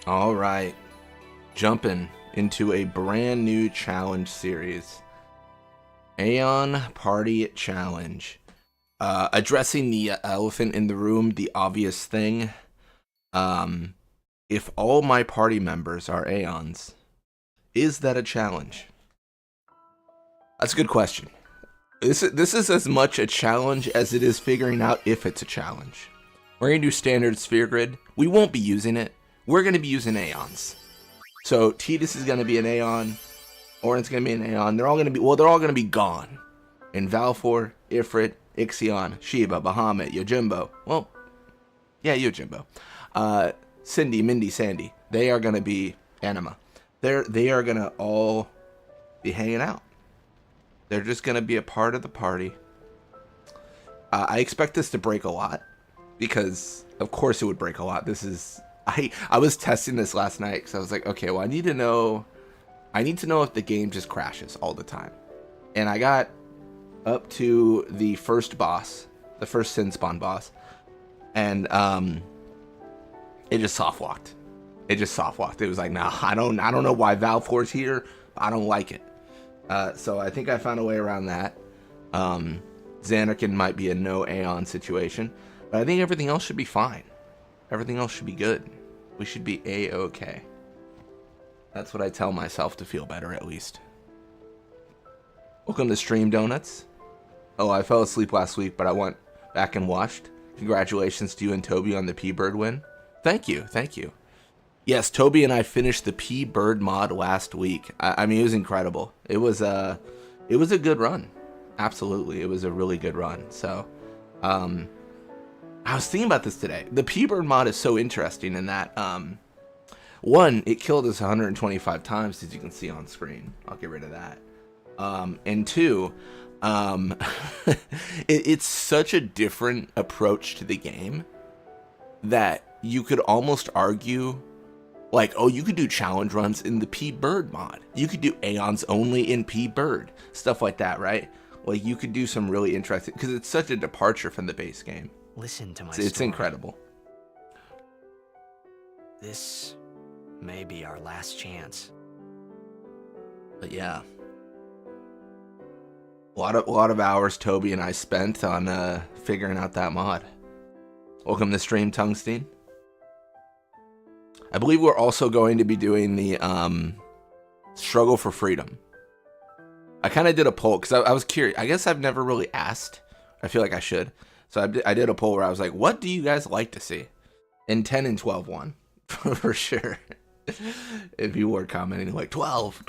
All right, jumping into a brand new challenge series. Aeon Party Challenge. Addressing the elephant in the room, the obvious thing. If all my party members are Aeons, is that a challenge? That's a good question. This is as much a challenge as it is figuring out if it's a challenge. We're going to do standard sphere grid. We won't be using it. We're going to be using Aeons. So Tidus is going to be an Aeon. Orin's going to be an Aeon. They're all going to be gone. And Valfor, Ifrit, Ixion, Shiba, Bahamut, Yojimbo. Well, yeah, Yojimbo. Cindy, Mindy, Sandy. They are going to be Anima. They are going to all be hanging out. They're just going to be a part of the party. I expect this to break a lot. Because, of course, it would break a lot. This is... I was testing this last night because I was like, okay, well, I need to know if the game just crashes all the time. And I got up to the first boss, the first Sin Spawn boss, and it just soft locked. It just soft locked. It was like, nah, I don't know why Valfor's here. I don't like it. So I think I found a way around that. Xanarkin might be a no Aeon situation, but I think everything else should be fine. Everything else should be good. We should be A-okay. That's what I tell myself to feel better, at least. Welcome to Stream Donuts. Oh, I fell asleep last week, but I went back and watched. Congratulations to you and Toby on the P-Bird win. Thank you, thank you. Yes, Toby and I finished the P-Bird mod last week. I mean, it was incredible. It was a good run. Absolutely, it was a really good run. So, I was thinking about this today. The P-Bird mod is so interesting in that, one, it killed us 125 times, as you can see on screen. I'll get rid of that. And two, it's such a different approach to the game that you could almost argue, like, oh, you could do challenge runs in the P-Bird mod. You could do Aeons only in P-Bird. Stuff like that, right? Like, you could do some really interesting, because it's such a departure from the base game. Listen to my It's story. incredible. This may be our last chance. But yeah, a lot of hours Toby and I spent on figuring out that mod. Welcome to stream, Tungsten. I believe we're also going to be doing the struggle for freedom. I kind of did a poll because I was curious. I guess I've never really asked. I feel like I should. So I did a poll where I was like, what do you guys like to see? And 10 and 12 won, for sure. If you were commenting like 12.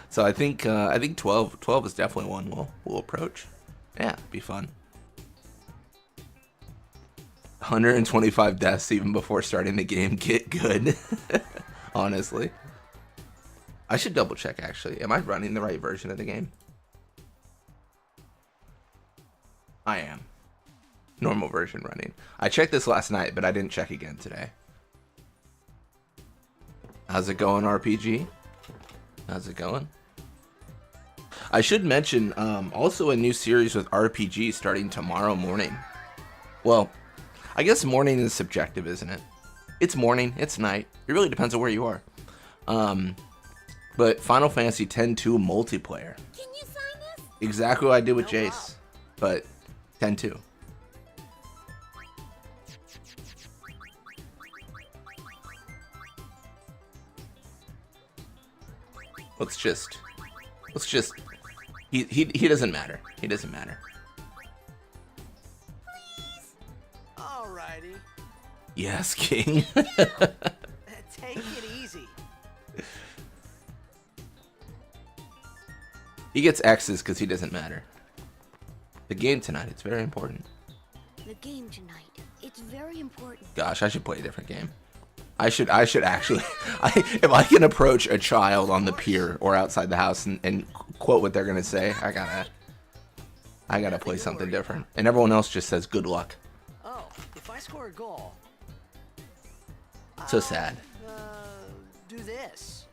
So I think 12 is definitely one we'll approach. Yeah, be fun. 125 deaths even before starting the game. Get good. Honestly. I should double check actually. Am I running the right version of the game? I am. Normal version running. I checked this last night, but I didn't check again today. How's it going, RPG? How's it going? I should mention also a new series with RPG starting tomorrow morning. Well, I guess morning is subjective, isn't it? It's morning, it's night. It really depends on where you are. But Final Fantasy X-2 multiplayer. Can you sign this? Exactly what I did with Jace, but X-2. Let's just he doesn't matter. He doesn't matter. Alrighty. Yes, King. Take it easy. He gets X's because he doesn't matter. The game tonight, it's very important. The game tonight. It's very important. Gosh, I should play a different game. I should actually, if I can approach a child on the pier or outside the house and quote what they're gonna say, I gotta play something different. And everyone else just says good luck. Oh, if I score a goal, So sad. Do this.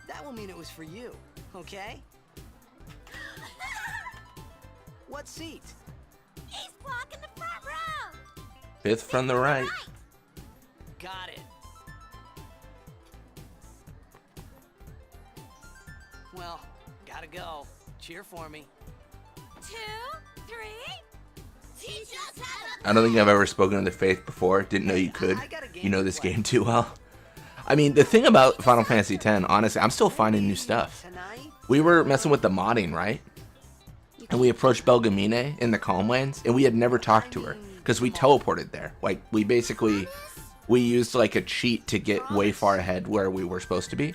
That will mean it was for you, okay? What seat? He's blocking the front row. Fifth from the right. Got it. Well, gotta go. Cheer for me. 2, 3. Teach us how to. I don't think I've ever spoken to the Faith before. Didn't know you could. You know this game too well. I mean, the thing about Final Fantasy X, honestly, I'm still finding new stuff. We were messing with the modding, right? And we approached Belgamine in the Calm Lands, and we had never talked to her because we teleported there. Like, we used like a cheat to get way far ahead where we were supposed to be.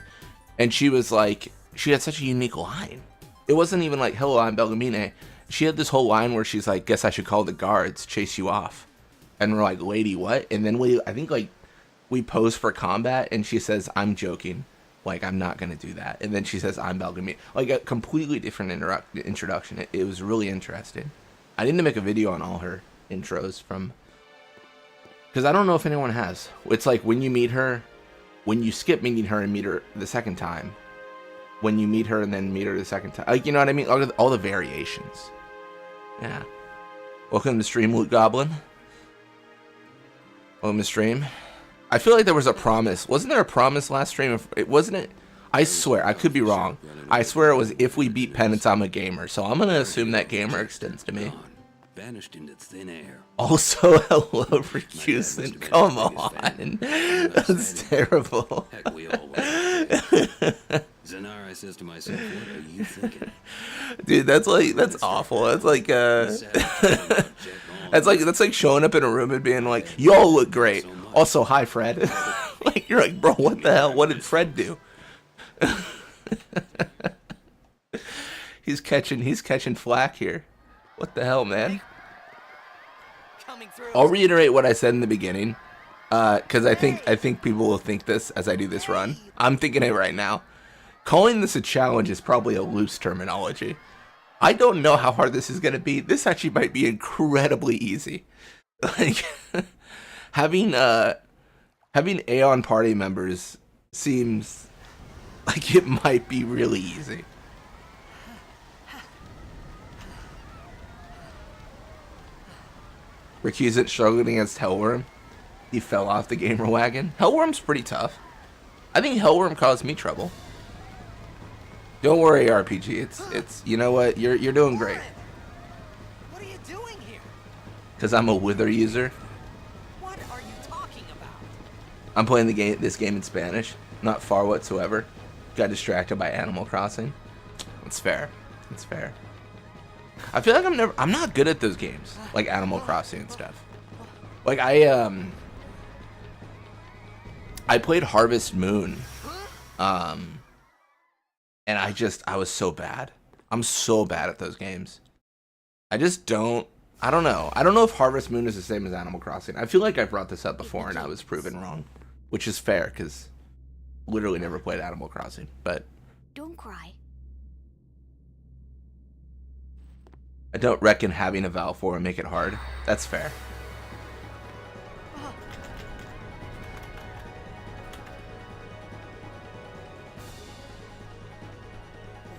And she was like, she had such a unique line. It wasn't even like, hello, I'm Belgamine. She had this whole line where she's like, guess I should call the guards, chase you off. And we're like, lady, what? And then I think like, we pose for combat, and she says, I'm joking. Like, I'm not going to do that. And then she says, I'm Belgamine. Like, a completely different introduction. It was really interesting. I need to make a video on all her intros from... Because I don't know if anyone has. It's like, when you meet her, when you skip meeting her and meet her the second time, when you meet her and then meet her the second time. Like, you know what I mean? All the variations. Yeah. Welcome to stream, Loot Goblin. Welcome to stream. I feel like there was a promise. Wasn't there a promise last stream? Wasn't it? I swear, I could be wrong. I swear it was if we beat Penance, I'm a gamer. So I'm gonna assume that gamer extends to me. Vanished into thin air. Also, hello for Houston. Come on, that's terrible. Heck, we all Zanara says to myself, what are you thinking? Dude, that's awful. That's like that's like showing up in a room and being like, y'all look great. Also, hi Fred. Like, you're like, bro, what the hell? What did Fred do? He's catching flack here. What the hell, man? I'll reiterate what I said in the beginning, because I think people will think this as I do this run. I'm thinking it right now. Calling this a challenge is probably a loose terminology. I don't know how hard this is going to be. This actually might be incredibly easy. Like, having Aeon party members seems like it might be really easy. Recusant struggling against Hellworm. He fell off the gamer wagon. Hellworm's pretty tough. I think Hellworm caused me trouble. Don't worry, RPG. It's you know what? You're doing great. What are you doing here? Cause I'm a Wither user. What are you talking about? I'm playing this game in Spanish. Not far whatsoever. Got distracted by Animal Crossing. It's fair. It's fair. I feel like I'm not good at those games, like Animal Crossing and stuff. Like I played Harvest Moon, and I was so bad. I'm so bad at those games. I don't know. I don't know if Harvest Moon is the same as Animal Crossing. I feel like I brought this up before and I was proven wrong, which is fair because literally never played Animal Crossing. But Don't cry. I don't reckon having a Val 4 would make it hard. That's fair.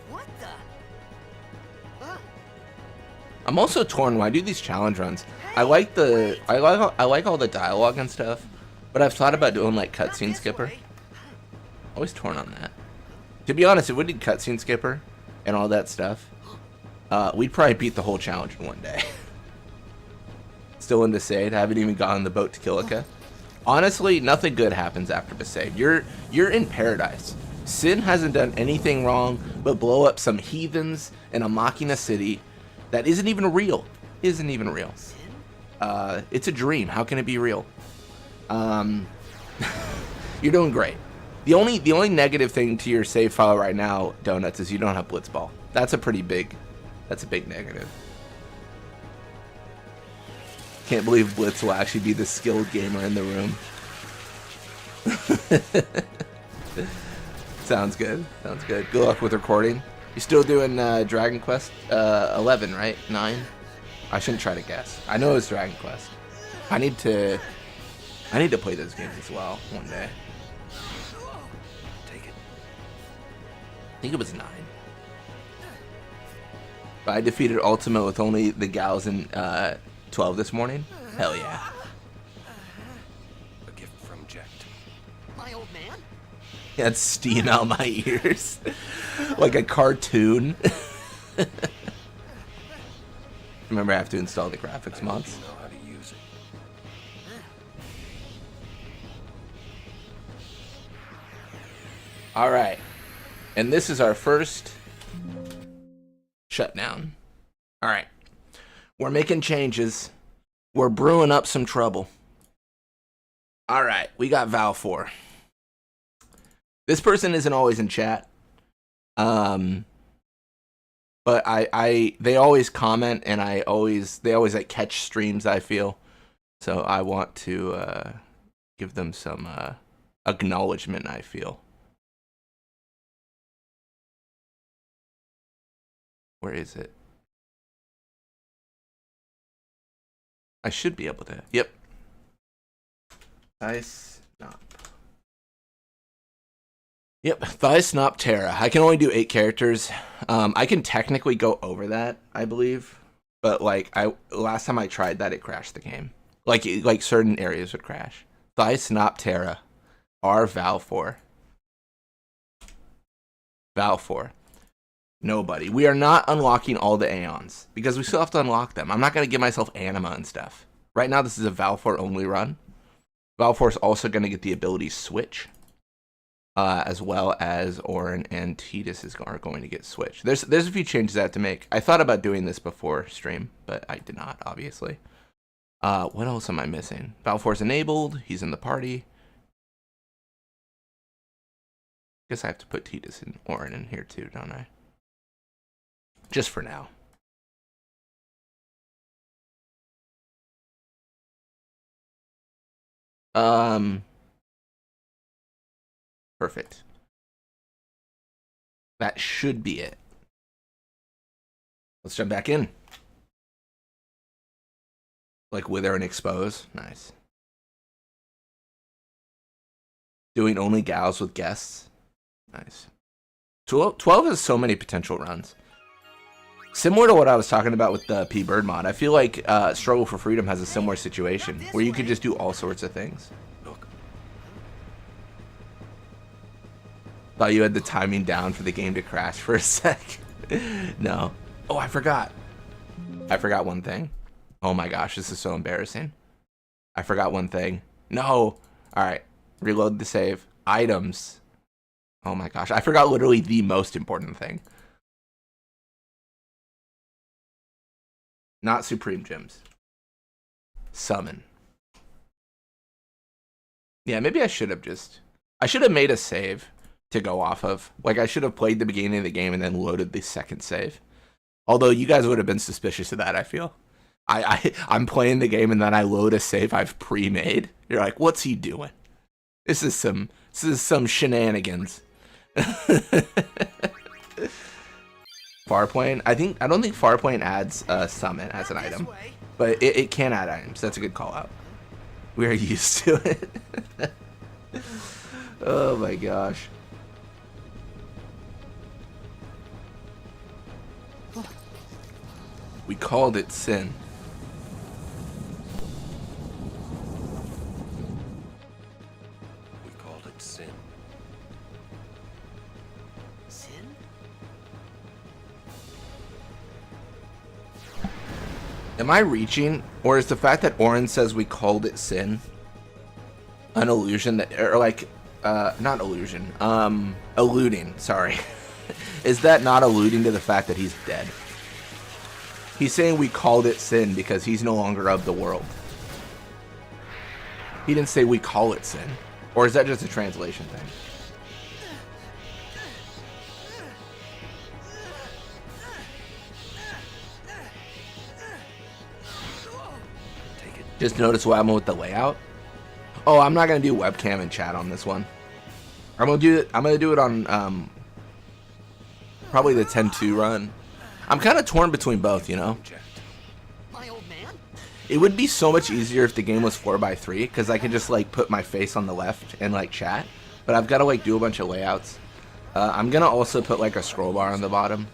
What the? I'm also torn when I do these challenge runs. I like all the dialogue and stuff, but I've thought about doing like cutscene skipper. Always torn on that. To be honest, if we did cutscene skipper and all that stuff, we'd probably beat the whole challenge in one day. Still in Besaid, haven't even gotten the boat to Kilika. Honestly, nothing good happens after Besaid. You're in paradise. Sin hasn't done anything wrong but blow up some heathens in a Machina city that isn't even real. Isn't even real. It's a dream. How can it be real? You're doing great. The only negative thing to your save file right now, Donuts, is you don't have Blitzball. That's a big negative. Can't believe Blitz will actually be the skilled gamer in the room. Sounds good. Sounds good. Good luck with recording. You're still doing Dragon Quest 11, right? 9? I shouldn't try to guess. I know it's Dragon Quest. I need to play those games as well one day. Take it. I think it was 9. But I defeated Ultima with only the gals in 12 this morning. Hell yeah. A gift from Jet. My old man? Had steam out my ears. Like a cartoon. Remember, I have to install the graphics mods. know how to use it. Alright. And this is our first shutdown. Alright. We're making changes. We're brewing up some trouble. Alright, we got Val 4. This person isn't always in chat. But they always comment, and they always like catch streams, I feel. So I want to give them some acknowledgement, I feel. Where is it? I should be able to. Yep. Nice. Yep, Thyesnoptera. I can only do 8 characters. I can technically go over that, I believe. But like last time I tried that, it crashed the game. Like certain areas would crash. Thyesnoptera. R Val 4. Val 4. Nobody. We are not unlocking all the Aeons because we still have to unlock them. I'm not going to give myself anima and stuff. Right now, this is a Val 4 only run. Val 4 is also going to get the ability switch. As well as Orin and Tidus are going to get switched. There's a few changes I have to make. I thought about doing this before stream, but I did not, obviously. What else am I missing? Val 4 is enabled. He's in the party. Guess I have to put Tidus and Orin in here too, don't I? Just for now. Perfect. That should be it. Let's jump back in. Like wither and expose. Nice. Doing only gals with guests. Nice. 12 has so many potential runs. Similar to what I was talking about with the P Bird mod, I feel like Struggle for Freedom has a similar situation where you could just do all sorts of things. Look, Thought you had the timing down for the game to crash for a sec. No. Oh, I forgot. I forgot one thing. Oh my gosh, this is so embarrassing. I forgot one thing. No. All right. Reload the save. Items. Oh my gosh. I forgot literally the most important thing. Not Supreme Gems. Summon. Yeah, maybe I should have made a save to go off of. Like, I should have played the beginning of the game and then loaded the second save. Although you guys would have been suspicious of that, I feel. I'm playing the game and then I load a save I've pre-made. You're like, what's he doing? This is some shenanigans. Farplane. I don't think Farplane adds summon as an item, but it can add items. That's a good call out. We're used to it. Oh my gosh. We called it sin. we called it sin. Sin? Am I reaching, or is the fact that Orin says we called it sin an illusion that, or like, not illusion, alluding, sorry. Is that not alluding to the fact that he's dead? He's saying we called it sin because he's no longer of the world. He didn't say we call it sin. Or is that just a translation thing? Take it. Just notice what happened with the layout. Oh, I'm not gonna do webcam and chat on this one. I'm gonna do it on probably the 10-2 run. I'm kind of torn between both, you know. My old man? It would be so much easier if the game was 4x3 because I could just like put my face on the left and like chat. But I've got to like do a bunch of layouts. I'm gonna also put like a scroll bar on the bottom.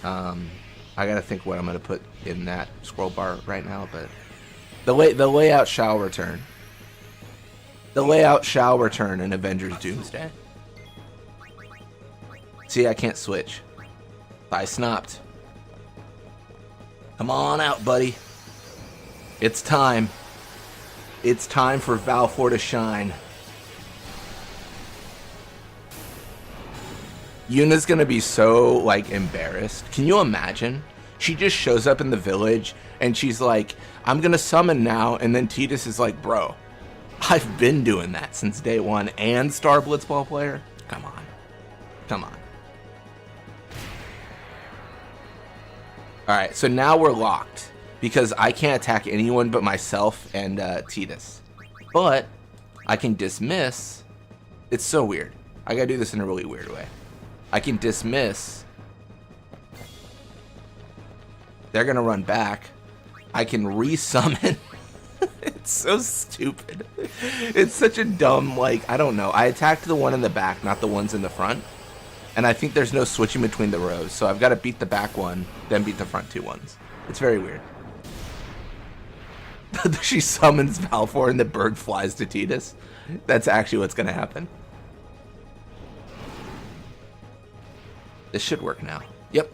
I gotta think what I'm gonna put in that scroll bar right now, but the layout shall return. The layout shall return in Avengers Doomsday. See, I can't switch. I snopped. Come on out, buddy. It's time. It's time for Valfor to shine. Yuna's gonna be so, like, embarrassed. Can you imagine? She just shows up in the village, and she's like, I'm gonna summon now, and then Tidus is like, bro, I've been doing that since day one, and Star Blitzball player? Come on. Come on. Alright, so now we're locked, because I can't attack anyone but myself and Tidus. But, I can dismiss. It's so weird. I gotta do this in a really weird way. I can dismiss. They're gonna run back. I can resummon. It's so stupid. It's such a dumb, like, I don't know. I attacked the one in the back, not the ones in the front. And I think there's no switching between the rows. So I've got to beat the back one, then beat the front two ones. It's very weird. She summons Valfor and the bird flies to Tidus. That's actually what's going to happen. This should work now. Yep.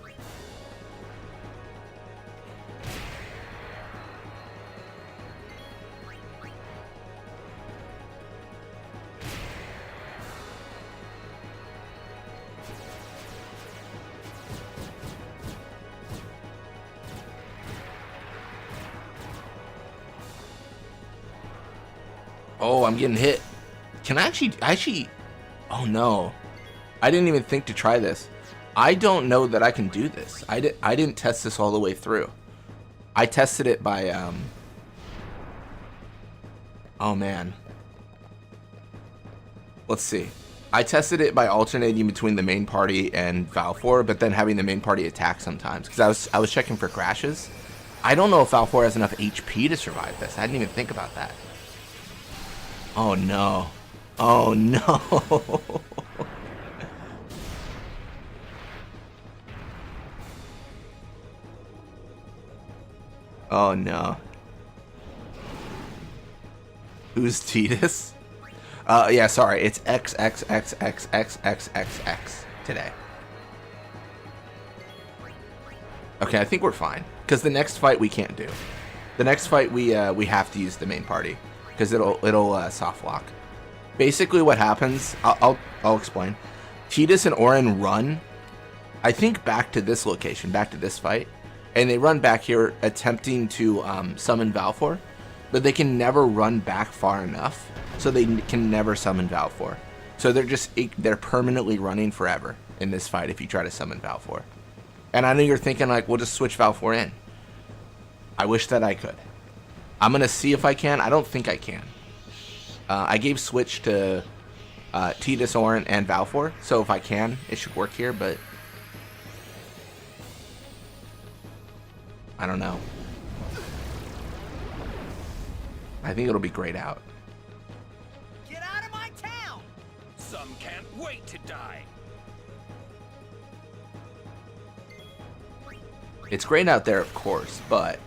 Oh, I'm getting hit. Can I actually, oh no. I didn't even think to try this. I don't know that I can do this. I didn't test this all the way through. I tested it by, oh man. Let's see. I tested it by alternating between the main party and Valfor, but then having the main party attack sometimes, because I was checking for crashes. I don't know if Valfor has enough HP to survive this. I didn't even think about that. Oh no. Oh no. Oh no. Who's Tidus? Yeah, sorry. It's XXXXXXXX today. Okay, I think we're fine. Because the next fight we can't do. The next fight we have to use the main party. Because it'll soft lock. Basically what happens, I'll explain. Tidus and Auron run, I think, back to this location, back to this fight. And they run back here attempting to summon Valfor. But they can never run back far enough. So they can never summon Valfor. So they're permanently running forever in this fight if you try to summon Valfor. And I know you're thinking, like, we'll just switch Valfor in. I wish that I could. I'm going to see if I can. I don't think I can. I gave switch to Tidus, Auron, and Valfor. So if I can, it should work here, but I don't know. I think it'll be grayed out. Get out of my town! Some can't wait to die. It's grayed out there, of course, but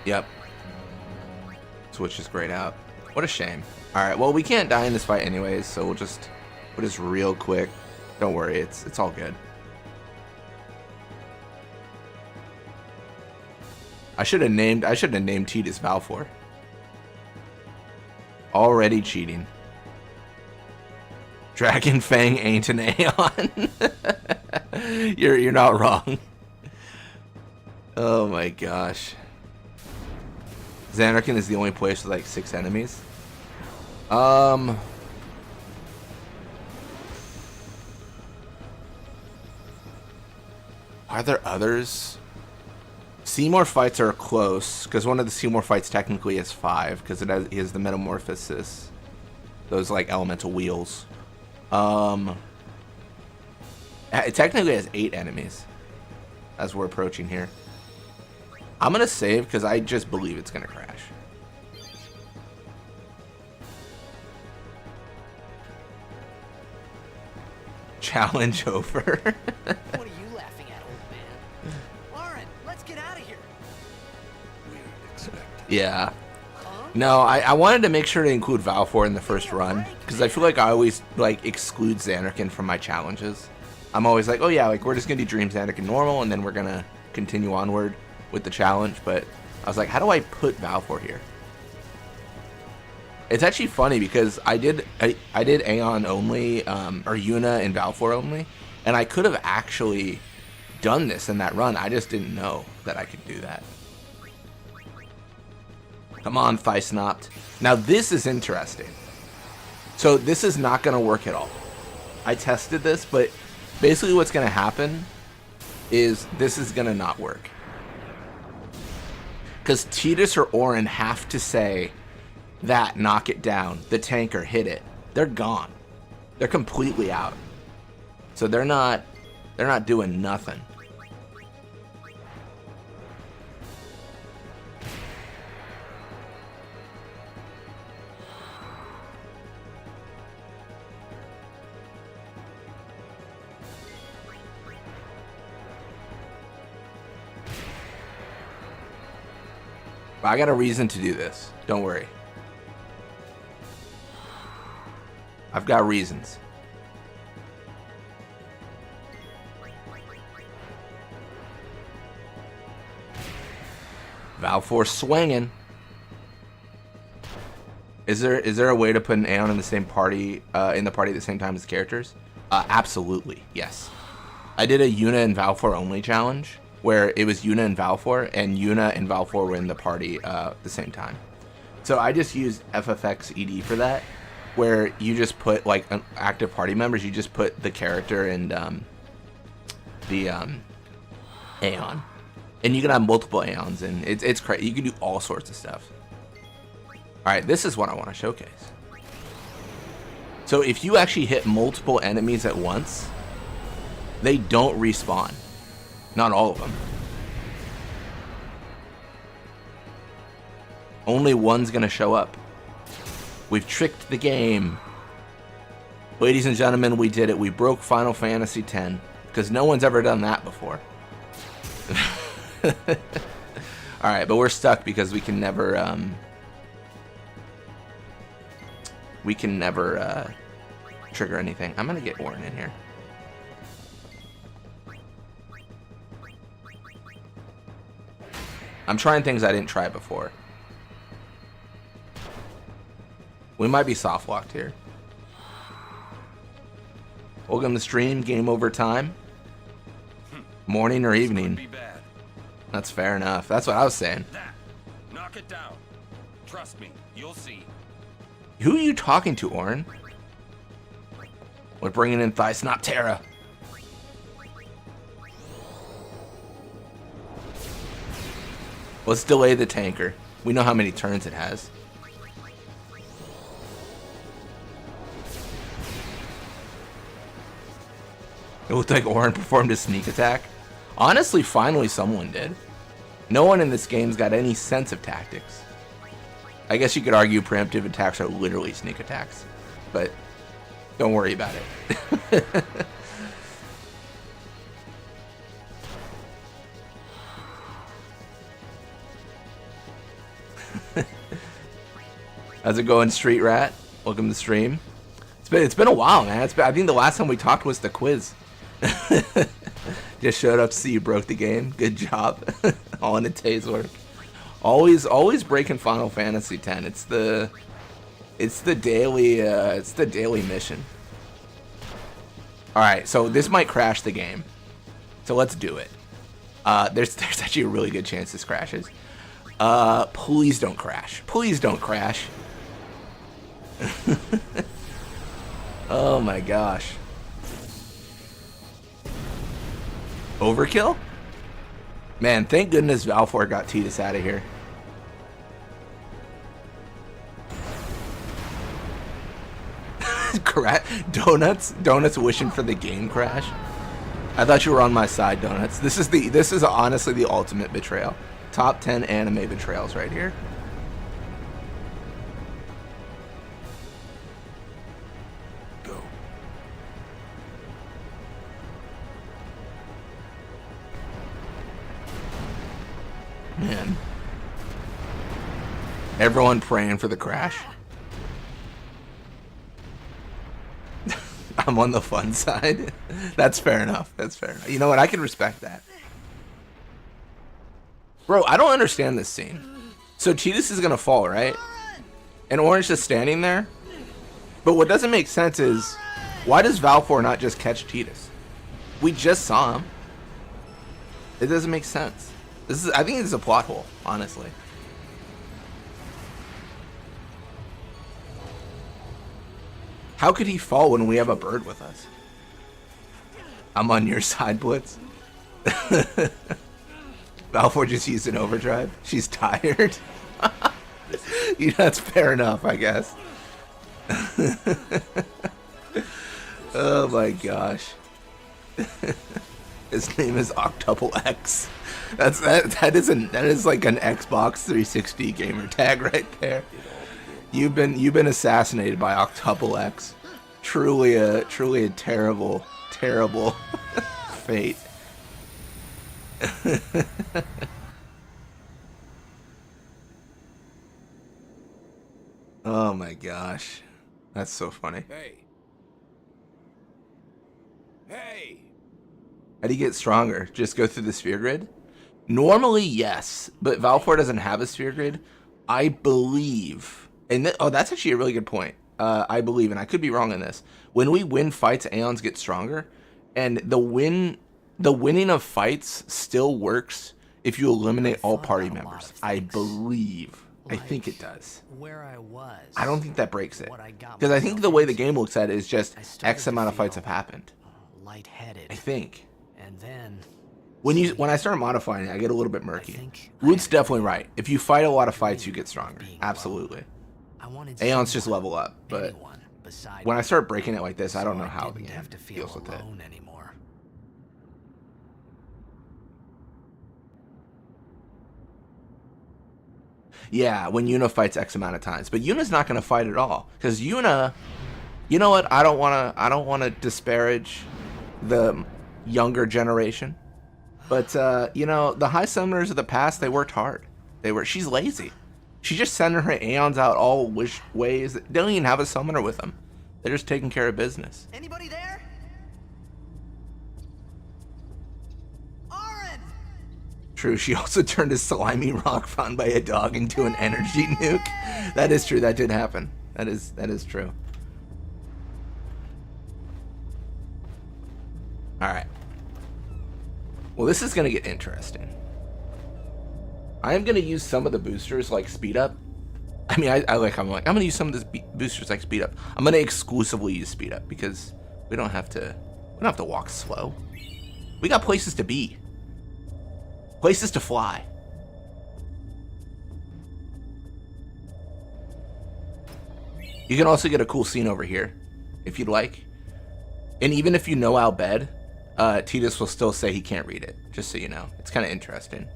yep. Switch is grayed out. What a shame. Alright, well, we can't die in this fight anyways, so we'll just real quick. Don't worry, it's all good. I should have named Tidus Valfor. Already cheating. Dragon Fang ain't an Aeon. You're not wrong. Oh my gosh. Xanarkin is the only place with like 6 enemies. Are there others? Seymour fights are close, because one of the Seymour fights technically is 5, because he has the metamorphosis. Those like elemental wheels. It technically has 8 enemies as we're approaching here. I'm gonna save because I just believe it's gonna crash. Challenge over. What are you laughing at, old man? get out of here. Yeah. No, I wanted to make sure to include Valfor in the first run, because I feel like I always like exclude Xanarkin from my challenges. I'm always like, oh yeah, like we're just gonna do Dream Xanarkin normal, and then we're gonna continue onward with the challenge. But I was like, how do I put Valfor here? It's actually funny because I did Aeon only, or Yuna and Valfor only, and I could have actually done this in that run. I just didn't know that I could do that. Come on, Thysnopt. Now this is interesting. So this is not going to work at all. I tested this, but basically what's going to happen is this is going to not work. Because Tidus or Auron have to say that, knock it down, the tanker hit it. They're gone. They're completely out. So they're not doing nothing. I got a reason to do this. Don't worry. I've got reasons. Valfor swinging. Is there a way to put an Aeon in the same party, in the party at the same time as characters? Absolutely, yes. I did a Yuna and Valfor only challenge, where it was Yuna and Valfor, and Yuna and Valfor were in the party at the same time. So I just used FFX ED for that, where you just put like an active party members, you just put the character and the Aeon, and you can have multiple Aeons, and it's crazy. You can do all sorts of stuff. All right, this is what I want to showcase. So if you actually hit multiple enemies at once, they don't respawn. Not all of them. Only one's gonna show up. We've tricked the game. Ladies and gentlemen, we did it. We broke Final Fantasy X, because no one's ever done that before. Alright, but we're stuck because we can never trigger anything. I'm gonna get Auron in here. I'm trying things I didn't try before. We might be soft locked here. Welcome to stream. Game over time. Morning or evening. Be bad. That's fair enough. That's what I was saying. That. Knock it down. Trust me, you'll see. Who are you talking to, Auron? We're bringing in Thysnoptera. Let's delay the tanker. We know how many turns it has. It looked like Auron performed a sneak attack. Honestly, finally someone did. No one in this game's got any sense of tactics. I guess you could argue preemptive attacks are literally sneak attacks, but don't worry about it. How's it going, Street Rat? Welcome to the stream. It's been a while, man. I think the last time we talked was the quiz. Just showed up to see you broke the game. Good job. All in a day's work. Always breaking Final Fantasy X. It's the daily mission. All right, so this might crash the game. So let's do it. There's actually a really good chance this crashes. Please don't crash. Please don't crash. Oh my gosh. Overkill? Man, thank goodness Valfor got Tidus out of here. Donuts wishing for the game crash. I thought you were on my side, Donuts. This is honestly the ultimate betrayal. Top 10 anime betrayals right here. Go. Man. Everyone praying for the crash. I'm on the fun side. That's fair enough. That's fair enough. You know what? I can respect that. Bro, I don't understand this scene. So Tidus is gonna fall, right? And Orange is standing there. But what doesn't make sense is, why does Valfor not just catch Tidus? We just saw him. It doesn't make sense. I think it's a plot hole, honestly. How could he fall when we have a bird with us? I'm on your side, Blitz. Valfor just used an overdrive. She's tired. Yeah, that's fair enough, I guess. Oh my gosh. His name is Octuple X. That is like an Xbox 360 gamer tag right there. You've been assassinated by Octuple X. Truly a terrible fate. Oh my gosh. That's so funny. Hey! How do you get stronger? Just go through the sphere grid? Normally, yes, but Valfor doesn't have a sphere grid. I believe, and that's actually a really good point. I believe, and I could be wrong on this. When we win fights, Aeons get stronger, and the winning of fights still works if you eliminate all party members. I believe. I think it does. Where I was. I don't think that breaks it, because I think the way the game looks at it is just X amount of fights have happened. Lightheaded. I think. And then When I start modifying it, I get a little bit murky. Wood's definitely right. If you fight a lot of fights, you get stronger. Absolutely. Aeons just level up, but when I start breaking it like this, I don't know how the game deals with it. Anymore. Yeah, when Yuna fights X amount of times, but Yuna's not going to fight at all, because Yuna, you know what? I don't want to disparage the younger generation, but you know, the high summoners of the past, they worked hard. She's lazy. She just sending her Aeons out all ways. They don't even have a summoner with them. They're just taking care of business. Anybody there? Aaron! True, she also turned a slimy rock found by a dog into an energy nuke. That is true, that did happen. That is true. Alright. Well, this is going to get interesting. I am going to use some of the boosters like speed up. I mean, I'm going to use some of the boosters like speed up. I'm going to exclusively use speed up because we don't have to walk slow. We got places to be. Places to fly. You can also get a cool scene over here if you'd like. And even if you know Albed, Tidus will still say he can't read it, just so you know. It's kind of interesting.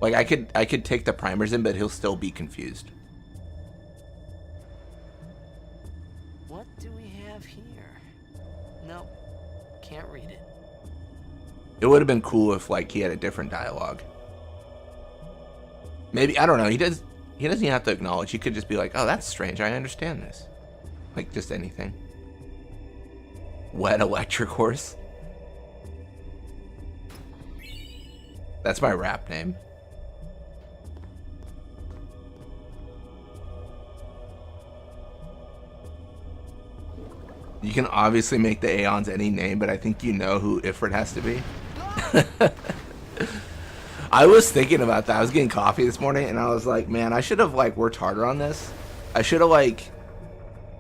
Like, I could take the primers in, but he'll still be confused. What do we have here? Nope. Can't read it. It would have been cool if, like, he had a different dialogue. Maybe, I don't know, he doesn't even have to acknowledge. He could just be like, oh, that's strange, I understand this. Like, just anything. Wet electric horse. That's my rap name. You can obviously make the Aeons any name, but I think you know who Ifrit has to be. I was thinking about that. I was getting coffee this morning, and I was like, man, I should have like worked harder on this. I should have like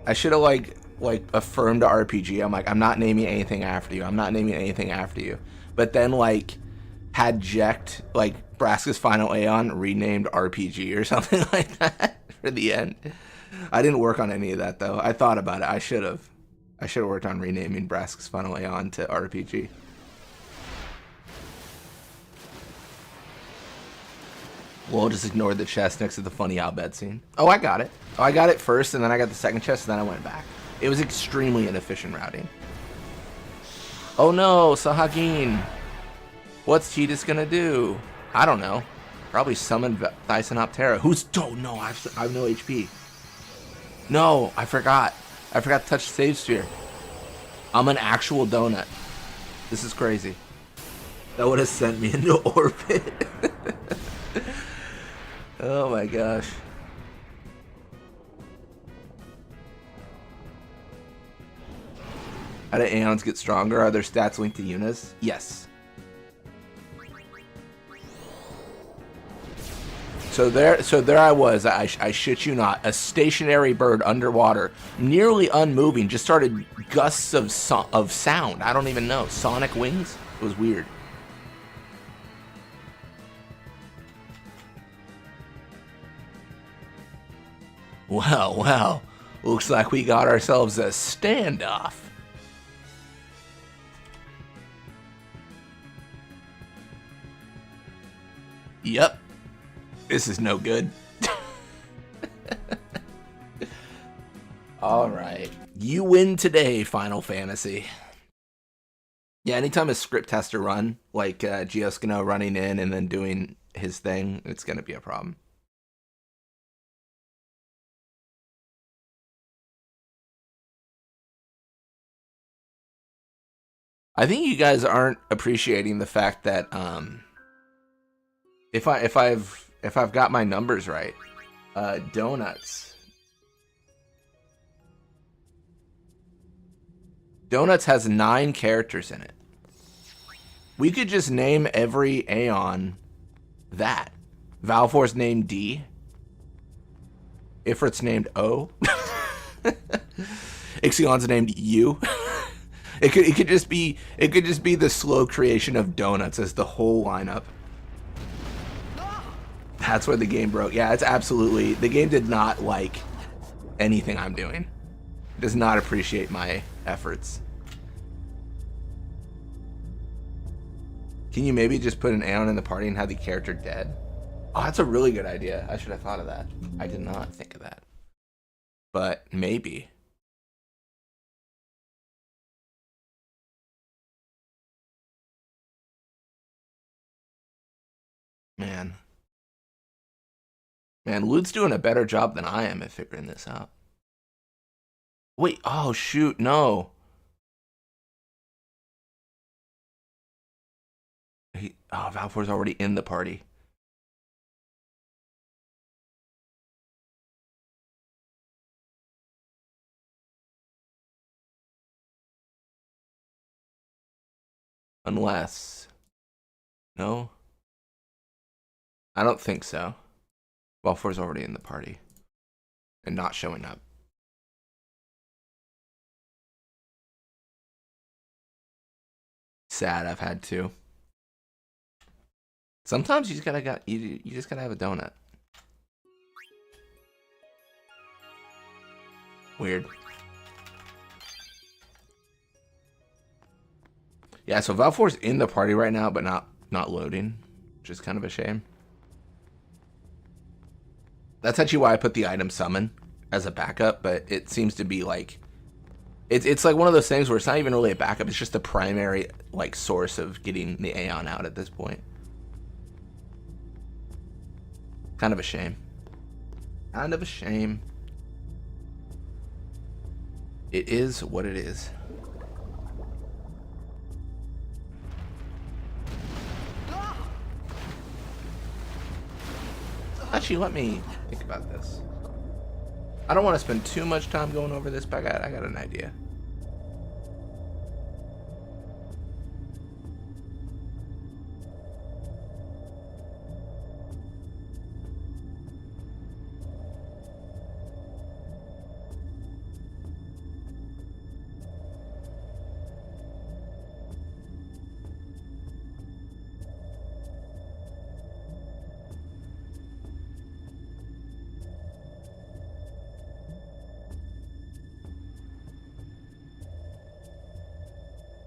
affirmed to RPG. I'm like, I'm not naming anything after you. I'm not naming anything after you. But then like had Jekt, like Braska's final Aeon renamed RPG or something like that for the end. I didn't work on any of that though. I thought about it. I should have worked on renaming Braska's final Aeon to RPG. We'll just ignore the chest next to the funny Albed scene. Oh, I got it. Oh, I got it first, and then I got the second chest, and then I went back. It was extremely inefficient routing. Oh no, Sahagin. What's Tidus gonna do? I don't know. Probably summon Thysanoptera. Who's... Oh, no, I have no HP. No, I forgot. I forgot to touch the save sphere. I'm an actual donut. This is crazy. That would have sent me into orbit. Oh my gosh. How do Aeons get stronger? Are their stats linked to Yuna's? Yes. So there I was. I shit you not. A stationary bird underwater, nearly unmoving, just started gusts of sound. I don't even know. Sonic wings? It was weird. Well. Looks like we got ourselves a standoff. Yep. This is no good. Alright. You win today, Final Fantasy. Yeah, anytime a script has to run, like Gioskino running in and then doing his thing, it's going to be a problem. I think you guys aren't appreciating the fact that if I've got my numbers right, Donuts has 9 characters in it. We could just name every Aeon that. Valfor's named D. Ifrit's named O. Ixion's named U. It could just be the slow creation of donuts as the whole lineup. That's where the game broke. Yeah, it's absolutely... The game did not like anything I'm doing. It does not appreciate my efforts. Can you maybe just put an Aeon in the party and have the character dead? Oh, that's a really good idea. I should have thought of that. I did not think of that. But maybe. Man, Lude's doing a better job than I am at figuring this out. Wait, oh shoot, no. Valfor's already in the party. Unless... No? I don't think so. Valfor's already in the party. And not showing up. Sad, I've had to. Sometimes you just gotta have a donut. Weird. Yeah, so Valfor's in the party right now, but not loading, which is kind of a shame. That's actually why I put the item summon as a backup, but it seems to be like it's like one of those things where it's not even really a backup, it's just the primary like source of getting the Aeon out at this point. Kind of a shame. Kind of a shame. It is what it is. Actually, let me think about this. I don't want to spend too much time going over this, but I got an idea.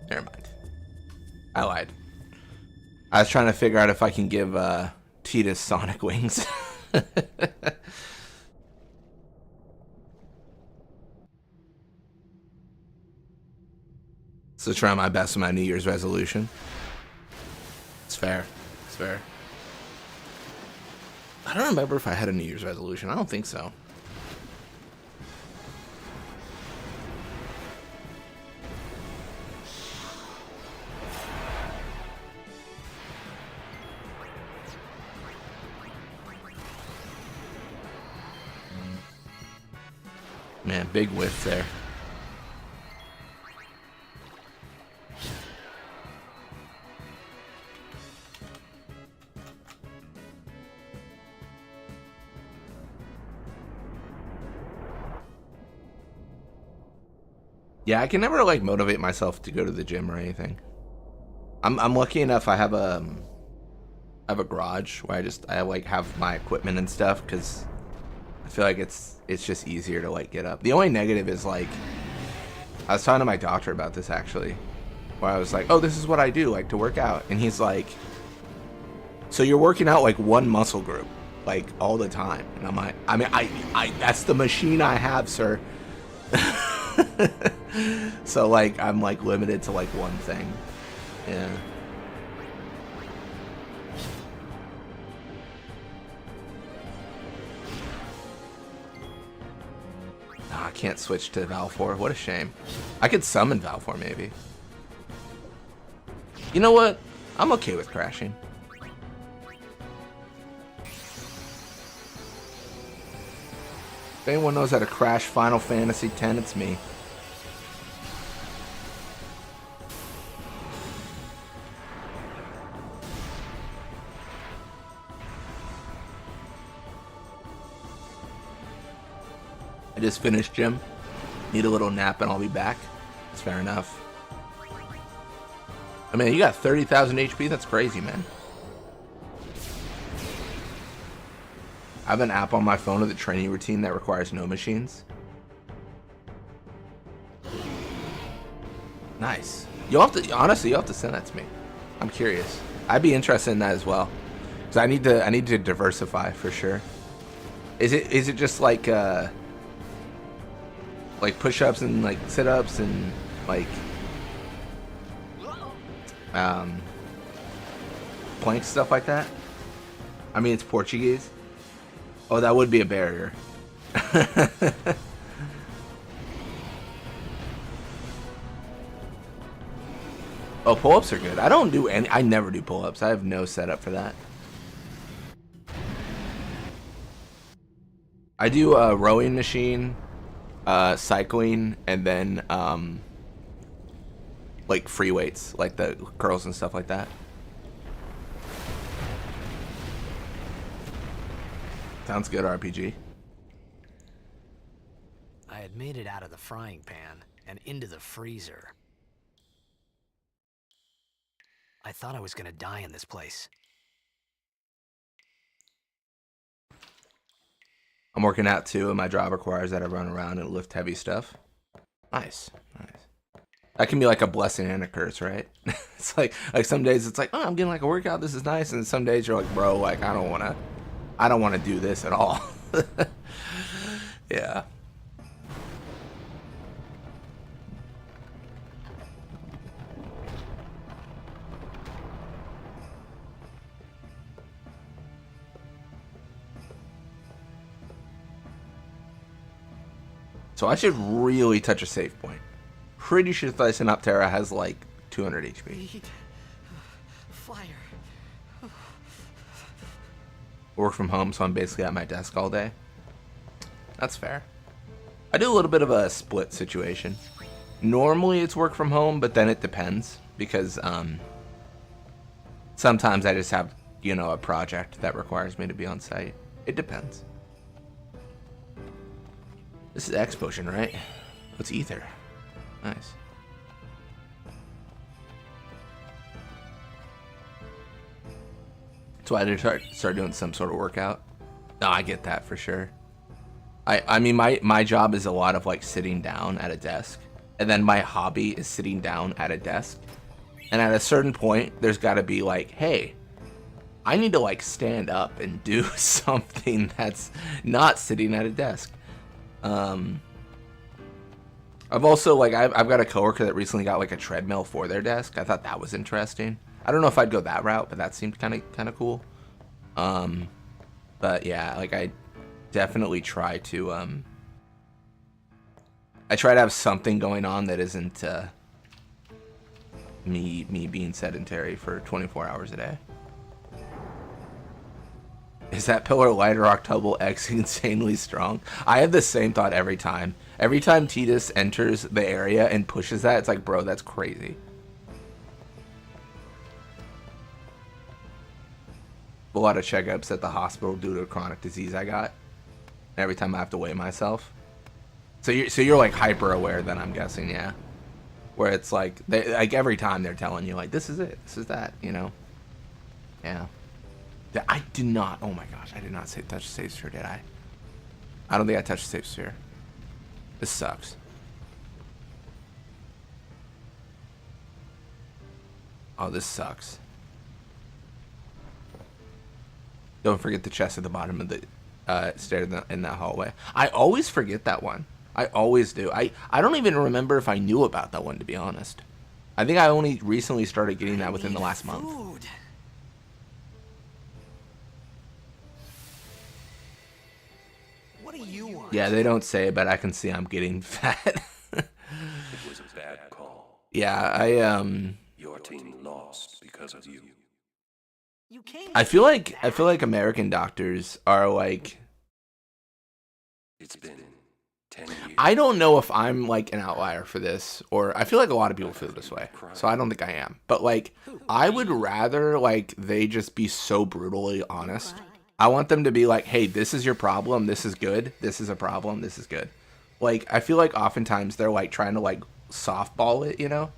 Never mind. I lied. I was trying to figure out if I can give Titus Sonic Wings. So try my best with my New Year's resolution. It's fair. It's fair. I don't remember if I had a New Year's resolution. I don't think so. Man, big whiff there. Yeah, I can never like motivate myself to go to the gym or anything. I'm lucky enough I have a garage where I like have my equipment and stuff because I feel like it's just easier to like get up. The only negative is like I was talking to my doctor about this actually, where I was like, "Oh, this is what I do like to work out," and he's like, "So you're working out like one muscle group like all the time?" And I'm like, "I mean, I that's the machine I have, sir." So like I'm like limited to like one thing. Yeah. I can't switch to Valfor. What a shame. I could summon Valfor maybe. You know what? I'm okay with crashing. If anyone knows how to crash Final Fantasy X, it's me. I just finished gym. Need a little nap and I'll be back. It's fair enough. I mean, you got 30,000 HP? That's crazy, man. I have an app on my phone with a training routine that requires no machines. Nice. You'll have to, honestly, you'll have to send that to me. I'm curious. I'd be interested in that as well. Because I need to diversify for sure. Is it just like push-ups and like sit-ups and like planks, stuff like that? I mean, it's Portuguese. Oh, that would be a barrier. Oh, pull-ups are good. I don't do any. I never do pull-ups. I have no setup for that. I do a rowing machine, cycling, and then like free weights, like the curls and stuff like that. Sounds good, RPG. I had made it out of the frying pan and into the freezer. I thought I was gonna die in this place. I'm working out too, and my job requires that I run around and lift heavy stuff. Nice, nice. That can be like a blessing and a curse, right? It's like some days it's like, oh, I'm getting like a workout, this is nice, and some days you're like, bro, like I don't wanna do this at all. Yeah. So I should really touch a save point. Pretty sure Thyssenoptera has like 200 HP. Need fire. Work from home, so I'm basically at my desk all day. That's fair. I do a little bit of a split situation. Normally it's work from home, but then it depends because sometimes I just have, you know, a project that requires me to be on site. It depends. This is X potion, right? What's ether? Nice. So I did start doing some sort of workout. No, I get that for sure. I mean, my job is a lot of like sitting down at a desk, and then my hobby is sitting down at a desk. And at a certain point, there's got to be like, hey, I need to like stand up and do something that's not sitting at a desk. I've also like I've got a coworker that recently got like a treadmill for their desk. I thought that was interesting. I don't know if I'd go that route, but that seemed kind of cool. But yeah, like I definitely try to I try to have something going on that isn't me being sedentary for 24 hours a day. Is that pillar light or octuple X insanely strong? I have the same thought every time. Every time Titus enters the area and pushes that, it's like, bro, that's crazy. A lot of checkups at the hospital due to a chronic disease I got. Every time I have to weigh myself. So you're like hyper aware then, I'm guessing, yeah. Where it's like like every time they're telling you like this is it, this is that, you know. Yeah. I did not. Oh my gosh, I did not touch the save sphere, did I? I don't think I touched the save sphere. This sucks. Oh, this sucks. Don't forget the chest at the bottom of the stairs in that hallway. I always forget that one. I always do. I don't even remember if I knew about that one, to be honest. I think I only recently started getting that within the last month. What do you want? Yeah, they don't say it, but I can see I'm getting fat. It was a bad call. Yeah, Your team lost because of you. You came I feel like American doctors are like, It's been 10 years. I don't know if I'm like an outlier for this, or I feel like a lot of people feel this way, so I don't think I am. But like, I would rather like they just be so brutally honest. I want them to be like, hey, this is your problem, this is good, this is a problem, this is good. Like, I feel like oftentimes they're like trying to like softball it, you know?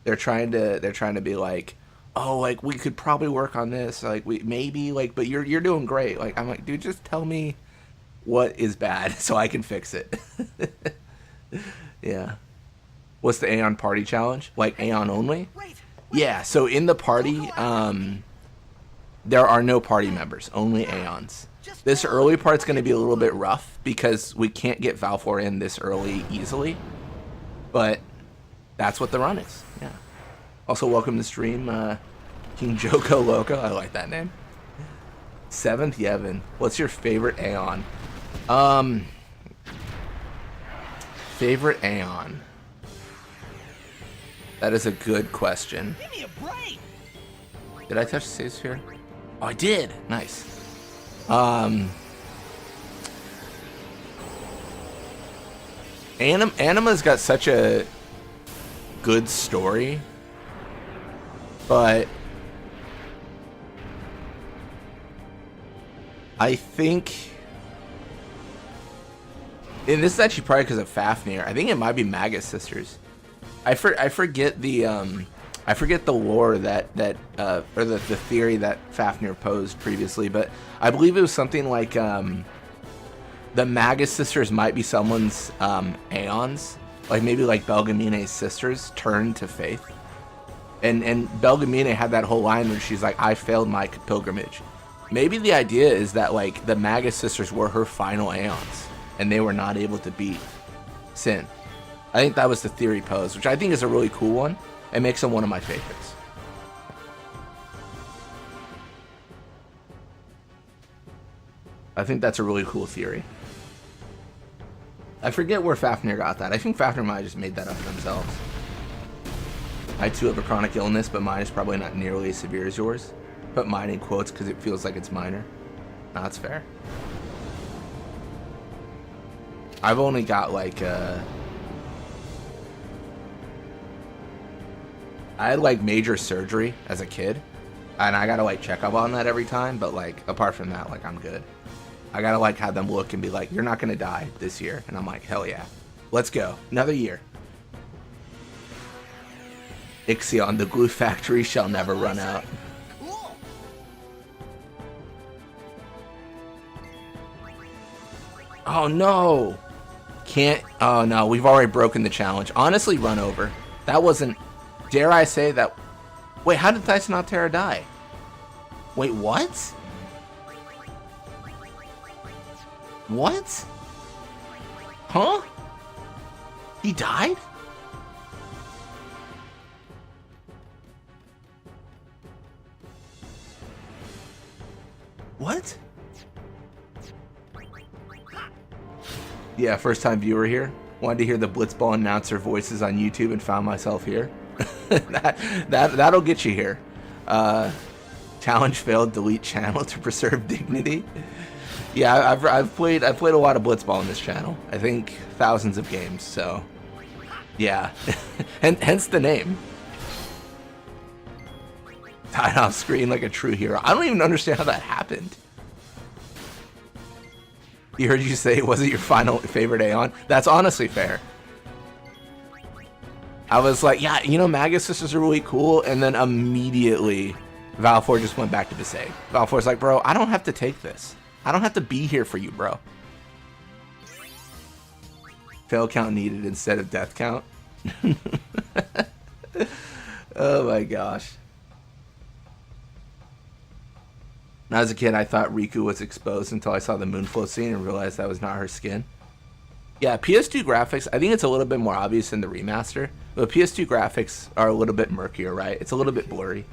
They're trying to be like, oh, like we could probably work on this, like we maybe like, but you're doing great. Like, I'm like, dude, just tell me what is bad so I can fix it. Yeah. What's the Aeon party challenge? Like Aeon only? Yeah, so in the party, there are no party members, only Aeons. This early part's going to be a little bit rough because we can't get Valfor in this early easily. But that's what the run is. Yeah. Also, welcome to stream, King Joko Loco. I like that name. 7th Yevon. What's your favorite Aeon? Favorite Aeon. That is a good question. Give me a break. Did I touch the save sphere? Oh, I did. Nice. Anima's got such a good story, but I think, and this is actually probably because of Fafnir, I think it might be Magus Sisters. I forget the lore that or the theory that Fafnir posed previously, but I believe it was something like the Magus sisters might be someone's aeons, like maybe like Belgamine's sisters turned to faith, and Belgamine had that whole line where she's like, I failed my pilgrimage. Maybe the idea is that like the Magus sisters were her final aeons and they were not able to beat Sin. I think that was the theory posed, which I think is a really cool one. It makes them one of my favorites. I think that's a really cool theory. I forget where Fafnir got that. I think Fafnir might have just made that up themselves. I too have a chronic illness, but mine is probably not nearly as severe as yours. Put mine in quotes because it feels like it's minor. No, that's fair. I've only got like I had like major surgery as a kid, and I gotta like check up on that every time, but like apart from that, like I'm good. I gotta like have them look and be like, you're not gonna die this year, and I'm like, hell yeah, let's go, another year. Ixion, the glue factory shall never run out. Oh no, can't. Oh no, we've already broken the challenge. Honestly, run over. That wasn't. Dare I say that? Wait, how did Tyson Altera die? Wait, what? What? Huh? He died? What? Yeah, first time viewer here. Wanted to hear the Blitzball announcer voices on YouTube and found myself here. That'll get you here. Challenge failed. Delete channel to preserve dignity. Yeah, I've played a lot of Blitzball on this channel. I think thousands of games. So yeah, and hence the name. Tied off screen like a true hero. I don't even understand how that happened. He heard you say it wasn't your final favorite Aeon. That's honestly fair. I was like, yeah, you know, Magus sisters are really cool, and then immediately Valfor just went back to Visay. Valfor's like, bro, I don't have to take this. I don't have to be here for you, bro. Fail count needed instead of death count. Oh my gosh. When I was a kid, I thought Riku was exposed until I saw the Moonflow scene and realized that was not her skin. Yeah, PS2 graphics, I think it's a little bit more obvious in the remaster, but PS2 graphics are a little bit murkier, right? It's a little bit blurry.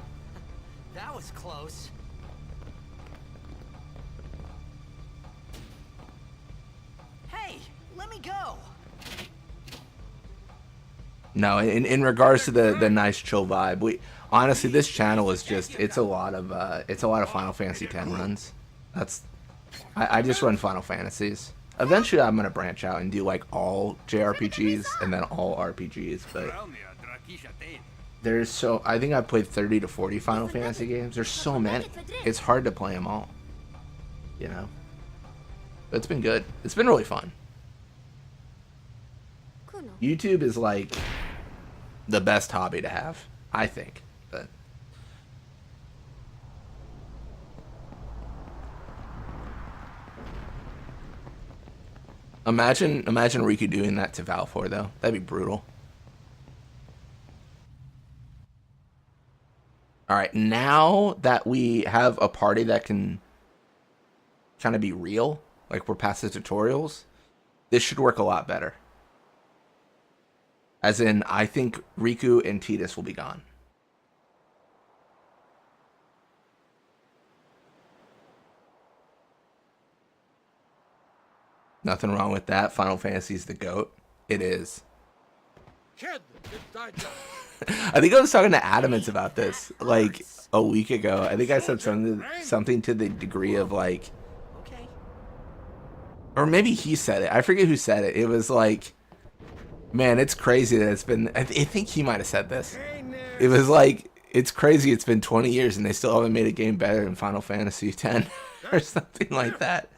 That was close. Hey, let me go. No, in regards to the nice chill vibe, honestly, this channel is just, it's a lot of Final Fantasy X runs. I just run Final Fantasies. Eventually I'm gonna branch out and do like all JRPGs and then all RPGs, but I think I've played 30 to 40 Final Fantasy games. There's so many. It's hard to play them all, you know? But it's been good. It's been really fun. YouTube is like the best hobby to have, I think. But imagine Riku doing that to Valfor though. That'd be brutal. All right, now that we have a party that can kind of be real, like we're past the tutorials, this should work a lot better. As in, I think Riku and Tidus will be gone. Nothing wrong with that. Final Fantasy's the GOAT. It is. I think I was talking to Adamance about this like a week ago. I think I said something to the degree of like, Okay. or maybe he said it. I forget who said it. It was like, man, it's crazy that it's been, I think he might have said this. It was like, it's crazy it's been 20 years and they still haven't made a game better than Final Fantasy X or something like that.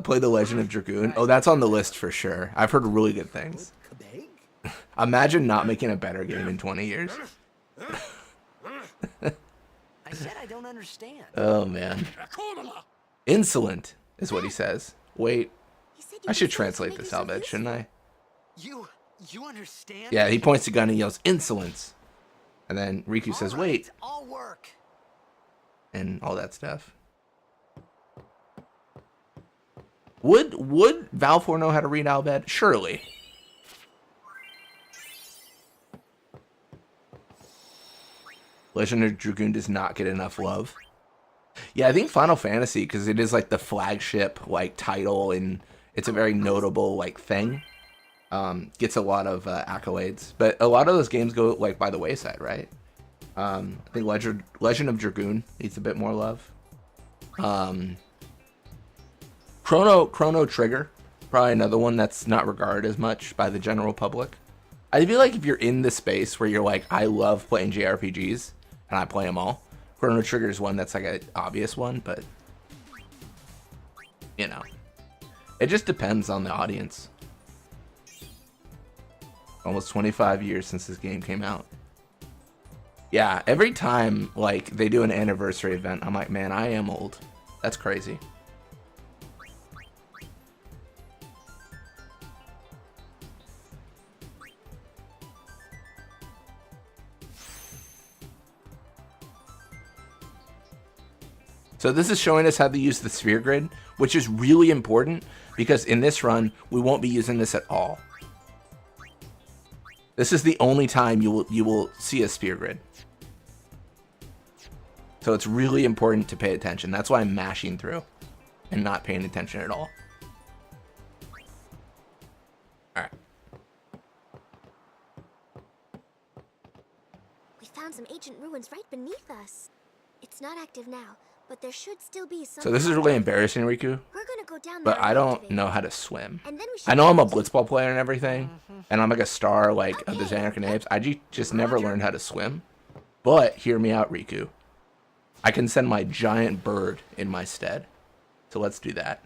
Play The Legend of Dragoon. Oh, that's on the list for sure. I've heard really good things. Imagine not making a better game in 20 years. I said I don't understand. Oh, man. Insolent is what he says. Wait, I should translate this, I'll bet, shouldn't I? You understand? Yeah, he points the gun and yells, insolence. And then Riku says, All right, wait. I'll work. And all that stuff. Would Valfor know how to read alphabet? Surely. Legend of Dragoon does not get enough love. Yeah, I think Final Fantasy, because it is like the flagship like title and it's a very notable like thing, gets a lot of accolades. But a lot of those games go like by the wayside, right? I think Legend of Dragoon needs a bit more love. Chrono Trigger, probably another one that's not regarded as much by the general public. I feel like if you're in the space where you're like, I love playing JRPGs and I play them all, Chrono Trigger is one that's like an obvious one, but you know, it just depends on the audience. Almost 25 years since this game came out. Yeah, every time like they do an anniversary event, I'm like, man, I am old. That's crazy. So this is showing us how to use the sphere grid, which is really important because in this run, we won't be using this at all. This is the only time you will see a sphere grid. So it's really important to pay attention. That's why I'm mashing through and not paying attention at all. found some ancient ruins right beneath us. It's not active now, but there should still be some. So this is really embarrassing, Riku. We're gonna go down there But and I don't activate know it. how to swim. And then we I should know I'm a use- blitzball player and everything, and I'm like a star like of the Okay. Xanarkin Apes. I just never learned how to swim. But hear me out, Riku. I can send my giant bird in my stead. So let's do that.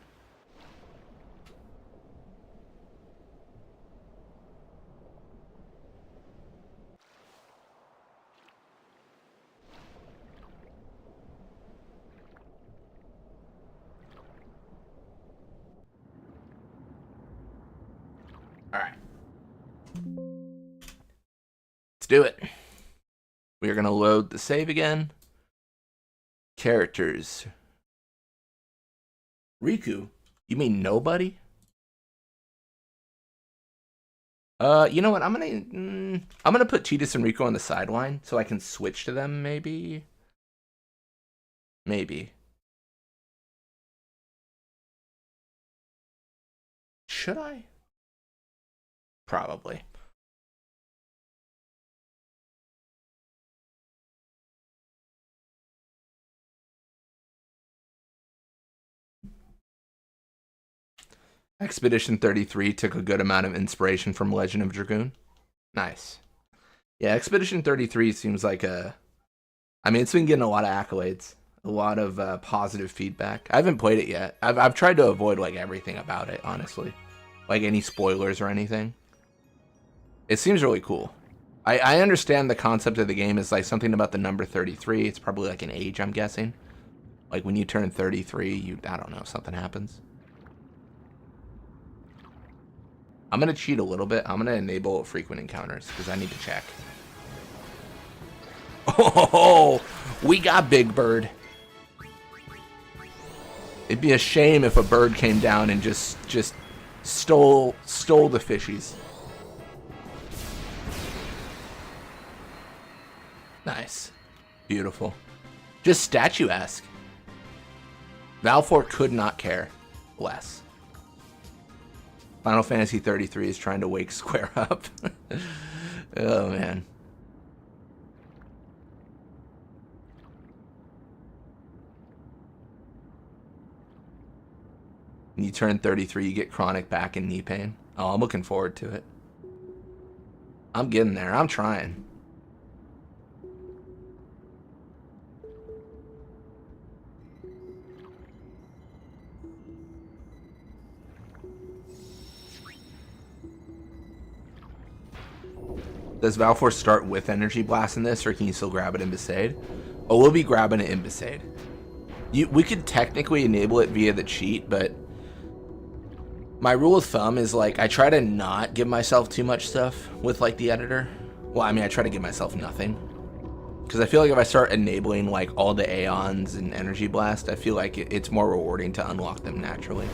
All right. Let's do it. We are going to load the save again. Characters. Riku? You mean nobody? You know what? I'm gonna put Tidus and Riku on the sideline so I can switch to them. Maybe. Should I? Probably. Expedition 33 took a good amount of inspiration from Legend of Dragoon. Nice. Yeah, Expedition 33 seems like I mean, it's been getting a lot of accolades, a lot of positive feedback. I haven't played it yet. I've tried to avoid like everything about it, honestly, like any spoilers or anything. It seems really cool. I understand the concept of the game is like something about the number 33. It's probably like an age, I'm guessing. Like when you turn 33, I don't know, something happens. I'm going to cheat a little bit. I'm going to enable frequent encounters because I need to check. Oh, we got Big Bird. It'd be a shame if a bird came down and just stole the fishies. Nice. Beautiful. Just statuesque. Valfor could not care less. Final Fantasy 33 is trying to wake Square up. Oh, man. When you turn 33, you get chronic back and knee pain. Oh, I'm looking forward to it. I'm getting there. I'm trying. Does Valfor start with Energy Blast in this, or can you still grab it in Besaid? Oh, we'll be grabbing it in Besaid. We could technically enable it via the cheat, but my rule of thumb is like I try to not give myself too much stuff with like the editor. Well, I mean, I try to give myself nothing. Because I feel like if I start enabling like all the Aeons and Energy Blast, I feel like it's more rewarding to unlock them naturally.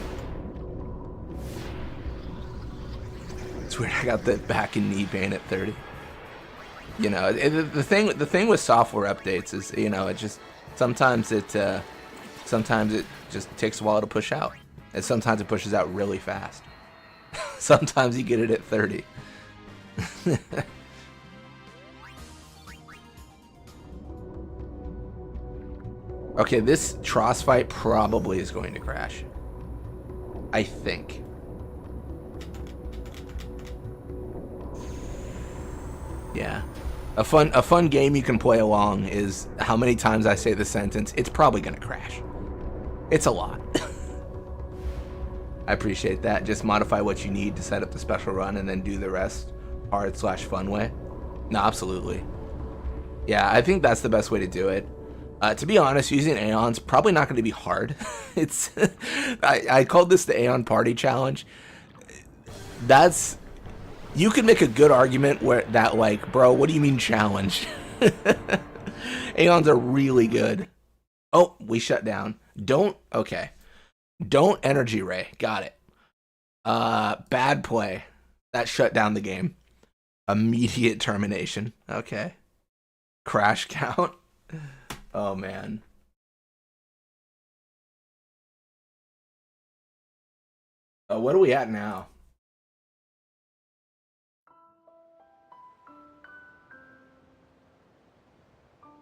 It's weird, I got the back and knee pain at 30. You know, the thing with software updates is, you know, it just sometimes it just takes a while to push out, and sometimes it pushes out really fast. Sometimes you get it at 30. Okay, this Tross fight probably is going to crash. I think. Yeah. A fun game you can play along is how many times I say the sentence, it's probably gonna crash. It's a lot. I appreciate that. Just modify what you need to set up the special run and then do the rest hard/fun way. No, absolutely. Yeah, I think that's the best way to do it. To be honest, using Aeon's probably not going to be hard. It's I called this the Aeon Party Challenge. You can make a good argument where that, like, bro, what do you mean challenge? Aeons are really good. Oh, we shut down. Okay. Don't Energy Ray. Got it. Bad play. That shut down the game. Immediate termination. Okay. Crash count. Oh, man. What are we at now?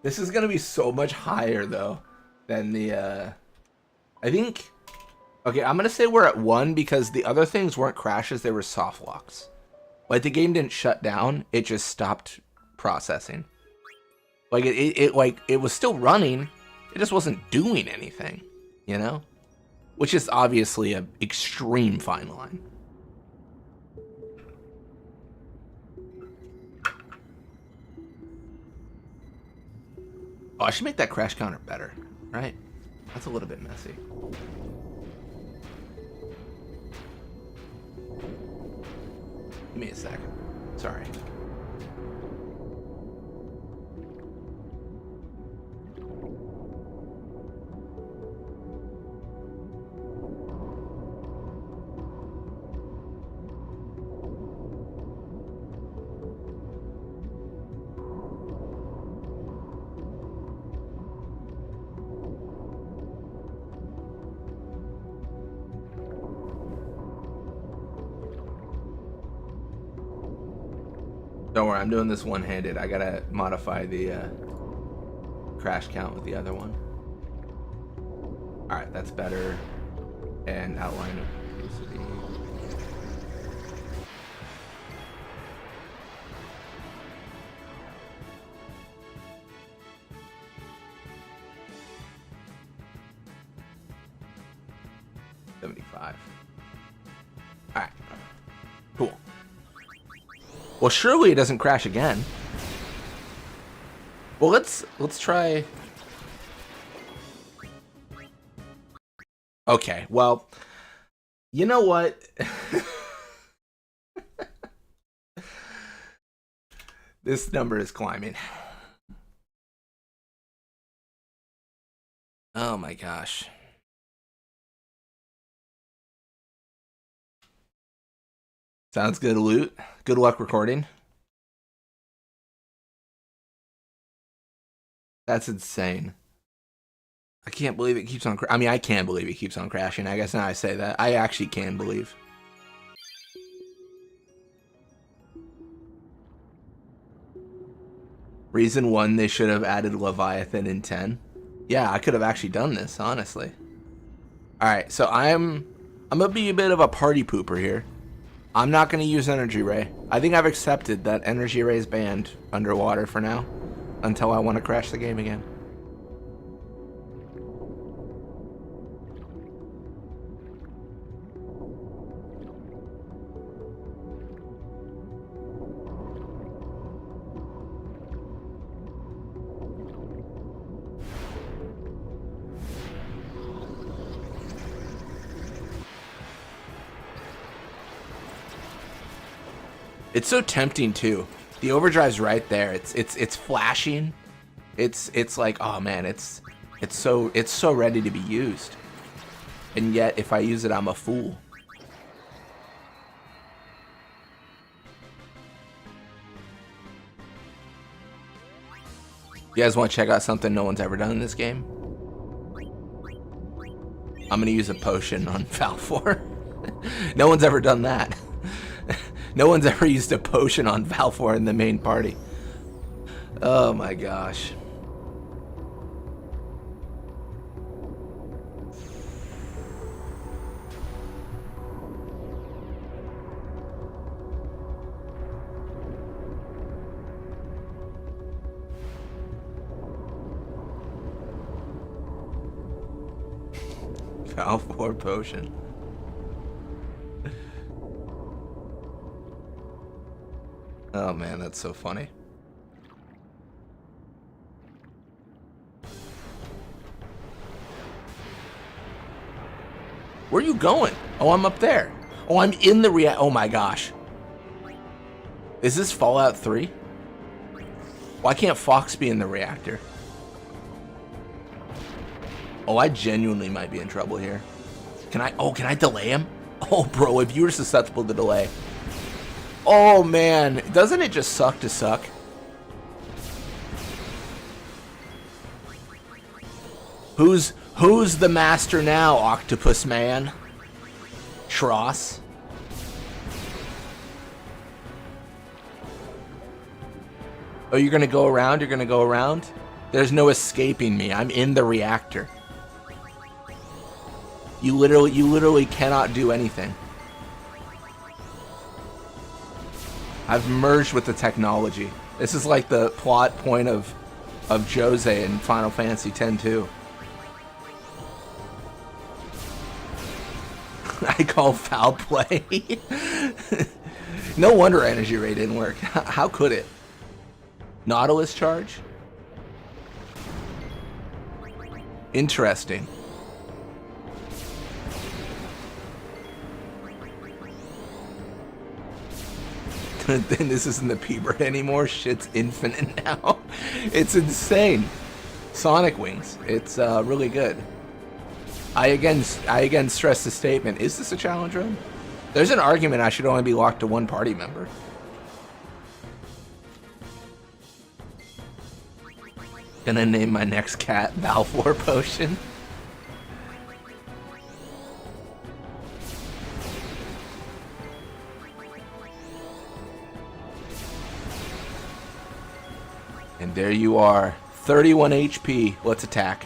This is gonna be so much higher though than the I think, okay, I'm gonna say we're at 1 because the other things weren't crashes, they were soft locks. Like the game didn't shut down, it just stopped processing. Like it was still running, it just wasn't doing anything, you know? Which is obviously an extreme fine line. Oh, I should make that crash counter better, right? That's a little bit messy. Give me a second. Sorry. Don't worry, I'm doing this one-handed. I gotta modify the crash count with the other one. Alright, that's better. And outline of obesity. $75. Alright. Cool. Well, surely it doesn't crash again. Well, let's try. Okay, well, you know what? This number is climbing. Oh my gosh. Sounds good, Loot. Good luck recording. That's insane. I can't believe it keeps on I mean, I can believe it keeps on crashing. I guess now I say that. I actually can believe. Reason 1, they should have added Leviathan in 10. Yeah, I could have actually done this, honestly. Alright, so I'm gonna be a bit of a party pooper here. I'm not going to use Energy Ray. I think I've accepted that Energy Ray is banned underwater for now, until I want to crash the game again. It's so tempting too. The overdrive's right there. It's flashing. It's like, oh man, it's so ready to be used. And yet if I use it, I'm a fool. You guys want to check out something no one's ever done in this game? I'm gonna use a potion on Valfor. No one's ever done that. No one's ever used a potion on Valfor in the main party. Oh my gosh. Valfor potion. Oh man, that's so funny. Where are you going? Oh, I'm up there. Oh, I'm in the oh my gosh. Is this Fallout 3? Why can't Fox be in the reactor? Oh, I genuinely might be in trouble here. Can I delay him? Oh, bro, if you were susceptible to delay. Oh man, doesn't it just suck to suck? Who's the master now, Octopus Man? Tross? Oh, you're gonna go around? You're gonna go around? There's no escaping me. I'm in the reactor. You literally cannot do anything. I've merged with the technology. This is like the plot point of Jose in Final Fantasy X too. I call foul play. No wonder energy ray didn't work. How could it? Nautilus charge? Interesting. Then this isn't the P-Bird anymore. Shit's infinite now. It's insane. Sonic Wings. It's really good. I again stress the statement. Is this a challenge run? There's an argument I should only be locked to one party member. Gonna name my next cat Balfour Potion. And there you are, 31 HP. Let's attack.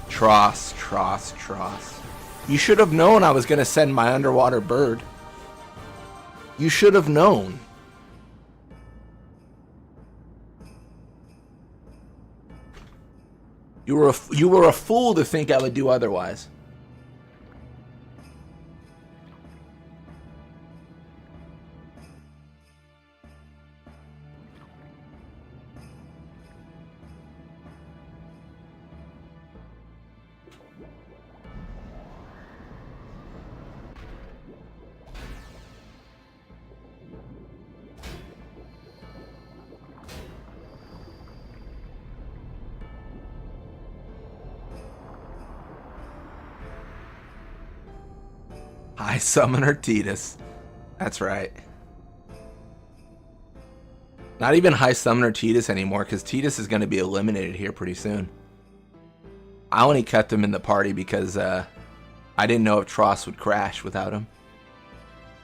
Tross. You should have known I was going to send my underwater bird. You should have known. You were a fool to think I would do otherwise. High Summoner Tidus. That's right. Not even High Summoner Tidus anymore, because Tidus is going to be eliminated here pretty soon. I only kept him in the party because I didn't know if Tross would crash without him.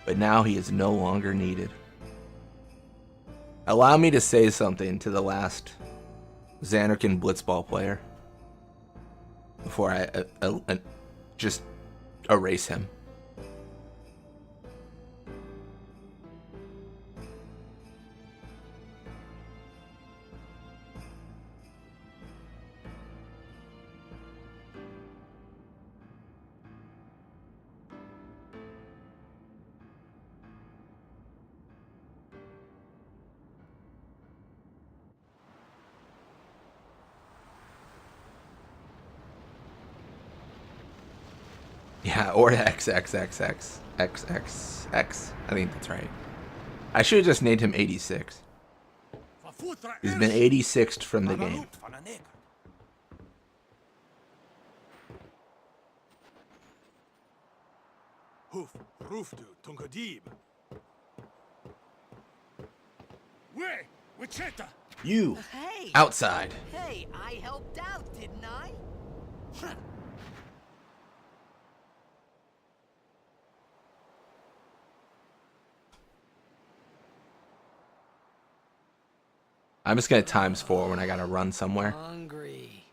But now he is no longer needed. Allow me to say something to the last Xanarkin Blitzball player before I just erase him. Yeah, or XXXX. XXX. I think that's right. I should have just named him 86. He's been 86'd from the game. You, Hey! outside. Hey, I helped out, didn't I? I'm just gonna ×4 when I gotta run somewhere. Hungry.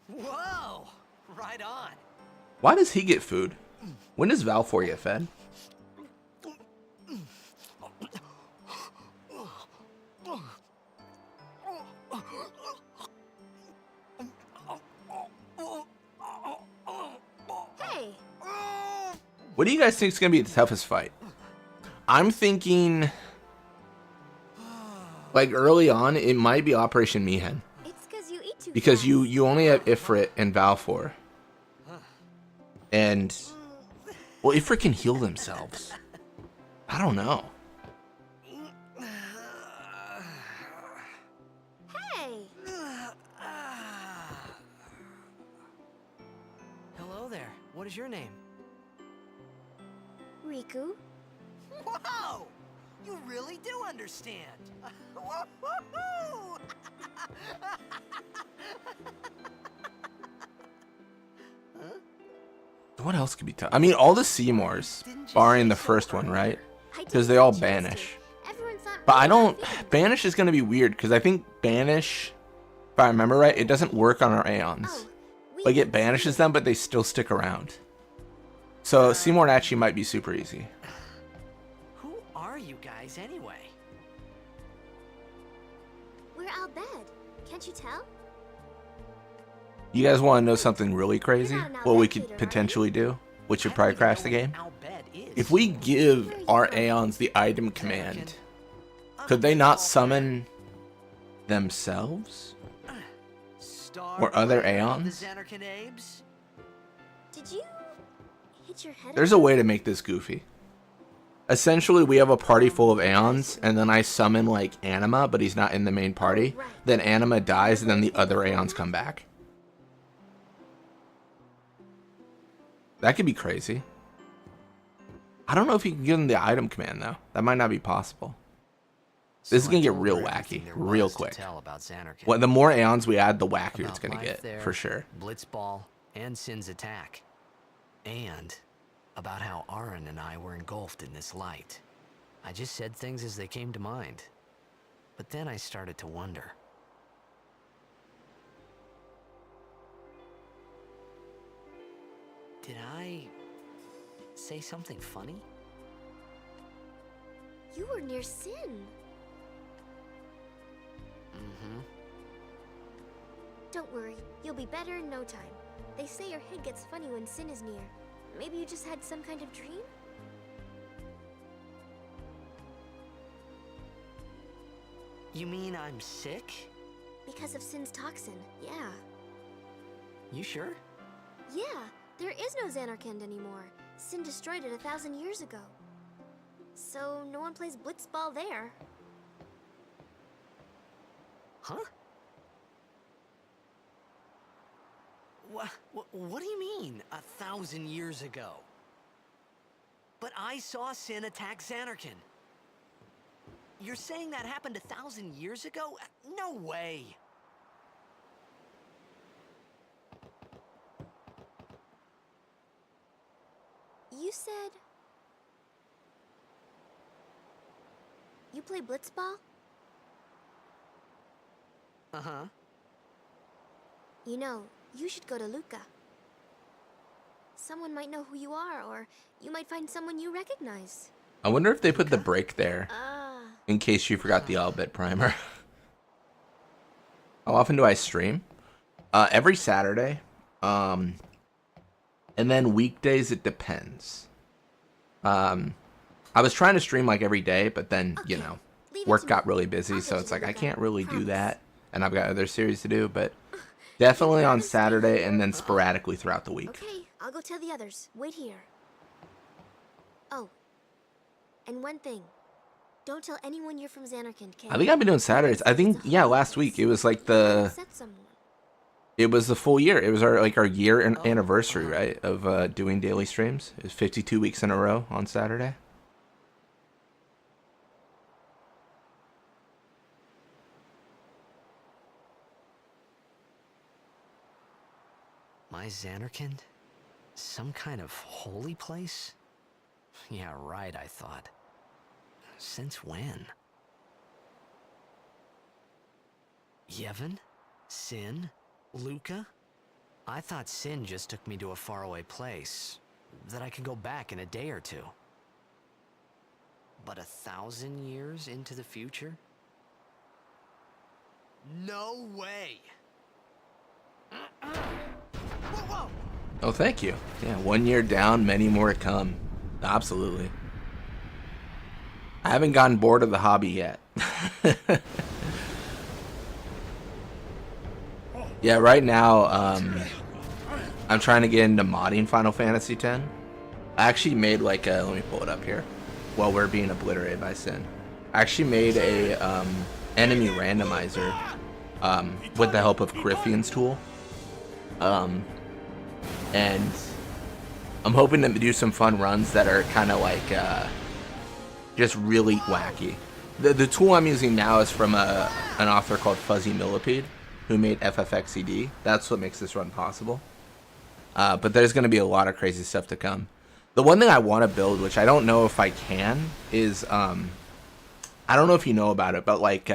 Whoa! Right on. Why does he get food? When does Valfor get fed? Hey, What do you guys think is gonna be the toughest fight? I'm thinking, like early on, it might be Operation Mihen. it's because you eat too Because fast. you only have Ifrit and Valfor. And, well, Ifrit can heal themselves. I don't know. Hey, Hello there. What is your name? Riku. Whoa! You really do understand. Woo-hoo-hoo! What else could be tough? I mean, all the Seymours, barring the first one, right? Because they all banish. But I don't... Banish is going to be weird, because I think Banish, if I remember right, it doesn't work on our Aeons. Like, it banishes them, but they still stick around. So, Seymour actually might be super easy. Who are you guys, anyway? We're Al Bhed. Can't you tell? You guys want to know something really crazy? What we could potentially do? Which would probably crash the game? If we give our Aeons the item command, could they not summon themselves? Or other Aeons? Did you hit your head? There's a way to make this goofy. Essentially, we have a party full of Aeons, and then I summon, like, Anima, but he's not in the main party. Then Anima dies, and then the other Aeons come back. That could be crazy. I don't know if you can give them the item command, though. That might not be possible. This is going to get real wacky, real quick. Well, the more Aeons we add, the wackier it's going to get, for sure. Blitzball, and Sin's attack. And about how Aaron and I were engulfed in this light. I just said things as they came to mind. But then I started to wonder. Did I say something funny? You were near Sin. Mm-hmm. Don't worry, you'll be better in no time. They say your head gets funny when Sin is near. Maybe you just had some kind of dream? You mean I'm sick? Because of Sin's toxin, yeah. You sure? Yeah, there is no Xanarkand anymore. Sin destroyed it 1,000 years ago. So no one plays Blitzball there. Huh? What do you mean, 1,000 years ago? But I saw Sin attack Xanarkand. You're saying that happened 1,000 years ago? No way! You said... You play Blitzball? Uh-huh. You know, you should go to Luca. Someone might know who you are, or you might find someone you recognize. I wonder if they put the break there, in case you forgot the Al Bhed primer. How often do I stream? Every Saturday. And then weekdays, it depends. I was trying to stream like every day, but then, you know, work got really busy, so it's like I can't really do that. And I've got other series to do, but definitely on Saturday and then sporadically throughout the week. Okay, I'll go tell the others. Wait here. Oh, and one thing. Don't tell anyone you're from Xanarkand, okay? I think I've been doing Saturdays. I think, yeah, last week it was like it was the full year. It was our year anniversary, right, of doing daily streams. It was 52 weeks in a row on Saturday. My Xanarkand? Some kind of holy place? Yeah, right, I thought. Since when? Yevon? Sin? Luca? I thought Sin just took me to a faraway place, that I could go back in a day or two. But 1,000 years into the future? No way! Whoa! Oh, thank you. Yeah, 1 year down, many more to come. Absolutely. I haven't gotten bored of the hobby yet. Yeah, right now, I'm trying to get into modding Final Fantasy X. I actually made like a, let me pull it up here, while we're being obliterated by Sin. I actually made a enemy randomizer with the help of Griffian's tool. And I'm hoping to do some fun runs that are kind of like just really wacky. The tool I'm using now is from an author called Fuzzy Millipede, who made FFXCD. That's what makes this run possible. But there's going to be a lot of crazy stuff to come. The one thing I want to build, which I don't know if I can, is I don't know if you know about it, but like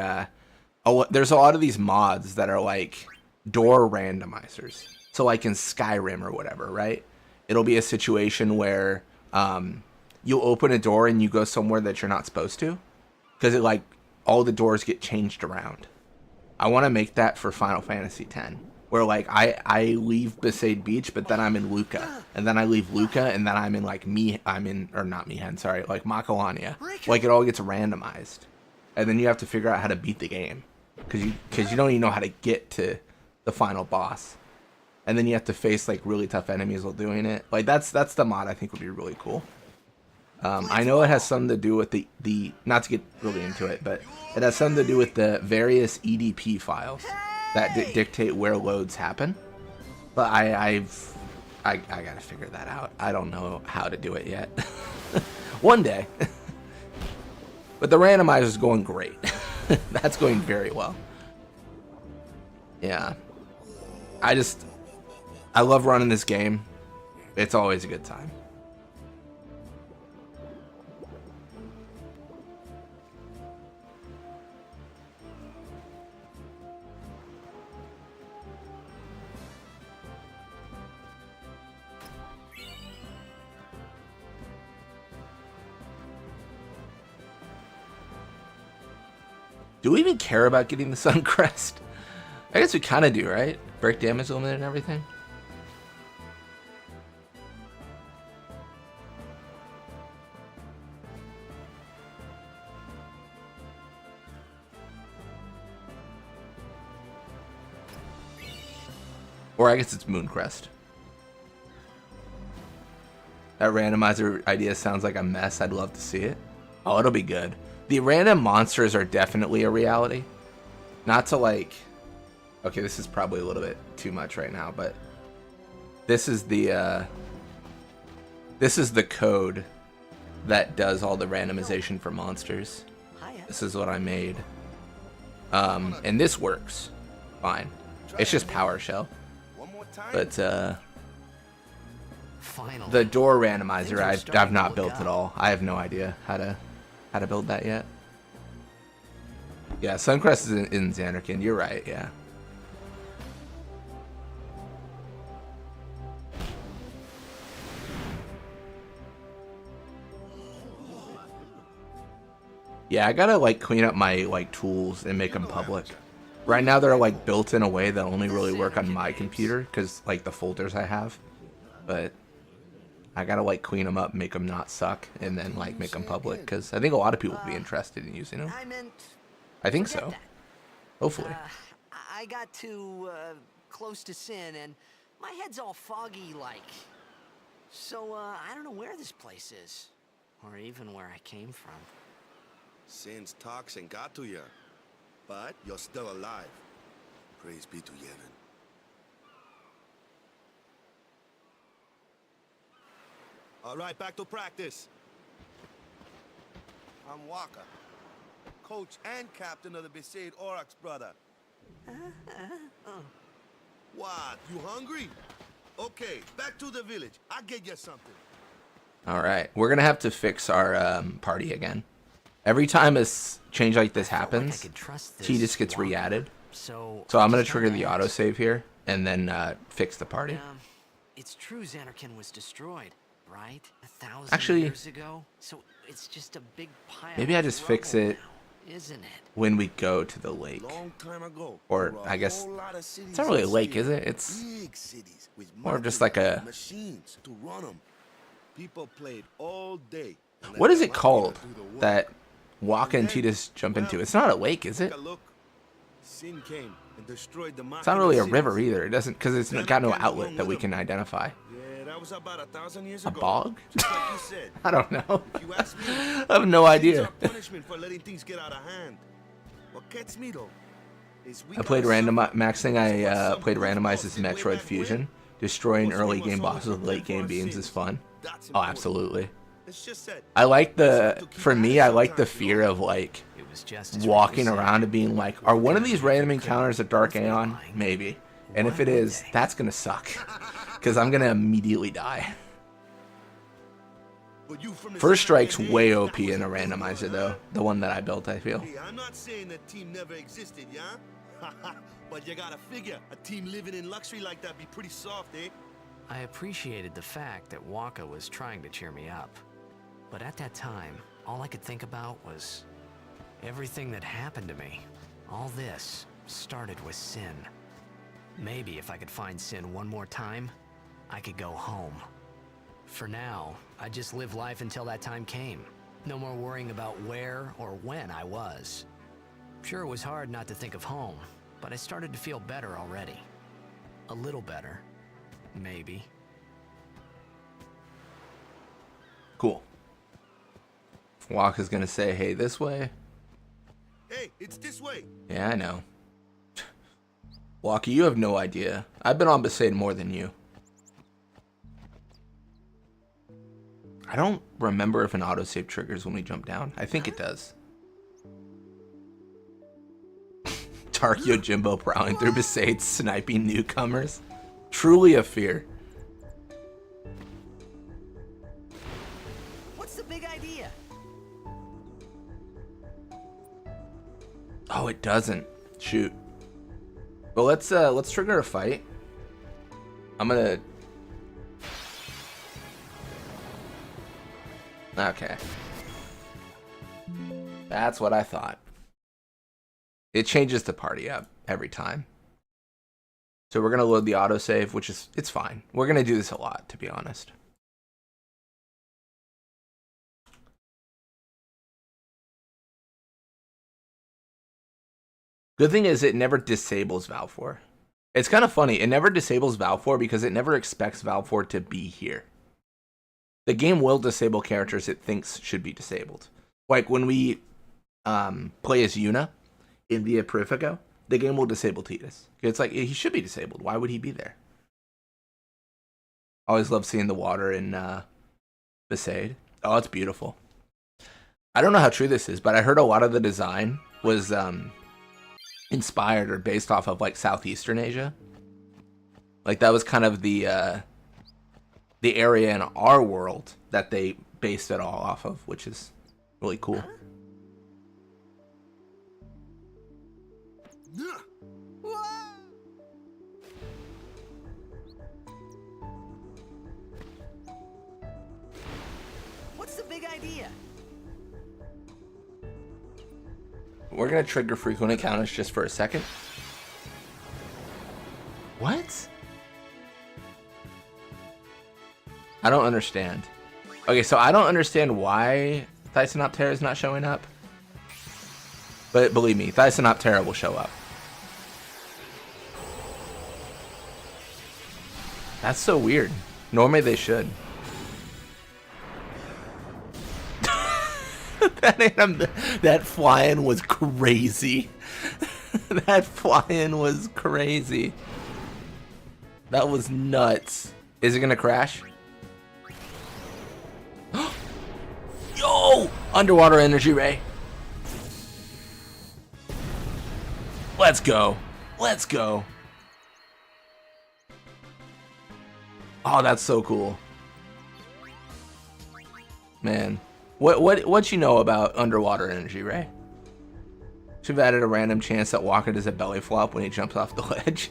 there's a lot of these mods that are like door randomizers. So like in Skyrim or whatever, right? It'll be a situation where you'll open a door and you go somewhere that you're not supposed to, because it like all the doors get changed around. I want to make that for Final Fantasy X, where like I leave Besaid Beach, but then I'm in Luca, and then I leave Luca, and then I'm in like like Makalania. Like it all gets randomized, and then you have to figure out how to beat the game, because you don't even know how to get to the final boss, and then you have to face like really tough enemies while doing it. Like that's the mod I think would be really cool. I know it has something to do with the not to get really into it, but it has something to do with the various EDP files that dictate where loads happen. But I gotta figure that out. I don't know how to do it yet. One day. But the randomizer's going great. That's going very well. Yeah. I love running this game. It's always a good time. Do we even care about getting the Sun Crest? I guess we kind of do, right? Break damage limit and everything. Or I guess it's Moon Crest. That randomizer idea sounds like a mess. I'd love to see it. Oh, it'll be good. The random monsters are definitely a reality. Not to like... Okay, this is probably a little bit too much right now, but... This is the code that does all the randomization for monsters. This is what I made. And this works fine. It's just PowerShell. But the door randomizer I've not built at all. I have no idea how to build that yet. Yeah, Suncrest is in Xanarkand. You're right, yeah. Yeah, I gotta like clean up my like tools and make them public. Right now they're like built in a way that only really work on my computer because like the folders I have. But I gotta like clean them up, make them not suck, and then like make them public because I think a lot of people would be interested in using them. I think so. Hopefully. I got too close to Sin and my head's all foggy like. So I don't know where this place is or even where I came from. Sin's toxin got to you, but you're still alive. Praise be to Yevon. All right, back to practice. I'm Waka, coach and captain of the Besaid Aurochs, brother. What, you hungry? Okay, back to the village. I'll get you something. All right, we're gonna have to fix our party again. Every time a change like this happens, he just gets re-added. So I'm gonna trigger the autosave here and then fix the party. It's true Xanarkand was destroyed, right? 1,000 years ago. So it's just a big pile. Maybe I just fix it now, isn't it? when we go to the lake. Long time ago, Or I guess it's not really a lake, is it? It's more just like a... machines to run them. People played all day. What is it called that Waka and Titus jump into? It's not a lake, is it? Sin came and destroyed the It's not really a river either. It doesn't, because it's got no outlet that we can identify. Yeah, that was about 1,000 years A ago. bog? Just like you said. I don't know. If you ask me, I have no idea. punishment for letting things get out of hand. What gets me though is we I played got maxing. I played randomized as Metroid Fusion. Destroying early game bosses with late game beams is fun. Oh, absolutely. It's just that. I like for me, I like the fear of like It was just as walking Ricky said. around and being like, are one of these random encounters a Dark Aeon? Maybe. And if it is, that's gonna suck. Because I'm gonna immediately die. But you from the First Strike's Xanarkand, way that OP was in a the big one, randomizer huh? though. The one that I built, I feel. Hey, I'm not saying that team never existed, yeah? But you gotta figure, a team living in luxury like that be pretty soft, eh? I appreciated the fact that Waka was trying to cheer me up. But at that time, all I could think about was everything that happened to me. All this started with Sin. Maybe if I could find Sin one more time, I could go home. For now, I just live life until that time came. No more worrying about where or when I was. Sure, it was hard not to think of home, but I started to feel better already. A little better. Maybe. Cool. Waka's gonna say, hey, this way. Hey, it's this way. Yeah, I know. Waka, you have no idea. I've been on Besaid more than you. I don't remember if an autosave triggers when we jump down. I think it does. Dark Yojimbo prowling through Besaid, sniping newcomers. Truly a fear. What's the big idea? Oh, it doesn't. Shoot. Well, let's trigger a fight. I'm gonna. Okay. That's what I thought. It changes the party up every time. So we're gonna load the autosave, which is, it's fine. We're gonna do this a lot, to be honest. Good thing is it never disables Valfor. It's kind of funny. It never disables Valfor because it never expects Valfor to be here. The game will disable characters it thinks should be disabled. Like when we play as Yuna in Via Purifico, the game will disable Tidus. It's like, he should be disabled. Why would he be there? Always love seeing the water in Besaid. Oh, it's beautiful. I don't know how true this is, but I heard a lot of the design was inspired or based off of like Southeastern Asia. Like that was kind of the area in our world that they based it all off of, which is really cool. What's the big idea? We're gonna trigger frequent encounters just for a second. What? I don't understand. Okay, so I don't understand why Thyssenoptera is not showing up. But believe me, Thyssenoptera will show up. That's so weird. Normally they should. That flying was crazy. That flying was crazy. That was nuts. Is it gonna crash? Yo! Underwater energy ray. Let's go. Let's go. Oh, that's so cool. Man. What you know about underwater energy, Ray? Should have added a random chance that Walker does a belly flop when he jumps off the ledge.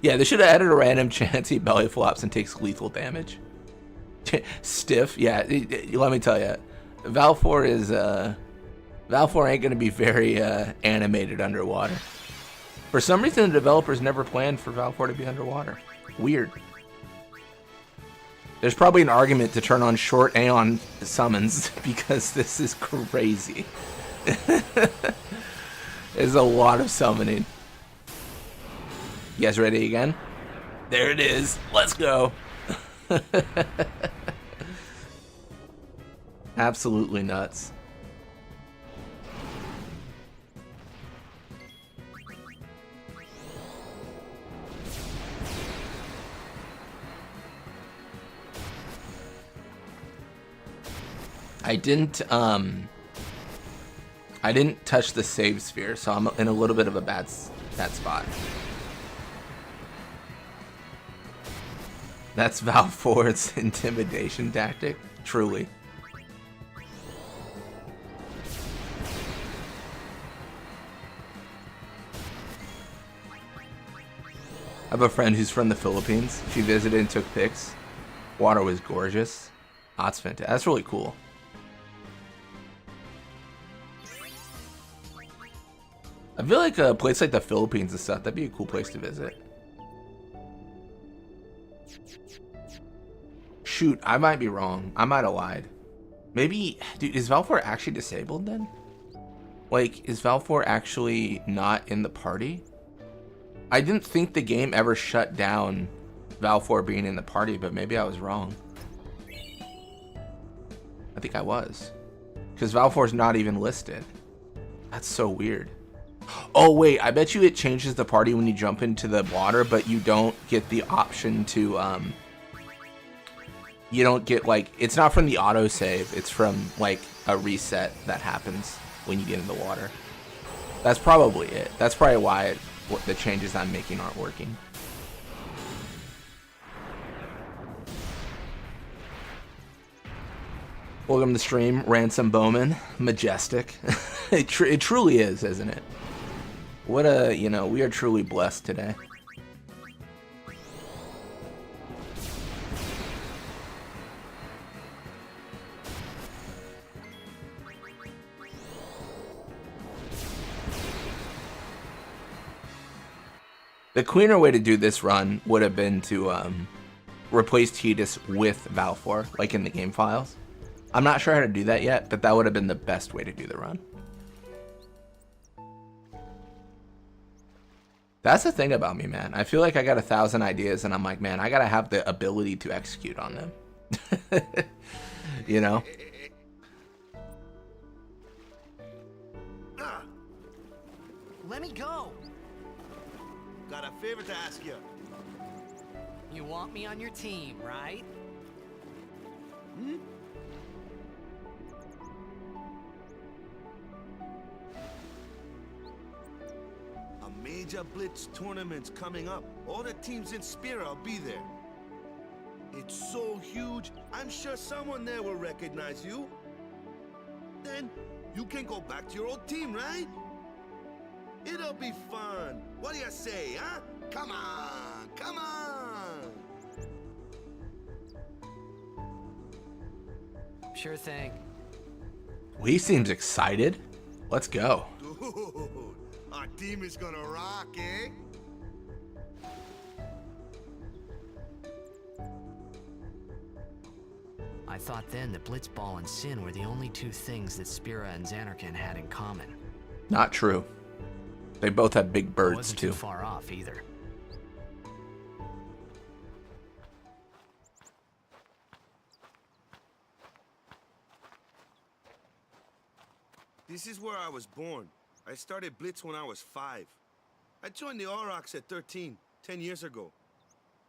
Yeah, they should have added a random chance he belly flops and takes lethal damage. Stiff, yeah. Let me tell you, Valfor ain't gonna be very animated underwater. For some reason, the developers never planned for Valfor to be underwater. Weird. There's probably an argument to turn on short Aeon summons because this is crazy. There's a lot of summoning. You guys ready again? There it is. Let's go. Absolutely nuts. I didn't touch the save sphere, so I'm in a little bit of a bad spot. That's Valve 4's intimidation tactic, truly. I have a friend who's from the Philippines. She visited and took pics. Water was gorgeous. Oh, that's fantastic. That's really cool. I feel like a place like the Philippines and stuff, that'd be a cool place to visit. Shoot, I might be wrong. I might have lied. Maybe, dude, is Valve 4 actually disabled then? Like, is Valve 4 actually not in the party? I didn't think the game ever shut down Valve 4 being in the party, but maybe I was wrong. I think I was. Because Valve 4 is not even listed. That's so weird. Oh, wait, I bet you it changes the party when you jump into the water, but you don't get the option to, you don't get, like, it's not from the autosave, it's from, like, a reset that happens when you get in the water. That's probably it. That's probably why the changes I'm making aren't working. Welcome to the stream, Ransom Bowman. Majestic. It truly is, isn't it? What a, you know, we are truly blessed today. The cleaner way to do this run would have been to replace Tidus with Valve 4, like in the game files. I'm not sure how to do that yet, but that would have been the best way to do the run. That's the thing about me, man. I feel like I got 1,000 ideas, and I'm like, man, I gotta have the ability to execute on them. You know? Let me go. Got a favor to ask you. You want me on your team, right? Hmm? A major Blitz tournament's coming up. All the teams in Spira will be there. It's so huge, I'm sure someone there will recognize you. Then you can go back to your old team, right? It'll be fun. What do you say, huh? Come on, come on! Sure thing. Well, he seems excited. Let's go. Dude, our team is gonna rock, eh? I thought then that Blitzball and Sin were the only two things that Spira and Xanarkand had in common. Not true. They both have big birds, Wasn't too. too far off either. This is where I was born. I started Blitz when I was 5. I joined the Aurochs at 13, 10 years ago.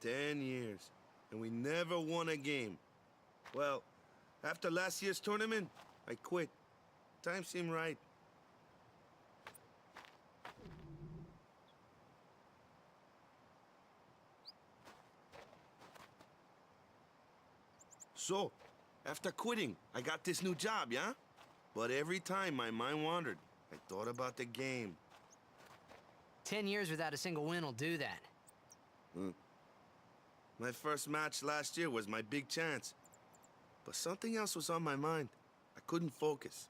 10 years, and we never won a game. Well, after last year's tournament, I quit. Time seemed right. So, after quitting, I got this new job, yeah? But every time my mind wandered, I thought about the game. 10 years without a single win will do that. My first match last year was my big chance. But something else was on my mind. I couldn't focus.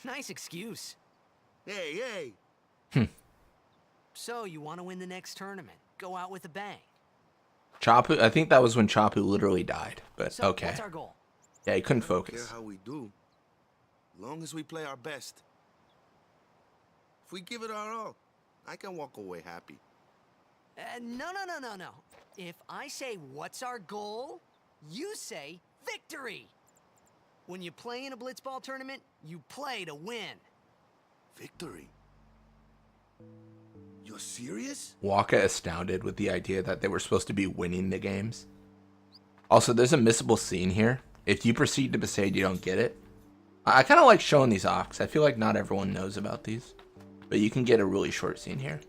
Nice excuse. Hey, hey! So, you want to win the next tournament? Go out with a bang. Chapu, I think that was when Chapu literally died, but So, okay. what's our goal? Yeah, he couldn't I don't care focus. how we do. Long as we play our best. If we give it our all, I can walk away happy. No. If I say, what's our goal? You say, victory! When you play in a Blitzball tournament, you play to win. Victory? You're serious? Waka astounded with the idea that they were supposed to be winning the games. Also, there's a missable scene here. If you proceed to Besaid, you don't get it. I kind of like showing these off because I feel like not everyone knows about these. But you can get a really short scene here.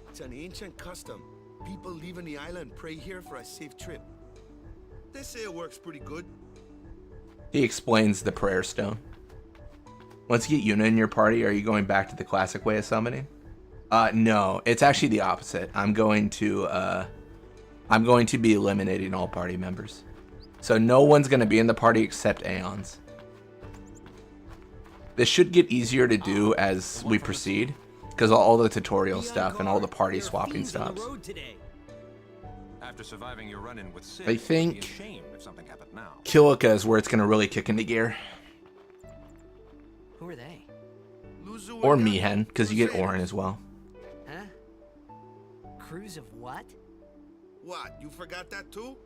It's an ancient custom. People leaving the island pray here for a safe trip. They say it works pretty good. He explains the prayer stone. Once you get Yuna in your party, are you going back to the classic way of summoning? No, it's actually the opposite. I'm going to be eliminating all party members. So no one's going to be in the party except Aeons. This should get easier to do as we proceed, because all the tutorial stuff and all the party swapping stops. After surviving your run-in with Sid, I think you'd be ashamed if something happened now. Kilika is where it's going to really kick into gear. Who are they? Luzu Or and Mihen, because you get Crusaders. Orin as well. Huh? Crews of what? What, you forgot that too?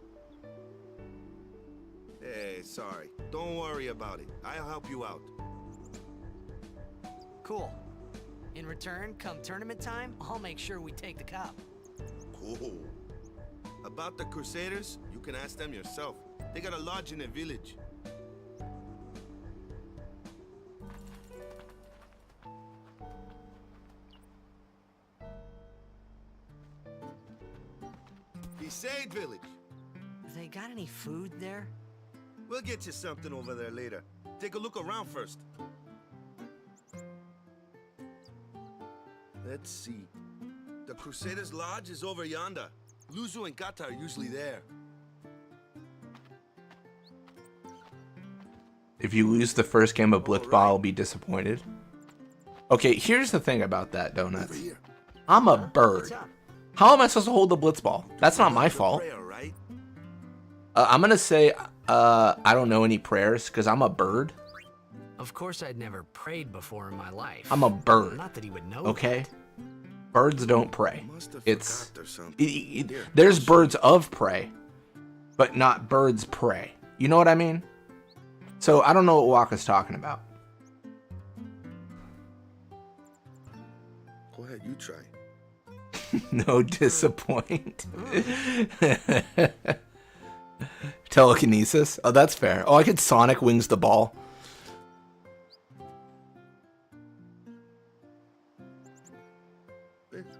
Hey, sorry. Don't worry about it. I'll help you out. Cool. In return, come tournament time, I'll make sure we take the cup. Cool. About the Crusaders, you can ask them yourself. They got a lodge in a village. Besaid village. They got any food there? We'll get you something over there later. Take a look around first. Let's see. The Crusaders' lodge is over yonder. Luzu and Gata are usually there. If you lose the first game of Blitzball, I'll be disappointed. Okay, here's the thing about that, Over Donuts. here. I'm a bird. What's up? How am I supposed to hold the Blitzball? That's not my fault. Prayer, right? I'm going to say I don't know any prayers because I'm a bird. Of course I'd never prayed before in my life. I'm a bird. Not that he would know Okay? that. Birds don't pray. Must have It's forgot or something. Here. there's birds of prey, but not birds prey. You know what I mean? So I don't know what Waka's talking about. Go ahead, you try. No disappoint. Telekinesis. Oh, that's fair. Oh, I could Sonic Wings the ball.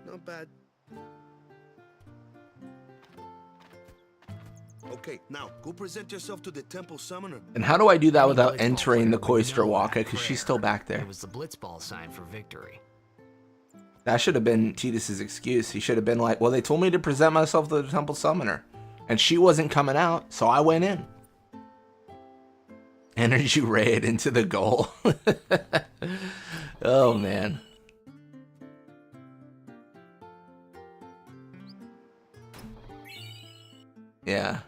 Not bad. Okay, now go present yourself to the temple summoner. And how do I do that Any without Blitzball entering the player would Cloister know Waka? that Because she's prayer. still back there. It was the Blitzball sign for victory. That should have been Tidus's excuse. He should have been like, well, they told me to present myself to the temple summoner. And she wasn't coming out, so I went in. Energy rayed into the goal. Oh, man. Yeah.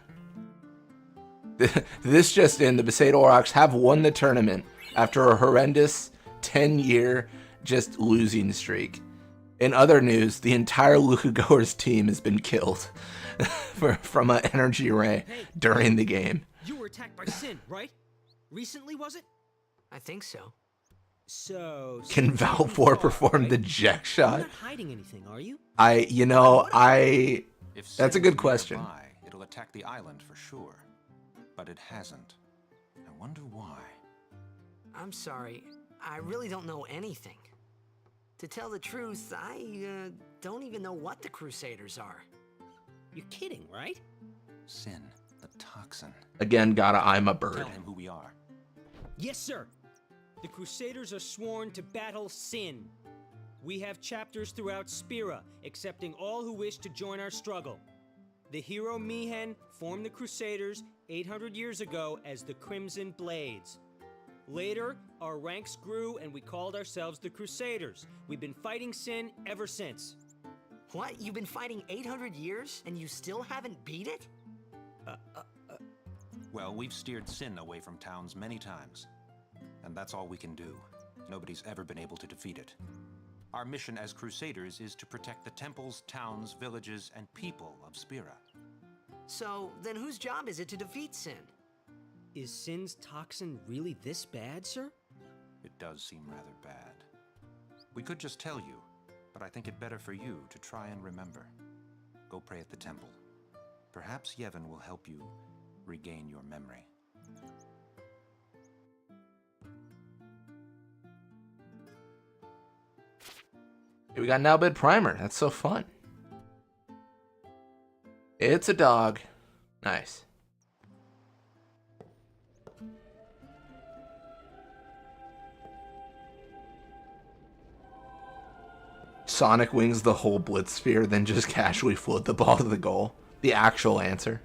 This just in, the Besaid Aurochs have won the tournament after a horrendous 10-year just losing streak. In other news, the entire Lukagoers team has been killed from an energy ray during the game. You were attacked by Sin, right? Recently, was it? I think so. So... Can Sin's Valve moving 4 far, perform right? the Jack You're shot? not hiding anything, are you? If That's a Sid good was question. nearby, it'll attack the island for sure. But it hasn't. I wonder why. I'm sorry. I really don't know anything. To tell the truth, I don't even know what the Crusaders are. You're kidding, right? Sin, the toxin. Again, I'm a bird. Tell him who we are. Yes, sir. The Crusaders are sworn to battle Sin. We have chapters throughout Spira, accepting all who wish to join our struggle. The hero Mihen formed the Crusaders 800 years ago as the Crimson Blades. Later, our ranks grew and we called ourselves the Crusaders. We've been fighting Sin ever since. What? You've been fighting 800 years and you still haven't beat it? Well, we've steered Sin away from towns many times. And that's all we can do. Nobody's ever been able to defeat it. Our mission as Crusaders is to protect the temples, towns, villages, and people of Spira. So, then whose job is it to defeat Sin? Is Sin's toxin really this bad, sir? It does seem rather bad. We could just tell you, but I think it better for you to try and remember. Go pray at the temple. Perhaps Yevon will help you regain your memory. We got now bid primer. That's so fun. It's a dog. Nice. Sonic wings the whole blitz sphere, then just casually float the ball to the goal. The actual answer.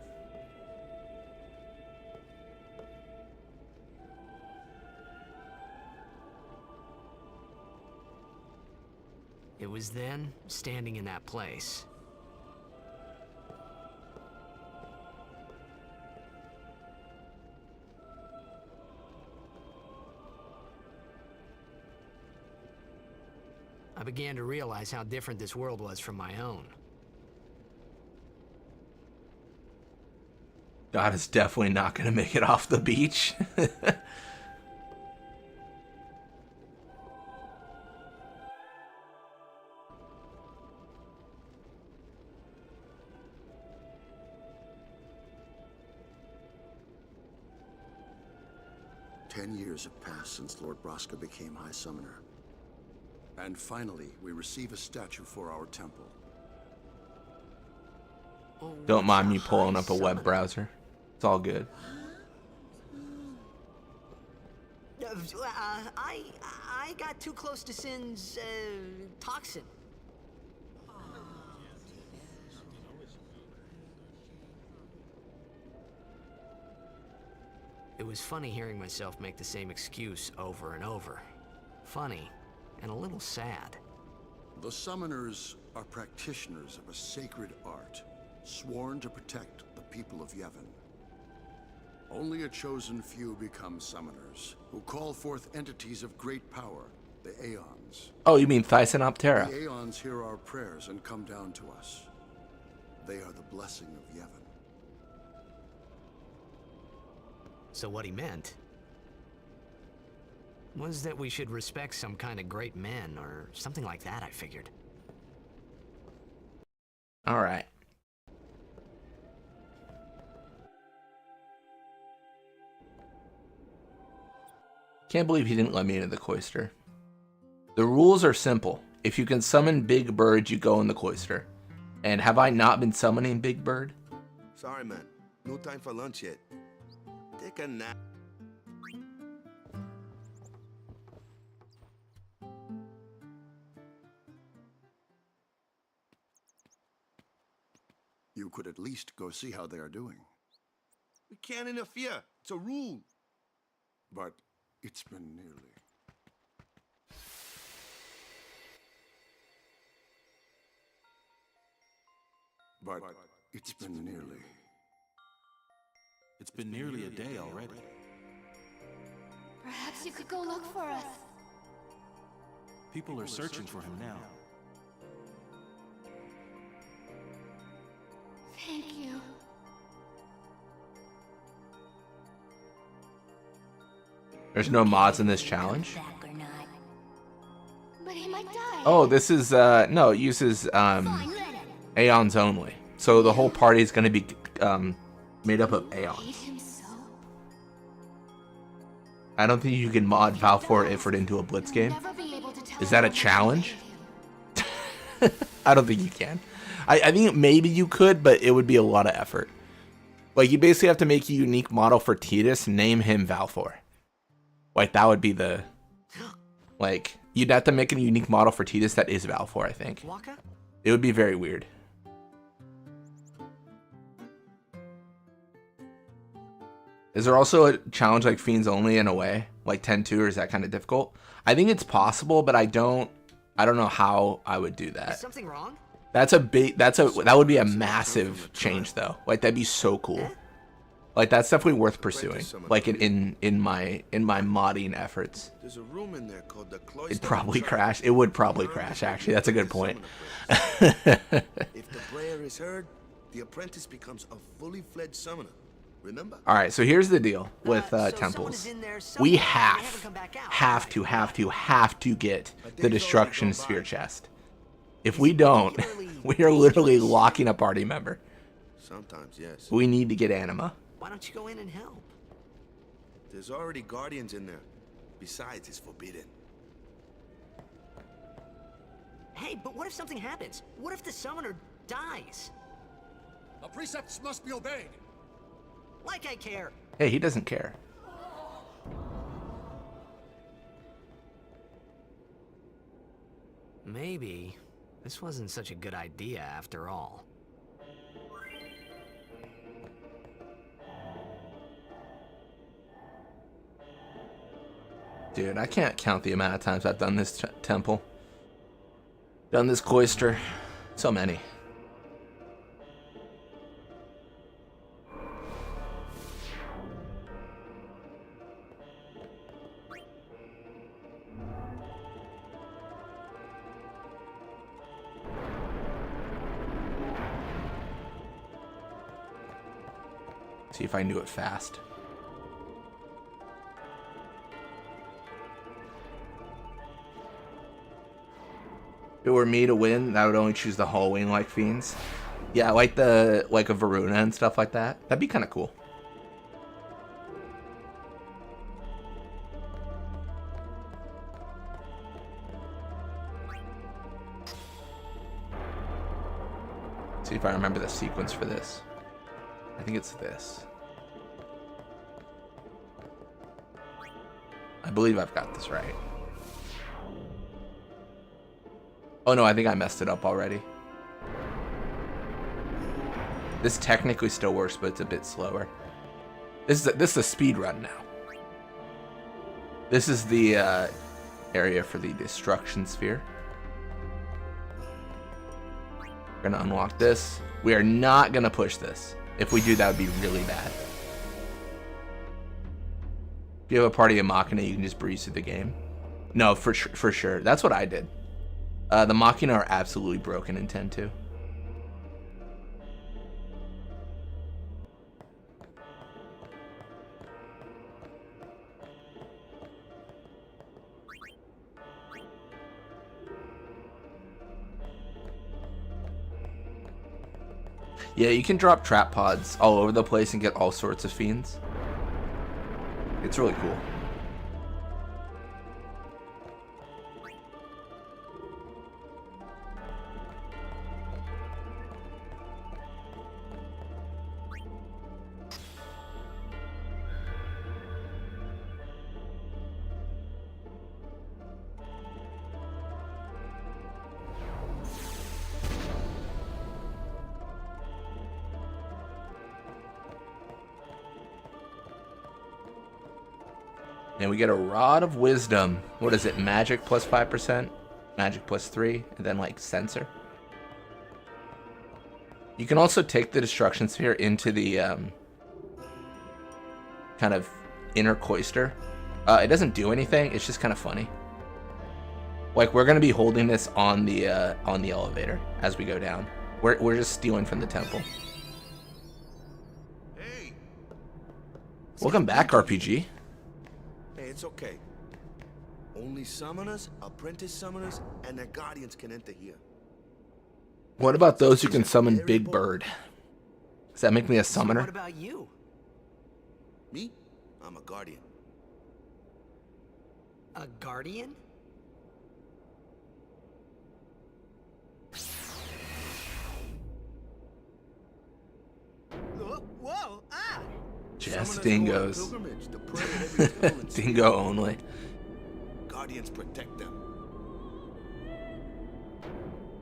It was then, standing in that place, I began to realize how different this world was from my own. God is definitely not going to make it off the beach. 10 years have passed since Lord Braska became High Summoner. And finally, we receive a statue for our temple. Don't mind me pulling up a web browser. It's all good. I got too close to Sin's toxin. It was funny hearing myself make the same excuse over and over. Funny, and a little sad. The Summoners are practitioners of a sacred art, sworn to protect the people of Yevon. Only a chosen few become Summoners, who call forth entities of great power, the Aeons. Oh, you mean Thysanoptera? The Aeons hear our prayers and come down to us. They are the blessing of Yevon. So what he meant was that we should respect some kind of great men, or something like that, I figured. Alright. Can't believe he didn't let me into the cloister. The rules are simple. If you can summon Big Bird, you go in the cloister. And have I not been summoning Big Bird? Sorry, man. No time for lunch yet. Take a nap. You could at least go see how they are doing. We can't interfere. It's a rule. But it's been nearly. But it's been nearly. It's been nearly a day already. Perhaps you could go look for us. People are searching for him now. Thank you. There's no mods in this challenge? But he might die. Oh, this is, no, it uses, Aeons only. So the whole party is going to be, made up of Aeons. I don't think you can mod Valfor Ifrit into a Blitz game. Is that a challenge? I don't think you can. I think maybe you could, but it would be a lot of effort. Like, you basically have to make a unique model for Tidus, name him Valfor. Like, that would be the... Like, you'd have to make a unique model for Tidus that is Valfor, I think. It would be very weird. Is there also a challenge like Fiends Only in a way? Like 10-2, or is that kind of difficult? I think it's possible, but I don't know how I would do that. Is something wrong? That would be a massive change though. Like, that'd be so cool. Like, that's definitely worth pursuing. Like, in my modding efforts. There's a room in there called the cloister. It'd probably crash. It would probably crash, actually. That's a good point. If the prayer is heard, the apprentice becomes a fully fledged summoner. Remember? All right, so here's the deal with So temples. someone is in there We somewhere, they haven't come back out. have to get the destruction sphere chest. If we don't, we are literally locking a party member. Sometimes, yes. We need to get anima. Why don't you go in and help? There's already guardians in there. Besides, it's forbidden. Hey, but what if something happens? What if the summoner dies? The precepts must be obeyed. Like I care. Hey, he doesn't care. Maybe this wasn't such a good idea after all. Dude, I can't count the amount of times I've done this temple. Done this cloister. So many. See if I knew it fast. If it were me to win, I would only choose the hallway like fiends. Yeah, like a Varuna and stuff like that. That'd be kind of cool. See if I remember the sequence for this. I think it's this. I believe I've got this right. Oh no, I think I messed it up already. This technically still works, but it's a bit slower. This is a speed run now. This is the area for the destruction sphere. We're gonna unlock this. We are not gonna push this. If we do, that would be really bad. If you have a party of Machina, you can just breeze through the game. No, for sure. That's what I did. The Machina are absolutely broken in 10-2. Yeah, you can drop trap pods all over the place and get all sorts of fiends. It's really cool. And we get a Rod of Wisdom. What is it? Magic plus 5%, Magic plus 3, and then like Sensor. You can also take the Destruction Sphere into the kind of inner cloister. It doesn't do anything. It's just kind of funny. Like we're gonna be holding this on the elevator as we go down. We're just stealing from the temple. Hey. Welcome back, RPG. Hey, it's okay. Only summoners, apprentice summoners, and their guardians can enter here. What about those who can summon Big Bird? Does that make me a summoner? What about you? Me? I'm a guardian. A guardian? Whoa! Ah! Just Summoners dingoes. go on pilgrimage to pray at every temple in Dingo only. Guardians protect them.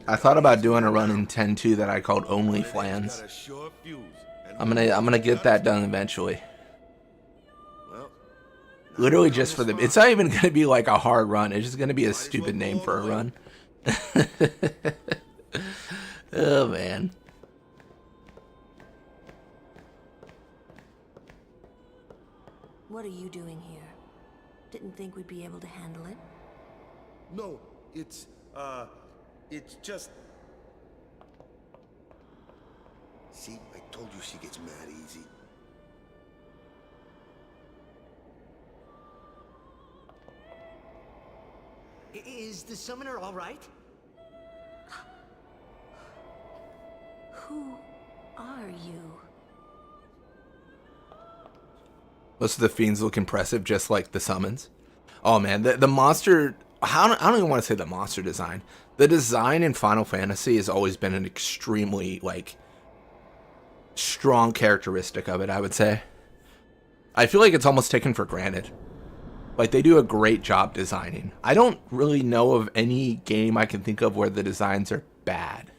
I thought about doing a run in 10-2 that I called Only Flans. Got a sure fuse, and I'm gonna get that done eventually. well, Literally just for the. It's not even gonna be like a hard run. It's just gonna be a stupid name for a run. Oh man. What are you doing here? Didn't think we'd be able to handle it. no, it's just. See, I told you she gets mad easy. Is the summoner all right? Who are you? Most of the fiends look impressive, just like the summons. Oh man, the monster I don't even want to say the monster design. The design in Final Fantasy has always been an extremely, like, strong characteristic of it, I would say. I feel like it's almost taken for granted. Like, they do a great job designing. I don't really know of any game I can think of where the designs are bad.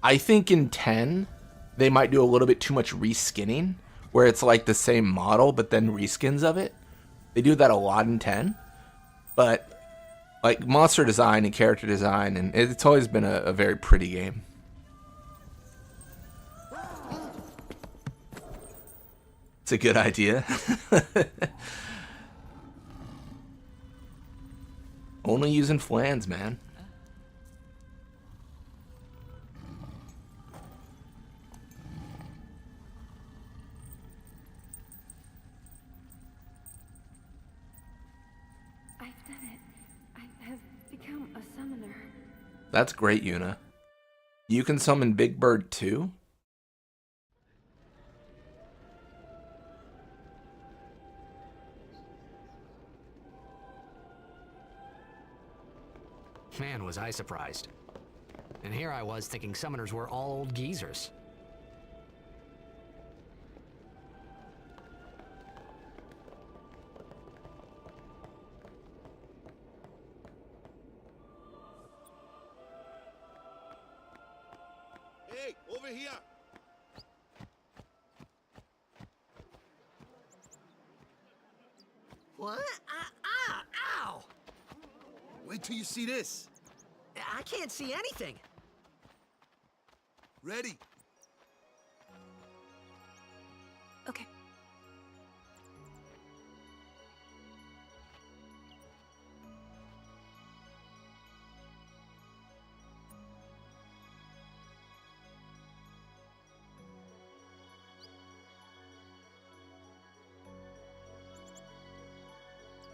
I think in 10, they might do a little bit too much reskinning, where it's like the same model, but then reskins of it. They do that a lot in 10. But, like, monster design and character design, and it's always been a very pretty game. It's a good idea. Only using flans, man. I've done it. I have become a summoner. That's great, Yuna. You can summon Big Bird too? Man, was I surprised. And here I was thinking summoners were all old geezers. Hey, over here! What? Ow! Wait till you see this. I can't see anything. Ready? Okay.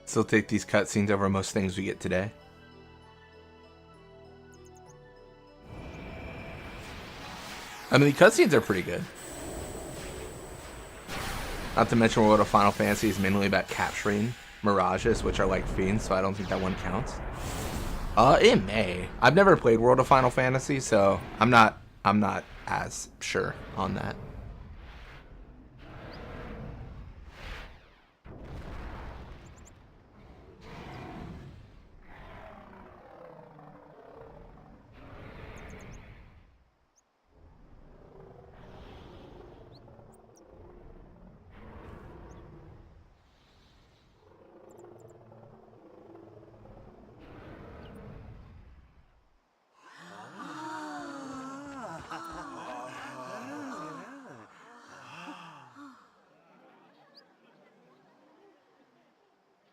Still take these cutscenes over most things we get today. I mean, the cutscenes are pretty good. Not to mention World of Final Fantasy is mainly about capturing mirages, which are like fiends, so I don't think that one counts. It may. I've never played World of Final Fantasy, so I'm not as sure on that.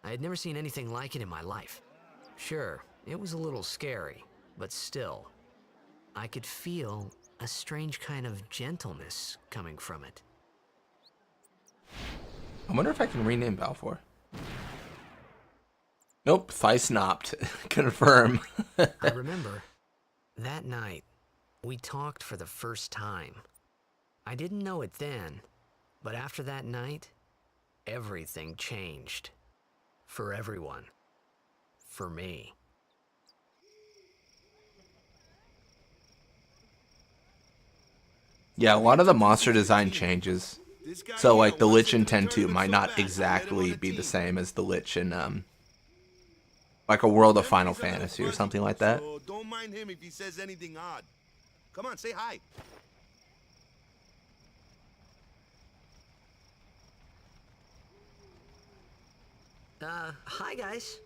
I had never seen anything like it in my life. Sure, it was a little scary, but still, I could feel a strange kind of gentleness coming from it. I wonder if I can rename Balfour. Nope, Thrice Nopt. Confirm. I remember, that night, we talked for the first time. I didn't know it then, but after that night, everything changed. For everyone. For me. Yeah, a lot of the monster design changes. So, like, the Lich in 10-2 might not exactly be the same as the Lich in, like a World of Final Fantasy or something like that. So don't mind him if he says anything odd. Come on, say hi. Hi guys.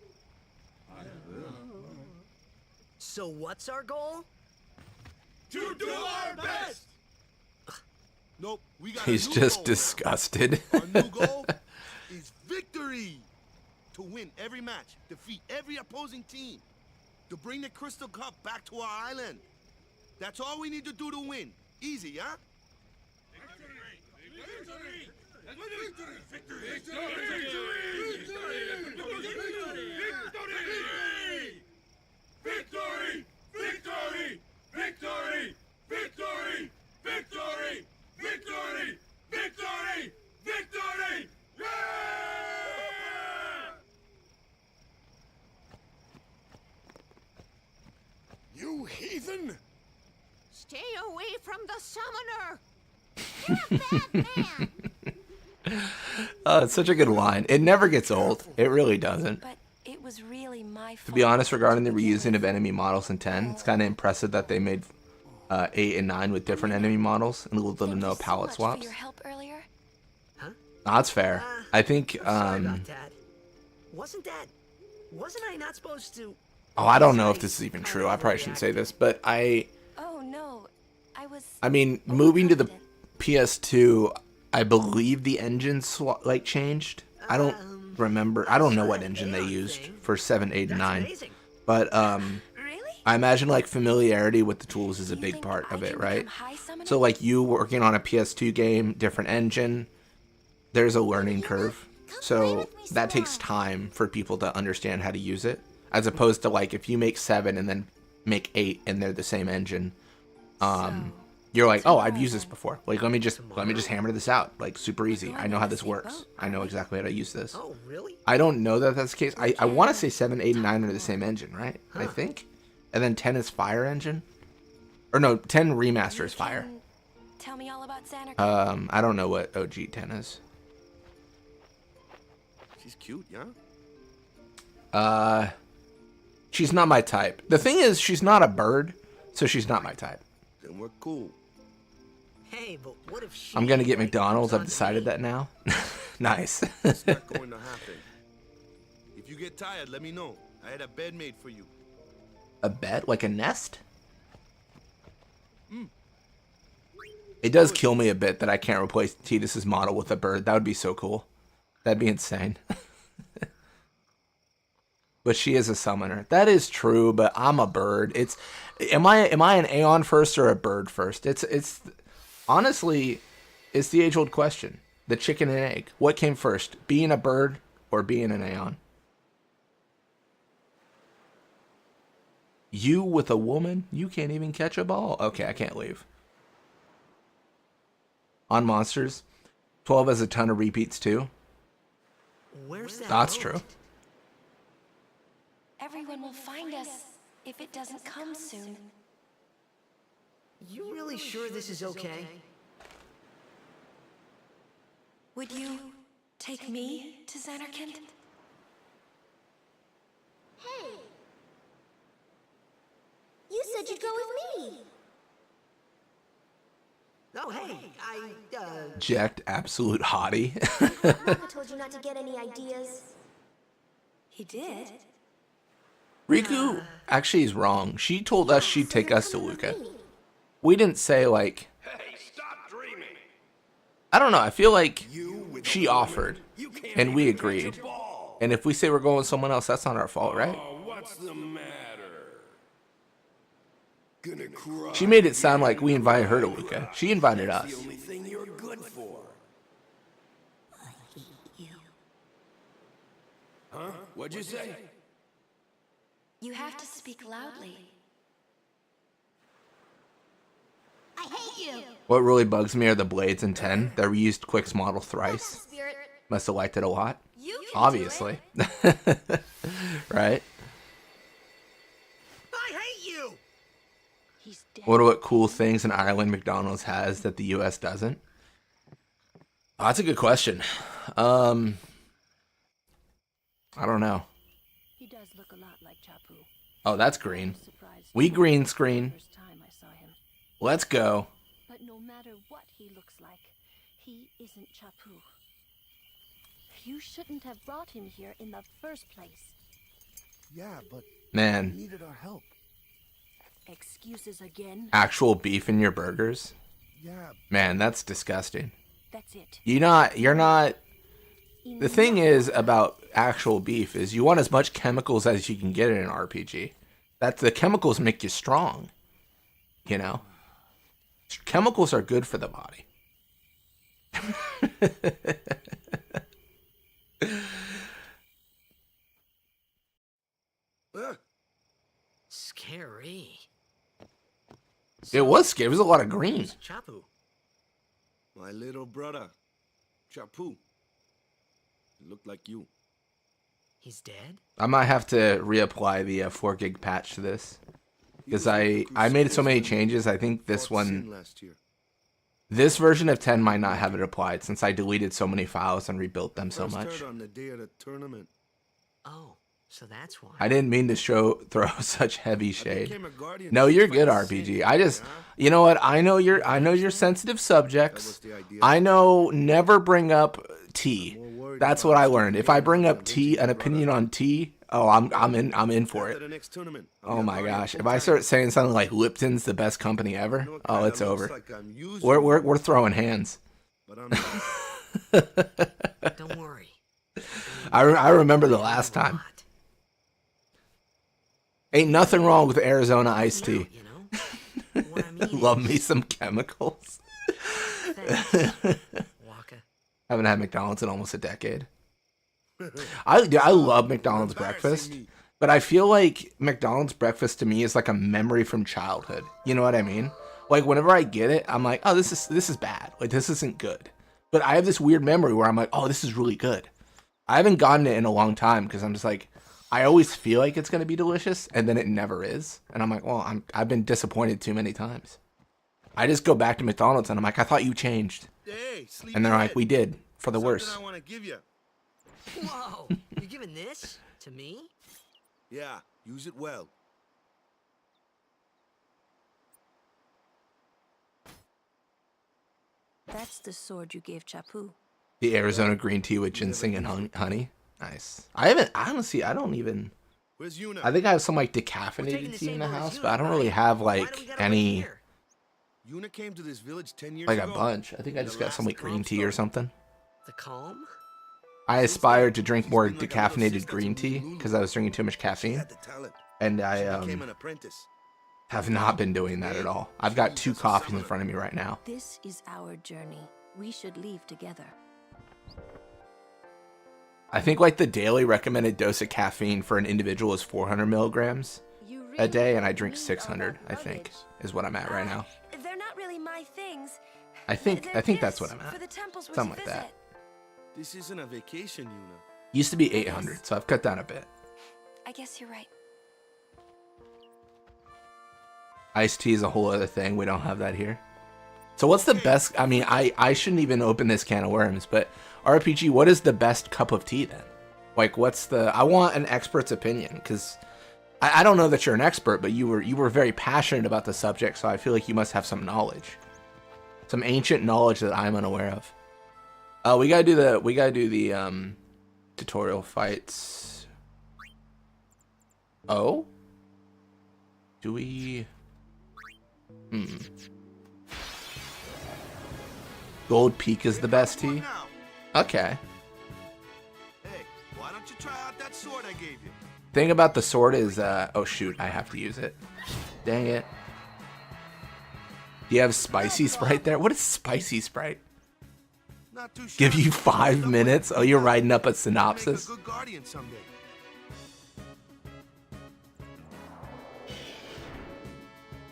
So what's our goal? To do our best! Nope, we got He's a new just goal. disgusted. Our new goal is victory! To win every match, defeat every opposing team, to bring the Crystal Cup back to our island. That's all we need to do to win. Easy, huh? Victory! Victory! Victory! Victory! Victory! Victory! Victory! Victory! Yeah! summoner! You're a bad man! It's such a good line. It never gets old. It really doesn't. But it was really my fault. To be honest, regarding the reusing of enemy models in 10, it's kind of impressive that they made 8 and 9 with different enemy models and little to no palette swaps. For your help earlier? That's fair. I think, Sorry about that. Wasn't I not supposed to... oh, I don't know if this is even true. I probably shouldn't say this, but Oh, no. I mean, moving to the PS2, I believe the engine changed. I don't remember. I don't know what engine they used for 7, 8, and 9. But I imagine like familiarity with the tools is a big part of it, right? So like you working on a PS2 game, different engine, there's a learning curve. So that takes time for people to understand how to use it, as opposed to like if you make 7 and then make 8 and they're the same engine. You're like, oh, I've used this before. Like, let me just hammer this out. Like, super easy. I know how this works. I know exactly how to use this. Oh, really? I don't know that that's the case. I want to say 7, 8, and 9 are the same engine, right? I think. And then 10 is Fire Engine. Or no, 10 Remaster is Fire. Tell me all about Xanarkand. I don't know what OG 10 is. She's cute, yeah? She's not my type. The thing is, she's not a bird, so she's not my type. Then we're cool. Hey, but what if she... I'm gonna get McDonald's. I've decided that now. Nice. It's not going to happen. If you get tired, let me know. I had a bed made for you. A bed? Like a nest? It does kill me a bit that I can't replace Tidus's model with a bird. That would be so cool. That'd be insane. But she is a summoner. That is true, but I'm a bird. Am I an Aeon first or a bird first? It's honestly, it's the age-old question. The chicken and egg. What came first? Being a bird or being an Aeon? You with a woman? You can't even catch a ball. Okay, I can't leave. On Monsters, 12 has a ton of repeats too. Where's that That's boat? true. Everyone will find us if it doesn't come soon. You really sure this is okay? Would you take me to Xanarkand? Hey! You said you'd go with me! Oh, hey, Jacked absolute hottie. Maka told you not to get any ideas. He did? Riku actually is wrong. She told us she'd take us to Luca. We didn't say like... Hey, stop dreaming. I don't know. I feel like she offered and we agreed. And if we say we're going with someone else, that's not our fault, right? Oh, what's the matter? Gonna cry. She made it sound like we invited her to Luca. She invited us. The only thing you're good for. I hate you. Huh? What'd you say? You have to speak loudly. I hate you! What really bugs me are the blades in 10 that reused Quick's model thrice. Spirit. Must have liked it a lot. You can Obviously. Right? I hate you! He's dead. What are what cool things in Ireland McDonald's has that the US doesn't? Oh, that's a good question. I don't know. He does look a lot like Chapu. Oh, that's green. Surprised We green screen. first time I saw him. Let's go. But no matter what he looks like, he isn't Chapu. You shouldn't have brought him here in the first place. Yeah, but Man, we needed our help. Excuses again? actual beef in your burgers? Yeah, Man, that's disgusting. That's it. You're not The thing is about actual beef is you want as much chemicals as you can get in an RPG. The chemicals make you strong. You know? Chemicals are good for the body. Scary. It was scary. It was a lot of green. Chapu. my little brother, Chapu. He looked like you. He's dead? I might have to reapply the 4 gig patch to this. Because I made so many changes. I think this one... Last year. This version of 10 might not have it applied since I deleted so many files and rebuilt them so First much. turn on the day of the tournament. Oh, so that's why. I didn't mean to throw such heavy shade. became a guardian No, to you're fight good, the RPG. city, I just, huh? you know what? I know your sensitive subjects. That was the idea. I know never bring up tea. I'm more worried That's about what I stupid learned. If I bring aliens up than tea, what you an brought opinion up. on tea, oh, I'm in for After it. the next tournament, I'll Oh be a my guardian gosh! If full I time. start saying something like Lipton's the best company ever, You know what oh, kinda it's looks over. like I'm using We're throwing hands. But I'm not. Don't worry. I remember the last time. Ain't nothing wrong with Arizona iced tea. You know? What I mean Love is, me some chemicals. Waka. Haven't had McDonald's in almost a decade. I love McDonald's breakfast, but I feel like McDonald's breakfast to me is like a memory from childhood. You know what I mean? Like whenever I get it, I'm like, oh, this is bad. Like this isn't good. But I have this weird memory where I'm like, oh, this is really good. I haven't gotten it in a long time because I'm just like, I always feel like it's gonna be delicious, and then it never is. And I'm like, well, I've been disappointed too many times. I just go back to McDonald's and I'm like, I thought you changed. Hey, sleep And they're like, ahead. we did for the Something worse. I want to give you. Whoa, you're giving this to me? Yeah, use it well. That's the sword you gave Chapu. The Arizona green tea with ginseng and honey. Nice. I don't even. Where's Yuna? I think I have some like taking decaffeinated the tea in same the road as house, you, but I don't right? really have Why like do we gotta any, wait here? Yuna came to this village 10 years like ago. a bunch. I think I when just the got some last like green calm tea or started. something. The calm? I aspired to drink she's more been like a little decaffeinated sister to green me, tea Lulu. because I was drinking too much She caffeine, had the talent. and She I became an apprentice. have not been doing that at all. I've got 2 coffees in front of me right now. This is our journey. We should leave together. I think like the daily recommended dose of caffeine for an individual is 400 milligrams a day, and I drink 600. I think is what I'm at right now. They're not really my things. I think that's what I'm For at. the temples we're Something to like that. visit. This isn't a vacation, Yuna. Used to be 800, so I've cut down a bit. I guess you're right. Iced tea is a whole other thing. We don't have that here. So what's the best? I mean, I shouldn't even open this can of worms, but RPG, what is the best cup of tea then? Like, what's the? I want an expert's opinion because I don't know that you're an expert, but you were very passionate about the subject, so I feel like you must have some knowledge, some ancient knowledge that I'm unaware of. We gotta do the tutorial fights. Oh, do we? Gold Peak is the best tea. Okay. Hey, why don't you try out that sword I gave you? Thing about the sword is, oh shoot, I have to use it. Dang it. Do you have Spicy Sprite there? What is Spicy Sprite? Not too Give shabby. you 5 minutes? Oh, you're writing up a synopsis? Make a good guardian someday.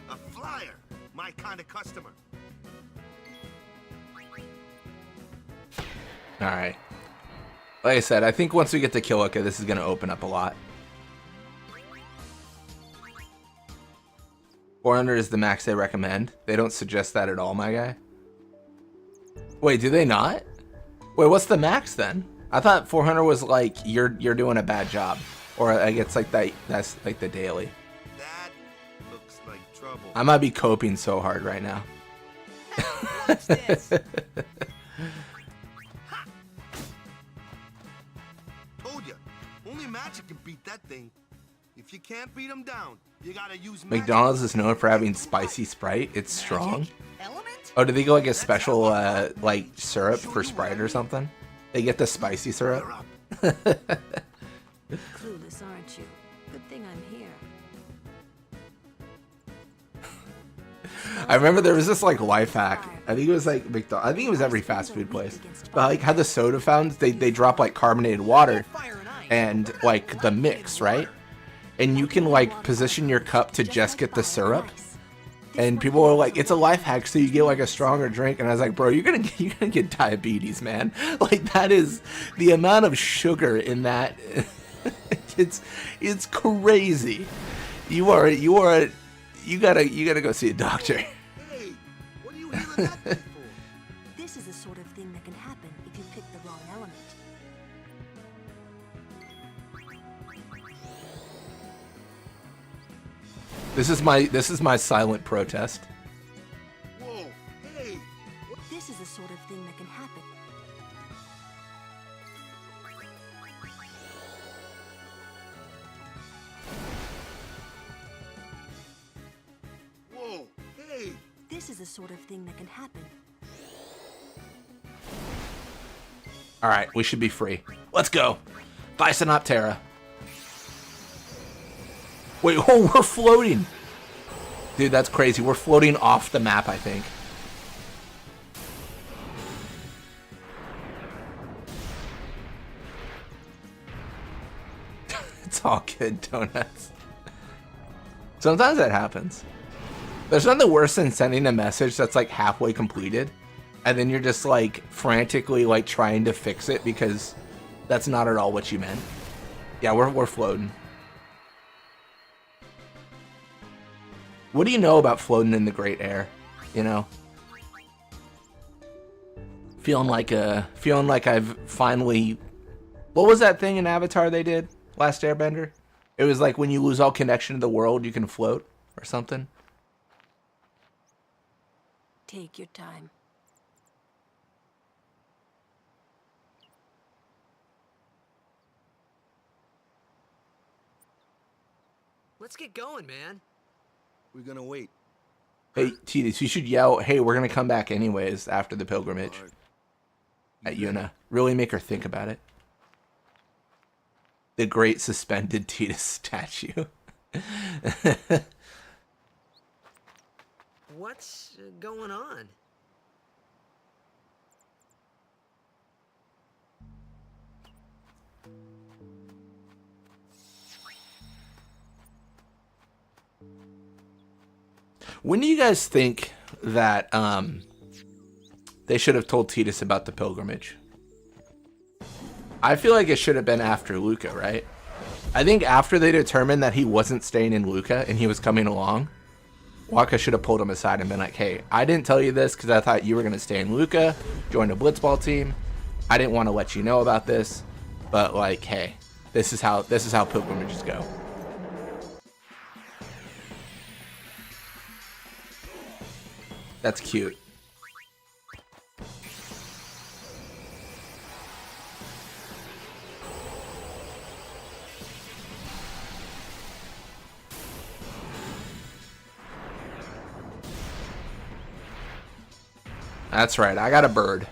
A flyer, my kind of customer. Alright. Like I said, I think once we get to Kilika, this is going to open up a lot. 400 is the max they recommend. They don't suggest that at all, my guy. Wait, do they not? Wait, what's the max then? I thought 400 was like you're doing a bad job, or like it's like that's like the daily. That looks like trouble. I might be coping so hard right now. Watch this. Told you, only magic can beat that thing. If you can't beat them down, you gotta use magic. McDonald's is known for having spicy Sprite. It's strong. Element? Oh, did they go like a special like syrup for Sprite or something? They get the spicy syrup. Clueless, aren't you? Good thing I'm here. I remember there was this like life hack. I think it was like McDonald's. I think it was every fast food place. But like how the soda fountains, they drop like carbonated water and like the mix, right? And you can like position your cup to just get the syrup. And people are like, it's a life hack, so you get like a stronger drink. And I was like, bro, you're gonna get diabetes, man. Like that is the amount of sugar in that. it's crazy. You gotta go see a doctor. Hey, what are you healing that thing for? thing that can happen if you pick the wrong element. This is my silent protest. Whoa, hey! This is the sort of thing that can happen. Whoa, hey! This is the sort of thing that can happen. All right, we should be free. Let's go. Thysanoptera. Wait, oh, we're floating. Dude, that's crazy. We're floating off the map, I think. It's all good, donuts. Sometimes that happens. There's nothing worse than sending a message that's like halfway completed, and then you're just like frantically like trying to fix it because that's not at all what you meant. Yeah, we're floating. What do you know about floating in the great air? You know? Feeling like I've finally... What was that thing in Avatar they did? Last Airbender? It was like when you lose all connection to the world, you can float or something. Take your time. Let's get going, man. We're gonna wait. Hey, Titus, you should yell, hey, we're going to come back anyways after the pilgrimage. At Yuna. Really make her think about it. The great suspended Titus statue. What's going on? When do you guys think that they should have told Titus about the pilgrimage? I feel like it should have been after Luca, right? I think after they determined that he wasn't staying in Luca and he was coming along, Waka should have pulled him aside and been like, hey, I didn't tell you this because I thought you were going to stay in Luca, join a blitzball team. I didn't want to let you know about this, but like, hey, this is how pilgrimages go. That's cute. That's right, I got a bird.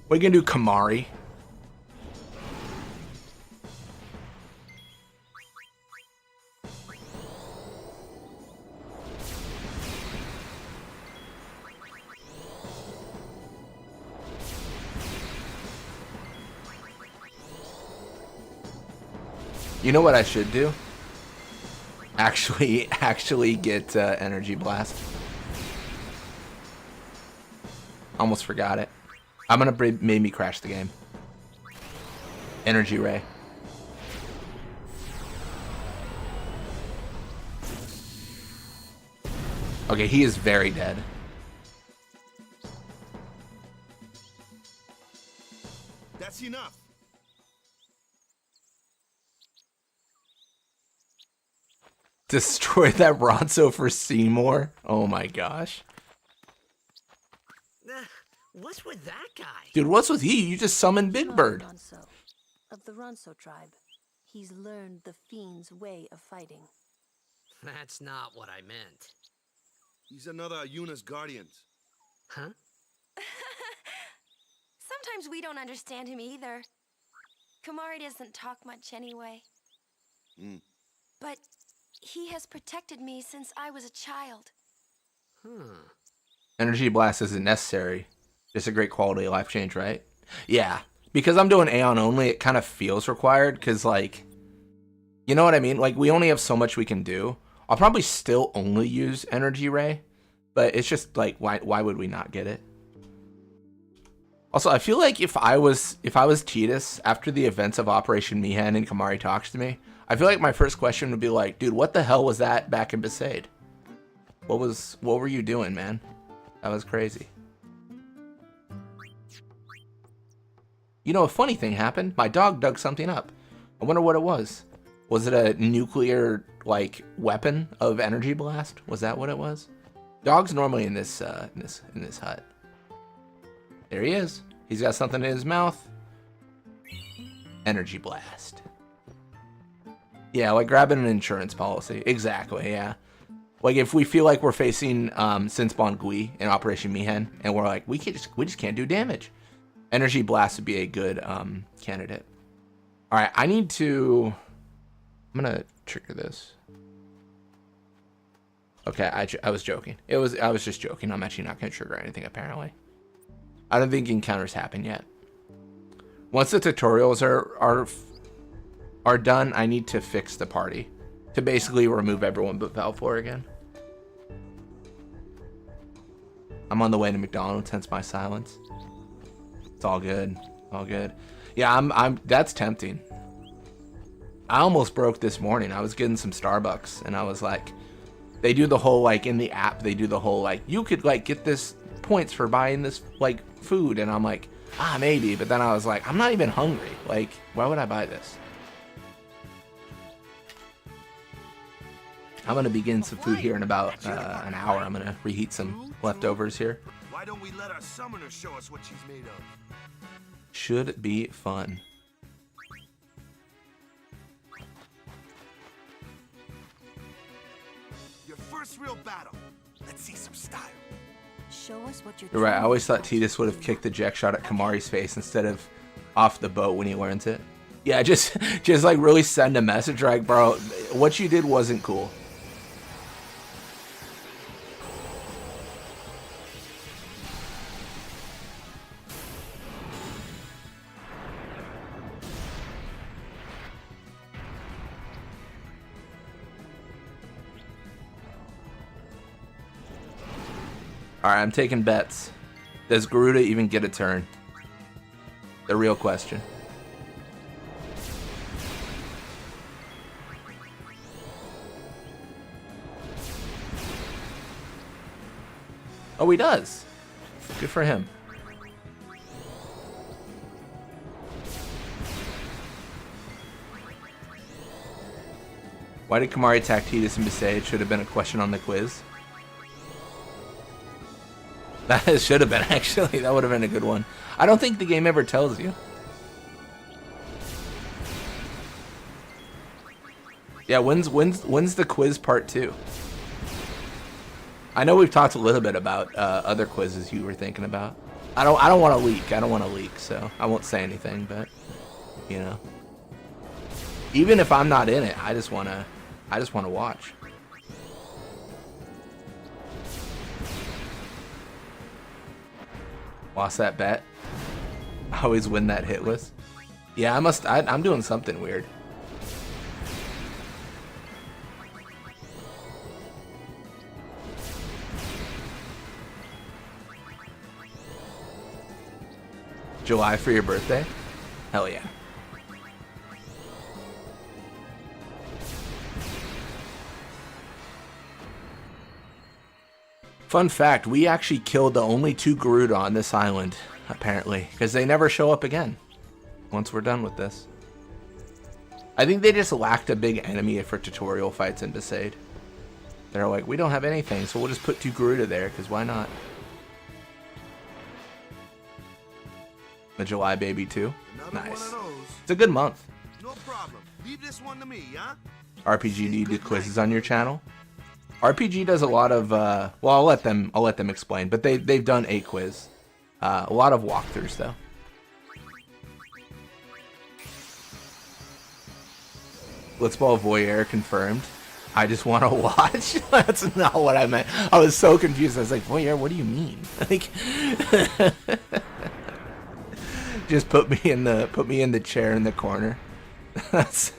We can do Kamari. You know what I should do? Actually get Energy Blast. Almost forgot it. I'm gonna made me crash the game. Energy Ray. Okay, he is very dead. That's enough. Destroy that Ronso for Seymour? Oh my gosh. What's with that guy? Dude, what's with you? You just summoned Big Bird. Ronso, of the Ronso tribe. He's learned the Fiend's way of fighting. That's not what I meant. He's another Yuna's guardians. Huh? Sometimes we don't understand him either. Kamari doesn't talk much anyway. But he has protected me since I was a child. Energy Blast isn't necessary. Just a great quality of life change, right? Yeah. Because I'm doing Aeon only, it kind of feels required, because, like, you know what I mean? Like, we only have so much we can do. I'll probably still only use Energy Ray, but it's just, like, why would we not get it? Also, I feel like if I was Titus, after the events of Operation Mihan and Kamari talks to me, I feel like my first question would be like, dude, what the hell was that back in Besaid? What were you doing, man? That was crazy. You know, a funny thing happened. My dog dug something up. I wonder what it was. Was it a nuclear, like, weapon of energy blast? Was that what it was? Dog's normally in this hut. There he is. He's got something in his mouth. Energy blast. Yeah, like grabbing an insurance policy. Exactly, yeah. Like if we feel like we're facing Sinspon Gui in Operation Mihen, and we're like, we just can't do damage. Energy blast would be a good candidate. All right, I'm gonna trigger this. Okay, I was joking. I was just joking. I'm actually not gonna trigger anything apparently. I don't think encounters happen yet. Once the tutorials are done, I need to fix the party to basically remove everyone but Valfor again. I'm on the way to McDonald's, hence my silence. It's all good. All good. Yeah, that's tempting. I almost broke this morning. I was getting some Starbucks and I was like, they do the whole, like, in the app, they do the whole, like, you could, like, get this points for buying this, like, food. And I'm like, maybe. But then I was like, I'm not even hungry. Like, why would I buy this? I'm going to begin some food here in about an hour. I'm going to reheat some leftovers here. Why don't we let our summoner show us what she's made of? Should be fun. Your first real battle. Let's see some style. Show us what you're right. I always thought Tidus would have kicked the eject shot at Kamari's face instead of off the boat when he learns it. Yeah, just like really send a message like, bro, what you did wasn't cool. Alright, I'm taking bets. Does Garuda even get a turn? The real question. Oh, he does. Good for him. Why did Kamari attack Tidus and Besaid? It should have been a question on the quiz. That should have been, actually. That would have been a good one. I don't think the game ever tells you. Yeah, when's the quiz part 2? I know we've talked a little bit about other quizzes you were thinking about. I don't want to leak. I don't want to leak, so I won't say anything. But you know, even if I'm not in it, I just wanna watch. Lost that bet. I always win that hitless. Yeah, I'm doing something weird. July for your birthday? Hell yeah. Fun fact, we actually killed the only 2 Garuda on this island, apparently, because they never show up again once we're done with this. I think they just lacked a big enemy for tutorial fights in Besaid. They're like, we don't have anything, so we'll just put 2 Garuda there, because why not? The July baby too. Nice. It's a good month. No problem. Leave this one to me, huh? RPG, do you do quizzes on your channel? RPG does a lot of well, I'll let them explain, but they've done a quiz. A lot of walkthroughs though. Blitzball Voyeur confirmed. I just want to watch. That's not what I meant. I was so confused. I was like, Voyeur, what do you mean? Like, just put me in the chair in the corner. That's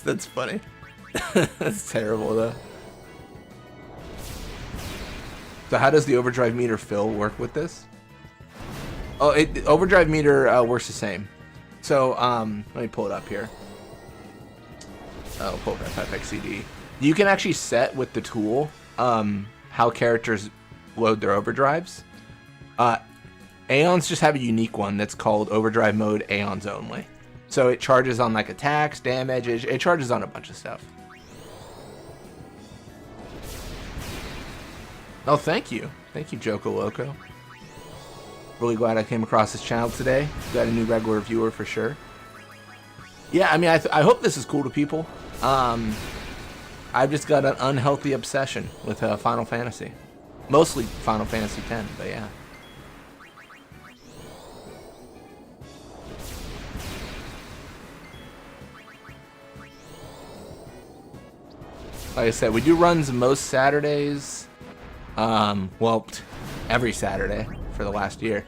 that's funny. That's terrible though. So how does the overdrive meter fill work with this? Oh, the overdrive meter works the same. So let me pull it up here. Oh, pull up FFXCD. You can actually set with the tool how characters load their overdrives. Aeons just have a unique one that's called Overdrive Mode Aeons Only. So it charges on like attacks, damage, it charges on a bunch of stuff. Oh, thank you. Thank you, Joko Loco. Really glad I came across this channel today. Got a new regular viewer for sure. Yeah, I mean, I hope this is cool to people. I've just got an unhealthy obsession with Final Fantasy. Mostly Final Fantasy X, but yeah. Like I said, we do runs most Saturdays. Well, every Saturday for the last year.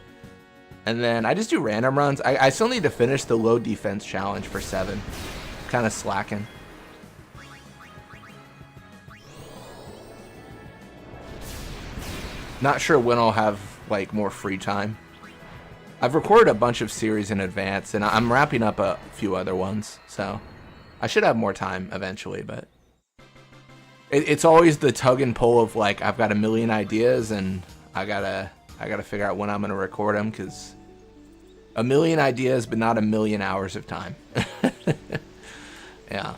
And then I just do random runs. I still need to finish the low defense challenge for 7. Kind of slacking. Not sure when I'll have like more free time. I've recorded a bunch of series in advance, and I'm wrapping up a few other ones, so I should have more time eventually, but it's always the tug and pull of like I've got a million ideas and I gotta figure out when I'm gonna record them, because a million ideas but not a million hours of time. Yeah.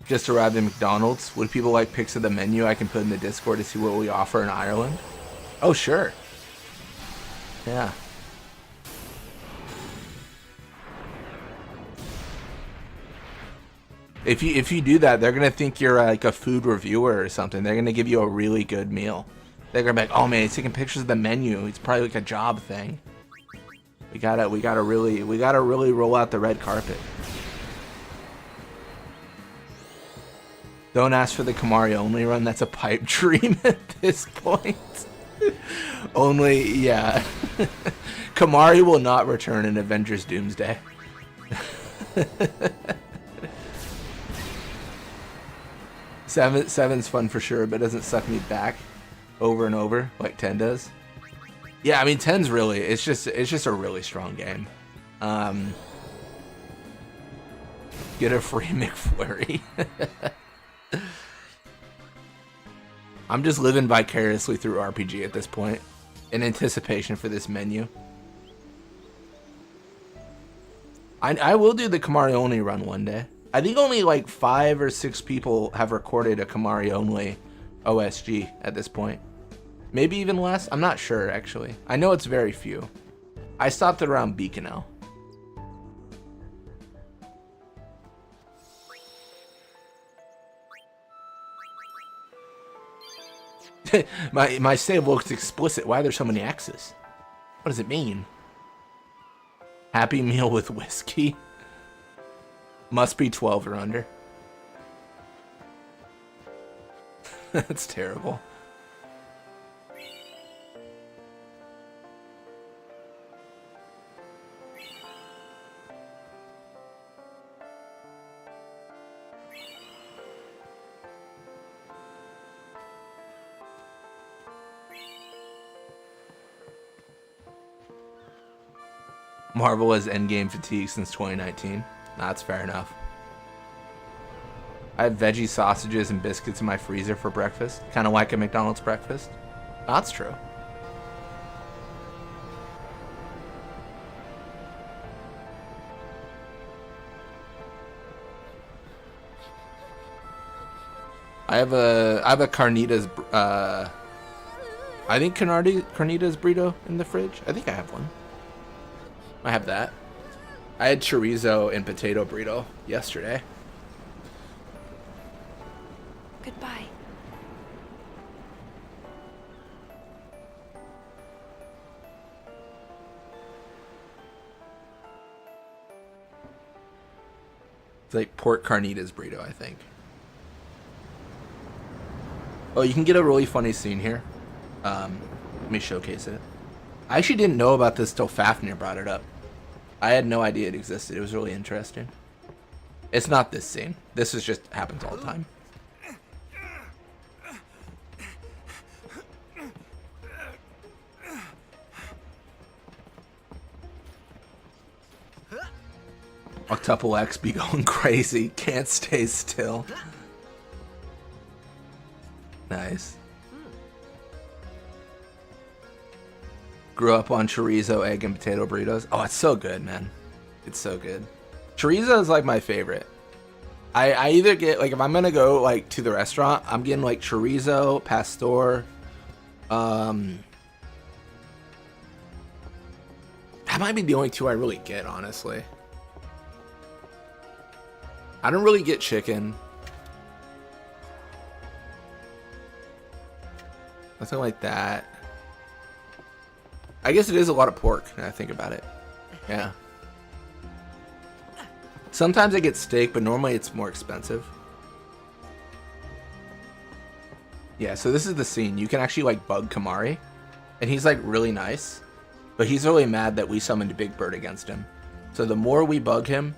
Just arrived at McDonald's. Would people like pics of the menu I can put in the Discord to see what we offer in Ireland? Oh, sure. Yeah. If you do that, they're gonna think you're like a food reviewer or something. They're gonna give you a really good meal. They're gonna be like, "Oh man, he's taking pictures of the menu. It's probably like a job thing." We gotta really roll out the red carpet. Don't ask for the Kamari only run. That's a pipe dream at this point. Only, yeah. Kamari will not return in Avengers Doomsday. Seven's fun for sure, but doesn't suck me back over and over like 10 does. Yeah, I mean 10's really, it's just a really strong game. Get a free McFlurry. I'm just living vicariously through RPG at this point, in anticipation for this menu. I will do the Kamari only run one day. I think only like 5 or 6 people have recorded a Kamari only OSG at this point. Maybe even less. I'm not sure actually. I know it's very few. I stopped it around Beaconell. my save looks explicit. Why are there so many X's? What does it mean? Happy Meal with whiskey? Must be 12 or under. That's terrible. Marvel has endgame fatigue since 2019. That's fair enough. I have veggie sausages and biscuits in my freezer for breakfast. Kind of like a McDonald's breakfast. That's true. I have a carnitas. I think carnitas burrito in the fridge. I think I have one. I have that. I had chorizo and potato burrito yesterday. Goodbye. It's like pork carnitas burrito, I think. Oh, you can get a really funny scene here. Let me showcase it. I actually didn't know about this till Fafnir brought it up. I had no idea it existed. It was really interesting. It's not this scene. This is just happens all the time. Octuple X be going crazy. Can't stay still. Nice. Grew up on chorizo, egg, and potato burritos. Oh, it's so good, man. It's so good. Chorizo is like my favorite. I either get, like, if I'm gonna go like to the restaurant, I'm getting like chorizo, pastor. That might be the only two I really get, honestly. I don't really get chicken. Nothing like that. I guess it is a lot of pork, when I think about it. Yeah. Sometimes I get steak, but normally it's more expensive. Yeah, so this is the scene. You can actually, like, bug Kamari. And he's, like, really nice. But he's really mad that we summoned Big Bird against him. So the more we bug him,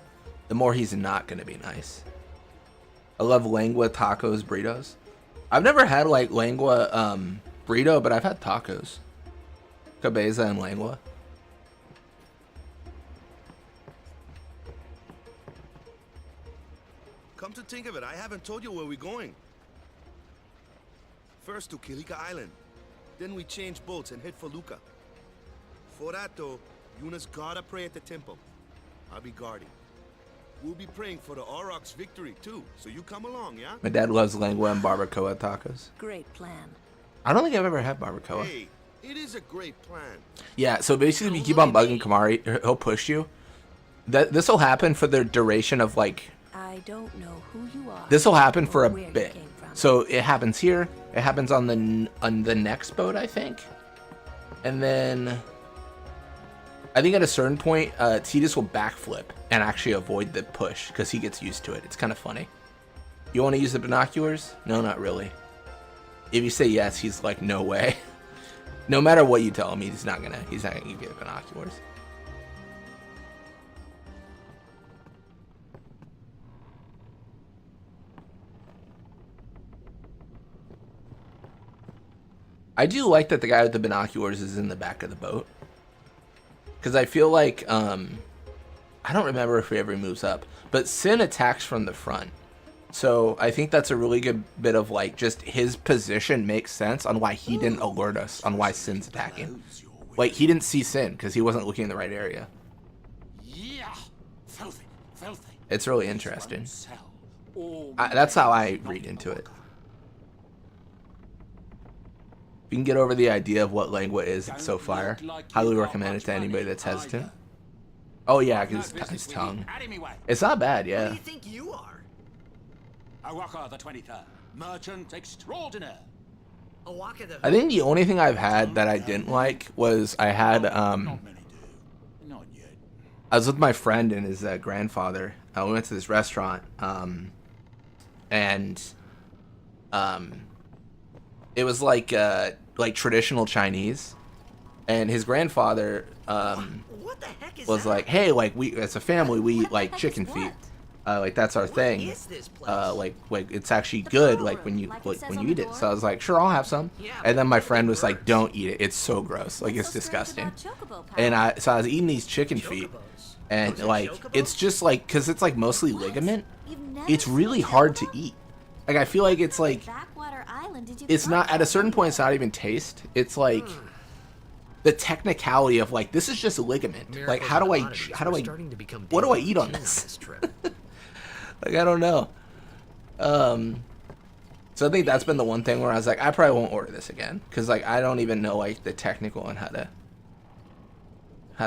the more he's not going to be nice. I love lengua, tacos, burritos. I've never had, like, lengua burrito, but I've had tacos. Cabeza and lengua. Come to think of it, I haven't told you where we're going. First to Kilika Island. Then we change boats and head for Luca. For that though, Yuna's gotta pray at the temple. I'll be guarding. We'll be praying for the Aurochs' victory too, so you come along, yeah? My dad loves lengua and barbacoa tacos. Great plan. I don't think I've ever had barbacoa. Hey, it is a great plan. Yeah, so basically if you keep on bugging Kamari, he'll push you. This will happen for the duration of, like... I don't know who you are. This will happen for a bit. So it happens here. It happens on the next boat, I think. And then... I think at a certain point, Tidus will backflip and actually avoid the push because he gets used to it. It's kind of funny. You want to use the binoculars? No, not really. If you say yes, he's like, no way. No matter what you tell him, he's not gonna give you the binoculars. I do like that the guy with the binoculars is in the back of the boat. Because I feel like, I don't remember if he ever moves up, but Sin attacks from the front. So I think that's a really good bit of, like, just his position makes sense on why he didn't alert us on why Sin's attacking. Like, he didn't see Sin because he wasn't looking in the right area. Yeah, filthy, filthy. It's really interesting. That's how I read into it. If you can get over the idea of what lengua is, it's so fire. Highly recommend it to anybody that's hesitant. Oh yeah, because his tongue. It's not bad, yeah. Who do you think you are? Awaka the 23rd, merchant extraordinaire. Awaka the... I think the only thing I've had that I didn't like was I had I was with my friend and his grandfather. We went to this restaurant, and it was like traditional Chinese, and his grandfather what the heck is was that? like, hey, like, we as a family we eat like chicken feet. Like that's our thing. Is this place? Like it's actually good. Like when you eat it. So I was like, sure, I'll have some. And then my friend was like, don't eat it. It's so gross. Like it's disgusting. And I was eating these chicken feet, and like it's just like because it's like mostly ligament. It's really hard to eat. Like I feel like it's like it's not at a certain point. It's not even taste. It's like the technicality of like this is just ligament. Like how do I what do I eat on this? Like I don't know. So I think that's been the one thing where I was like, I probably won't order this again because like I don't even know like the technical on how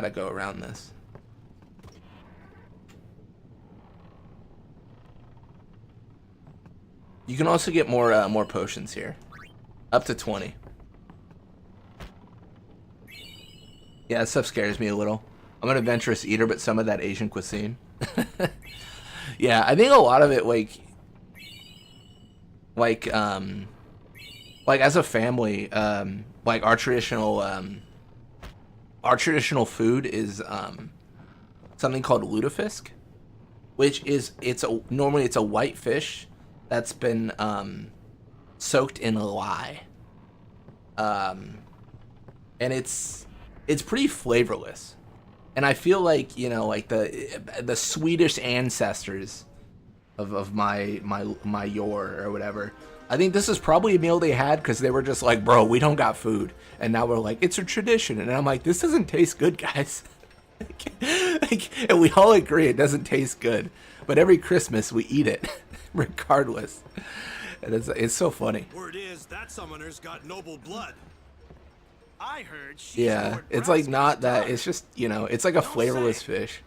to go around this. You can also get more potions here, up to 20. Yeah, that stuff scares me a little. I'm an adventurous eater, but some of that Asian cuisine. Yeah, I think a lot of it, like as a family, like our traditional food is something called lutefisk, which is normally it's a white fish that's been soaked in lye, and it's pretty flavorless. And I feel like, you know, like the Swedish ancestors of my Yor or whatever, I think this is probably a meal they had because they were just like, bro, we don't got food. And now we're like, it's a tradition. And I'm like, this doesn't taste good, guys. And we all agree it doesn't taste good. But every Christmas we eat it, regardless. And it's so funny. Word is that summoner's got noble blood. I heard she's Yeah, Lord it's like Braska's not that. daughter. It's just, you know, it's like a flavorless fish.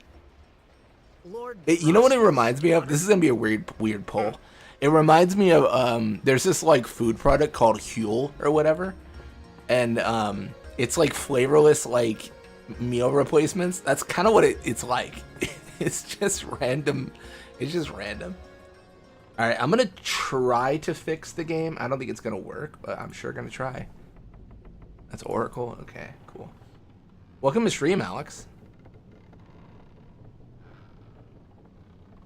Lord You know what it reminds me of? This is gonna be a weird poll. It reminds me of there's this like food product called Huel or whatever, and it's like flavorless like meal replacements. That's kind of what it's like. It's just random. It's just random. All right, I'm gonna try to fix the game. I don't think it's gonna work, but I'm sure gonna try. That's Oracle. Okay, cool. Welcome to stream, Alex.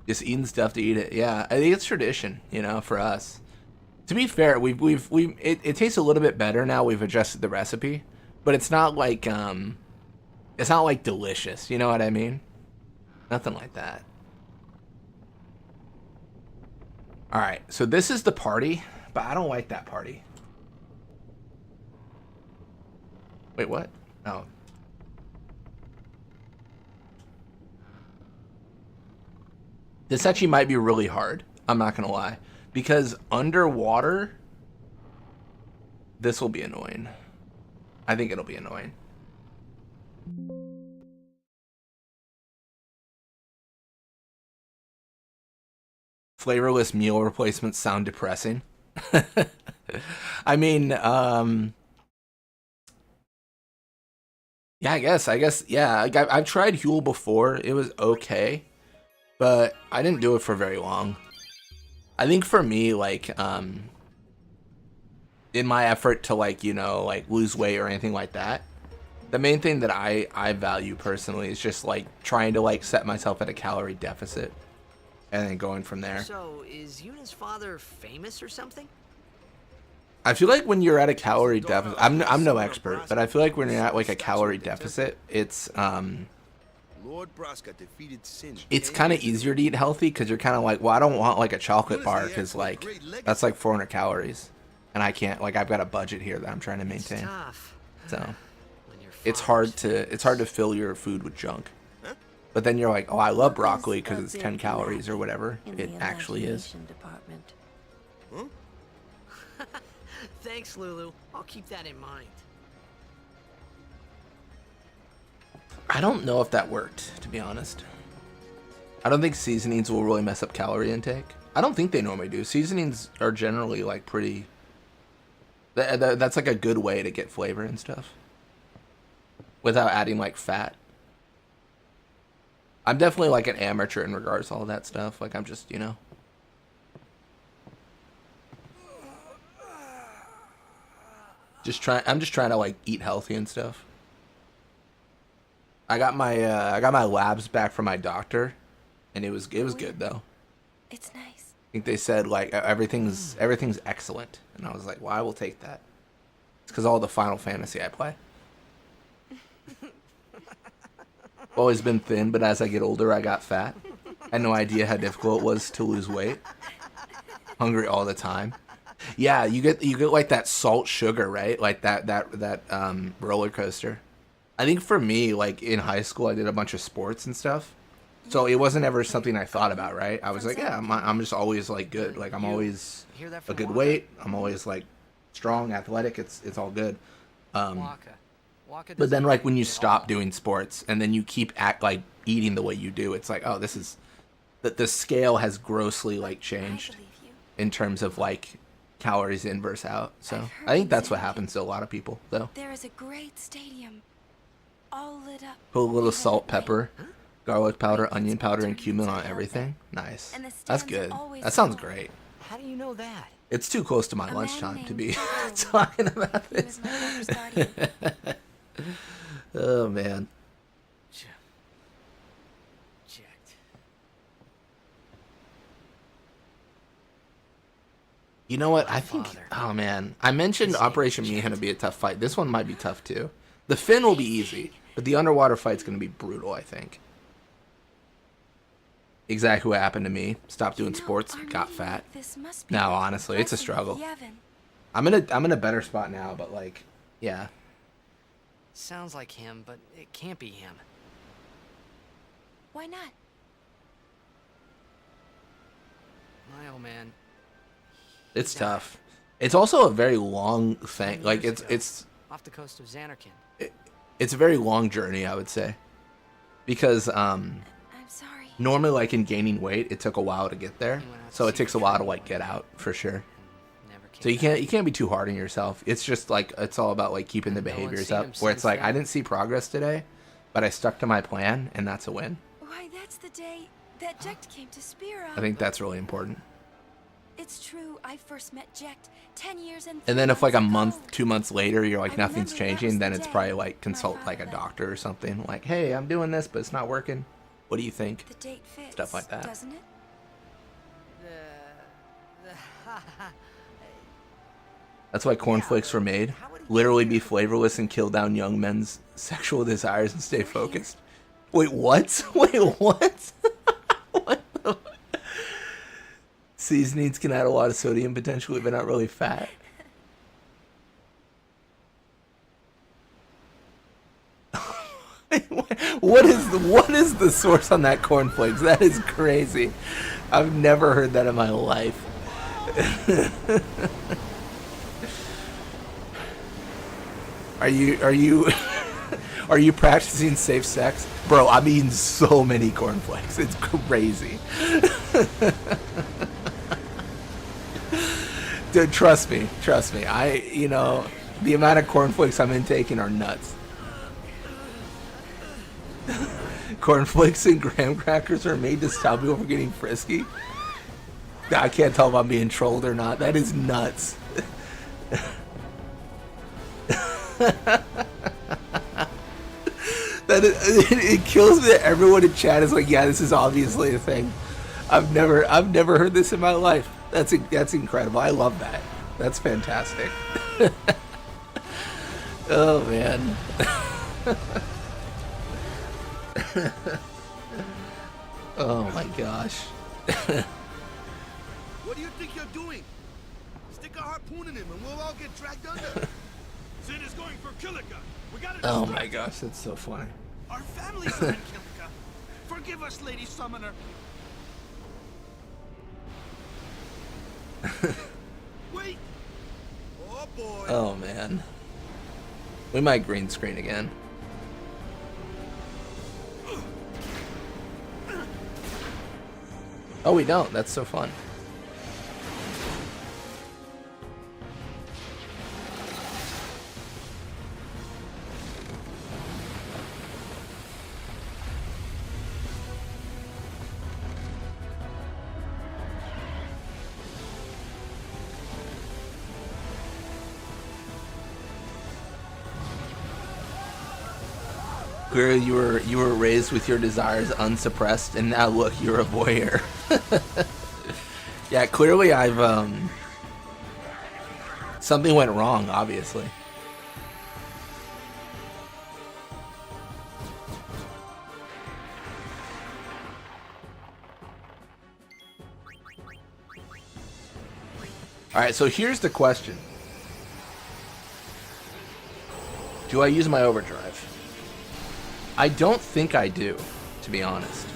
Just eating stuff to eat it. Yeah, I think it's tradition, you know, for us. To be fair, it tastes a little bit better now. We've adjusted the recipe, but it's not like delicious. You know what I mean? Nothing like that. All right, so this is the party, but I don't like that party. Wait, what? Oh. This actually might be really hard. I'm not gonna lie. Because underwater, this will be annoying. I think it'll be annoying. Flavorless meal replacements sound depressing. I mean, yeah, I guess, yeah. Like, I've tried Huel before. It was okay, but I didn't do it for very long. I think for me, like, in my effort to, like, you know, like, lose weight or anything like that, the main thing that I value personally is just, like, trying to, like, set myself at a calorie deficit and then going from there. So, is Yuna's father famous or something? I feel like when you're at a calorie deficit, I'm no expert, but I feel like when you're at like a calorie deficit, it's Lord Braska defeated Sin. it's kind of easier to eat healthy because you're kind of like, well, I don't want like a chocolate bar because like that's like 400 calories, and I can't, like, I've got a budget here that I'm trying to maintain. So it's hard to fill your food with junk. But then you're like, oh, I love broccoli because it's 10 calories or whatever it actually is. Department. Huh? Thanks, Lulu. I'll keep that in mind. I don't know if that worked, to be honest. I don't think seasonings will really mess up calorie intake. I don't think they normally do. Seasonings are generally like pretty... That's like a good way to get flavor and stuff. Without adding like fat. I'm definitely like an amateur in regards to all that stuff. Like I'm just, you know... I'm just trying to like eat healthy and stuff. I got my labs back from my doctor, and it was good though. It's nice. I think they said like everything's excellent, and I was like, well, I will take that. It's because all the Final Fantasy I play. Always been thin, but as I get older, I got fat. I had no idea how difficult it was to lose weight. Hungry all the time. Yeah, you get like that salt sugar, right? Like that roller coaster. I think for me, like in high school, I did a bunch of sports and stuff, so it wasn't ever something I thought about, right? I was like, yeah, I'm just always like good. Like I'm always a good weight. I'm always like strong, athletic. It's all good. But then like when you stop doing sports and then you keep like eating the way you do, it's like, oh, this is the scale has grossly like changed in terms of like calories in versus out. So I think that's what happens to a lot of people, though. There is a great stadium, all lit up. Put a little salt, pepper, garlic powder, onion powder, and cumin on everything. Nice. That's good. That sounds great. How do you know that? It's too close to my lunchtime to be talking about this. Oh man. You know what? I think... I mentioned Operation Mihan to be a tough fight. This one might be tough, too. The Finn will be easy. But the underwater fight's going to be brutal, I think. Exactly what happened to me. Stopped doing sports, got fat. Now, honestly, it's a struggle. I'm in a better spot now, but like, yeah. Sounds like him, but it can't be him. Why not? My old man. It's tough. It's also a very long thing. Like it's off the coast of Xanarkand. It's a very long journey, I would say, because I'm sorry. Normally, like in gaining weight, it took a while to get there, so it takes a while to like get out for sure. So you can't be too hard on yourself. It's just like it's all about like keeping the behaviors up. Where it's like I didn't see progress today, but I stuck to my plan, and that's a win. Why, that's the day that Jecht came to Spira. I think that's really important. It's true. I first met Jecht 10 years and. And then if like a month, 2 months later, you're like nothing's changing, then it's probably like consult like a doctor or something. Like, hey, I'm doing this, but it's not working. What do you think? The date fits, stuff like that. Doesn't it? That's why cornflakes were made. Literally be flavorless and kill down young men's sexual desires and stay focused. Wait, what? Wait, what? What the? Seasonings can add a lot of sodium potentially, but not really fat. What is the source on that cornflakes? That is crazy. I've never heard that in my life. Are you practicing safe sex? Bro, I'm eating so many cornflakes. It's crazy. Dude, trust me. The amount of cornflakes I'm intaking are nuts. Cornflakes and graham crackers are made to stop people from getting frisky? I can't tell if I'm being trolled or not. That is nuts. It kills me that everyone in chat is like, yeah, this is obviously a thing. I've never heard this in my life. That's incredible. I love that. That's fantastic. Oh man. Oh my gosh. What do you think you're doing? Stick a harpoon in him and we'll all get dragged under. Sin is going for Kilika. We gotta Oh my gosh, that's so funny. Our families are in Kilika. Forgive us, Lady Summoner. Wait. Oh boy. Oh man. We might green screen again. Oh, we don't. That's so fun. Clearly, you were raised with your desires unsuppressed, and now look, you're a voyeur. Yeah, clearly I've something went wrong, obviously. All right, so here's the question: do I use my overdrive? I don't think I do, to be honest.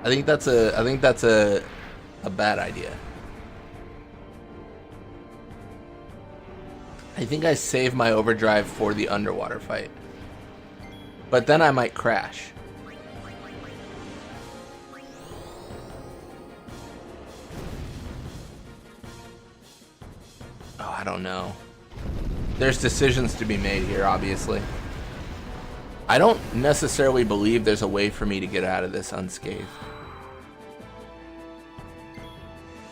I think that's a bad idea. I think I save my overdrive for the underwater fight. But then I might crash. Oh, I don't know. There's decisions to be made here, obviously. I don't necessarily believe there's a way for me to get out of this unscathed.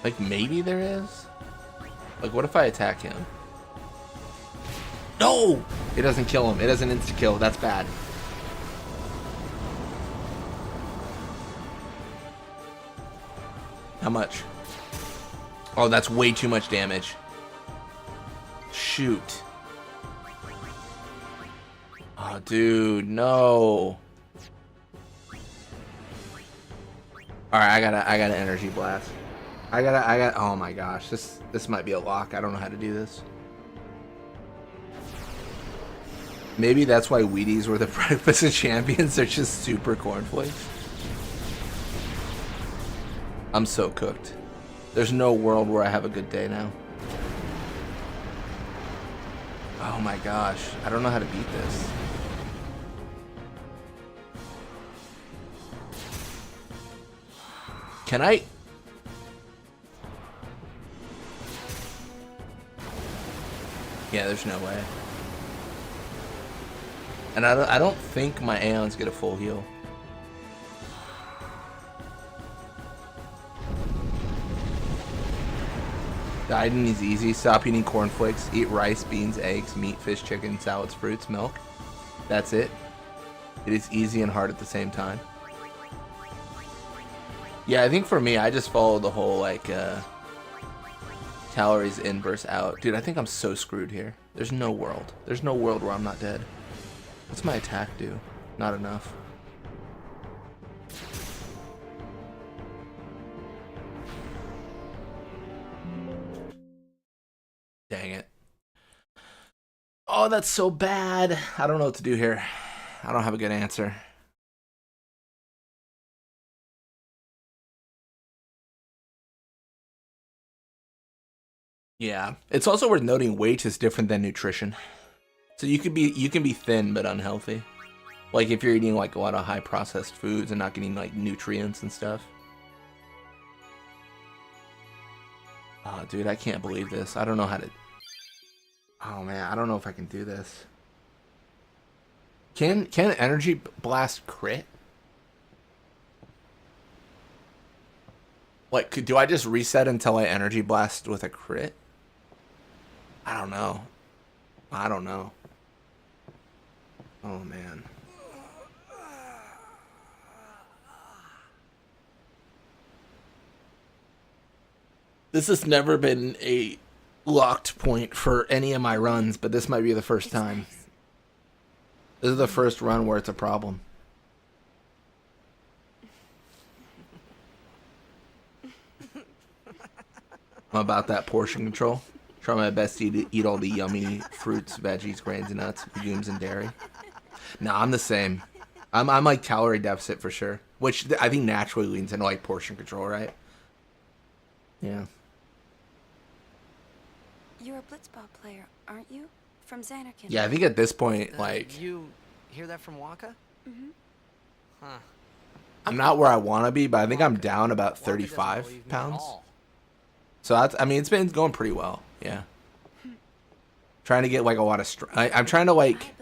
Like, maybe there is? Like, what if I attack him? No! It doesn't kill him. It doesn't insta-kill. That's bad. How much? Oh, that's way too much damage. Shoot. Oh, dude, no. All right, I gotta energy blast. I got. Oh my gosh, this might be a lock. I don't know how to do this. Maybe that's why Wheaties were the breakfast of champions. They're just super cornflakes. I'm so cooked. There's no world where I have a good day now. Oh my gosh, I don't know how to beat this. Can I? Yeah, there's no way. And I don't think my Aeons get a full heal. Dieting is easy. Stop eating cornflakes. Eat rice, beans, eggs, meat, fish, chicken, salads, fruits, milk. That's it. It is easy and hard at the same time. Yeah, I think for me, I just follow the whole, like, calories in versus out. Dude, I think I'm so screwed here. There's no world. There's no world where I'm not dead. What's my attack do? Not enough. Dang it. Oh, that's so bad. I don't know what to do here. I don't have a good answer. Yeah, it's also worth noting weight is different than nutrition. So you can be thin but unhealthy. Like if you're eating like a lot of high processed foods and not getting like nutrients and stuff. Oh, dude, I can't believe this. I don't know how to. Oh man, I don't know if I can do this. Can energy blast crit? Like, do I just reset until I energy blast with a crit? I don't know. I don't know. Oh man. This has never been a locked point for any of my runs, but this might be the first time. This is the first run where it's a problem. I'm about that portion control. Try my best to eat all the yummy fruits, veggies, grains, and nuts, legumes, and dairy. Nah, I'm the same. I'm like calorie deficit for sure, which I think naturally leans into like portion control, right? Yeah. You're a blitzball player, aren't you? From Xanarkand. Yeah, I think at this point, like, You hear that from Waka? Mm-hmm. Huh. I'm not where I want to be, but I think I'm down about 35 pounds. So that's, I mean, it's been going pretty well. Yeah. Trying to get like a lot of I'm trying to like.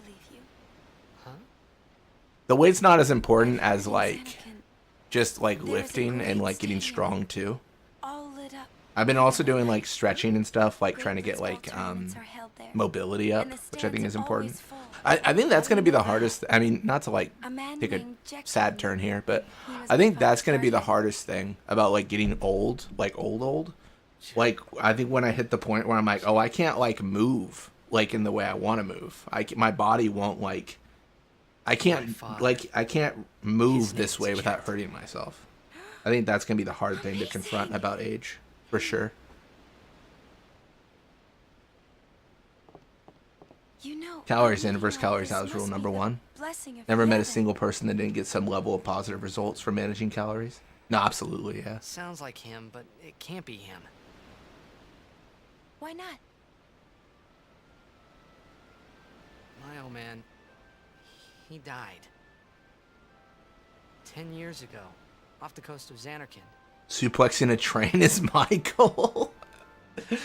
The weight's not as important as like just like lifting and like getting strong too. I've been also doing like stretching and stuff, like trying to get like mobility up, which I think is important. I think that's going to be the hardest. I mean, not to like take a sad turn here, but I think that's going to be the hardest thing about like getting old, like old. Like, I think when I hit the point where I'm like, oh, I can't like move like in the way I want to move. My body won't like, I can't move this way without hurting myself. I think that's going to be the hard thing to confront about age, for sure. Calories in versus calories out is rule number one. Never met a single person that didn't get some level of positive results from managing calories. No, absolutely, yeah. Sounds like him, but it can't be him. Why not? My old man, he died 10 years ago, off the coast of Xanarkand. Suplexing a train is my goal. Sorry.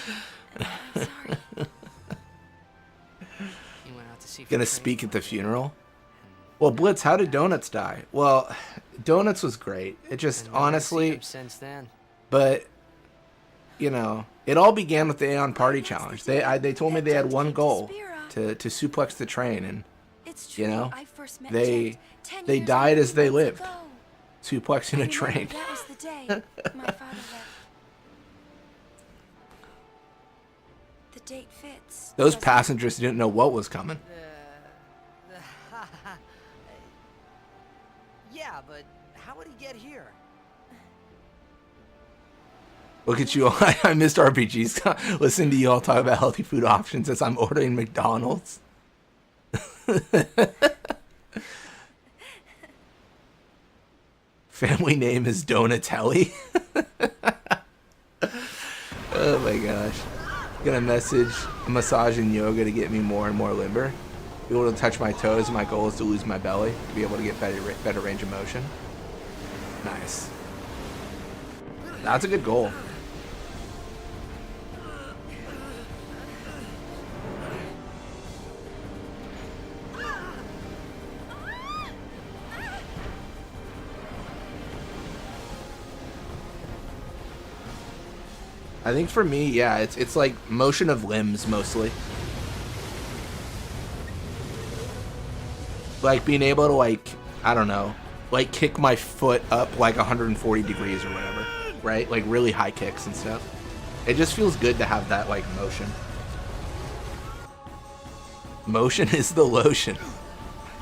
He went out to sea for Gonna speak at the funeral? Well, Blitz, how did Donuts die? Well, Donuts was great. It just honestly, since then. But you know, it all began with the Aeon Party Challenge. They told me they had one goal, to suplex the train, and you know, they died as they lived, suplexing a train. That was the day my father left. The date fits. Those passengers didn't know what was coming. Yeah, but how would he get here? Look at you all. I missed RPGs. Listen to you all talk about healthy food options as I'm ordering McDonald's. Family name is Donatelli. Oh my gosh. Gonna message massage and yoga to get me more and more limber. Be able to touch my toes. My goal is to lose my belly. To be able to get better range of motion. Nice. That's a good goal. I think for me, yeah, it's like motion of limbs mostly. Like being able to like, I don't know, like kick my foot up like 140 degrees or whatever, right? Like really high kicks and stuff. It just feels good to have that like motion. Motion is the lotion.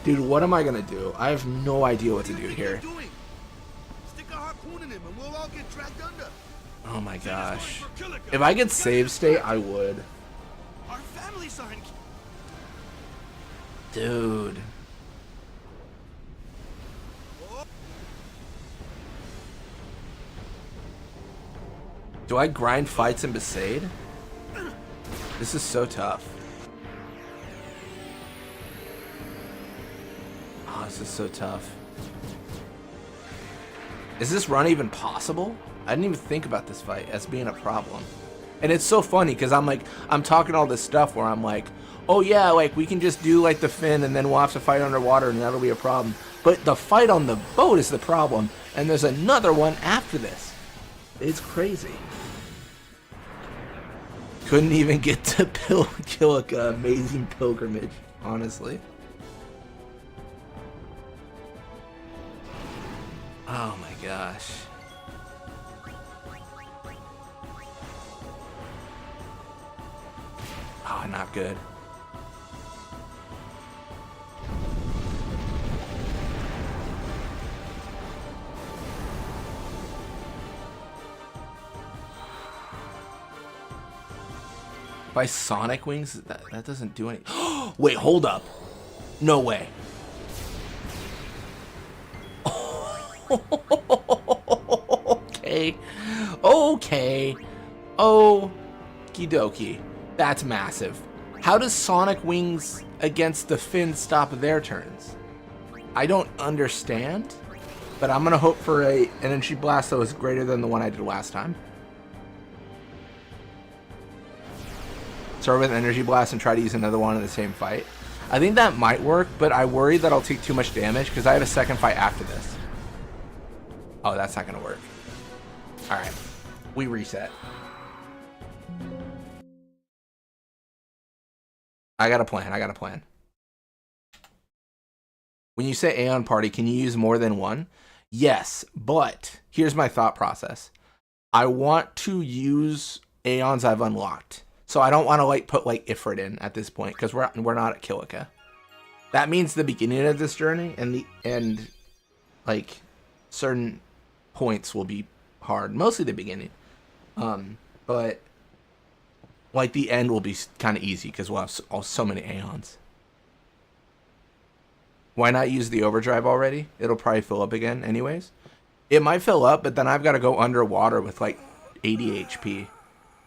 Dude, what am I gonna do? I have no idea what to do here. Stick a harpoon in him and we'll all get dragged under. Oh my gosh. If I could save state, I would. Our families aren't. Dude. Do I grind fights in Besaid? This is so tough. Oh, this is so tough. Is this run even possible? I didn't even think about this fight as being a problem. And it's so funny because I'm talking all this stuff where I'm like, oh yeah, like we can just do like the fin and then we'll have to fight underwater and that'll be a problem. But the fight on the boat is the problem. And there's another one after this. It's crazy. Couldn't even get to Kilika. Amazing pilgrimage, honestly. Oh my gosh. Oh, not good. By Sonic Wings? That doesn't do any. Wait, hold up. No way. Okay. Okay. Okie dokie. That's massive. How does Sonic Wings against the Finn stop their turns? I don't understand, but I'm gonna hope for an energy blast that was greater than the one I did last time. Start with an energy blast and try to use another one in the same fight. I think that might work, but I worry that I'll take too much damage because I have a second fight after this. Oh, that's not gonna work. All right, we reset. I got a plan. When you say Aeon Party, can you use more than one? Yes, but here's my thought process. I want to use Aeons I've unlocked. So I don't want to like put like Ifrit in at this point because we're not at Kilika. That means the beginning of this journey and the end, like certain points will be hard. Mostly the beginning, but like the end will be kind of easy because we'll have so many Aeons. Why not use the overdrive already? It'll probably fill up again anyways. It might fill up, but then I've got to go underwater with like 80 HP.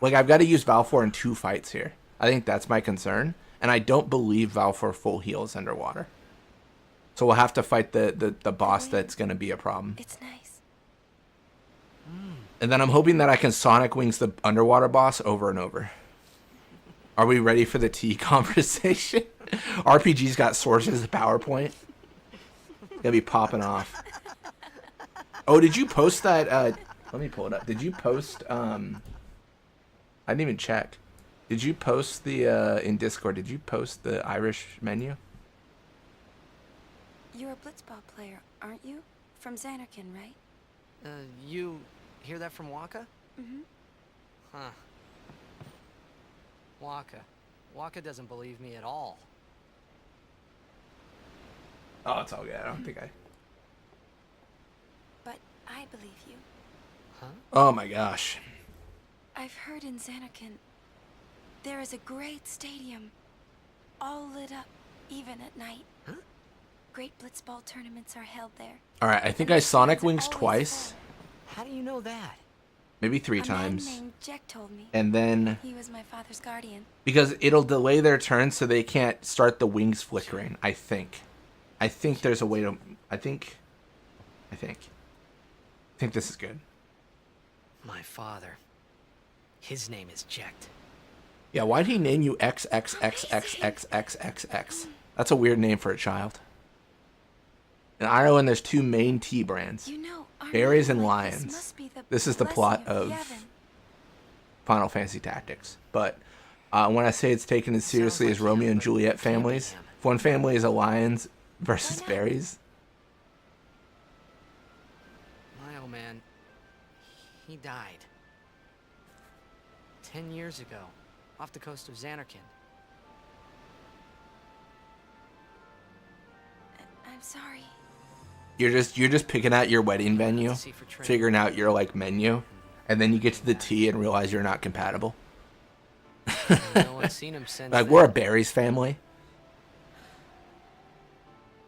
Like, I've got to use Valfor in 2 fights here. I think that's my concern. And I don't believe Valfor full heals underwater. So we'll have to fight the boss that's going to be a problem. It's nice. And then I'm hoping that I can Sonic Wings the underwater boss over and over. Are we ready for the tea conversation? RPG's got sources of PowerPoint. Gonna be popping off. Oh, did you post that? Let me pull it up. Did you post... I didn't even check. Did you post the, in Discord, did you post the Irish menu? You're a blitzball player, aren't you? From Xanarkin, right? You hear that from Waka? Mm-hmm. Huh. Waka. Waka doesn't believe me at all. Oh, it's all good. I don't think I... But I believe you. Oh my gosh. I've heard in Xanarkand there is a great stadium, all lit up, even at night. Huh? Great blitzball tournaments are held there. Alright, I think I Sonic Wings twice. How do you know that? Maybe 3 A times. man named Jack told me. And then... He was my father's guardian. Because it'll delay their turn so they can't start the wings flickering, I think. I think there's a way to... I think this is good. My father. His name is Jecht. Yeah, why'd he name you XXXXXXXX? That's a weird name for a child. In Ireland, there's 2 main tea brands. You know, Berries and Lions. This is the plot of Yevon. Final Fantasy Tactics. But when I say it's taken as seriously as Romeo and Juliet families, if one family is a lions versus berries. My old man, he died. 10 years ago, off the coast of Xanarkand. I'm sorry. You're just picking out your wedding venue, figuring out your like menu, and then you get to the tea and realize you're not compatible. No one's seen him since Like then. we're a berries family.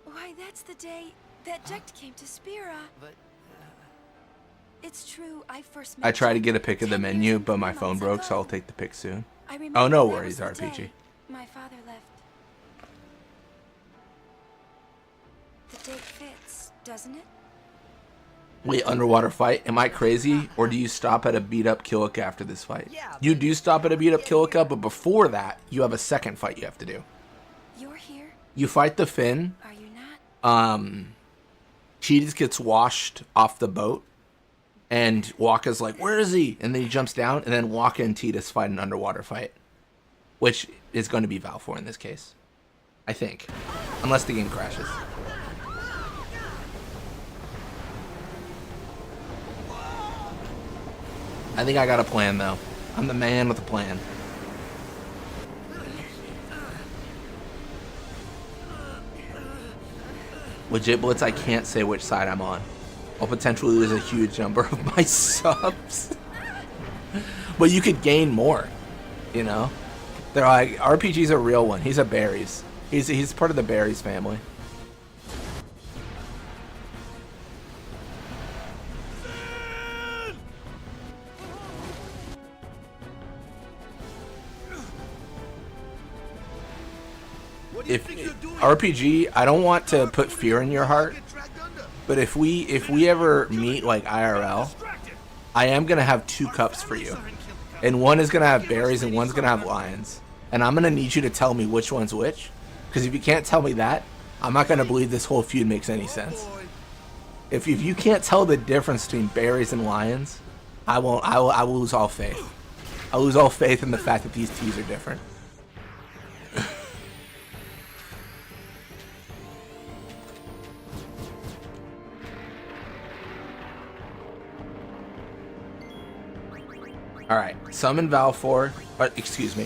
Why, that's the day that Jecht came to Spira. But it's true. I first met I tried to Jecht get a pic of the 10 years menu, and but 3 my phone months broke, so ago. I'll take the pic soon. I Oh, remember no that worries, was the RPG. day my father left. The date fits, doesn't it? Wait, underwater fight? Am I crazy? Or do you stop at a beat-up Killick after this fight? You do stop at a beat-up Killick, but before that, you have a second fight you have to do. You're here? You fight the Finn. Are you not? Cheetahs gets washed off the boat. And Waka's like, where is he? And then he jumps down, and then Waka and Tidus fight an underwater fight. Which is going to be Valfor in this case. I think. Unless the game crashes. I think I got a plan, though. I'm the man with a plan. Legit Blitz, I can't say which side I'm on. I'll potentially lose a huge number of my subs. But you could gain more, you know? They're like, RPG's a real one. He's a berries. He's part of the berries family. If RPG, I don't want to put fear in your heart, but if we ever meet like IRL, I am gonna have 2 cups for you, and one is gonna have berries and one's gonna have lions, and I'm gonna need you to tell me which one's which, because if you can't tell me that, I'm not gonna believe this whole feud makes any sense. If you can't tell the difference between berries and lions, I will lose all faith. I lose all faith in the fact that these teas are different. Alright, summon Valfor, excuse me,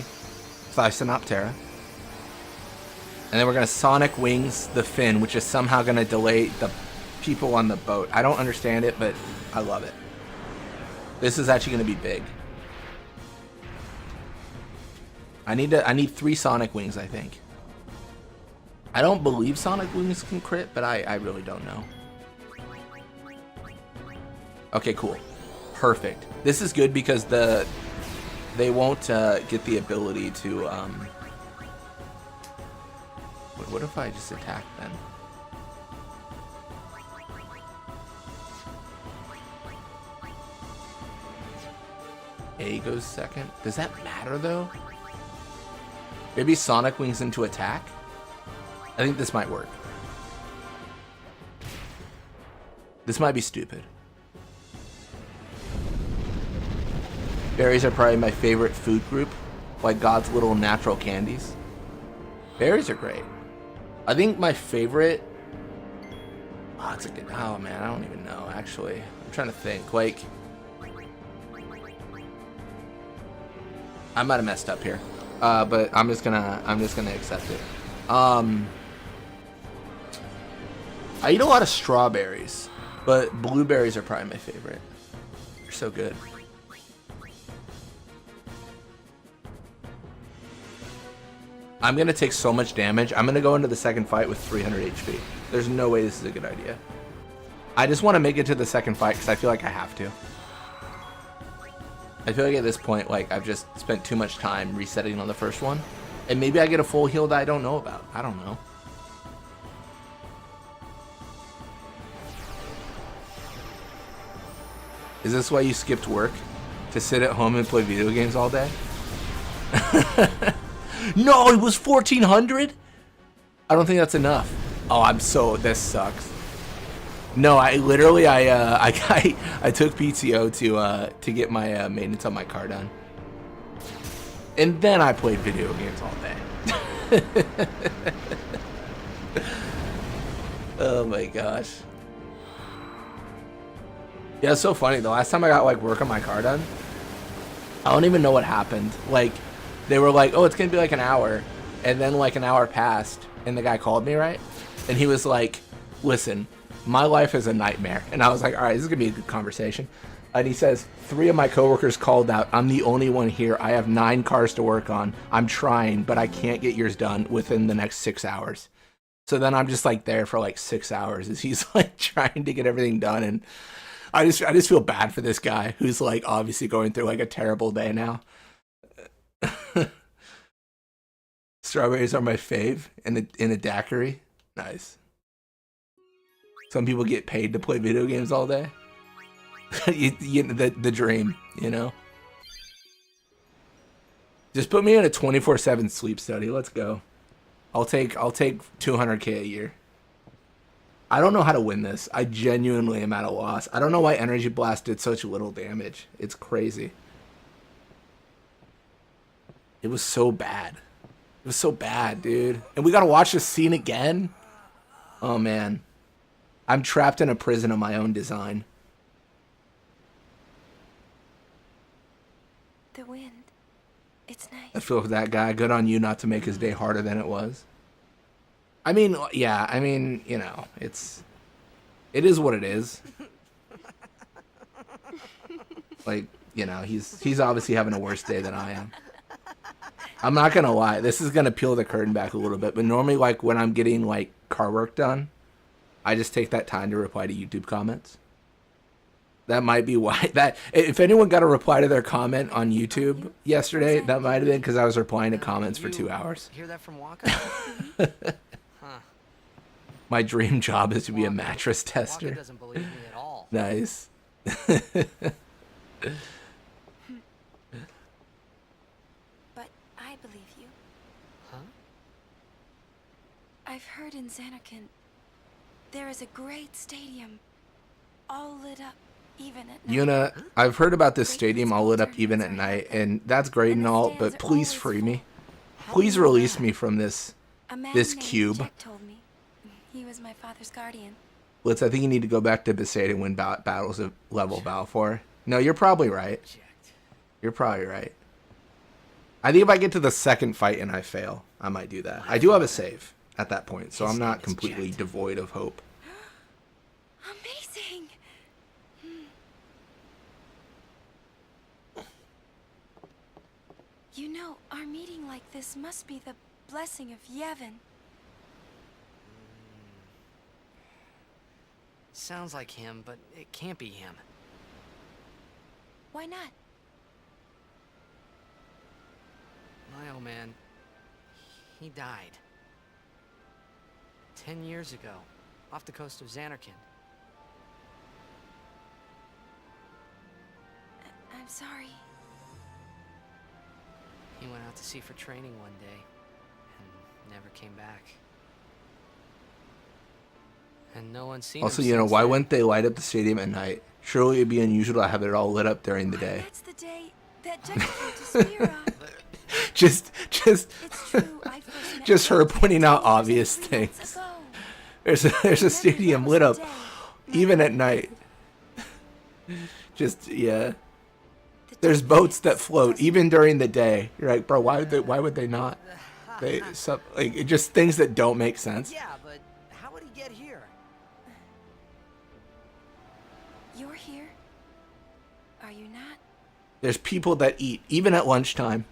Thyssenoptera. And then we're going to Sonic Wings the Finn, which is somehow going to delay the people on the boat. I don't understand it, but I love it. This is actually going to be big. I need 3 Sonic Wings, I think. I don't believe Sonic Wings can crit, but I really don't know. Okay, cool. Perfect. This is good because they won't get the ability to what if I just attack them? A goes second. Does that matter though? Maybe Sonic Wings into attack? I think this might work. This might be stupid. Berries are probably my favorite food group, like God's little natural candies. Berries are great. I think my favorite... Oh, it's a good... Oh, man, I don't even know, actually. I'm trying to think. Like... I might have messed up here. But I'm just gonna accept it. I eat a lot of strawberries, but blueberries are probably my favorite. They're so good. I'm gonna take so much damage. I'm gonna go into the second fight with 300 HP. There's no way this is a good idea. I just want to make it to the second fight because I feel like I have to. I feel like at this point, like, I've just spent too much time resetting on the first one. And maybe I get a full heal that I don't know about. I don't know. Is this why you skipped work? To sit at home and play video games all day? No, it was 1400? I don't think that's enough. Oh, this sucks. No, I literally, I took PTO to get my maintenance on my car done. And then I played video games all day. Oh my gosh. Yeah, it's so funny. The last time I got like work on my car done, I don't even know what happened. Like, they were like, oh, it's gonna be like an hour. And then like an hour passed and the guy called me, right? And he was like, listen, my life is a nightmare. And I was like, all right, this is gonna be a good conversation. And he says, 3 of my coworkers called out. I'm the only one here. I have 9 cars to work on. I'm trying, but I can't get yours done within the next 6 hours. So then I'm just like there for like 6 hours as he's like trying to get everything done. And I just feel bad for this guy who's like obviously going through like a terrible day now. Strawberries are my fave in a daiquiri. Nice. Some people get paid to play video games all day. The dream, you know. Just put me in a 24/7 sleep study. Let's go. I'll take 200K a year. I don't know how to win this. I genuinely am at a loss. I don't know why Energy Blast did such little damage. It's crazy. It was so bad. It was so bad, dude. And we gotta watch this scene again? Oh, man. I'm trapped in a prison of my own design. The wind. It's nice. I feel for that guy. Good on you not to make his day harder than it was. I mean, yeah, I mean, you know, it is what it is. Like, you know, he's obviously having a worse day than I am. I'm not gonna lie, this is gonna peel the curtain back a little bit, but normally, like, when I'm getting, like, car work done, I just take that time to reply to YouTube comments. That might be why if anyone got a reply to their comment on YouTube yesterday, that might have been because I was replying to comments for 2 hours. Hear that from Waka? Huh. My dream job is to be a mattress tester. Waka doesn't believe me at all. Nice. But I believe you. Huh? I've heard in Xanarkand there is a great stadium all lit up even at night. Yuna, I've heard about this stadium all lit up even at night, and that's great and all, but please free me. Please release me from this cube. Jack told me. He was my father's guardian. Blitz, I think you need to go back to Besaid and win battles of level Balfour. No, you're probably right. You're probably right. I think if I get to the second fight and I fail, I might do that. I do have a save at that point, so I'm not completely devoid of hope. Amazing! You know, our meeting like this must be the blessing of Yevon. Sounds like him, but it can't be him. Why not? My old man, he died. 10 years ago, off the coast of Xanarkand. I'm sorry. He went out to sea for training one day, and never came back. And no one's seen Also, him you know, since why then. wouldn't they light up the stadium at night? Surely it'd be unusual to have it all lit up during the day. That's the day that Jack came to Spira. just It's true, I first met just her Jack pointing out 10 years and obvious 3 things. months ago. There's a stadium lit up even at night. Just, yeah. There's boats that float even during the day. You're like, bro, why would they not? Just things that don't make sense. Yeah, but how would he get here? You're here? Are you not? There's people that eat, even at lunchtime.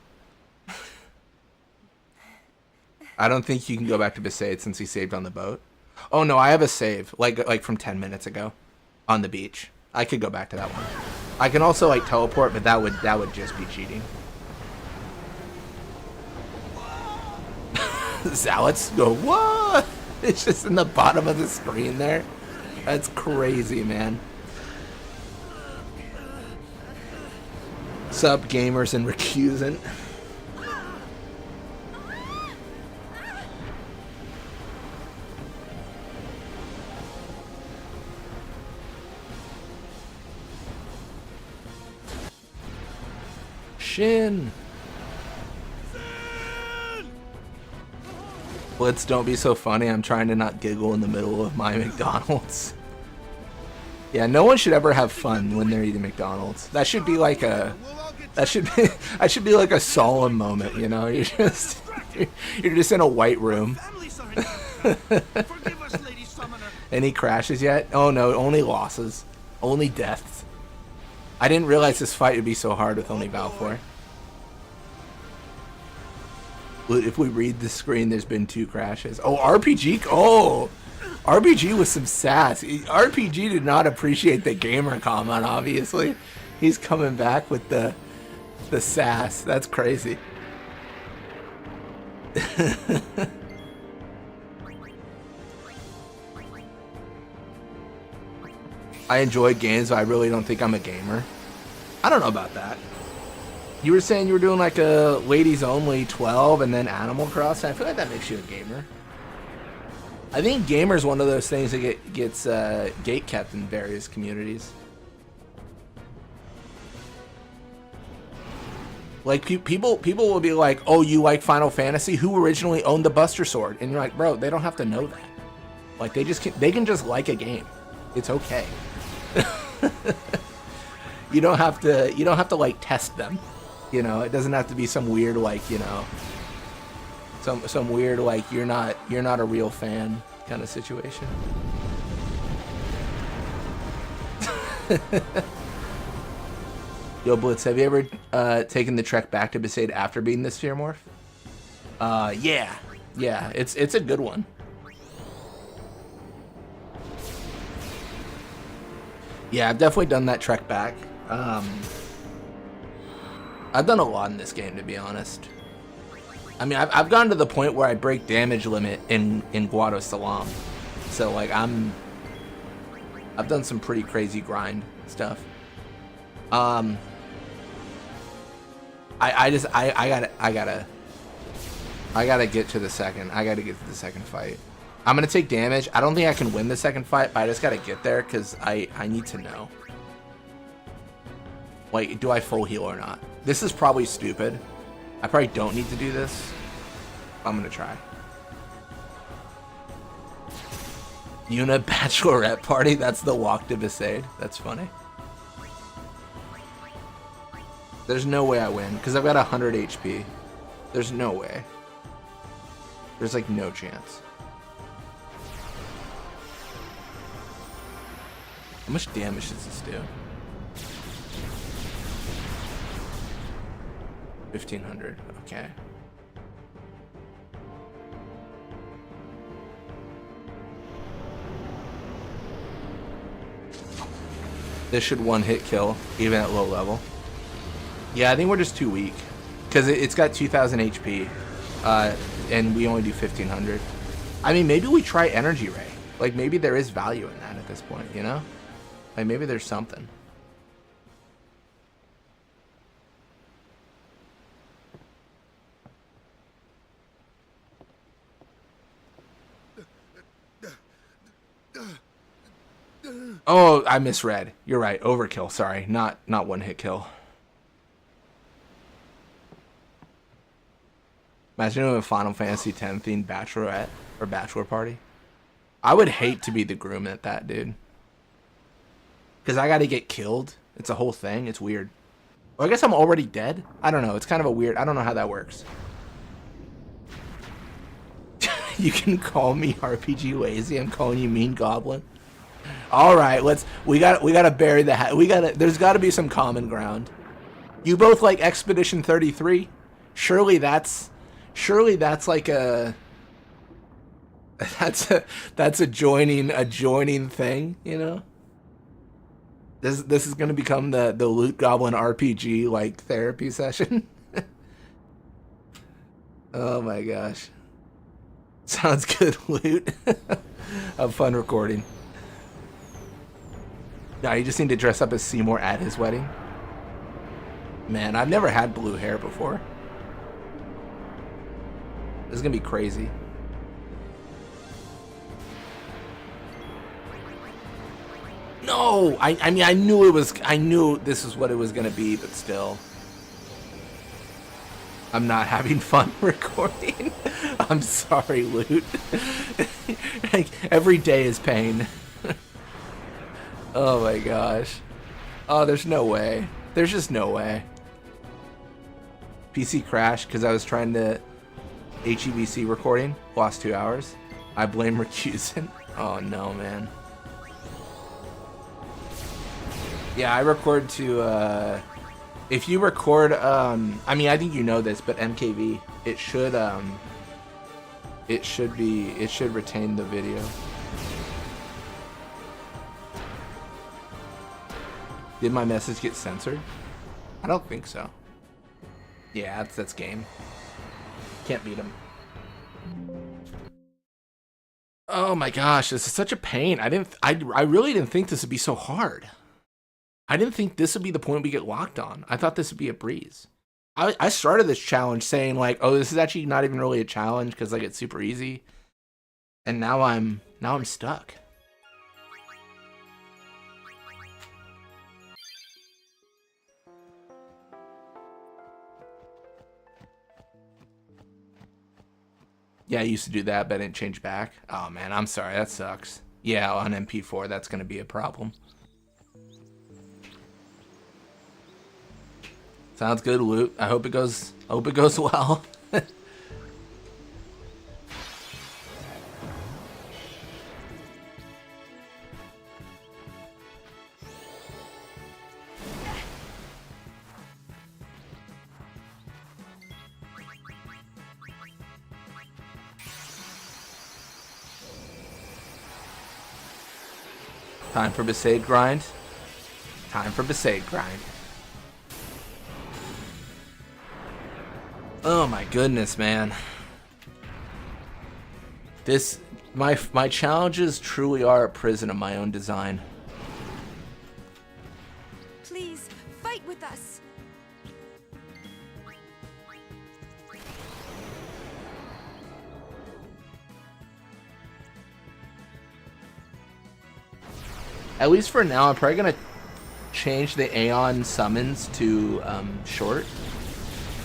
I don't think you can go back to Besaid since he saved on the boat. Oh no, I have a save, like from 10 minutes ago, on the beach. I could go back to that one. I can also like teleport, but that would just be cheating. Zalets go, what? It's just in the bottom of the screen there. That's crazy, man. Sup, gamers and recusant. Shin. Blitz, don't be so funny. I'm trying to not giggle in the middle of my McDonald's. Yeah, no one should ever have fun when they're eating McDonald's. That should be like a, that should be like a solemn moment, you know? You're just in a white room. Any crashes yet? Oh no, only losses, only deaths. I didn't realize this fight would be so hard with only Balfour. If we read the screen, there's been 2 crashes. Oh, RPG. Oh, RPG with some sass. RPG did not appreciate the gamer comment, obviously. He's coming back with the sass. That's crazy. I enjoy games, but I really don't think I'm a gamer. I don't know about that. You were saying you were doing like a ladies only 12 and then Animal Crossing. I feel like that makes you a gamer. I think gamer is one of those things that gets gatekept in various communities. Like people will be like, "Oh, you like Final Fantasy? Who originally owned the Buster Sword?" And you're like, "Bro, they don't have to know that. Like they can just like a game. It's okay." You don't have to like test them. You know, it doesn't have to be some weird like, you know, some weird like you're not a real fan kind of situation. Yo Blitz, have you ever taken the trek back to Besaid after beating the Sphere Morph? Yeah, it's a good one. Yeah, I've definitely done that trek back. I've done a lot in this game, to be honest. I mean, I've gotten to the point where I break damage limit in Guado Salam. So, like, I've done some pretty crazy grind stuff. I gotta get to the second. I gotta get to the second fight. I'm gonna take damage. I don't think I can win the second fight, but I just gotta get there because I need to know. Like, do I full heal or not? This is probably stupid. I probably don't need to do this. I'm gonna try. Yuna Bachelorette Party? That's the walk to Besaid. That's funny. There's no way I win, because I've got 100 HP. There's no way. There's like no chance. How much damage does this do? 1500, okay. This should one-hit kill, even at low level. Yeah, I think we're just too weak. Because it's got 2000 HP, and we only do 1500. I mean, maybe we try Energy Ray. Like, maybe there is value in that at this point, you know? Like, maybe there's something. Oh, I misread. You're right. Overkill. Sorry. Not one-hit kill. Imagine doing a Final Fantasy X themed bachelorette or bachelor party. I would hate to be the groom at that, dude. Because I got to get killed. It's a whole thing. It's weird. Well, I guess I'm already dead. I don't know. It's kind of a weird... I don't know how that works. You can call me RPG lazy. I'm calling you Mean Goblin. All right, we got to bury the hat. There's got to be some common ground. You both like Expedition 33? Surely that's like a that's a joining thing, you know? This is going to become the Loot Goblin RPG like therapy session. Oh my gosh. Sounds good, Loot. Have fun recording. No, you just need to dress up as Seymour at his wedding. Man, I've never had blue hair before. This is gonna be crazy. No! I mean, I knew this is what it was gonna be, but still. I'm not having fun recording. I'm sorry, Loot. Like, every day is pain. Oh my gosh. Oh, there's no way. There's just no way. PC crashed because I was trying to HEVC recording. Lost 2 hours. I blame Recusant. Oh no, man. Yeah, I record to, if you record, I mean, I think you know this, but MKV, it should retain the video. Did my message get censored? I don't think so. Yeah, that's game. Can't beat him. Oh my gosh, this is such a pain. I really didn't think this would be so hard. I didn't think this would be the point we get locked on. I thought this would be a breeze. I started this challenge saying like, oh, this is actually not even really a challenge because like it's super easy. And now I'm stuck. Yeah, I used to do that, but I didn't change back. Oh man, I'm sorry, that sucks. Yeah, on MP4, that's gonna be a problem. Sounds good, Loot. I hope it goes well. Time for Besaid grind. Time for Besaid grind. Oh my goodness, man. My challenges truly are a prison of my own design. Please, fight with us. At least for now, I'm probably gonna change the Aeon summons to short.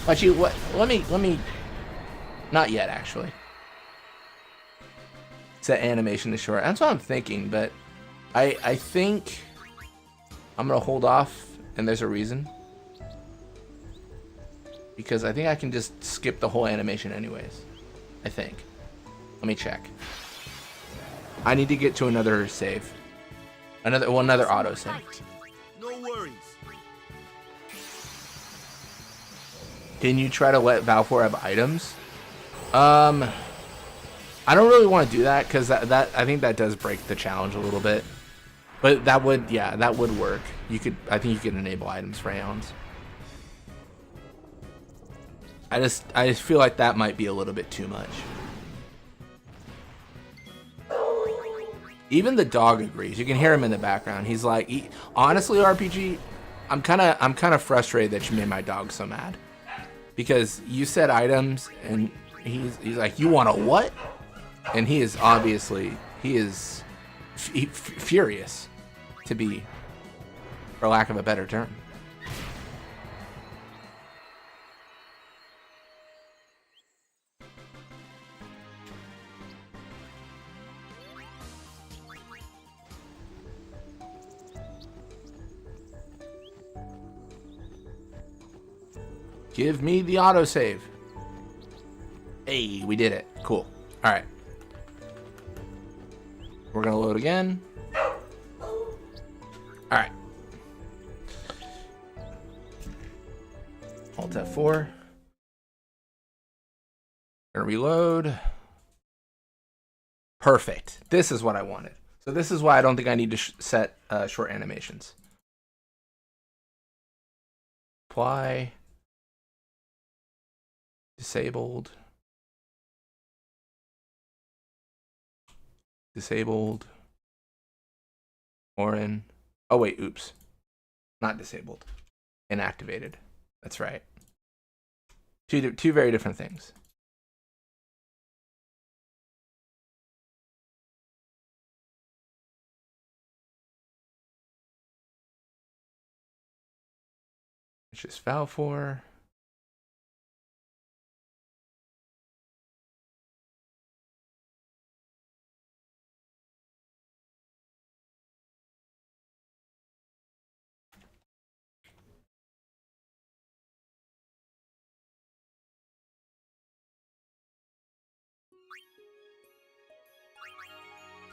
Actually, what? Let me. Not yet, actually. Set animation to short. That's what I'm thinking, but I think I'm gonna hold off, and there's a reason. Because I think I can just skip the whole animation anyways. I think. Let me check. I need to get to another save. Another auto save. No worries. Can you try to let Valfor have items? I don't really want to do that because that I think that does break the challenge a little bit. But that would work. I think you could enable items for Aeons. I just feel like that might be a little bit too much. Even the dog agrees. You can hear him in the background. He's like, honestly, RPG, I'm kind of frustrated that you made my dog so mad, because you said items and he's like, you want a what? And he is obviously furious, to be, for lack of a better term. Give me the autosave. Hey, we did it. Cool. All right. We're going to load again. All right. Alt F4. Gonna reload. Perfect. This is what I wanted. So this is why I don't think I need to set short animations. Apply. Disabled. Disabled. Orin. Oh wait, oops. Not disabled. Inactivated. That's right. Two very different things. It's just file for.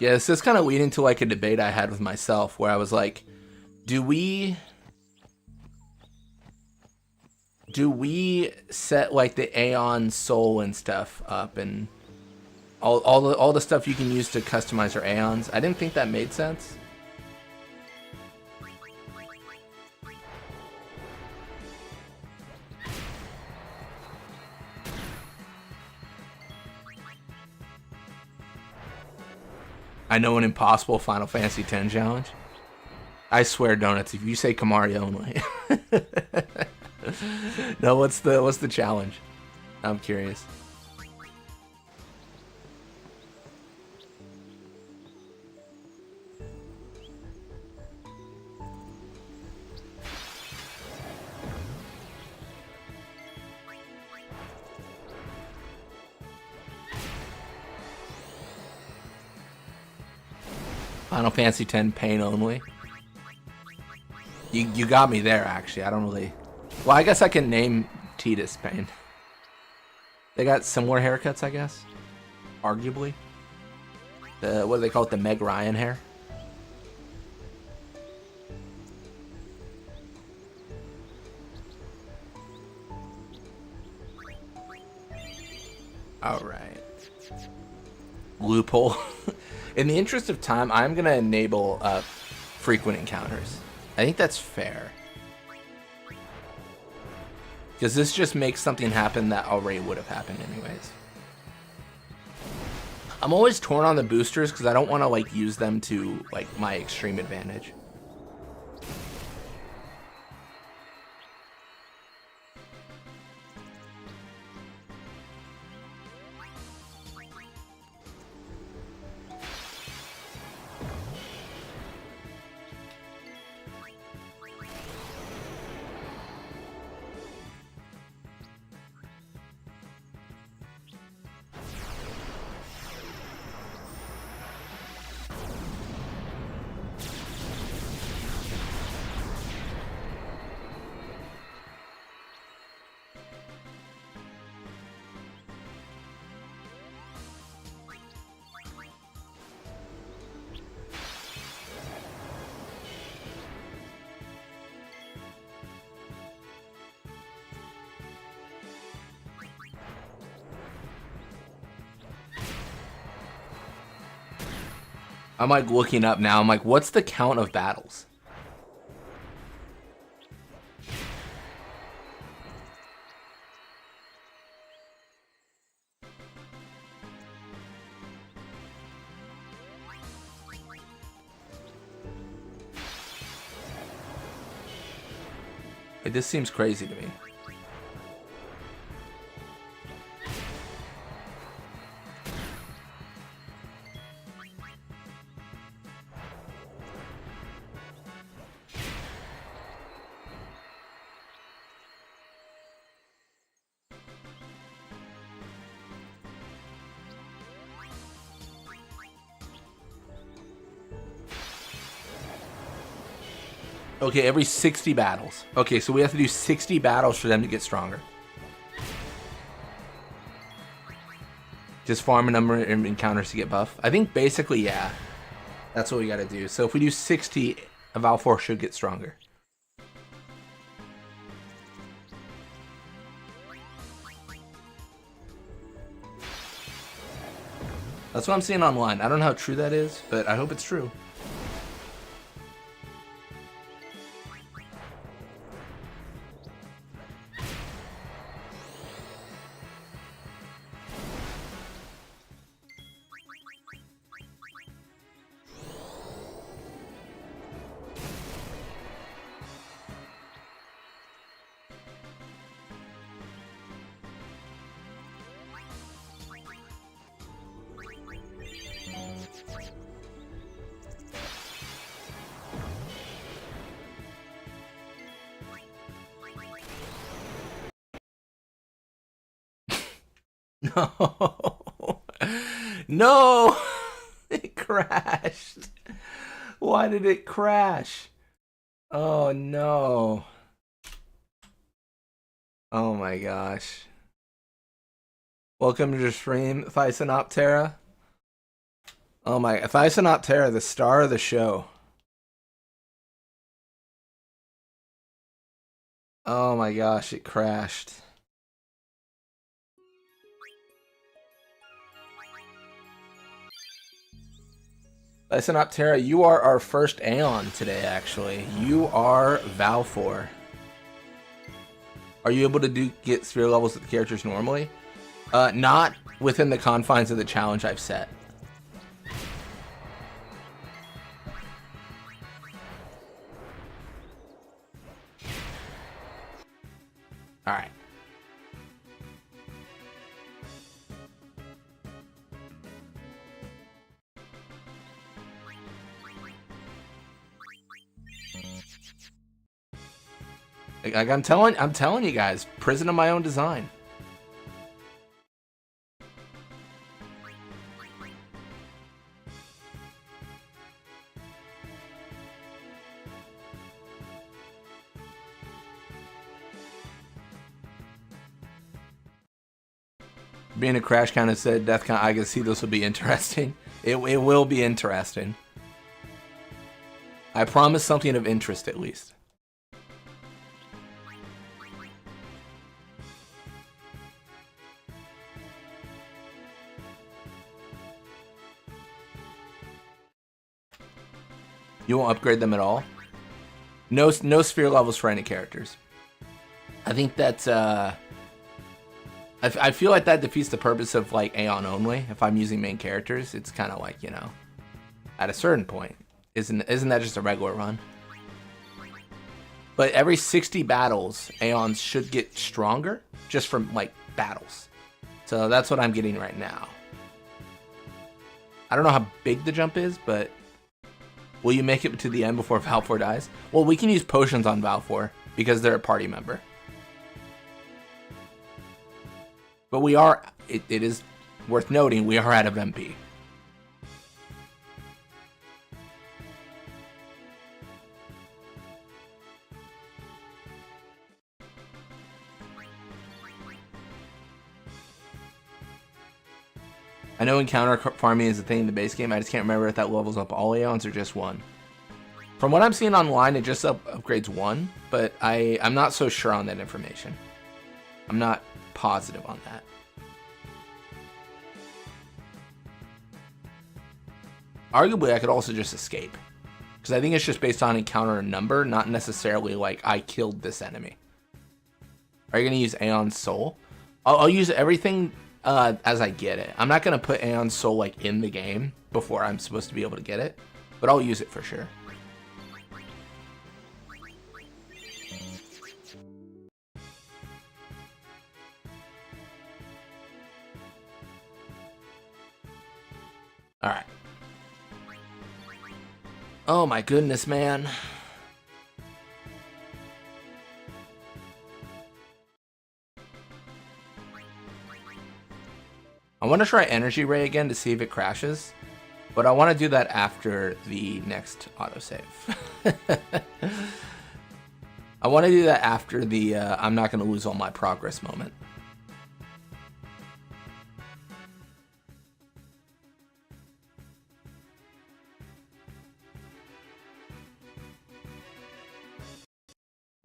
Yeah, this is kind of leading to like a debate I had with myself where I was like, do we set like the Aeon soul and stuff up and all the stuff you can use to customize your Aeons? I didn't think that made sense. I know an impossible Final Fantasy X challenge. I swear, donuts. If you say Kamari only. No, what's the challenge? I'm curious. Final Fantasy X pain only. You got me there, actually. I don't really... Well, I guess I can name Tidus Pain. They got similar haircuts, I guess. Arguably. What do they call it? The Meg Ryan hair? Alright. Loophole. In the interest of time, I'm going to enable frequent encounters. I think that's fair. Because this just makes something happen that already would have happened anyways. I'm always torn on the boosters because I don't want to like use them to like my extreme advantage. I'm like looking up now. I'm like, what's the count of battles? This seems crazy to me. Okay, every 60 battles. Okay, so we have to do 60 battles for them to get stronger. Just farm a number of encounters to get buff. I think basically, yeah. That's what we gotta do. So if we do 60 a Valfor should get stronger. That's what I'm seeing online. I don't know how true that is, but I hope it's true. No. No. It crashed. Why did it crash? Oh no. Oh my gosh. Welcome to the stream, Thysanoptera. Oh my, Thysanoptera, the star of the show. Oh my gosh, it crashed. Thysanoptera, you are our first Aeon today, actually. You are Valfor. Are you able to get sphere levels with the characters normally? Not within the confines of the challenge I've set. Alright. Like I'm telling you guys, prison of my own design. Being a crash kind of said death count, I can see this will be interesting. It will be interesting. I promise something of interest at least. You won't upgrade them at all? No sphere levels for any characters. I think that's I feel like that defeats the purpose of like Aeon only. If I'm using main characters, it's kind of like, you know, at a certain point, isn't that just a regular run? But every 60 battles, Aeons should get stronger just from like battles. So that's what I'm getting right now. I don't know how big the jump is, but will you make it to the end before Valfor dies? Well, we can use potions on Valfor because they're a party member. But we are, it is worth noting, we are out of MP. I know encounter farming is a thing in the base game. I just can't remember if that levels up all Aeons or just one. From what I'm seeing online, it just upgrades one, but I'm not so sure on that information. I'm not positive on that. Arguably, I could also just escape, because I think it's just based on encounter number, not necessarily like I killed this enemy. Are you going to use Aeon's Soul? I'll use everything as I get it. I'm not going to put Aeon's Soul like in the game before I'm supposed to be able to get it, but I'll use it for sure. All right. Oh my goodness, man. I want to try Energy Ray again to see if it crashes, but I want to do that after the next autosave. I want to do that after the I'm not going to lose all my progress moment.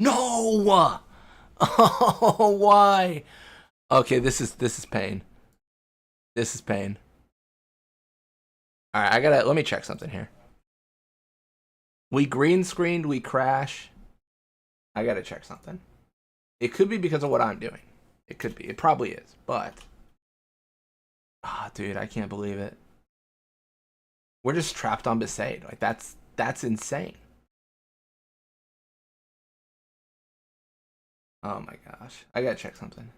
No! Oh, why? Okay, this is pain. This is pain. Alright, let me check something here. We green screened, we crash. I gotta check something. It could be because of what I'm doing. It could be. It probably is, but... Ah, dude, I can't believe it. We're just trapped on Besaid. Like, that's insane. Oh my gosh. I gotta check something.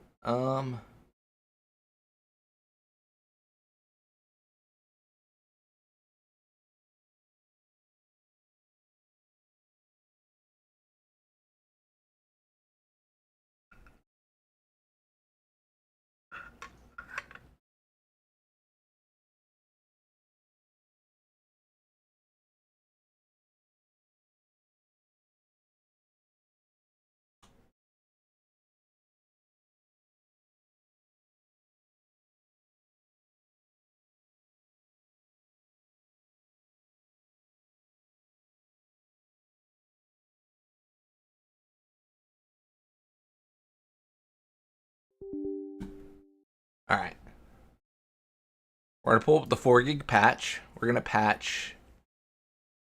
Alright. We're gonna pull up the 4 gig patch. We're gonna patch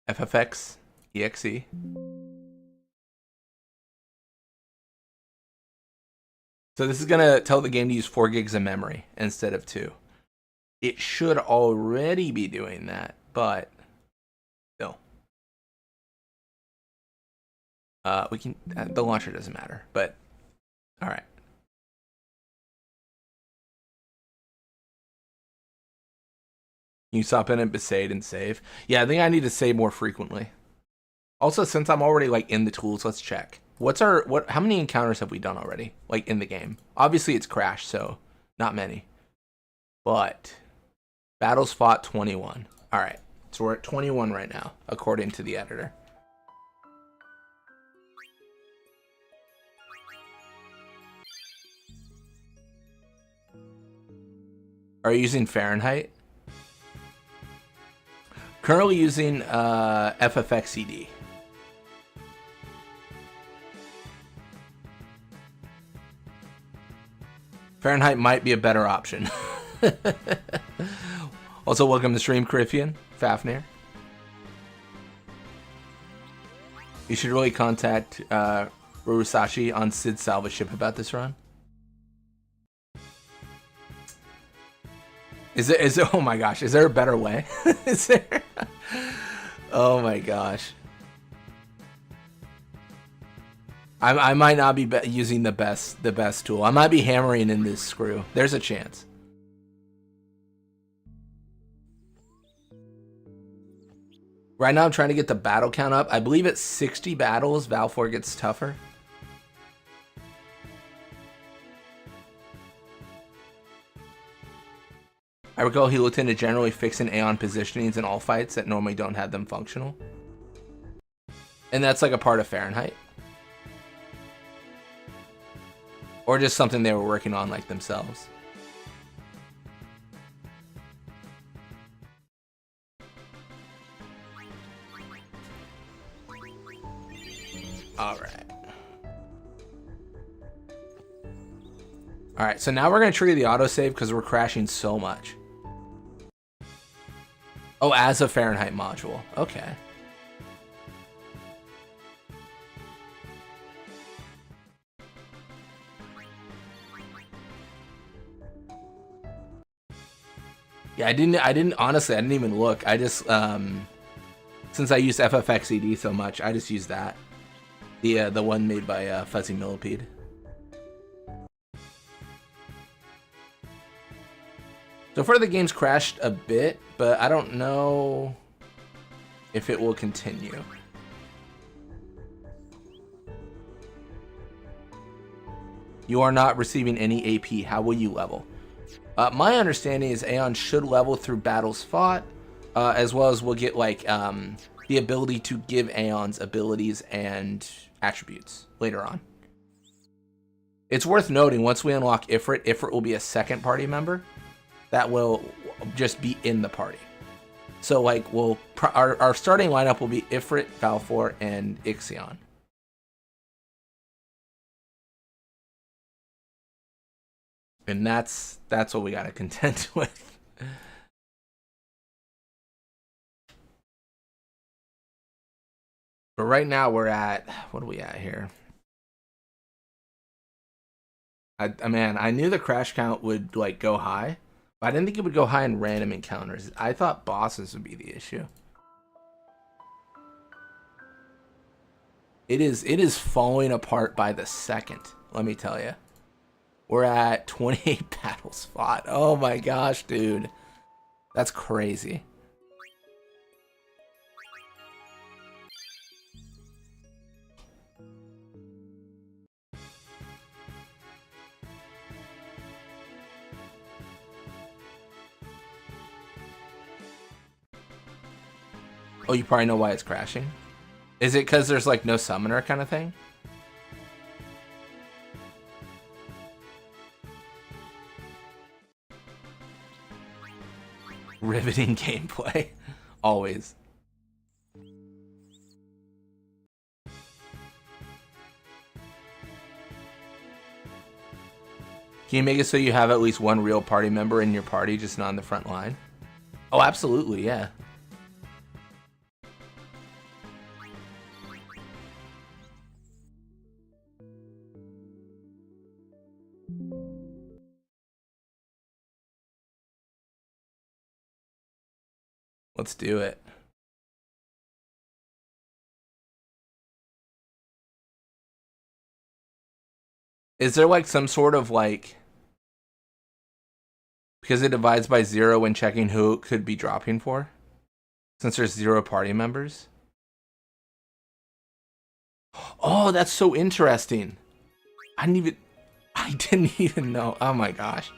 FFX EXE. So this is gonna tell the game to use 4 gigs of memory instead of 2. It should already be doing that, but still. We can, the launcher doesn't matter, but alright. You stop in and Besaid and save. Yeah, I think I need to save more frequently. Also, since I'm already like in the tools, let's check. How many encounters have we done already? Like in the game? Obviously it's crashed, so not many. But battles fought 21. Alright. So we're at 21 right now, according to the editor. Are you using Fahrenheit? Currently using FFXCD. Fahrenheit might be a better option. Also, welcome to stream, Caribbean, Fafnir. You should really contact Rusashi on Sid's salvage ship about this run. Is it? Oh my gosh! Is there a better way? Is there? Oh my gosh! I might not be using the best tool. I might be hammering in this screw. There's a chance. Right now, I'm trying to get the battle count up. I believe at 60 battles, Valfor gets tougher. I recall he looked into generally fixing Aeon positionings in all fights that normally don't have them functional. And that's like a part of Fahrenheit. Or just something they were working on like themselves. Alright. Alright, so now we're going to trigger the autosave because we're crashing so much. Oh, as a Fahrenheit module. Okay. Yeah, I didn't honestly, I didn't even look. I just since I use FFXCD so much, I just use that. The one made by Fuzzy Millipede. So far the game's crashed a bit, but I don't know if it will continue. You are not receiving any AP. How will you level? My understanding is Aeon should level through battles fought, as well as we'll get like the ability to give Aeons abilities and attributes later on. It's worth noting, once we unlock Ifrit, Ifrit will be a second party member that will just be in the party. So like our starting lineup will be Ifrit, Valfor, and Ixion. And that's what we got to contend with. But right now we're at, what are we at here? Man, I knew the crash count would like go high, but I didn't think it would go high in random encounters. I thought bosses would be the issue. It is falling apart by the second, let me tell you. We're at 28 battles fought. Oh my gosh, dude. That's crazy. Oh, you probably know why it's crashing? Is it because there's like no summoner kind of thing? Riveting gameplay. Always. Can you make it so you have at least one real party member in your party, just not on the front line? Oh, absolutely, yeah. Let's do it. Is there like some sort of like, because it divides by 0 when checking who it could be dropping for? Since there's 0 party members? Oh, that's so interesting. I didn't even know. Oh my gosh.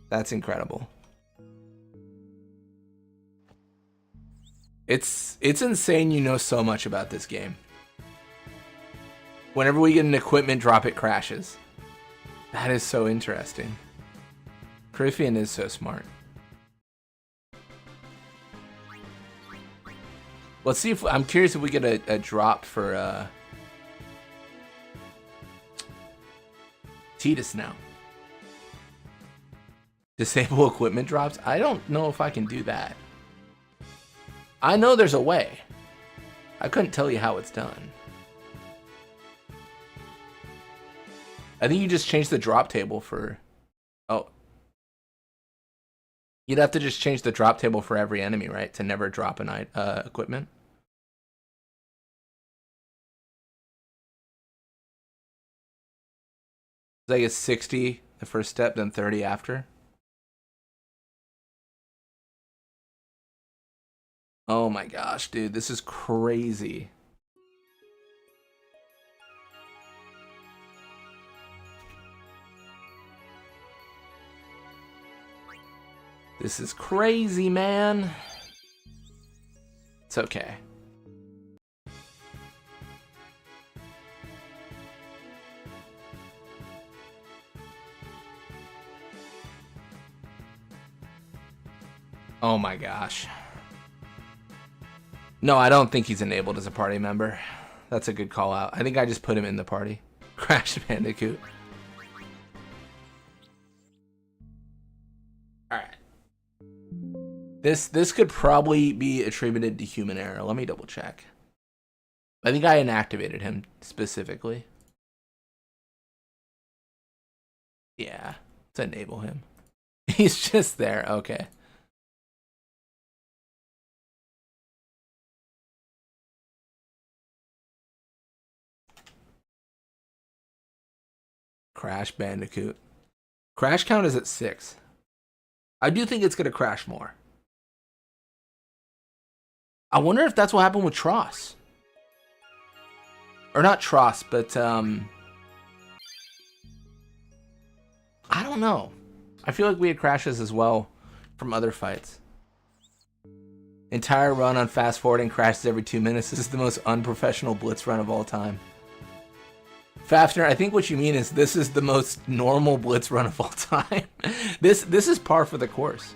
That's incredible. It's insane you know so much about this game. Whenever we get an equipment drop, it crashes. That is so interesting. Crifian is so smart. Let's see if I'm curious if we get a drop for Titus now. Disable equipment drops? I don't know if I can do that. I know there's a way. I couldn't tell you how it's done. I think you just change the drop table for... Oh. You'd have to just change the drop table for every enemy, right? To never drop an equipment. It's like a 60 the first step, then 30 after. Oh my gosh, dude, this is crazy. This is crazy, man. It's okay. Oh my gosh. No, I don't think he's enabled as a party member. That's a good call out. I think I just put him in the party. Crash Bandicoot. Alright. This could probably be attributed to human error. Let me double check. I think I inactivated him specifically. Yeah, let's enable him. He's just there. Okay. Crash Bandicoot. Crash count is at 6. I do think it's going to crash more. I wonder if that's what happened with Tross. Or not Tross, but I don't know. I feel like we had crashes as well from other fights. Entire run on fast forwarding crashes every 2 minutes. This is the most unprofessional blitz run of all time. Fafner, I think what you mean is this is the most normal blitz run of all time. This is par for the course.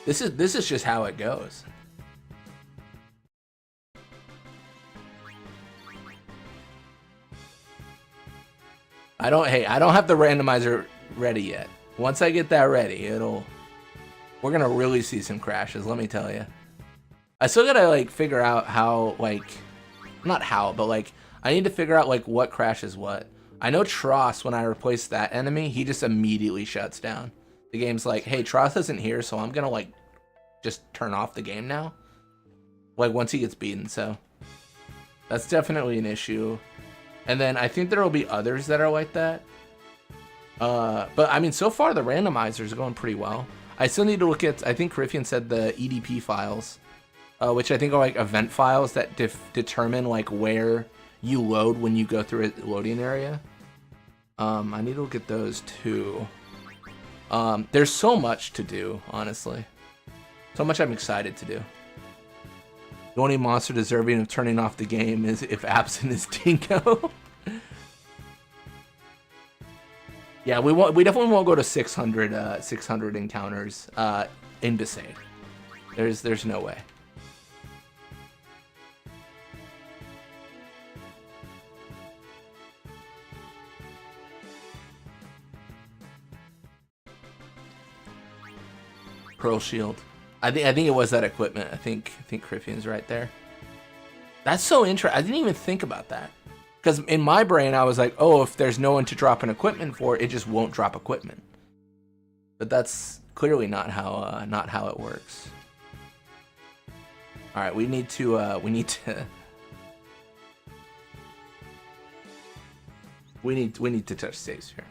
This is just how it goes. I don't have the randomizer ready yet. Once I get that ready, we're gonna really see some crashes, let me tell you. I still gotta like figure out how, like, not how, but like I need to figure out like what crashes what. I know Tross, when I replace that enemy, he just immediately shuts down. The game's like, hey, Tross isn't here, so I'm gonna like just turn off the game now. Like once he gets beaten, so that's definitely an issue. And then I think there will be others that are like that. But I mean, so far the randomizers are going pretty well. I still need to look at, I think Riffian said the EDP files, which I think are like event files that determine like where you load when you go through a loading area. I need to look at those too. There's so much to do, honestly. So much I'm excited to do. The only monster deserving of turning off the game is if absent is Dingo. Yeah, we definitely won't go to 600 encounters in Besaid. There's no way. Pearl Shield. I think it was that equipment. I think Riffian's right there. That's so interesting. I didn't even think about that. Because in my brain, I was like, oh, if there's no one to drop an equipment for, it just won't drop equipment. But that's clearly not how it works. All right, we need to touch saves here.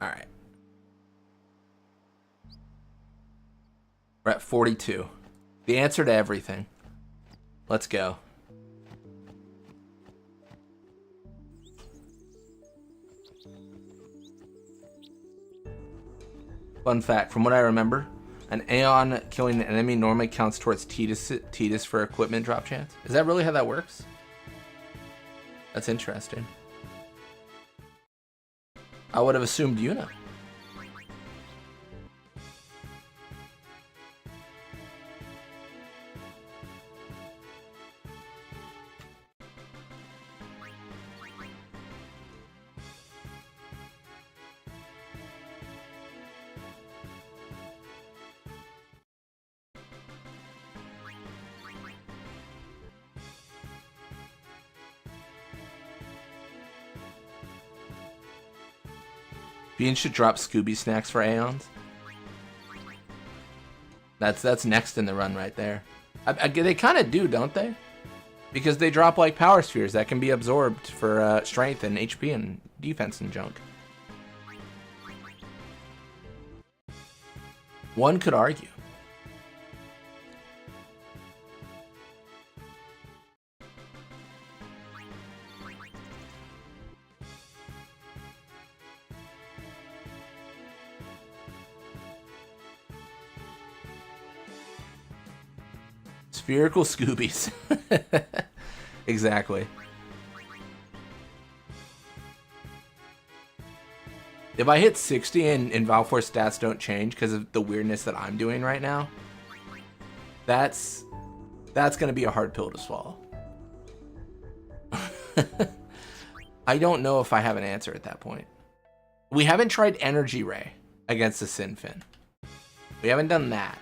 All right. We're at 42. The answer to everything. Let's go. Fun fact, from what I remember, an Aeon killing an enemy normally counts towards Tidus for equipment drop chance. Is that really how that works? That's interesting. I would have assumed Yuna. Bean should drop Scooby snacks for Aeons. That's next in the run right there. They kind of do, don't they? Because they drop like power spheres that can be absorbed for strength and HP and defense and junk. One could argue. Spherical Scoobies. Exactly. If I hit 60 and Valforce stats don't change because of the weirdness that I'm doing right now, that's gonna be a hard pill to swallow. I don't know if I have an answer at that point. We haven't tried Energy Ray against the Sinfin. We haven't done that.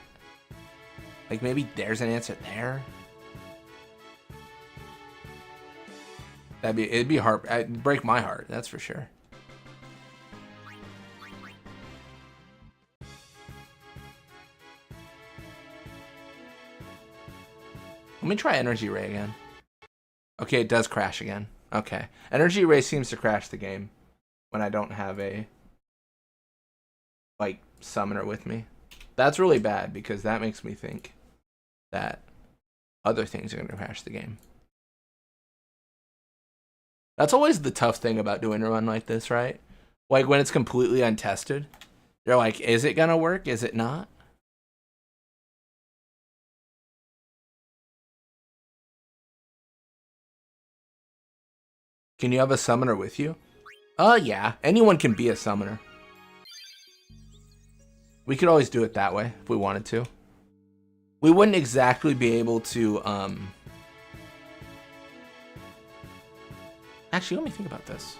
Like, maybe there's an answer there. It'd be hard. It'd break my heart, that's for sure. Let me try Energy Ray again. Okay, it does crash again. Okay. Energy Ray seems to crash the game when I don't have a, like, summoner with me. That's really bad because that makes me think that other things are going to crash the game. That's always the tough thing about doing a run like this, right? Like when it's completely untested, you're like, is it gonna work? Is it not? Can you have a summoner with you? Yeah. Anyone can be a summoner. We could always do it that way if we wanted to. We wouldn't exactly be able to, Actually, let me think about this.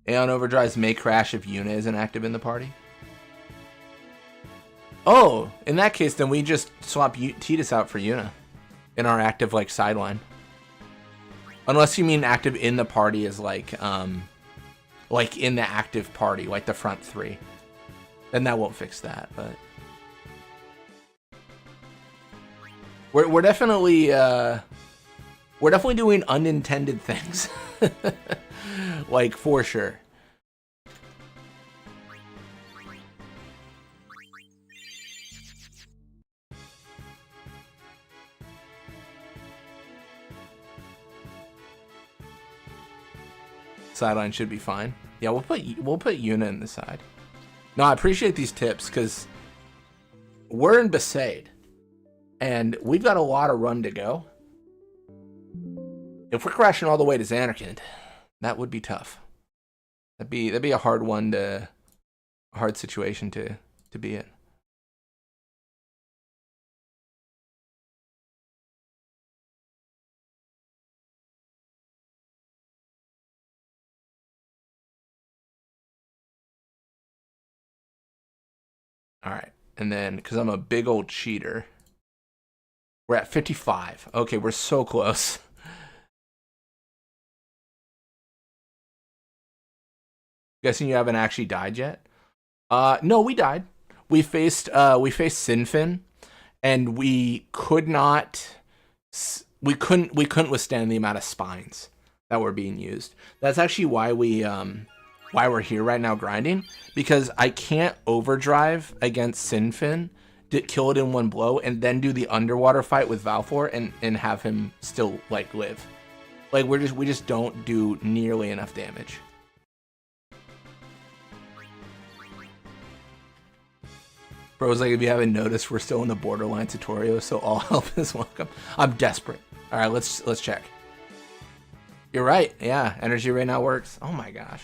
Aeon Overdrives may crash if Yuna isn't active in the party. Oh, in that case, then we just swap Tidus out for Yuna in our active like sideline. Unless you mean active in the party is like in the active party, like the front three. Then that won't fix that, but we're definitely doing unintended things. Like for sure. Sideline should be fine. Yeah, we'll put Yuna in the side. No, I appreciate these tips because we're in Besaid and we've got a lot of run to go. If we're crashing all the way to Xanarkand, that would be tough. That'd be a hard situation to be in. All right, and then because I'm a big old cheater, we're at 55. Okay, we're so close. Guessing you haven't actually died yet? No, we died. We faced Sinfin, and we couldn't withstand the amount of spines that were being used. That's actually why why we're here right now grinding, because I can't overdrive against Sinfin, kill it in one blow, and then do the underwater fight with Valfor and have him still like live. Like we just don't do nearly enough damage. Bro's like, if you haven't noticed, we're still in the borderline tutorial, so all help is welcome. I'm desperate. All right, let's check. You're right. Yeah, energy right now works. Oh my gosh.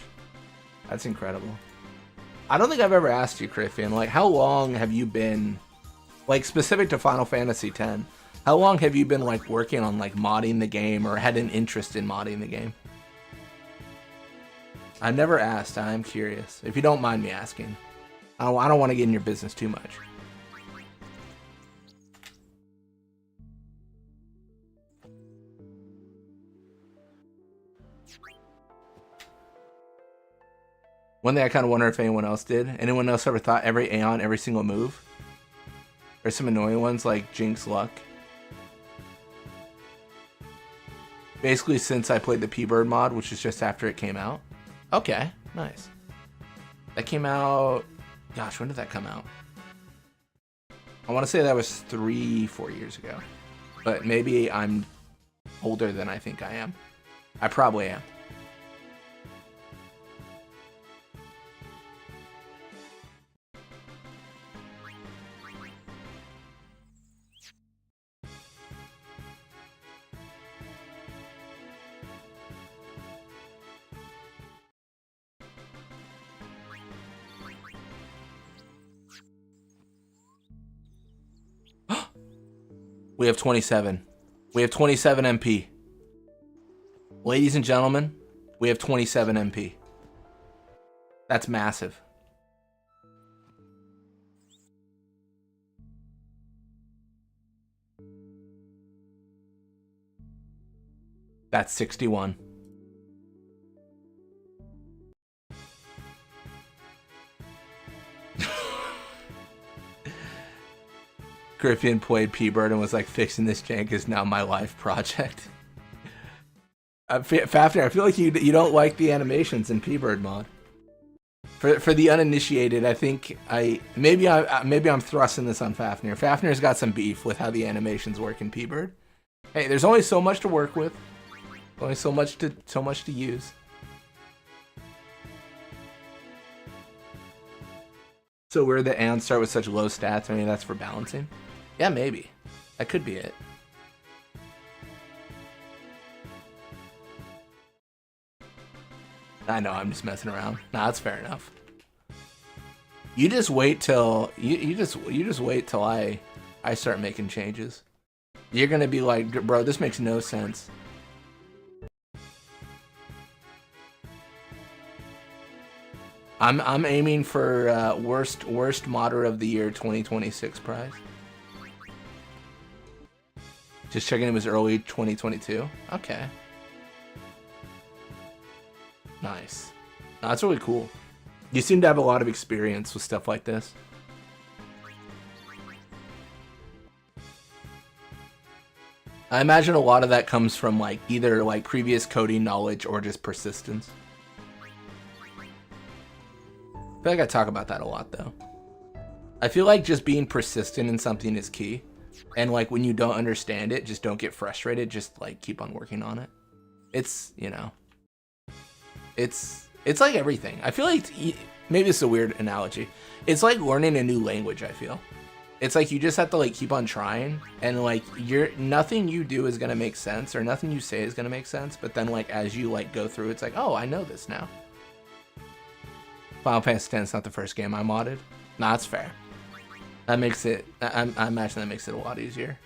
That's incredible. I don't think I've ever asked you, Crifian, like how long have you been, like specific to Final Fantasy X, how long have you been like working on like modding the game or had an interest in modding the game? I've never asked. I'm curious. If you don't mind me asking. I don't want to get in your business too much. One thing I kind of wonder if anyone else did. Anyone else ever thought every Aeon, every single move? There's some annoying ones like Jinx Luck. Basically since I played the P-Bird mod, which is just after it came out. Okay, nice. That came out... Gosh, when did that come out? I want to say that was 3-4 years ago. But maybe I'm older than I think I am. I probably am. We have 27. We have 27 MP. Ladies and gentlemen, we have 27 MP. That's massive. That's 61. Griffin played P-Bird and was like, fixing this jank is now my life project. Fafnir, I feel like you don't like the animations in P-Bird mod. For the uninitiated, I think maybe I'm thrusting this on Fafnir. Fafnir's got some beef with how the animations work in P-Bird. Hey, there's only so much to work with. Only so much to use. So where the Aeons start with such low stats, I mean that's for balancing? Yeah, maybe. That could be it. I know, I'm just messing around. Nah, that's fair enough. You just wait till you just wait till I start making changes. You're gonna be like, bro, this makes no sense. I'm aiming for worst modder of the year 2026 prize. Just checking it was early 2022. Okay. Nice. No, that's really cool. You seem to have a lot of experience with stuff like this. I imagine a lot of that comes from like either like previous coding knowledge or just persistence. I feel like I talk about that a lot though. I feel like just being persistent in something is key. And like when you don't understand it, just don't get frustrated, just like keep on working on it. It's, you know, it's like everything. I feel like, maybe this is a weird analogy. It's like learning a new language, I feel. It's like you just have to like keep on trying, and like nothing you do is gonna make sense, or nothing you say is gonna make sense, but then like as you like go through, it's like, oh, I know this now. Final Fantasy X is not the first game I modded. Nah, that's fair. That makes it, I imagine that makes it a lot easier.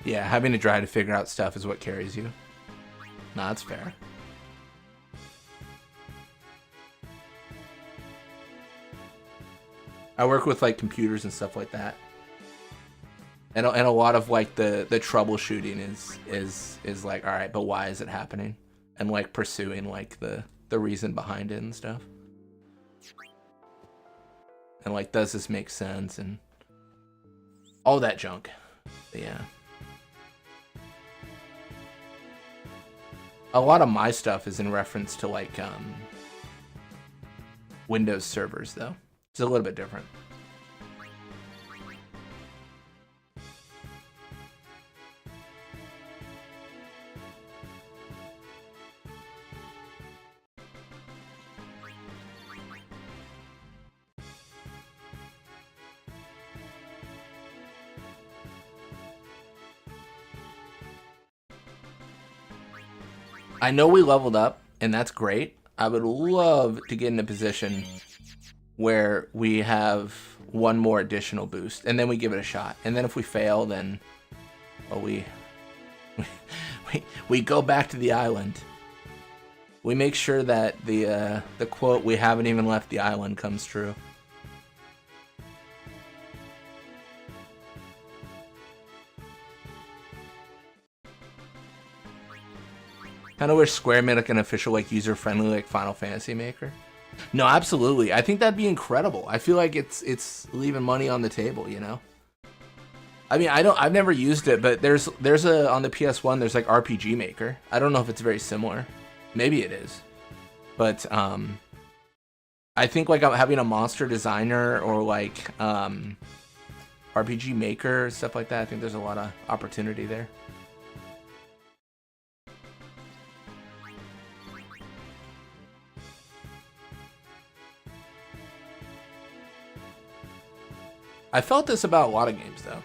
Yeah, having to try to figure out stuff is what carries you. Nah, that's fair. I work with like computers and stuff like that, and a lot of like the troubleshooting is like, all right, but why is it happening, and like pursuing like the reason behind it and stuff, and like does this make sense and all that junk. But yeah. A lot of my stuff is in reference to like Windows servers though. It's a little bit different. I know we leveled up, and that's great. I would love to get in a position where we have one more additional boost, and then we give it a shot. And then if we fail, then well, we go back to the island. We make sure that the quote, "We haven't even left the island," comes true. Kind of wish Square made like an official, like user-friendly, like Final Fantasy Maker. No, absolutely. I think that'd be incredible. I feel like it's leaving money on the table, you know. I mean, I've never used it, but there's a on the PS1. There's like RPG Maker. I don't know if it's very similar. Maybe it is, but I think like having a monster designer or like RPG Maker, stuff like that. I think there's a lot of opportunity there. I felt this about a lot of games though.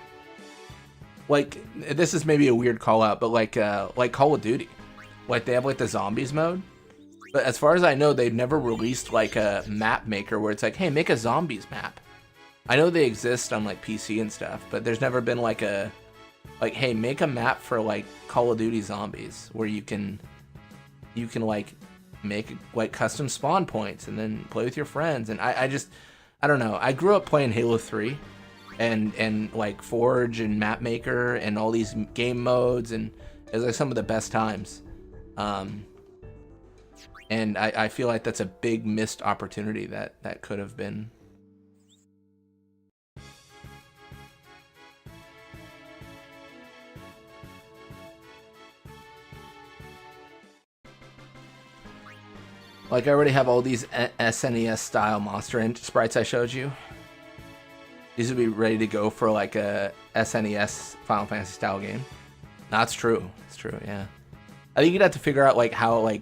Like, this is maybe a weird call out, but like Call of Duty, like they have like the zombies mode, but as far as I know, they've never released like a map maker where it's like, hey, make a zombies map. I know they exist on like PC and stuff, but there's never been like hey, make a map for like Call of Duty zombies where you can like make like custom spawn points and then play with your friends. And I don't know. I grew up playing Halo 3 and like Forge and Map Maker and all these game modes, and it was like some of the best times. And I feel like that's a big missed opportunity that could have been. Like, I already have all these SNES style monster sprites I showed you. These would be ready to go for like a SNES Final Fantasy style game. That's true. It's true, yeah. I think you'd have to figure out like how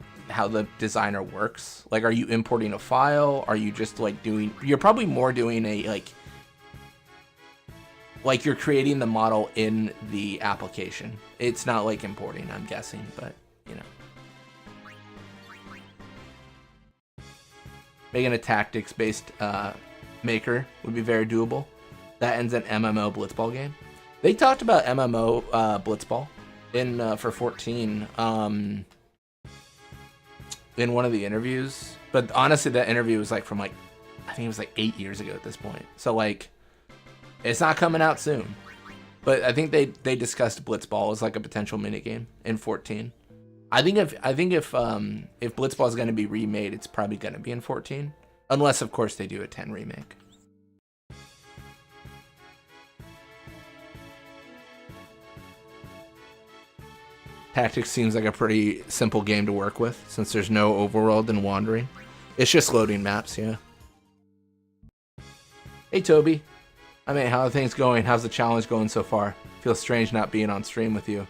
the designer works. Like, are you importing a file? Are you just like doing... You're probably more doing a like you're creating the model in the application. It's not like importing, I'm guessing, but you know. Making a tactics-based maker would be very doable. That ends an MMO Blitzball game. They talked about MMO Blitzball in for 14 in one of the interviews. But honestly, that interview was like from like, I think it was like 8 years ago at this point. So like, it's not coming out soon. But I think they discussed Blitzball as like a potential minigame in 14. I think if Blitzball is going to be remade, it's probably going to be in 14, unless of course they do a 10 remake. Tactics seems like a pretty simple game to work with, since there's no overworld and wandering. It's just loading maps, yeah. Hey Toby, I mean, how are things going? How's the challenge going so far? Feels strange not being on stream with you.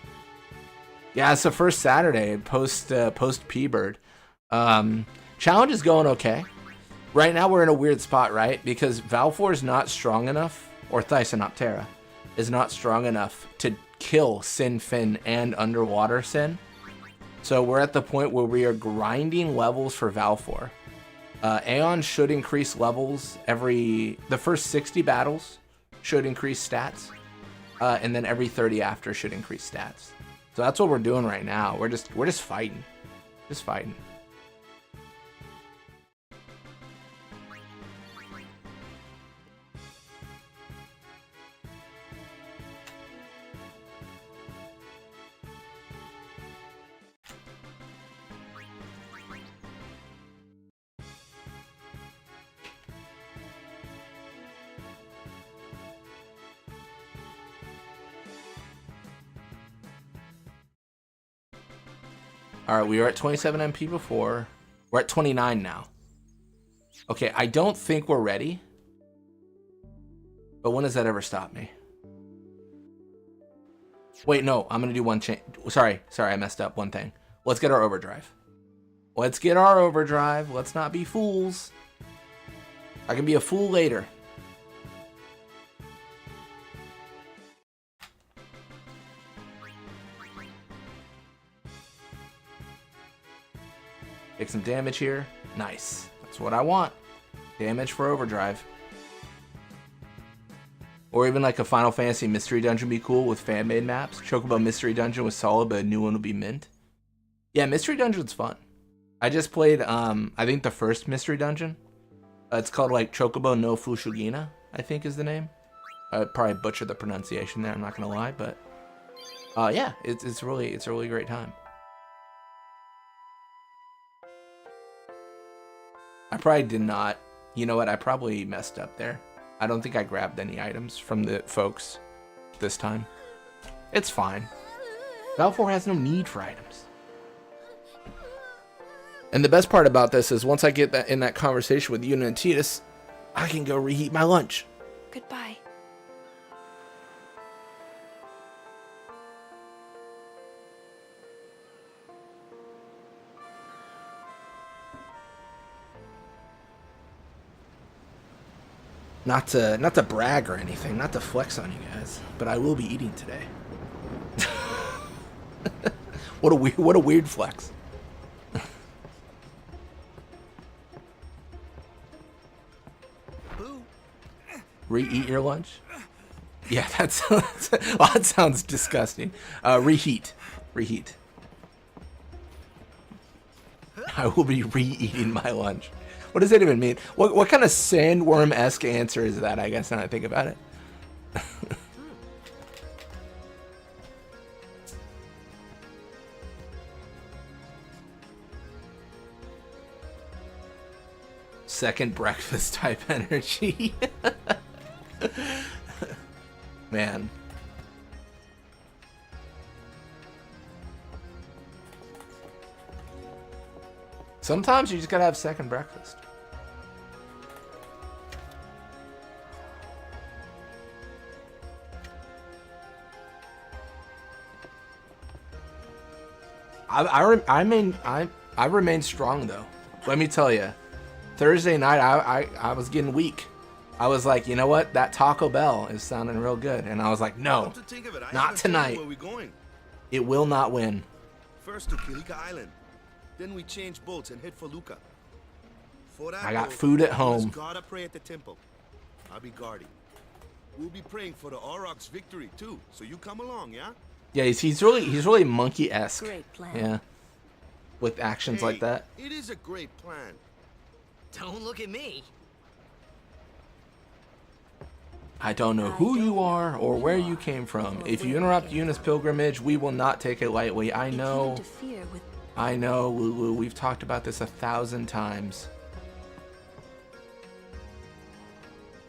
Yeah, it's the first Saturday post P-Bird. Challenge is going okay. Right now we're in a weird spot, right? Because Valfor is not strong enough, or Thysanoptera is not strong enough to kill Sin Fin and Underwater Sin. So we're at the point where we are grinding levels for Valfor. Aeon should increase levels the first 60 battles should increase stats, and then every 30 after should increase stats. So that's what we're doing right now. We're just fighting. Just fighting. Alright, we were at 27 MP before. We're at 29 now. Okay, I don't think we're ready. But when does that ever stop me? Wait, no, I'm gonna do one change. Sorry, I messed up one thing. Let's get our overdrive. Let's get our overdrive. Let's not be fools. I can be a fool later. Take some damage here. Nice. That's what I want. Damage for overdrive. Or even like a Final Fantasy Mystery Dungeon be cool with fan-made maps. Chocobo Mystery Dungeon was solid, but a new one will be mint. Yeah, Mystery Dungeon's fun. I just played, I think the first Mystery Dungeon. It's called like Chocobo no Fushigina, I think is the name. I probably butchered the pronunciation there, I'm not gonna lie, but yeah, it's a really great time. I probably did not. You know what? I probably messed up there. I don't think I grabbed any items from the folks this time. It's fine. Valfor has no need for items. And the best part about this is once I get that in that conversation with Yuna and Titus, I can go reheat my lunch. Goodbye. Not to brag or anything, not to flex on you guys, but I will be eating today. What a weird flex. Reheat your lunch? Yeah, that sounds disgusting. Reheat. I will be re-eating my lunch. What does that even mean? What kind of sandworm-esque answer is that, I guess, now I think about it? Second breakfast type energy. Man. Sometimes you just gotta have second breakfast. I remain strong though. Let me tell you, Thursday night I was getting weak. I was like, you know what? That Taco Bell is sounding real good, and I was like, no, not tonight. Where we going? It will not win. First to Kilika Island, then we change boats and head for Luca. For that I got boat, food at we home. just gotta pray at the temple. I'll be guarding. We'll be praying for the Aurochs' victory too. So you come along, yeah? Yeah, he's really monkey-esque. Great plan. Yeah, with actions like that. It is a great plan. Don't look at me. I don't know who you are or where you came from. If you interrupt Yuna's pilgrimage, we will not take it lightly. I know. I know, Lulu. We've talked about this 1,000 times.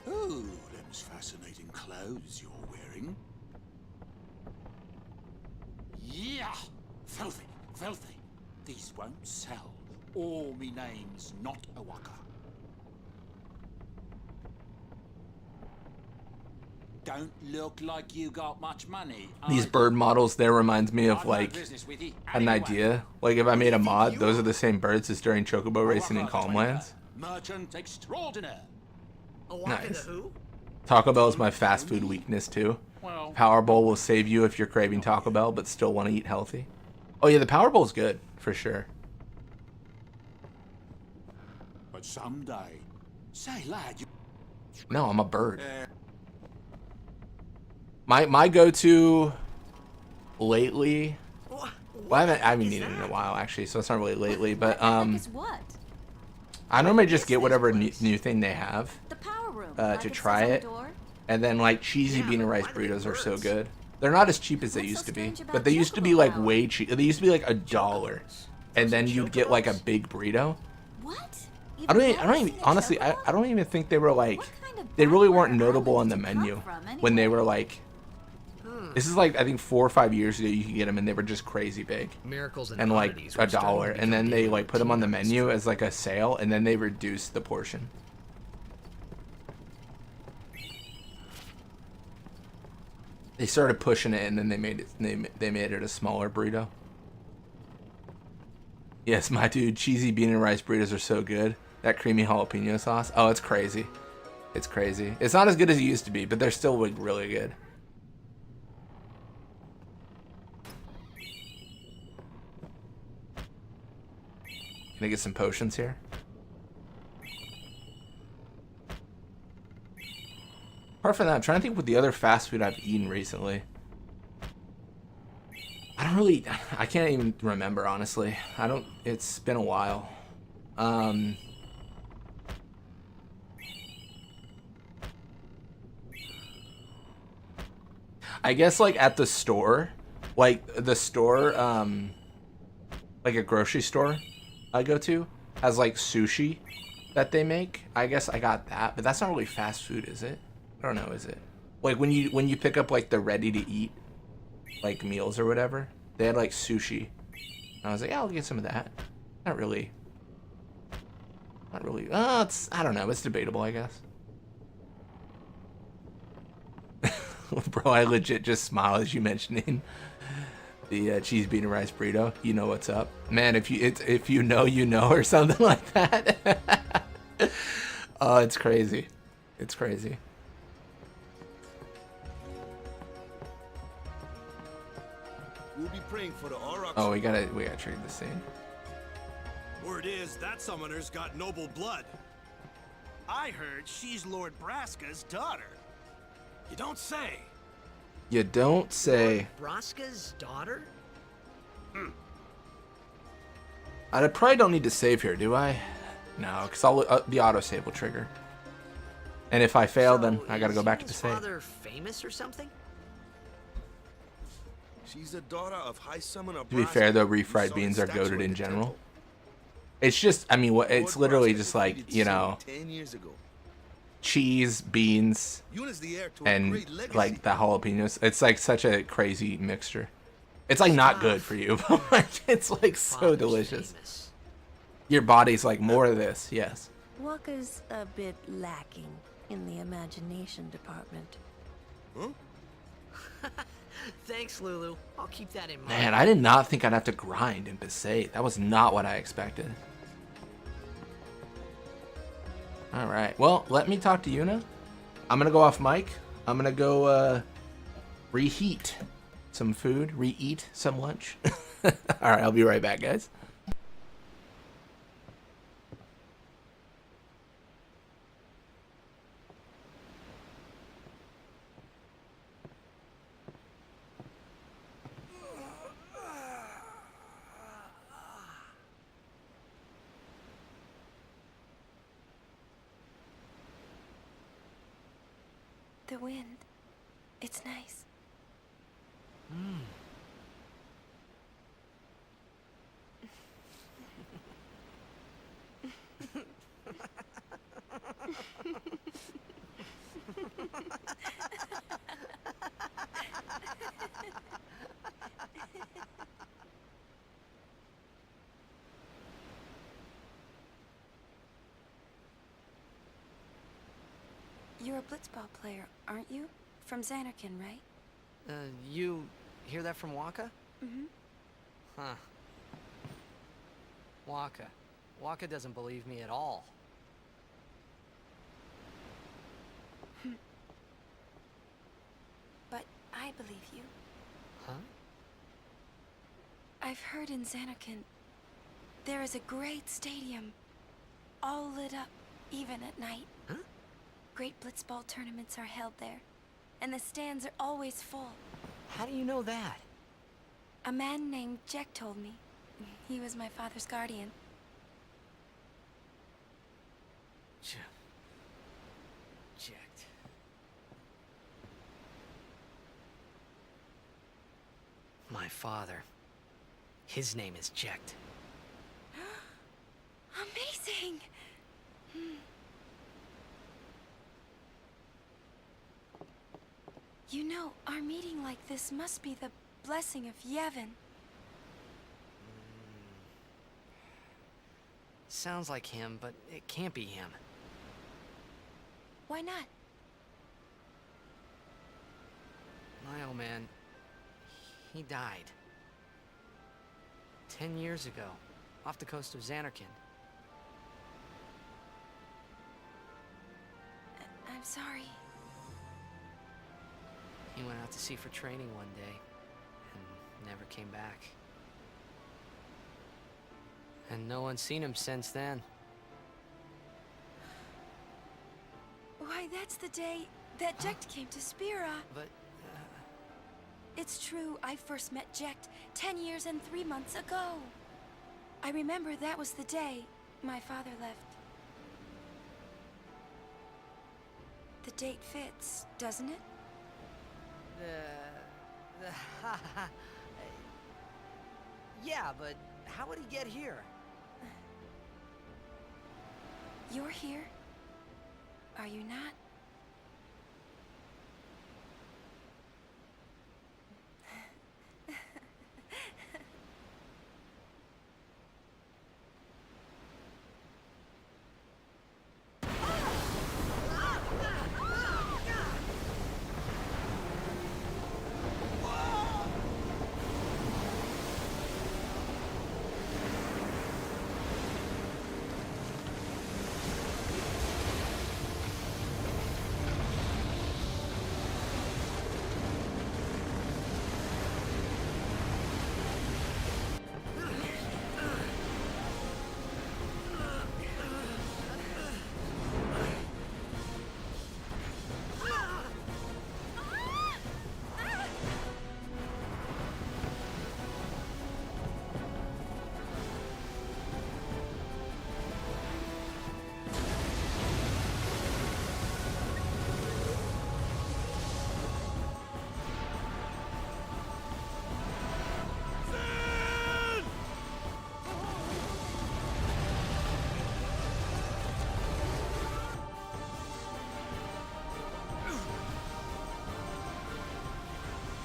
Oh, them's fascinating clothes you're wearing. Yeah! Filthy, filthy. These won't sell. Or me name's not a waka. Don't look like you got much money. These bird models there reminds me of like an idea. Like if I made a mod, those are the same birds as during Chocobo racing in Calmlands. Merchant extraordinaire. Nice. Taco Bell is my fast food weakness too. Powerball will save you if you're craving Taco Bell but still want to eat healthy. Oh yeah, the Powerball's good for sure. But someday, say lad, you... No, I'm a bird. My go-to lately. Well, I haven't eaten it in a while actually, so it's not really lately. But I normally just get whatever new thing they have to try it, and then like cheesy bean and rice burritos are so good. They're not as cheap as they used to be, but they used to be like way cheap. They used to be like $1, and then you'd get like a big burrito. What? I don't even honestly. I don't even think they were like. They really weren't notable on the menu when they were like. This is like I think 4 or 5 years ago you could get them and they were just crazy big. Miracles and like $1, and then they like put them on the menu as like a sale, and then they reduced the portion. They started pushing it, and then they made it a smaller burrito. Yes, my dude, cheesy bean and rice burritos are so good. That creamy jalapeno sauce. Oh, it's crazy. It's crazy. It's not as good as it used to be, but they're still like really good. Can I get some potions here? Apart from that, I'm trying to think what the other fast food I've eaten recently. I can't even remember, honestly. It's been a while. I guess like at the store, like a grocery store I go to has like sushi that they make. I guess I got that, but that's not really fast food, is it? I don't know, is it? Like when you pick up like the ready to eat like meals or whatever, they had like sushi. And I was like, yeah, I'll get some of that. Not really. I don't know, it's debatable, I guess. Bro, I legit just smile as you mentioning the cheese bean and rice burrito. You know what's up, man. If you know, you know, or something like that. Oh, it's crazy. It's crazy. We'll be praying for the Aurochs. Oh, we gotta trade this thing. Word is that summoner's got noble blood. I heard she's Lord Braska's daughter. You don't say. You don't say. Braska's daughter? I probably don't need to save here, do I? No, because the autosave will trigger. And if I fail, then I gotta go back to save. Father famous or something? She's the daughter of High Summoner. To be fair, though, refried beans are goated in general. It's just, I mean, it's literally just like, you know, 10 years ago. cheese, beans, Eunice the heir to a and great legacy. like the jalapenos. It's like such a crazy mixture. It's like not good for you, but like it's like so delicious. Your body's like more of this, yes. Waka's a bit lacking in the imagination department. Huh? Thanks, Lulu. I'll keep that in mind. Man, I did not think I'd have to grind in Besaid. That was not what I expected. Alright, well, let me talk to Yuna. I'm gonna go off mic. I'm gonna go reheat some food, re-eat some lunch. Alright, I'll be right back, guys. The wind. It's nice. You're a blitzball player, aren't you? From Xanarkand, right? You hear that from Waka? Mm-hmm. Huh. Waka. Waka doesn't believe me at all. But I believe you. Huh? I've heard in Xanarkand there is a great stadium, all lit up, even at night. Huh? Great blitzball tournaments are held there, and the stands are always full. How do you know that? A man named Jack told me. He was my father's guardian. Checked. My father. His name is Jecht. Amazing! You know, our meeting like this must be the blessing of Yevon. Sounds like him, but it can't be him. Why not? My old man, he died. 10 years ago, off the coast of Xanarkand. I'm sorry. He went out to sea for training one day, and never came back. And no one's seen him since then. Why, that's the day that Jecht came to Spira. But, It's true, I first met Jecht 10 years and 3 months ago. I remember that was the day my father left. The date fits, doesn't it? Yeah, but how would he get here? You're here? Are you not?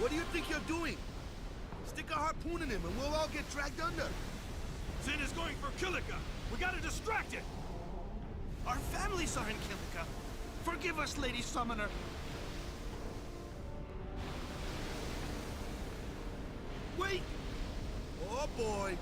What do you think you're doing? Stick a harpoon in him and we'll all get dragged under. Sin is going for Kilika. We gotta distract it. Our families are in Kilika. Forgive us, Lady Summoner. Wait! Oh boy!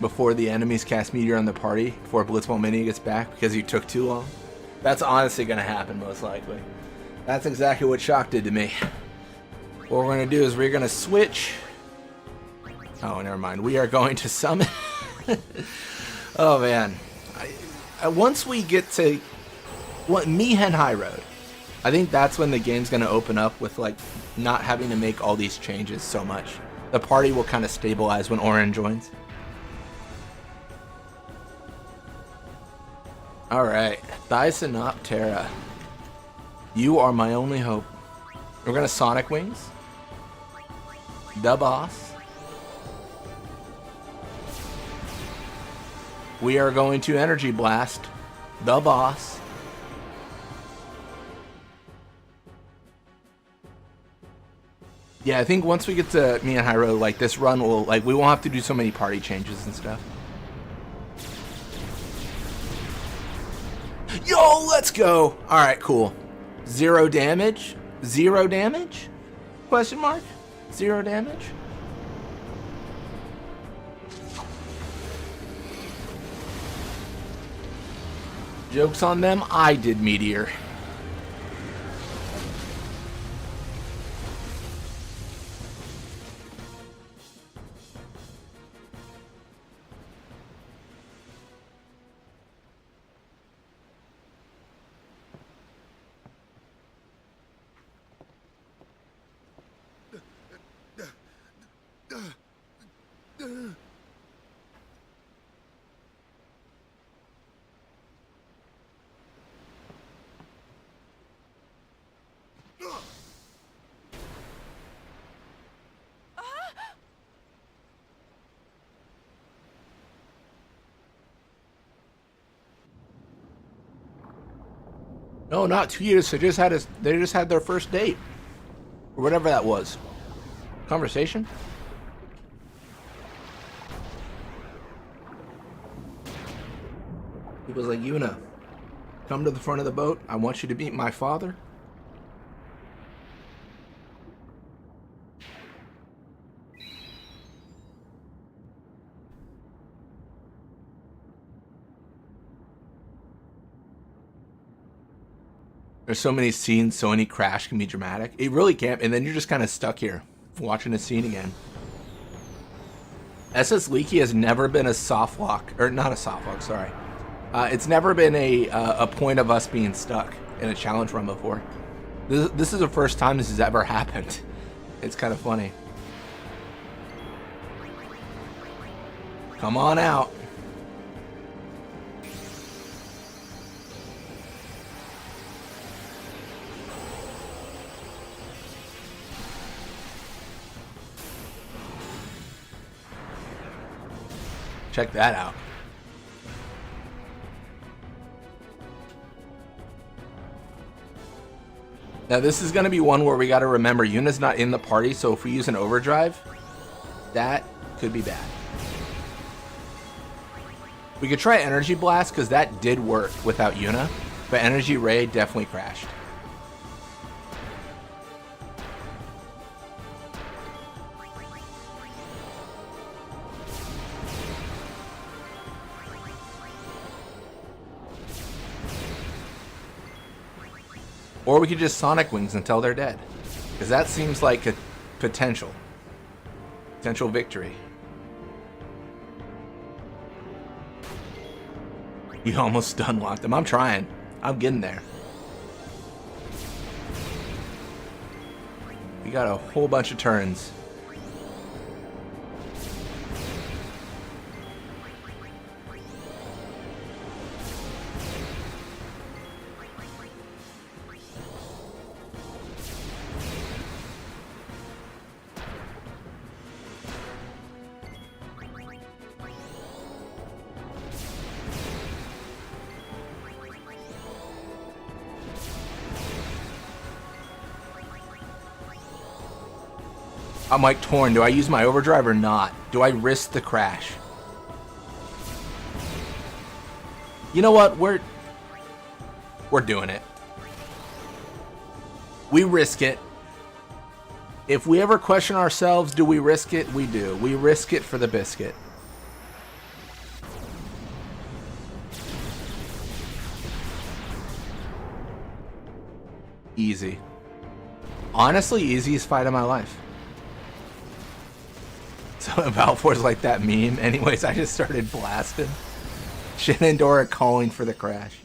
Before the enemies cast Meteor on the party, before Blitzball Mini gets back because you took too long. That's honestly going to happen, most likely. That's exactly what Shock did to me. What we're going to do is we're going to switch. Oh, never mind. We are going to summon. Oh, man. Once we get to Mihen High Road, I think that's when the game's going to open up with, like, not having to make all these changes so much. The party will kind of stabilize when Orin joins. Alright, Thysanoptera. You are my only hope. We're gonna Sonic Wings. The boss. We are going to Energy Blast. The boss. Yeah, I think once we get to me and Hyro, like, this run will, like, we won't have to do so many party changes and stuff. Yo, let's go! Alright, cool. 0 damage? 0 damage? Question mark? 0 damage? Joke's on them, I did Meteor. No, not 2 years. They just had their first date, or whatever that was. Conversation. He was like, Yuna, Come to the front of the boat. I want you to meet my father. There's so many scenes, so any crash can be dramatic. It really can't, and then you're just kind of stuck here, watching a scene again. SS Leaky has never been a soft lock, or not a soft lock, sorry. It's never been a point of us being stuck in a challenge run before. This is the first time this has ever happened. It's kind of funny. Come on out. Check that out. Now this is going to be one where we got to remember Yuna's not in the party, so if we use an overdrive, that could be bad. We could try Energy Blast because that did work without Yuna, but Energy Ray definitely crashed. Or we could just Sonic Wings until they're dead. Because that seems like a potential victory. You almost stun locked them. I'm trying. I'm getting there. We got a whole bunch of turns. I'm like torn. Do I use my overdrive or not? Do I risk the crash? You know what? We're doing it. We risk it. If we ever question ourselves, do we risk it? We do. We risk it for the biscuit. Easy. Honestly, easiest fight of my life. So Balfour's like that meme. Anyways, I just started blasting. Shenandoah calling for the crash.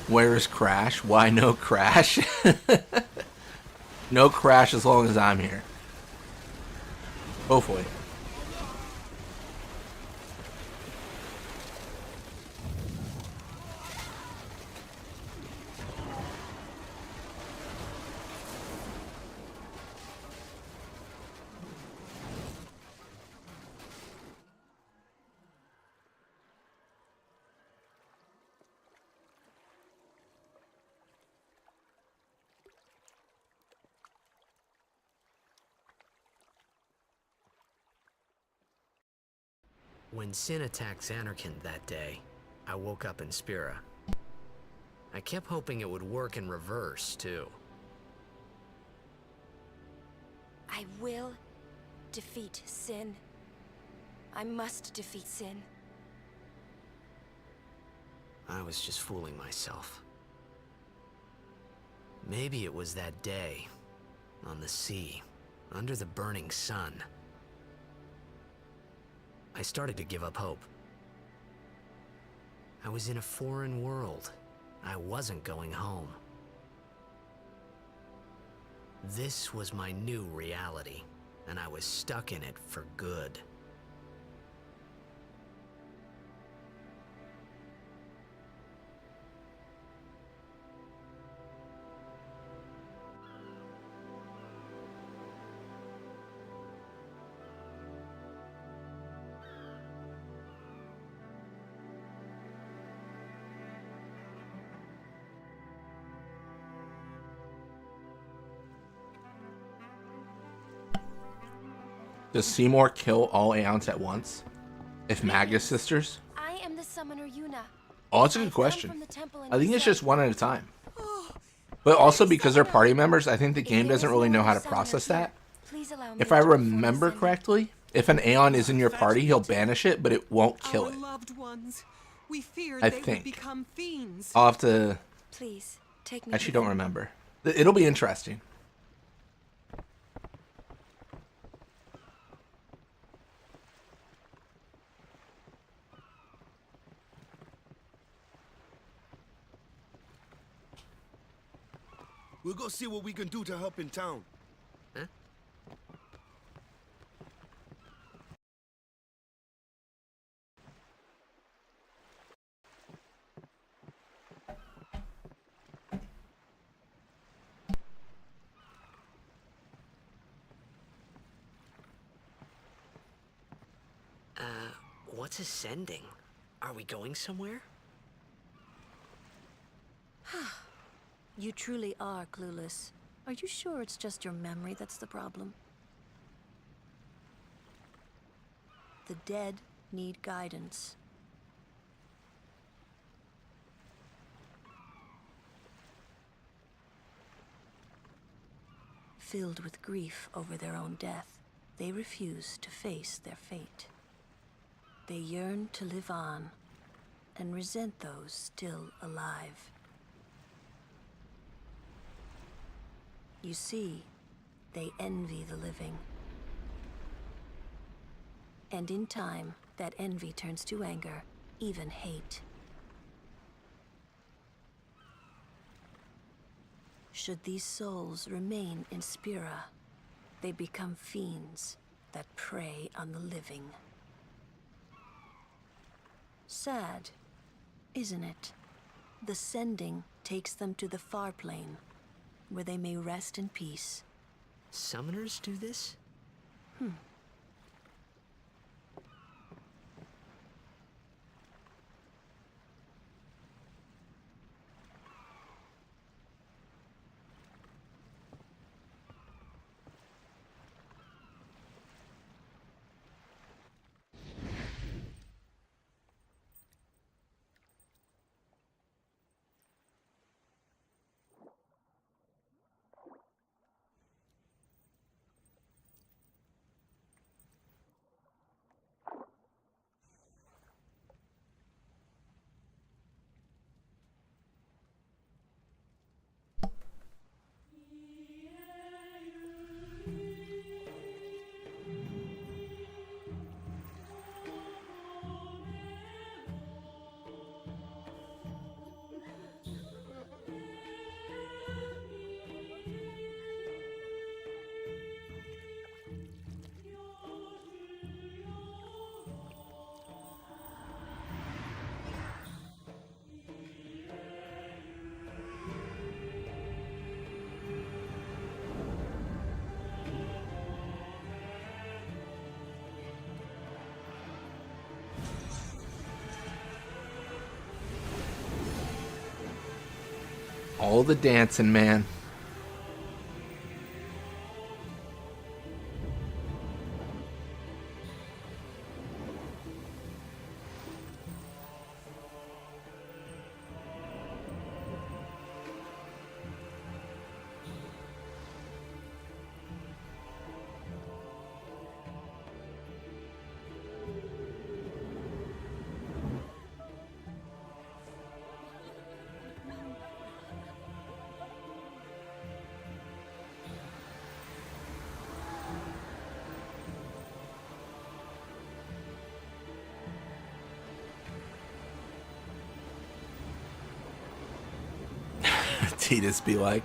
Where is Crash? Why no Crash? No Crash as long as I'm here. Hopefully. When Sin attacked Xanarkand that day, I woke up in Spira. I kept hoping it would work in reverse, too. I will defeat Sin. I must defeat Sin. I was just fooling myself. Maybe it was that day, on the sea, under the burning sun. I started to give up hope. I was in a foreign world. I wasn't going home. This was my new reality, and I was stuck in it for good. Does Seymour kill all Aeons at once? If Magus sisters? I am the summoner Yuna. Oh, that's a good question. I think it's just one at a time. But also because they're party members, I think the game doesn't really know how to process that. If I remember correctly, if an Aeon is in your party, he'll banish it, but it won't kill it. I think. I'll have to... Please, take me. Actually, don't remember. It'll be interesting. We'll go see what we can do to help in town. Huh? What's ascending? Are we going somewhere? You truly are clueless. Are you sure it's just your memory that's the problem? The dead need guidance. Filled with grief over their own death, they refuse to face their fate. They yearn to live on and resent those still alive. You see, they envy the living. And in time, that envy turns to anger, even hate. Should these souls remain in Spira, they become fiends that prey on the living. Sad, isn't it? The sending takes them to the far plane, where they may rest in peace. Summoners do this? All the dancing, man. Vegeta's be like.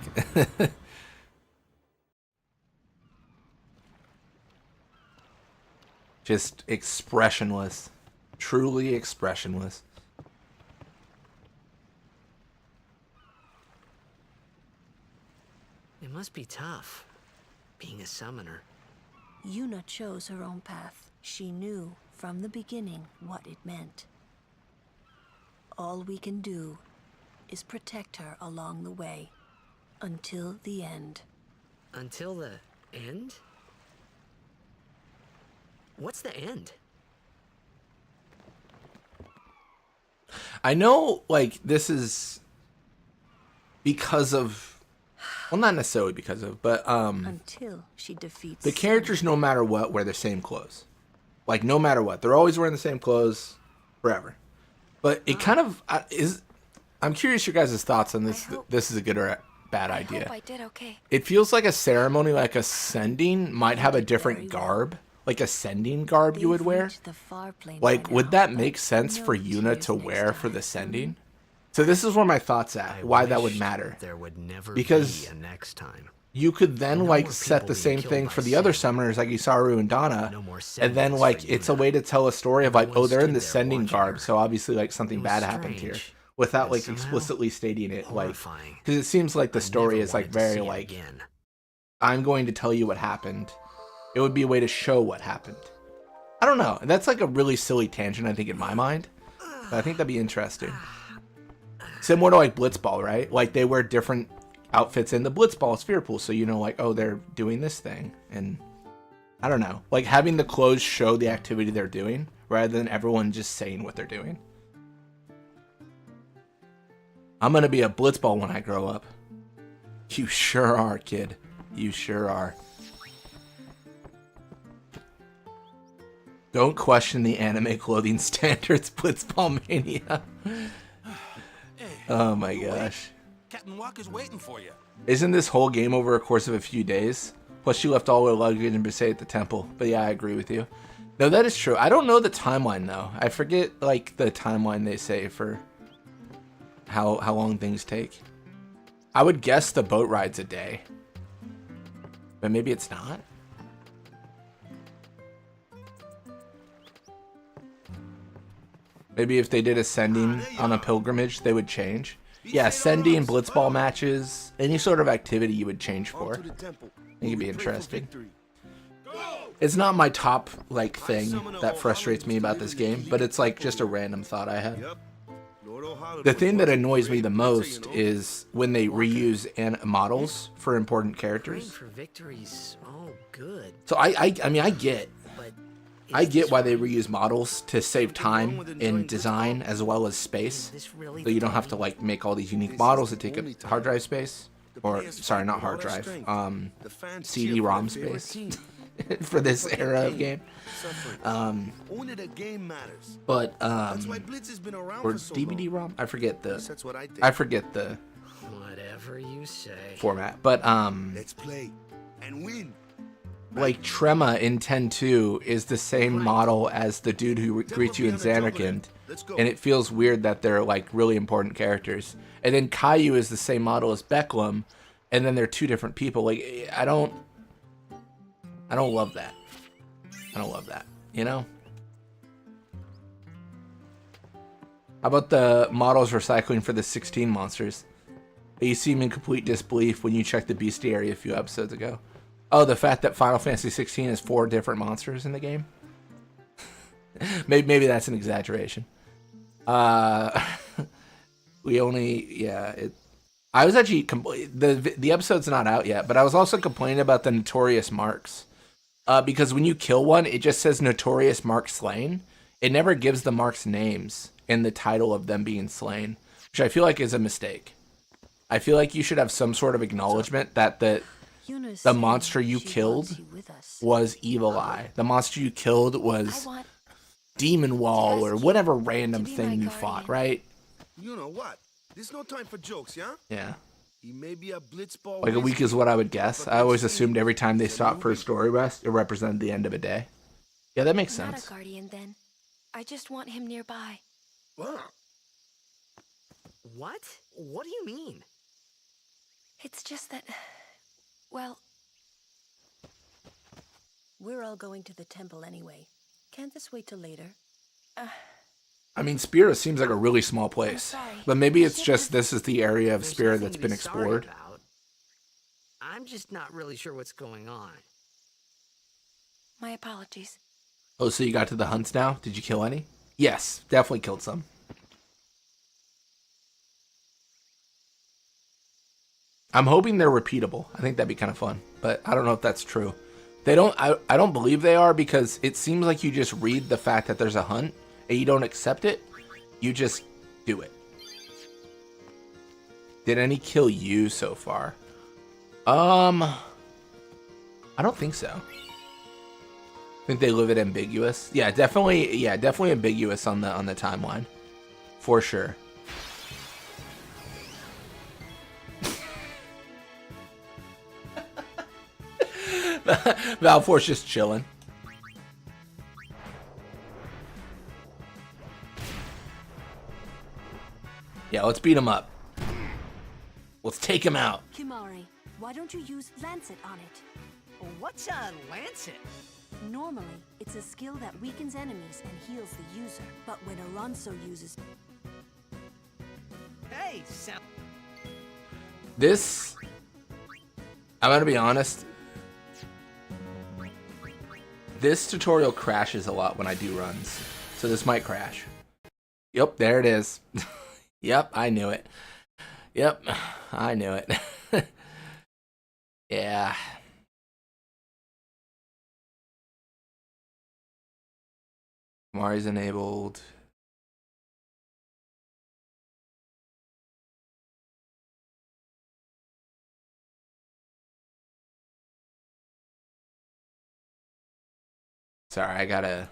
Just expressionless. Truly expressionless. It must be tough, being a summoner. Yuna chose her own path. She knew from the beginning what it meant. All we can do is protect her along the way, until the end. Until the end? What's the end? I know, like, this is because of, well, not necessarily because of, but until she defeats the characters, no matter what, wear the same clothes. Like, no matter what, they're always wearing the same clothes forever. But it kind of is. I'm curious your guys' thoughts on this. This is a good or a bad idea. I hope I did okay. It feels like a ceremony, like ascending, might have a different garb, like ascending garb you would wear. Like, would that make sense for Yuna to wear for the sending? So this is where my thoughts at. Why that would matter? There would never Because be a next time. you could then like set the same thing for the other summoners like Isaru and Dana, and then like it's a way to tell a story of like, oh, they're in the sending garb, so obviously like something bad happened here, without like explicitly stating it, like, because it seems like the story is like very like, I'm going to tell you what happened. It would be a way to show what happened. I don't know. That's like a really silly tangent, I think, in my mind, but I think that'd be interesting. Similar to like Blitzball, right? Like they wear different outfits in the Blitzball sphere pool, so you know, like, oh, they're doing this thing, and I don't know, like having the clothes show the activity they're doing rather than everyone just saying what they're doing. I'm gonna be a Blitzball when I grow up. You sure are, kid. You sure are. Don't question the anime clothing standards, Blitzball mania. Oh my gosh. Captain Walker's waiting for you. Isn't this whole game over a course of a few days? Plus, she left all her luggage and Bisay at the temple. But yeah, I agree with you. No, that is true. I don't know the timeline, though. I forget, like, the timeline they say for how long things take. I would guess the boat ride's a day. But maybe it's not? Maybe if they did ascending on a pilgrimage, they would change. Yeah, sending, blitzball matches, any sort of activity you would change for. I think it'd be interesting. It's not my top, like, thing that frustrates me about this game, but it's, like, just a random thought I had. The thing that annoys me the most is when they reuse models for important characters. For victories, oh, good. So I mean, I get why they reuse models to save time in design as well as space. So you don't have to like make all these unique models that take up hard drive space. Or, sorry, not hard drive. CD-ROM space. For this era of game. Only the game matters. But, That's why Blitz has been around or for so DVD-ROM? I forget the... That's what I think. I forget the... Whatever you say. Format. But, let's play and win. Like Trema in 10-2 is the same model as the dude who greets you in Xanarkand, and it feels weird that they're like really important characters. And then Caillou is the same model as Becklem, and then they're two different people. Like I don't love that. I don't love that. You know? How about the models recycling for the 16 monsters? You seem in complete disbelief when you checked the bestiary a few episodes ago. Oh, the fact that Final Fantasy 16 has 4 different monsters in the game? maybe that's an exaggeration. We only, yeah. I was actually, the episode's not out yet, but I was also complaining about the notorious marks. Because when you kill one, it just says notorious mark slain. It never gives the marks names in the title of them being slain, which I feel like is a mistake. I feel like you should have some sort of acknowledgement that the monster you killed was Evil Eye. The monster you killed was Demon Wall or whatever random thing you fought, right? You know what? There's no time for jokes, yeah? Yeah. He may be a blitzball. Like a week is what I would guess. I always assumed every time they stopped for a story rest, it represented the end of a day. Yeah, that makes sense. Not a guardian, then. I just want him nearby. What? What do you mean? It's just that, well... We're all going to the temple anyway. Can't this wait till later? I mean, Spira seems like a really small place. But maybe it's just this is the area of Spira that's been explored. I'm just not really sure what's going on. My apologies. Oh, so you got to the hunts now? Did you kill any? Yes, definitely killed some. I'm hoping they're repeatable. I think that'd be kind of fun, but I don't know if that's true. They don't. I don't believe they are, because it seems like you just read the fact that there's a hunt and you don't accept it. You just do it. Did any kill you so far? I don't think so. I think they live it ambiguous. Yeah, definitely. Yeah, definitely ambiguous on the timeline, for sure. Valfor's just chilling. Yeah, let's beat him up. Let's take him out. Kimari, why don't you use Lancet on it? What's a Lancet? Normally, it's a skill that weakens enemies and heals the user. But when Alonso uses... Hey, This... I'm gonna be honest. This tutorial crashes a lot when I do runs. So this might crash. Yep, there it is. Yep, I knew it. Yep, I knew it. Yeah. Mari's enabled. Sorry, I gotta...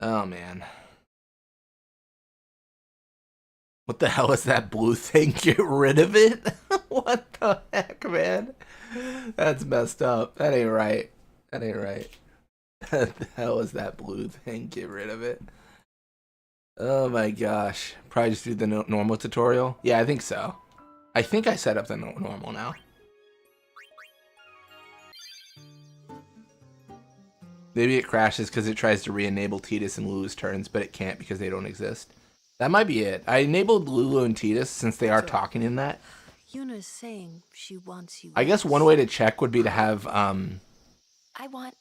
Oh, man. What the hell is that blue thing? Get rid of it? What the heck, man? That's messed up. That ain't right. That ain't right. What the hell is that blue thing? Get rid of it. Oh my gosh. Probably just do the normal tutorial? Yeah, I think so. I think I set up the normal now. Maybe it crashes because it tries to re-enable Tidus and Lulu's turns, but it can't because they don't exist. That might be it. I enabled Lulu and Tidus since they are talking in that. Yuna's saying she wants you. I guess one way to check would be to have I want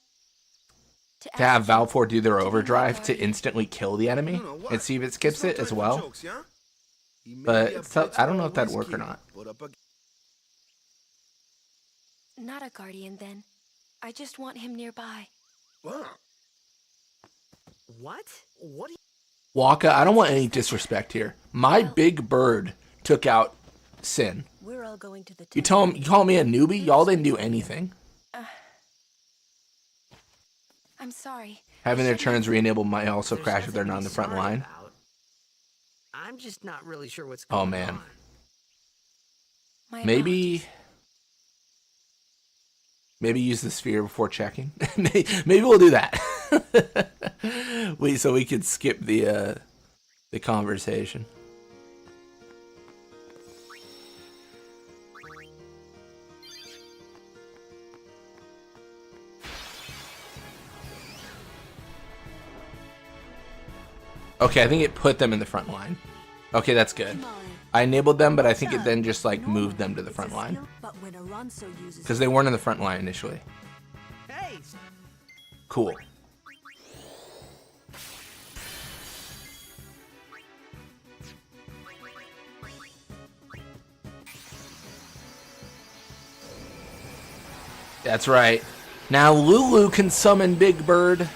to have Valfor do their overdrive to instantly kill the enemy and see if it skips it as well. But I don't know if that'd work or not. Not a guardian, then. I just want him nearby. What? What? Waka, I don't want any disrespect here. My big bird took out Sin. We're all going to the You call me a newbie? Y'all didn't do anything. I'm sorry. Having their turns re-enabled might also crash if they're not on the front line. I'm just not really sure what's Oh going man. on. Maybe use the sphere before checking. Maybe we'll do that. So we could skip the conversation. Okay, I think it put them in the front line. Okay, that's good. I enabled them, but I think it then just like moved them to the front line. Because they weren't in the front line initially. Cool. That's right. Now Lulu can summon Big Bird.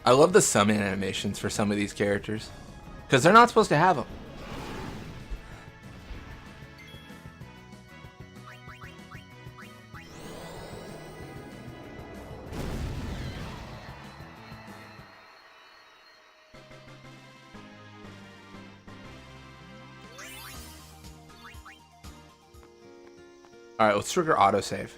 I love the summon animations for some of these characters. Because they're not supposed to have them. Alright, let's trigger autosave.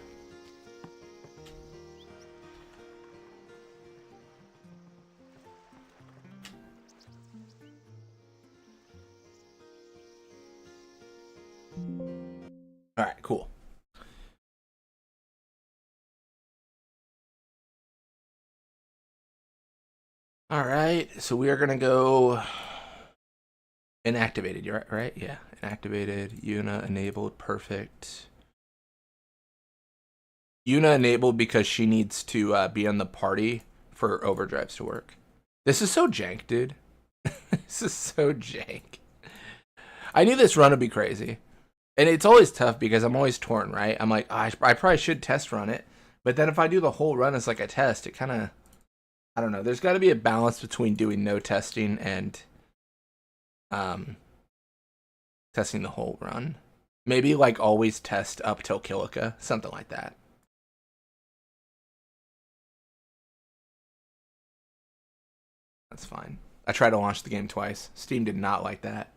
All right, cool. All right, so we are gonna go inactivated. You're right, yeah. Inactivated, Yuna enabled, perfect. Yuna enabled because she needs to be on the party for overdrives to work. This is so jank, dude. This is so jank. I knew this run would be crazy. And it's always tough because I'm always torn, right? I'm like, oh, I probably should test run it. But then if I do the whole run as like a test, it kind of, I don't know. There's got to be a balance between doing no testing and testing the whole run. Maybe like always test up till Kilika, something like that. That's fine. I tried to launch the game twice. Steam did not like that.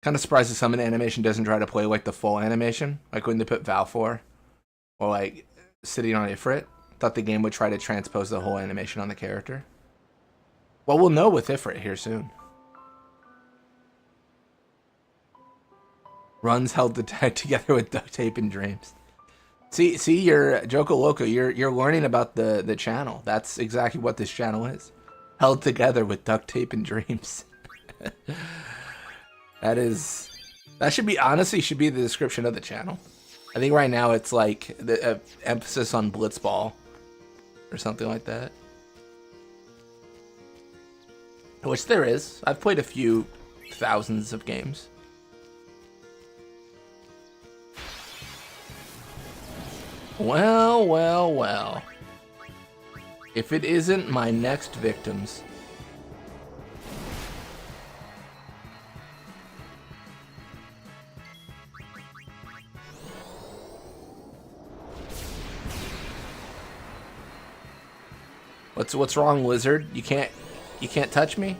Kind of surprised that some of the animation doesn't try to play like the full animation, like when they put Valfor or like sitting on Ifrit. Thought the game would try to transpose the whole animation on the character. Well, we'll know with Ifrit here soon. Runs held together with duct tape and dreams. See, you're Joko Loco. You're learning about the channel. That's exactly what this channel is. Held together with duct tape and dreams. That should be, honestly, should be the description of the channel. I think right now it's like the emphasis on blitzball or something like that. Which there is. I've played a few thousands of games. Well, well, well. If it isn't my next victims. What's wrong, Lizard? You can't touch me?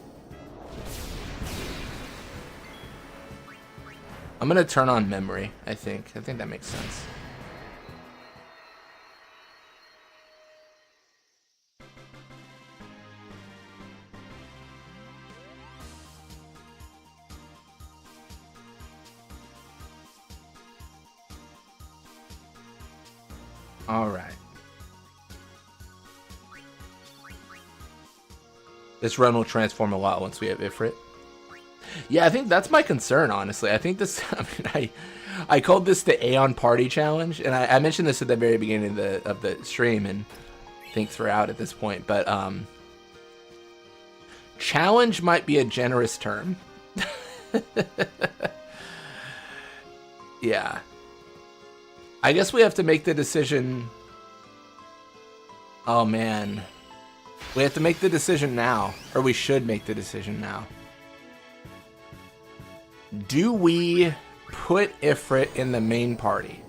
I'm gonna turn on memory, I think. I think that makes sense. All right. This run will transform a lot once we have Ifrit. Yeah, I think that's my concern, honestly. I think this, I mean, I called this the Aeon Party Challenge, and I mentioned this at the very beginning of the stream, and I think throughout at this point, but challenge might be a generous term. Yeah. I guess we have to make the decision. Oh, man. We have to make the decision now, or we should make the decision now. Do we put Ifrit in the main party?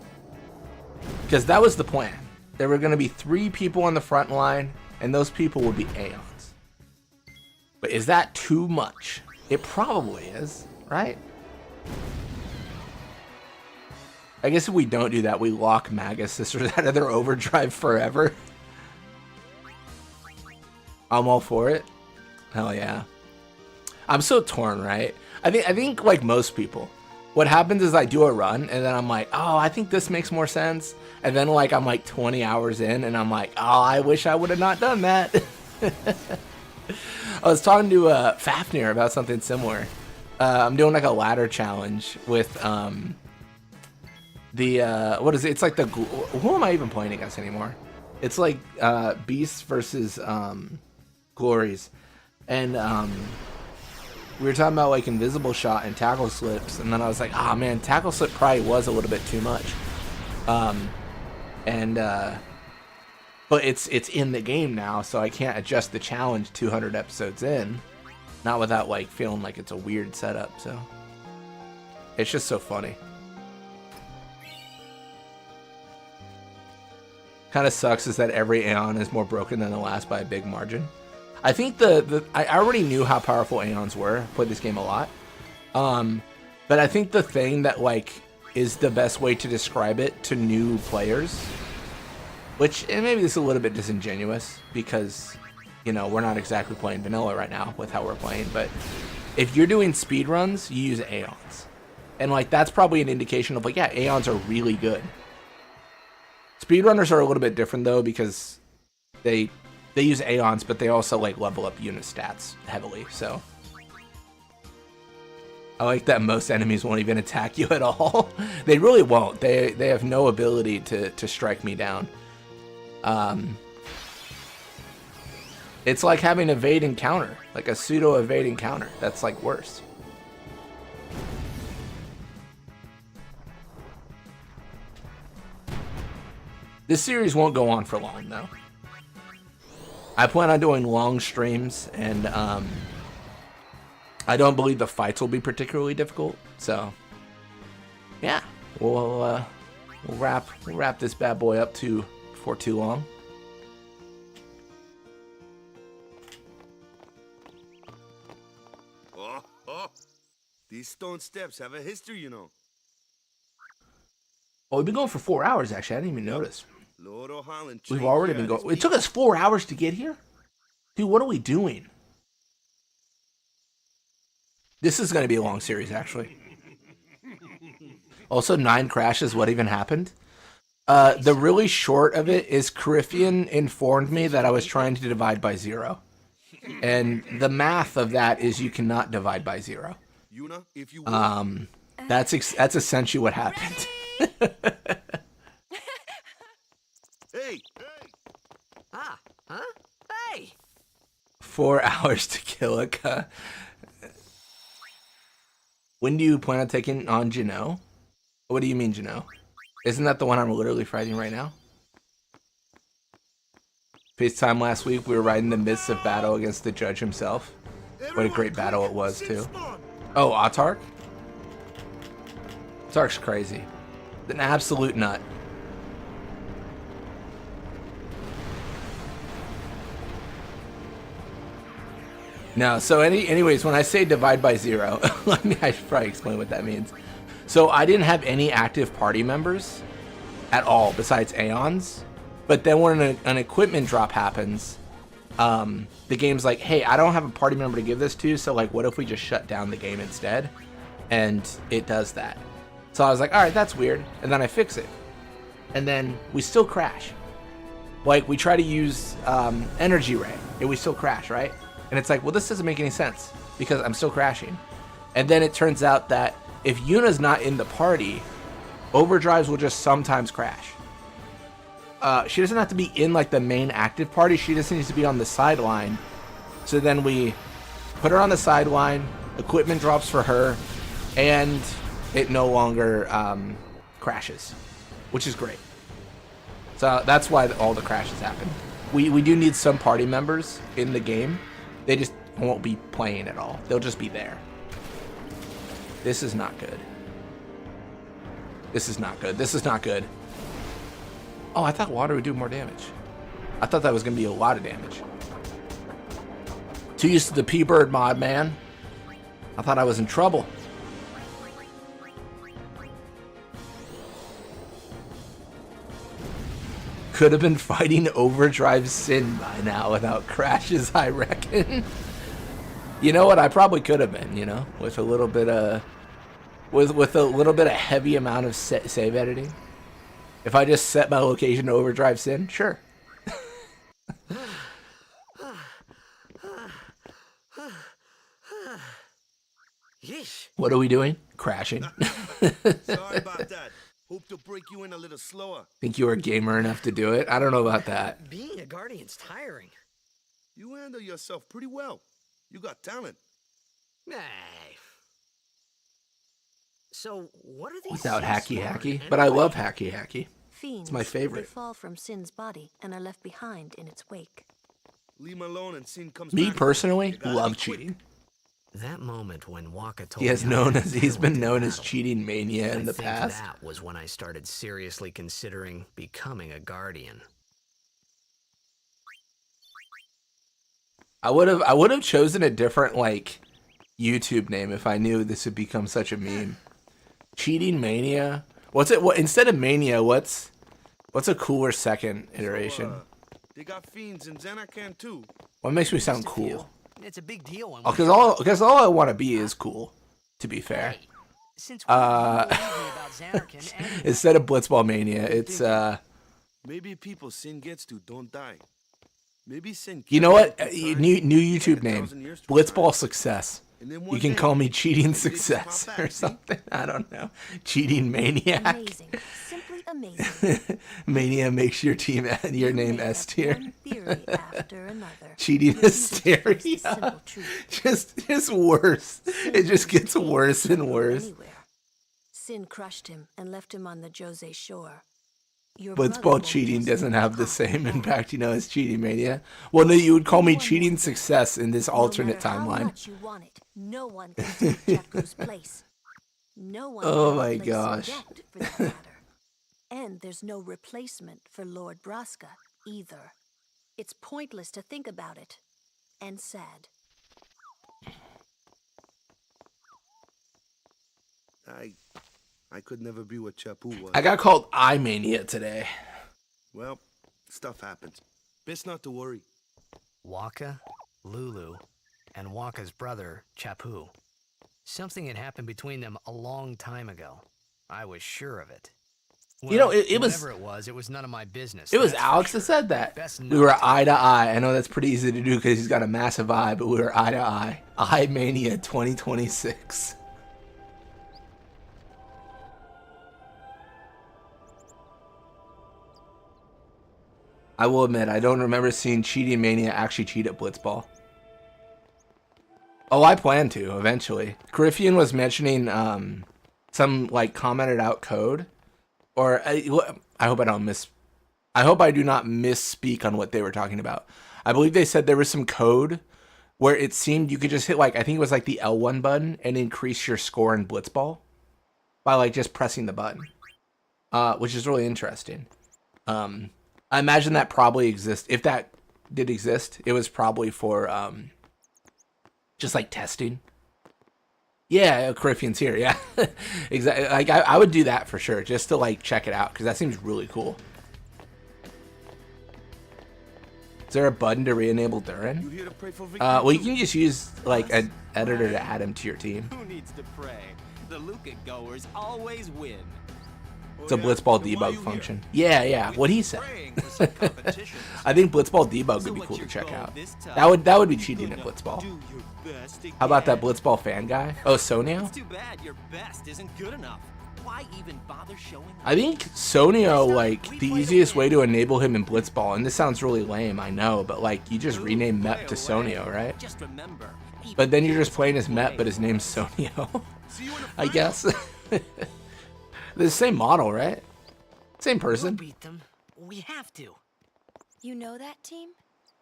Because that was the plan. There were going to be 3 people on the front line, and those people would be Aeons. But is that too much? It probably is, right? I guess if we don't do that, we lock Magus Sisters out of their overdrive forever. I'm all for it. Hell yeah. I'm so torn, right? I think like most people, what happens is I do a run and then I'm like, oh, I think this makes more sense. And then like I'm like 20 hours in and I'm like, oh, I wish I would have not done that. I was talking to Fafnir about something similar. I'm doing like a ladder challenge with what is it? It's like the, who am I even playing against anymore? It's like Beasts versus Glories, and we were talking about like invisible shot and tackle slips, and then I was like, ah, man, tackle slip probably was a little bit too much, but it's in the game now, so I can't adjust the challenge 200 episodes in, not without like feeling like it's a weird setup. So it's just so funny. Kind of sucks is that every Aeon is more broken than the last by a big margin. I think I already knew how powerful Aeons were. I played this game a lot. But I think the thing that like is the best way to describe it to new players, which, and maybe this is a little bit disingenuous because, you know, we're not exactly playing vanilla right now with how we're playing, but if you're doing speedruns, you use Aeons. And like that's probably an indication of like, yeah, Aeons are really good. Speedrunners are a little bit different though because they use Aeons, but they also like level up unit stats heavily. So I like that most enemies won't even attack you at all. They really won't. They have no ability to strike me down. It's like having evade and counter, like a pseudo evade and counter. That's like worse. This series won't go on for long though. I plan on doing long streams, and I don't believe the fights will be particularly difficult. So yeah, we'll wrap this bad boy up for too long. Oh, these stone steps have a history, you know. Oh, we've been going for 4 hours actually. I didn't even notice. Lord O'Holland. We've already been going. It took us 4 hours to get here? Dude, what are we doing? This is going to be a long series, actually. Also, 9 crashes. What even happened? The really short of it is Coryphean informed me that I was trying to divide by 0. And the math of that is you cannot divide by 0. That's essentially what happened. Hey! Ah, huh? Hey! 4 hours to kill a guy. When do you plan on taking on Jino? What do you mean, Jino? Isn't that the one I'm literally fighting right now? FaceTime last week, we were right in the midst of battle against the judge himself. What a great battle it was, too. Oh, Autark? Autark's crazy. An absolute nut. No, so anyways, when I say divide by 0, I should probably explain what that means. So I didn't have any active party members at all besides Aeons. But then when an equipment drop happens, the game's like, hey, I don't have a party member to give this to, so like, what if we just shut down the game instead? And it does that. So I was like, all right, that's weird. And then I fix it. And then we still crash. Like, we try to use Energy Ray, and we still crash, right? And it's like, well, this doesn't make any sense because I'm still crashing. And then it turns out that if Yuna's not in the party, overdrives will just sometimes crash. She doesn't have to be in like the main active party. She just needs to be on the sideline. So then we put her on the sideline, equipment drops for her, and it no longer crashes, which is great. So that's why all the crashes happen. We do need some party members in the game. They just won't be playing at all. They'll just be there. This is not good. This is not good. This is not good. Oh, I thought water would do more damage. I thought that was going to be a lot of damage. Too used to the P-Bird mod, man. I thought I was in trouble. Could have been fighting Overdrive Sin by now without crashes, I reckon. You know what? I probably could have been, you know, with a little bit of with a little bit of heavy amount of save editing. If I just set my location to Overdrive Sin, sure. What are we doing? Crashing. Sorry about that. Hope to break you in a little slower. Think you were gamer enough to do it? I don't know about that. Being a guardian's tiring. You handle yourself pretty well. You got talent. Hey. So, what are these? Without hacky, but I love hacky. Fiends, it's my favorite. They fall from Sin's body and are left behind in its wake. Leave him alone and Sin comes Me back. personally love cheating. That moment when Waka told He's been known as cheating mania in the past. That was when I started seriously considering becoming a guardian. I would have chosen a different like YouTube name if I knew this would become such a meme. Cheating mania. What's it? What instead of mania? What's a cooler second iteration? They got fiends in Xanarkand too. What makes me sound cool? It's a big deal when Because all I want to be is cool. To be fair, Since when did you believe me about Xanarkand anyway? Instead of Blitzball Mania, it's Maybe people Sin gets to don't die. Maybe Sin. you know what? New YouTube name, Blitzball Success. You can call me Cheating Success or something. I don't know. Cheating Maniac. Amazing. Simply amazing. Mania makes your team your name S tier. One theory after another. Cheating hysteria. Just worse. It just gets worse and worse. Sin crushed him and left him on the Jose shore. Blitzball cheating doesn't have the same impact, as Cheating Mania. Well, no, you would call me Cheating Success in this alternate timeline. How much you want it, no one can take Jakku's place. No one Oh my can replace him gosh. yet, for that matter. And there's no replacement for Lord Braska either. It's pointless to think about it. And sad. I could never be what Chappu was. I got called iMania today. Well, stuff happens. Best not to worry. Waka, Lulu, and Waka's brother, Chappu. Something had happened between them a long time ago. I was sure of it. Well, it was... whatever it was none of my business. It was that's Alex for that sure. said that. Best We not were to- eye to eye. I know that's pretty easy to do because he's got a massive eye, but we were eye to eye. iMania 2026. I will admit, I don't remember seeing Cheating Mania actually cheat at Blitzball. Oh, I plan to, eventually. Griffian was mentioning some, commented out code. Or, I hope I hope I do not misspeak on what they were talking about. I believe they said there was some code where it seemed you could just hit, I think it was the L1 button and increase your score in Blitzball by, just pressing the button. Which is really interesting. I imagine that probably exists. If that did exist, it was probably for just testing. Yeah, Griffian's here. Yeah, exactly. I would do that for sure, just to check it out because that seems really cool. Is there a button to re-enable Durin? Well, you can just use an editor to add him to your team. Who needs to pray? The Luca goers always win. It's a Blitzball debug function. Yeah, what he said. I think Blitzball debug would be cool to check out. That would be cheating at Blitzball. How about that Blitzball fan guy? Oh, Sonio? It's too bad your best isn't good enough. Why even bother showing up? I think Sonio, the easiest way to enable him in Blitzball, and this sounds really lame, I know, but you just rename Mep to Sonio, right? Just remember. But then you're just playing as Mep, but his name's Sonio. I guess. The same model, right? Same person. We'll beat them. We have to. You know that team?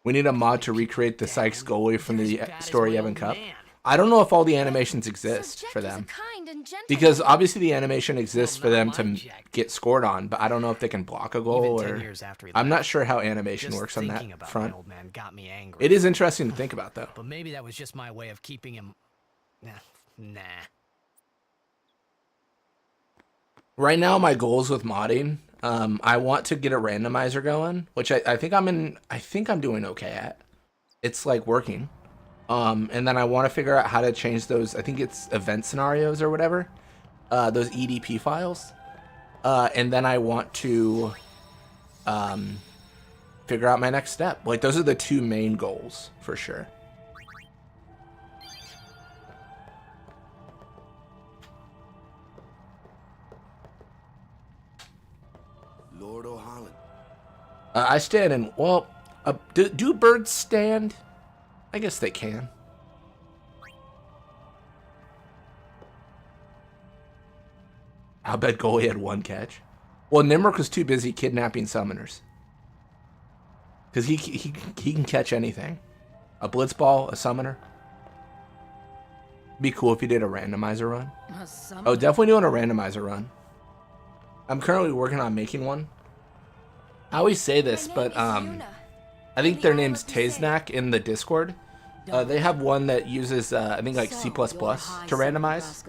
We need a mod to recreate the Sykes goalie from the Story Evan Cup. I don't know if all the animations exist for them. Because obviously the animation exists for them to get scored on, but I don't know if they can block a goal or... I'm not sure how animation works on that front. It is interesting to think about, though. But maybe that was just my way of keeping him... Nah. Right now, my goals with modding, I want to get a randomizer going, which I think I'm doing okay at. It's working. And then I want to figure out how to change those, I think it's event scenarios or whatever, those EDP files. And then I want to figure out my next step. Those are the two main goals for sure. Lord O'Holland. I stand in, do birds stand? I guess they can. I'll bet goalie had one catch. Well, Nimrok was too busy kidnapping summoners. Because he can catch anything. A blitzball, a summoner. Be cool if you did a randomizer run. Oh, definitely doing a randomizer run. I'm currently working on making one. I always say this, but I think their name's Taznak in the Discord. They have one that uses I think C++ to randomize.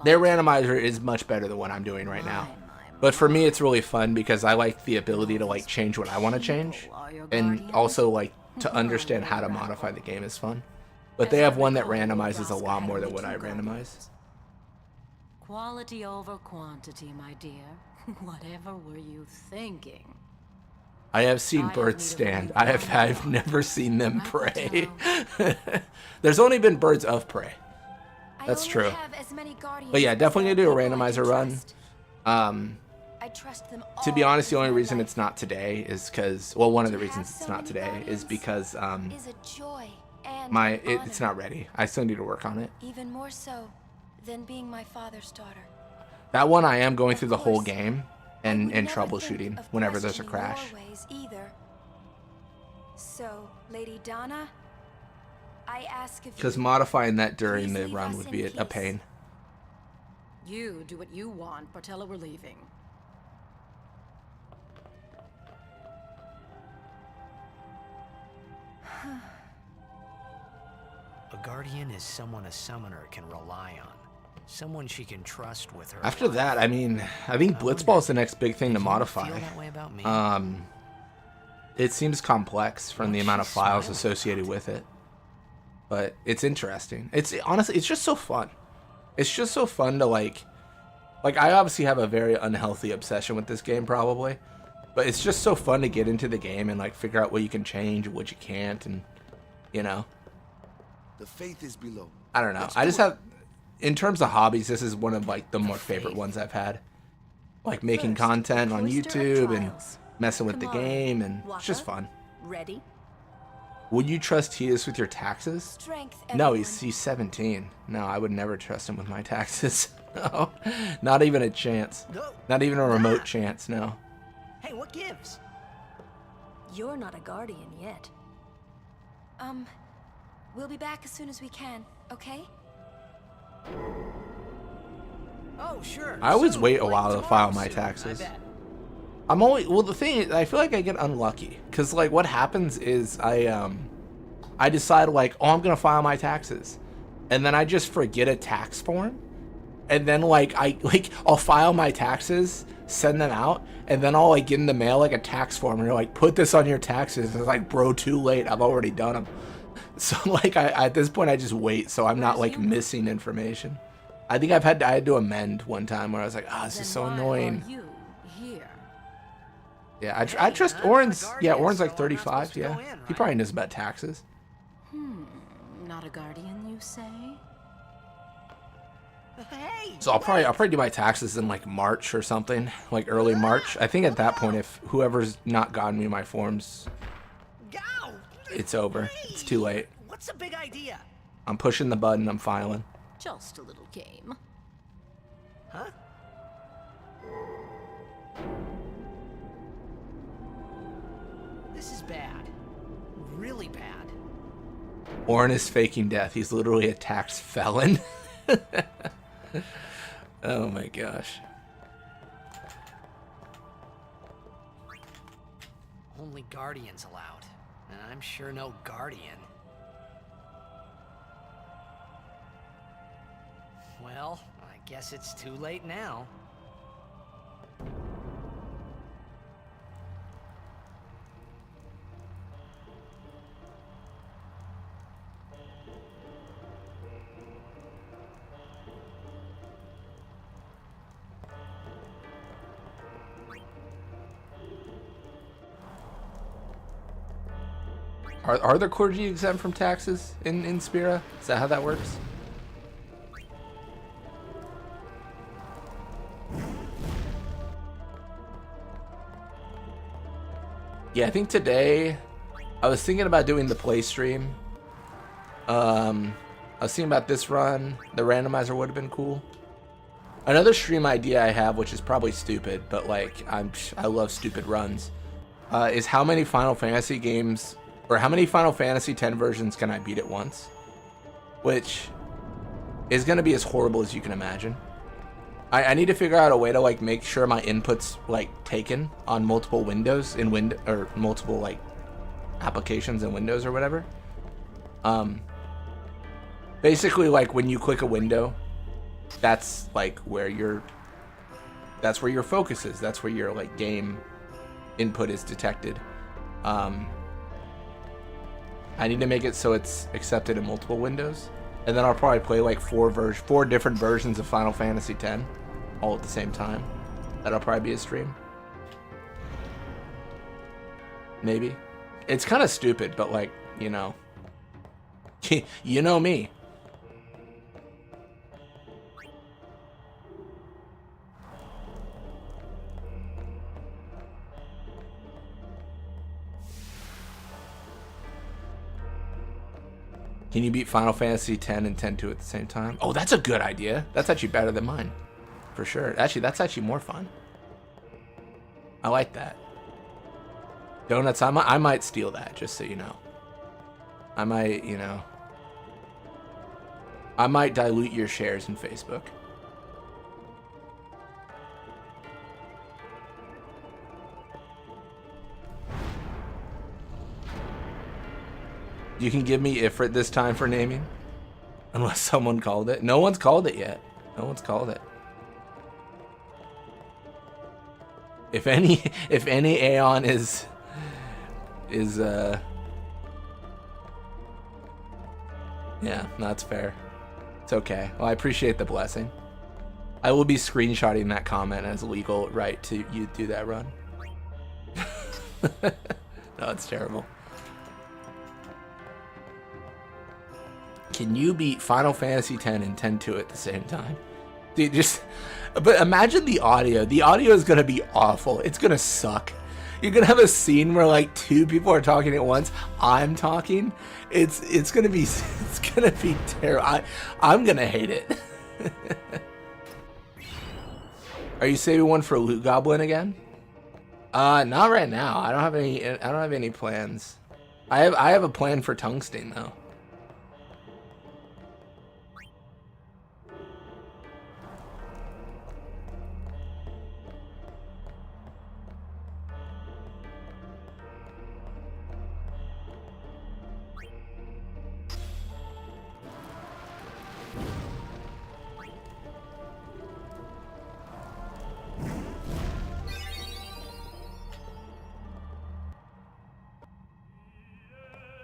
Their randomizer is much better than what I'm doing right now. But for me, it's really fun because I like the ability to change what I want to change, and also to understand how to modify the game is fun. But they have one that randomizes a lot more than what I randomize. Quality over quantity, my dear. Whatever were you thinking? I have seen birds stand. I've never seen them prey. There's only been birds of prey. That's true. But yeah, definitely gonna do a randomizer run. To be honest, the only reason it's not today is because, well, one of the reasons it's not today is because it's not ready. I still need to work on it. Even more so than being my father's daughter. That one I am going through the whole game and troubleshooting whenever there's a crash. So, Lady Donna, I ask if because modifying that during the run would be a pain. You do what you want, but tell her we're leaving. A guardian is someone a summoner can rely on. Someone she can trust with her. After that, I mean, I think Blitzball is the next big thing to modify. It seems complex from the amount of files associated with it, but it's interesting. It's honestly, it's just so fun. It's just so fun to like I obviously have a very unhealthy obsession with this game probably, but it's just so fun to get into the game and like figure out what you can change and what you can't, and you know. The faith is below. I don't know. I just have, in terms of hobbies, this is one of like the more favorite ones I've had. Like making content on YouTube and messing with the game, and it's just fun. Ready? Would you trust Titus with your taxes? No, he's 17. No, I would never trust him with my taxes. No, not even a chance. Not even a remote chance. No. Hey, what gives? You're not a guardian yet. We'll be back as soon as we can, okay? Oh, sure. I always wait a while to file my taxes. I'm always, well, the thing is, I feel like I get unlucky because like what happens is I decide like, oh, I'm gonna file my taxes, and then I just forget a tax form, and then I'll file my taxes, send them out, and then I'll like get in the mail like a tax form, and they're like, put this on your taxes. And it's like, bro, too late. I've already done them. So like at this point I just wait so I'm not like missing information. I think I had to amend one time where I was like, this is so annoying. Yeah, I trust Oren's. Yeah, Oren's like 35. Yeah, he probably knows about taxes. Not a guardian, you say? Hey. So I'll probably do my taxes in like March or something, like early March. I think at that point, if whoever's not gotten me my forms, it's over. It's too late. What's the big idea? I'm pushing the button. I'm filing. Just a little game. Huh? This is bad. Really bad. Oren is faking death. He's literally a tax felon. Oh my gosh. Only guardians allowed. And I'm sure no guardian. Well, I guess it's too late now. Are the clergy exempt from taxes in Spira? Is that how that works? Yeah, I think today I was thinking about doing the play stream. I was thinking about this run. The randomizer would have been cool. Another stream idea I have, which is probably stupid, but like I love stupid runs, is how many Final Fantasy games, or how many Final Fantasy X versions can I beat at once? Which is going to be as horrible as you can imagine. I need to figure out a way to like make sure my input's like taken on multiple windows in or multiple like applications in Windows or whatever. Basically like when you click a window, that's like where your focus is. That's where your like game input is detected. I need to make it so it's accepted in multiple windows. And then I'll probably play like four different versions of Final Fantasy X all at the same time. That'll probably be a stream. Maybe. It's kind of stupid, but like, you know. You know me. Can you beat Final Fantasy X and X-2 at the same time? Oh, that's a good idea. That's actually better than mine. For sure. Actually, that's actually more fun. I like that. Donuts, I might steal that, just so you know. I might, you know. I might dilute your shares in Facebook. You can give me Ifrit this time for naming. Unless someone called it. No one's called it yet. No one's called it. If any Aeon is yeah, that's fair. It's okay. Well, I appreciate the blessing. I will be screenshotting that comment as legal right to you do that run. No, it's terrible. Can you beat Final Fantasy X and X-2 at the same time? Dude, but imagine the audio. The audio is gonna be awful. It's gonna suck. You're gonna have a scene where like two people are talking at once. I'm talking. It's gonna be terrible. I'm gonna hate it. Are you saving one for Loot Goblin again? Not right now. I don't have any plans. I have a plan for Tungsten though.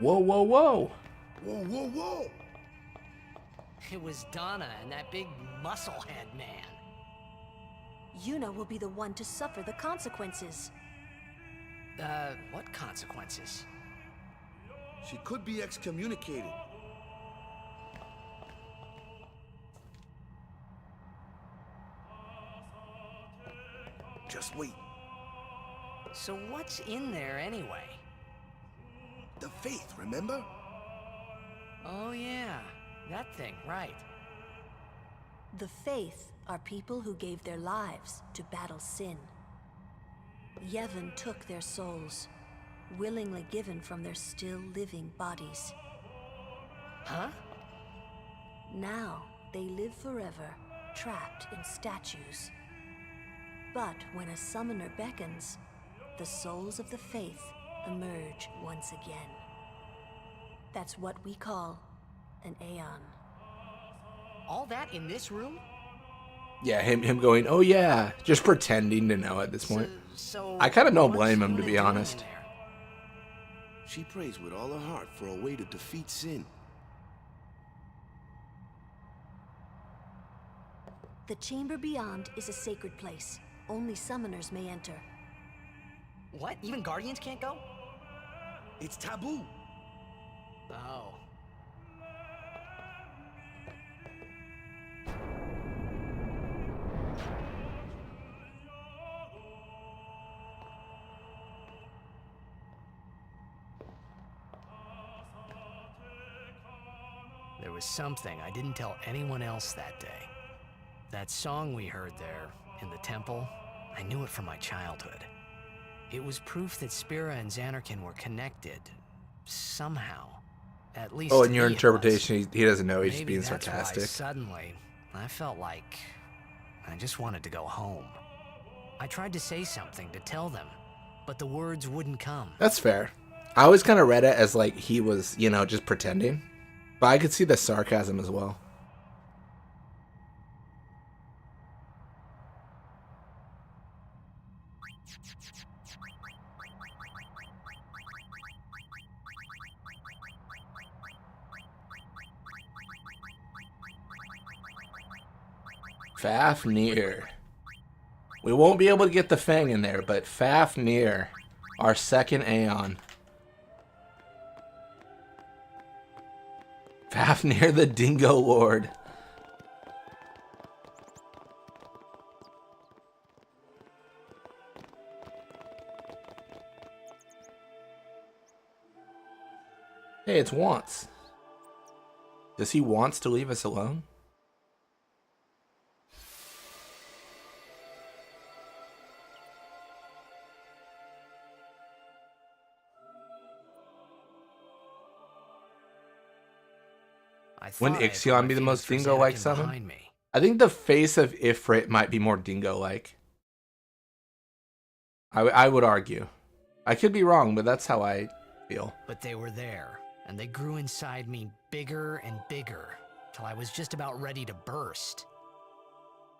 Whoa, whoa, whoa. Whoa, whoa, whoa. It was Donna and that big musclehead man. Yuna will be the one to suffer the consequences. What consequences? She could be excommunicated. Just wait. So what's in there anyway? The faith, remember? Oh yeah, that thing, right. The Faith are people who gave their lives to battle sin. Yevon took their souls, willingly given from their still living bodies. Huh? Now they live forever, trapped in statues. But when a summoner beckons, the souls of the Faith emerge once again. That's what we call an Aeon. All that in this room? Yeah, him going, oh yeah, just pretending to know at this point. So I kind of don't blame him, to be honest. She prays with all her heart for a way to defeat sin. The chamber beyond is a sacred place. Only summoners may enter. What? Even Guardians can't go? It's taboo. Oh. There was something I didn't tell anyone else that day. That song we heard there, in the temple, I knew it from my childhood. It was proof that Spira and Xanarkin were connected, somehow. At least Oh, in your he interpretation, he doesn't know, he's just Maybe being that's why sarcastic. suddenly, I felt like I just wanted to go home. I tried to say something, to tell them, but the words wouldn't come. That's fair. I always kind of read it as like he was, you know, just pretending. But I could see the sarcasm as well. Fafnir. We won't be able to get the Fang in there, but Fafnir, our second Aeon. Fafnir the Dingo Lord. Hey, it's Wants. Does he wants to leave us alone? Wouldn't Ixion be the most dingo-like summon? I think the face of Ifrit might be more dingo-like. I would argue. I could be wrong, but that's how I feel. But they were there, and they grew inside me bigger and bigger, till I was just about ready to burst.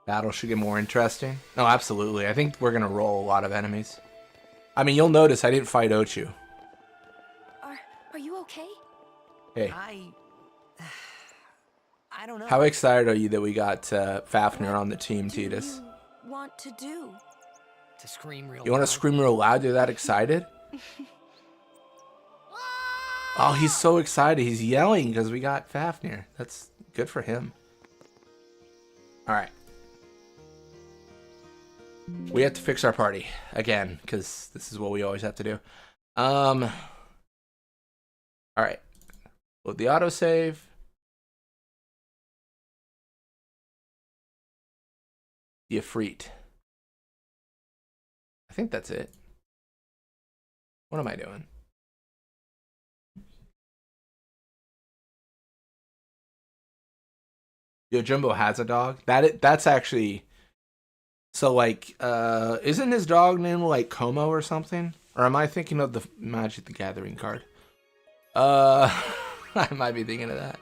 Battle should get more interesting. No, absolutely. I think we're going to roll a lot of enemies. I mean, you'll notice I didn't fight Ochu. Are you okay? Hey. I don't know. How excited are you that we got Fafnir on the team, Titus? Want to do? To scream real loud. You want to scream real loud? You're that excited? Oh, he's so excited. He's yelling because we got Fafnir. That's good for him. All right. We have to fix our party again because this is what we always have to do. All right. Load the autosave. The Ifrit. I think that's it. What am I doing? Yo, Jumbo has a dog. That's actually... So, like, isn't his dog named, like, Como or something? Or am I thinking of the Magic the Gathering card? I might be thinking of that.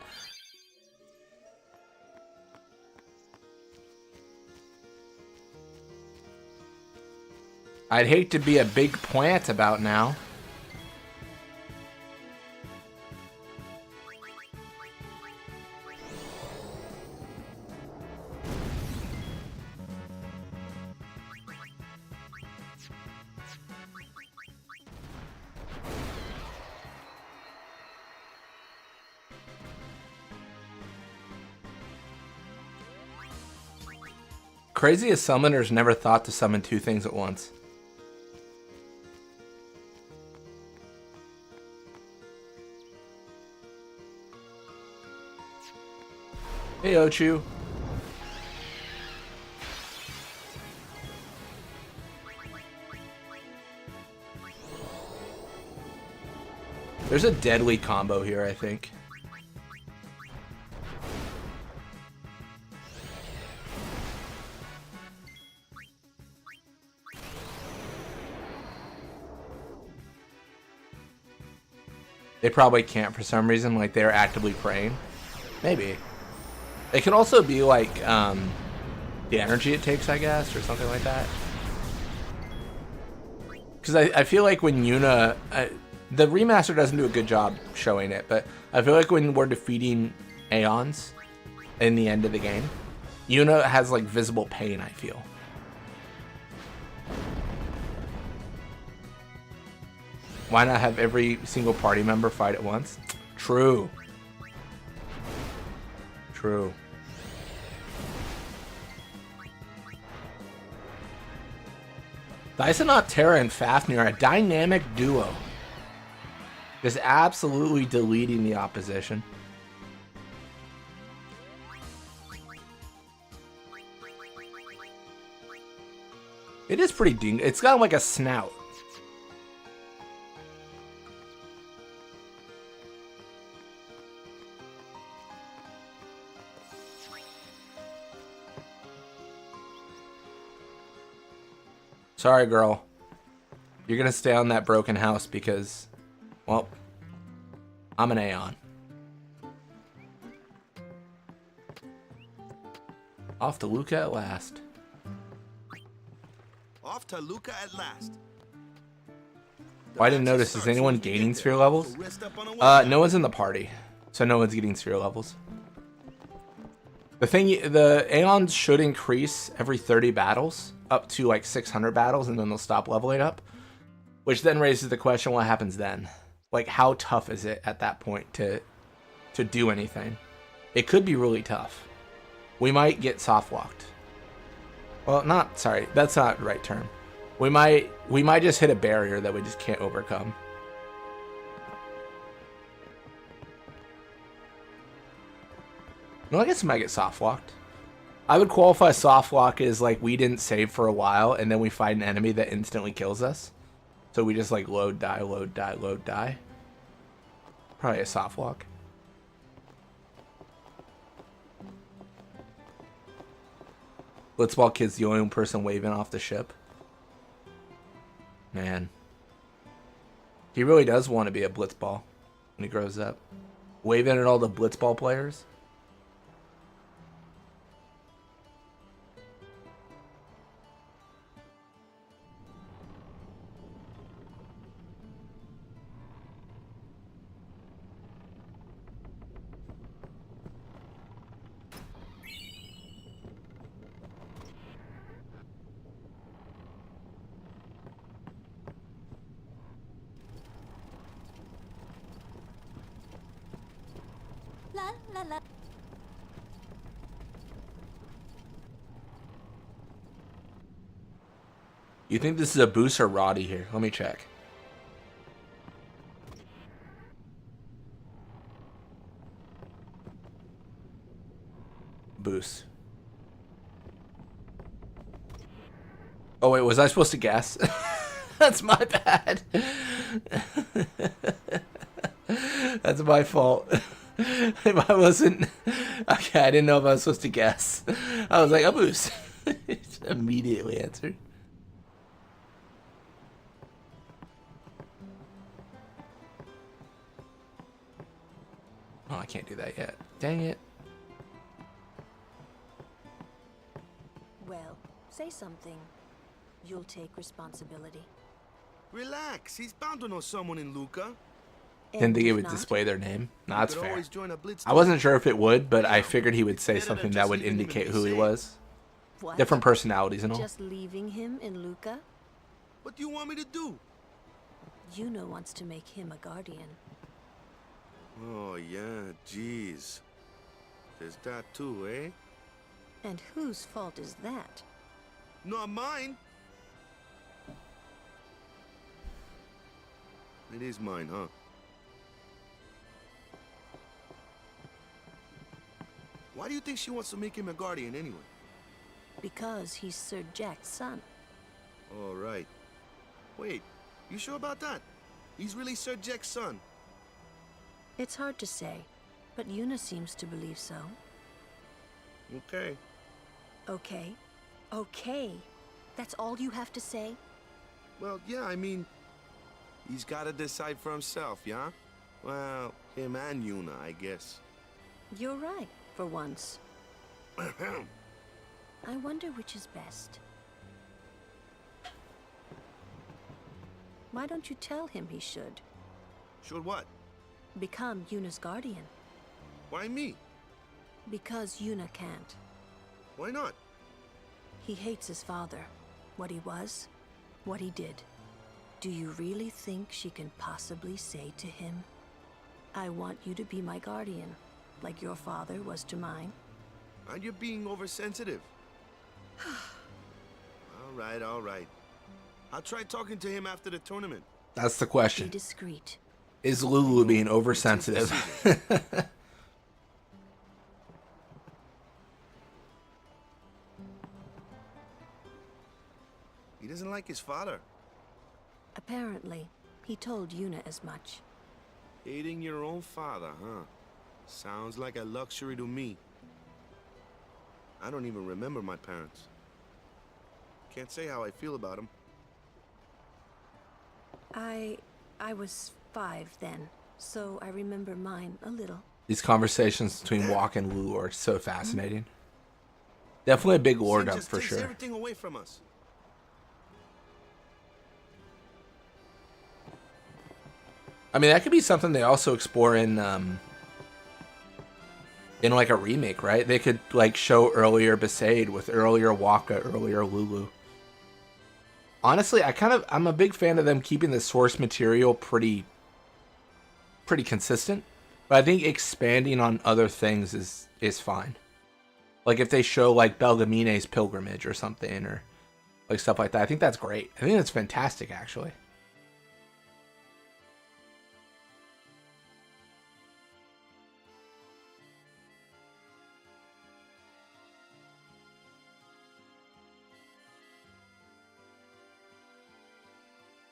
I'd hate to be a big plant about now. Craziest summoners never thought to summon two things at once. Hey, Ochu. There's a deadly combo here, I think. They probably can't for some reason, like they're actively praying. Maybe. It could also be like the energy it takes, I guess, or something like that. Because I feel like when Yuna... the remaster doesn't do a good job showing it, but I feel like when we're defeating Aeons in the end of the game, Yuna has like visible pain, I feel. Why not have every single party member fight at once? True. True. Dysonot Terra and Fafnir are a dynamic duo. Just absolutely deleting the opposition. It is pretty ding. It's got like a snout. Sorry, girl. You're gonna stay on that broken house because, well, I'm an Aeon. Off to Luca at last. Off to Luca at last. Oh, I didn't notice. Is anyone gaining sphere levels? No one's in the party, so no one's getting sphere levels. The Aeons should increase every 30 battles up to like 600 battles, and then they'll stop leveling up. Which then raises the question, what happens then? Like, how tough is it at that point to do anything? It could be really tough. We might get soft locked. Well, sorry, that's not the right term. We might just hit a barrier that we just can't overcome. No, I guess we might get soft locked. I would qualify soft lock as like we didn't save for a while and then we find an enemy that instantly kills us. So we just like load, die, load, die, load, die. Probably a soft lock. Blitzball Kid's the only person waving off the ship. Man. He really does want to be a Blitzball when he grows up. Waving at all the Blitzball players. La la la. You think this is a Boost or Roddy here? Let me check. Boost. Oh wait, was I supposed to guess? That's my bad. That's my fault. If I wasn't... Okay, I didn't know if I was supposed to guess. I was like, a Boost. Immediately answered. Oh, I can't do that yet. Dang it. Well, say something. You'll take responsibility. Relax, he's bound to know someone in Luca. Didn't think it would display their name. No, that's fair. I wasn't sure if it would, but I figured he would say something that would indicate who he was. What? Different personalities and all. Just leaving him in Luca? What do you want me to do? Yuna wants to make him a guardian. Oh, yeah, jeez. There's that too, eh? And whose fault is that? Not mine. It is mine, huh? Why do you think she wants to make him a guardian anyway? Because he's Sir Jack's son. All right. Wait, you sure about that? He's really Sir Jack's son? It's hard to say, but Yuna seems to believe so. Okay. Okay? Okay? That's all you have to say? Well, yeah, I mean, he's got to decide for himself, yeah? Well, him and Yuna, I guess. You're right, for once. I wonder which is best. Why don't you tell him he should? Should what? Become Yuna's guardian. Why me? Because Yuna can't. Why not? He hates his father. What he was, what he did. Do you really think she can possibly say to him, I want you to be my guardian, like your father was to mine? And you're being oversensitive. All right, all right. I'll try talking to him after the tournament. That's the question. Be discreet. Is Lulu being oversensitive? He doesn't like his father. Apparently, he told Yuna as much. Hating your own father, huh? Sounds like a luxury to me. I don't even remember my parents. Can't say how I feel about them. I was 5 then, so I remember mine a little. These conversations between Walk and Lulu are so fascinating. Definitely a big lore dump for sure. Everything away from us. I mean, that could be something they also explore in in like a remake, right? They could like show earlier Besaid with earlier Waka, earlier Lulu. Honestly, I'm a big fan of them keeping the source material pretty consistent, but I think expanding on other things is fine. Like if they show like Belgamine's pilgrimage or something, or like stuff like that, I think that's great. I think that's fantastic, actually.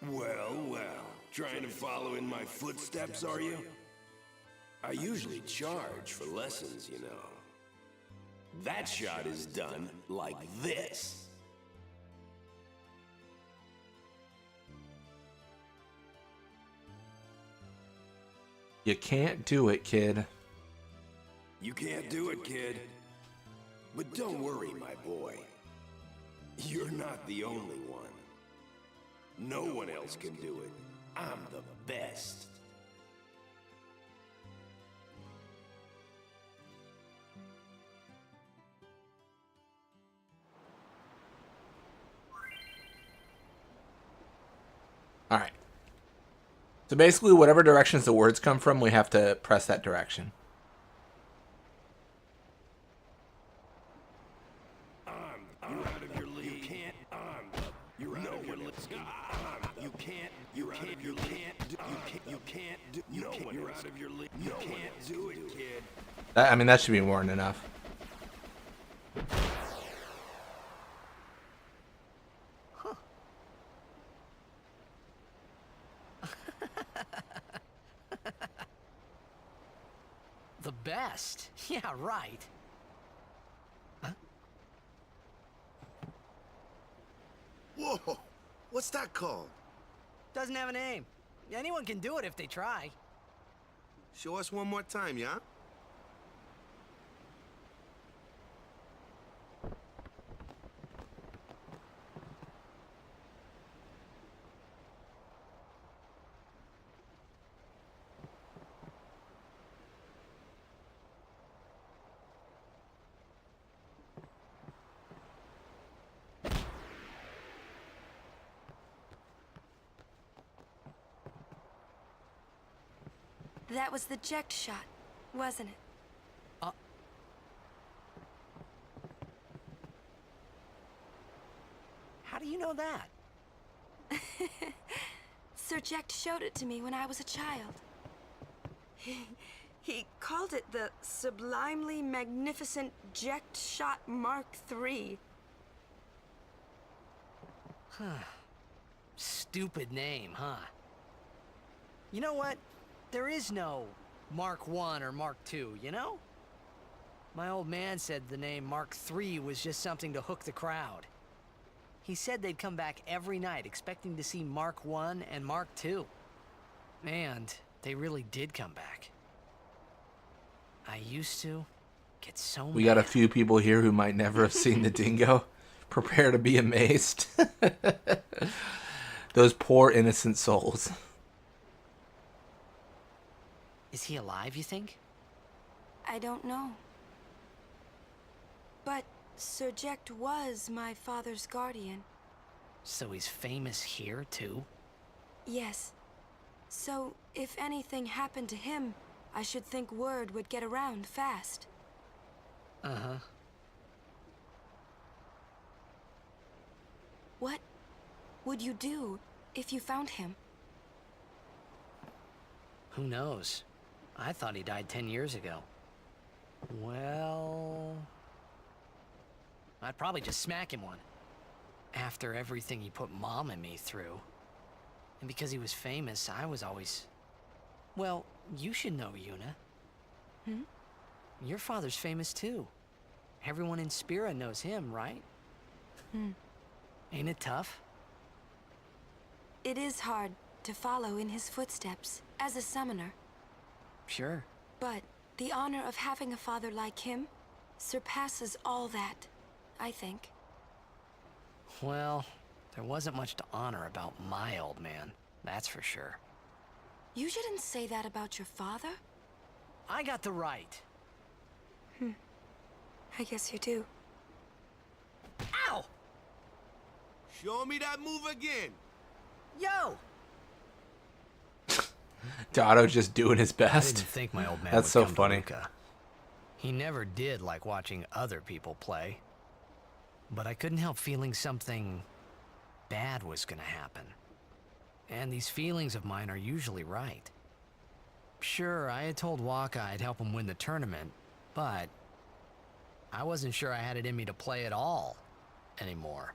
Well, well. Trying to follow in my footsteps, are you? I usually charge for lessons, you know. That shot is done like this. You can't do it, kid. You can't do it, kid. But don't worry, my boy. You're not the only one. No one else can do it. I'm the best. All right. So basically, whatever directions the words come from, we have to press that direction. You're out of your league. You can't. You're out of your league. You can't. You can't. You can't. You can't do. No one. You're out of your league. You can't do it, kid. I mean, that should be more than enough. The best? Yeah, right. Huh? Whoa! What's that called? Doesn't have a name. Anyone can do it if they try. Show us one more time, yeah? That was the eject shot, wasn't it? How do you know that? Sir Jekt showed it to me when I was a child. He called it the Sublimely Magnificent Jekt Shot Mark III. Huh. Stupid name, huh? You know what? There is no Mark I or Mark II, you know? My old man said the name Mark III was just something to hook the crowd. He said they'd come back every night expecting to see Mark I and Mark II. And they really did come back. I used to get so We got a few people here who might never have seen the dingo. Prepare to be amazed. Those poor innocent souls. Is he alive, you think? I don't know. But Sir Jekt was my father's guardian. So he's famous here, too? Yes. So, if anything happened to him, I should think word would get around fast. Uh-huh. What would you do if you found him? Who knows? I thought he died 10 years ago. Well... I'd probably just smack him one. After everything he put Mom and me through. And because he was famous, I was always... Well, you should know, Yuna. Hmm? Your father's famous too. Everyone in Spira knows him, right? Hmm. Ain't it tough? It is hard to follow in his footsteps as a summoner. Sure. But the honor of having a father like him surpasses all that, I think. Well, there wasn't much to honor about my old man, that's for sure. You shouldn't say that about your father. I got the right. I guess you do. Ow! Show me that move again. Yo! Dotto just doing his I best. didn't think my old man That's would so come to funny. Luca. He never did like watching other people play. But I couldn't help feeling something bad was gonna happen. And these feelings of mine are usually right. Sure, I had told Waka I'd help him win the tournament, but I wasn't sure I had it in me to play at all anymore.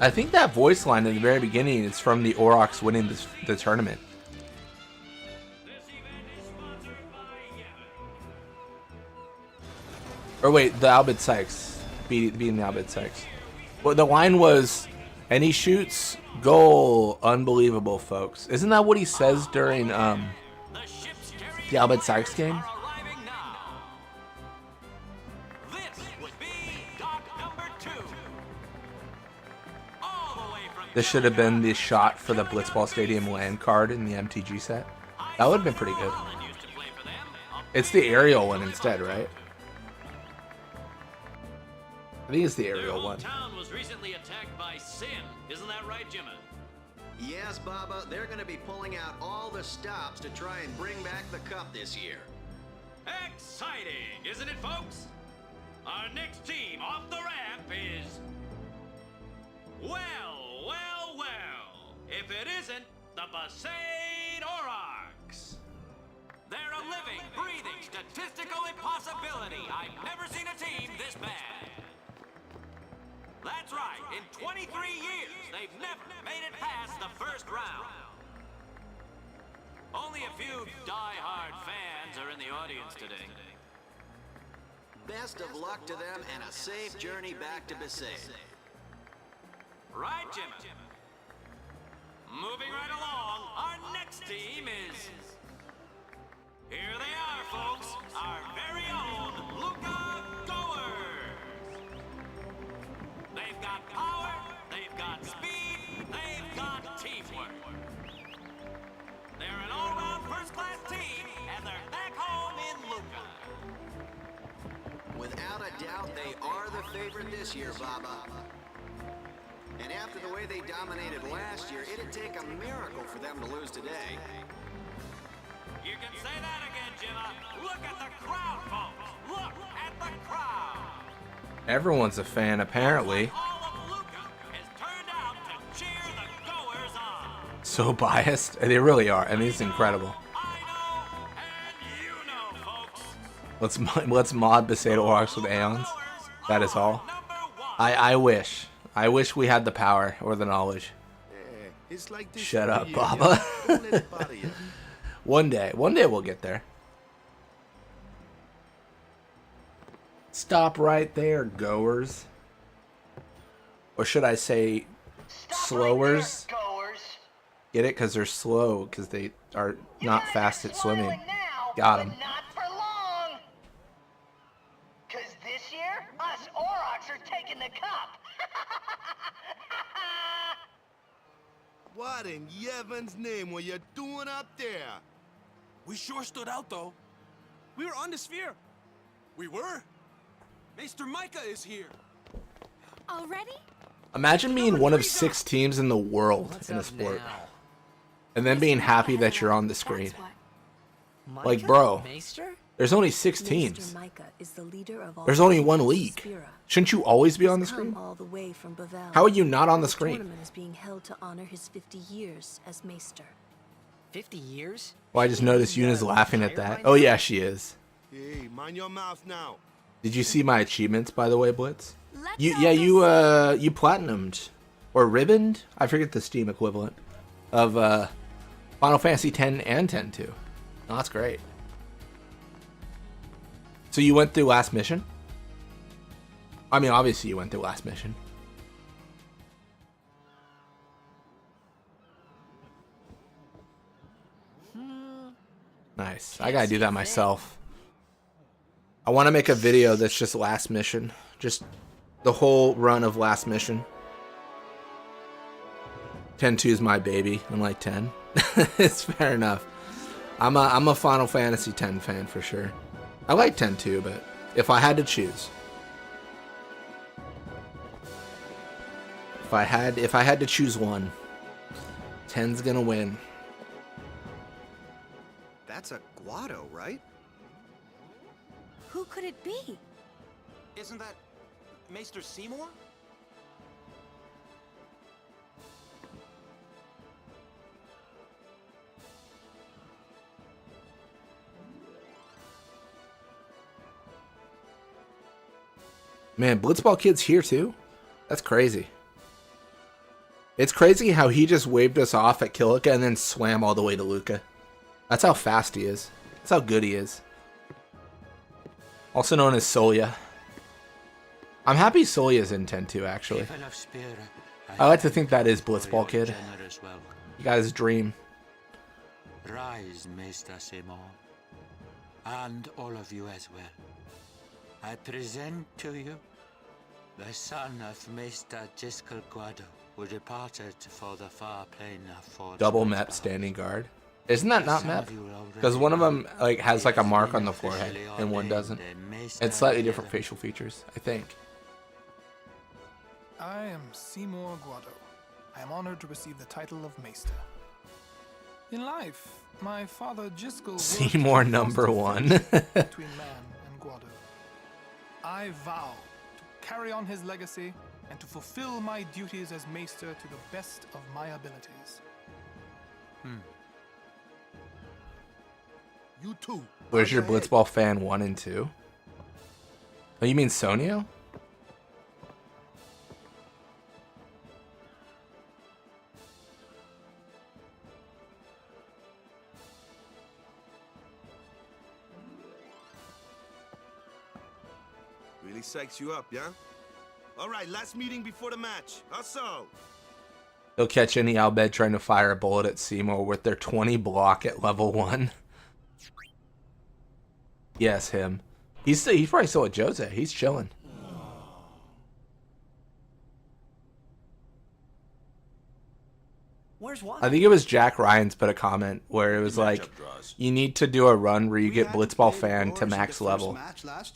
I think that voice line in the very beginning is from the Aurochs winning the tournament. Or wait, the Albert Sykes beating the Albert Sykes. Well, the line was, and he shoots goal, unbelievable, folks. Isn't that what he says during the Albert Sykes game? This should have been the shot for the Blitzball Stadium land card in the MTG set. That would have been pretty good. It's the aerial one instead, right? I think it's the aerial one. Town was recently attacked by Sin. Isn't that right, Jimmy? Yes, Baba. They're going to be pulling out all the stops to try and bring back the cup this year. Exciting, isn't it, folks? Our next team off the ramp is... Well. If it isn't, the Besaid Aurochs. They're a living, breathing, statistical impossibility. I've never seen a team this bad. That's right. In 23 years, they've never made it past the first round. Only a few die-hard fans are in the audience today. Best of luck to them and a safe journey back to Besaid. Right, Jimmy? Moving right along, our next team is... Here they are, folks. Our very own Luca Goers. They've got power, they've got speed, they've got teamwork. They're an all-round first-class team, and they're back home in Luca. Without a doubt, they are the favorite this year, Baba. And after the way they dominated last year, it'd take a miracle for them to lose today. You can say that again, Jimma. Look at the crowd, folks. Look at the crowd. Everyone's a fan, apparently. All of Luca has turned out to cheer the Goers on. So biased. They really are. I mean, it's incredible. Let's mod Besaid Aurochs with Aeons. That is all. I wish. I wish we had the power or the knowledge. It's like this. Shut up, year, Baba. Don't let it bother you. One day we'll get there. Stop right there, goers. Or should I say slowers? Get it? Because they're slow, because they are not fast at swimming. Got them. Not for long. Because this year, us Aurochs are taking the cup. What in Yevon's name were you doing up there? We sure stood out, though. We were on the sphere. We were. Maester Micah is here. Already? Imagine being one of 6 teams in the world in a sport. And then being happy that you're on the screen. Like, bro, there's only 6 teams. There's only one league. Shouldn't you always be on the screen? How are you not on the screen? The tournament is being held to honor his 50 years as Maester. 50 years? Well, I just noticed Yuna's laughing at that. Oh yeah, she is. Hey, mind your mouth now. Did you see my achievements, by the way, Blitz? You platinumed or ribboned? I forget the Steam equivalent of Final Fantasy X and X-2. Oh, that's great. So you went through last mission? I mean, obviously you went through last mission. Nice. I gotta do that myself. I want to make a video that's just last mission. Just the whole run of last mission. 10-2 is my baby, unlike 10. It's fair enough. I'm a Final Fantasy 10 fan for sure. I like 10-2, but if I had to choose. If I had to choose one, 10's gonna win. That's a Guado, right? Who could it be? Isn't that Maester Seymour? Man, Blitzball Kid's here too? That's crazy. It's crazy how he just waved us off at Kilika and then swam all the way to Luca. That's how fast he is. That's how good he is. Also known as Solia. I'm happy Solia's in 10-2, actually. I like to think that is Blitzball Kid. You got his dream. Rise, Maester Seymour, and all of you as well. I present to you the son of Maester Jiskel Guado, who departed for the far plane of Double Mep standing guard. Isn't that not Mep? Because one of them like has like a mark on the forehead and one doesn't. It's slightly different facial features, I think. I am Seymour Guado. I am honored to receive the title of Maester. In life, my father Jiskel Seymour number 1. between man and Guado. I vow to carry on his legacy and to fulfill my duties as Maester to the best of my abilities. You too. Where's your Blitzball fan 1 and 2? Oh, you mean Sonio? Really psychs you up, yeah? All right, last meeting before the match. How so? They'll catch any Albed trying to fire a bullet at Seymour with their 20 block at level 1. Yes, him. He's probably still at Jose. He's chilling. Where's one? I think it was Jack Ryan's put a comment where it was like, you need to do a run where you get Blitzball fan to max level.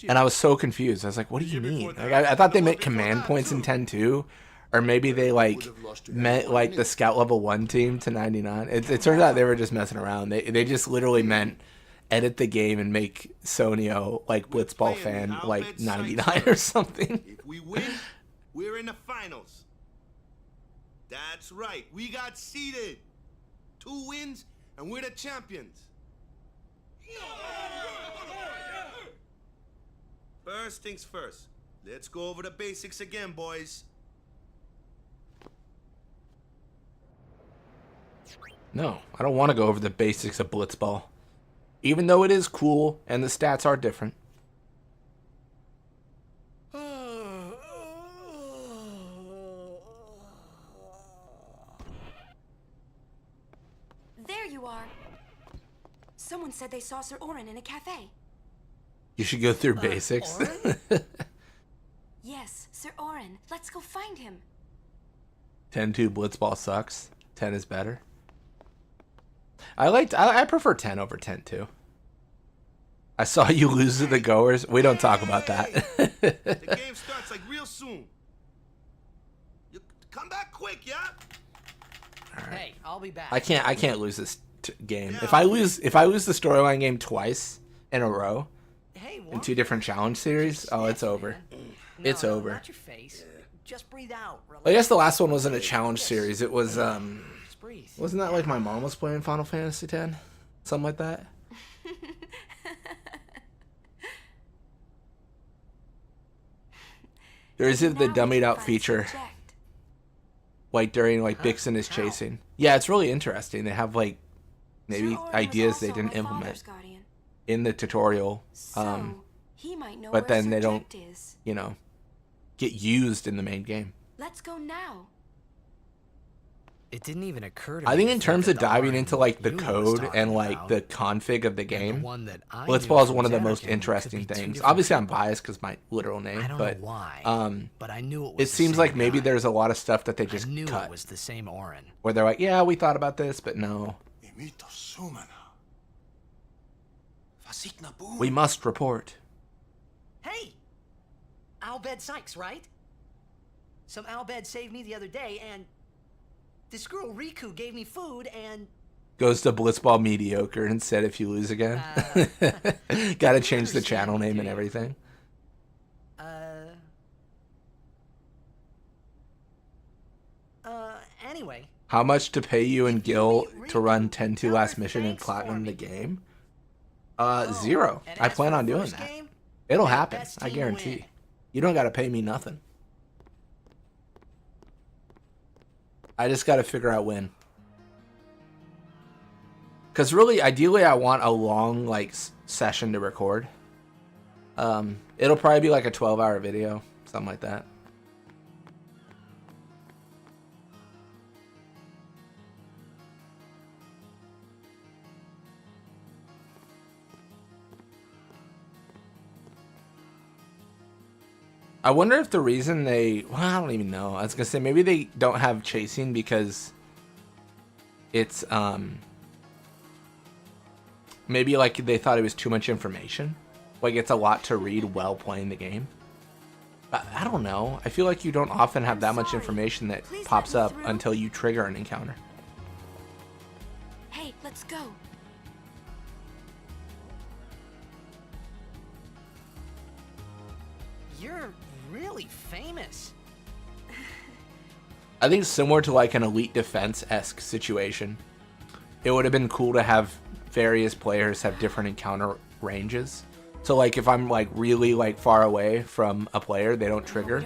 And I was so confused. I was like, what do you mean? Like, I thought they meant command points in 10-2. Or maybe they like meant like the scout level 1 team to 99. It turns out they were just messing around. They just literally meant edit the game and make Sonio like Blitzball fan like 99 or something. If we win, we're in the finals. That's right. We got seeded. 2 wins, and we're the champions. First things first. Let's go over the basics again, boys. No, I don't want to go over the basics of Blitzball. Even though it is cool and the stats are different. There you are. Someone said they saw Sir Orin in a cafe. You should go through basics. Yes, Sir Orin. Let's go find him. 10-2 Blitzball sucks. 10 is better. I prefer 10 over 10-2. I saw you lose to the goers. We don't talk about that. The game starts like real soon. You come back quick, yeah? Hey, I'll be back. I can't lose this game. Yeah, if I lose the storyline game twice in a row in 2 different challenge series, oh, it's over. It's over. Not your face. Just breathe out. I guess the last one wasn't a challenge series. It was wasn't that like my mom was playing Final Fantasy X? Something like that? Or is it the dummied out feature? Like during like Dixon is chasing. Yeah, it's really interesting. They have like maybe ideas they didn't implement in the tutorial. But then they don't, you know, get used in the main game. Let's go now. It didn't even occur to me. I think in to terms that of the diving Aurian into like the Yuna was code talking and like about, the config of the and game, one that I Blitzball knew is one of the from most Xanarkand could interesting be two things. different Obviously, I'm people. biased because my literal name, I don't but know why, but I knew it was it the seems same like maybe guy. there's a lot of stuff that they just I knew cut, it was the same Orin. where they're like, yeah, we thought about this, but no, we must report. Hey! Albed Sykes, right? Some Albed saved me the other day, and this girl Riku gave me food, and Goes to Blitzball mediocre instead if you lose again. Gotta change the channel name and everything. Anyway. How much to pay you and Gil to run 10-2 last mission and platinum the game? 0. I plan on doing that. It'll happen, I guarantee. You don't gotta pay me nothing. I just gotta figure out when. Because really, ideally, I want a long like session to record. It'll probably be like a 12-hour video, something like that. I wonder if the reason they... Well, I don't even know. I was going to say, maybe they don't have chasing because it's... Maybe, like, they thought it was too much information. Like, it's a lot to read while playing the game. I don't know. I feel like you don't often have that much information that pops up until you trigger an encounter. Hey, let's go. You're really famous. I think similar to, like, an Elite Defense-esque situation. It would have been cool to have various players have different encounter ranges. So like if I'm like really like far away from a player, they don't trigger.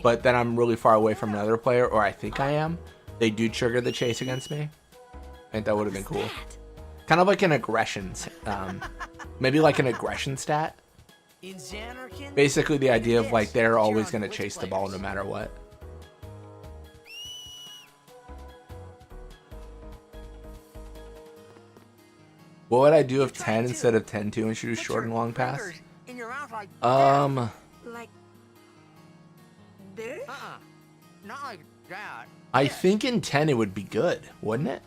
But then I'm really far away from another player, or I think I am, they do trigger the chase against me. I think that would have been cool. Kind of like an aggression, maybe like an aggression stat. Basically the idea of like they're always going to chase the ball no matter what. What would I do if 10 instead of 10-2 and shoot a short and long pass? Like this? Not like that. I think in 10 it would be good, wouldn't it?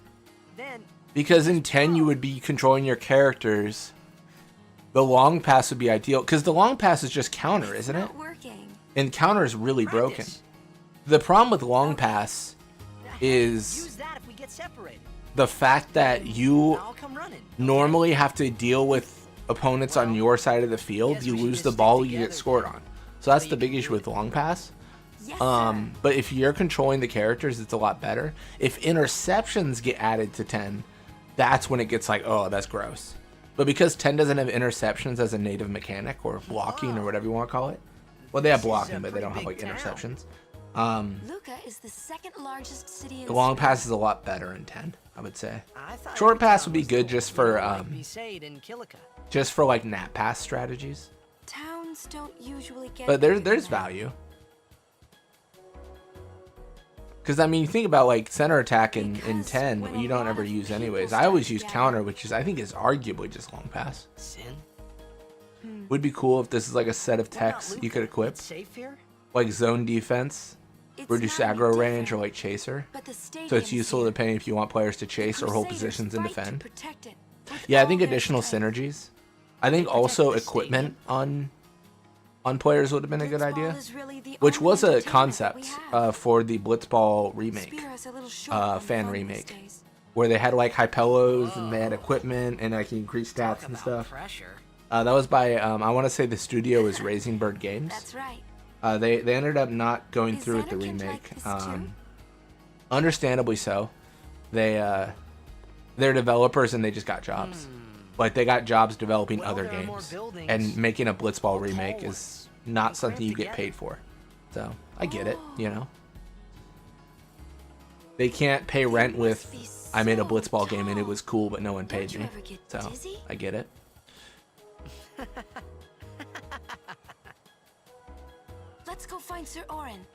Because in 10 you would be controlling your characters. The long pass would be ideal, because the long pass is just counter, isn't it? And counter is really broken. The problem with long pass is the fact that you normally have to deal with opponents on your side of the field. You lose the ball, you get scored on. So that's the big issue with long pass. But if you're controlling the characters, it's a lot better. If interceptions get added to 10, that's when it gets like, oh, that's gross. But because 10 doesn't have interceptions as a native mechanic, or blocking, or whatever you want to call it. Well, they have blocking, but they don't have like interceptions. Luca is the second largest city in The long pass is a lot better in 10, I would say. Short pass would be good just for like nap pass strategies. Towns don't usually get. But there's value. Because I mean, you think about like center attack in 10, you don't ever use anyways. I always use counter, which is I think is arguably just long pass. Would be cool if this is like a set of techs you could equip, like zone defense, reduce aggro range, or like chaser. So it's useful depending if you want players to chase or hold positions and defend. Yeah, I think additional synergies. I think also equipment on players would have been a good idea, which was a concept for the Blitzball remake, fan remake, where they had like high pillows and they had equipment and I can increase stats and stuff. That was by I want to say the studio is Raising Bird Games. That's right. They ended up not going through with the remake. Understandably so. They're developers and they just got jobs. Like they got jobs developing other games, and making a Blitzball remake is not something you get paid for. So I get it, you know. They can't pay rent with I made a Blitzball game and it was cool, but no one paid me. So I get it. Let's go find Sir Orin.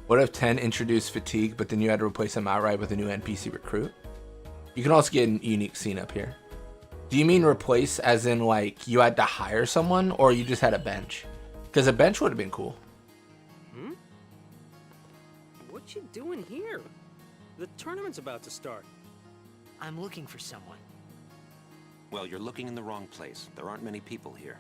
What if 10 introduced fatigue, but then you had to replace them outright with a new NPC recruit? You can also get a unique scene up here. Do you mean replace as in like you had to hire someone, or you just had a bench? Because a bench would have been cool. Hmm? What you doing here? The tournament's about to start. I'm looking for someone. Well, you're looking in the wrong place. There aren't many people here.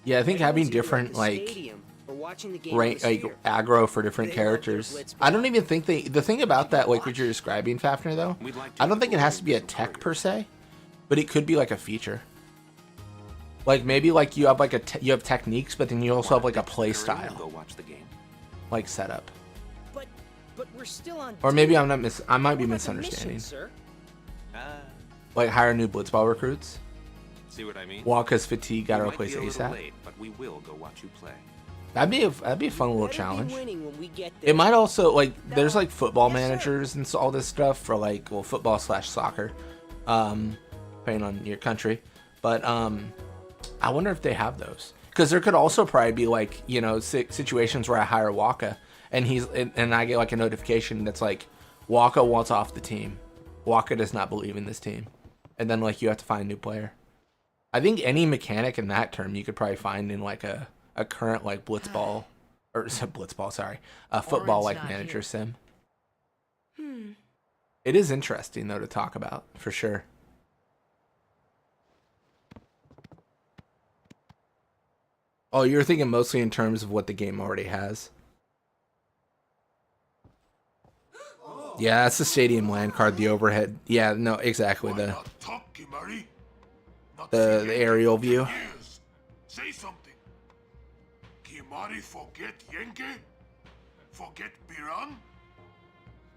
Yeah, I think having Everyone's either at different the like stadium or watching the game rank, on the like sphere. aggro for different They love their characters. blitz I don't even think the thing about that, like what you're describing, Fafnir, though, I don't think it has to be a tech per se, but it could be like a feature. Like maybe like you have like you have techniques, but then you also have like a play style, Go watch the game. like setup. But we're still on. Or maybe I'm not I might be What about the misunderstanding. mission, sir? Like hire new blitzball recruits. See what I mean? Walker's fatigue got to We might replace be a little ASAP. late, but we will go watch you play. That'd be a fun little Better be challenge. winning when we get there. It might also like there's like football managers and all this stuff for like football / soccer, depending on your country. But I wonder if they have those, because there could also probably be like situations where I hire Waka and and I get like a notification that's like Waka wants off the team. Waka does not believe in this team, and then like you have to find a new player. I think any mechanic in that term you could probably find in like a current like blitzball or blitzball, sorry, a football like manager sim. It is interesting though to talk about for sure. Oh, you're thinking mostly in terms of what the game already has. Yeah, that's the stadium land card, the overhead. Yeah, no, exactly the aerial view. Say something. Kimari forget Yenke? Forget Biran?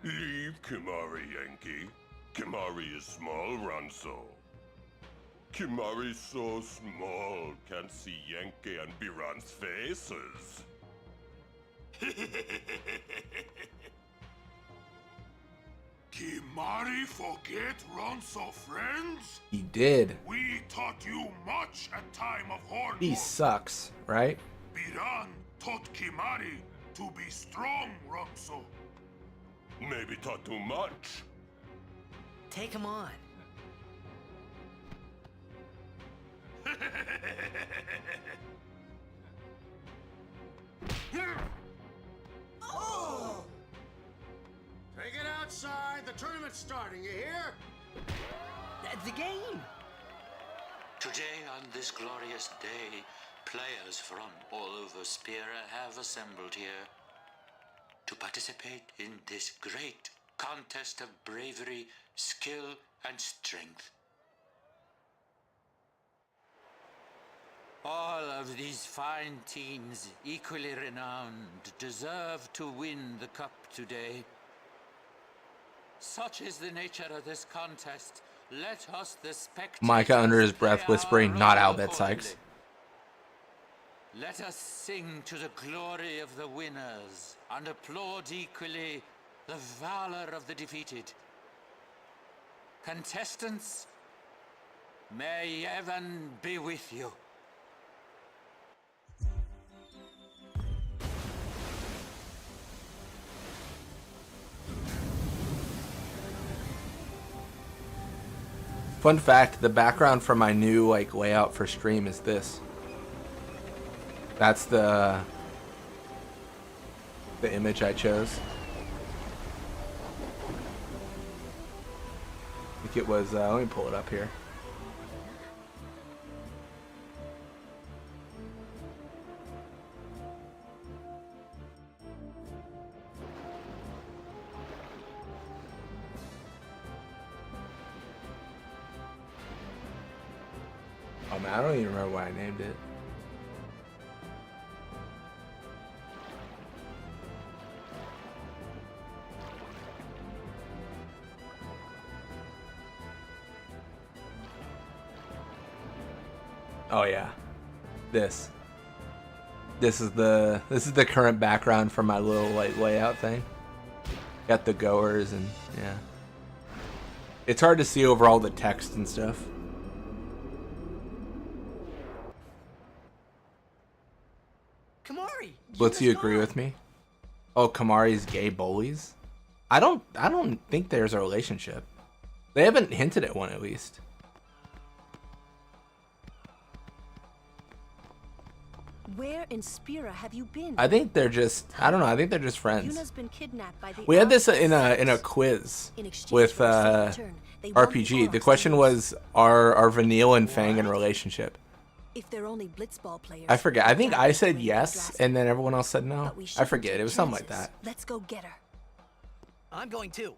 Leave Kimari, Yankee. Kimari is small, Ranso. Kimari's so small, can't see Yankee and Biran's faces. Kimari forget Ronso friends? He did. We taught you much at time of Horn. He sucks, right? Biran taught Kimari to be strong, Ronso. Maybe taught too much. Take him on. Oh! Take it outside. The tournament's starting, you hear? The game. Today, on this glorious day, players from all over Spira have assembled here to participate in this great contest of bravery, skill, and strength. All of these fine teams, equally renowned, deserve to win the cup today. Such is the nature of this contest. Let us, the spectators, Micah under his breath play whispering, our not role Albert Sykes. accordingly. Let us sing to the glory of the winners and applaud equally the valor of the defeated. Contestants, may heaven be with you. Fun fact, the background for my new like layout for stream is this. That's the image I chose. I think it was, let me pull it up here. Oh man, I don't even remember why I named it. Oh yeah, this is the current background for my little like layout thing. Got the goers and yeah, it's hard to see over all the text and stuff. Kamari! Let's you agree with me? Oh, Kamari's gay bullies? I don't think there's a relationship. They haven't hinted at one, at least. Where in Spira have you been? I think they're just, I don't know, I think they're just friends. Yuna's been kidnapped by the We had this Aeons. in a quiz In exchange with for a safe return, they want the RPG. The Aurochs question to was, are Vanille and Fang in a relationship? If they're only blitzball players. I forget. I think they're I said doing yes, drastic. and then everyone else said no. But we I shouldn't forget. take It was something like chances. that. Let's go get her. I'm going too.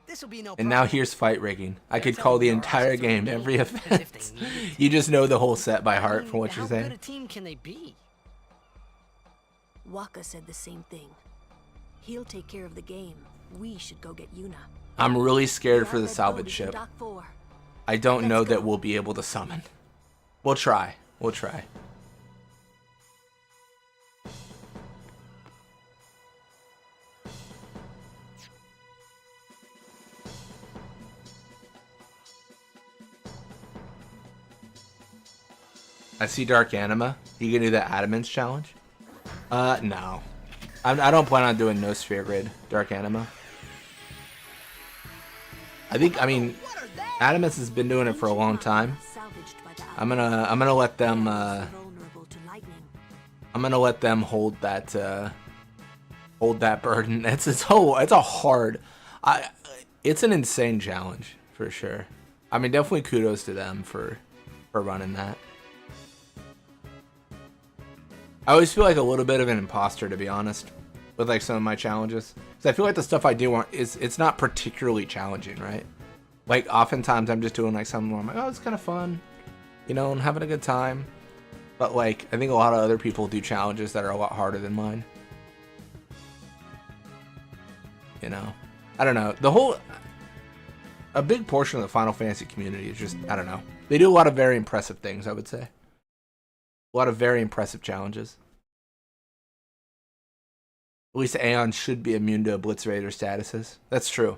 This'll be no And now here's fight rigging. I could call the entire game, every as if offense. they needed to. You just know the whole set by heart from what How you're good saying. a team can they be? Waka said the same thing. He'll take care of the game. We should go get Yuna. I'm really scared for the Outlet salvage boat is in ship. Dock 4. I don't know Let's that go. we'll be able to summon. We'll try. We'll try. I see Dark Anima. You can do the Adamance challenge? No. I don't plan on doing no sphere grid Dark Anima. I mean, Adamance has been doing it for a long time. I'm gonna let them hold that burden. It's a hard, it's an insane challenge for sure. I mean, definitely kudos to them for running that. I always feel like a little bit of an imposter, to be honest, with like some of my challenges, because I feel like the stuff I do it's not particularly challenging, right? Like oftentimes I'm just doing like something where I'm like, oh, it's kind of fun, you know, and having a good time. But like I think a lot of other people do challenges that are a lot harder than mine. You know, I don't know. A big portion of the Final Fantasy community is just, I don't know. They do a lot of very impressive things, I would say. A lot of very impressive challenges. At least Aeon should be immune to Blitz Raider statuses. That's true.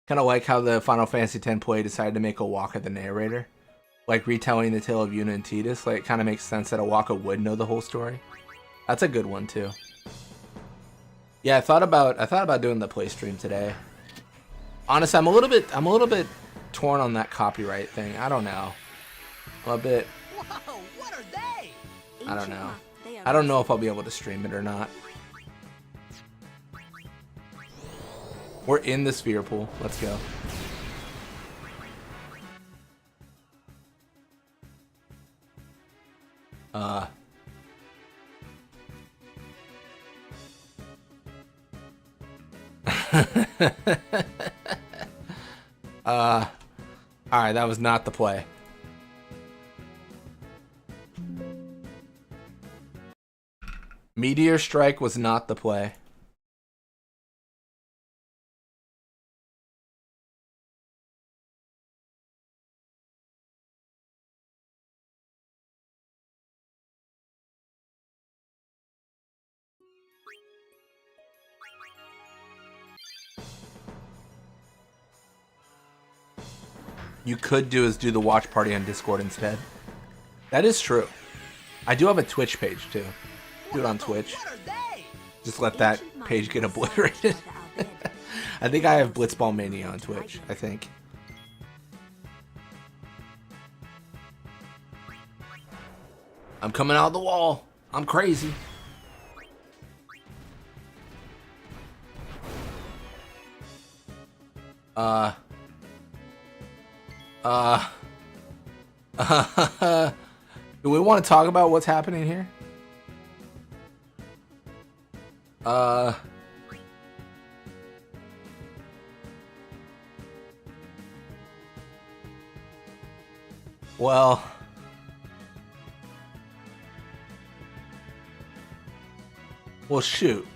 Kind of like how the Final Fantasy X play decided to make Awaka the narrator. Like retelling the tale of Yuna and Tidus. Like it kind of makes sense that Awaka would know the whole story. That's a good one too. Yeah, I thought about doing the play stream today. Honestly, I'm a little bit torn on that copyright thing. I don't know. I'm a bit. Whoa, what are they? I don't know. I don't know if I'll be able to stream it or not. We're in the sphere pool. Let's go. Alright, that was not the play. Meteor Strike was not the play. You could do the watch party on Discord instead. That is true. I do have a Twitch page too. Do it on Twitch. Just let that page get obliterated. I think I have Blitzball Mania on Twitch, I think. I'm coming out of the wall. I'm crazy. Do we want to talk about what's happening here? Well, shoot.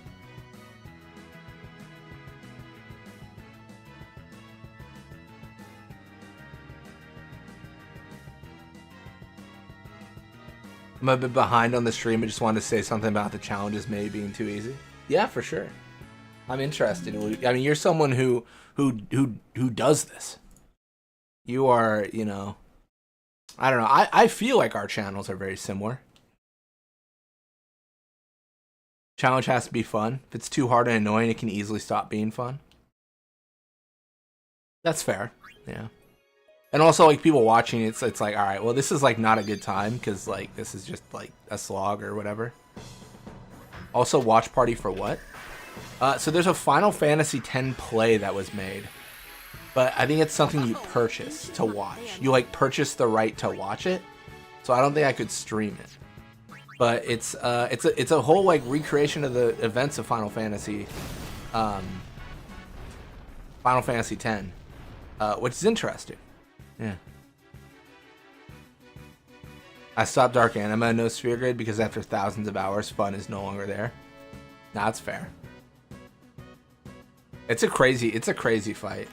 I'm a bit behind on the stream. I just wanted to say something about the challenges maybe being too easy. Yeah, for sure. I'm interested. I mean, you're someone who does this. You are, you know, I don't know. I feel like our channels are very similar. Challenge has to be fun. If it's too hard and annoying, it can easily stop being fun. That's fair. Yeah. And also, like, people watching, it's like, all right, well, this is like not a good time because like this is just like a slog or whatever. Also, watch party for what? So there's a Final Fantasy X play that was made, but I think it's something you purchase to watch. You like purchase the right to watch it, so I don't think I could stream it. But it's a whole like recreation of the events of Final Fantasy X, which is interesting. Yeah. I stopped Dark Anima no Sphere Grid because after thousands of hours, fun is no longer there. Nah, that's fair. It's a crazy fight.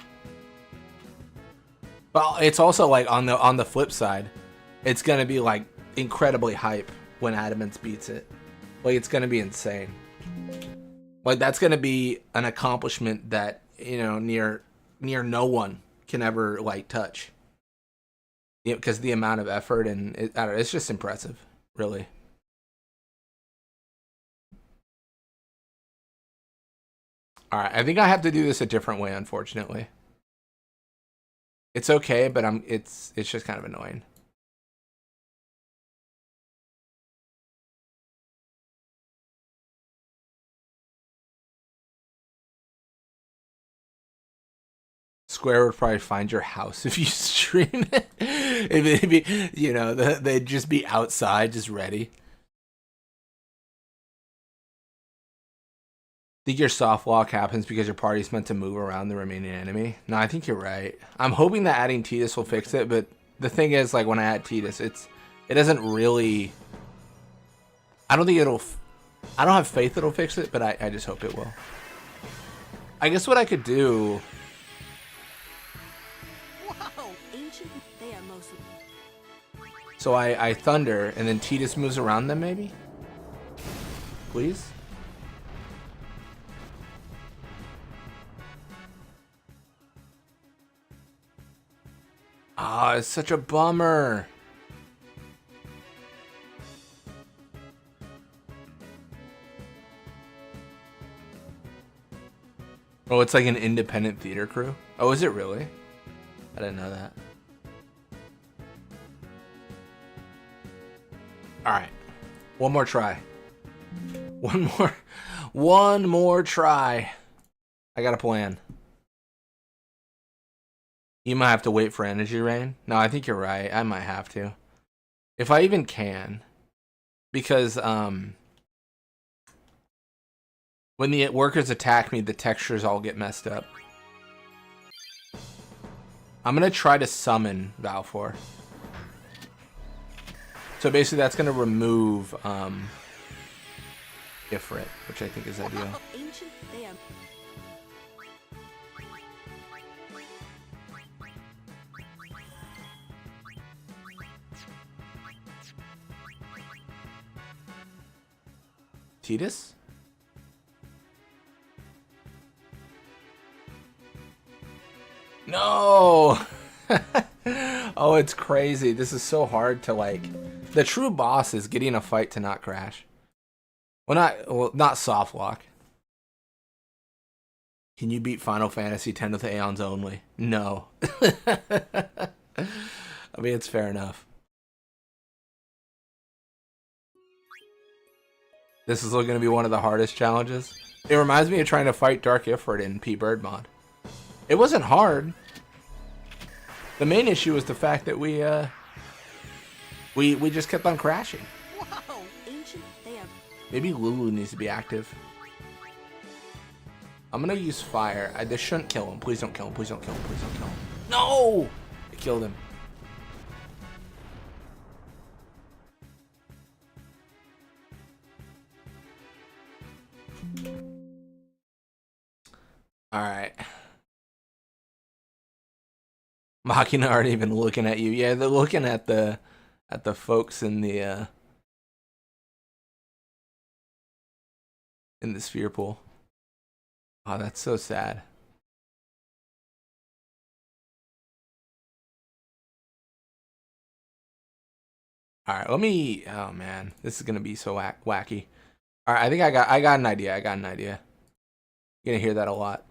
But it's also like on the flip side, it's gonna be like incredibly hype when Adamance beats it. Like it's gonna be insane. Like that's gonna be an accomplishment that, you know, near no one can ever like touch. Yeah, because the amount of effort and I don't know, it's just impressive, really. All right, I think I have to do this a different way, unfortunately. It's okay, but it's just kind of annoying. Square would probably find your house if you stream it. It'd be, you know, they'd just be outside, just ready. Think your soft lock happens because your party's meant to move around the remaining enemy? No, I think you're right. I'm hoping that adding Tidus will fix it, but the thing is, like, when I add Tidus, it doesn't really... I don't think it'll... I don't have faith it'll fix it, but I just hope it will. I guess what I could do... So I thunder, and then Tidus moves around them, maybe? Please? Ah, oh, it's such a bummer. Oh, it's like an independent theater crew? Oh, is it really? I didn't know that. Alright. One more try. One more try. I got a plan. You might have to wait for energy rain. No, I think you're right. I might have to. If I even can. Because, when the workers attack me, the textures all get messed up. I'm going to try to summon Valfor. So basically that's going to remove Ifrit, which I think is ideal. Tidus? No! Oh, it's crazy. This is so hard to like... The true boss is getting a fight to not crash. Well, not soft lock. Can you beat Final Fantasy X with Aeons only? No. I mean, it's fair enough. This is going to be one of the hardest challenges. It reminds me of trying to fight Dark Ifrit in P-Bird mod. It wasn't hard. The main issue was the fact that we just kept on crashing. Whoa, ancient there. Maybe Lulu needs to be active. I'm gonna use fire. This shouldn't kill him. Please don't kill him. Please don't kill him. Please don't kill him. No! I killed him. Alright. Machina aren't even looking at you. Yeah, they're looking at the folks in the sphere pool. Oh, that's so sad. All right, let me. Oh man, this is gonna be so wacky. All right, I think I got an idea. You're gonna hear that a lot.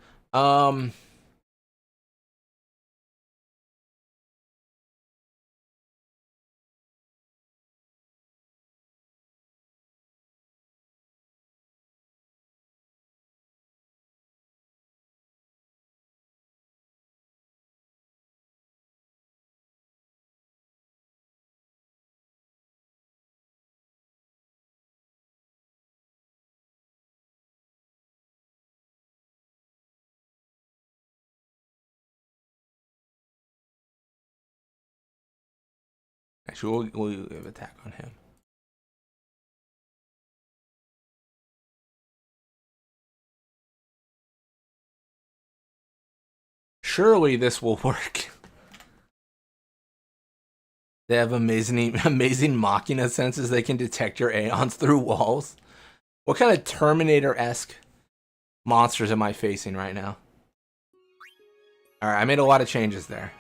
Actually, we'll have attack on him. Surely this will work. They have amazing Machina senses. They can detect your Aeons through walls. What kind of Terminator-esque monsters am I facing right now? Alright, I made a lot of changes there.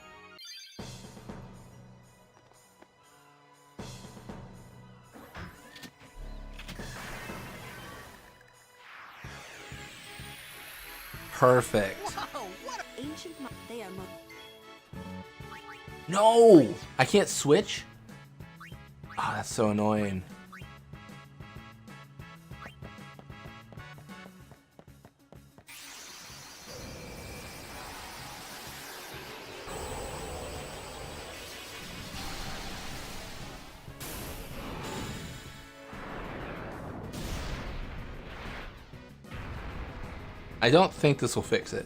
Perfect. Whoa, what ancient they are. No! I can't switch? Oh, that's so annoying. I don't think this will fix it.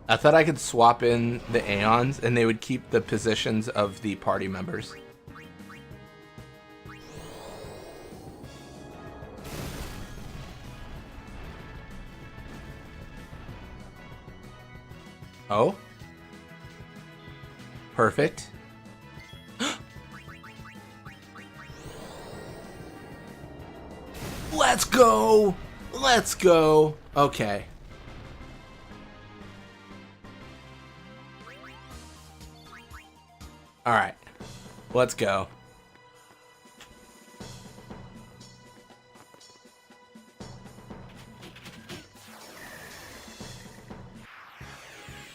I thought I could swap in the Aeons and they would keep the positions of the party members. Oh? Perfect. Let's go! Let's go! Okay. Alright. Let's go.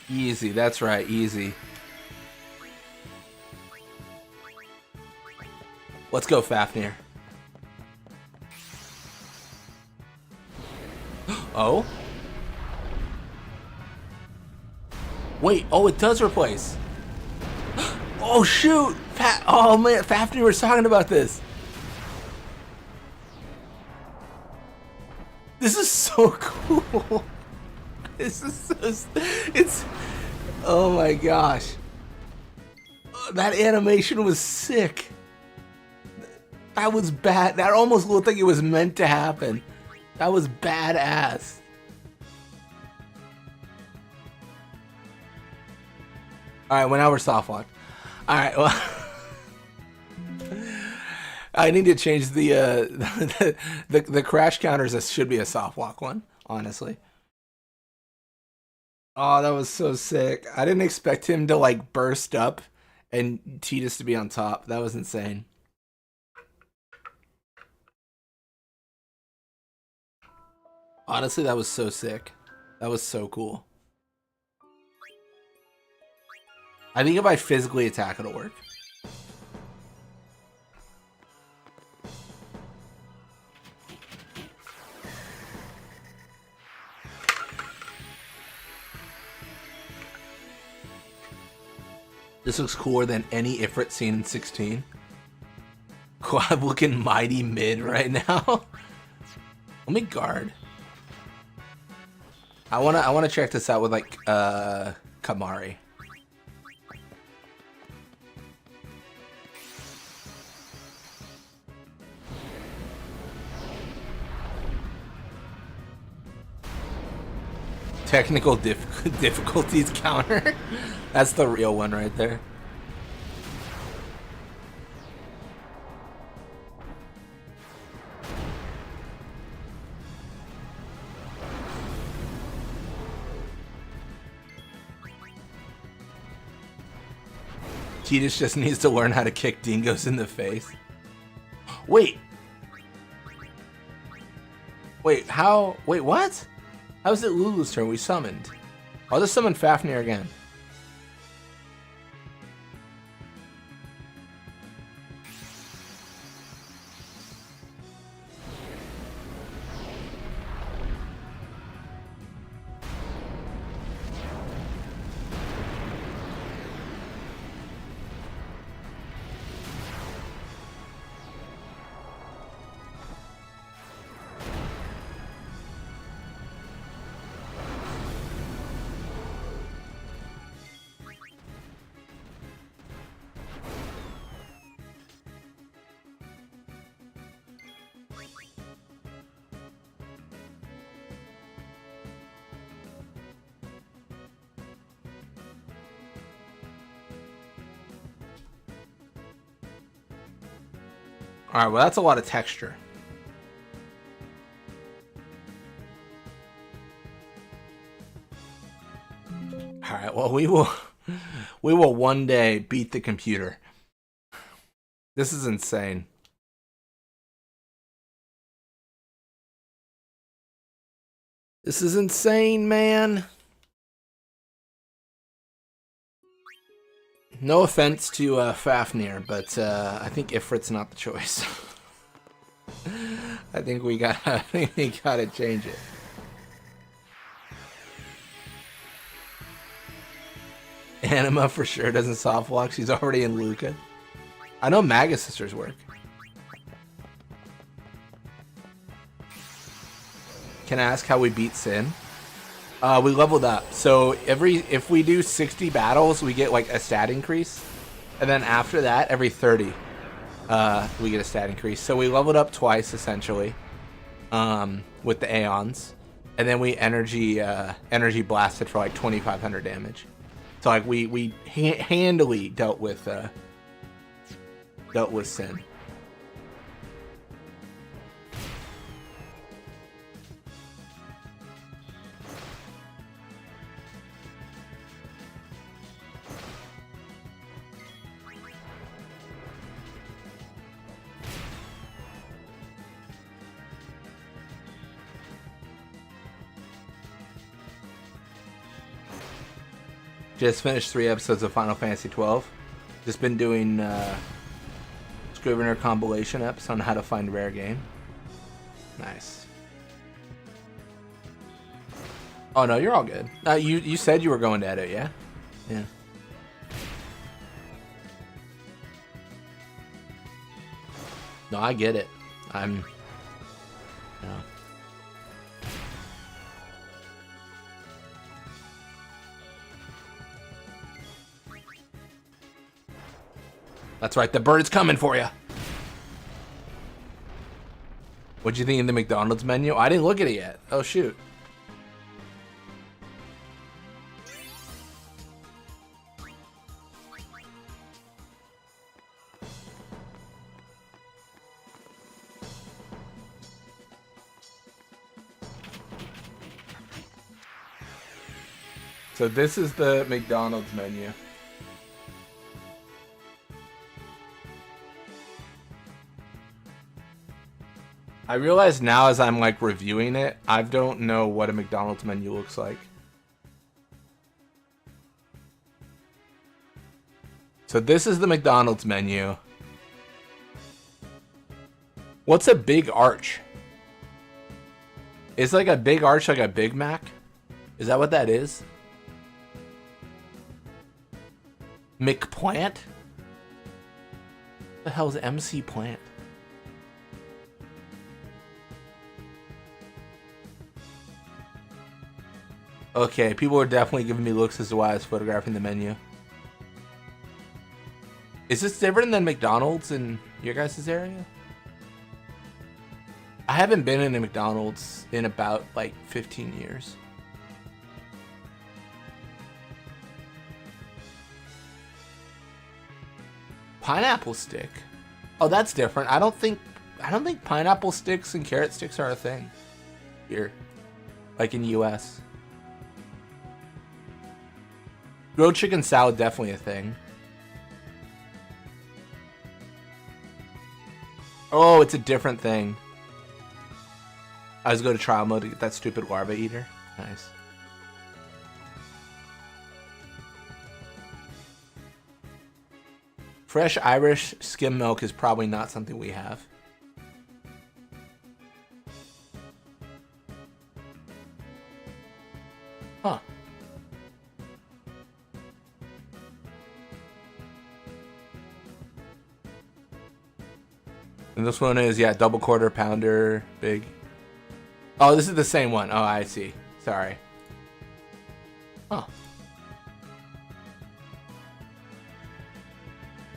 Easy, that's right, easy. Let's go, Fafnir. Oh? Wait, oh, it does replace. Oh, shoot! Oh, man, Fafnir was talking about this. This is so cool. This is so... It's... Oh, my gosh. That animation was sick. That was bad. That almost looked like it was meant to happen. That was badass. Alright, well, now we're soft locked. Alright, well... I need to change the crash counters. This should be a soft walk one, honestly. Oh, that was so sick. I didn't expect him to like burst up and Tidus to be on top. That was insane. Honestly, that was so sick. That was so cool. I think if I physically attack, it'll work. This looks cooler than any Ifrit seen in 16. Quad looking mighty mid right now. Let me guard. I wanna check this out with like Kamari. Technical difficulties counter. That's the real one right there. Tidus just needs to learn how to kick dingoes in the face. Wait. Wait, how? Wait, what? How is it Lulu's turn? We summoned. I'll just summon Fafnir again. Alright, well that's a lot of texture. Alright, well we will one day beat the computer. This is insane. This is insane, man. No offense to Fafnir, but I think Ifrit's not the choice. I think we gotta change it. Anima for sure doesn't soft lock. She's already in Luca. I know Maga Sisters work. Can I ask how we beat Sin? We leveled up. So if we do 60 battles, we get like a stat increase. And then after that, every 30, we get a stat increase. So we leveled up twice essentially, with the Aeons. And then we energy blasted for like 2,500 damage. So like we handily dealt with Sin. Just finished 3 episodes of Final Fantasy 12. Just been doing Scrivener compilation eps on how to find rare game. Nice. Oh no, you're all good. You said you were going to edit, yeah? Yeah. No, I get it. No. That's right, the bird's coming for you. What'd you think of the McDonald's menu? I didn't look at it yet. Oh, shoot. So this is the McDonald's menu. I realize now as I'm like reviewing it, I don't know what a McDonald's menu looks like. So this is the McDonald's menu. What's a big arch? Is like a big arch like a Big Mac? Is that what that is? McPlant? What the hell is MC Plant? Okay, people are definitely giving me looks as to why I was photographing the menu. Is this different than McDonald's in your guys' area? I haven't been in a McDonald's in about like 15 years. Pineapple stick. Oh, that's different. I don't think pineapple sticks and carrot sticks are a thing here, like in US. Grilled chicken salad, definitely a thing. Oh, it's a different thing. I was going to trial mode to get that stupid larva eater. Nice. Fresh Irish skim milk is probably not something we have. Huh. And this one is, yeah, double quarter pounder, big. Oh, this is the same one. Oh, I see. Sorry. Huh.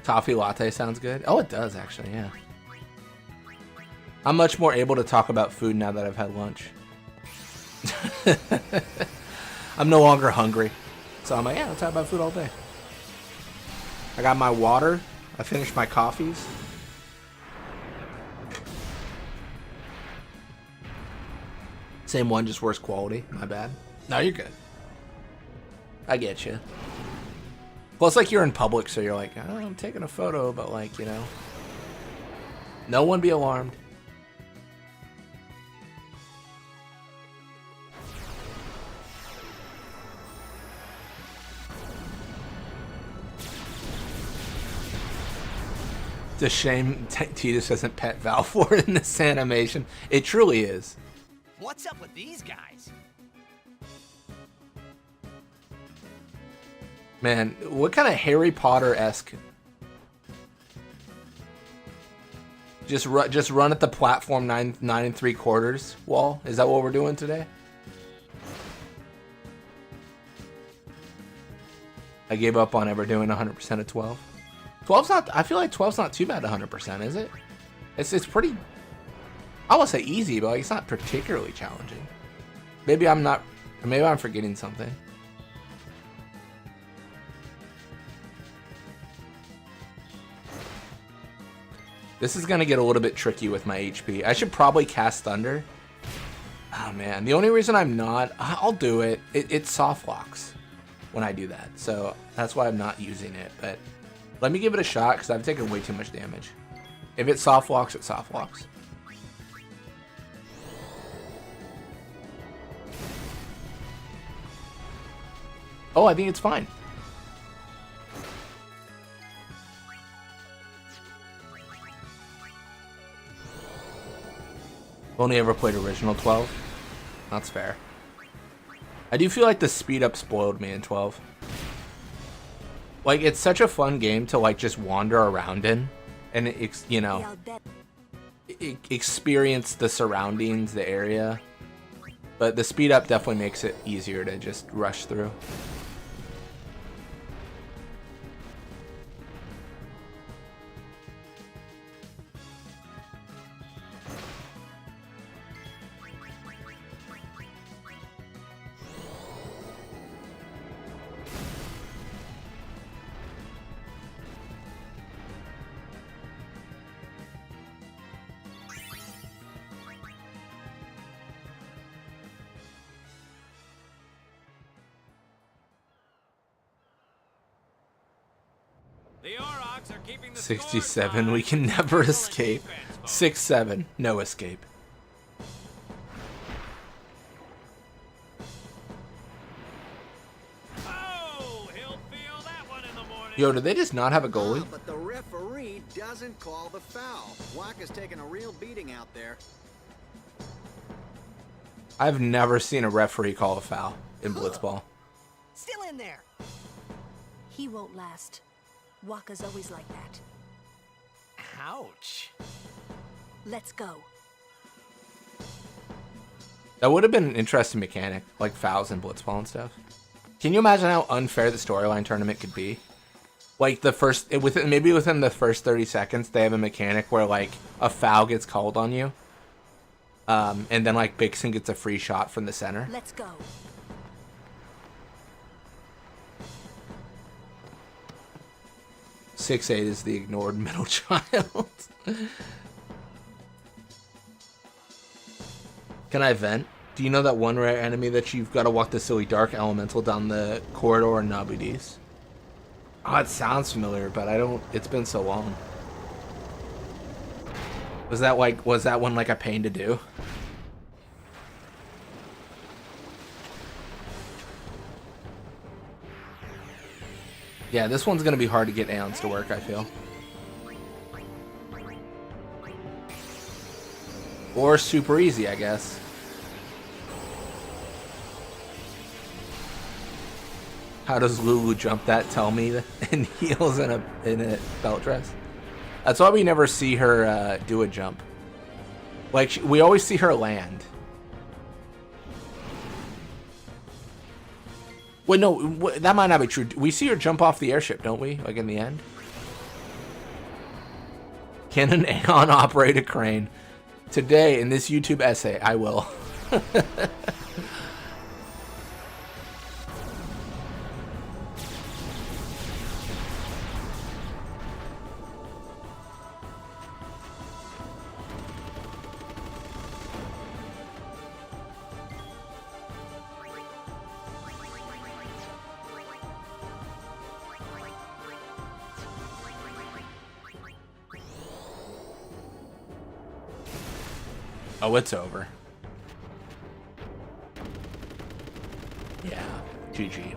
Toffee latte sounds good. Oh, it does, actually, yeah. I'm much more able to talk about food now that I've had lunch. I'm no longer hungry. So I'm like, yeah, I'll talk about food all day. I got my water. I finished my coffees. Same one, just worse quality. My bad. No, you're good. I get you. Plus, like, you're in public, so you're like, oh, I'm taking a photo, but, like, you know. No one be alarmed. It's a shame Titus doesn't pet Val for it in this animation. It truly is. What's up with these guys? Man, what kind of Harry Potter-esque? Just run at the platform 9 3/4 wall. Is that what we're doing today? I gave up on ever doing 100% of 12. 12's not. I feel like 12's not too bad. 100%, is it? It's pretty. I won't say easy, but like, it's not particularly challenging. Maybe I'm not. Maybe I'm forgetting something. This is gonna get a little bit tricky with my HP. I should probably cast Thunder. Oh man, the only reason I'm not, I'll do it. It soft locks when I do that, so that's why I'm not using it. But let me give it a shot because I've taken way too much damage. If it soft locks, it soft locks. Oh, I think it's fine. Only ever played original 12. That's fair. I do feel like the speed up spoiled me in 12. Like, it's such a fun game to like just wander around in, and you know, experience the surroundings, the area. But the speed up definitely makes it easier to just rush through. The Aurochs are keeping the 67, we can never escape. 6-7, no escape. Oh, he'll feel that one in the morning. Yo, do they just not have a goalie? But the referee doesn't call the foul. Waka's taking a real beating out there. I've never seen a referee call a foul in Blitzball. Still in there. He won't last. Waka's always like that. Ouch. Let's go. That would have been an interesting mechanic, like fouls and Blitzball and stuff. Can you imagine how unfair the storyline tournament could be? Like maybe within the first 30 seconds, they have a mechanic where like a foul gets called on you, and then like Bixen gets a free shot from the center. Let's go. Six 8 is the ignored middle child. Can I vent? Do you know that one rare enemy that you've got to walk the silly dark elemental down the corridor in Nabudis? Oh, it sounds familiar, but I don't. It's been so long. Was that one like a pain to do? Yeah, this one's gonna be hard to get Aeons to work, I feel. Or super easy, I guess. How does Lulu jump that? Tell me. In heels and in a belt dress. That's why we never see her do a jump. Like we always see her land. Wait, no, that might not be true. We see her jump off the airship, don't we? Like in the end. Can an Aeon operate a crane? Today in this YouTube essay, I will. Oh, it's over. Yeah, GG.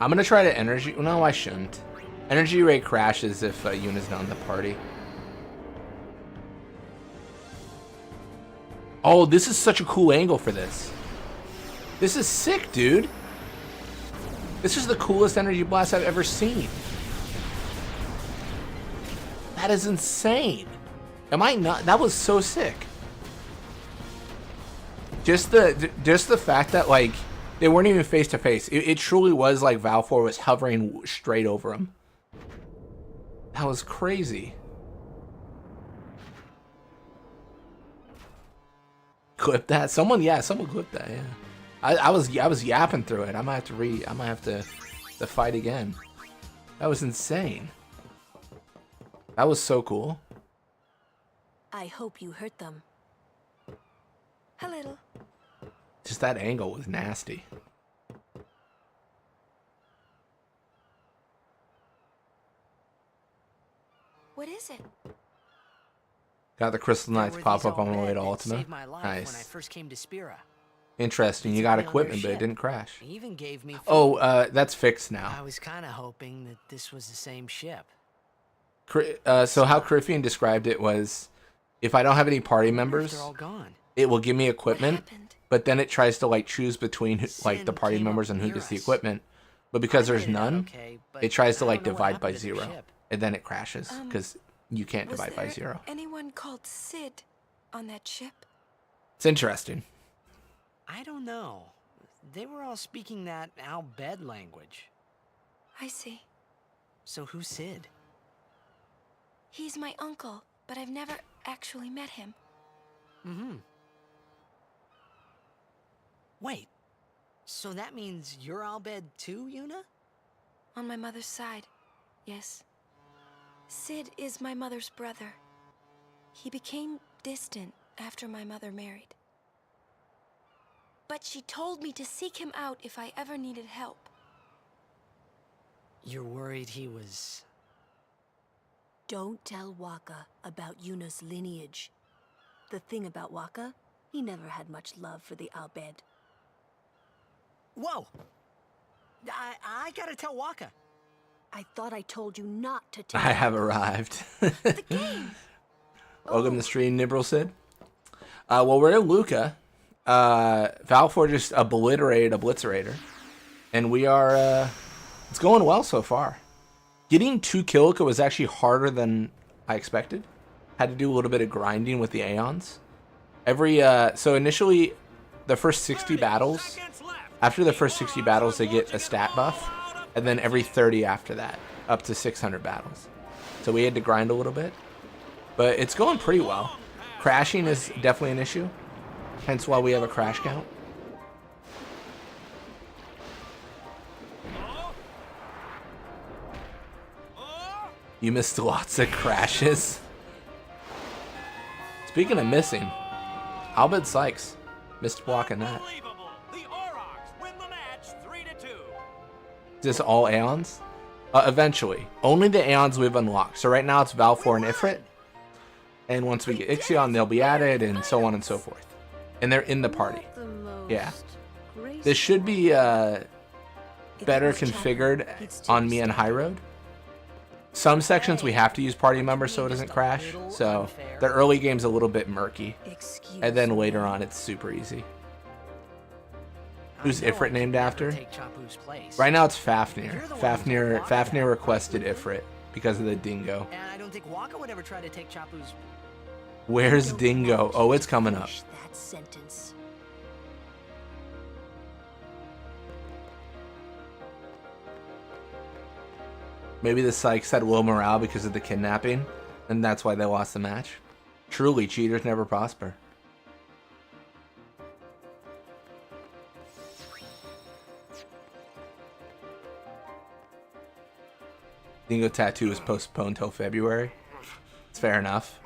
I'm gonna try to energy. No, I shouldn't. Energy ray crashes if Yuna's not in the party. Oh, this is such a cool angle for this. This is sick, dude. This is the coolest energy blast I've ever seen. That is insane. Am I not? That was so sick. Just the fact that like they weren't even face to face. It truly was like Valfor was hovering straight over him. That was crazy. Clip that. Someone clipped that. Yeah. I was yapping through it. I might have to fight again. That was insane. That was so cool. I hope you hurt them. A little. Just that angle was nasty. What is it? Got the crystal knights pop up on the way to Ultima. Saved my life when I Nice. first came to Spira. Interesting. You got equipment, but it didn't crash. They even gave me food. Oh, that's fixed now. I was kind of hoping that this was the same ship. So how Crifian described it was, if I don't have any party members, They're all gone. it will give me equipment, but then it tries to like choose between like the party members and who gets the equipment. But because there's none, it tries to like divide by 0, and then it crashes because you can't divide by 0. Anyone called Sid on that ship? It's interesting. I don't know. They were all speaking that Al Bhed language. I see. So who's Sid? He's my uncle, but I've never actually met him. Mm-hmm. Wait, so that means you're Al Bhed too, Yuna? On my mother's side, yes. Sid is my mother's brother. He became distant after my mother married. But she told me to seek him out if I ever needed help. You're worried he was... Don't tell Waka about Yuna's lineage. The thing about Waka, he never had much love for the Al Bhed. Whoa! I gotta tell Waka. I thought I told you not to tell. I have arrived. Welcome to the stream, Nibril Sid. Well, we're in Luca. Valfor just obliterated a Blitzerator. And we are, it's going well so far. Getting 2 Kilika was actually harder than I expected. Had to do a little bit of grinding with the Aeons. So initially, the first 60 battles, after the first 60 battles, they get a stat buff. And then every 30 after that, up to 600 battles. So we had to grind a little bit. But it's going pretty well. Crashing is definitely an issue. Hence why we have a crash count. You missed lots of crashes. Speaking of missing, Al Bhed Sykes missed blocking that. Is this all Aeons? Eventually. Only the Aeons we've unlocked. So right now it's Valfor and Ifrit. And once we get Ixion, they'll be added, and so on and so forth. And they're in the party. Yeah. This should be better configured on me and High Road. Some sections we have to use party members so it doesn't crash. So the early game's a little bit murky. And then later on it's super easy. Who's Ifrit named after? Right now it's Fafnir. Fafnir requested Ifrit because of the dingo. And I don't think Waka would ever try to take Chapu's. Where's Dingo? Oh, it's coming up. That sentence. Maybe the Sykes had low morale because of the kidnapping, and that's why they lost the match. Truly, cheaters never prosper. Dingo tattoo is postponed till February. It's fair enough.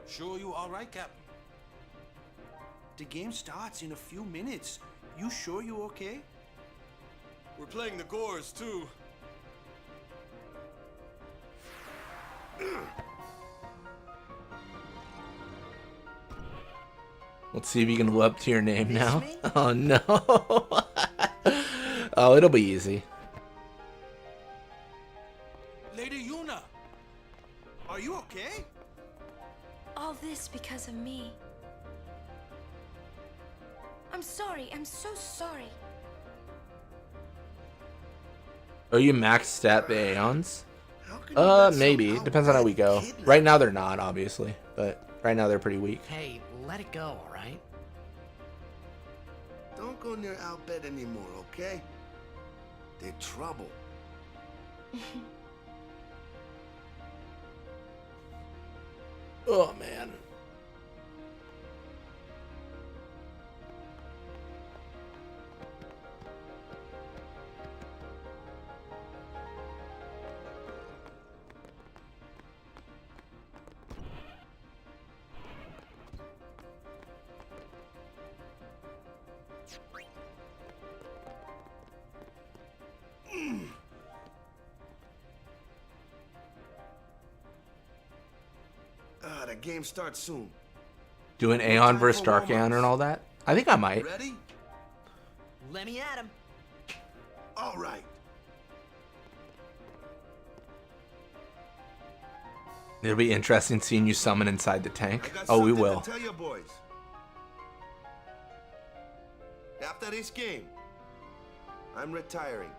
Sure you all right, Captain? The game starts in a few minutes. You sure you okay? We're playing the Gores, too. Let's see if you can live up to your name now. Oh no. Oh, it'll be easy. Lady Yuna, are you okay? All this because of me. I'm sorry. I'm so sorry. Oh, you maxed at the Aeons? Maybe. Depends on how we go. Right now they're not, obviously. But right now they're pretty weak. Hey, let it go, alright? Don't go near Albed anymore, okay? They're trouble. Oh, man. The game starts soon. Doing Aeon versus Dark Aeon and all that? I think I might. Ready? Let me at him. All right. It'll be interesting seeing you summon inside the tank. Oh, we will. Tell you boys. After this game, I'm retiring.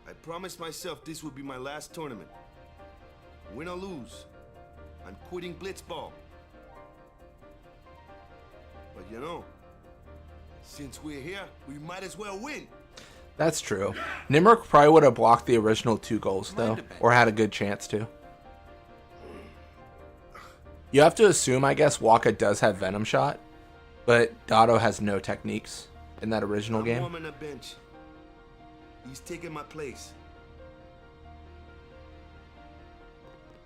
I promised myself this would be my last tournament. Win or lose, I'm quitting Blitzball. But you know, since we're here, we might as well win. That's true. Nimrok probably would have blocked the original 2 goals, though. Or had a good chance to. You have to assume, I guess, Waka does have Venom Shot. But Dotto has no techniques in that original game. I'm warming the bench. He's taking my place.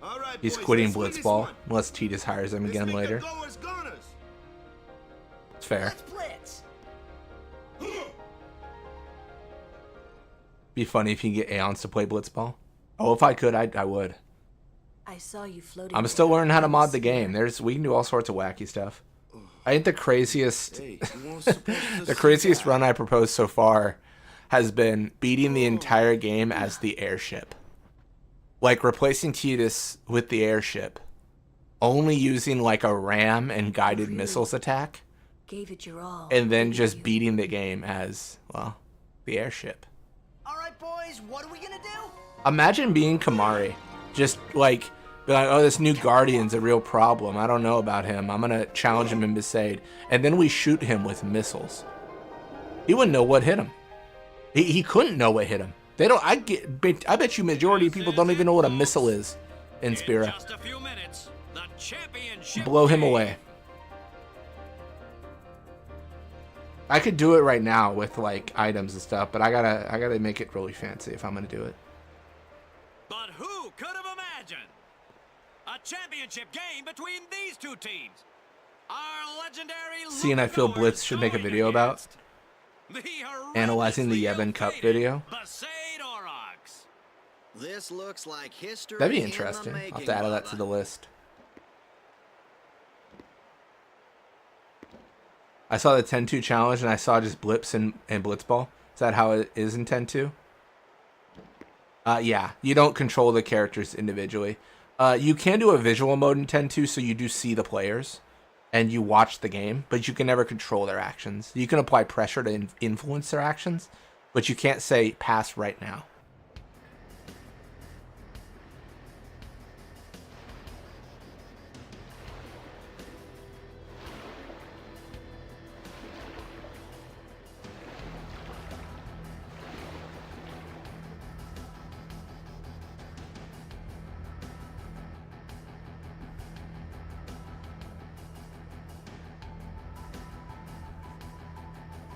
All right, He's boys, quitting let's win Blitzball, this one. unless Titus hires him again later. Goers, gunners. It's fair. Blitz. Be funny if you can get Aeons to play Blitzball. Oh, if I could, I would. I saw you floating. I'm still learning how to mod the game. We can do all sorts of wacky stuff. I think the craziest the craziest run I proposed so far has been beating the entire game as the airship. Like replacing Titus with the airship. Only using like a ram and guided missiles attack. Gave it your all. And then just beating the game as, well, the airship. All right, boys, what are we gonna do? Imagine being Kamari. Just like, be like, oh, this new Guardian's a real problem. I don't know about him. I'm going to challenge him in Besaid. And then we shoot him with missiles. He wouldn't know what hit him. He couldn't know what hit him. They don't. I bet you majority of people don't even know what a missile is in Spira. Just a few minutes, the championship Blow him game. away. I could do it right now with like items and stuff, but I gotta make it really fancy if I'm gonna do it. But who could have imagined a championship game between these two teams? Our legendary Seeing I feel Blitz should make a video about analyzing the Yevon Cup video. This looks like history. That'd be in the interesting. I'll have making, to add that Bubba. to the list. I saw the 10-2 challenge and I saw just blips and blitzball. Is that how it is in 10-2? Yeah, you don't control the characters individually. You can do a visual mode in 10-2, so you do see the players and you watch the game, but you can never control their actions. You can apply pressure to influence their actions, but you can't say pass right now.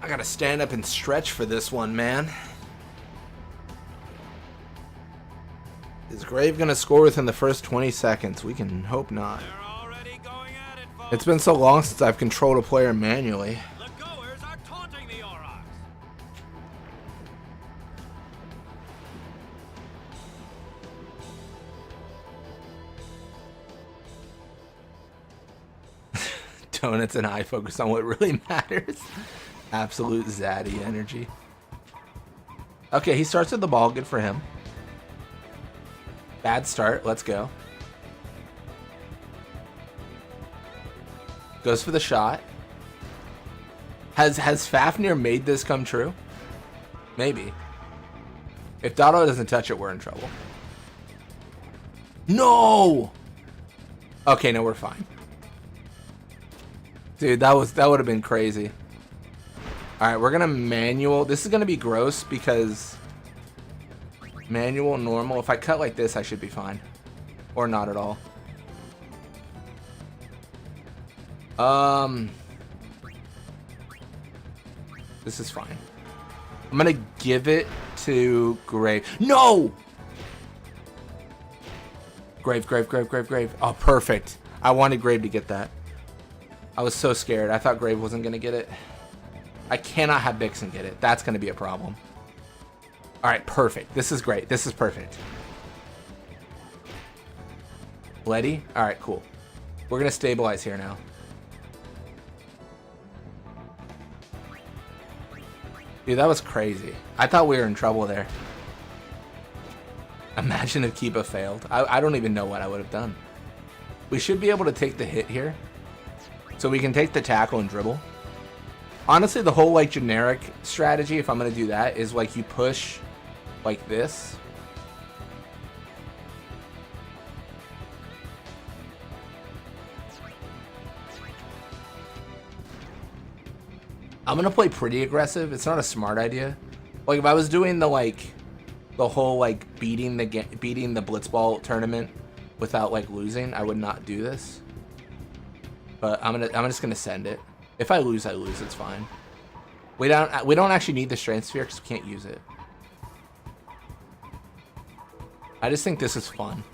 I gotta stand up and stretch for this one, man. Is Grave gonna score within the first 20 seconds? We can hope not. It's been so long since I've controlled a player manually. The goers are taunting the Aurochs. Donuts and I focus on what really matters. Absolute zaddy energy. Okay, he starts with the ball. Good for him. Bad start. Let's go. Goes for the shot. Has Fafnir made this come true? Maybe. If Dotto doesn't touch it, we're in trouble. No! Okay, no, we're fine. Dude, that would have been crazy. Alright, we're gonna manual. This is gonna be gross because manual, normal. If I cut like this, I should be fine. Or not at all. This is fine. I'm gonna give it to Grave. No! Grave. Oh, perfect. I wanted Grave to get that. I was so scared. I thought Grave wasn't gonna get it. I cannot have Bixen get it. That's gonna be a problem. Alright, perfect. This is great. This is perfect. Letty? Alright, cool. We're gonna stabilize here now. Dude, that was crazy. I thought we were in trouble there. Imagine if Kiba failed. I don't even know what I would have done. We should be able to take the hit here. So we can take the tackle and dribble. Honestly, the whole like generic strategy, if I'm going to do that, is like you push like this. I'm going to play pretty aggressive. It's not a smart idea. Like if I was doing the like the whole like beating the blitzball tournament without like losing, I would not do this. But I'm just going to send it. If I lose, I lose. It's fine. We don't actually need the strength sphere because we can't use it. I just think this is fun,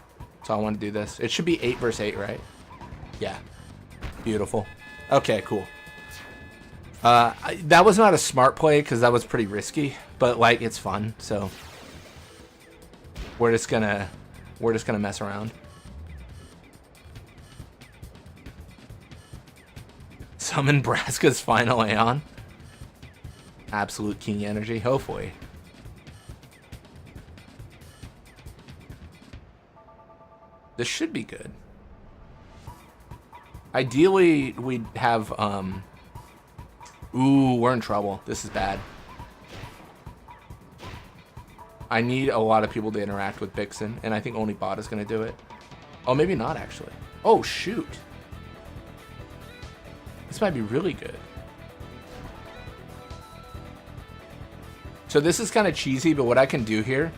so I want to do this. It should be 8 versus 8, right? Yeah. Beautiful. Okay, cool. That was not a smart play because that was pretty risky, but like it's fun, so we're just gonna mess around. Summon Braska's final Aeon. Absolute king energy, hopefully. This should be good. Ideally, we'd have, ooh, we're in trouble. This is bad. I need a lot of people to interact with Bixen, and I think only Bot is going to do it. Oh, maybe not, actually. Oh, shoot. This might be really good. So this is kind of cheesy, but what I can do here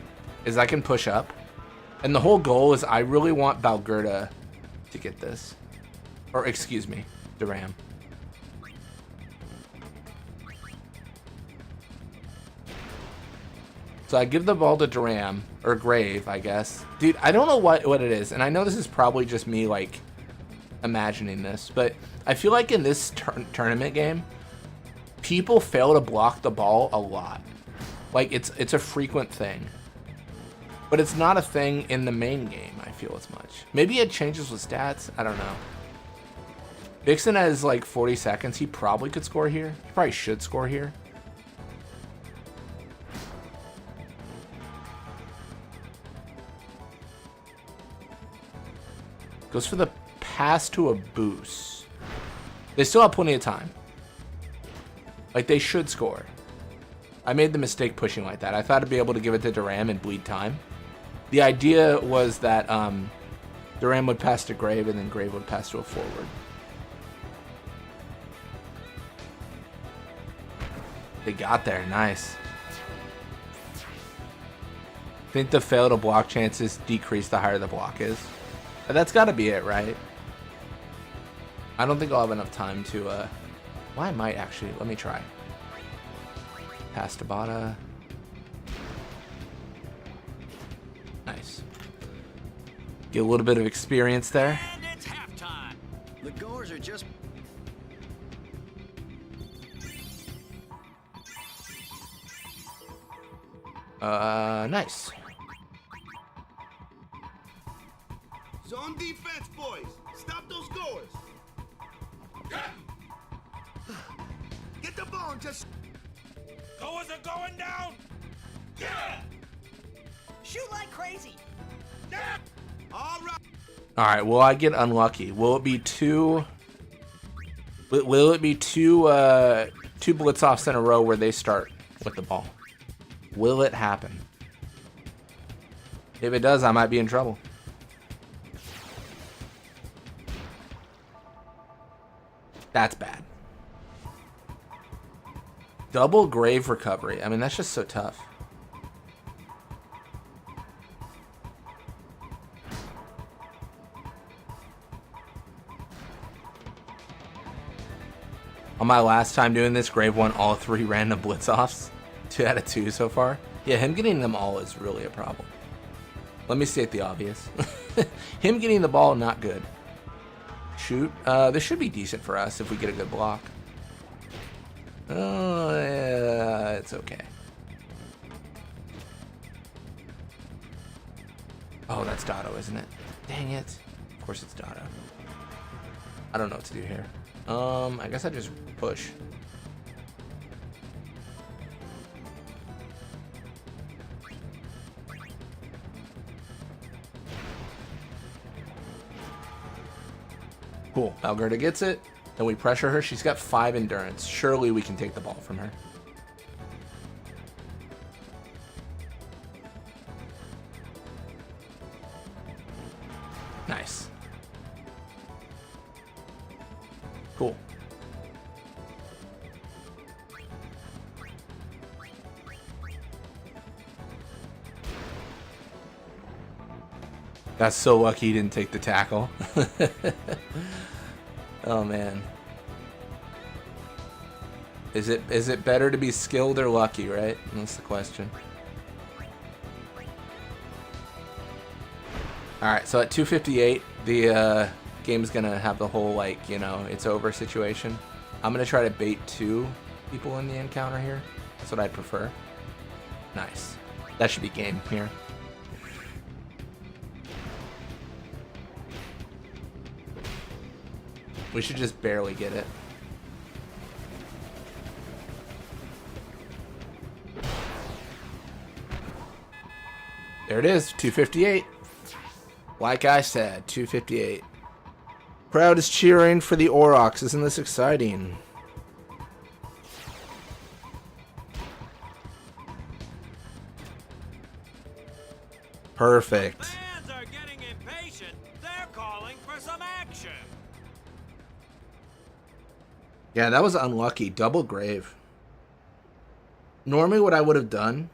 is I can push up. And the whole goal is I really want Balgerda to get this. Or excuse me, Duram. So I give the ball to Duram, or Grave, I guess. Dude, I don't know what it is. And I know this is probably just me, like, imagining this. But I feel like in this tournament game, people fail to block the ball a lot. Like, it's a frequent thing. But it's not a thing in the main game, I feel as much. Maybe it changes with stats. I don't know. Vixen has like 40 seconds. He probably could score here. He probably should score here. Goes for the pass to a boost. They still have plenty of time. Like, they should score. I made the mistake pushing like that. I thought I'd be able to give it to Duran and bleed time. The idea was that Duran would pass to Grave and then Grave would pass to a forward. They got there. Nice. I think the fail to block chances decrease the higher the block is. But that's got to be it, right? I don't think I'll have enough time to... Well, I might actually. Let me try. Pass to Bada. Nice. Get a little bit of experience there. And it's halftime. The goers are just... Nice. Zone defense, boys. Stop those goers. Get the ball and just... Goers are going down! Yeah! Shoot like crazy! Yeah! All right. All right. Will I get unlucky? Will it be two? Will it be two blitz offs in a row where they start with the ball? Will it happen? If it does, I might be in trouble. That's bad. Double Grave recovery. I mean, that's just so tough. On my last time doing this, Grave won all 3 random blitz offs. 2 out of 2 so far. Yeah, him getting them all is really a problem. Let me state the obvious. Him getting the ball, not good. Shoot. This should be decent for us if we get a good block. It's okay. Oh, that's Dotto, isn't it? Dang it. Of course it's Dotto. I don't know what to do here. I guess I just push. Cool. Valgerda gets it. Then we pressure her. She's got 5 endurance. Surely we can take the ball from her. Nice. Cool. That's so lucky he didn't take the tackle. Oh man. Is it better to be skilled or lucky, right? That's the question. Alright, so at 2:58, the game's gonna have the whole, like, you know, it's over situation. I'm gonna try to bait 2 people in the encounter here. That's what I'd prefer. Nice. That should be game here. We should just barely get it. There it is, 2:58. Like I said, 2:58. Crowd is cheering for the Aurochs. Isn't this exciting? Perfect. Fans are getting impatient. They're calling for some action. Yeah, that was unlucky. Double Grave. Normally what I would have done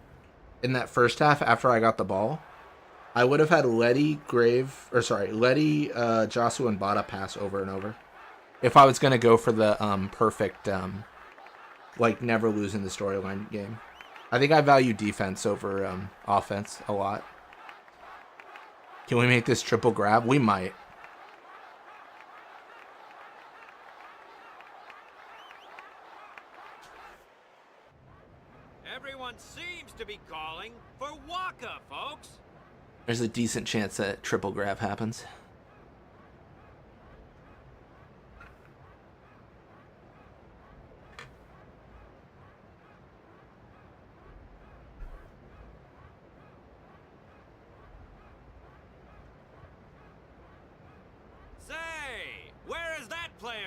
in that first half after I got the ball, I would have had Letty, Josu, and Bada pass over and over. If I was going to go for the perfect, like, never losing the storyline game. I think I value defense over offense a lot. Can we make this triple grab? We might. Everyone seems to be calling for Waka, folks. There's a decent chance that triple grab happens.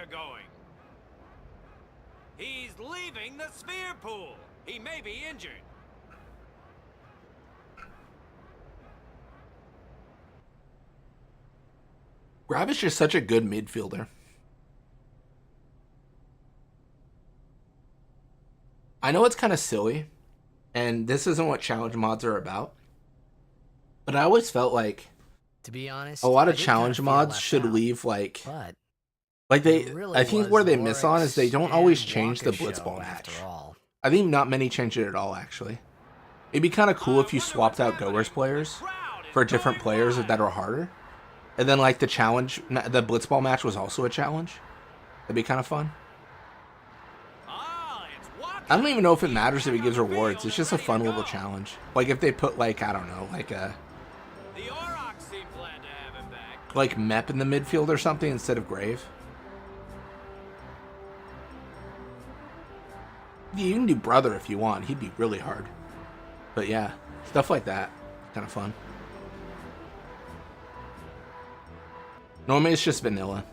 they're going. He's leaving the sphere pool. He may be injured. Gravish is such a good midfielder. I know it's kind of silly, and this isn't what challenge mods are about, but I always felt like, to be honest, a lot of I did challenge kinda feel mods left should out, leave like it really I think was where they miss on is they don't Lorax always and change the Wonka blitzball show, match. after all. I think not many change it at all, actually. It'd be kind of cool if you swapped out Goers players for different players that are harder. And then, like, the blitzball match was also a challenge. That'd be kind of fun. I don't even know if it matters if it gives rewards. It's just a fun little challenge. Like, if they put, like, I don't know, like a... like Mep in the midfield or something instead of Grave. You can do Brother if you want. He'd be really hard. But yeah, stuff like that. Kind of fun. Normally it's just vanilla.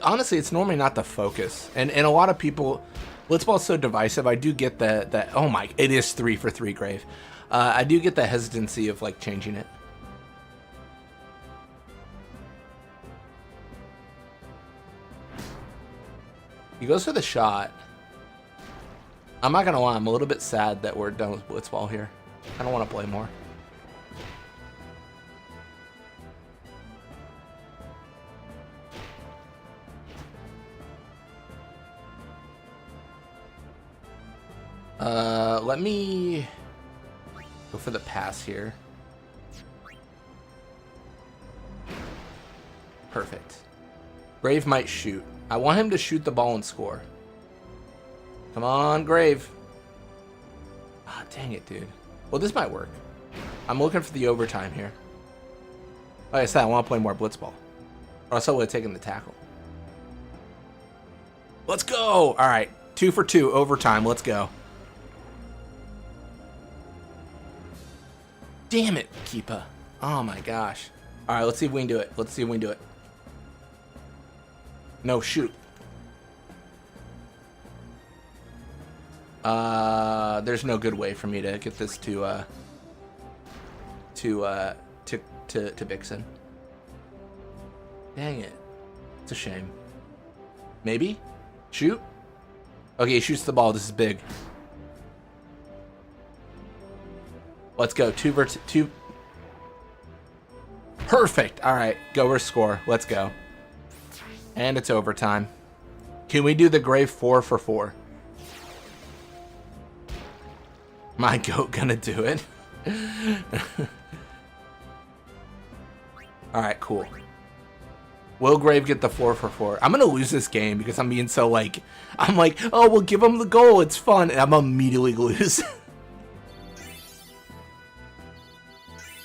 Honestly, it's normally not the focus. And a lot of people, Blitzball's so divisive. I do get that. Oh my, it is 3 for 3 Grave. I do get the hesitancy of like changing it. He goes for the shot. I'm not gonna lie, I'm a little bit sad that we're done with Blitzball here. I don't want to play more. Let me go for the pass here. Perfect. Grave might shoot. I want him to shoot the ball and score. Come on, Grave. Ah, dang it, dude. Well, this might work. I'm looking for the overtime here. Like I said, I want to play more Blitzball. Or else I would have taken the tackle. Let's go! All right, 2 for 2, overtime. Let's go. Damn it, Keepa. Oh my gosh. All right, let's see if we can do it. Let's see if we can do it. No, shoot. There's no good way for me to get this to Vixen. Dang it. It's a shame. Maybe? Shoot? Okay, he shoots the ball. This is big. Let's go. 2 versus 2. Perfect. All right, go or score. Let's go. And it's overtime. Can we do the Grave 4 for 4? My goat gonna do it. Alright, cool. Will Grave get the 4 for 4? I'm gonna lose this game because I'm being so like... I'm like, oh, we'll give him the goal. It's fun. And I'm immediately lose.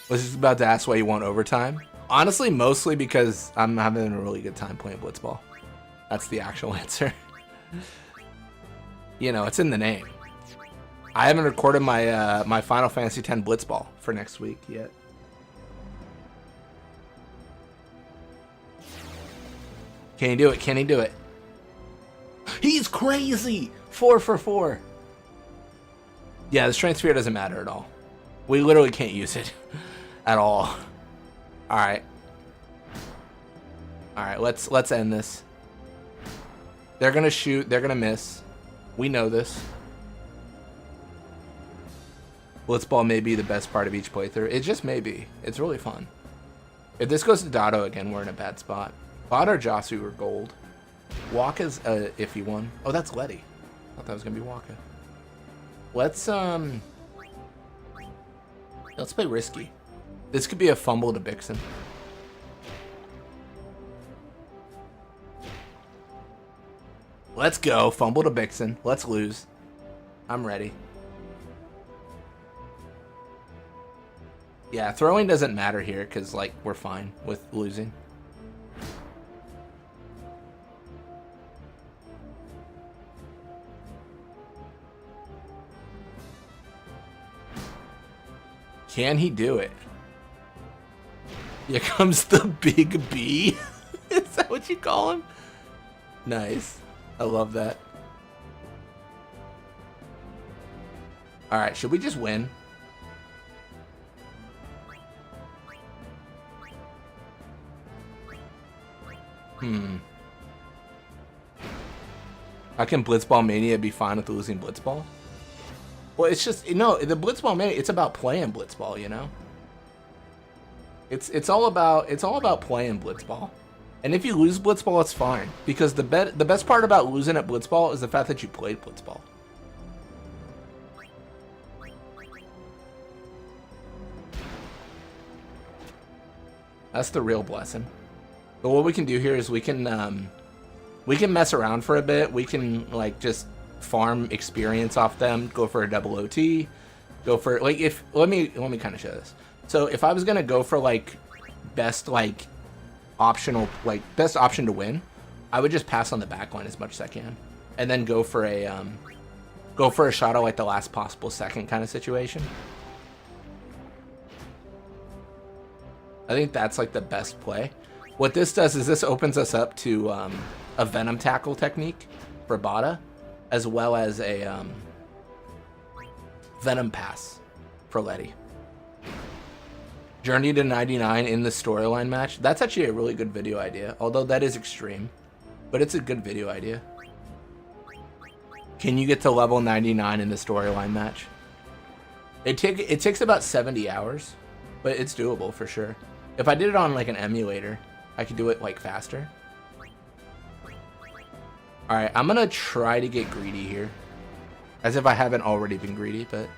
Was just about to ask why you want overtime. Honestly, mostly because I'm having a really good time playing Blitzball. That's the actual answer. You know, it's in the name. I haven't recorded my my Final Fantasy X Blitzball for next week yet. Can he do it? Can he do it? He's crazy! 4 for 4. Yeah, the Strength Sphere doesn't matter at all. We literally can't use it at all. Alright. Alright, let's end this. They're gonna shoot, they're gonna miss. We know this. Blitzball may be the best part of each playthrough. It just may be. It's really fun. If this goes to Dotto again, we're in a bad spot. Bot or Josu are gold. Waka's a iffy one. Oh, that's Letty. I thought that was gonna be Waka. Let's play risky. This could be a fumble to Bixen. Let's go. Fumble to Bixen. Let's lose. I'm ready. Yeah, throwing doesn't matter here because, like, we're fine with losing. Can he do it? Here comes the big B. Is that what what you call him? Nice. I love that. Alright, should we just win? How can Blitzball Mania be fine with losing Blitzball? Well, it's just, no, the Blitzball Mania, it's about playing Blitzball, you know? It's all about playing Blitzball. And if you lose Blitzball, it's fine. Because the best part about losing at Blitzball is the fact that you played Blitzball. That's the real blessing. But what we can do here is we can mess around for a bit. We can like just farm experience off them, go for a double OT, go for like if let me kind of show this. So if I was gonna go for like best option to win, I would just pass on the backline as much as I can, and then go for a shot at like the last possible second kind of situation. I think that's like the best play. What this does is this opens us up to a Venom Tackle technique for Bada, as well as a Venom Pass for Letty. Journey to 99 in the storyline match. That's actually a really good video idea, although that is extreme, but it's a good video idea. Can you get to level 99 in the storyline match? It takes about 70 hours, but it's doable for sure. If I did it on like an emulator, I could do it like faster. Alright, I'm gonna try to get greedy here. As if I haven't already been greedy, but...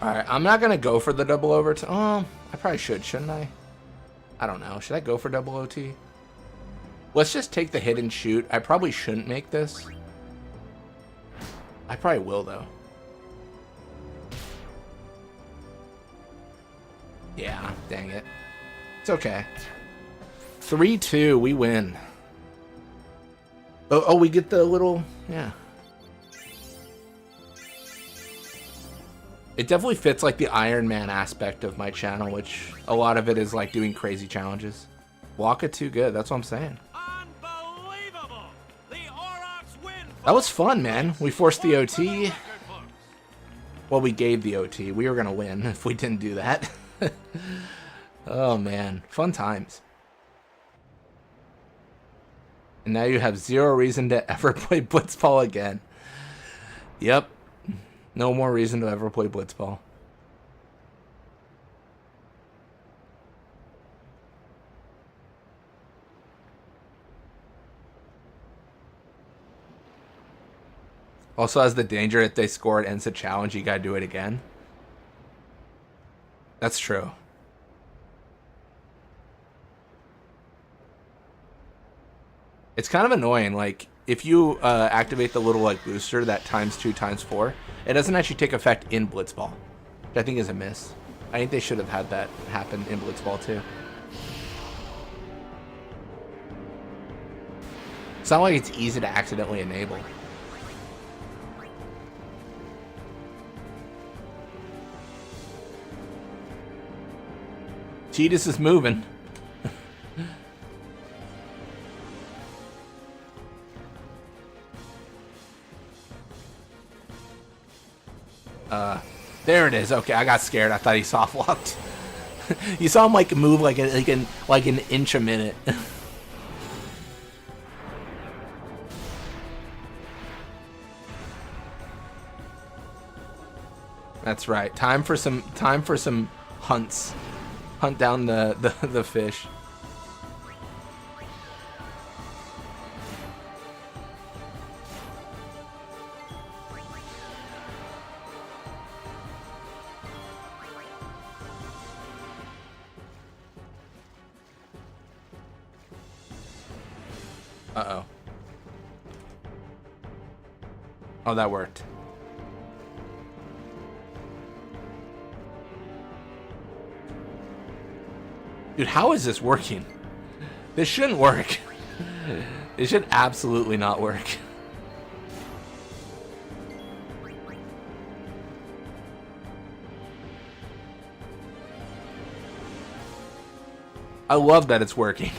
Alright, I'm not gonna go for the double overtime. Oh, I probably should, shouldn't I? I don't know. Should I go for double OT? Let's just take the hit and shoot. I probably shouldn't make this. I probably will, though. Yeah, dang it. It's okay. 3-2, we win. Oh, we get the little... Yeah. It definitely fits, like, the Iron Man aspect of my channel, which a lot of it is, like, doing crazy challenges. Waka too good, that's what I'm saying. That was fun, man. We forced the OT. Well, we gave the OT. We were going to win if we didn't do that. Oh, man. Fun times. And now you have zero reason to ever play Blitzball again. Yep. No more reason to ever play Blitzball. Also has the danger if they score it ends the challenge, you gotta do it again. That's true. It's kind of annoying, like, if you activate the little, like, booster that times 2 times 4, it doesn't actually take effect in Blitzball, which I think is a miss. I think they should have had that happen in Blitzball, too. It's not like it's easy to accidentally enable. Cheetahs is moving. There it is. Okay, I got scared. I thought he soft walked. You saw him like move like an inch a minute. That's right. Time for some hunts. Hunt down the fish. Uh-oh. Oh, that worked. Dude, how is this working? This shouldn't work. It should absolutely not work. I love that it's working.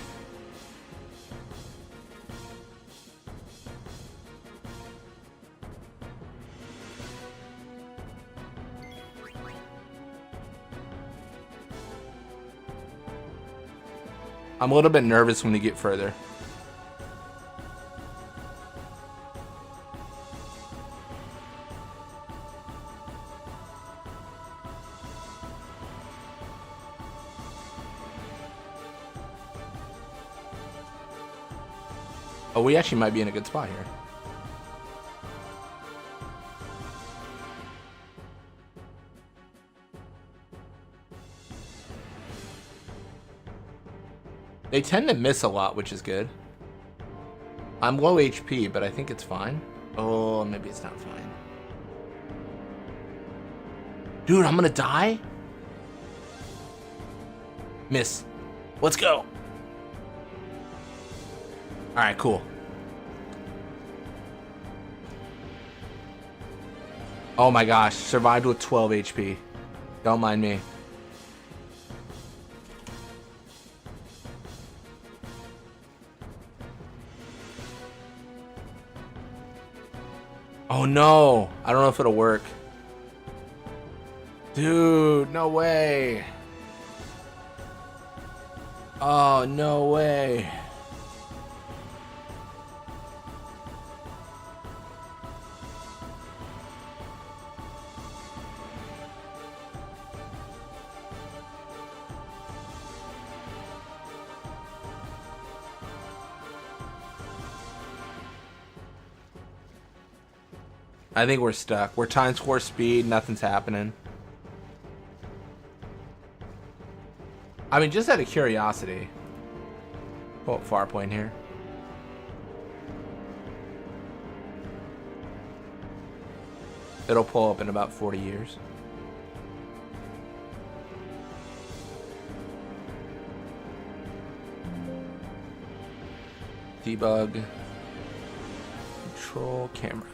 I'm a little bit nervous when we get further. Oh, we actually might be in a good spot here. They tend to miss a lot, which is good. I'm low HP, but I think it's fine. Oh, maybe it's not fine. Dude, I'm gonna die? Miss. Let's go. Alright, cool. Oh my gosh, survived with 12 HP. Don't mind me. Oh no, I don't know if it'll work. Dude, no way. Oh, no way. I think we're stuck. We're times 4 speed, nothing's happening. I mean, just out of curiosity. Pull up far point here. It'll pull up in about 40 years. Debug. Control camera.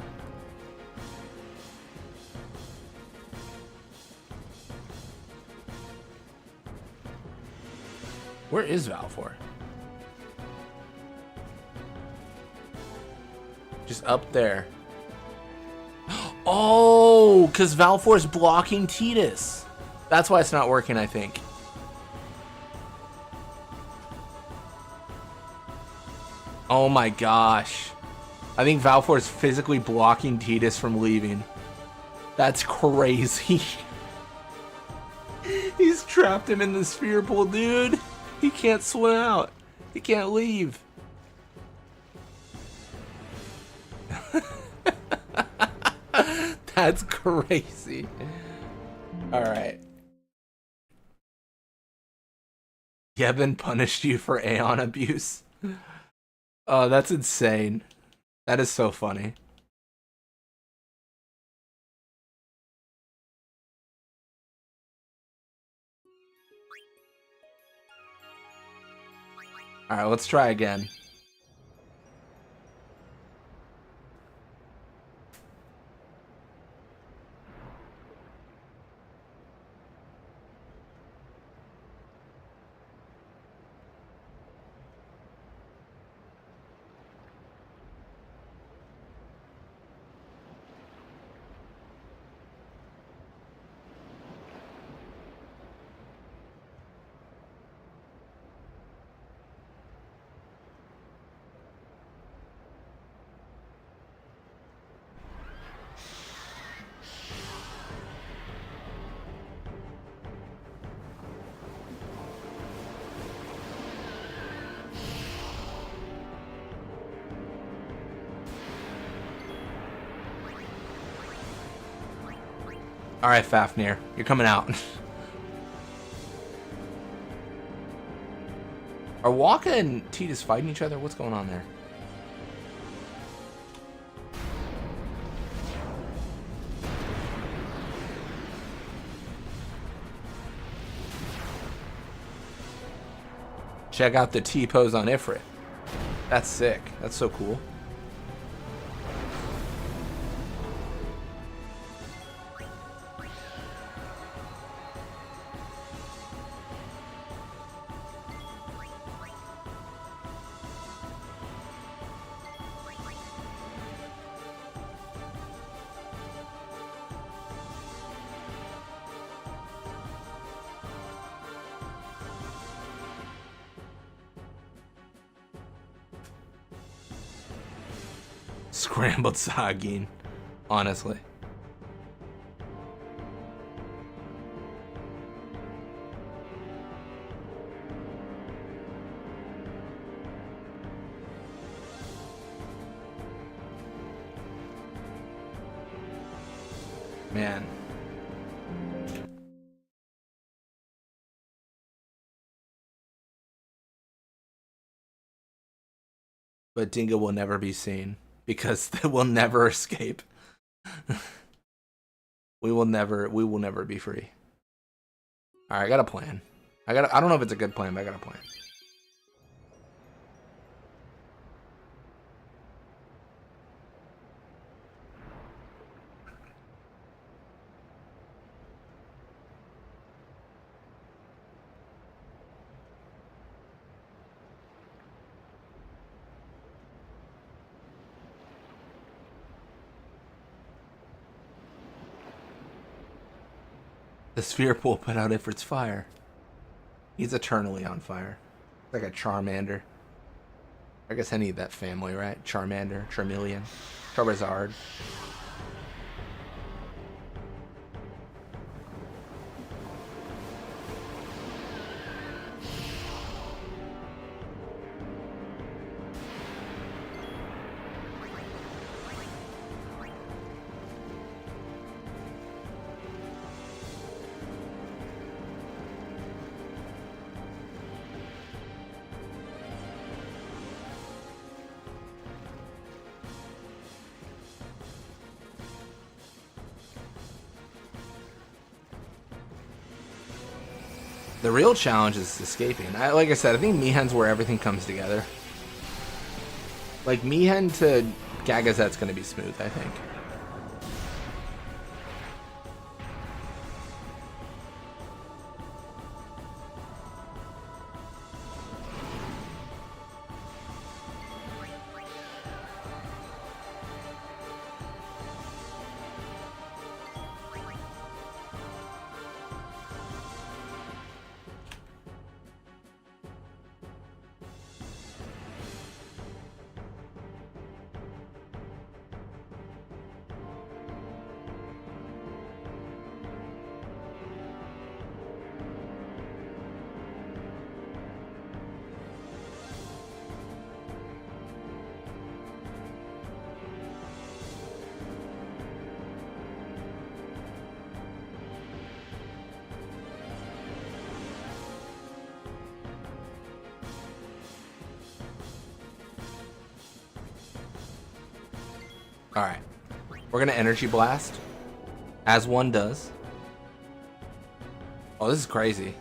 Where is Valfor? Just up there. Oh, because Valfor is blocking Tidus. That's why it's not working, I think. Oh my gosh. I think Valfor is physically blocking Tidus from leaving. That's crazy. He's trapped him in the sphere pool, dude. He can't swim out. He can't leave. That's crazy. All right. Yevon punished you for Aeon abuse. Oh, that's insane. That is so funny. All right, let's try again. All right, Fafnir, you're coming out. Are Waka and Tidus fighting each other? What's going on there? Check out the T-pose on Ifrit. That's sick. That's so cool. Scrambled sardine, honestly. Man. But Dingo will never be seen because they will never escape. we will never be free. All right, I got a plan. I don't know if it's a good plan, but I got a plan. The sphere pool put out Ifrit's fire. He's eternally on fire. Like a Charmander. I guess any of that family, right? Charmander, Charmeleon, Charizard. The real challenge is escaping. Like I said, I think Mihen's where everything comes together. Like, Mihen to Gagazette's going to be smooth, I think. Alright. We're gonna energy blast. As one does. Oh, this is crazy.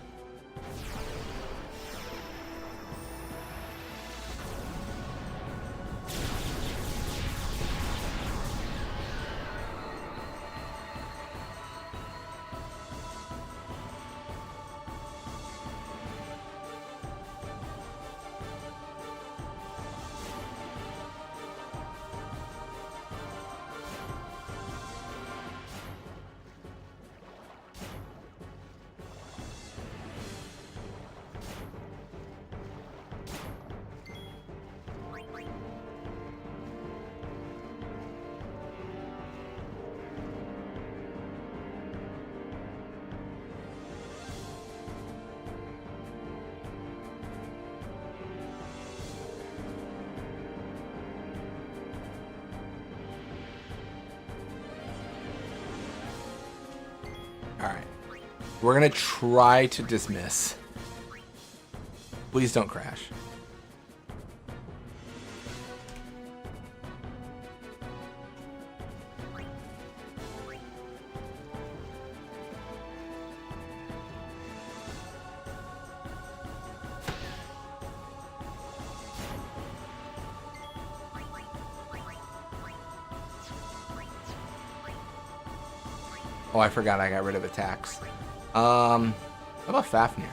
Alright. We're gonna try to dismiss. Please don't crash. Oh, I forgot I got rid of attacks. How about Fafnir?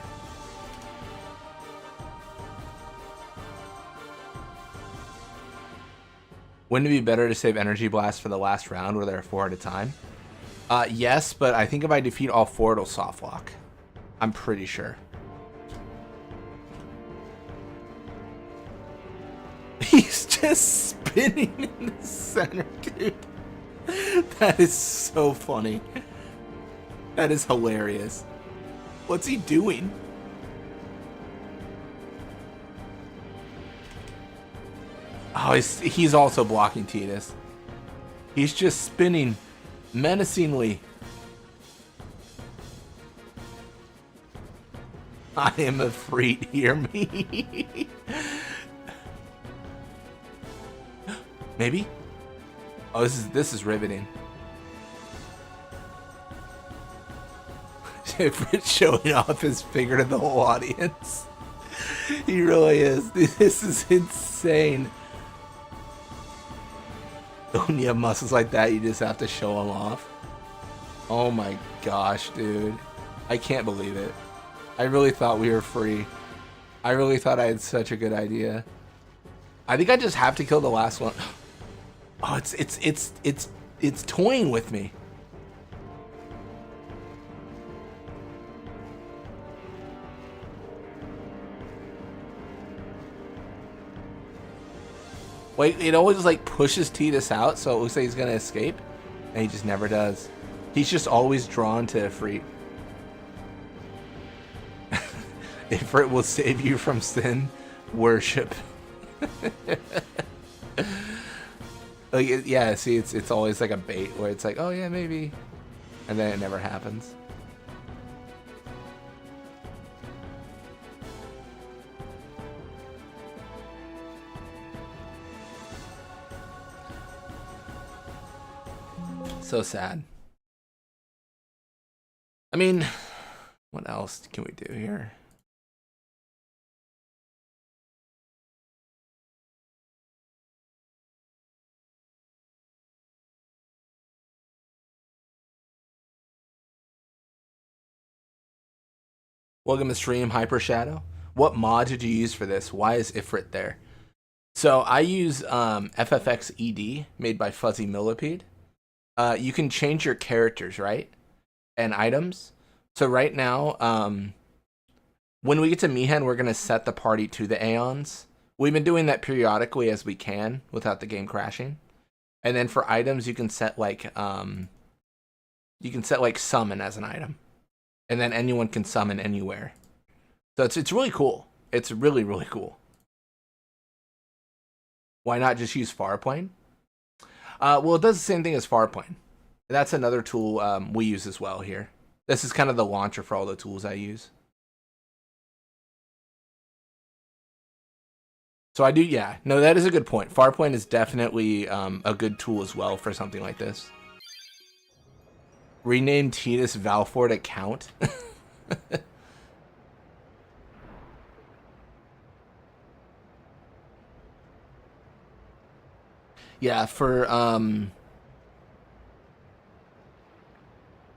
Wouldn't it be better to save Energy Blast for the last round where there are 4 at a time? Yes, but I think if I defeat all 4, it'll soft lock. I'm pretty sure. He's just spinning in the center, dude. That is so funny. That is hilarious. What's he doing? Oh, he's also blocking Tidus. He's just spinning menacingly. I am a freak, hear me? Maybe? Oh, this is riveting. Fritz showing off his finger to the whole audience. He really is. This is insane. When you have muscles like that, you just have to show them off. Oh my gosh, dude. I can't believe it. I really thought we were free. I really thought I had such a good idea. I think I just have to kill the last one. Oh, it's toying with me. Wait, it always like pushes Tidus out, so it looks like he's gonna escape, and he just never does. He's just always drawn to Ifrit. Ifrit will save you from sin, worship. Like, yeah, see, it's always like a bait where it's like, oh yeah, maybe, and then it never happens. So sad. I mean, what else can we do here? Welcome to stream, Hyper Shadow. What mod did you use for this? Why is Ifrit there? So I use FFX ED made by Fuzzy Millipede. You can change your characters, right? And items. So right now, when we get to Mihan, we're going to set the party to the Aeons. We've been doing that periodically as we can without the game crashing. And then for items, you can set like summon as an item. And then anyone can summon anywhere. So it's really cool. It's really, really cool. Why not just use Farplane? Well, it does the same thing as Farplane. That's another tool we use as well here. This is kind of the launcher for all the tools I use. So I do, yeah. No, that is a good point. Farplane is definitely a good tool as well for something like this. Rename Tidus Valford account. Yeah, for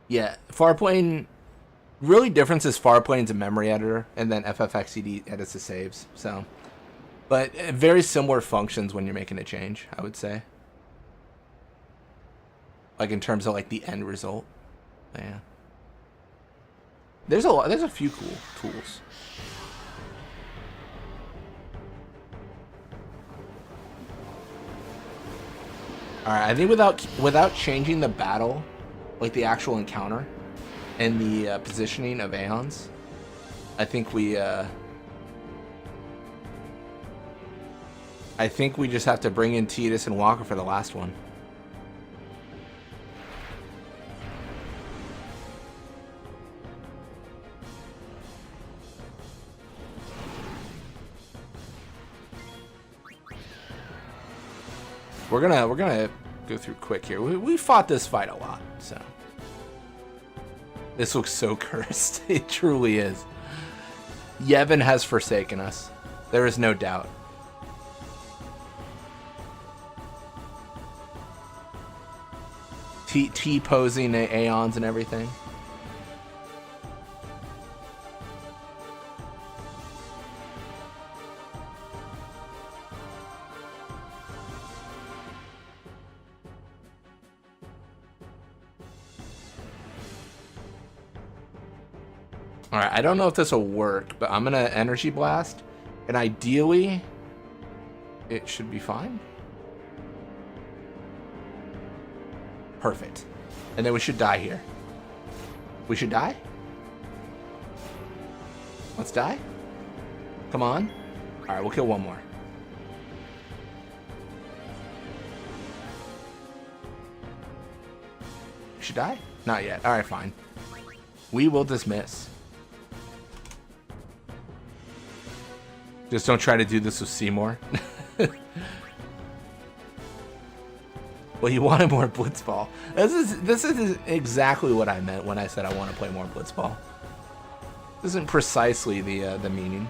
yeah, Farplane really difference is Farplane's a memory editor and then FFXCD edits the saves. So, but very similar functions when you're making a change, I would say. Like in terms of like the end result. Yeah. There's a few cool tools. Alright, I think without changing the battle, like the actual encounter and the positioning of Aeons, I think we just have to bring in Tidus and Walker for the last one. We're gonna go through quick here. We fought this fight a lot, so this looks so cursed. It truly is. Yevon has forsaken us. There is no doubt. T posing Aeons and everything. Alright, I don't know if this will work, but I'm gonna Energy Blast, and ideally, it should be fine. Perfect. And then we should die here. We should die? Let's die. Come on. Alright, we'll kill one more. We should die? Not yet. Alright, fine. We will dismiss. Just don't try to do this with Seymour. Well, you wanted more Blitzball. This is exactly what I meant when I said I want to play more Blitzball. This isn't precisely the meaning.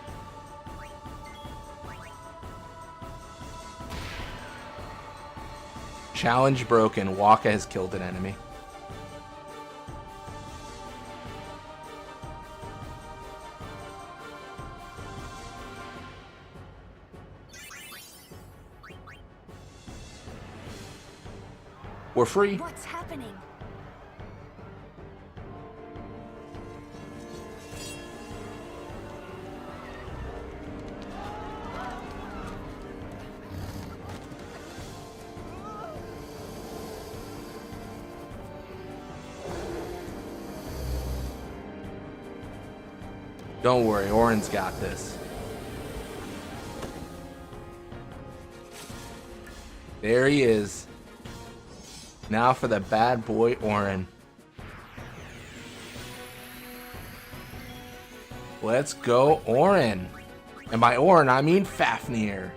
Challenge broken. Waka has killed an enemy. We're free. What's happening? Don't worry, Oren's got this. There he is. Now for the bad boy Oren. Let's go Oren. And by Oren, I mean Fafnir.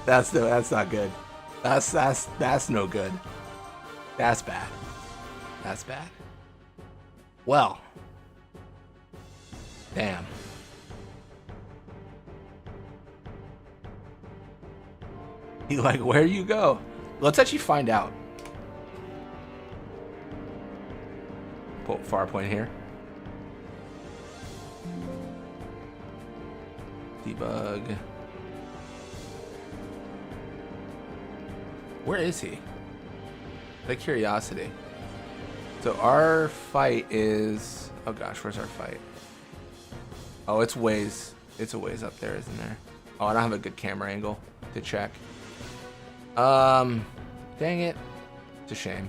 That's not good. That's no good. That's bad. That's bad. Well. Damn. He like, where you go? Let's actually find out. Far point here. Debug. Where is he? Out of curiosity. So our fight is... Oh gosh, where's our fight? Oh, it's a ways up there, isn't there? Oh, I don't have a good camera angle to check. Dang it. It's a shame.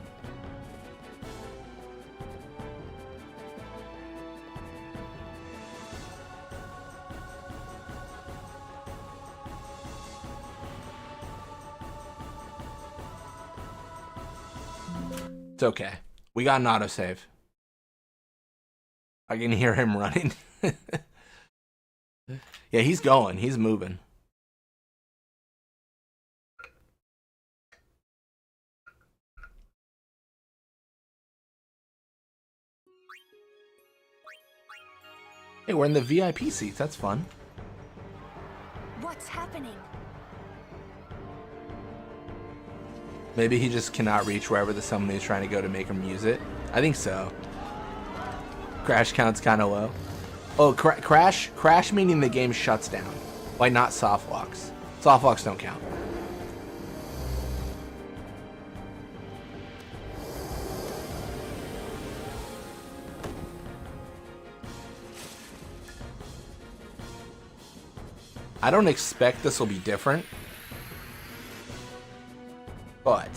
It's okay. We got an autosave. I can hear him running. Yeah, he's going. He's moving. Hey, we're in the VIP seats. That's fun. What's happening? Maybe he just cannot reach wherever the summon is trying to go to make him use it. I think so. Crash count's kind of low. Oh, crash meaning the game shuts down. Why not soft locks? Soft locks don't count. I don't expect this will be different. But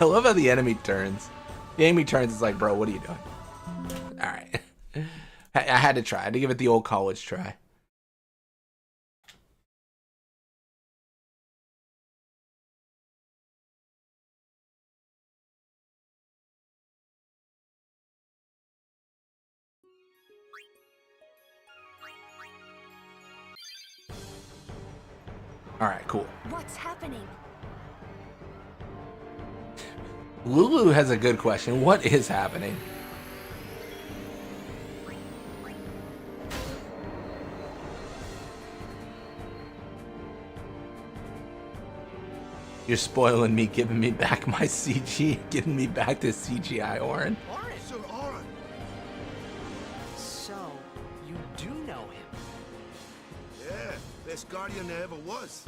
I love how the enemy turns. The enemy turns is like, bro, what are you doing? Alright. I had to try. I had to give it the old college try. Alright, cool. What's happening? Lulu has a good question. What is happening? You're spoiling me, giving me back my CG, giving me back this CGI, Oren. So best guardian there ever was.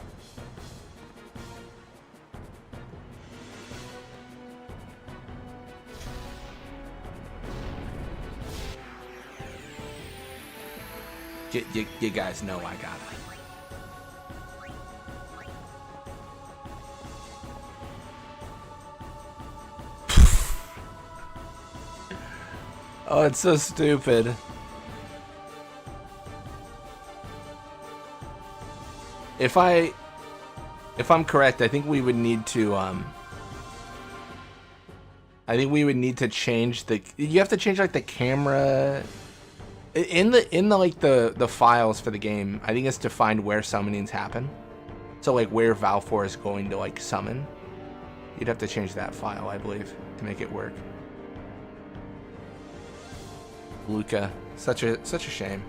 You guys know I gotta. Oh, it's so stupid. If I'm correct, I think we would need to change the. You have to change like the camera in the like the files for the game. I think it's to find where summonings happen. So like where Valfor is going to like summon. You'd have to change that file, I believe, to make it work. Luca, such a shame.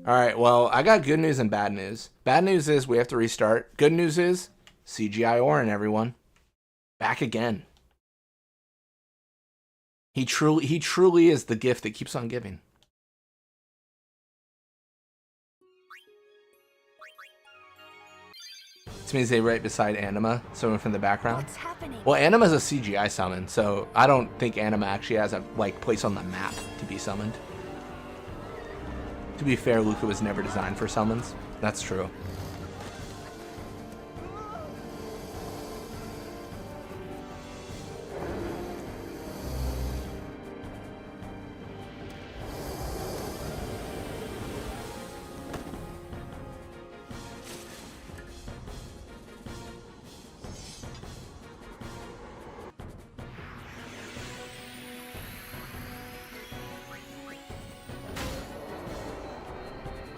All right, well, I got good news and bad news. Bad news is we have to restart. Good news is CGI Orin, everyone, back again. He truly is the gift that keeps on giving. This means they right beside Anima, someone from the background. What's happening? Well, Anima's a CGI summon, so I don't think Anima actually has a like place on the map to be summoned. To be fair, Luca was never designed for summons. That's true.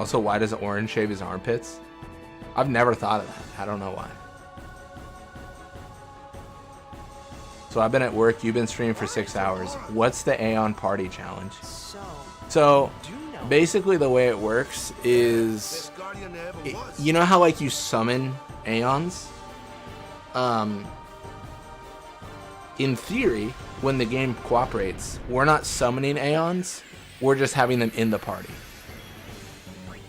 Also, why does Orin shave his armpits? I've never thought of that. I don't know why. So I've been at work. You've been streaming for 6 hours. What's the Aeon party challenge? So basically the way it works is, you know how like you summon Aeons? In theory, when the game cooperates, we're not summoning Aeons. We're just having them in the party.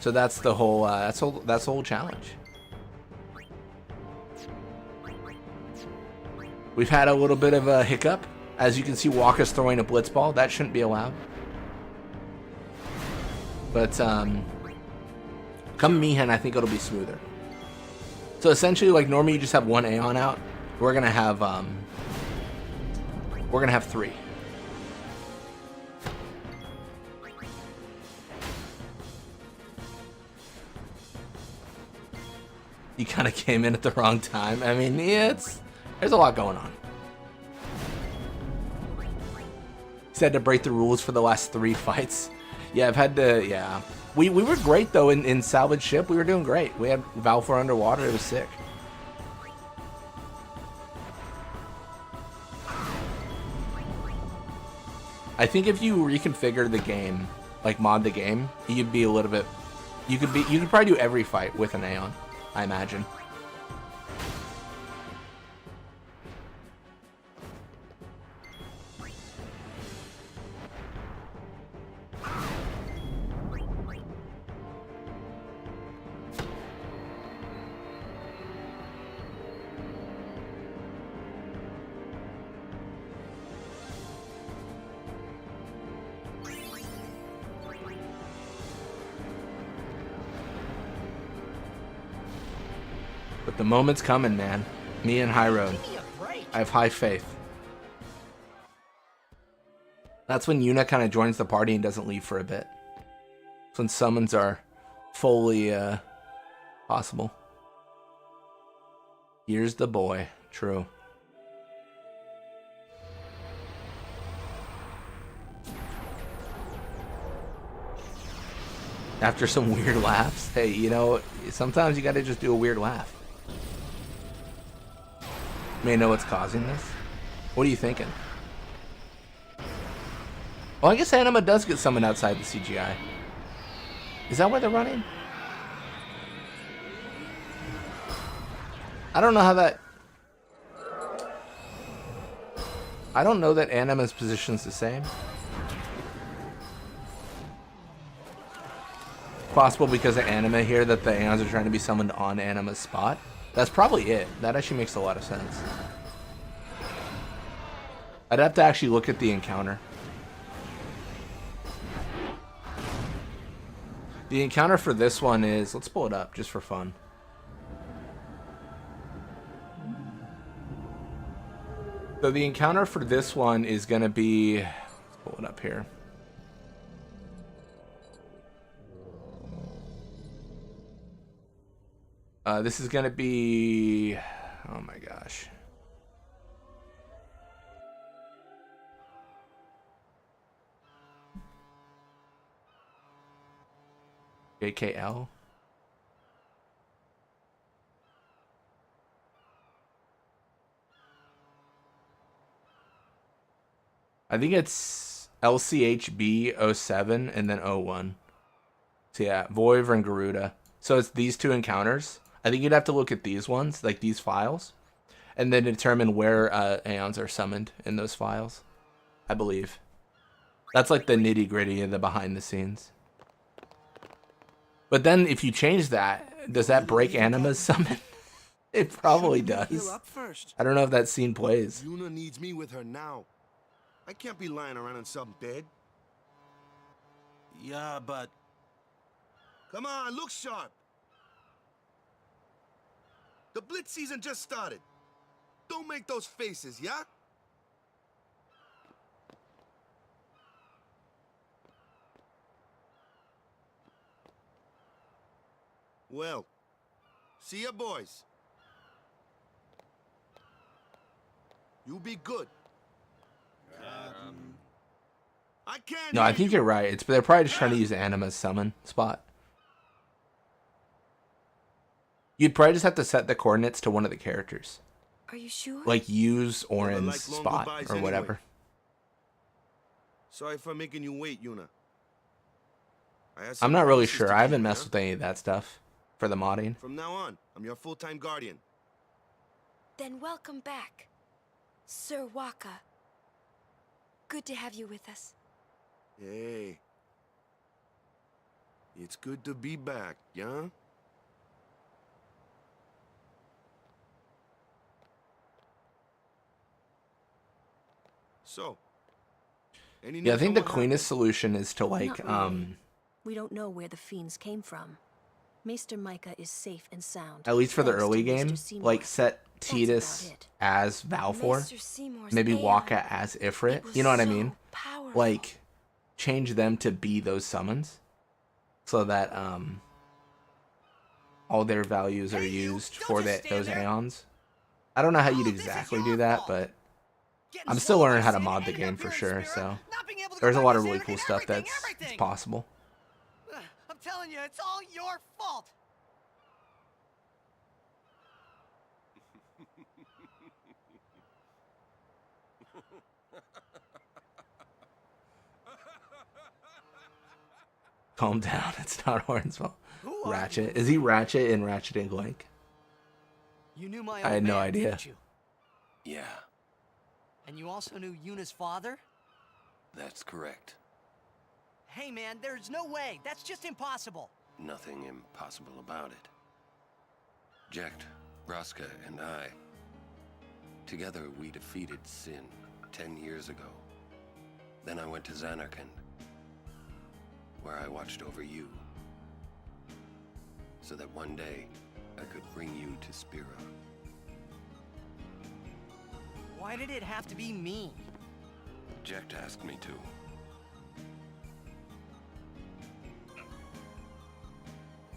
So that's the whole that's the whole challenge. We've had a little bit of a hiccup. As you can see, Walker's throwing a blitz ball. That shouldn't be allowed. But come Mihan, I think it'll be smoother. So essentially, like normally you just have one Aeon out. We're gonna have 3. You kind of came in at the wrong time. I mean, yeah, there's a lot going on. Said to break the rules for the last 3 fights. Yeah, I've had to, yeah. We were great, though, in Salvage Ship. We were doing great. We had Valfor underwater. It was sick. I think if you reconfigure the game, like mod the game, you'd be a little bit... You could probably do every fight with an Aeon, I imagine. But the moment's coming, man. Me and High Road. I have high faith. That's when Yuna kind of joins the party and doesn't leave for a bit. That's when summons are fully possible. Here's the boy. True. After some weird laughs. Hey, you know, sometimes you gotta just do a weird laugh. May know what's causing this. What are you thinking? Well, I guess Anima does get summoned outside the CGI. Is that where they're running? I don't know how that... I don't know that Anima's position's the same. possible because of Anima here that the Aeons are trying to be summoned on Anima's spot. That's probably it. That actually makes a lot of sense. I'd have to actually look at the encounter. The encounter for this one is, let's pull it up just for fun. So the encounter for this one is going to be, let's pull it up here. This is going to be, oh my gosh. JKL. I think it's LCHB 07 and then 01. So yeah, Voivr and Garuda. So it's these two encounters. I think you'd have to look at these ones, like these files, and then determine where Aeons are summoned in those files. I believe. That's like the nitty gritty of the behind the scenes. But then if you change that, does that break Anima's summon? It probably does. I don't know if that scene plays. Yuna needs me with her now. I can't be lying around in some bed. Yeah, but... Come on, look sharp. The Blitz season just started. Don't make those faces, yeah? Well, see ya, boys. You be good. I can't. No, I think you're right. They're probably just trying to use Anima's summon spot. You'd probably just have to set the coordinates to one of the characters. Are you sure? Like use Orin's spot or whatever. Anyway. Sorry for making you wait, Yuna. I'm not really sure. I haven't messed with any of that stuff for the modding. From now on, I'm your full-time guardian. Then welcome back, Sir Waka. Good to have you with us. Hey. It's good to be back, yeah? So, yeah, I think the cleanest solution is to like, We don't know where the fiends came from. Maester Micah is safe and sound. At least for the early game, like set Tidus as Valfor, maybe Waka as Ifrit. You know what I mean? Like, change them to be those summons, so that all their values are used for those Aeons. I don't know how you'd exactly do that, but I'm still learning how to mod the game for sure. So there's a lot of really cool stuff that's possible. I'm telling you, it's all your fault. Calm down. It's not Orin's fault. Ratchet. Is he Ratchet in Ratchet and Clank? You knew my I had old no man, idea. didn't you? Yeah, And you also knew Yuna's father? that's correct. Hey man, there's no way. That's just impossible. Nothing impossible about it. Jecht, Braska, and I, together we defeated Sin 10 years ago. Then I went to Zanarkand, where I watched over you, so that one day I could bring you to Spira. Why did it have to be me? Jecht asked me to.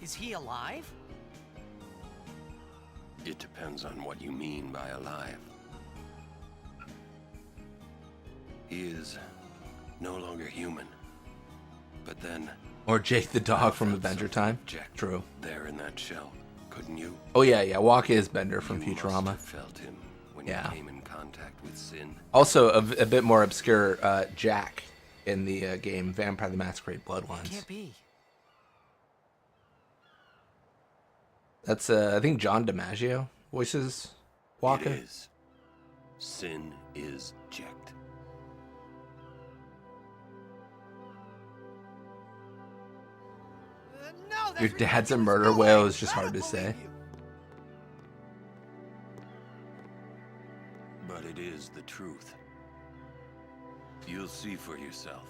Is he alive? It depends on what you mean by alive. He is no longer human. But then... Or Jake the dog from Adventure Time. Jecht, True. there in that shell, couldn't you? Oh yeah, Waka is Bender from You Futurama. must have felt him when you came in contact with Sin. Also, a bit more obscure, Jack in the game Vampire the Masquerade Bloodlines. Can't be. That's, I think John DiMaggio voices Waka. It is. Sin is Jecht. No! Your dad's a murder whale is just hard to say. But it is the truth. You'll see for yourself.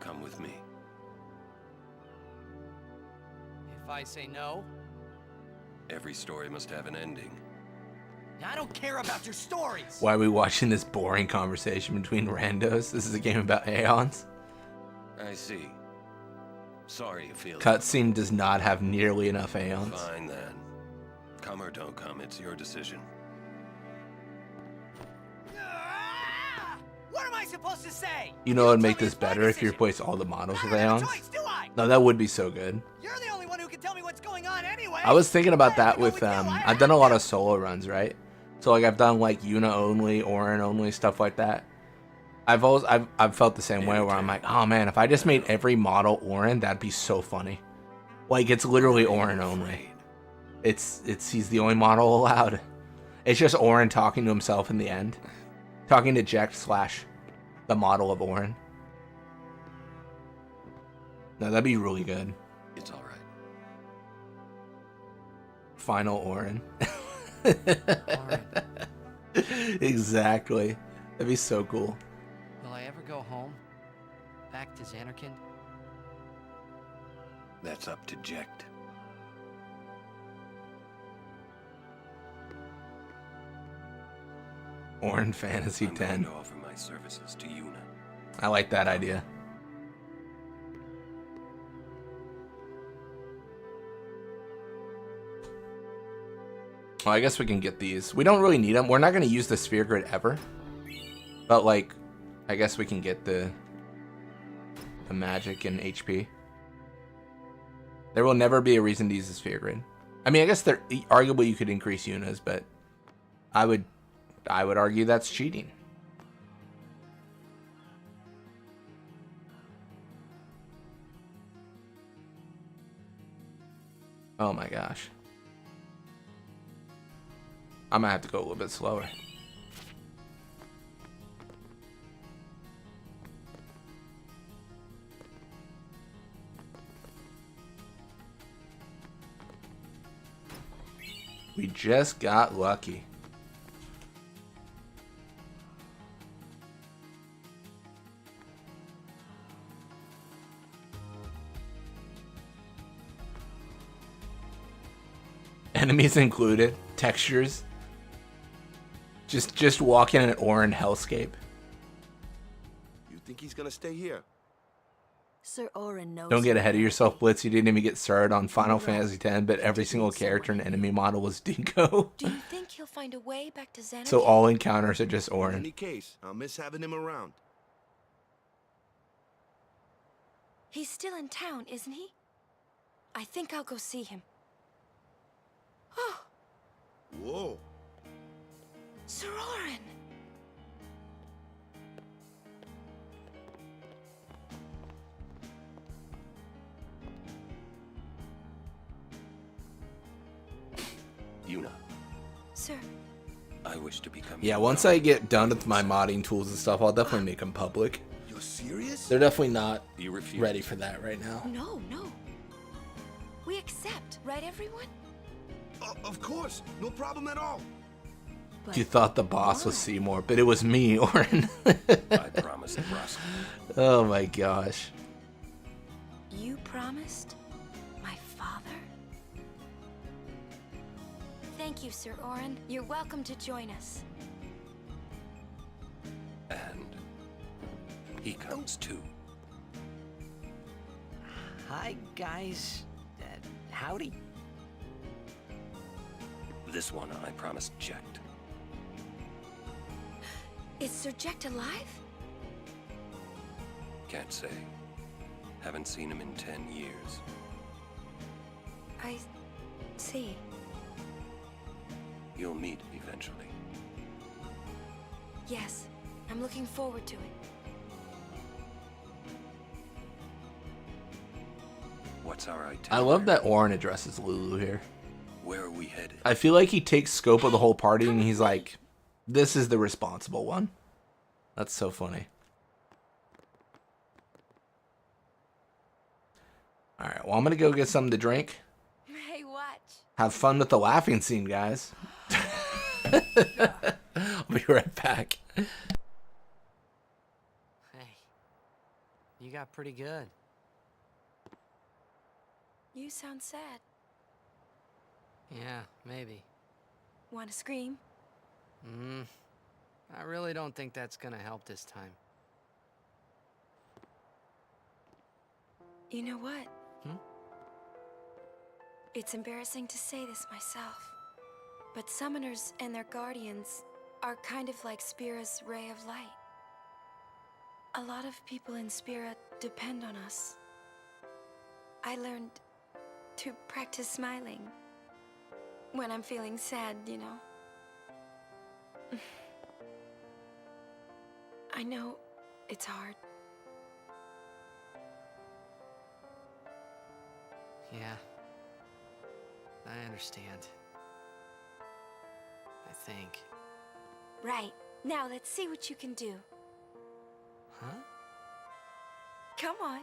Come with me. If I say no? Every story must have an ending. I don't care about your stories. Why are we watching this boring conversation between randos? This is a game about aeons. I see. Sorry you feel Cutscene does not have nearly enough aeons. Fine then. Come or don't come, it's your decision. What am I supposed to say? You know what would make this better if you replace all the models with aeons? No, that would be so good. You're the only one who can tell me what's going on anyway. I was thinking about that with I've done a lot of solo runs, right? So like I've done like Yuna only, Auron only, stuff like that. I've felt the same way where I'm like, oh man, if I just made every model Auron, that'd be so funny. Like it's literally Auron only. It's he's the only model allowed. It's just Auron talking to himself in the end. Talking to Jecht / the model of Auron. No, that'd be really good. It's alright. Final Auron. Exactly. That'd be so cool. Will I ever go home? Back to Xanarkand? That's up to Jecht. Auron Fantasy 10. I'm going to offer my services to Yuna. I like that idea. Well, I guess we can get these. We don't really need them. We're not going to use the sphere grid ever. But, like, I guess we can get the magic and HP. There will never be a reason to use the sphere grid. I mean, I guess there arguably you could increase Yuna's, but I would argue that's cheating. Oh my gosh. I'm gonna have to go a little bit slower. We just got lucky. Enemies included, textures. Just walk in an Auron hellscape. You think he's gonna stay here? Sir Auron knows. Don't get ahead of yourself, Blitz. You didn't even get started on Final Fantasy X, but every single character and enemy model was Dinko. Do you think he'll find a way back to Xanarkand? So all encounters are just In Auron. any case, I'll miss having him around. He's still in town, isn't he? I think I'll go see him. Oh, Whoa. Sir Auron! Yuna, Sir. I wish to become. Yeah, once I get done with my modding tools and stuff, I'll definitely make them public. You're serious? They're definitely not You refuse. ready for that right now. No, no. We accept, right, everyone? Of course. No problem at all. You thought the boss was Seymour, but it was me, Auron. I promise, Nebraska. Oh my gosh. You promised? My father? Thank you, Sir Auron. You're welcome to join us. And he comes too. Hi, guys. Howdy. This one I promised Jecht. Is Sir Jecht alive? Can't say. Haven't seen him in 10 years. I see. You'll meet eventually. Yes, I'm looking forward to it. What's our itinerary? I love that Auron addresses Lulu here. Where are we headed? I feel like he takes scope of the whole party and he's like, this is the responsible one. That's so funny. All right, well, I'm gonna go get something to drink. Hey, watch. Have fun with the laughing scene, guys. I'll be right back. Hey, you got pretty good. You sound sad. Yeah, maybe. Want to scream? I really don't think that's gonna help this time. You know what? Hmm? It's embarrassing to say this myself, but summoners and their guardians are kind of like Spira's ray of light. A lot of people in Spira depend on us. I learned to practice smiling when I'm feeling sad, you know. I know it's hard. Yeah. I understand. I think. Right. Now let's see what you can do. Huh? Come on.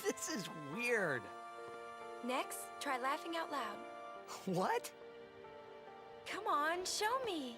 This is weird. Next, try laughing out loud. What? Come on, show me.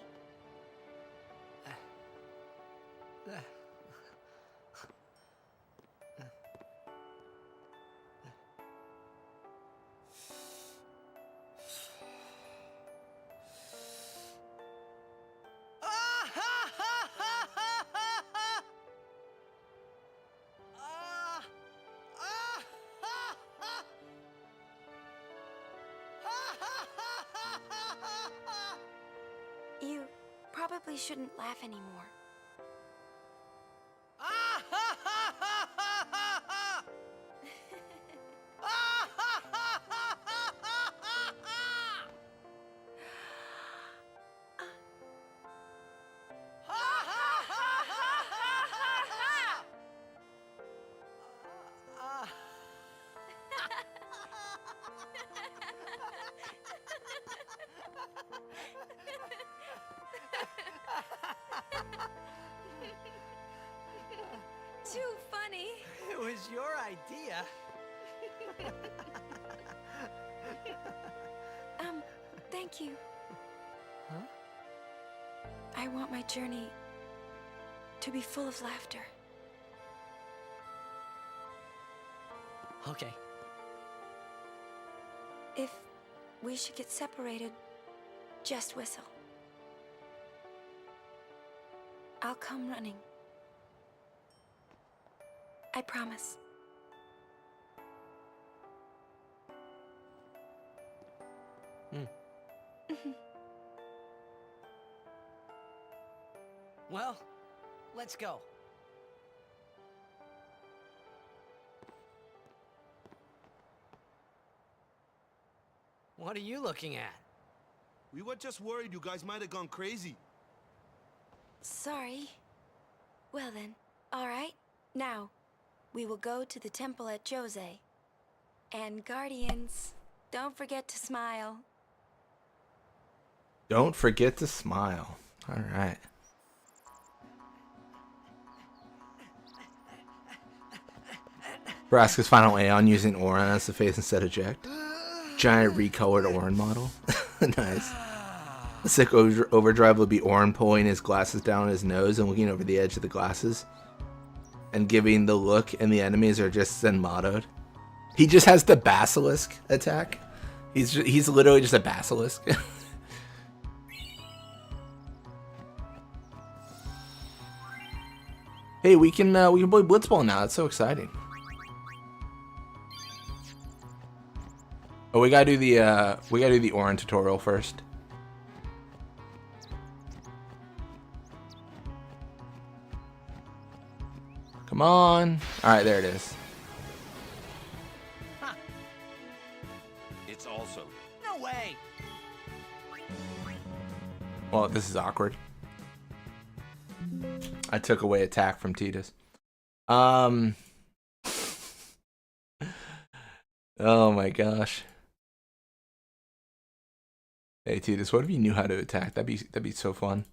You probably shouldn't laugh anymore. Too funny. It was your idea. Thank you. Huh? I want my journey to be full of laughter. Okay. If we should get separated, just whistle. I'll come running. I promise. Well, let's go. What are you looking at? We were just worried you guys might have gone crazy. Sorry. Well then, all right. Now, we will go to the temple at Jose. And Guardians, don't forget to smile. Don't forget to smile. All right. Braska's final Aeon using Aeon as the face instead of Eject. Giant recolored Aeon model. Nice. The sick overdrive will be Aeon pulling his glasses down his nose and looking over the edge of the glasses. And giving the look, and the enemies are just Zen-mottoed. He just has the basilisk attack. He's literally just a basilisk. Hey, we can play Blitzball now. That's so exciting. Oh, we gotta do the Orin tutorial first. Come on. All right, there it is. It's also. No way. Well, this is awkward. I took away attack from Titus. Oh my gosh. Hey Titus, what if you knew how to attack? That'd be so fun.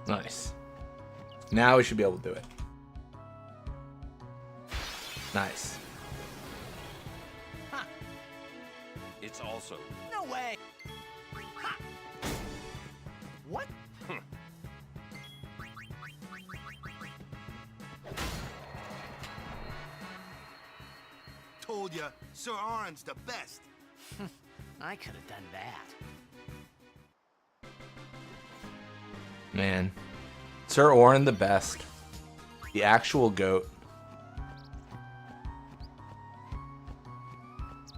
Nice. Now we should be able to do it. Nice. Huh. It's also. No way! Ha! What? Told ya, Sir Aron's the best. I could have done that. Man. Sir Orin the best. The actual GOAT.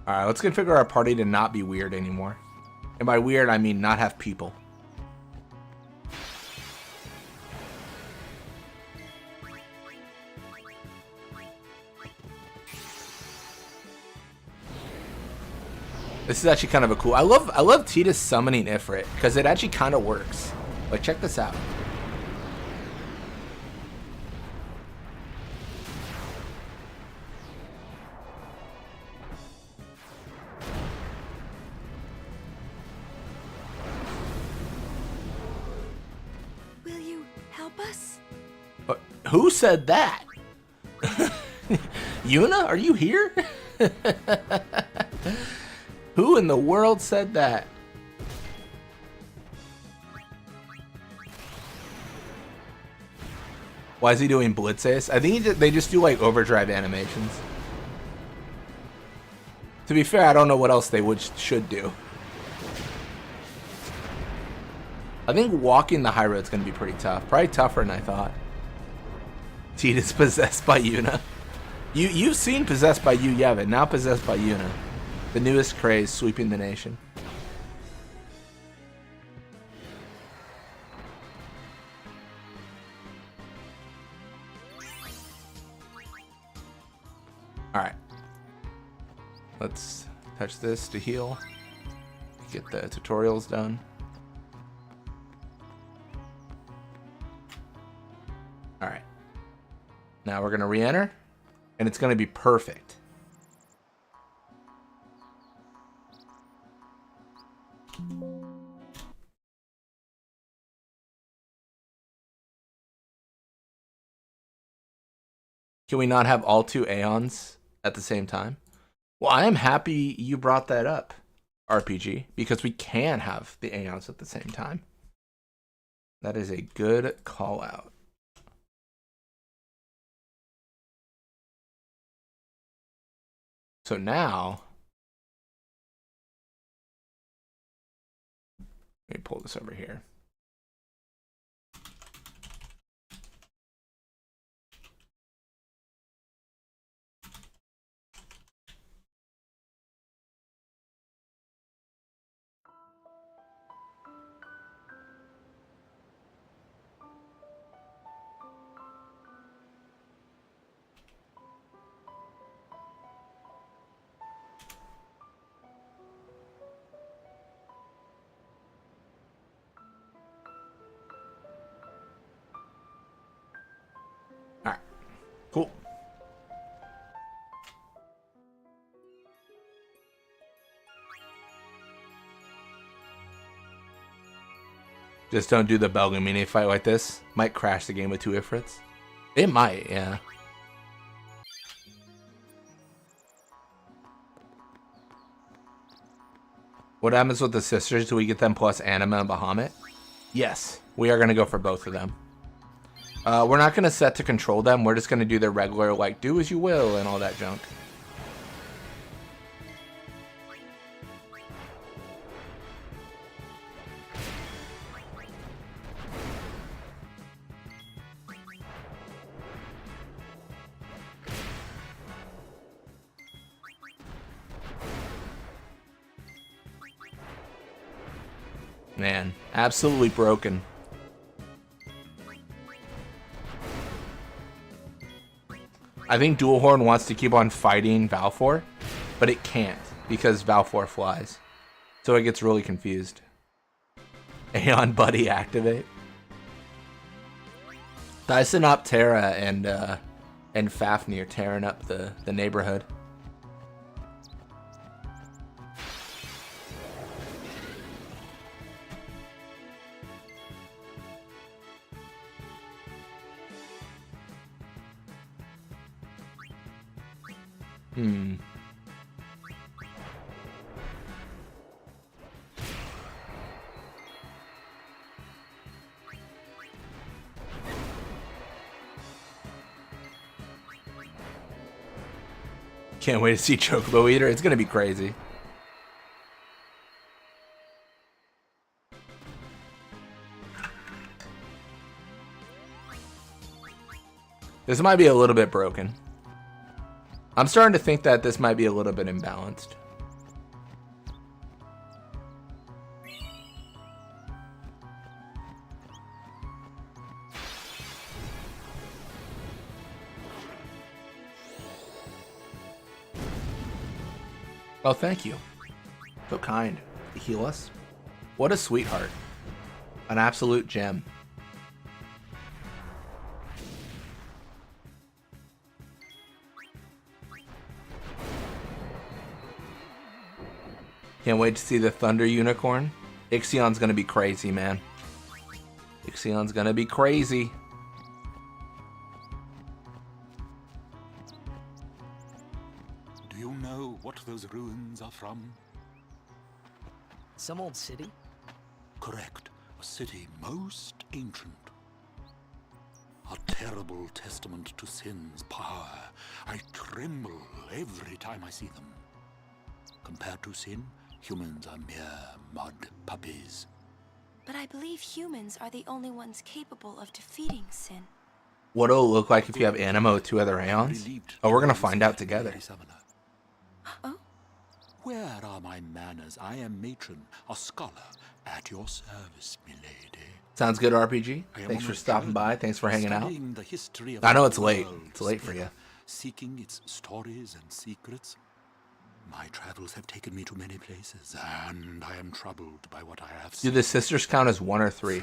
Alright, let's configure our party to not be weird anymore. And by weird, I mean not have people. This is actually kind of a cool. I love Titus summoning Ifrit because it actually kind of works. Like, check this out. Will you help us? Who said that? Yuna, are you here? Who in the world said that? Why is he doing blitzes? I think they just do like overdrive animations. To be fair, I don't know what else they should do. I think walking the high road's gonna be pretty tough. Probably tougher than I thought. Tita's possessed by Yuna. You've seen Possessed by You, Yevon, now Possessed by Yuna. The newest craze sweeping the nation. Alright. Let's touch this to heal. Get the tutorials done. Alright. Now we're going to re-enter. And it's going to be perfect. Can we not have all two Aeons at the same time? Well, I am happy you brought that up, RPG, because we can have the Aeons at the same time. That is a good call out. So now, let me pull this over here. Just don't do the Belgamini fight like this. Might crash the game with 2 Ifrits. It might, yeah. What happens with the sisters? Do we get them plus Anima and Bahamut? Yes, we are going to go for both of them. We're not going to set to control them. We're just going to do their regular, like, do as you will and all that junk. Man, absolutely broken. I think Dualhorn wants to keep on fighting Valfor, but it can't because Valfor flies. So it gets really confused. Aeon Buddy activate. Dysonoptera and Fafnir tearing up the neighborhood. Can't wait to see Chocobo Eater. It's gonna be crazy. This might be a little bit broken. I'm starting to think that this might be a little bit imbalanced. Oh, thank you. So kind to heal us. What a sweetheart. An absolute gem. Can't wait to see the Thunder Unicorn. Ixion's gonna be crazy, man. Ixion's gonna be crazy. Do you know what those ruins are from? Some old city? Correct. A city most ancient. A terrible testament to sin's power. I tremble every time I see them. Compared to sin, humans are mere mud puppies. But I believe humans are the only ones capable of defeating sin. What it'll look like if you have Anima with 2 other Aeons? Oh, we're gonna find out together. Oh? Where are my manners? I am matron, a scholar, at your service, milady. Sounds good, RPG. Thanks for stopping by. Thanks for hanging out. I know it's late. It's late for you. Seeking its stories and secrets. My travels have taken me to many places, and I am troubled by what I have seen. Do the sisters count as 1 or 3?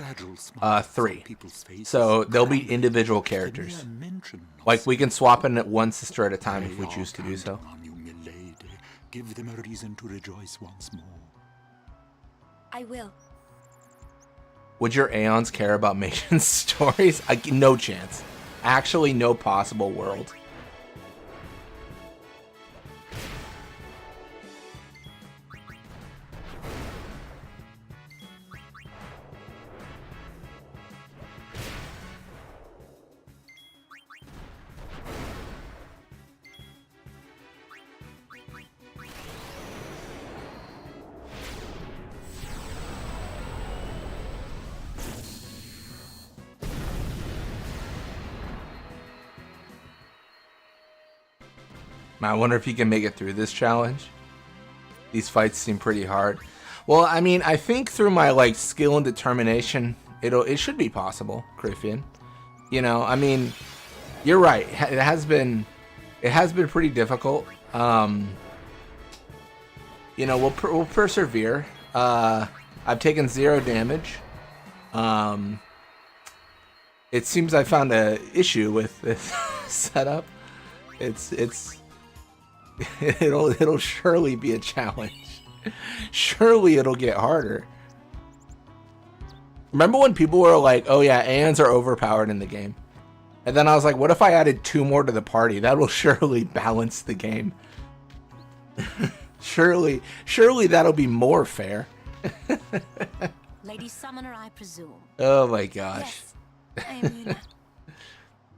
3. So they'll be individual characters. Like we can swap in one sister at a time if we choose to do so. Give them a reason to rejoice once more. I will. Would your Aeons care about Mation's stories? No chance. Actually, no possible world. I wonder if he can make it through this challenge. These fights seem pretty hard. Well, I mean, I think through my skill and determination, it should be possible, Griffian. You know, I mean, you're right. It has been pretty difficult. You know, we'll persevere. I've taken 0 damage. It seems I found a issue with this setup. It'll surely be a challenge. Surely it'll get harder. Remember when people were like, oh yeah, Aeons are overpowered in the game? And then I was like, what if I added 2 more to the party? That will surely balance the game. surely that'll be more fair. Lady Summoner, I presume. Oh my gosh. Yes, I am Yuna.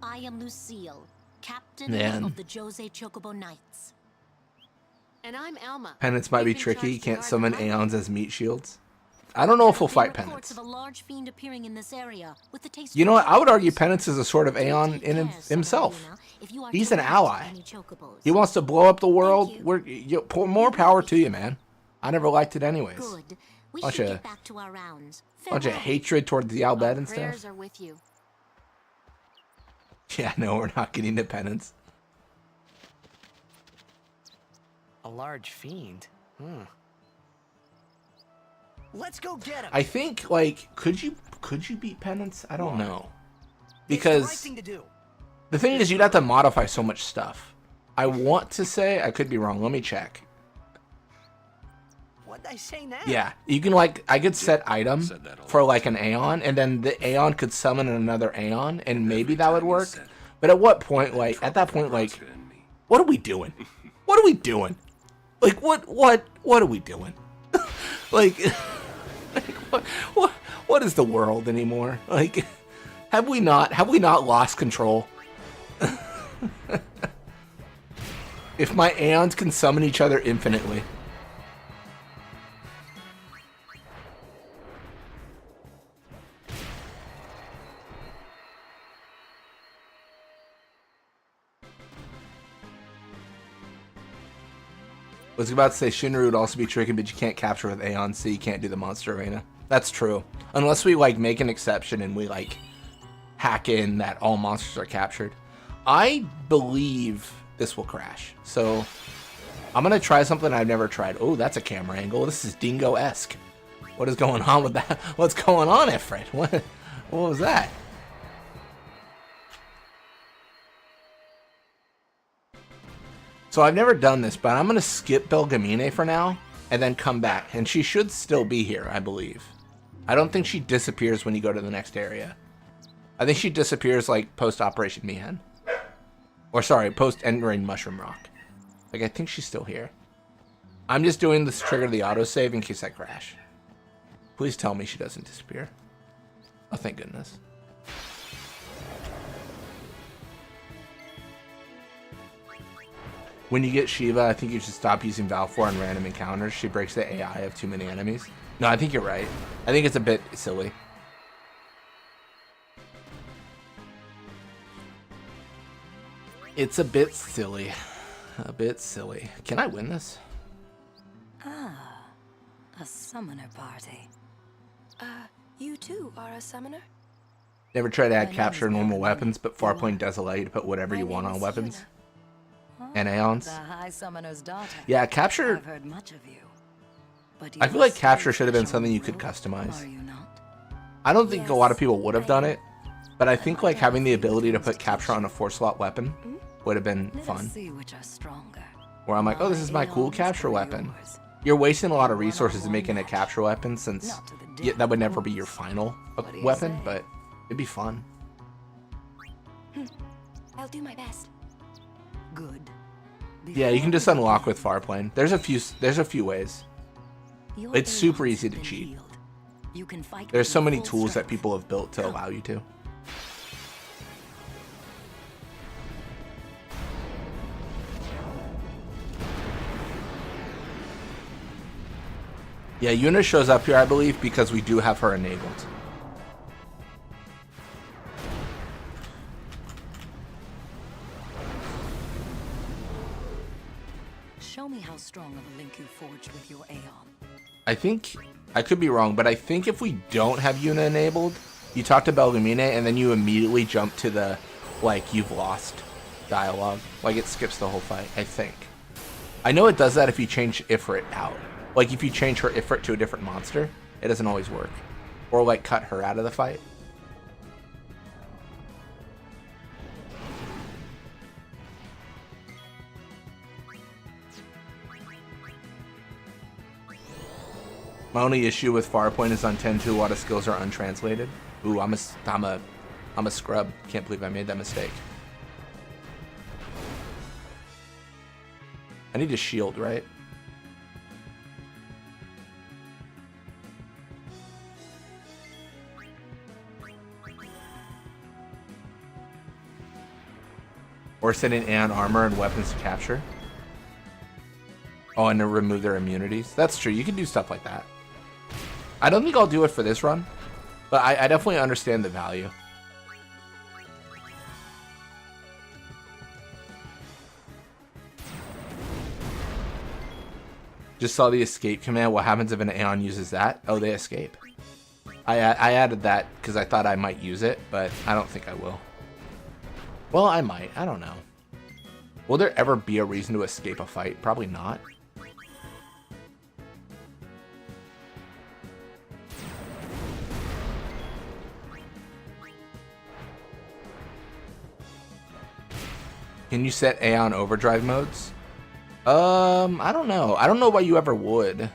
I am Lucille, captain of the Jose Chocobo Knights. And I'm Alma. Penance might be tricky. You can't summon Aeons as meat shields. I don't know if we'll fight Penance. Of a large fiend appearing in this area with the taste You know what? I would argue Penance is a sort of Aeon in himself. He's an ally. He wants to blow up the world. More power to you, man. I never liked it anyways. Good. We Bunch should of get back to our rounds. bunch of hatred towards the Albed and Prayers stuff. are with you. Yeah, no, we're not getting to Penance. A large fiend? Let's go get him. I think, like, could you beat Penance? I don't know. It's the right Because thing to do. the thing is, you'd have to modify so much stuff. I want to say, I could be wrong. Let me check. What'd I say now? Yeah, you can, like, I could set item for like an Aeon, and then the Aeon could summon another Aeon, and maybe that would work. But at what point, like, at that point, like, what are we doing? What are we doing? Like, what are we doing? like what is the world anymore? Like, have we not lost control? If my Aeons can summon each other infinitely. I was about to say Shinru would also be tricky, but you can't capture with Aeon, so you can't do the monster arena. That's true. Unless we like make an exception and we like hack in that all monsters are captured. I believe this will crash. So I'm gonna try something I've never tried. Oh, that's a camera angle. This is Dingo-esque. What is going on with that? What's going on, Efred? What was that? So I've never done this, but I'm going to skip Belgamine for now and then come back. And she should still be here, I believe. I don't think she disappears when you go to the next area. I think she disappears like post-Operation Mihan. Or sorry, post-entering Mushroom Rock. Like, I think she's still here. I'm just doing this trigger the autosave in case I crash. Please tell me she doesn't disappear. Oh, thank goodness. When you get Shiva, I think you should stop using Valfor on random encounters. She breaks the AI of too many enemies. No, I think you're right. I think it's a bit silly. It's a bit silly. A bit silly. Can I win this? Ah, a summoner party. You too are a summoner? Never try to add capture normal weapons, but Farpoint does allow you to put whatever you want on weapons. And Aeons. The High Summoner's daughter. Yeah, capture. I've heard much of you. But I feel like capture should have been something you could customize. I don't think a lot of people would have done it, but I think like having the ability to put capture on a 4-slot weapon would have been fun. Where I'm like, oh, this is my cool capture weapon. You're wasting a lot of resources making a capture weapon since that would never be your final weapon, but it'd be fun. I'll do my best. Good. Yeah, you can just unlock with Farplane. There's a few ways. It's super easy to cheat. There's so many tools that people have built to allow you to. Yeah, Yuna shows up here, I believe, because we do have her enabled. Show me how strong of a link you forged with your Aeon. I think, I could be wrong, but I think if we don't have Yuna enabled, you talk to Belgamine and then you immediately jump to the, like, you've lost dialogue. Like, it skips the whole fight, I think. I know it does that if you change Ifrit out. Like, if you change her Ifrit to a different monster, it doesn't always work. Or, like, cut her out of the fight. My only issue with Farpoint is on 10-2 a lot of skills are untranslated. Ooh, I'm a scrub. Can't believe I made that mistake. I need a shield, right? Or sending Aeon armor and weapons to capture. Oh, and to remove their immunities. That's true. You can do stuff like that. I don't think I'll do it for this run, but I definitely understand the value. Just saw the escape command. What happens if an Aeon uses that? Oh, they escape. I added that because I thought I might use it, but I don't think I will. Well, I might. I don't know. Will there ever be a reason to escape a fight? Probably not. Can you set Aeon overdrive modes? I don't know. I don't know why you ever would.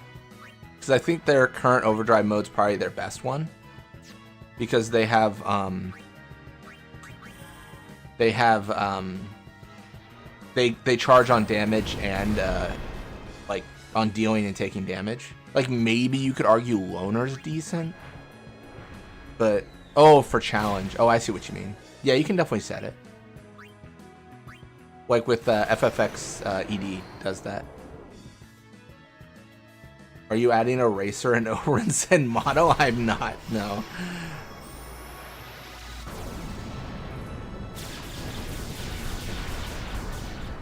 Because I think their current overdrive mode's probably their best one. Because they have, they charge on damage and, like, on dealing and taking damage. Like, maybe you could argue Loner's decent. But, oh, for challenge. Oh, I see what you mean. Yeah, you can definitely set it. Like with FFX ED does that. Are you adding a racer and Oren's and Mono? I'm not, no.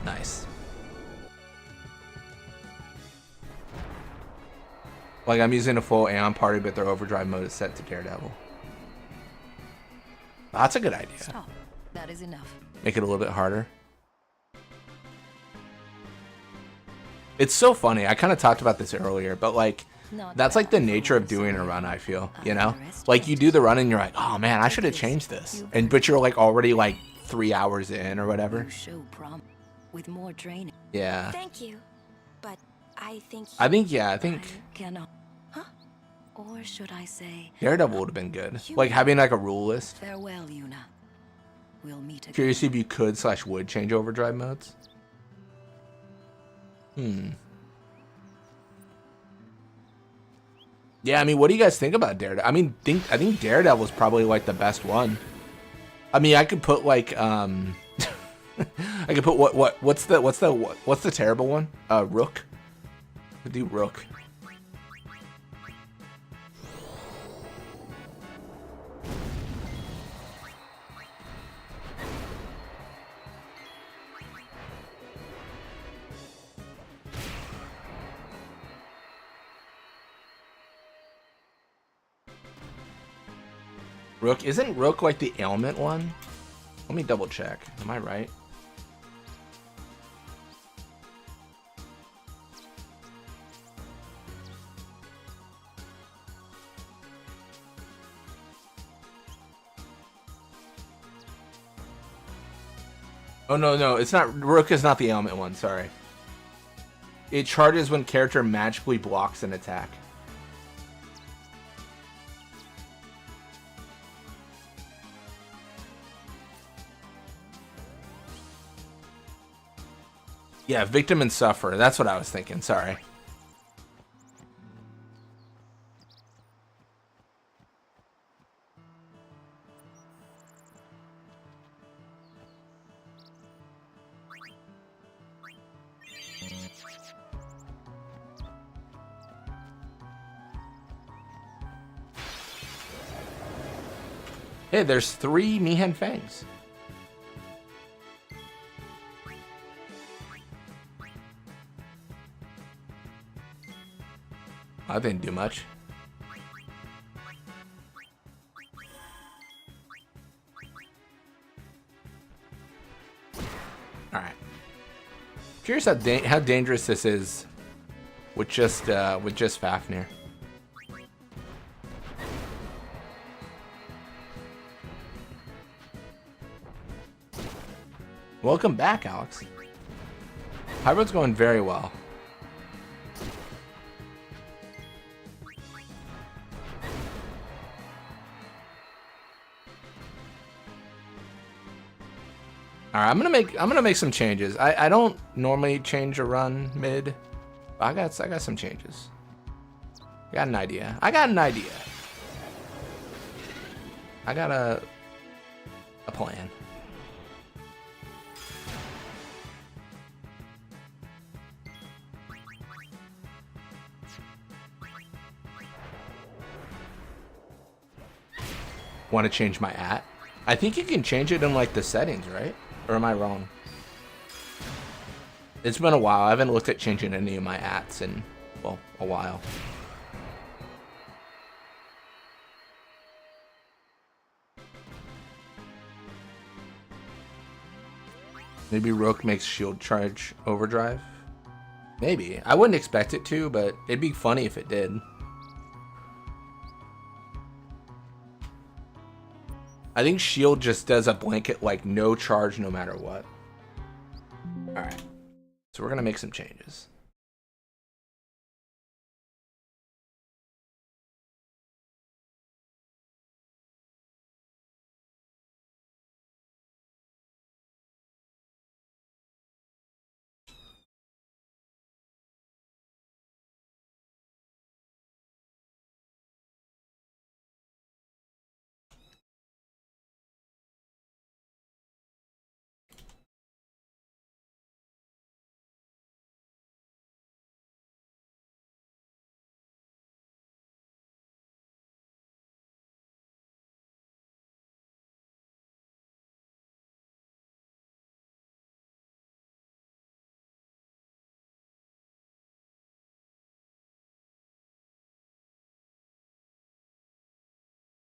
Nice. Like I'm using a full Aeon party, but their overdrive mode is set to Daredevil. That's a good idea. Stop. That is enough. Make it a little bit harder. It's so funny. I kind of talked about this earlier, but like, that's like the nature of doing a run, I feel, you know? Like you do the run and you're like, oh man, I should have changed this. But you're like already like 3 hours in or whatever. With more training. Yeah. Thank you. But I think I think cannot. Huh? Or should I say Daredevil would have been good. Like having like a rule list. Farewell, Yuna. We'll meet again. Curious if you could / would change overdrive modes. Yeah, I mean, what do you guys think about Daredevil? I mean, I think Daredevil's probably like the best one. I mean, I could put like I could put what's the terrible one? Rook. I'd do Rook. Rook, isn't Rook like the ailment one? Let me double check. Am I right? Oh no, it's not. Rook is not the ailment one, sorry. It charges when character magically blocks an attack. Yeah, victim and sufferer. That's what I was thinking. Sorry. Hey, there's 3 Mihen Fangs. I didn't do much. All right. Curious how dangerous this is with just Fafnir. Welcome back, Alex. High Road's going very well. All right, I'm gonna make some changes. I don't normally change a run mid. I got some changes. I got an idea. I got a plan. Want to change my @ I think you can change it in like the settings, right? Or am I wrong? It's been a while. I haven't looked at changing any of my ats in, well, a while. Maybe Rook makes shield charge overdrive? Maybe. I wouldn't expect it to, but it'd be funny if it did. I think shield just does a blanket, like, no charge no matter what. Alright. So we're going to make some changes.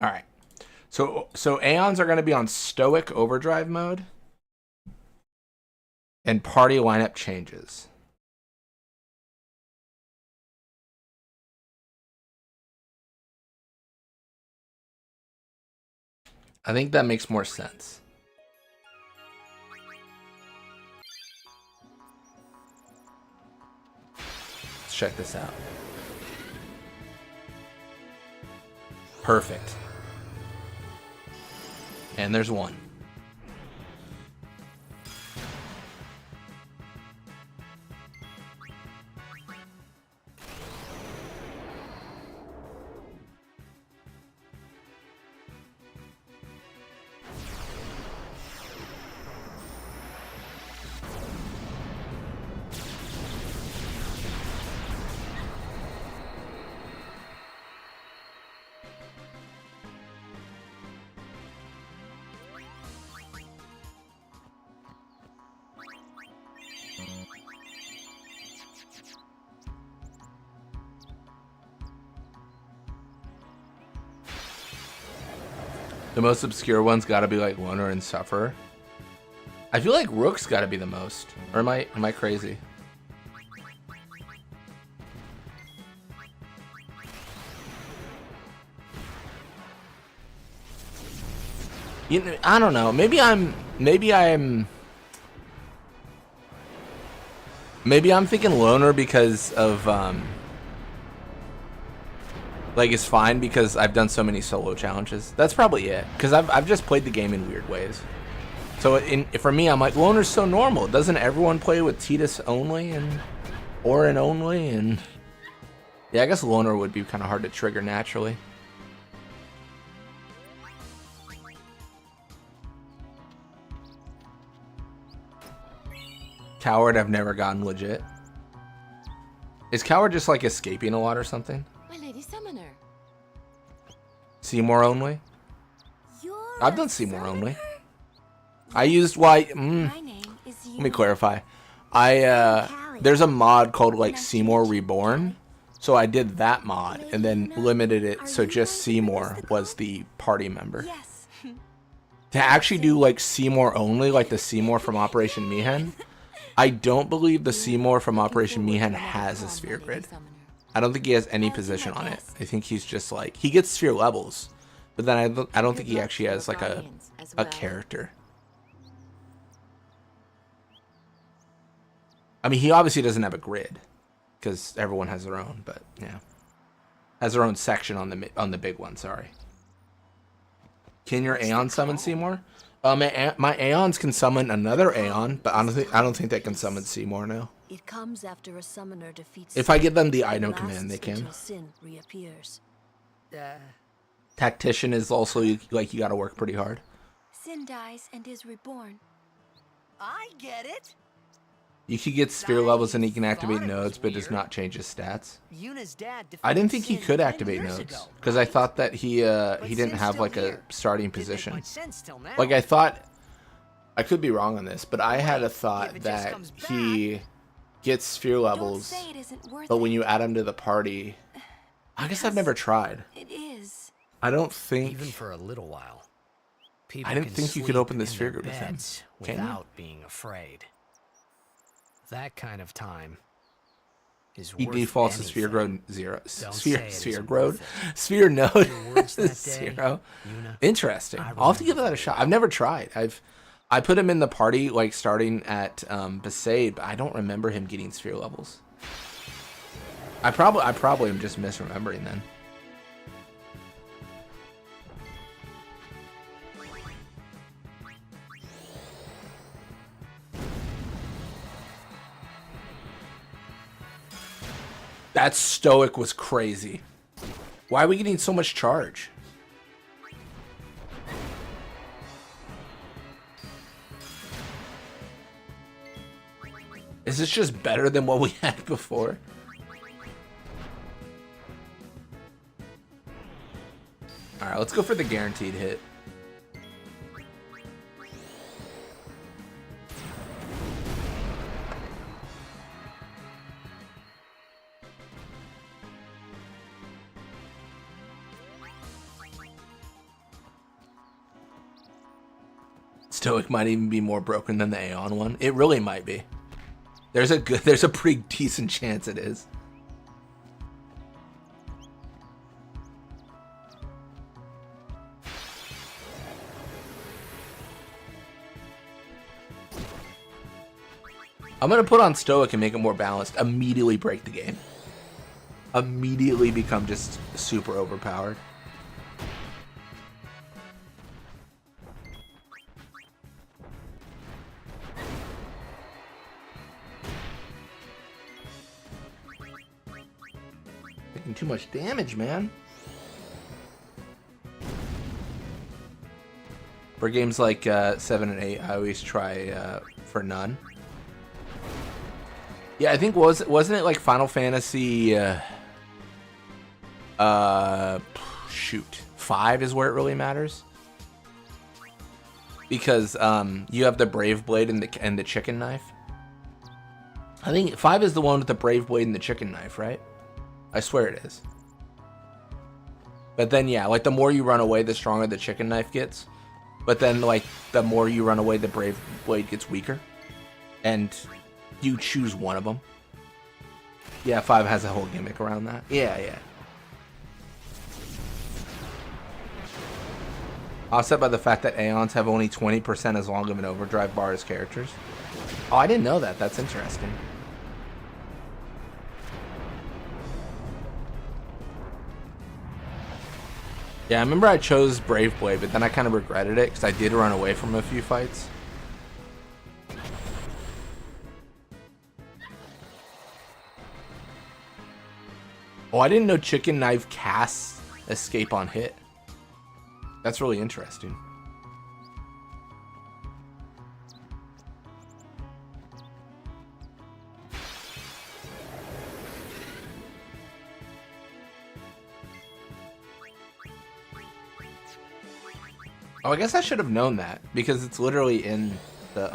All right. So Aeons are going to be on Stoic Overdrive mode. And party lineup changes. I think that makes more sense. Let's check this out. Perfect. And there's one. The most obscure one's got to be like Loner and Sufferer. I feel like Rook's got to be the most. Or am I crazy? You know, I don't know. Maybe I'm thinking Loner because of like it's fine because I've done so many solo challenges. That's probably it. Because I've just played the game in weird ways. So for me, I'm like, Loner's so normal. Doesn't everyone play with Tidus only and Orin only? And yeah, I guess Loner would be kind of hard to trigger naturally. Coward, I've never gotten legit. Is Coward just like escaping a lot or something? My Lady Summoner. Seymour only? I've done Seymour only. I used let me clarify. There's a mod called like Seymour Reborn. So I did that mod and then limited it so just Seymour was the party member. To actually do like Seymour only, like the Seymour from Operation Mi'ihen, I don't believe the Seymour from Operation Mi'ihen has a sphere grid. I don't think he has any position on it. I think he's just like, he gets sphere levels, but then I don't think he actually has like a character. I mean, he obviously doesn't have a grid because everyone has their own, but yeah, has their own section on the big one. Sorry. Can your Aeon summon Seymour? My Aeons can summon another Aeon, but I don't think they can summon Seymour now. It comes after a summoner defeats. If I give them the sin, item lasts command, they can. until sin reappears. Tactician is also like you got to work pretty hard. Sin dies and is reborn. I get it. You can get sphere levels and he can activate nodes, but does not change his stats. Yuna's dad I didn't think he defeated could Sin 10 activate years nodes ago, because I thought that he didn't Sin's have still like a here. starting Didn't make position. much sense till now. Like I thought, I could be wrong on this, but I had a thought if it just that comes he gets sphere levels, say it isn't worth but when it. you add him to the party, I guess I've never tried. It is. I don't think. Even for a little while. People I didn't can think you could sleep open the in sphere their grid with him. beds Can you? without being afraid. That kind of time is He worth defaults to anything. sphere growth 0. Don't Sphere say it sphere isn't growth. worth it. Sphere node Your words that day, 0. Yuna, Interesting. I I'll have to give remember that a shot. I've never tried. I put him in the party like starting at Besaid, but I don't remember him getting sphere levels. I probably am just misremembering then. That stoic was crazy. Why are we getting so much charge? Is this just better than what we had before? Alright, let's go for the guaranteed hit. Stoic might even be more broken than the Aeon one. It really might be. There's a pretty decent chance it is. I'm gonna put on Stoic and make it more balanced. Immediately break the game. Immediately become just super overpowered. Taking too much damage, man. For games like 7 and 8, I always try for none. Yeah, I think wasn't it like Final Fantasy? Shoot, 5 is where it really matters because you have the Brave Blade and the Chicken Knife. I think 5 is the one with the Brave Blade and the Chicken Knife, right? I swear it is. But then yeah, like the more you run away, the stronger the Chicken Knife gets. But then like the more you run away, the Brave Blade gets weaker, and you choose one of them. Yeah, 5 has a whole gimmick around that. Yeah. Offset by the fact that Aeons have only 20% as long of an overdrive bar as characters. Oh, I didn't know that. That's interesting. Yeah, I remember I chose Brave Blade, but then I kind of regretted it because I did run away from a few fights. Oh, I didn't know Chicken Knife casts escape on hit. That's really interesting. Oh, I guess I should have known that because it's literally in the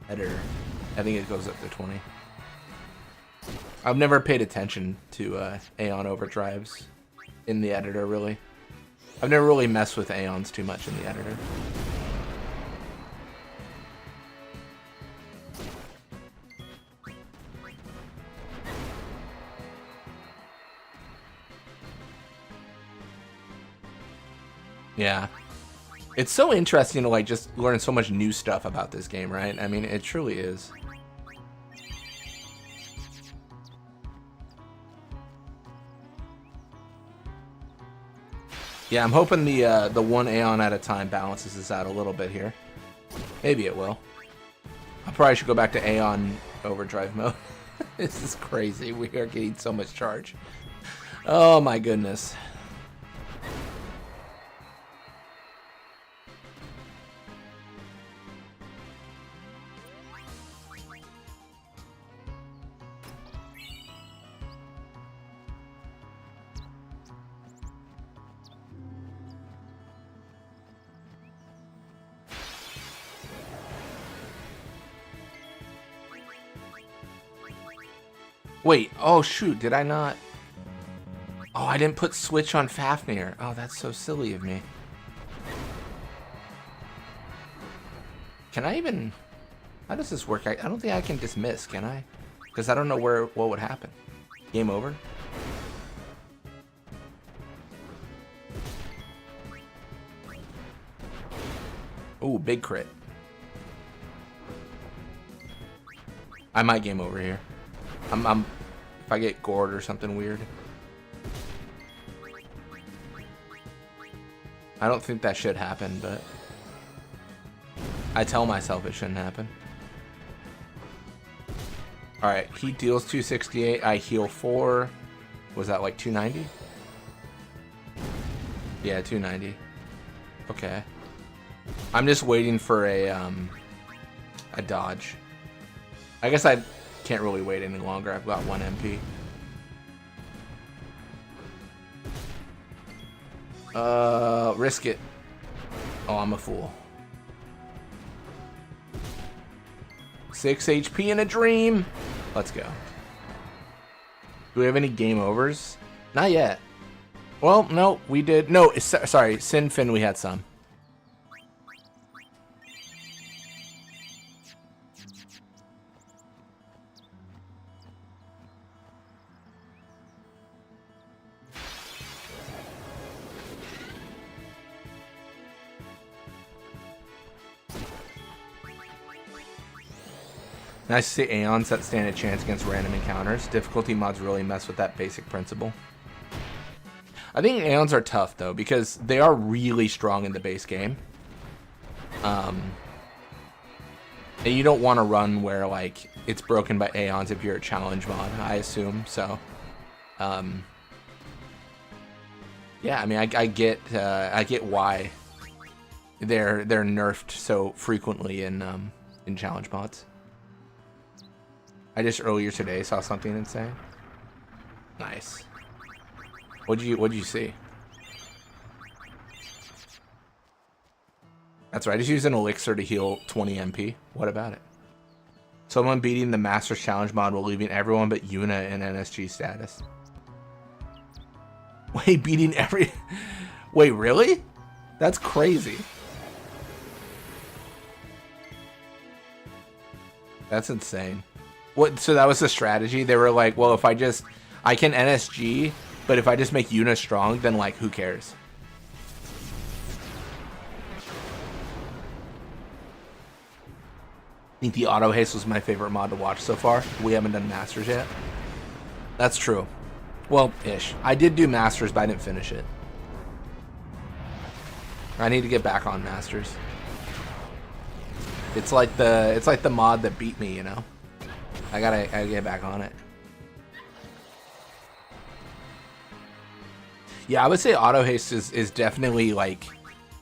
editor. I think it goes up to 20. I've never paid attention to Aeon overdrives in the editor, really. I've never really messed with Aeons too much in the editor. Yeah. It's so interesting to like just learn so much new stuff about this game, right? I mean, it truly is. Yeah, I'm hoping the one Aeon at a time balances this out a little bit here. Maybe it will. I probably should go back to Aeon overdrive mode. This is crazy. We are getting so much charge. Oh my goodness. Wait, oh shoot, did I not? Oh, I didn't put switch on Fafnir. Oh, that's so silly of me. Can I even... How does this work? I don't think I can dismiss, can I? Because I don't know what would happen. Game over? Ooh, big crit. I might game over here. If I get gored or something weird. I don't think that should happen, but I tell myself it shouldn't happen. Alright, he deals 268, I heal 4. Was that like 290? Yeah, 290. Okay. I'm just waiting for a dodge. I guess I can't really wait any longer. I've got 1 MP. Risk it. Oh, I'm a fool. 6 HP in a dream. Let's go. Do we have any game overs? Not yet. Well, no, we did. No, sorry, Sinfin, we had some. Nice to see Aeons that stand a chance against random encounters. Difficulty mods really mess with that basic principle. I think Aeons are tough though because they are really strong in the base game. And you don't want to run where like it's broken by Aeons if you're a challenge mod, I assume. So, yeah, I mean, I get why they're nerfed so frequently in challenge mods. I just earlier today saw something insane. Nice. What'd you see? That's right. I just used an elixir to heal 20 MP. What about it? Someone beating the Masters Challenge mod while leaving everyone but Yuna in NSG status. Wait, beating every... Wait, really? That's crazy. That's insane. What? So that was the strategy? They were like, well, if I can NSG, but if I just make Yuna strong, then like, who cares? I think the auto haste was my favorite mod to watch so far. We haven't done Masters yet. That's true. Well, ish. I did do Masters, but I didn't finish it. I need to get back on Masters. It's like the mod that beat me, you know. I gotta get back on it. Yeah, I would say auto haste is definitely like,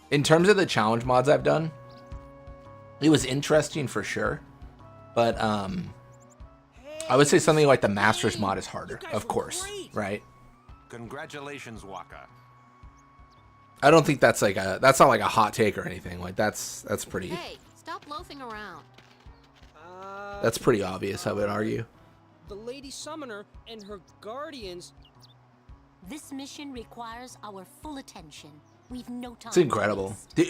in terms of the challenge mods I've done, it was interesting for sure, but I would say something like the Masters mod is harder, of course, right? Congratulations, Waka. I don't think that's like that's not like a hot take or anything. Like that's pretty. Hey, stop loafing around. That's pretty obvious, I would argue. The Lady Summoner and her guardians. This mission requires our full attention. We've no time. It's incredible. Do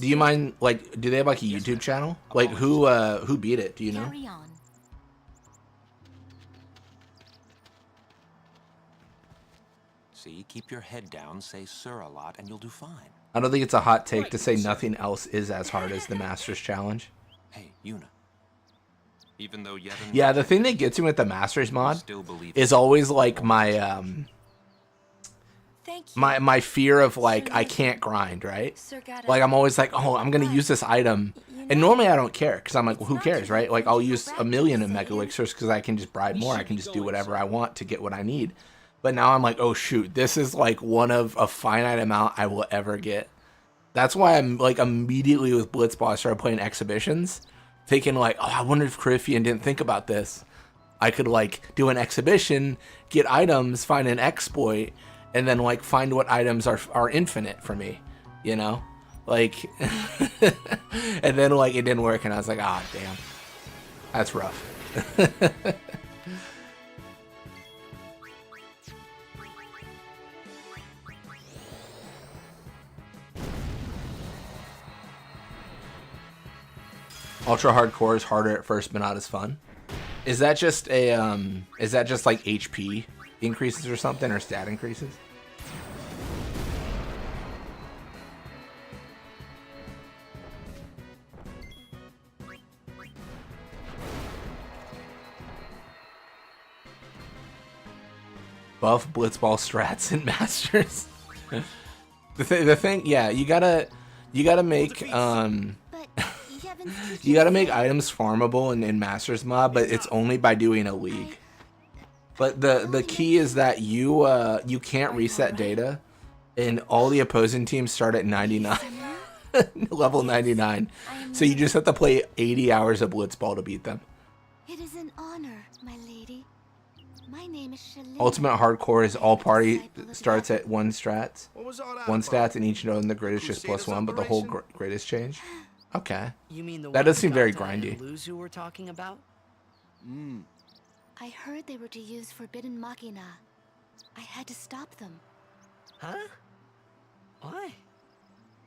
you mind, like, do they have like a YouTube channel? Like who beat it? Do you know? Carry on. See, keep your head down, say sir a lot, and you'll do fine. I don't think it's a hot take to say nothing else is as hard as the Masters Challenge. Hey, Yuna. Even though Yevon... Yeah, the thing that gets me with the Masters mod is always like my Thank you. My fear of like I can't grind, right? Like I'm always like, oh, I'm gonna use this item, and normally I don't care because I'm like, well, who cares, right? Like I'll use 1,000,000 of mega elixirs because I can just bribe more. I can just do whatever I want to get what I need. But now I'm like, oh shoot, this is like one of a finite amount I will ever get. That's why I'm like immediately with Blitzball I started playing exhibitions, thinking like, oh, I wonder if Cariffian didn't think about this. I could like do an exhibition, get items, find an exploit, and then like find what items are infinite for me, you know? Like, and then like it didn't work and I was like, ah, damn, that's rough. Ultra hardcore is harder at first, but not as fun. Is that just a is that just like HP increases or something, or stat increases? Buff Blitzball strats and masters. the thing, yeah, you gotta make you gotta make items farmable in Masters mod, but it's only by doing a league. But the key is that you can't reset data, and all the opposing teams start at 99, level 99. So you just have to play 80 hours of Blitzball to beat them. It is an honor, my lady. My name is Shalene. Ultimate hardcore is all party starts at 1 strats. 1 stats, and each node in the grid is just +1, but the whole grid is changed. Okay. You mean the that does seem very grindy. Lose who we're talking about? I heard they were to use forbidden machina. I had to stop them. Huh? Why?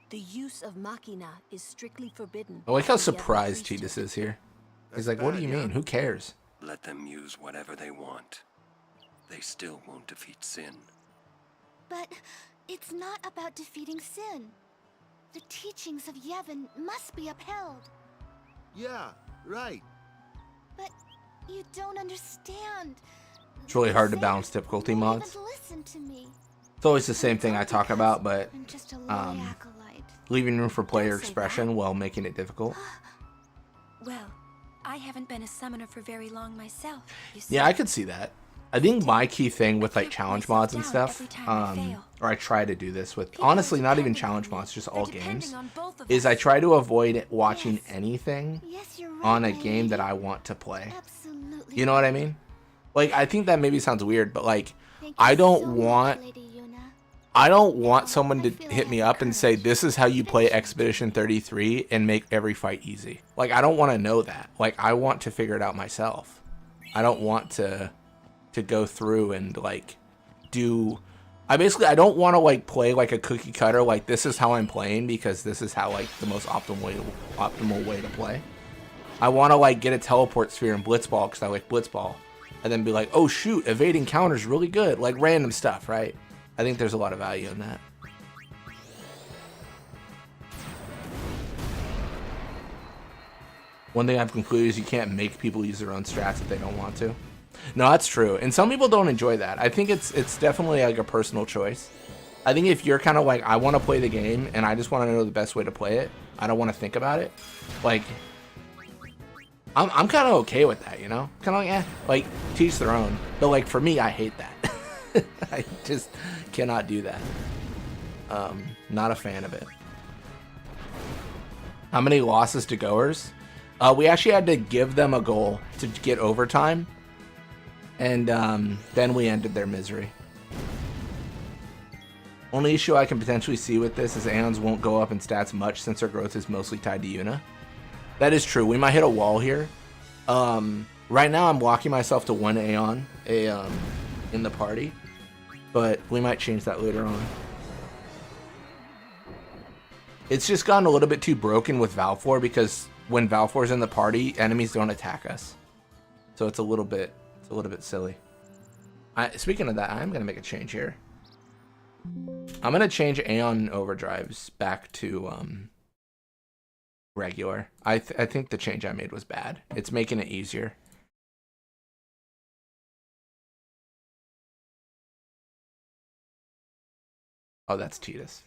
The use of machina is strictly forbidden. I like how surprised Cheetahs is here. He's like, what do you mean? Who cares? Let them use whatever they want. They still won't defeat sin. But it's not about defeating sin. The teachings of Yevon must be upheld. Yeah, right. But you don't understand. It's really hard to balance difficulty mods. Listen to me. It's always the same thing I talk about, but leaving room for player expression while making it difficult. Well, I haven't been a summoner for very long myself. You see. Yeah, I could see that. I think my key thing with like challenge mods and stuff, or I try to do this with, honestly, not even challenge mods, just all games, is I try to avoid watching anything on a game that I want to play. You know what I mean? Like, I think that maybe sounds weird, but like, I don't want someone to hit me up and say, this is how you play Expedition 33 and make every fight easy. Like, I don't want to know that. Like, I want to figure it out myself. I don't want to go through and like I don't want to like play like a cookie cutter, like this is how I'm playing because this is how like the most optimal way to play. I want to like get a teleport sphere in Blitzball because I like Blitzball, and then be like, oh shoot, evading counters really good, like random stuff, right? I think there's a lot of value in that. One thing I've concluded is you can't make people use their own strats if they don't want to. No, that's true. And some people don't enjoy that. I think it's definitely like a personal choice. I think if you're kind of like, I want to play the game and I just want to know the best way to play it, I don't want to think about it. Like, I'm kind of okay with that, you know? Kind of like, like, teach their own. But like, for me, I hate that. I just cannot do that. Not a fan of it. How many losses to goers? We actually had to give them a goal to get overtime. And then we ended their misery. Only issue I can potentially see with this is Aeons won't go up in stats much since their growth is mostly tied to Yuna. That is true. We might hit a wall here. Right now I'm locking myself to 1 Aeon in the party. But we might change that later on. It's just gotten a little bit too broken with Valfor because when Valfor's in the party, enemies don't attack us. So it's a little bit silly. Speaking of that, I'm gonna make a change here. I'm gonna change Aeon overdrives back to regular. I think the change I made was bad. It's making it easier. Oh, that's Titus.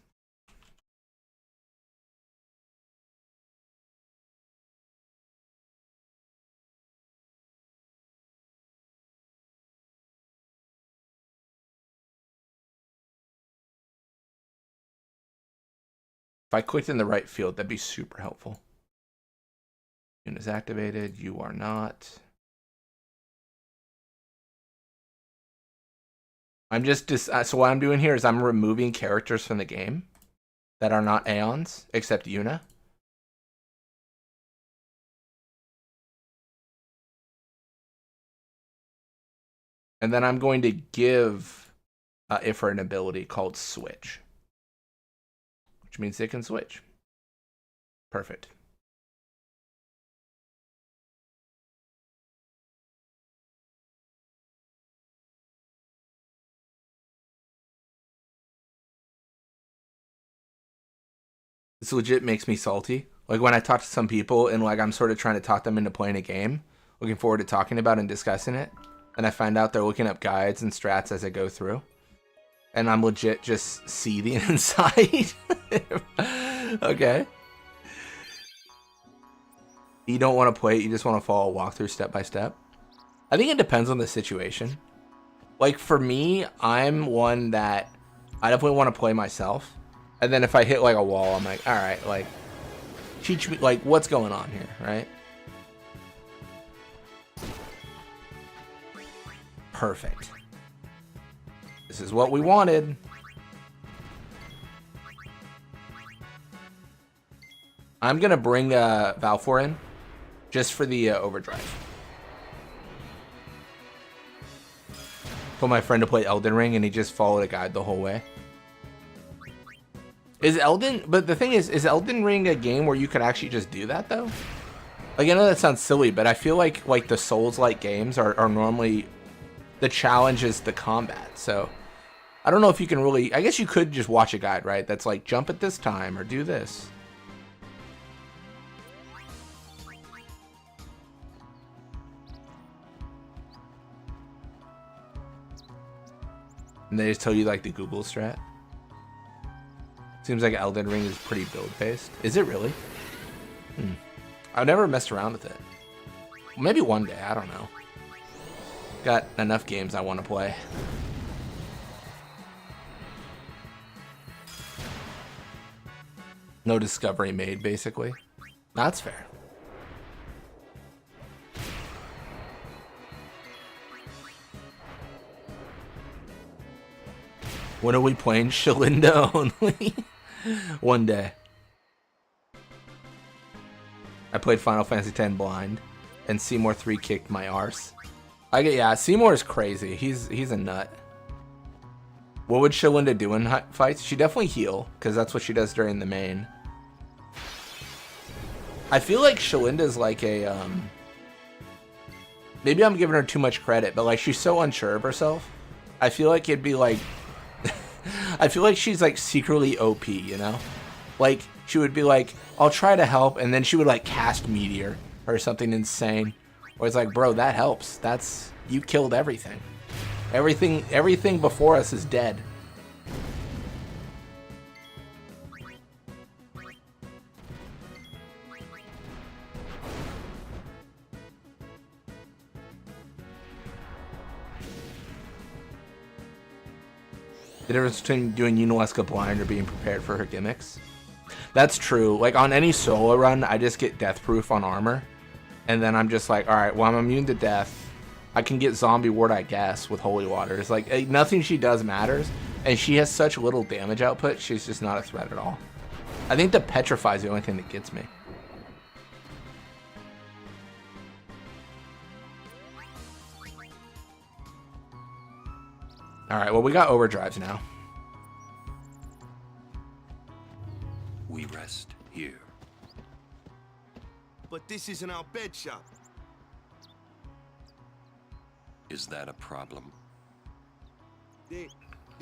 If I clicked in the right field, that'd be super helpful. Yuna is activated. You are not. I'm just so what I'm doing here is I'm removing characters from the game that are not Aeons, except Yuna. And then I'm going to give Ifrit an ability called Switch, which means they can switch. Perfect. This legit makes me salty. Like when I talk to some people and like I'm sort of trying to talk them into playing a game, looking forward to talking about and discussing it, and I find out they're looking up guides and strats as I go through, and I'm legit just seething inside. Okay. You don't want to play it, you just want to follow a walkthrough step by step. I think it depends on the situation. Like for me, I'm one that I definitely want to play myself. And then if I hit like a wall, I'm like, all right, like, teach me, like, what's going on here, right? Perfect. This is what we wanted. I'm going to bring Valfor in just for the overdrive. Told my friend to play Elden Ring, and he just followed a guide the whole way. But the thing is Elden Ring a game where you could actually just do that though? Like I know that sounds silly, but I feel like the Souls-like games are normally the challenge is the combat. So I don't know if you can really. I guess you could just watch a guide, right? That's like jump at this time or do this. And they just tell you like the Google strat. Seems like Elden Ring is pretty build-based. Is it really? I've never messed around with it. Maybe one day, I don't know. Got enough games I want to play. No discovery made, basically. That's fair. When are we playing Shalinda only? One day. I played Final Fantasy X blind, and Seymour 3 kicked my arse. Yeah, Seymour is crazy. He's a nut. What would Shalinda do in fights? She definitely heal, because that's what she does during the main. I feel like Shalinda is like a maybe I'm giving her too much credit, but like she's so unsure of herself. I feel like it'd be like I feel like she's like secretly OP, you know? Like she would be like, I'll try to help, and then she would like cast Meteor or something insane. Or it's like, bro, that helps. You killed everything. Everything before us is dead. The difference between doing Unileska blind or being prepared for her gimmicks. That's true. Like on any solo run, I just get death proof on armor. And then I'm just like, alright, well I'm immune to death. I can get zombie ward, I guess, with holy water. It's like nothing she does matters. And she has such little damage output, she's just not a threat at all. I think the petrify is the only thing that gets me. Alright, well we got overdrives now. We rest here. But this isn't our bed shop. Is that a problem? They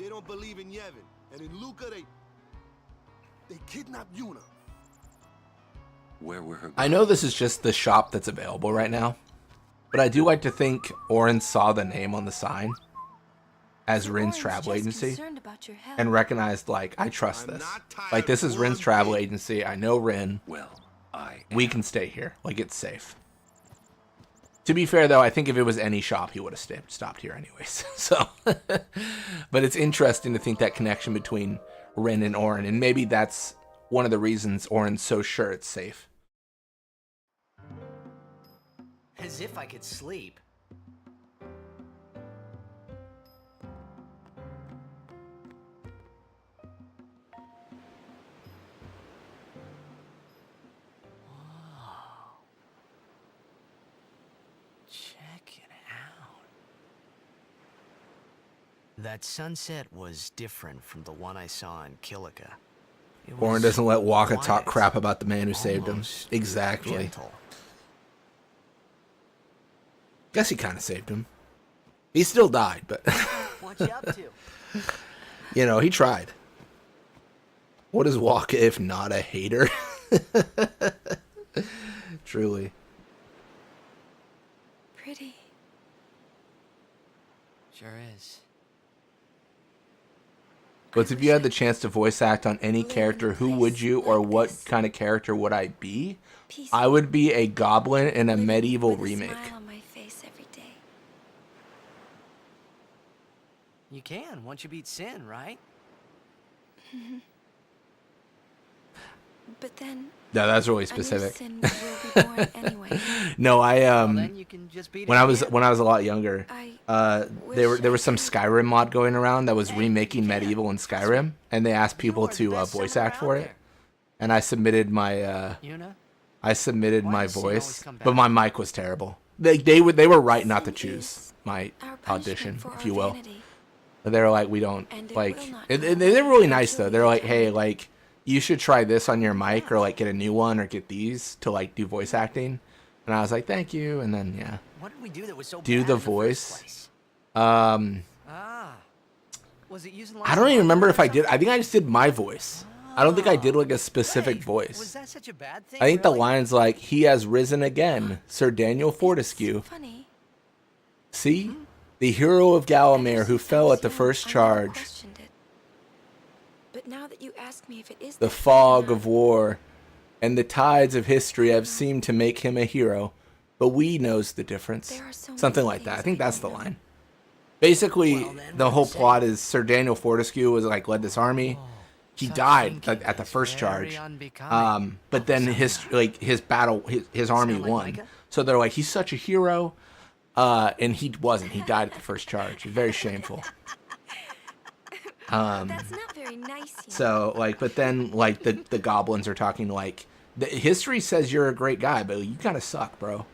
don't believe in Yevon. And in Luca, they kidnapped Yuna. Where were her... I know this is just the shop that's available right now, but I do like to think Oren saw the name on the sign as Rin's travel agency and recognized, like, I trust this. Like, this is Rin's travel agency. I know Rin. Well, we can stay here. Like, it's safe. To be fair, though, I think if it was any shop, he would have stopped here anyways. So, but it's interesting to think that connection between Rin and Orin, and maybe that's one of the reasons Orin's so sure it's safe. As if I could sleep. That sunset was different from the one I saw in Kilika. Orin doesn't let Waka talk crap about the man who saved him. Exactly. Gentle. Guess he kind of saved him. He still died, but What you up to? you know, he tried. What is Waka if not a hater? Truly. Pretty. Sure is. But if you had the chance to voice act on any character, who would you, or what kind of character would I be? I would be a goblin in a medieval remake. On my face every day. You can, once you beat Sin, right? But then... No, that's really a new specific. Sin will be born anyway. No, then you can just beat when it I was again. a lot younger, there was some Skyrim mod going around that was remaking medieval in Skyrim, and they asked people to voice act for it, and I submitted my voice, but my mic was terrible. They were right not to choose my audition, if you will. They were like, we don't like. They're really nice though. They're like, hey, like, you should try this on your mic, or like get a new one, or get these to like do voice acting. And I was like, thank you. And then yeah, What did we do that was so do bad the in the first voice. place? Was it using I don't even remember if I did. I think I just did my voice. I don't think I did like a specific Was voice. that such a bad thing? I think the really? line's like, he has risen again, Sir Daniel Fortescue. Funny. See? The hero of Galamir who fell at the first charge. Questioned it. But now that you ask me if it is The fog of war and the tides of history have seemed to make him a hero, but we knows the difference. Something like that. I think that's the line. Basically, the whole plot is Sir Daniel Fortescue was like led this army. He died at the first charge, but then his army won. So they're like, he's such a hero, and he wasn't. He died at the first charge. Very shameful. That's not very nice. So like, but then like the goblins are talking like, the history says you're a great guy, but you kind of suck, bro.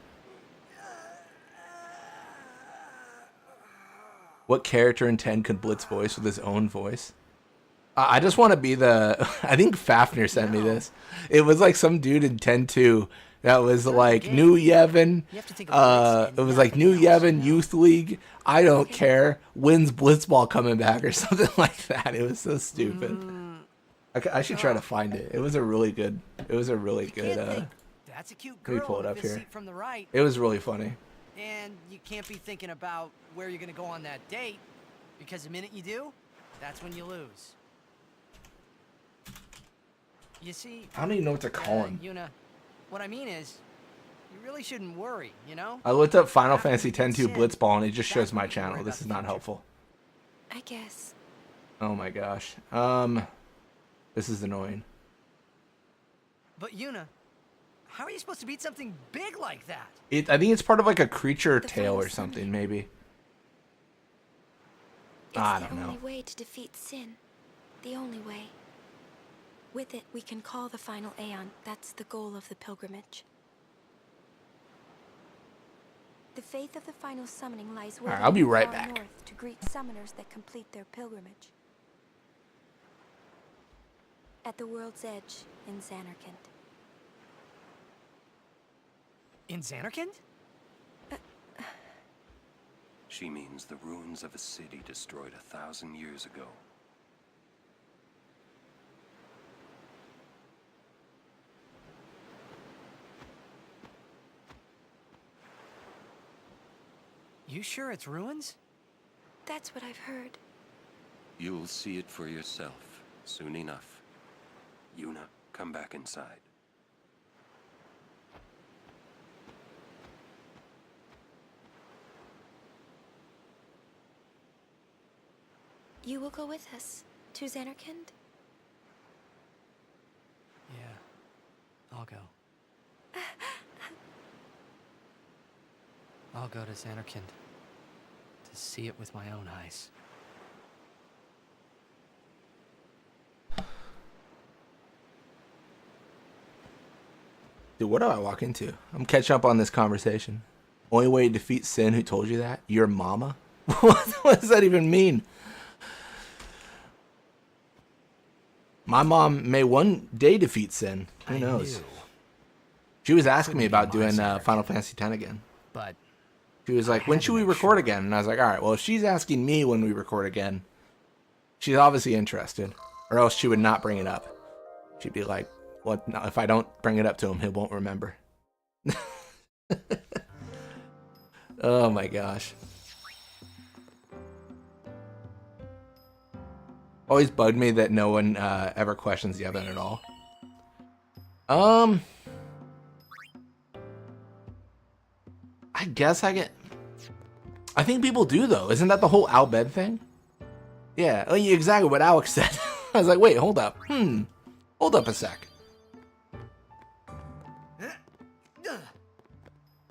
What character in 10 could Blitz voice with his own voice? I just want to be the... I think Fafnir sent me this. It was like some dude in 10-2 that was like, New Yevon. It was like, New Yevon Youth League. I don't care. Wins Blitzball coming back or something like that. It was so stupid. I should try to find it. It was a really good... That's a cute girl. Let me pull it up with a here. seat from the right. It was really funny. And you can't be thinking about where you're going to go on that date, because the minute you do, that's when you lose. You see, I don't even know what to call him. Yuna, what I mean is, you really shouldn't worry, you know? I looked up Final Fantasy X-2 Blitzball and it just shows my channel. This is not helpful. I guess. Oh my gosh. This is annoying. But Yuna, how are you supposed to beat something big like that? I think it's part of like a creature tale or something, maybe. I don't the know. only way to defeat sin. The only way. With it, we can call the final Aeon. That's the goal of the pilgrimage. The faith of the final summoning lies Alright, I'll be right far back. north to greet summoners that complete their pilgrimage. At the world's edge in Xanarkand. In Xanarkand? She means the ruins of a city destroyed 1,000 years ago. You sure it's ruins? That's what I've heard. You'll see it for yourself soon enough. Yuna, come back inside. You will go with us to Xanarkand? Yeah, I'll go. I'll go to Xanarkand to see it with my own eyes. Dude, what do I walk into? I'm catching up on this conversation. Only way to defeat Sin, who told you that? Your mama? What does that even mean? My mom may one day defeat Sin. Who knows? She was asking me about doing Final Fantasy X again. But she was like, when should we record again? And I was like, all right, well, if she's asking me when we record again, she's obviously interested. Or else she would not bring it up. She'd be like, well, no, if I don't bring it up to him, he won't remember. Oh my gosh. Always bugged me that no one ever questions Yevon at all. I guess I think people do though. Isn't that the whole Al Bhed thing? Yeah, oh, yeah, exactly what Alex said. I was like, wait, hold up. Hold up a sec.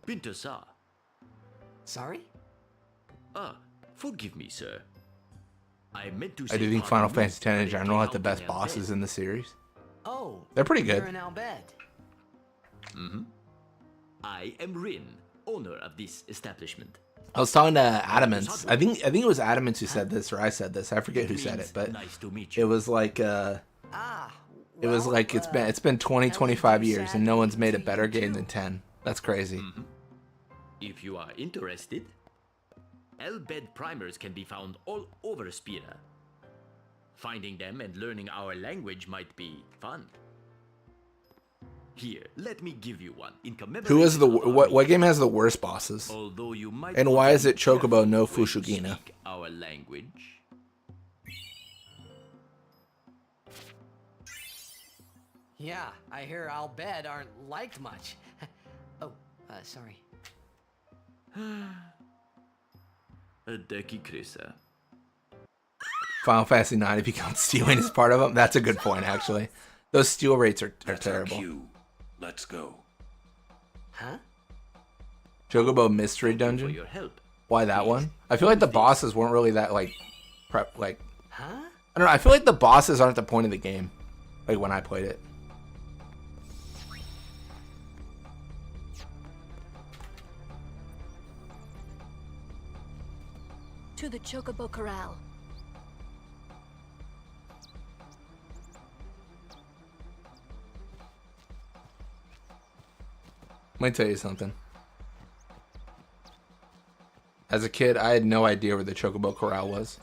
Pinto-sa. Sorry? Forgive me, sir. I meant to I say do think Final pardon me, Fantasy X in general has the best Al bosses Bhed. in the series. Oh, They're pretty good. You're an Al Bhed. I am Rin, owner of this establishment. I was talking to Adamance. I think it was Adamance who said this, or I said this. I forget who said it, but Nice to meet it was like it was like it's been 20, 25 years and no one's made a better game than 10. That's crazy. If you are interested, Al Bhed primers can be found all over Spira. Finding them and learning our language might be fun. Here, let me give you one in commemoration. Who is the of our what game has the worst bosses? Although you might And why want is to it be Chocobo no careful when you Fushigina? speak our language. Yeah, I hear Al Bhed aren't liked much. Oh, sorry. Deki Krisa. Final Fantasy 9 if you count stealing as part of them. That's a good point actually. Those steal rates are terrible. Let's go. Huh? Chocobo Mystery Dungeon. your help. Why that one? I feel like the bosses weren't really that like I Huh? don't know. I feel like the bosses aren't the point of the game. Like when I played it. To the Chocobo Corral. Let me tell you something. As a kid, I had no idea where the Chocobo Corral was.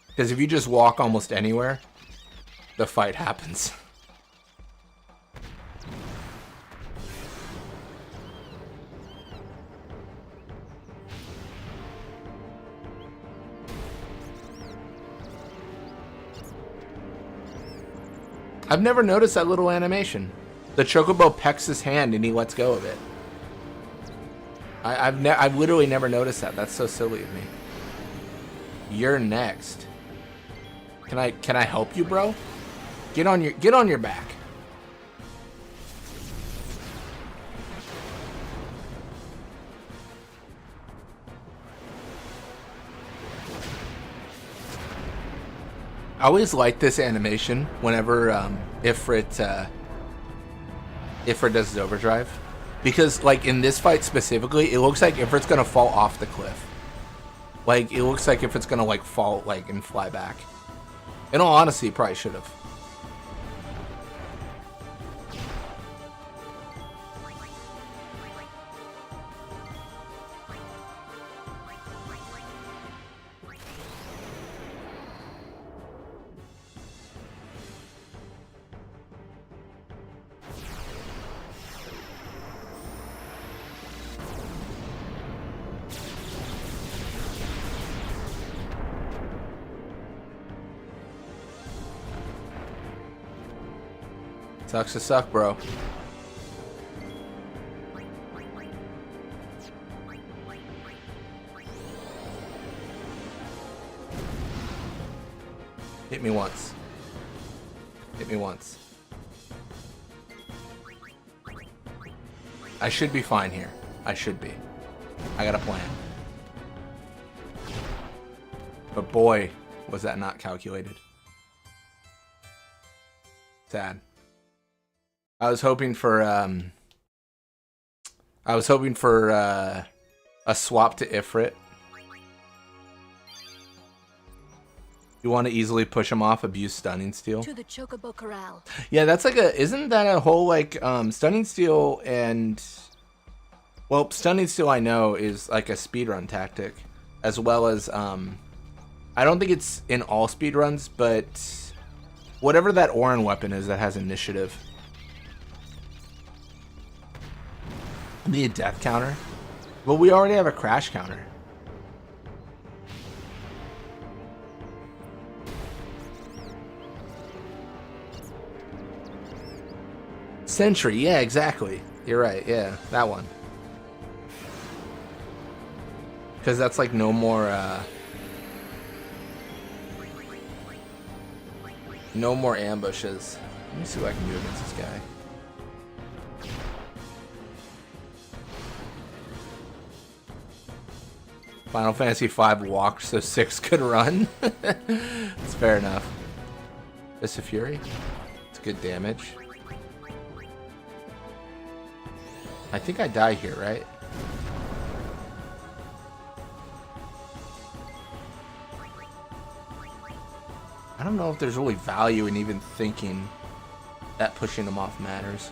Because if you just walk almost anywhere, the fight happens. I've never noticed that little animation. The Chocobo pecks his hand and he lets go of it. I've literally never noticed that. That's so silly of me. You're next. Can I help you, bro? Get on your back. I always like this animation whenever Ifrit does his overdrive. Because, like, in this fight specifically, it looks like Ifrit's gonna fall off the cliff. Like, it looks like Ifrit's gonna, like, fall, like, and fly back. In all honesty, he probably should have. Sucks to suck, bro. Hit me once. Hit me once. I should be fine here. I should be. I got a plan. But boy, was that not calculated. Sad. I was hoping for a swap to Ifrit. You want to easily push him off, abuse Stunning Steel. To the Chocobo Corral. Yeah, that's like isn't that a whole like Stunning Steel and well, Stunning Steel I know is like a speedrun tactic, as well as I don't think it's in all speedruns, but whatever that Orin weapon is that has initiative. The death counter? Well, we already have a crash counter. Sentry, yeah, exactly. You're right, yeah, that one. Because that's like no more ambushes. Let me see what I can do against this guy. Final Fantasy V walked so 6 could run. It's fair enough. Fist of Fury. It's good damage. I think I die here, right? I don't know if there's really value in even thinking that pushing him off matters.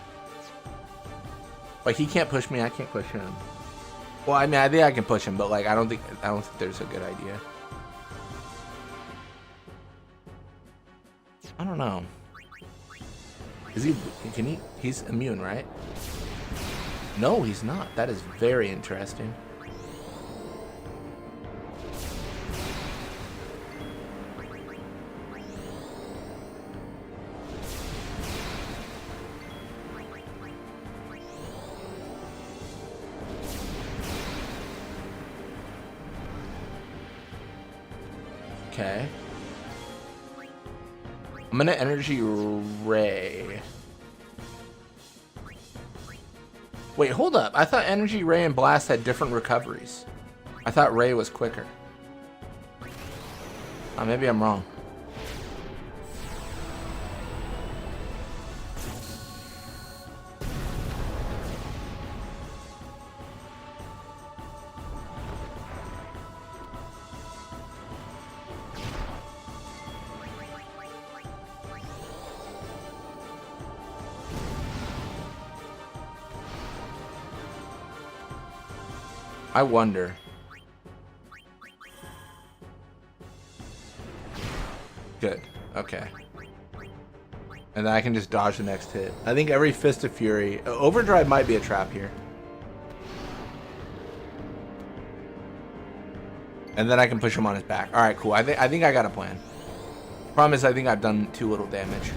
Like, he can't push me, I can't push him. Well, I mean, I think I can push him, but like, I don't think there's a good idea. I don't know. Is he? Can he? He's immune, right? No, he's not. That is very interesting. Okay. I'm gonna energy ray. Wait, hold up. I thought energy ray and blast had different recoveries. I thought ray was quicker. Oh, maybe I'm wrong. I wonder. Good. Okay. And then I can just dodge the next hit. I think every Fist of Fury... Overdrive might be a trap here. And then I can push him on his back. Alright, cool. I think I got a plan. Problem is, I think I've done too little damage.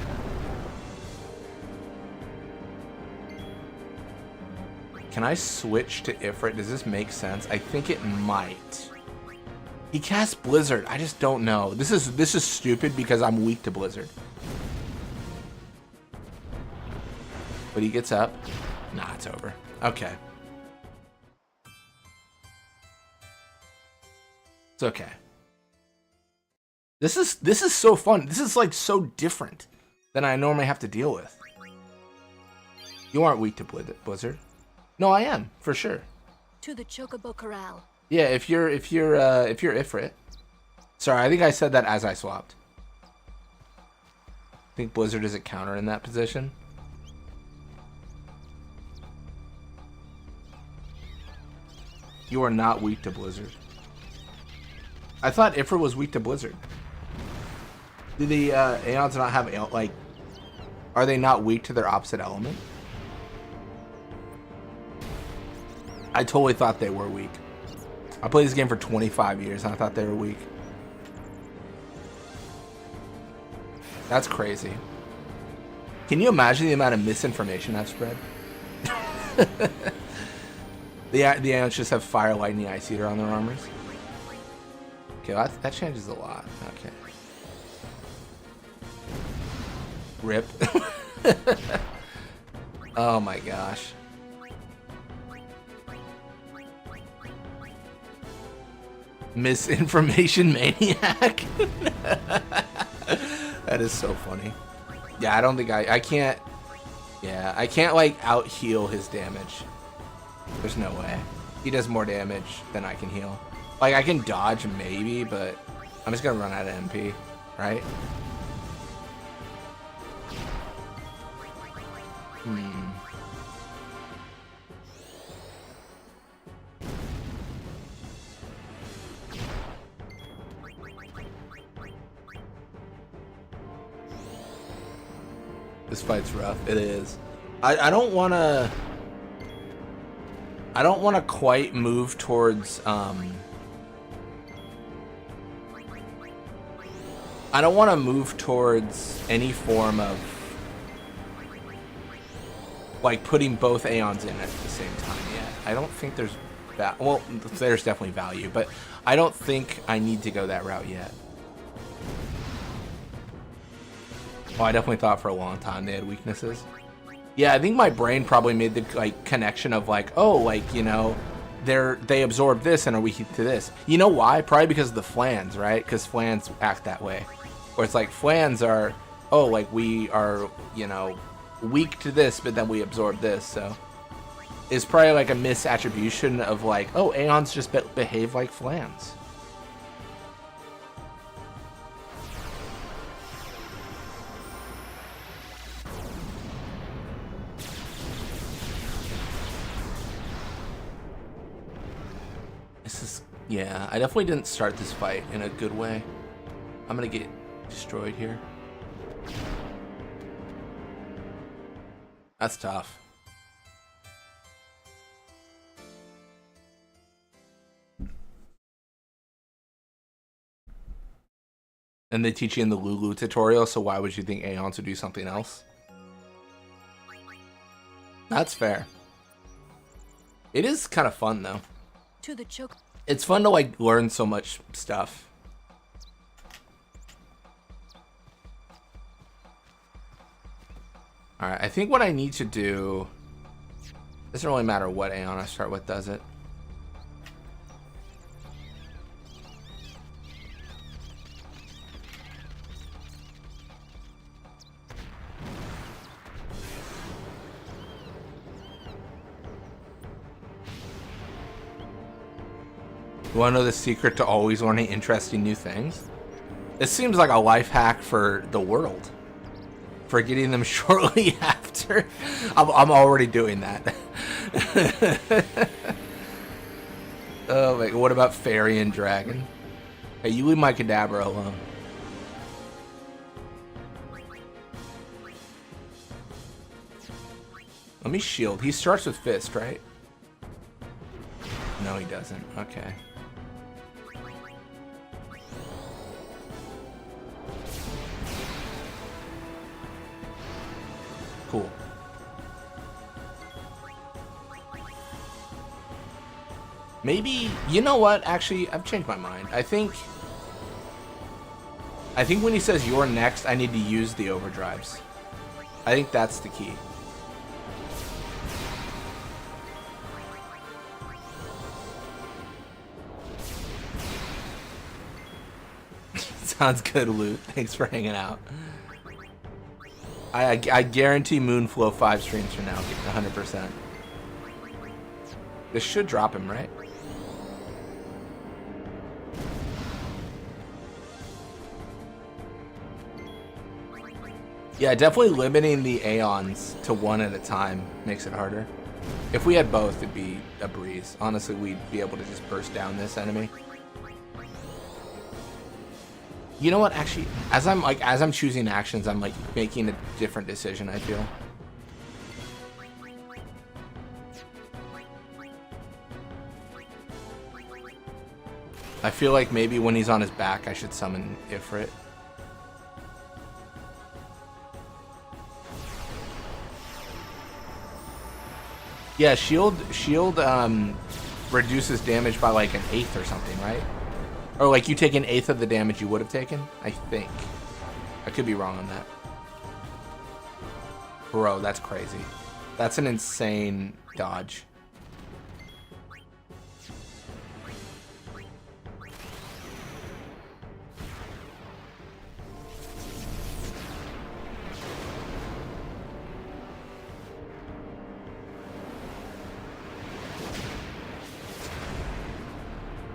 Can I switch to Ifrit? Does this make sense? I think it might. He casts Blizzard. I just don't know. This is stupid because I'm weak to Blizzard. But he gets up. Nah, it's over. Okay. It's okay. This is so fun. This is like so different than I normally have to deal with. You aren't weak to Blizzard. No, I am, for sure. To the Chocobo Corral. Yeah, if you're Ifrit. Sorry, I think I said that as I swapped. I think Blizzard is a counter in that position. You are not weak to Blizzard. I thought Ifrit was weak to Blizzard. Do the Aeons not have, like, are they not weak to their opposite element? I totally thought they were weak. I played this game for 25 years and I thought they were weak. That's crazy. Can you imagine the amount of misinformation I've spread? The Aeons just have fire, lightning, ice eater on their armors. Okay, well, that changes a lot. Okay. Rip. Oh my gosh. Misinformation maniac. That is so funny. Yeah, I don't think I can't. Yeah, I can't like out heal his damage. There's no way. He does more damage than I can heal. Like I can dodge maybe, but I'm just gonna run out of MP, right? This fight's rough. It is. I don't wanna quite move towards I don't wanna move towards any form of like putting both Aeons in at the same time yet. I don't think there's well, there's definitely value, but I don't think I need to go that route yet. Oh, I definitely thought for a long time they had weaknesses. Yeah, I think my brain probably made the like connection of like, oh, like, you know, they absorb this and are weak to this. You know why? Probably because of the flans, right? Because flans act that way. Where it's like flans are, oh, like we are, you know, weak to this, but then we absorb this. So it's probably like a misattribution of like, oh, Aeons just behave like flans. This is, yeah, I definitely didn't start this fight in a good way. I'm gonna get destroyed here. That's tough. And they teach you in the Lulu tutorial, so why would you think Aeons would do something else? That's fair. It is kind of fun though. To the choke. It's fun to like learn so much stuff. Alright, I think what I need to do, doesn't really matter what Aeon I start with, does it? You want to know the secret to always learning interesting new things? It seems like a life hack for the world. For getting them shortly after. I'm already doing that. Oh my, what about Fairy and Dragon? Hey, you leave my Kadabra alone. Let me shield. He starts with Fist, right? No, he doesn't. Okay. Cool. Maybe, you know what? Actually, I've changed my mind. I think when he says you're next, I need to use the overdrives. I think that's the key. Sounds good, Loot. Thanks for hanging out. I guarantee Moonflow 5 streams from now, 100%. This should drop him, right? Yeah, definitely limiting the Aeons to one at a time makes it harder. If we had both, it'd be a breeze. Honestly, we'd be able to just burst down this enemy. You know what? Actually, as I'm choosing actions, I'm like making a different decision, I feel. I feel like maybe when he's on his back, I should summon Ifrit. Yeah, shield reduces damage by like 1/8 or something, right? Or like you take 1/8 of the damage you would have taken, I think. I could be wrong on that. Bro, that's crazy. That's an insane dodge.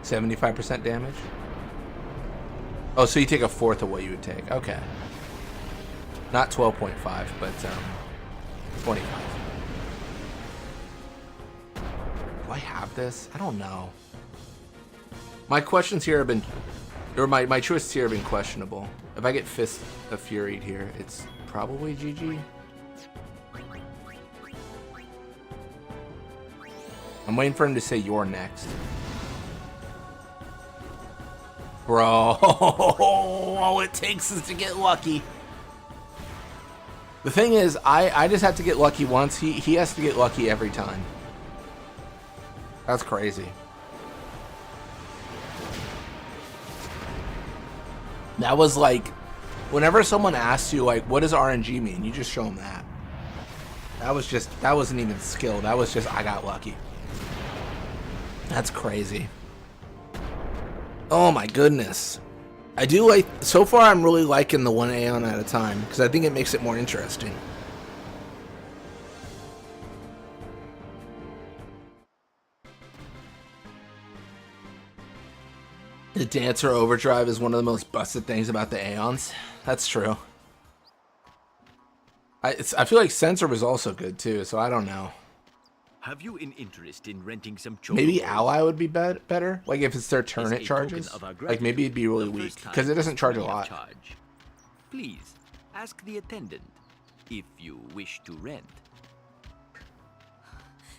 $75% damage? Oh, so you take 1/4 of what you would take. Okay. Not 12.5, but 25. Do I have this? I don't know. My questions here have been, or my choices here have been questionable. If I get Fist of Fury here, it's probably GG. I'm waiting for him to say you're next. Bro, all it takes is to get lucky. The thing is, I just have to get lucky once. He has to get lucky every time. That's crazy. That was like, whenever someone asks you, like, what does RNG mean? You just show them that. That wasn't even skill. That was just, I got lucky. That's crazy. Oh my goodness. I do like, so far I'm really liking the 1 Aeon at a time, because I think it makes it more interesting. The Dancer Overdrive is one of the most busted things about the Aeons. That's true. I feel like Sensor was also good too, so I don't know. Have you an interest in renting some chocobos? Maybe Ally would be better. Like if it's their turn it charges. Like maybe it'd be really weak because it doesn't charge a lot. Please ask the attendant if you wish to rent.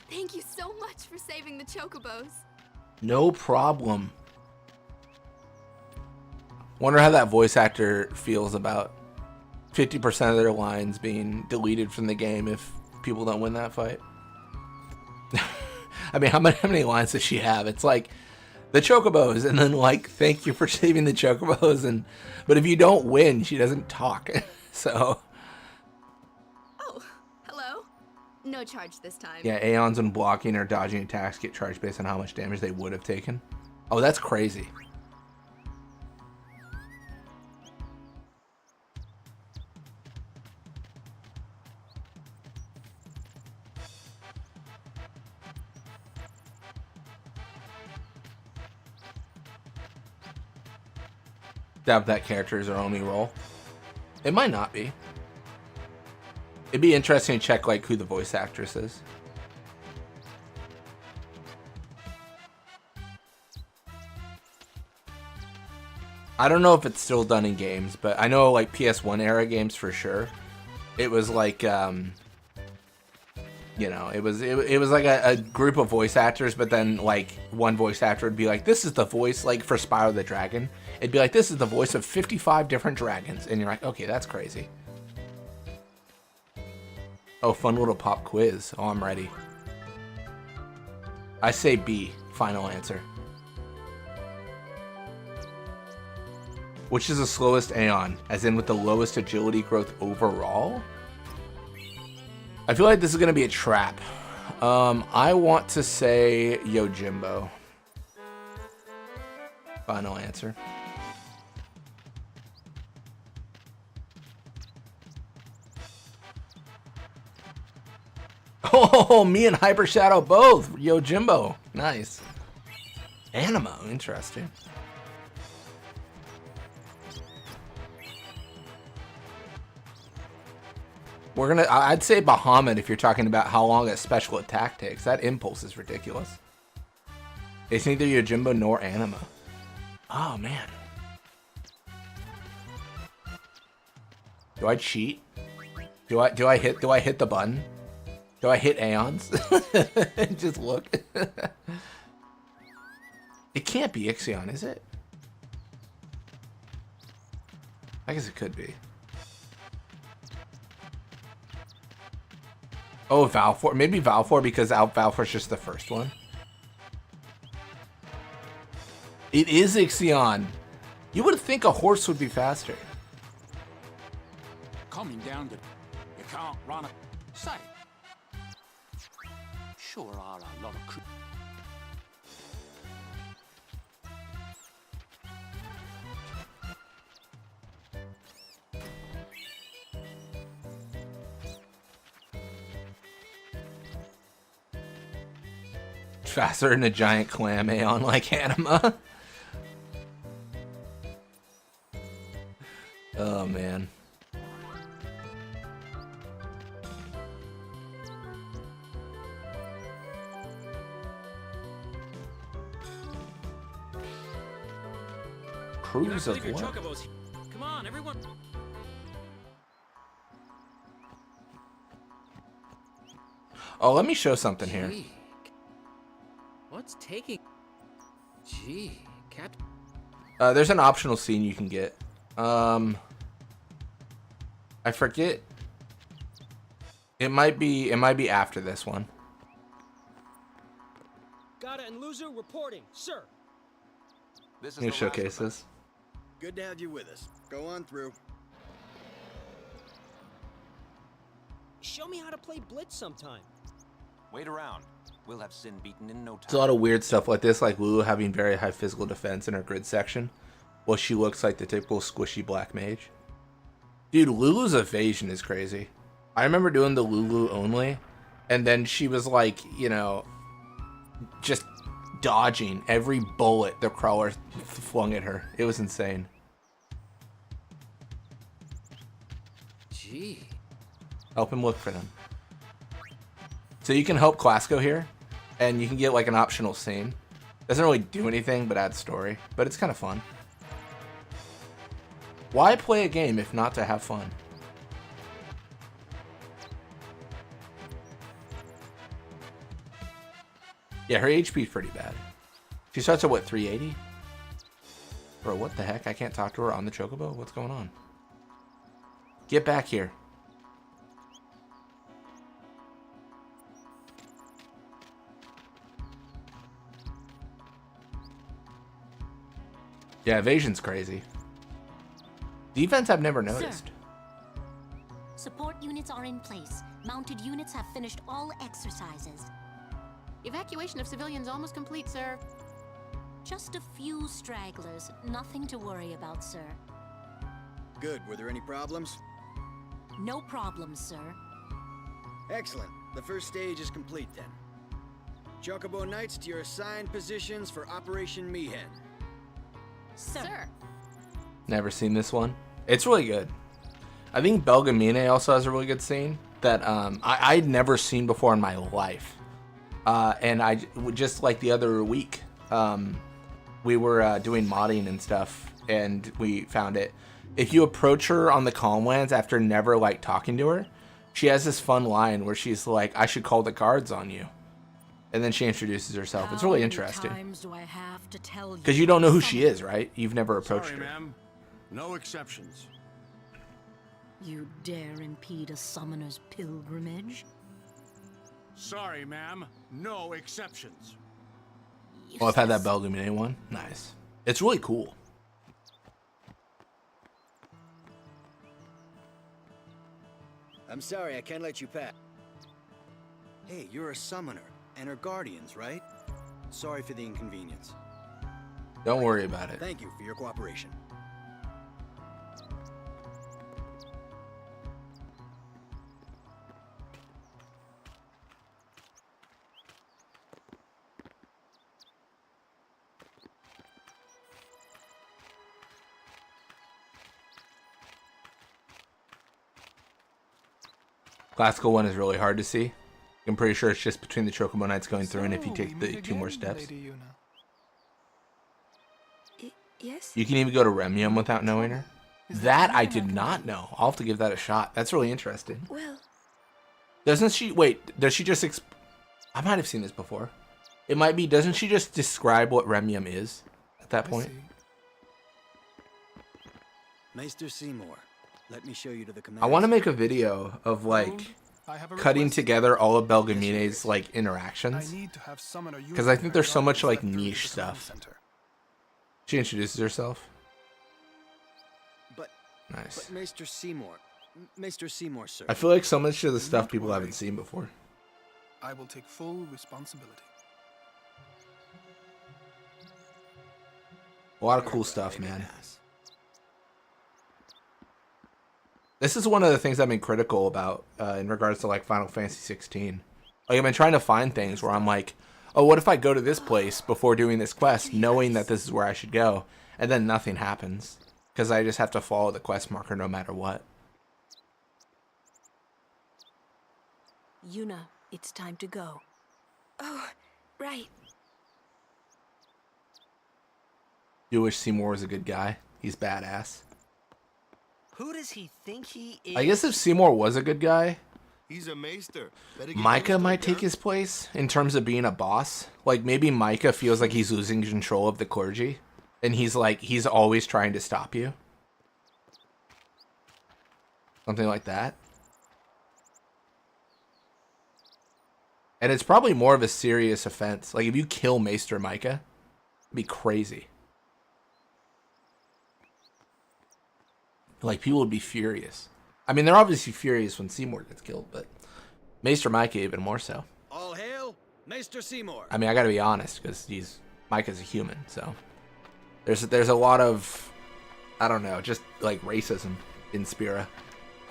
Thank you so much for saving the chocobos. No problem. Wonder how that voice actor feels about 50% of their lines being deleted from the game if people don't win that fight. I mean, how many lines does she have? It's like the chocobos, and then like thank you for saving the chocobos, and but if you don't win, she doesn't talk. So. Oh, hello. No charge this time. Yeah, Aeons and blocking or dodging attacks get charged based on how much damage they would have taken. Oh, that's crazy. Doubt that character is their only role. It might not be. It'd be interesting to check like who the voice actress is. I don't know if it's still done in games, but I know like PS1 era games for sure. It was like you know, it was like a group of voice actors, but then like one voice actor would be like, this is the voice, like for Spyro the Dragon. It'd be like, this is the voice of 55 different dragons. And you're like, okay, that's crazy. Oh, fun little pop quiz. Oh, I'm ready. I say B, final answer. Which is the slowest Aeon, as in with the lowest agility growth overall? I feel like this is going to be a trap. I want to say Yojimbo. Final answer. Oh, me and Hyper Shadow both. Yojimbo. Nice. Animo. Interesting. I'd say Bahamut if you're talking about how long a special attack takes. That impulse is ridiculous. It's neither Yojimbo nor Anima. Oh man. Do I cheat? Do I hit the button? Do I hit Aeons? Just look. It can't be Ixion, is it? I guess it could be. Oh, Valfor. Maybe Valfor because Valfor's just the first one. It is Aeon. You would think a horse would be faster. Coming down to you can't run a say. Sure are a lot of crew. Faster than a giant clam Aeon like Anima. Oh man. Cruise of what? Come on, everyone. Oh, let me show something here. What's taking? Gee, Captain. There's an optional scene you can get. I forget. It might be after this one. Gata and Luzu reporting, sir. Let me showcase this. Good to have you with us. Go on through. Show me how to play Blitz sometime. Wait around. We'll have Sin beaten in no time. There's a lot of weird stuff like this, like Lulu having very high physical defense in her grid section. Well, she looks like the typical squishy black mage. Dude, Lulu's evasion is crazy. I remember doing the Lulu only, and then she was like, you know, just dodging every bullet the crawler flung at her. It was insane. Gee. Help him look for them. So you can help Classico here, and you can get like an optional scene. Doesn't really do anything but add story, but it's kind of fun. Why play a game if not to have fun? Yeah, her HP is pretty bad. She starts at what, 380? Bro, what the heck? I can't talk to her on the Chocobo? What's going on? Get back here. Yeah, evasion's crazy. Defense I've never noticed. Sir. Support units are in place. Mounted units have finished all exercises. Evacuation of civilians almost complete, sir. Just a few stragglers. Nothing to worry about, sir. Good. Were there any problems? No problems, sir. Excellent. The first stage is complete then. Chocobo Knights to your assigned positions for Operation Mihen. Sir. Never seen this one. It's really good. I think Belgamine also has a really good scene that I'd never seen before in my life. And I just like the other week, we were doing modding and stuff, and we found it. If you approach her on the Calmlands after never like talking to her, she has this fun line where she's like, "I should call the guards on you," and then she introduces herself. It's really interesting because you don't know who she is, right? You've never approached Sorry, her. ma'am. No exceptions. You dare impede a summoner's pilgrimage? Sorry, ma'am. No exceptions. Well, I've had that Belgamine one. Nice. It's really cool. I'm sorry, I can't let you pass. Hey, you're a summoner, and her guardians, right? Sorry for the inconvenience. Don't worry about it. Thank you for your cooperation. Classical one is really hard to see. I'm pretty sure it's just between the Chocobo Knights going through, and if you take the 2 more steps. Yes? You can even go to Remium without knowing her. That I did not know. I'll have to give that a shot. That's really interesting. Well... Doesn't she... Wait, does she just... I might have seen this before. It might be... Doesn't she just describe what Remium is at that point? Maester Seymour, let me show you to the command. I want to make a video of, like, cutting together all of Belgamine's like interactions, because I think there's so much like niche stuff. She introduces herself. Nice. But Maester Seymour, sir. I feel like so much of the stuff people haven't seen before. I will take full responsibility. A lot of cool stuff, man. This is one of the things I've been critical about in regards to like Final Fantasy 16. Like I've been trying to find things where I'm like, oh, what if I go to this place before doing this quest, knowing that this is where I should go, and then nothing happens because I just have to follow the quest marker no matter what. Yuna, it's time to go. Oh, right. You wish Seymour was a good guy. He's badass. Who does he think he is? I guess if Seymour was a good guy, He's a maester. Micah might take his place in terms of being a boss. Like maybe Micah feels like he's losing control of the clergy, and he's always trying to stop you. Something like that. And it's probably more of a serious offense. Like if you kill Maester Micah, it'd be crazy. Like people would be furious. I mean, they're obviously furious when Seymour gets killed, but Maester Micah even more so. All hail, Maester Seymour. I mean, I gotta be honest, because Micah's a human, so there's a lot of, I don't know, just like racism in Spira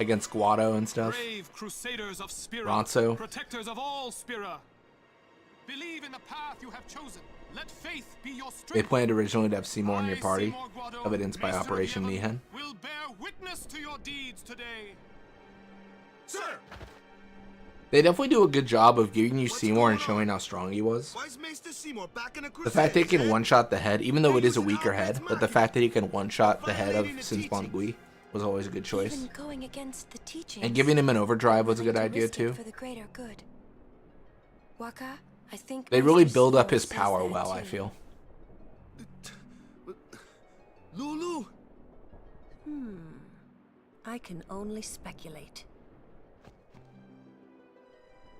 against Guado and stuff. Brave crusaders of Spira, Ronso. protectors of all Spira. Believe in the path you have chosen. Let faith be your strength. They planned originally to have Seymour in your party, evidenced by Operation Mihan. Will bear witness to your deeds today. Sir! They definitely do a good job of giving you Seymour and showing how strong he was. Why is Maester Seymour back in a The fact that he can one-shot the head, even though it is a weaker head, but the fact that he can one-shot the head of Sinspan Gui was always a good choice. Even going against the teachings, And giving him an overdrive was a good willing to idea risk it too. For the greater good. Waka, I think They really Maester build up Seymour his sees power that well, I too. feel. Lulu! I can only speculate.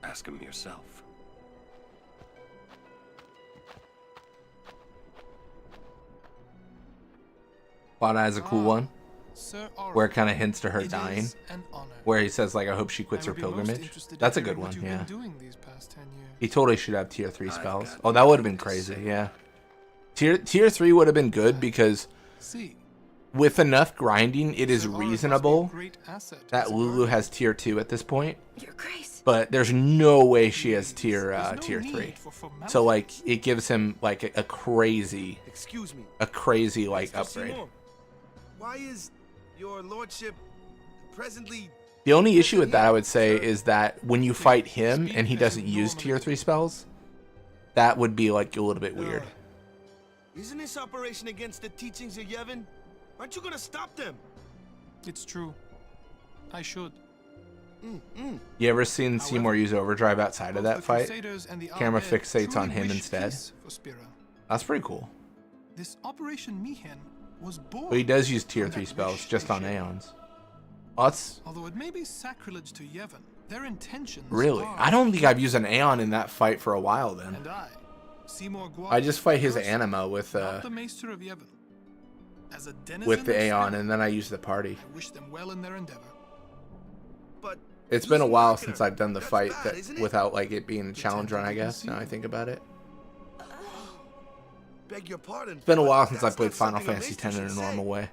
Ask him yourself. Lana has a cool one, Sir where it kind of hints to her it dying, is an honor. where he says like, I hope she quits I her would be most pilgrimage. interested That's to a hear good what one, you've yeah. been doing these past 10 years. He totally should have tier 3 spells. got Oh, that would have been nothing to crazy, say. yeah. Tier 3 would have been good because See, with enough grinding, it is Sir Aura must be a reasonable great asset to that Sir Lulu Aura. has tier 2 at this point. Your Grace. But there's no way she has tier There's no tier need 3. for formality. So like it gives him like a crazy Excuse me. like Maester upgrade. Seymour, why is your lordship presently... The only issue with that I would say is that when you fight him and he doesn't use tier 3 spells, that would be like a little bit weird. Isn't this operation against the teachings of Yevon? Aren't you gonna stop them? It's true. I should. You ever seen Seymour use overdrive outside of that The fight? Crusaders and the Camera Al-Bhed fixates on truly him wish instead. peace for Spira. That's pretty cool. This Operation Mihan was born. But he does use tier from 3 that spells wish just they on shared. Aeons. Oh, that's Although it may be sacrilege to Yevon, their intentions really. are I don't think I've used an Aeon in that fight for a while then. And I, Seymour Guado, I just fight his person, anima with not the Maester of Yevon. As a denizen with the of Aeon, Spira, and then I use the party. I wish them well in their endeavor. But It's been a using while Marketer, since I've done the that's fight bad, isn't it? without like it being a challenge run, I guess, now I think about it. Beg your pardon. It's been a but while since I that's played not Final something a Fantasy maester X in a should say. normal way.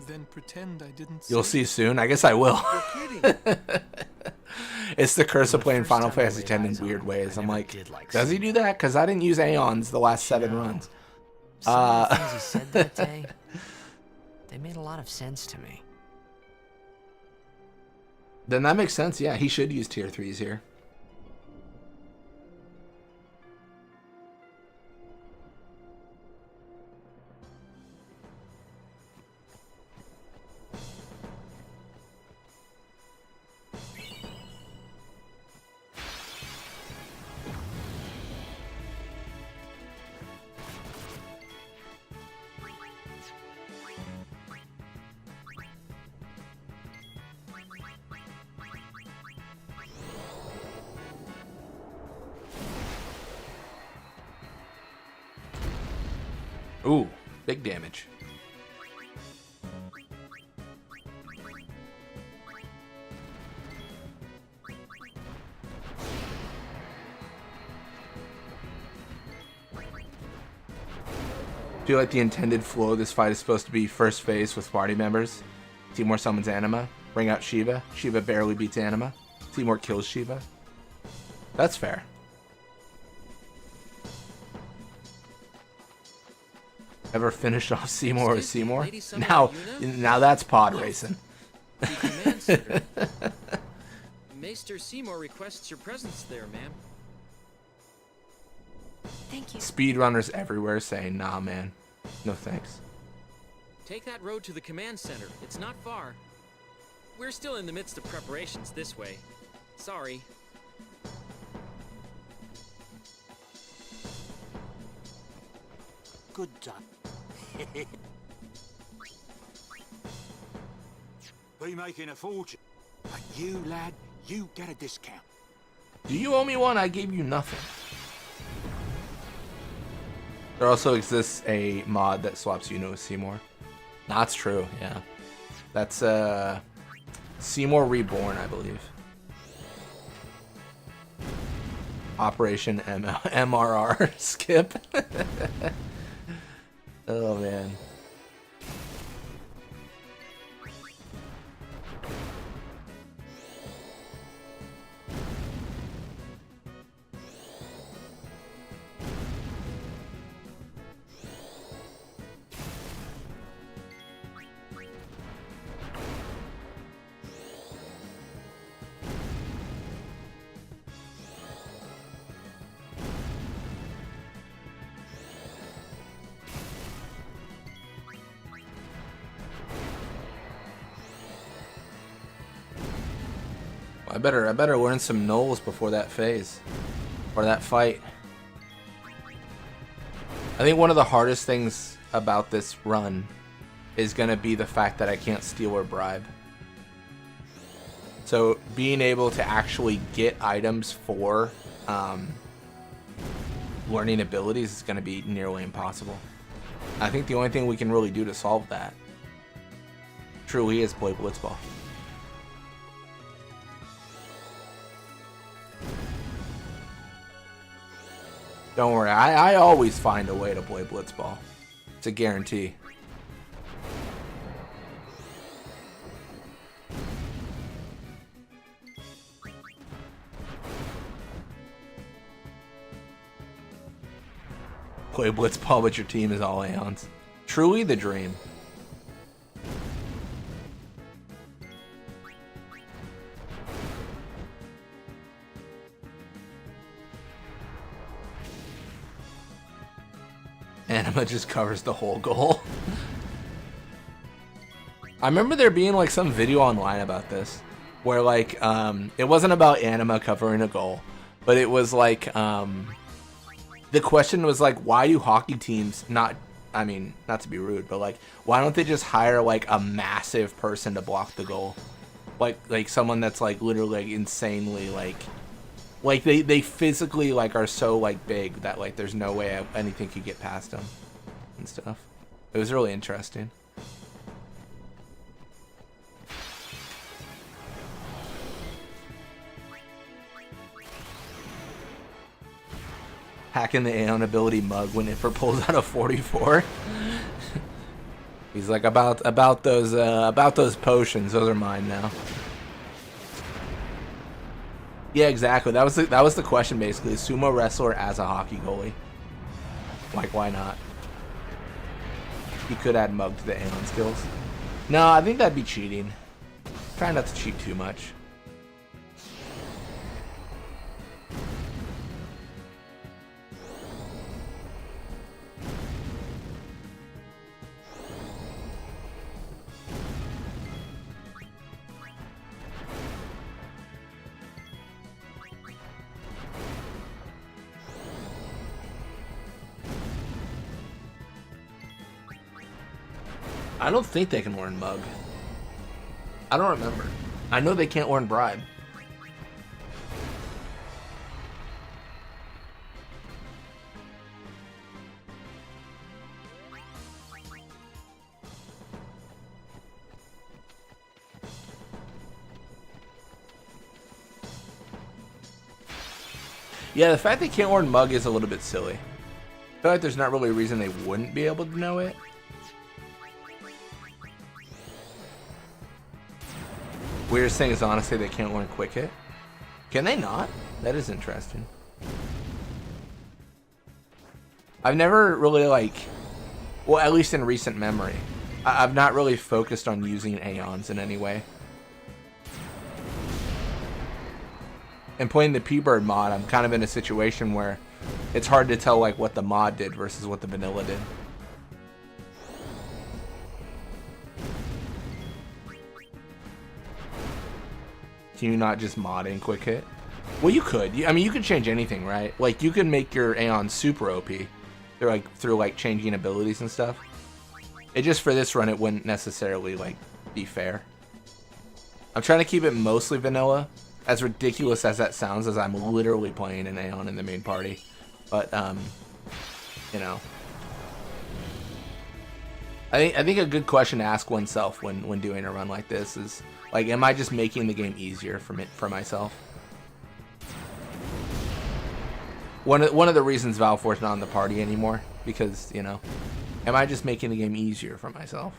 Then pretend I didn't You'll say see soon. I guess I will. You're kidding. It's the curse of playing first Final time I Fantasy laid X in eyes on weird him, ways. I I'm never like, did like does he do that? Because I didn't use Aeons the last 7 runs. Some of the things he said that day, they made a lot of sense to me. Then that makes sense. Yeah, he should use tier 3s here. Ooh, big damage. I feel like the intended flow of this fight is supposed to be first phase with party members. Timur summons Anima, bring out Shiva. Shiva barely beats Anima. Timur kills Shiva. That's fair. Ever finished off Seymour or Seymour? Now that's pod racing. The command center. Maester Seymour requests your presence there, ma'am. Thank you. Speedrunners everywhere saying, nah, man. No thanks. Take that road to the command center. It's not far. We're still in the midst of preparations this way. Sorry. Good job. Be making a fortune. But you, lad, you get a discount. Do you owe me one? I gave you nothing. There also exists a mod that swaps Yuna with Seymour. That's true, yeah. That's Seymour Reborn, I believe. Operation MRR skip. Oh man. I better learn some nulls before that phase. Or that fight. I think one of the hardest things about this run is gonna be the fact that I can't steal or bribe. So being able to actually get items for learning abilities is gonna be nearly impossible. I think the only thing we can really do to solve that truly is play Blitzball. Don't worry, I always find a way to play Blitzball. It's a guarantee. Play Blitzball, but your team is all Aeons. Truly the dream. Anima just covers the whole goal. I remember there being like some video online about this where like it wasn't about Anima covering a goal, but it was like the question was like, why do hockey teams not to be rude, but like why don't they just hire like a massive person to block the goal? Like someone that's like literally like insanely like they physically like are so like big that like there's no way anything could get past them and stuff. It was really interesting. Hacking the Aeon ability mug when Iffer pulls out a 44. He's like about those potions. Those are mine now. Yeah, exactly. That was the question basically. Sumo wrestler as a hockey goalie. Like, why not? You could add mug to the Aeon skills. No, I think that'd be cheating. Try not to cheat too much. I don't think they can learn Mug. I don't remember. I know they can't learn Bribe. Yeah, the fact they can't learn Mug is a little bit silly. I feel like there's not really a reason they wouldn't be able to know it. Weirdest thing is honestly they can't learn Quick Hit. Can they not? That is interesting. I've never really like, well, at least in recent memory, I've not really focused on using Aeons in any way. And playing the P-Bird mod, I'm kind of in a situation where it's hard to tell like what the mod did versus what the vanilla did. Can you not just mod in Quick Hit? Well, you could. I mean, you could change anything, right? Like, you could make your Aeon super OP through like changing abilities and stuff. It just for this run, it wouldn't necessarily like be fair. I'm trying to keep it mostly vanilla, as ridiculous as that sounds, as I'm literally playing an Aeon in the main party. But you know, I think a good question to ask oneself when doing a run like this is like, am I just making the game easier for myself? One of the reasons Valfor's not in the party anymore, because, you know, am I just making the game easier for myself?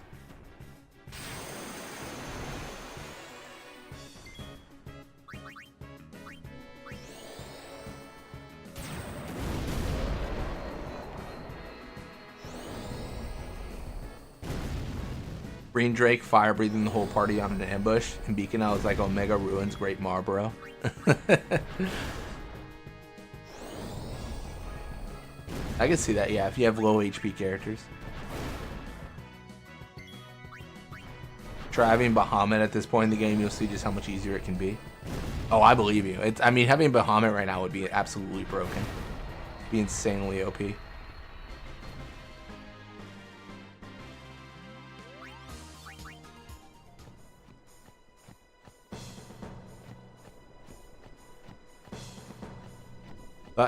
Green Drake fire breathing the whole party on an ambush, and Beacon I was like Omega ruins Great Marlboro. I can see that, yeah, if you have low HP characters. Try having Bahamut at this point in the game, you'll see just how much easier it can be. Oh, I believe you. I mean, having Bahamut right now would be absolutely broken. Be insanely OP.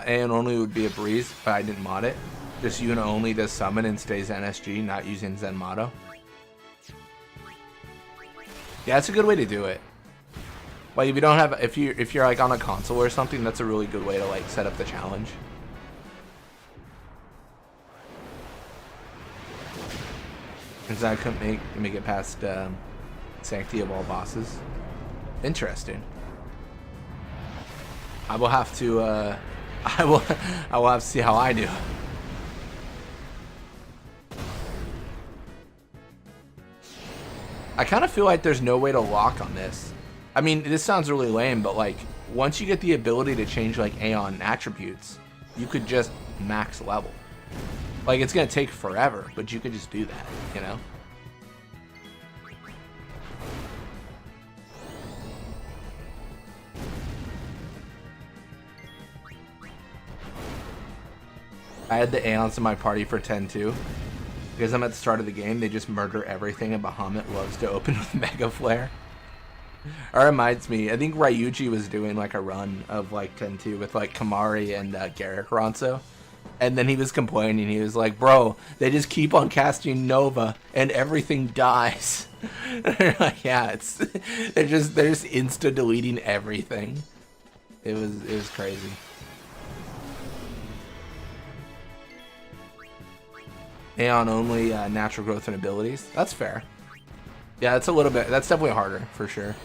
Aeon only would be a breeze if I didn't mod it. Just Yuna only does summon and stays NSG, not using Zenmato. Yeah, that's a good way to do it. Like if you don't have, if you're like on a console or something, that's a really good way to like set up the challenge. Because I couldn't make it past Sanctity of all bosses. Interesting. I will have to. I will have to see how I do. I kind of feel like there's no way to lock on this. I mean, this sounds really lame, but like once you get the ability to change like Aeon attributes, you could just max level. Like it's gonna take forever, but you could just do that, you know? I had the Aeons in my party for 10-2. Because I'm at the start of the game, they just murder everything, and Bahamut loves to open with Mega Flare. That reminds me, I think Ryuji was doing like a run of like 10-2 with like Kamari and Garrick Ronso. And then he was complaining, he was like, bro, they just keep on casting Nova and everything dies. Like, yeah, they're just insta deleting everything. It was crazy. Aeon only natural growth and abilities. That's fair. Yeah, that's definitely harder for sure.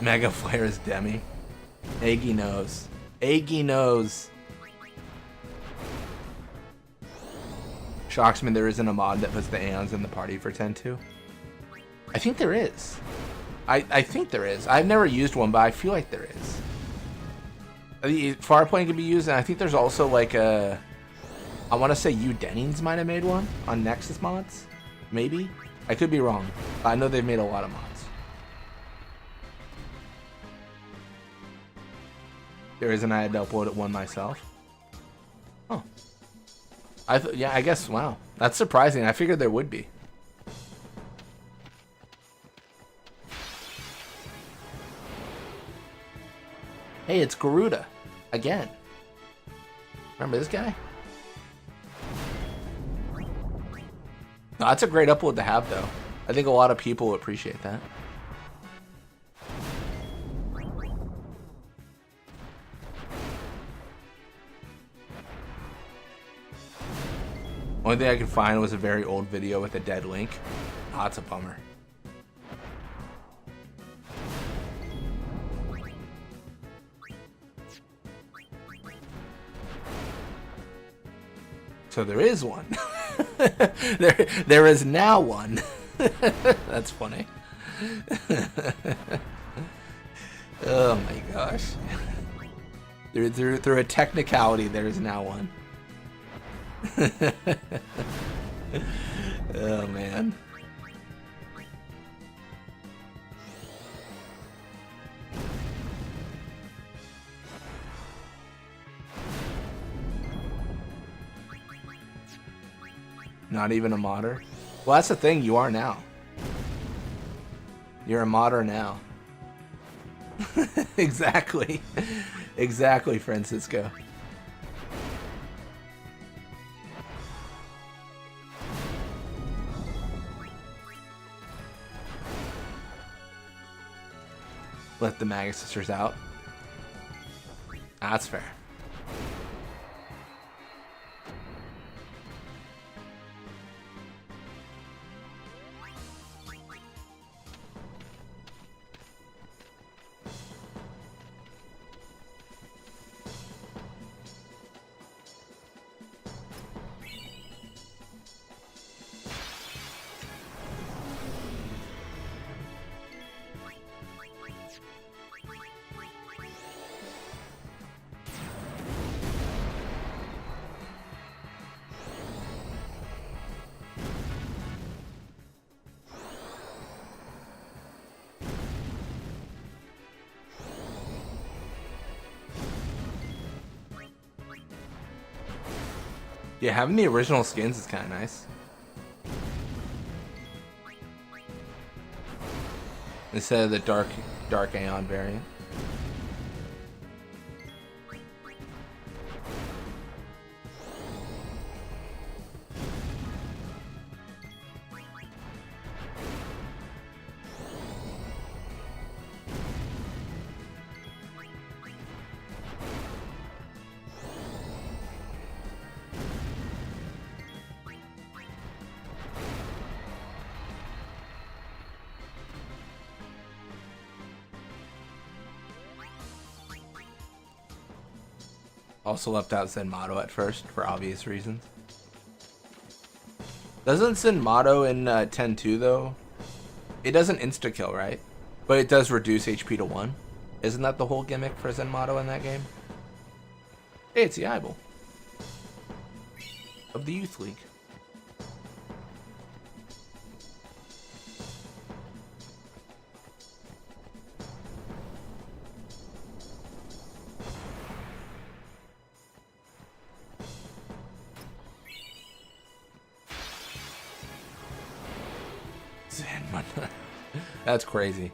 Mega Flare is Demi. Eggy knows. Eggy knows. Shocks me there isn't a mod that puts the Aeons in the party for 10-2. I think there is. I think there is. I've never used one, but I feel like there is. Far Plane can be used, and I think there's also like a... I want to say Dennings might have made one on Nexus mods. Maybe? I could be wrong. I know they've made a lot of mods. There isn't. I had to upload one myself. Oh. Yeah, I guess, wow. That's surprising. I figured there would be. Hey, it's Garuda. Again. Remember this guy? No, that's a great upload to have, though. I think a lot of people appreciate that. Only thing I could find was a very old video with a dead Link. Oh, that's a bummer. So there is one. there is now one. That's funny. Oh my gosh. Through a technicality, there is now one. Oh man. Not even a modder? Well, that's the thing, you are now. You're a modder now. Exactly. Exactly, Francisco. Let the Magus Sisters out. That's fair. Yeah, having the original skins is kind of nice. Instead of the dark Aeon variant. Also left out Zenmato at first, for obvious reasons. Doesn't Zenmato in 10-2 though? It doesn't insta-kill, right? But it does reduce HP to 1. Isn't that the whole gimmick for Zenmato in that game? Hey, it's the eyeball of the Youth League. That's crazy.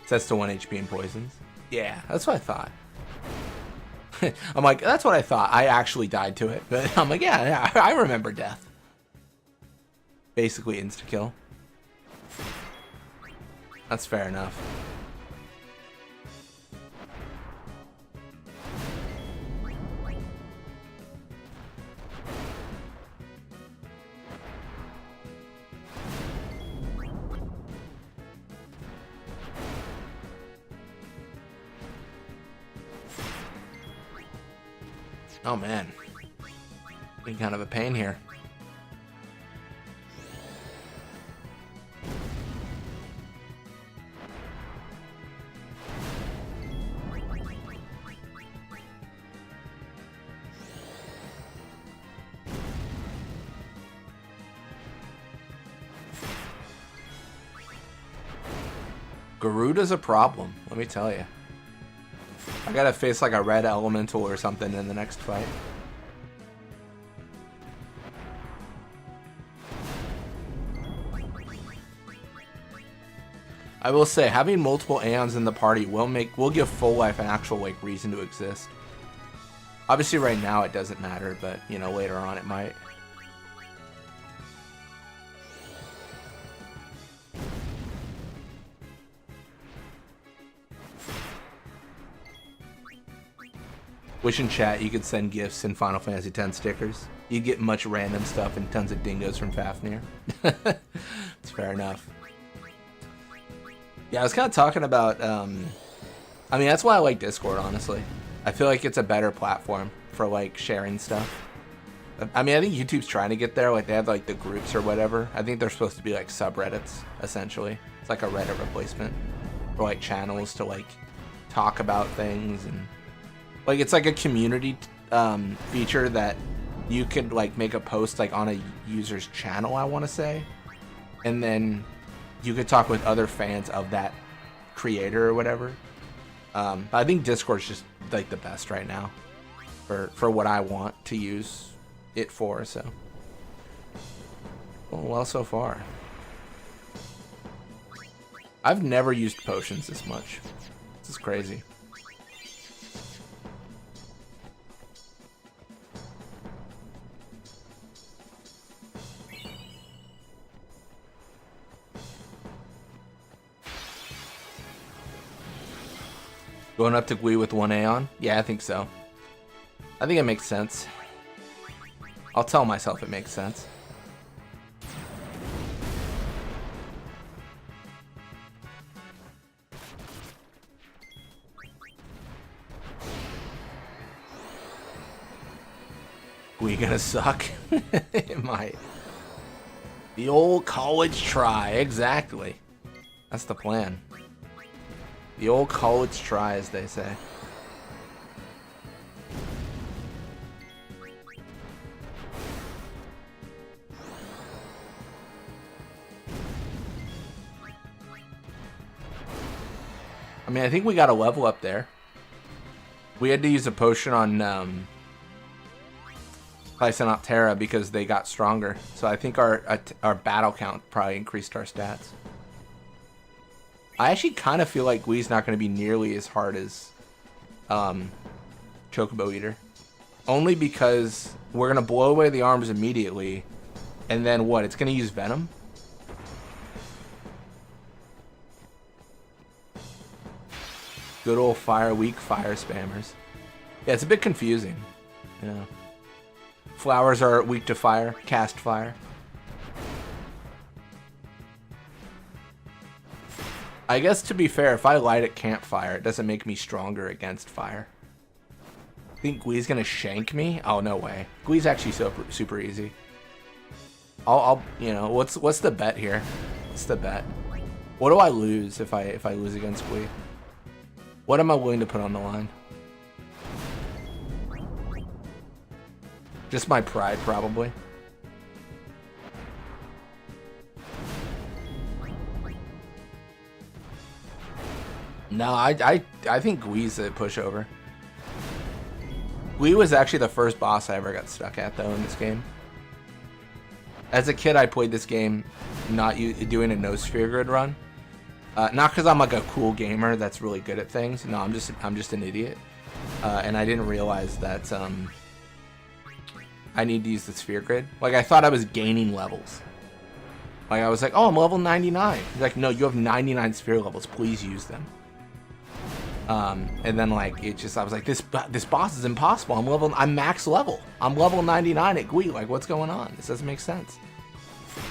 Sets to 1 HP and poisons. Yeah, that's what I thought. I'm like, that's what I thought. I actually died to it, but I'm like, yeah, I remember death. Basically insta-kill. That's fair enough. Oh man, been kind of a pain here. Garuda's a problem, let me tell you. I gotta face like a red elemental or something in the next fight. I will say, having multiple Aeons in the party will give Full Life an actual like reason to exist. Obviously right now it doesn't matter, but you know, later on it might. Wish in chat you could send gifts and Final Fantasy X stickers. You get much random stuff and tons of dingoes from Fafnir. It's fair enough. Yeah, I was kind of talking about, I mean, that's why I like Discord, honestly. I feel like it's a better platform for, like, sharing stuff. I mean, I think YouTube's trying to get there. Like, they have, like, the groups or whatever. I think they're supposed to be, like, subreddits, essentially. It's like a Reddit replacement for, like, channels to, like, talk about things. And, like, it's like a community feature that you could, like, make a post, like, on a user's channel, I want to say. And then you could talk with other fans of that creator or whatever. I think Discord's just, like, the best right now for what I want to use it for, so. Well, so far. I've never used potions this much. This is crazy. Going up to Gui with 1 Aeon? Yeah, I think so. I think it makes sense. I'll tell myself it makes sense. Gui gonna suck? It might. The old college try, exactly. That's the plan. The old college try, as they say. I mean, I think we got a level up there. We had to use a potion on Lysanoptera because they got stronger. So I think our battle count probably increased our stats. I actually kind of feel like Gui's not going to be nearly as hard as Chocobo Eater. Only because we're going to blow away the arms immediately. And then what? It's going to use Venom? Good old weak fire spammers. Yeah, it's a bit confusing. Yeah. Flowers are weak to fire, cast fire. I guess to be fair, if I light at campfire, it doesn't make me stronger against fire. Think Gui's gonna shank me? Oh, no way. Gui's actually super easy. I'll you know, what's the bet here? What's the bet? What do I lose if I lose against Gui? What am I willing to put on the line? Just my pride, probably. No, I think Gui's a pushover. Gui was actually the first boss I ever got stuck at, though, in this game. As a kid, I played this game not doing a no sphere grid run. Not because I'm like a cool gamer that's really good at things. No, I'm just an idiot. And I didn't realize that I need to use the sphere grid. Like, I thought I was gaining levels. Like, I was like, oh, I'm level 99. He's like, no, you have 99 sphere levels. Please use them. And then, like, it just, I was like, this boss is impossible. I'm max level. I'm level 99 at Gui. Like, what's going on? This doesn't make sense.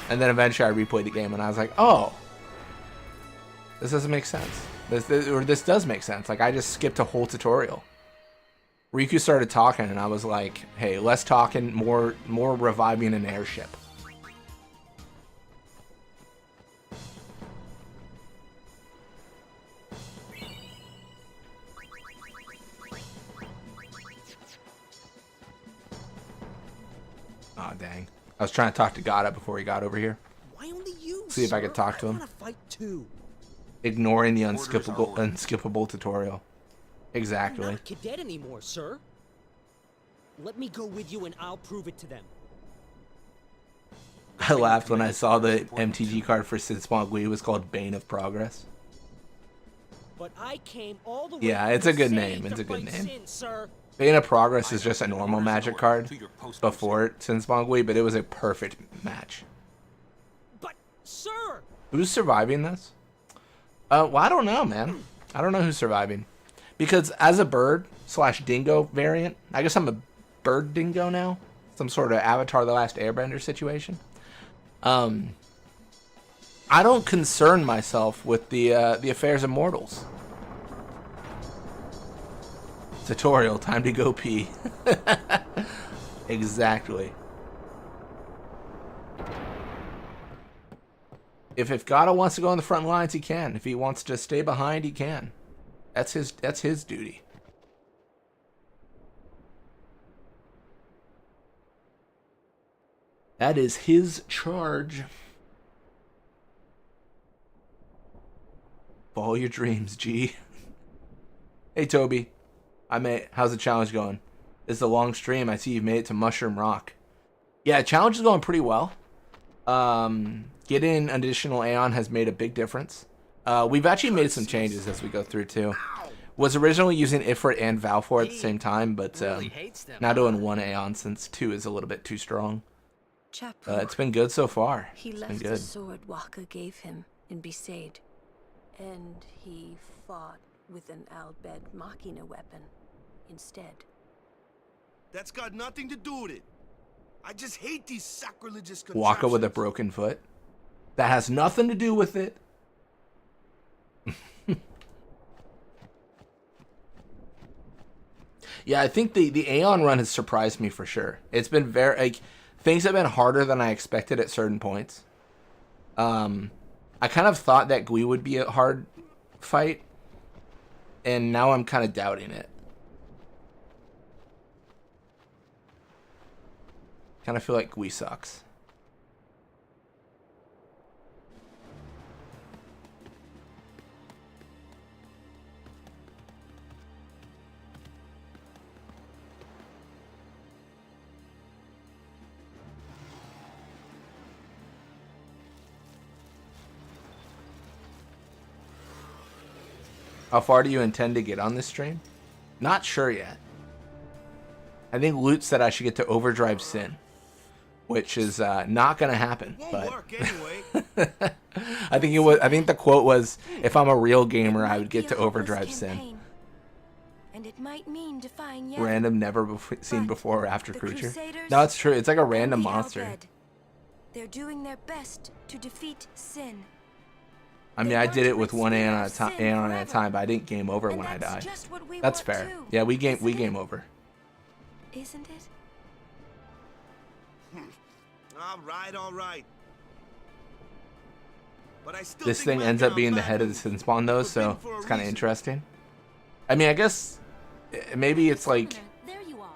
And then eventually I replayed the game and I was like, oh, this doesn't make sense. This does make sense. Like, I just skipped a whole tutorial. Riku started talking and I was like, hey, less talking, more reviving an airship. Aw, dang. I was trying to talk to Gata before he got over here. Why only you, See if I could talk to him. I want to fight too. Ignoring the unskippable tutorial. Exactly. I'm not a cadet anymore, sir. Let me go with you and I'll prove it to them. I laughed when I saw the MTG card for Sid Small Gui was called Bane of Progress. But I came all the way Yeah, from it's a good Crusade name. It's to a good fight name. Sin, sir. Bane of Progress is just a normal magic card before Sin Spongui, but it was a perfect match. But, sir! Who's surviving this? Well, I don't know, man. I don't know who's surviving. Because as a bird / dingo variant, I guess I'm a bird dingo now. Some sort of Avatar The Last Airbender situation. I don't concern myself with the affairs of mortals. Tutorial, time to go pee. Exactly. If Gato wants to go on the front lines, he can. If he wants to stay behind, he can. That's his duty. That is his charge. Follow your dreams, G. Hey, Toby. How's the challenge going? This is a long stream. I see you've made it to Mushroom Rock. Yeah, the challenge is going pretty well. Getting additional Aeon has made a big difference. We've actually made some changes as we go through too. Was originally using Ifrit and Valfor at the same time, but now doing 1 Aeon since 2 is a little bit too strong. It's been good so far. He It's left been the good. sword Waka gave him in Besaid, and he fought with an Albed Machina weapon instead. That's got nothing to do with it. I just hate these sacrilegious Waka with a contraptions. broken foot. That has nothing to do with it. Yeah, I think the Aeon run has surprised me for sure. It's been very things have been harder than I expected at certain points. I kind of thought that Gui would be a hard fight, and now I'm kind of doubting it. Kind of feel like Gui sucks. How far do you intend to get on this stream? Not sure yet. I think Loot said I should get to Overdrive Sin, which is not gonna happen. But I think it was. I think the quote was, "If I'm a real gamer, I would get to Overdrive Sin." And it might mean defying Yevon. Random, never seen before or after the creature. Crusaders No, it's true. It's like a and random the monster. Albed, they're doing their best to defeat Sin. I mean, I did it with 1 Aeon at a time, but I didn't game over when I died. That's fair. Yeah, we game over. Isn't it? All right. But I still This think thing ends up being the head of the Sin Spawn though, so it's kind of interesting. I mean, I guess maybe it's like There you are.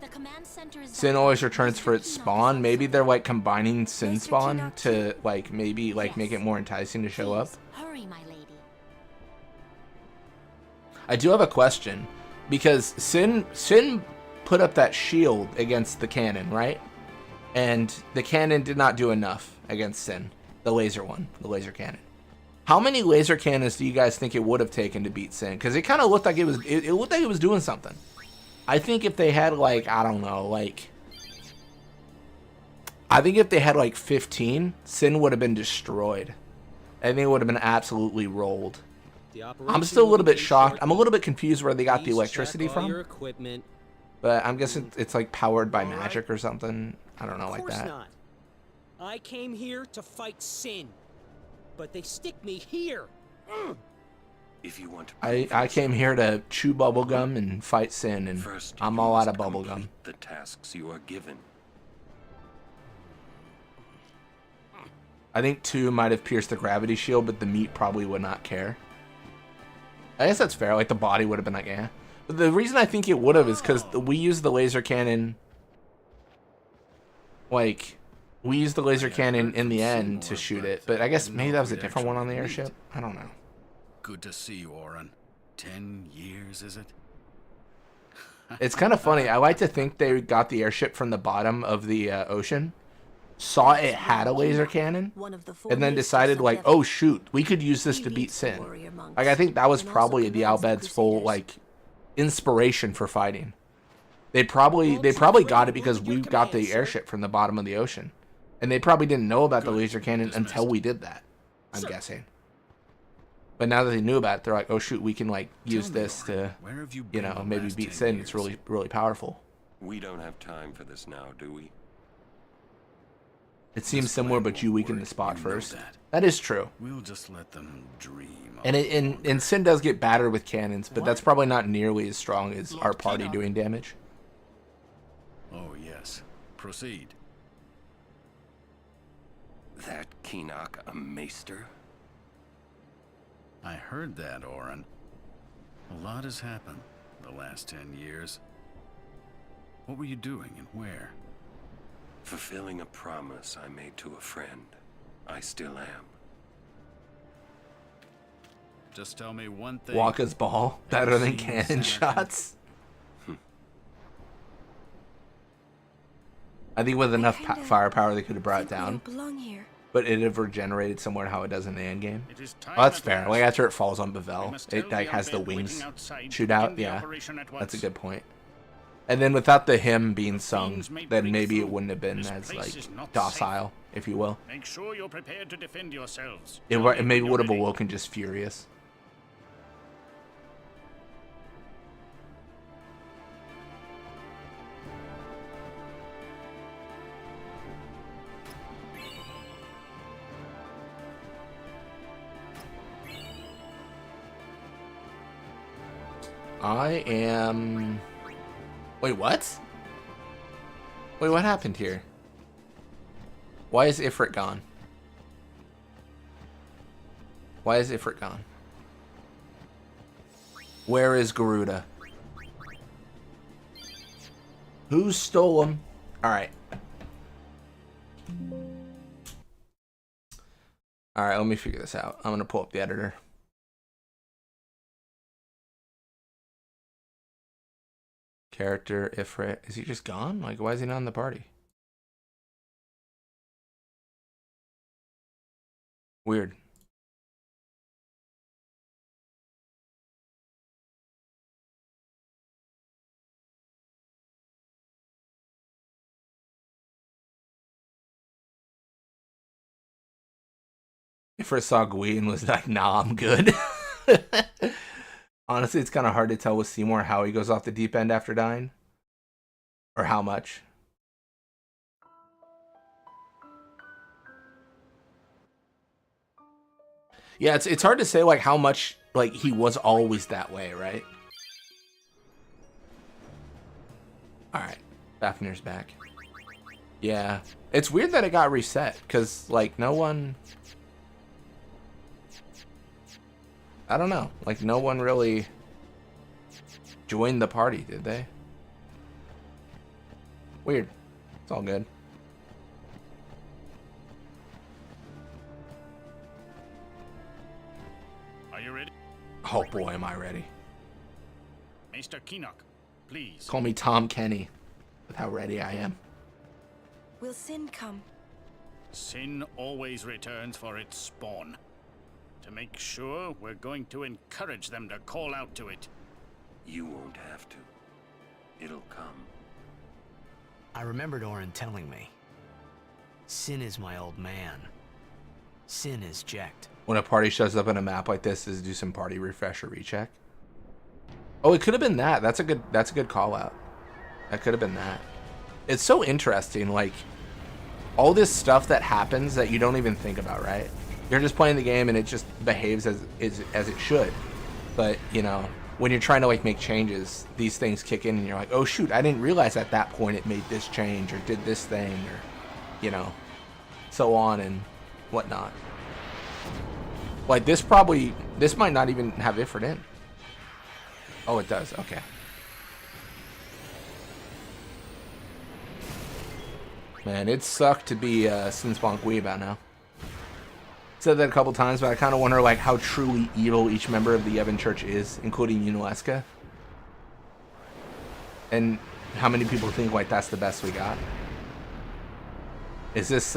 The command center is Sin always returns for its spawn. Maybe they're like combining Sin Spawn to like maybe like make it more enticing to show up. Hurry, my lady. I do have a question because Sin put up that shield against the cannon, right? And the cannon did not do enough against Sin, the laser one, the laser cannon. How many laser cannons do you guys think it would have taken to beat Sin? Because it kind of looked like it looked like it was doing something. I think if they had like, I don't know, like, I think if they had like 15, Sin would have been destroyed. I think it would have been absolutely rolled. I'm still a little bit shocked. I'm a little bit confused where they got the electricity from. But I'm guessing it's like powered by magic or something. I don't know, like that. Not. I came here to fight Sin, but they stick me here. If you want to I came here to chew bubblegum and fight Sin, and I'm all out of bubblegum. the tasks you are given. I think 2 might have pierced the gravity shield, but the meat probably would not care. I guess that's fair. Like, the body would have been like, eh. But the reason I think it would have is because we used the laser cannon. Like, we used the laser cannon in the end to shoot it. But I guess maybe that was a different one on the airship. I don't know. Good to see you, Oren. 10 years, is it? It's kind of funny. I like to think they got the airship from the bottom of the ocean. saw it had a laser cannon, and then decided like, oh shoot, we could use this to beat Sin. Like I think that was probably the Al Bhed's full like inspiration for fighting. They probably got it because we got the airship from the bottom of the ocean, and they probably didn't know about the laser cannon until we did that. I'm guessing. But now that they knew about it, they're like, oh shoot, we can like use this to, you know, maybe beat Sin. It's really powerful. We don't have time for this now, do we? It seems similar, but you weaken the spot first. That is true. We'll just let them dream. And Sin does get battered with cannons, but that's probably not nearly as strong as our party doing damage. Oh yes, proceed. That Keenock a maester? I heard that, Orin. A lot has happened the last 10 years. What were you doing and where? Fulfilling a promise I made to a friend. I still am. Just tell me one thing. Waka's ball better than cannon shots. I think with enough firepower they could have brought it down. But it have regenerated somewhere how it does in the end game. Oh, that's fair. Like after it falls on Bevel, it like has the wings shoot out. Yeah, that's a good point. And then without the hymn being sung, then maybe it wouldn't have been as like docile, if you will. Make sure you're prepared to defend yourselves. It maybe would have awoken just furious. I am... Wait, what? Wait, what happened here? Why is Ifrit gone? Why is Ifrit gone? Where is Garuda? Who stole him? Alright. Alright, let me figure this out. I'm gonna pull up the editor. Character, Ifrit. Is he just gone? Like, why is he not in the party? Weird. Ifrit saw Gui and was like, nah, I'm good. Honestly, it's kind of hard to tell with Seymour how he goes off the deep end after dying. Or how much. Yeah, it's hard to say like how much like he was always that way, right? Alright. Fafnir's back. Yeah. It's weird that it got reset, because like no one... I don't know. Like, no one really joined the party, did they? Weird. It's all good. Are you ready? Oh boy, am I ready. Mr. Keenock, please. Call me Tom Kenny with how ready I am. Will Sin come? Sin always returns for its spawn. To make sure, we're going to encourage them to call out to it. You won't have to. It'll come. I remembered Orin telling me. Sin is my old man. Sin is Jecht. When a party shows up in a map like this, is do some party refresh or recheck. Oh, it could have been that. That's a good call out. That could have been that. It's so interesting, like all this stuff that happens that you don't even think about, right? You're just playing the game and it just behaves as it should. But, you know, when you're trying to like make changes, these things kick in and you're like, oh shoot, I didn't realize at that point it made this change or did this thing or, you know, so on and whatnot. Like this might not even have Ifrit in. Oh, it does. Okay. Man, it sucked to be Sin Spawn Gui about now. Said that a couple times, but I kind of wonder like how truly evil each member of the Yevon Church is, including Unalesca. And how many people think like that's the best we got. Is this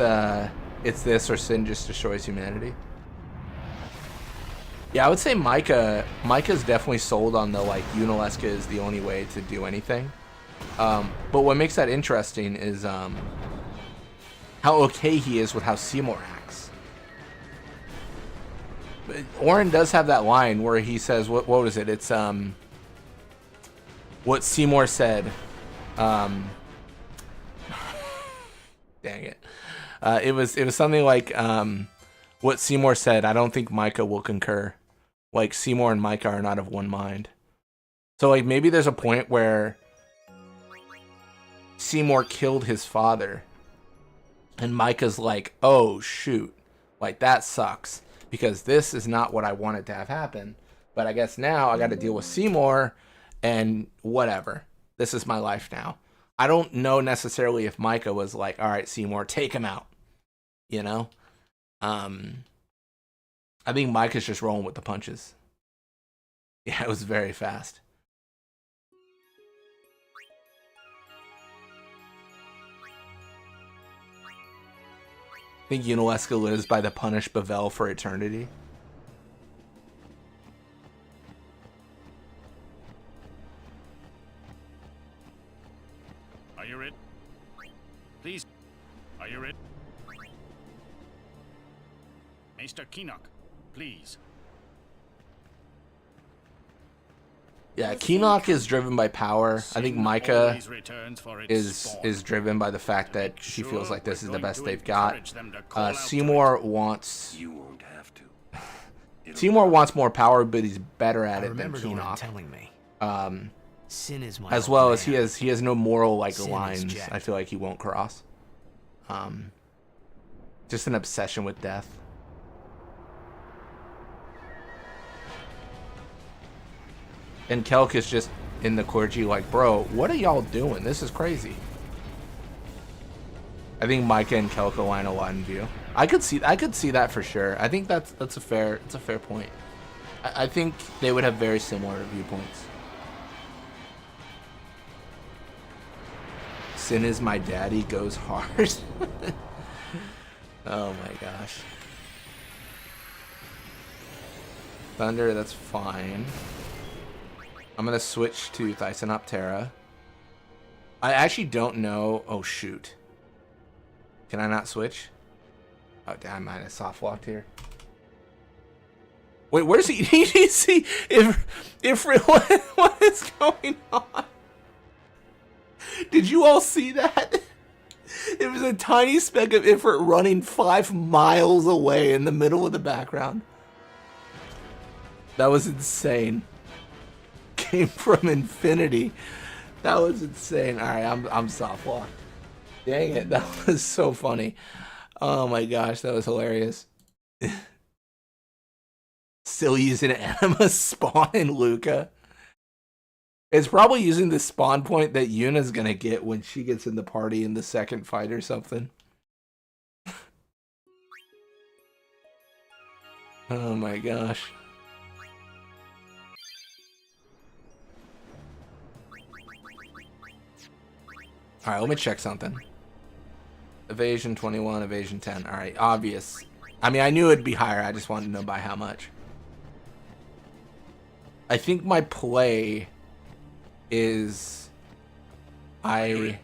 it's this or sin just destroys humanity? Yeah, I would say Micah's definitely sold on the like Unalesca is the only way to do anything. But what makes that interesting is how okay he is with how Seymour acts. But Oren does have that line where he says, what was it? It's what Seymour said. Dang it. It was something like what Seymour said. I don't think Micah will concur. Like Seymour and Micah are not of one mind. So like maybe there's a point where Seymour killed his father and Micah's like, oh shoot, like that sucks because this is not what I wanted to have happen. But I guess now I got to deal with Seymour and whatever. This is my life now. I don't know necessarily if Micah was like, all right, Seymour, take him out. You know? I think Micah's just rolling with the punches. Yeah, it was very fast. I think Unalesca lives by the punish Bavel for eternity. Are you ready? Please. Are you ready? Mr. Keenock, please. Yeah, Keenock is driven by power. I think Micah is driven by the fact that he feels like this is the best they've got. Seymour wants. You won't have to. Seymour wants more power, but he's better at it than Keenock. Telling me. Sin is my As well as he has no moral like lines. I feel like he won't cross. Just an obsession with death. And Kelk is just in the clergy like, bro, what are y'all doing? This is crazy. I think Micah and Kelk align a lot in view. I could see that for sure. I think that's a fair point. I think they would have very similar viewpoints. Sin is my daddy goes hard. Oh my gosh. Thunder, that's fine. I'm going to switch to Thysanoptera. I actually don't know. Oh, shoot. Can I not switch? Oh, damn, I might have soft locked here. Wait, where's he? Did you see if what is going on? Did you all see that? It was a tiny speck of Ifrit running 5 miles away in the middle of the background. That was insane. Came from infinity. That was insane. All right, I'm soft locked. Dang it, that was so funny. Oh my gosh, that was hilarious. Still using Anima spawn in Luca. It's probably using the spawn point that Yuna's gonna get when she gets in the party in the second fight or something. Oh my gosh. Alright, let me check something. Evasion 21, evasion 10. Alright, obvious. I mean, I knew it'd be higher. I just wanted to know by how much. I think my play is... I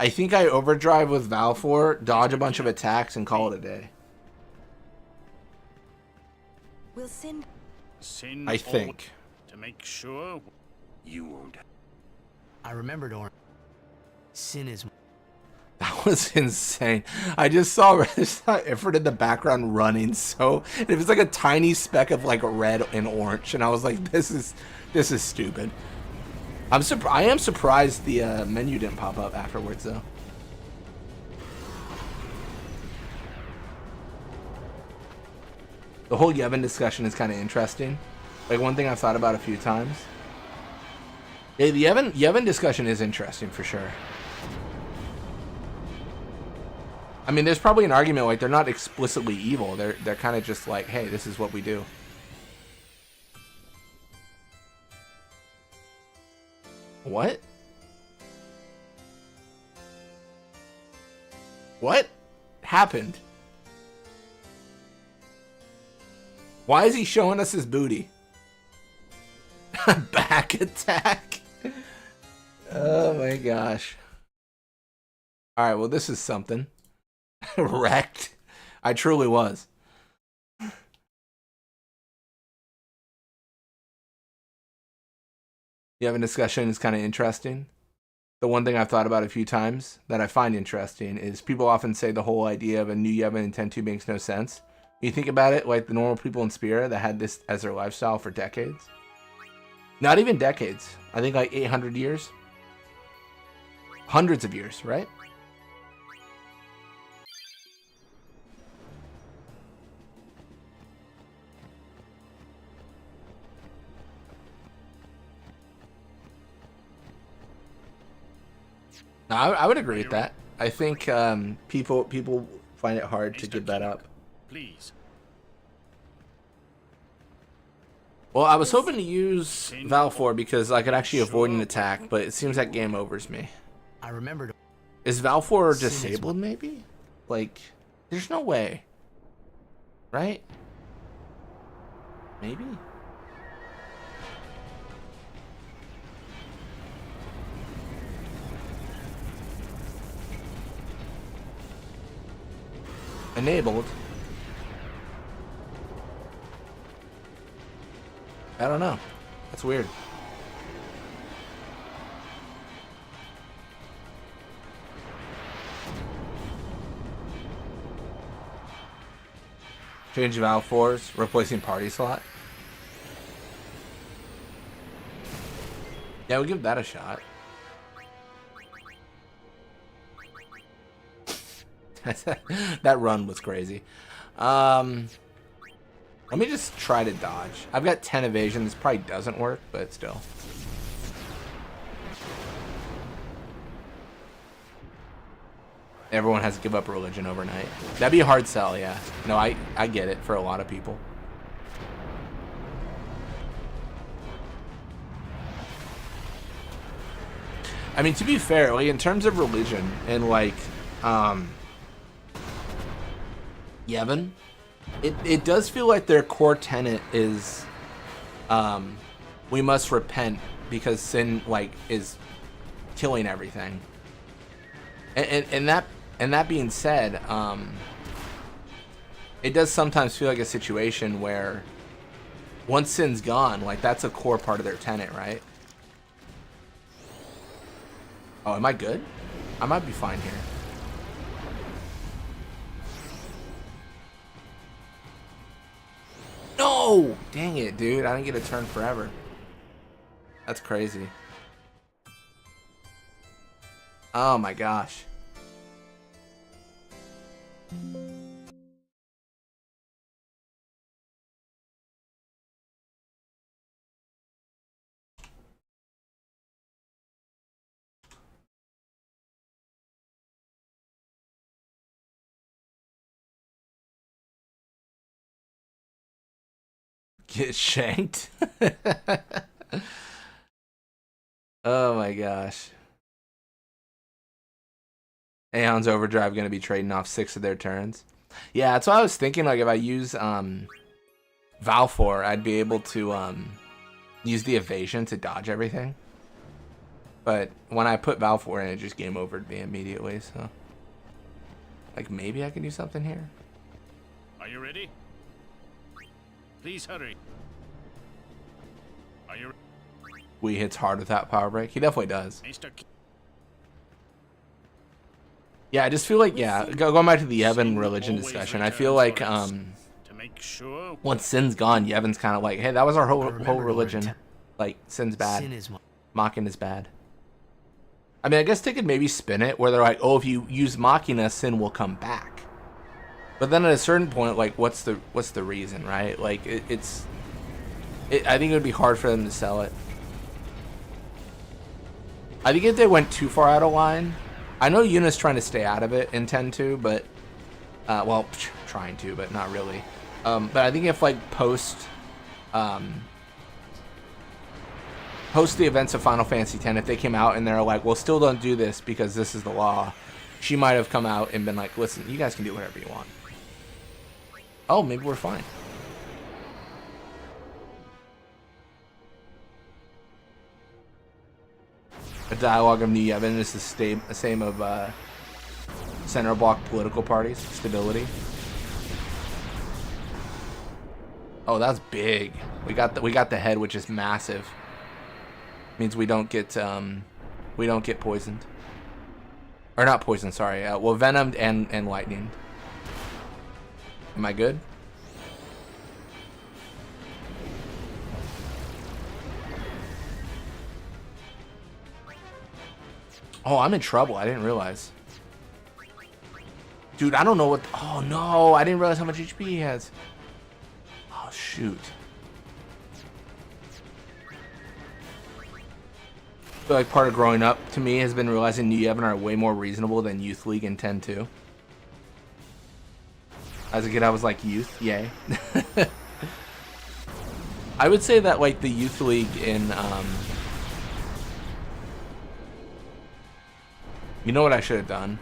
think I overdrive with Valfor, dodge a bunch of attacks, and call it a day. Will Sin... I think. To make sure... You won't. I remembered Oren. Sin is... That was insane. I just saw Ifrit in the background running, so it was like a tiny speck of like red and orange, and I was like, this is stupid. I am surprised the menu didn't pop up afterwards though. The whole Yevon discussion is kind of interesting. Like one thing I've thought about a few times. Yeah, the Yevon discussion is interesting for sure. I mean, there's probably an argument like they're not explicitly evil. They're kind of just like, hey, this is what we do. What? What happened? Why is he showing us his booty? Back attack. Oh my gosh. Alright, well this is something. Wrecked. I truly was. You have a discussion is kind of interesting. The one thing I've thought about a few times that I find interesting is people often say the whole idea of a new Yevon and 10-2 makes no sense. You think about it, like the normal people in Spira that had this as their lifestyle for decades. Not even decades. I think like 800 years. Hundreds of years, right? No, I would agree with that. I think people find it hard to give that up. Please. Well, I was hoping to use Valfor because I could actually avoid an attack, but it seems that game overs me. I remembered. Is Valfor disabled, maybe? Like, there's no way. Right? Maybe? Enabled. I don't know. That's weird. Change valve fours, replacing party slot. Yeah, we'll give that a shot. That run was crazy. Let me just try to dodge. I've got 10 evasion. This probably doesn't work, but still. Everyone has to give up religion overnight. That'd be a hard sell, yeah. No, I get it for a lot of people. I mean, to be fair, like in terms of religion and like Yevon, it does feel like their core tenet is we must repent because sin like is killing everything. And that being said, it does sometimes feel like a situation where once sin's gone, like that's a core part of their tenet, right? Oh, am I good? I might be fine here. No! Dang it, dude. I didn't get a turn forever. That's crazy. Oh my gosh. Get shanked? Oh my gosh. Aeon's Overdrive going to be trading off 6 of their turns. Yeah, that's what I was thinking. Like if I use Valfor, I'd be able to use the evasion to dodge everything. But when I put Valfor in, it just game overed me immediately. So, like maybe I can do something here. Are you ready? Please hurry. Are you? We hits hard with that power break. He definitely does. Yeah, I just feel like going back to the Yevon religion discussion. I feel like once sin's gone, Yevon's kind of like, hey, that was our whole religion. Like sin's bad. Mocking is bad. I mean, I guess they could maybe spin it where they're like, oh, if you use Machina, sin will come back. But then at a certain point, like, what's the reason, right? Like, I think it would be hard for them to sell it. I think if they went too far out of line, I know Yuna's trying to stay out of it, intend to, but, well, trying to, but not really. But I think if, like, post the events of Final Fantasy X, if they came out and they're like, well, still don't do this because this is the law, she might have come out and been like, listen, you guys can do whatever you want. Oh, maybe we're fine. A dialogue of New Yevon is the same of center block political parties. Stability. Oh, that's big. We got the head, which is massive. Means we don't get poisoned. Or not poisoned, sorry. Well, venomed and lightning. Am I good? Oh, I'm in trouble. I didn't realize. Dude, I don't know what... Oh, no. I didn't realize how much HP he has. Oh, shoot. I feel like part of growing up, to me, has been realizing New Yevon are way more reasonable than Youth League and 10-2. As a kid, I was like, youth? Yay. I would say that, like, the Youth League in... You know what I should have done?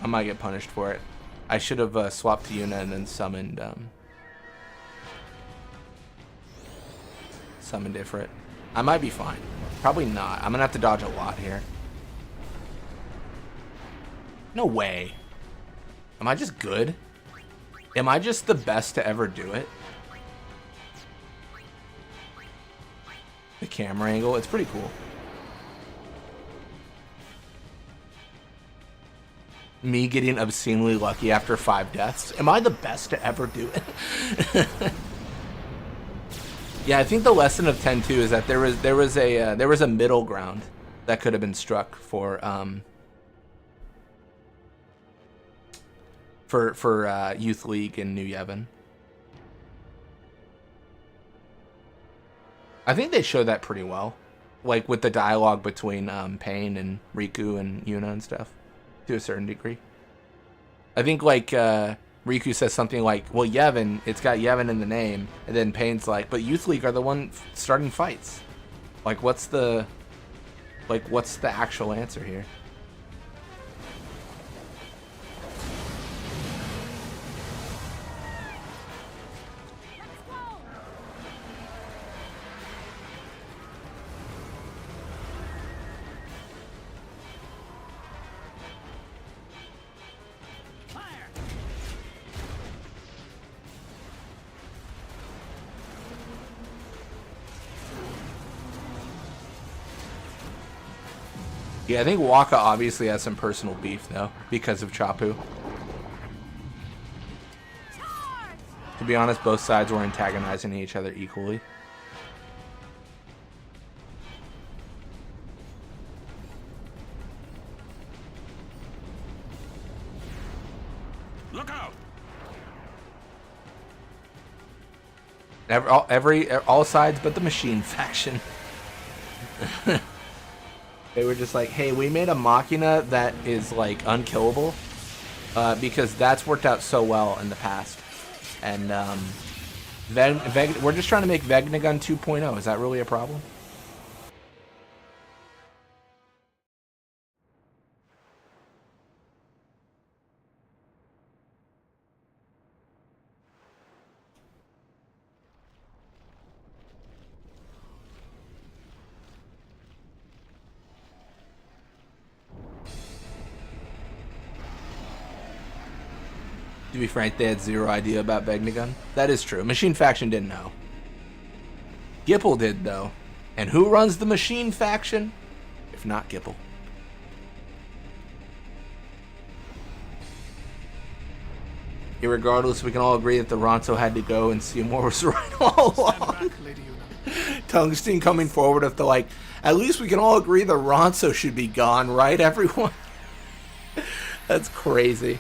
I might get punished for it. I should have swapped to Yuna and then summoned Ifrit. I might be fine. Probably not. I'm gonna have to dodge a lot here. No way. Am I just good? Am I just the best to ever do it? The camera angle, it's pretty cool. Me getting obscenely lucky after 5 deaths. Am I the best to ever do it? Yeah, I think the lesson of 10-2 is that there was a middle ground that could have been struck for Youth League and New Yevon. I think they showed that pretty well, like with the dialogue between Pain and Riku and Yuna and stuff. To a certain degree. I think like Riku says something like, well, Yevon, it's got Yevon in the name, and then Pain's like, but Youth League are the one starting fights. Like what's the actual answer here? Yeah, I think Waka obviously has some personal beef, though, because of Chapu. To be honest, both sides were antagonizing each other equally. Look out! All sides but the Machine faction. They were just like, hey, we made a Machina that is, like, unkillable. Because that's worked out so well in the past. And, we're just trying to make Vegnagun 2.0. Is that really a problem? To be frank, they had zero idea about Vegnagun. That is true. Machine Faction didn't know. Gipple did, though. And who runs the Machine Faction? If not Gipple. Irregardless, we can all agree that the Ronso had to go and Seymour was right all along. Tungsten coming forward with the, like, at least we can all agree the Ronso should be gone, right, everyone? That's crazy.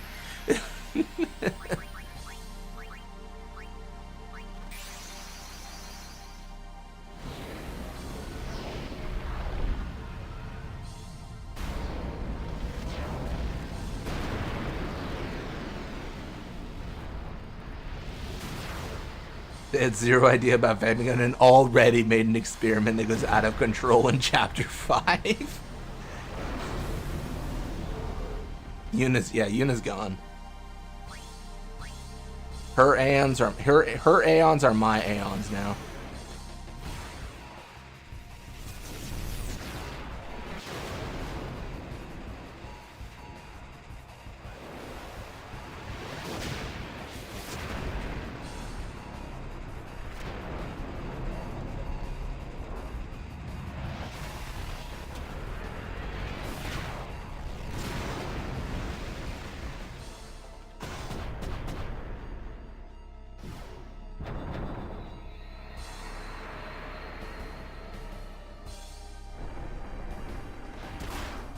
They had zero idea about Vegnagun and already made an experiment that goes out of control in Chapter 5. Yuna's gone. Her aeons are my aeons now.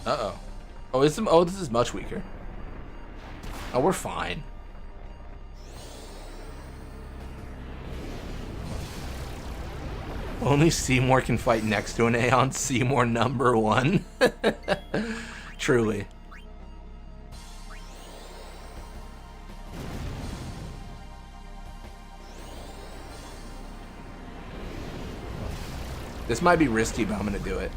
Uh-oh. Oh, this is much weaker. Oh, we're fine. Only Seymour can fight next to an Aeon. Seymour #1. Truly. This might be risky, but I'm gonna do it.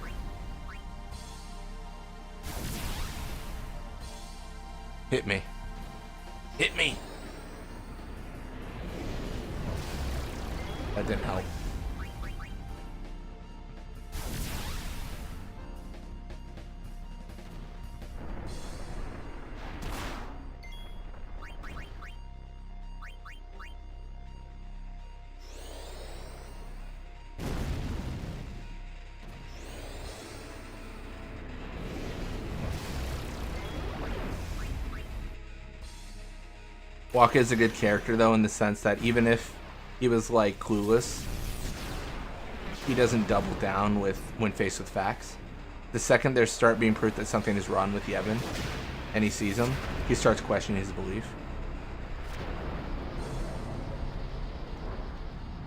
Hit me. Hit me! That didn't help. Waka is a good character, though, in the sense that even if he was, like, clueless, he doesn't double down when faced with facts. The second there start being proof that something is wrong with Yevon, and he sees him, he starts questioning his belief.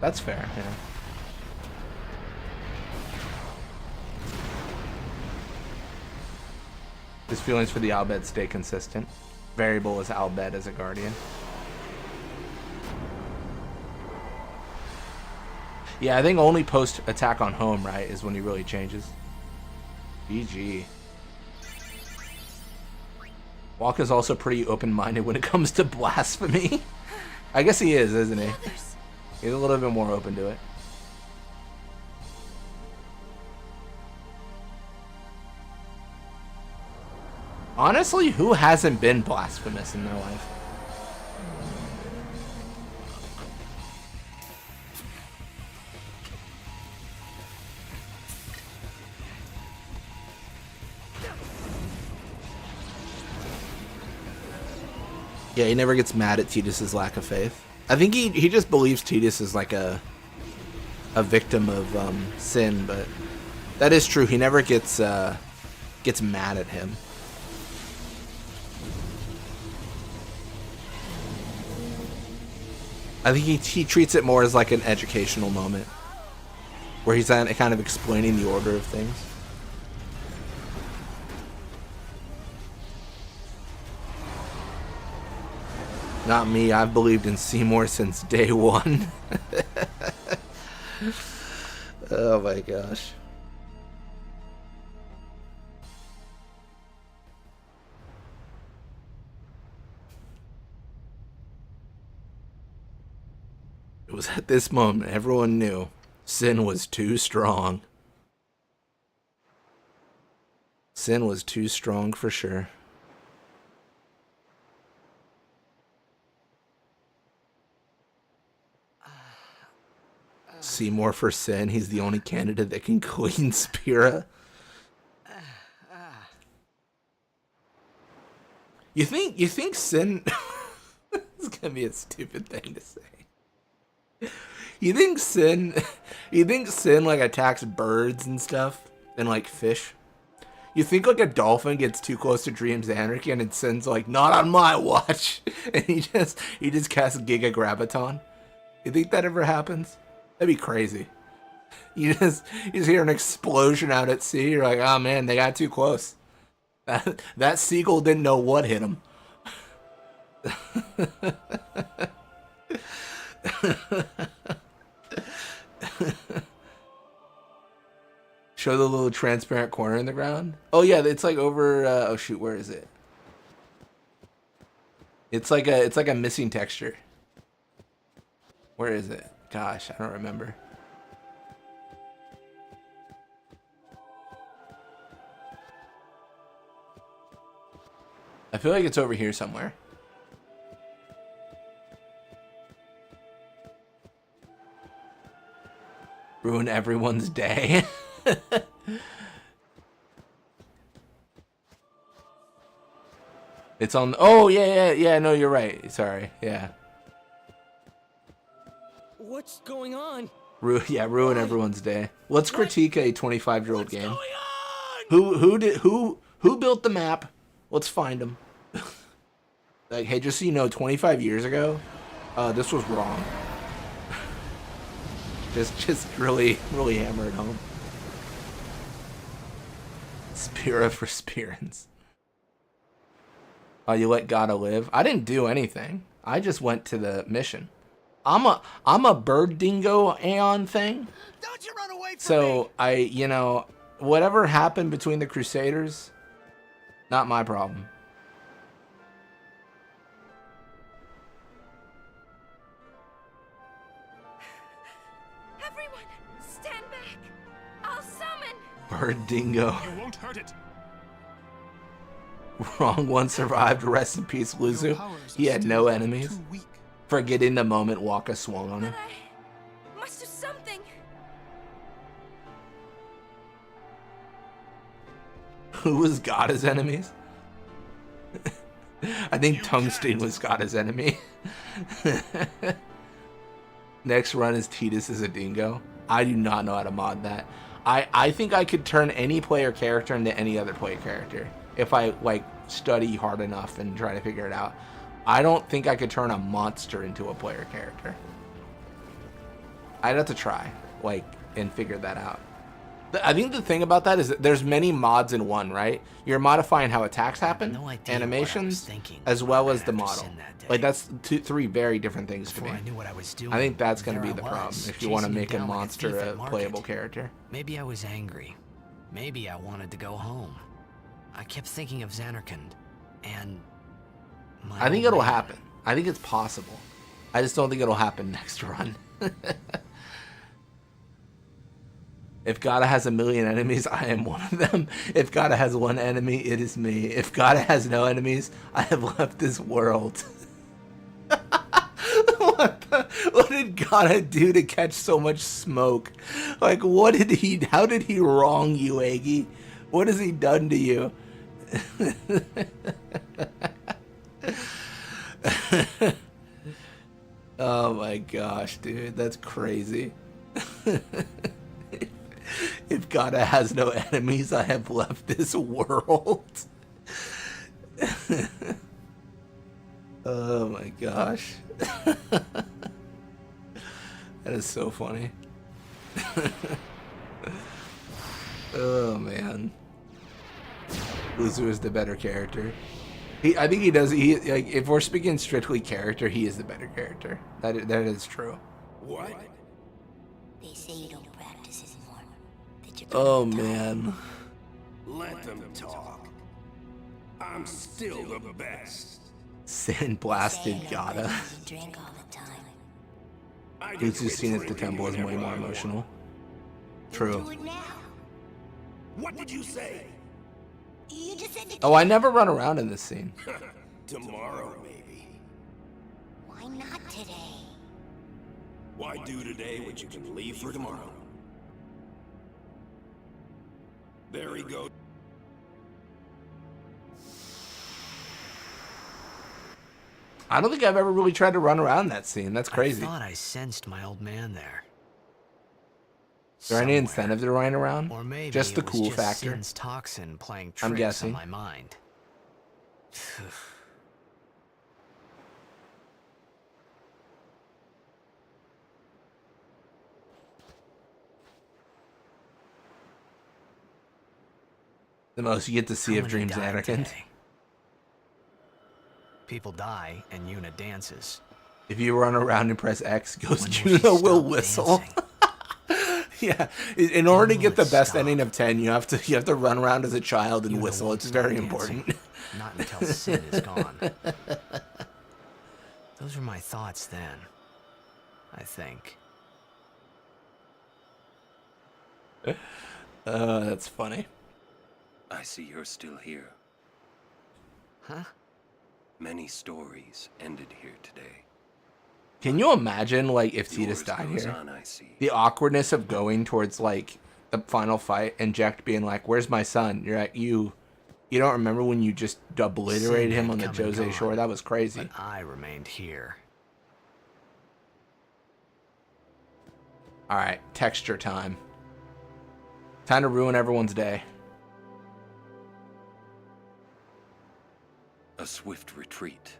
That's fair, yeah. His feelings for the Albed stay consistent. Variable is Albed as a guardian. Yeah, I think only post attack on home, right, is when he really changes. GG. Walker's also pretty open-minded when it comes to blasphemy. I guess he is, isn't he? He's a little bit more open to it. Honestly, who hasn't been blasphemous in their life? Yeah, he never gets mad at Tidus's lack of faith. I think he just believes Tidus is like a victim of sin, but that is true. He never gets mad at him. I think he treats it more as like an educational moment, where he's kind of explaining the order of things. Not me. I've believed in Seymour since day one. Oh my gosh. It was at this moment everyone knew Sin was too strong. Sin was too strong for sure. Seymour for Sin. He's the only candidate that can clean Spira. You think Sin... This is gonna be a stupid thing to say. You think Sin like attacks birds and stuff and like fish? You think like a dolphin gets too close to Dream's Anarchy and Sin's like, not on my watch, and he just casts Giga Graviton? You think that ever happens? That'd be crazy. You just hear an explosion out at sea. You're like, oh man, they got too close. That seagull didn't know what hit him. Show the little transparent corner in the ground. Oh yeah, it's like over. Oh shoot, where is it? It's like a missing texture. Where is it? Gosh, I don't remember. I feel like it's over here somewhere. Ruin everyone's day. It's on. Oh, yeah. No, you're right. Sorry. Yeah. What's going on? Ruin everyone's day. Let's critique a 25-year-old game. Who built the map? Let's find them. Like, hey, just so you know, 25 years ago, this was wrong. just really hammer it home. Spira for Spirans. Oh, you let Gotta live? I didn't do anything. I just went to the mission. I'm a bird dingo Aeon thing. Don't you run away from So whatever happened between the Crusaders, not my problem. Everyone, stand back. I'll summon. Bird dingo. You won't hurt it. Wrong one survived. Rest in peace, Luzu. He had no enemies. Forgetting the moment Waka swung on him. I must do something. Who was Gotta's enemies? I think Tungsten was Gotta's enemy. Next run is Titus as a dingo. I do not know how to mod that. I think I could turn any player character into any other player character if I study hard enough and try to figure it out. I don't think I could turn a monster into a player character. I'd have to try and figure that out. I think the thing about that is that there's many mods in one, right? You're modifying how attacks happen, animations, as well as the model. That's three very different things to me. I think that's going to be the problem if you want to make a monster a playable character. Maybe I was angry. Maybe I wanted to go home. I kept thinking of Xanarkand, and I think it'll happen. I think it's possible. I just don't think it'll happen next run. If Gotta has 1 million enemies, I am one of them. If Gotta has one enemy, it is me. If Gotta has no enemies, I have left this world. What did Gotta do to catch so much smoke? How did he wrong you, Aggie? What has he done to you? Oh my gosh, dude, that's crazy. If Gotta has no enemies, I have left this world. Oh my gosh. That is so funny. Oh man. Luzu is the better character. I think he does. If we're speaking strictly character, he is the better character. That is true. What? They say you don't practice anymore. Oh man. Let them talk. I'm still the best. Sand blasted Gotta. Drink all the time. Luzu's scene at the temple is way more emotional. True. What did you say? You just said Oh, I never run around in this scene. Tomorrow, maybe. Why not today? Why do today what you can leave for tomorrow? There he goes. I don't think I've ever really tried to run around that scene. That's crazy. I thought I sensed my old man there. Is there any incentive to run around? Or maybe just the it was cool just factor. Sin's toxin playing tricks I'm guessing. on my mind. The most you get to see How of many Dreams died Anakin. today? People die and Yuna dances. If you run around and press X, Ghost When will she Juno will stop whistle. Yeah, in order to get the best ending of 10, you have to run around as a child and whistle. It's very important. Not until Sin is gone. Those were my thoughts then, I think. That's funny. I see you're still here. Huh? Many stories ended here today. Can you imagine, like, if Tidus died goes here? on, I see. The awkwardness of going towards, like, the final fight and Jack being like, "Where's my son?" You're like, you don't remember when you just obliterated him on the Jose Shore? That was crazy. But I remained here. All right, texture time. Time to ruin everyone's day. A swift retreat.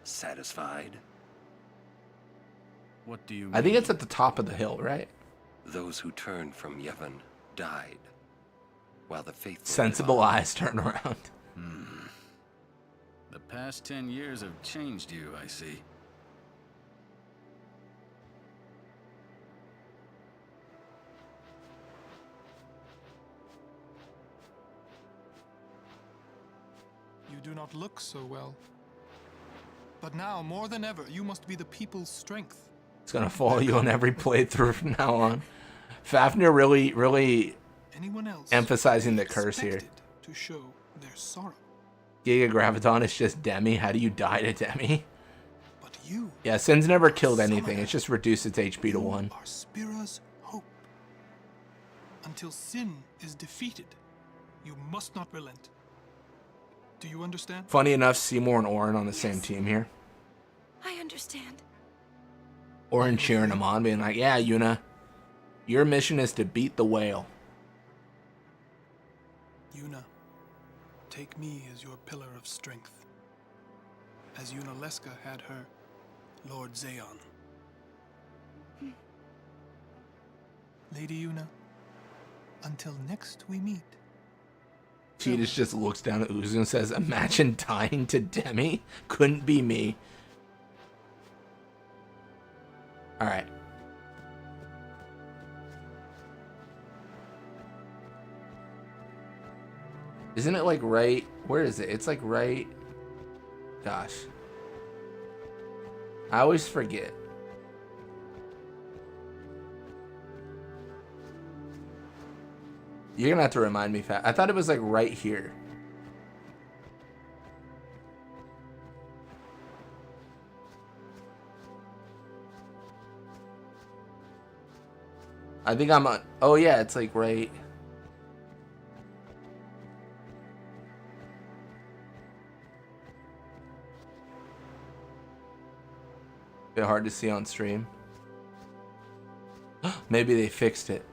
Satisfied? What do you I think it's at the top of the hill, right? Those who turned from Yevon died, while the faithful... Sensible eyes turn around. The past 10 years have changed you, I see. You do not look so well. But now, more than ever, you must be the people's strength. It's gonna follow you on every playthrough from now on. Fafnir really Anyone else emphasizing the curse here. to show their sorrow. Giga Graviton is just Demi. How do you die to Demi? But you... Yeah, Sin's never killed anything. It's just reduced its HP to 1. are Spira's hope. Until sin is defeated, you must not relent. Do you understand? Funny enough, Seymour and Orin on the same team here. I understand. Orin cheering him on, being like, "Yeah, Yuna, your mission is to beat the whale." Yuna, take me as your pillar of strength, as Yuna Leska had her Lord Aeon. Lady Yuna, until next we meet. Tidus just looks down at Uzu and says, "Imagine dying to Demi. Couldn't be me." Alright. Isn't it like right... Where is it? It's like right... Gosh. I always forget. You're gonna have to remind me, Fat. I thought it was like right here. I think I'm on... Oh yeah, it's like right... Bit hard to see on stream. Maybe they fixed it.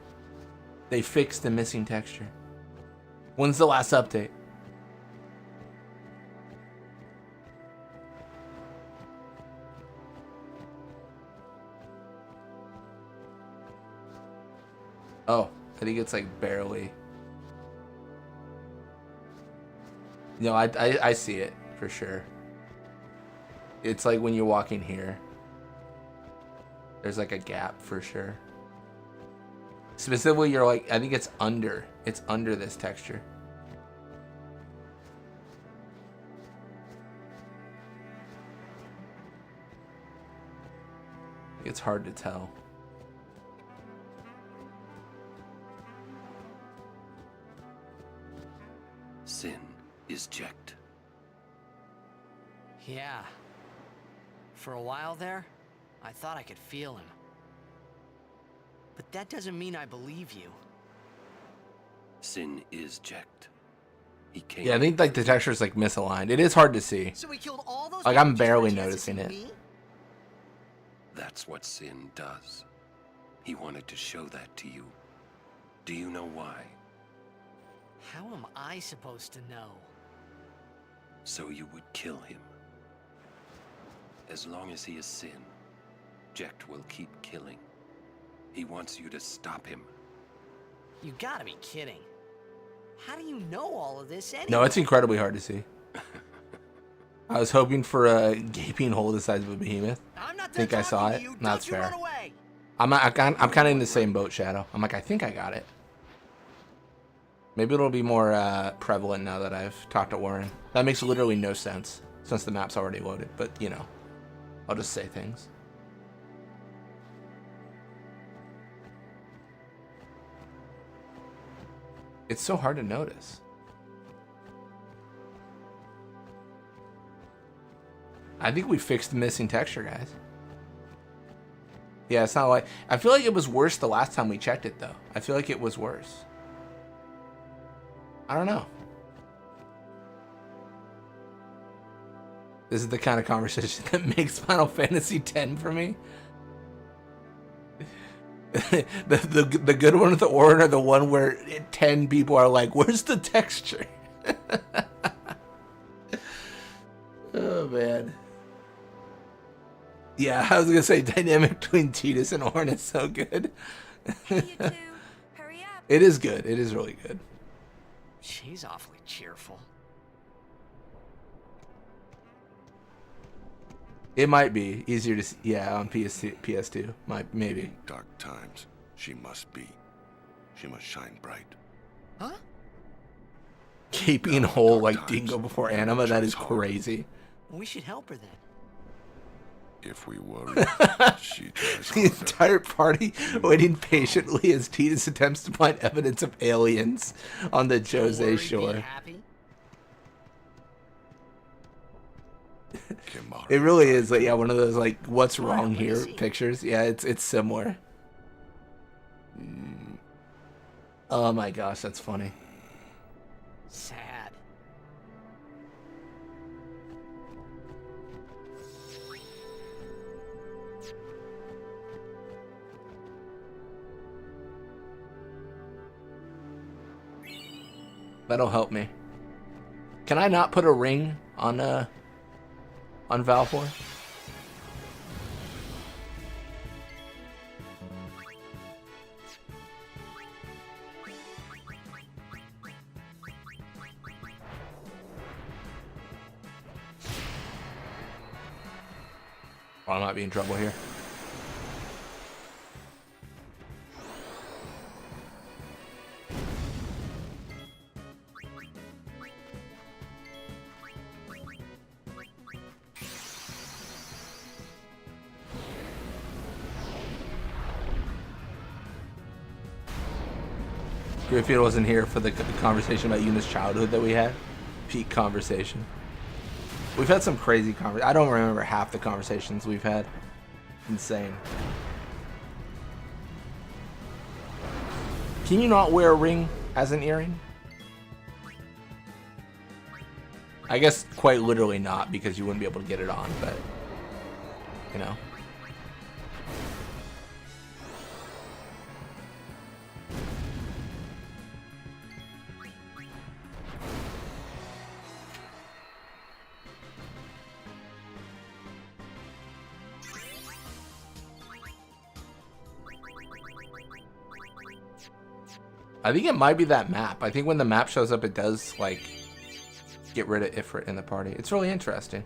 They fixed the missing texture. When's the last update? Oh, I think it's like barely. No, I see it for sure. It's like when you're walking here. There's like a gap for sure. Specifically, you're like, I think it's under this texture. It's hard to tell. Sin is checked. Yeah. For a while there, I thought I could feel him. But that doesn't mean I believe you. Sin is checked. He came. Yeah, I think like the texture is like misaligned. It is hard to see. So we killed all those Like I'm people barely just for a chance to noticing see it. me? That's what Sin does. He wanted to show that to you. Do you know why? How am I supposed to know? So you would kill him. As long as he is Sin, Jecht will keep killing. He wants you to stop him. You gotta be kidding. How do you know all of this anyway? No, it's incredibly hard to see. I was hoping for a gaping hole the size of a behemoth. I'm not I think I saw it. you. That's Don't you fair. run away. I'm kind of in the same boat, Shadow. I'm like, I think I got it. Maybe it'll be more prevalent now that I've talked to Warren. That makes literally no sense. since the map's already loaded, but you know, I'll just say things. It's so hard to notice. I think we fixed the missing texture, guys. Yeah, it's not like... I feel like it was worse the last time we checked it, though. I feel like it was worse. I don't know. This is the kind of conversation that makes Final Fantasy X for me. the good one with the Orin or the one where 10 people are like, where's the texture? Oh, man. Yeah, I was going to say dynamic between Tidus and Orin is so good. Hey, you two. Hurry up. It is good. It is really good. She's awfully cheerful. It might be easier to see, yeah, on PS2. Maybe. In dark times, she must be. She must shine bright. Huh? Gaping hole like Dingo before Anima, that is crazy. We should help her then. If we worry, she tries The entire party waiting patiently as Tidus attempts to find evidence of aliens on the Jose shore. It really is like, yeah, one of those like what's wrong here pictures. Yeah, it's similar. Oh my gosh, that's funny. Sad. That'll help me. Can I not put a ring on Valfor? I might be in trouble here. Griffith wasn't here for the conversation about Yuna's childhood that we had. Peak conversation. We've had some crazy conversations. I don't remember half the conversations we've had. Insane. Can you not wear a ring as an earring? I guess quite literally not, because you wouldn't be able to get it on, but you know. I think it might be that map. I think when the map shows up, it does, like, get rid of Ifrit in the party. It's really interesting.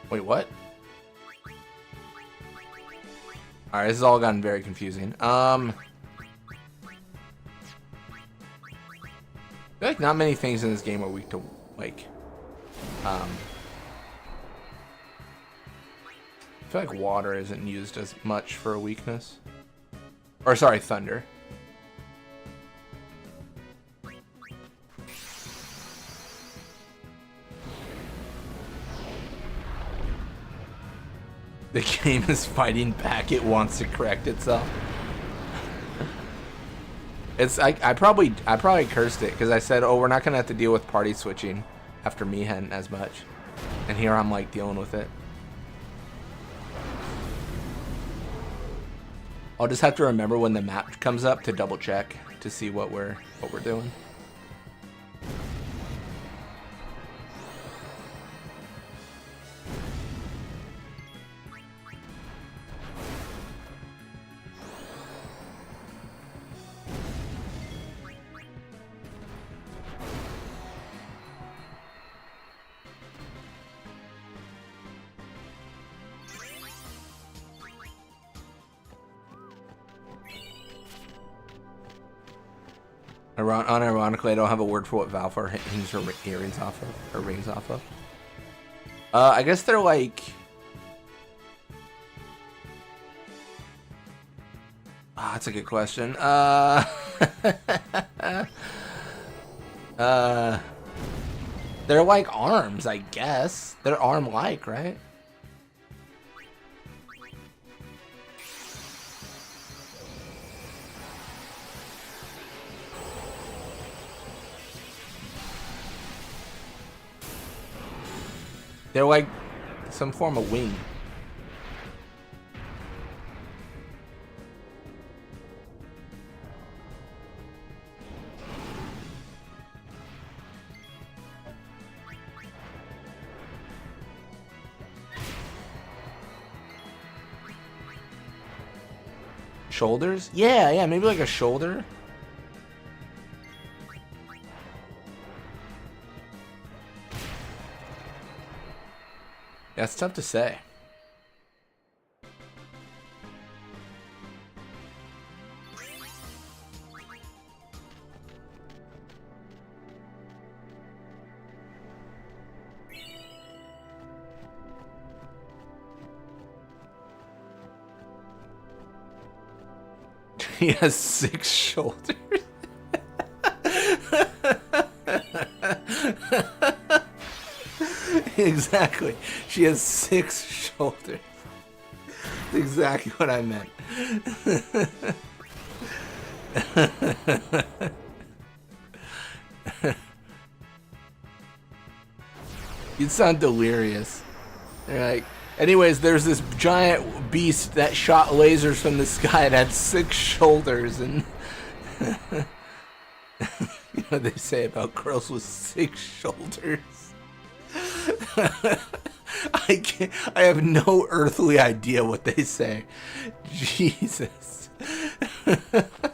Wait, what? Alright, this has all gotten very confusing. I feel like not many things in this game are weak to, like, I feel like water isn't used as much for a weakness. Or, sorry, thunder. The game is fighting back. It wants to correct itself. It's I probably cursed it because I said, oh, we're not gonna have to deal with party switching after Mihen as much, and here I'm like dealing with it. I'll just have to remember when the map comes up to double check to see what we're doing. Unironically, I don't have a word for what Valfor hangs her earrings off of, or rings off of. I guess they're like... Oh, that's a good question. They're like arms, I guess. They're arm-like, right? They're like some form of wing. Shoulders? Yeah, maybe like a shoulder. That's tough to say. He has 6 shoulders. Exactly. She has 6 shoulders. That's exactly what I meant. You sound delirious. You're like, anyways, there's this giant beast that shot lasers from the sky and had 6 shoulders, and you know what they say about girls with 6 shoulders. I have no earthly idea what they say. Jesus.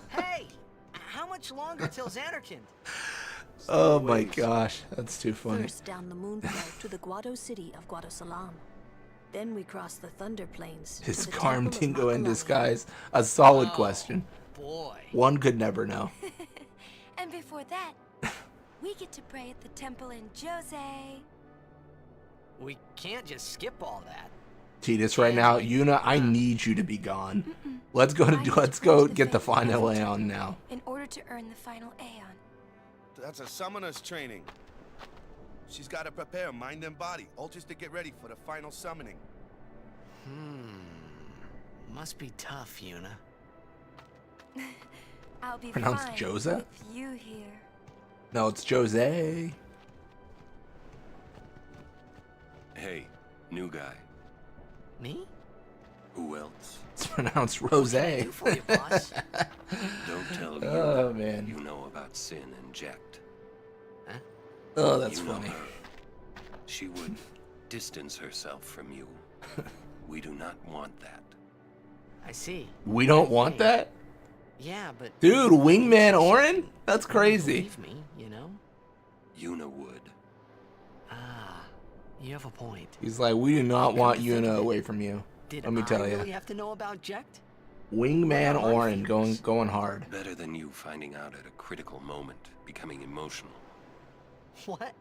Hey, how much longer till Xanarkand? Oh my gosh, that's too funny. First down the moonflow to the Guado city of Guadosalam. Then we cross the Thunder Plains. Is Karm Dingo in disguise? A solid question. Boy. One could never know. And before that, we get to pray at the temple in Jose. We can't just skip all that. Titus, right now, Yuna, I need you to be gone. Let's go get the final Aeon now. In order to earn the final Aeon. That's a summoner's training. She's got to prepare mind and body, all just to get ready for the final summoning. Must be tough, Yuna. I'll be Pronounced fine Josa? with you here. No, it's Jose. Hey, new guy. Me? Who else? It's pronounced Rose. Don't tell me Oh, man. you know about Sin and Jekt. Huh? Oh, that's You know funny. her. She would distance herself from you. We do not want that. I see. We don't want that? Yeah, but... Dude, Wingman Orin? That's crazy. Believe me, you know? Yuna would. Ah, you have a point. He's like, we do not want Yuna away from you. Did Let me tell I you. really have to know about Jekt? Wingman Orin going hard. Better than you finding out at a critical moment, becoming emotional. What?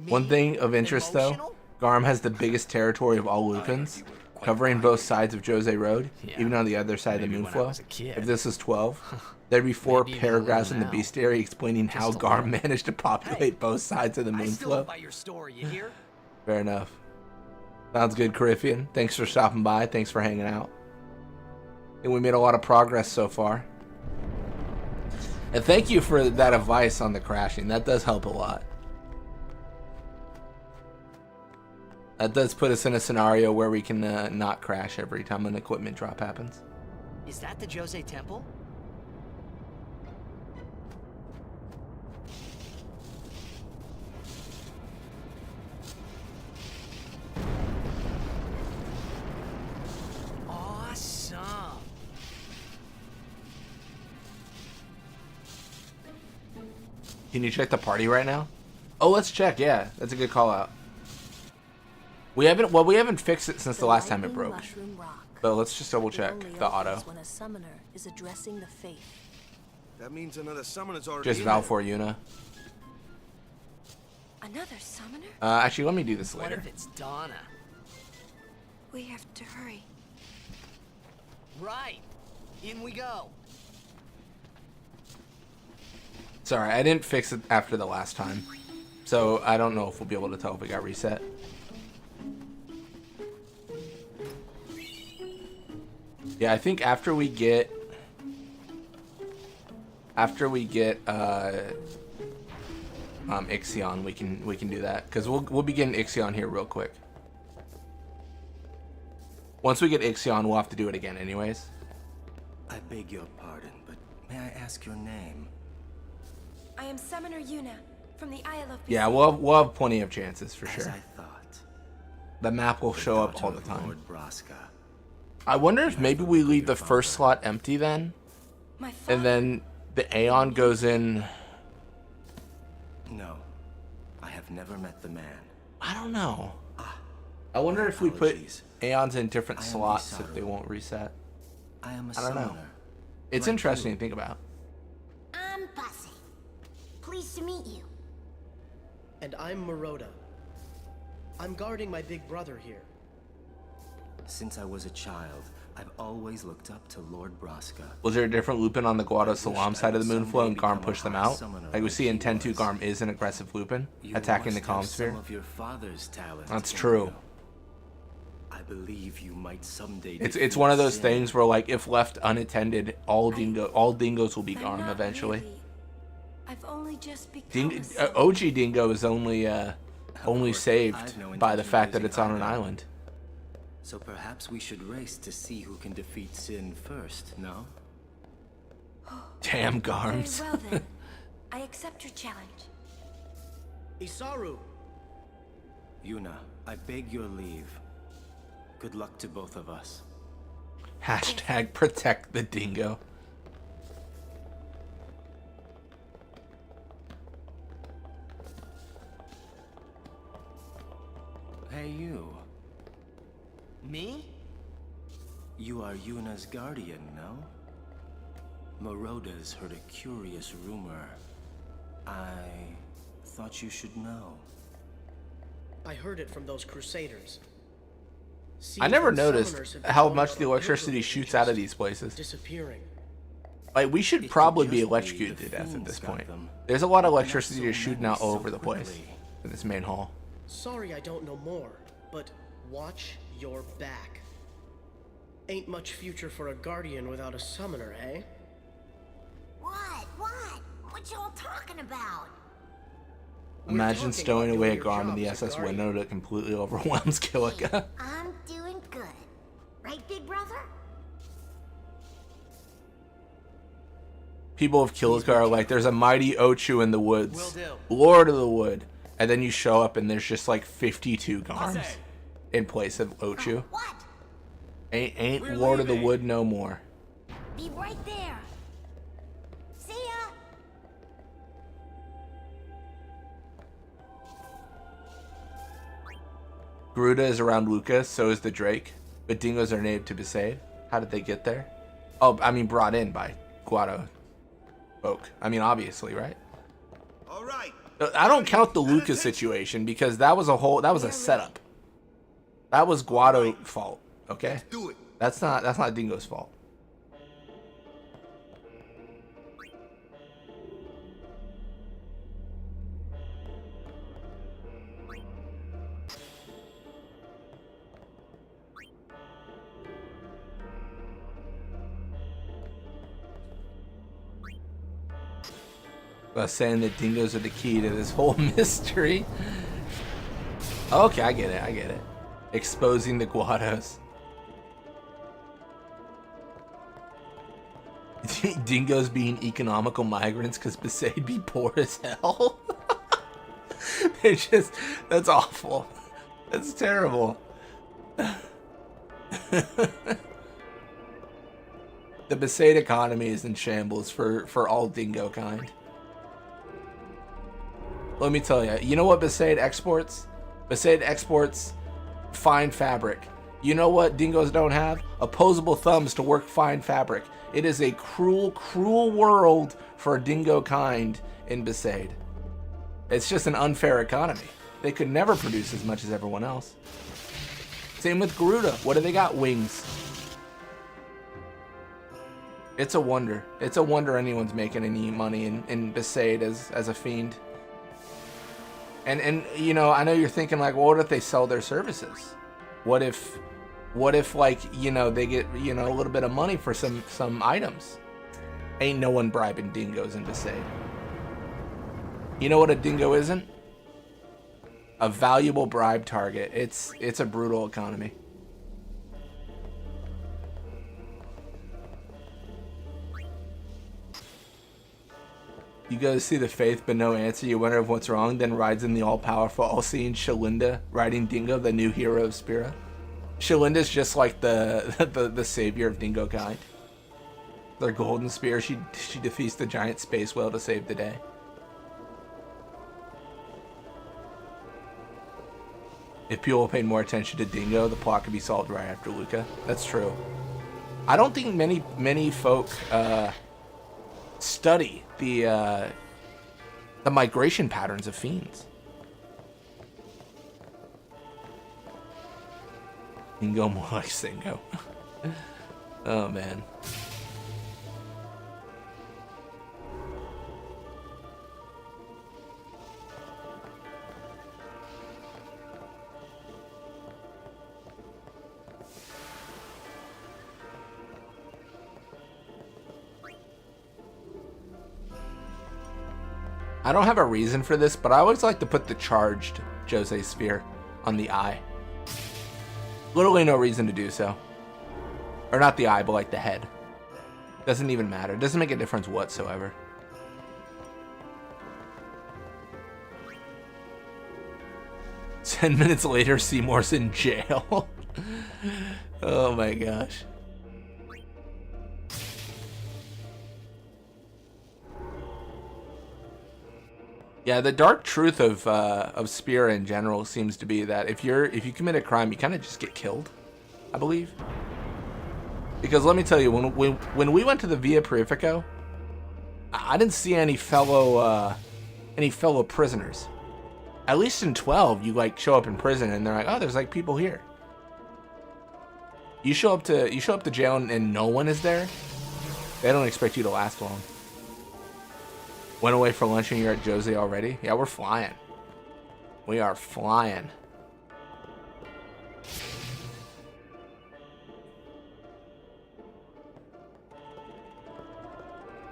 One thing of interest, though, Garm has the biggest territory of all Lupins, covering both sides of Jose Road, even on the other side of the Moonflow. If this is 12, there'd be 4 paragraphs in the Bestiary explaining how Garm managed to populate both sides of the I still live Moonflow. by your story, you hear? Fair enough. Sounds good, Coryphean. Thanks for stopping by. Thanks for hanging out. I think we made a lot of progress so far. And thank you for that advice on the crashing. That does help a lot. That does put us in a scenario where we can not crash every time an equipment drop happens. Is that the Jose Temple? Awesome. Can you check the party right now? Oh, let's check. Yeah, that's a good call out. We haven't fixed it since the last time it broke. But let's just double check the auto. When a summoner is addressing the faith. That means another summoner's already Just in Val there. for Yuna. Another summoner? Actually, let me do this What later. if it's Donna? We have to hurry. Right. In we go. Sorry, I didn't fix it after the last time. So I don't know if we'll be able to tell if it got reset. Yeah, I think after we get Ixion, we can do that, because we'll be getting Ixion here real quick. Once we get Ixion, we'll have to do it again anyways. I beg your pardon, but may I ask your name? I am Summoner Yuna from the Isle of Yeah, we'll have plenty of chances for As sure. I thought. The map will show up all the Daughter of time. Lord Braska. I wonder if maybe we leave the first slot empty then, and then the Aeon goes in. No, I have never met the man. I don't know. I wonder if we put Aeons in different slots if they won't reset. I am a I don't know. summoner. It's Like interesting you. to think about. I'm Bussy. Pleased to meet you. And I'm Maroda. I'm guarding my big brother here. Since I was a child, I've always looked up to Lord Braska. Was there a different Lupin on the Guado Salam side of the Moonflow and Garm pushed them out? summoner Like we see in like he 10-2, was. Garm is an aggressive Lupin, You attacking the must have Calm Sphere. some of your father's talent That's in true. you. I believe you might someday. It's defeat one of those sin. things where, like, if left unattended, all dingoes will be Garm not eventually. really. I've only just become a OG Dingo is only saved I've no by the intention fact of that losing it's on an either. island. So perhaps we should race to see who can defeat sin first, no? Damn Very Garms. well then. I accept your challenge. Isaru! Yuna, I beg your leave. Good luck to both of us. Hashtag protect the dingo. Hey, you. Me? You are Yuna's guardian, no? Maroda's heard a curious rumor. I thought you should know. I heard it from those crusaders. I Seems never that noticed summoners have been how going much on the a electricity pilgrimage shoots and out of just these places. disappearing. Like, we should It could probably be just be electrocuted the to death at fiends this got point. them. There's a lot of Not electricity so just shooting many out all so over the place quickly. in this main hall. Sorry I don't know more, but watch your back. Ain't much future for a guardian without a summoner, eh? What? What y'all talking about? Imagine talking stowing about away a doing your Garm in the job as a SS guardian. window that completely overwhelms Kilika. I'm doing good. Right, big brother? People of Kilika are like, there's a mighty Ochu in the woods. Will Lord of the Wood. And then you show up and there's just like 52 Garms in place of Ochu. What? Ain't We're Lord of the leaving. Wood no more. Be right there. See ya. Garuda is around Lucas, so is the Drake. But dingoes are native to Besaid. How did they get there? Oh, I mean, brought in by Guado folk. I mean, obviously, right? All right. I don't count the Lucas situation because that was a setup. That was Guado fault, okay? Do it. That's not Dingo's fault. Saying that dingoes are the key to this whole mystery. Okay, I get it. Exposing the Guados. Dingoes being economical migrants because Besaid be poor as hell. That's awful. That's terrible. The Besaid economy is in shambles for all dingo kind. Let me tell you, you know what Besaid exports? Besaid exports fine fabric. You know what dingoes don't have? Opposable thumbs to work fine fabric. It is a cruel, cruel world for dingo kind in Besaid. It's just an unfair economy. They could never produce as much as everyone else. Same with Garuda. What do they got? Wings. It's a wonder. It's a wonder anyone's making any money in Besaid as a fiend. And you know, I know you're thinking like, well, what if they sell their services? What if like, you know, they get, you know, a little bit of money for some items? Ain't no one bribing dingoes in Besaid. You know what a dingo isn't? A valuable bribe target. It's a brutal economy. You go to see the Faith, but no answer. You wonder what's wrong, then rides in the all-powerful, all-seeing Shalinda, riding Dingo, the new hero of Spira. Shalinda's just like the savior of Dingo kind. Their golden spear, she defeats the giant space whale to save the day. If people paid more attention to Dingo, the plot could be solved right after Luca. That's true. I don't think many folk study the migration patterns of fiends. Dingo more like Singo. Oh man. I don't have a reason for this, but I always like to put the charged Jose sphere on the eye. Literally no reason to do so. Or not the eye, but like the head. Doesn't even matter. It doesn't make a difference whatsoever. "10 minutes later, Seymour's in jail." Oh my gosh. Yeah, the dark truth of Spira in general seems to be that if you commit a crime, you kind of just get killed, I believe. Because let me tell you, when we went to the Via Purifico, I didn't see any fellow prisoners. At least in 12, you like show up in prison and they're like, oh, there's like people here. You show up to jail and no one is there. They don't expect you to last long. Went away for lunch and you're at Jose already? Yeah, we're flying. We are flying.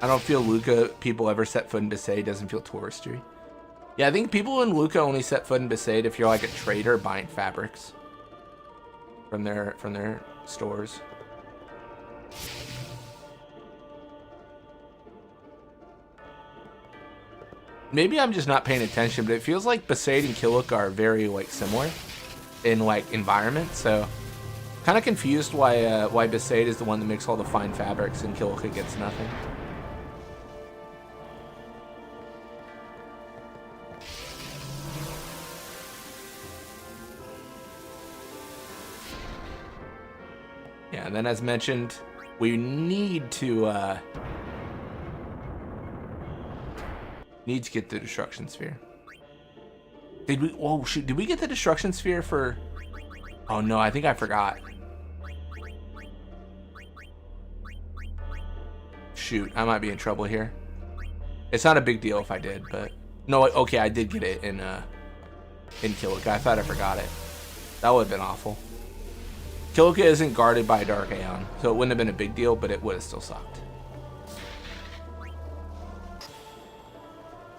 I don't feel Luca people ever set foot in Besaid doesn't feel touristy. Yeah, I think people in Luca only set foot in Besaid if you're like a trader buying fabrics from their stores. Maybe I'm just not paying attention, but it feels like Besaid and Killik are very like similar in like environment. So kind of confused why Besaid is the one that makes all the fine fabrics and Killik gets nothing. Yeah, and then as mentioned, we need to get the destruction sphere. Did we? Oh shoot! Did we get the destruction sphere for? Oh no, I think I forgot. Shoot, I might be in trouble here. It's not a big deal if I did, but no. Okay, I did get it in Kilika. I thought I forgot it. That would have been awful. Kilika isn't guarded by a Dark Aeon, so it wouldn't have been a big deal, but it would have still sucked.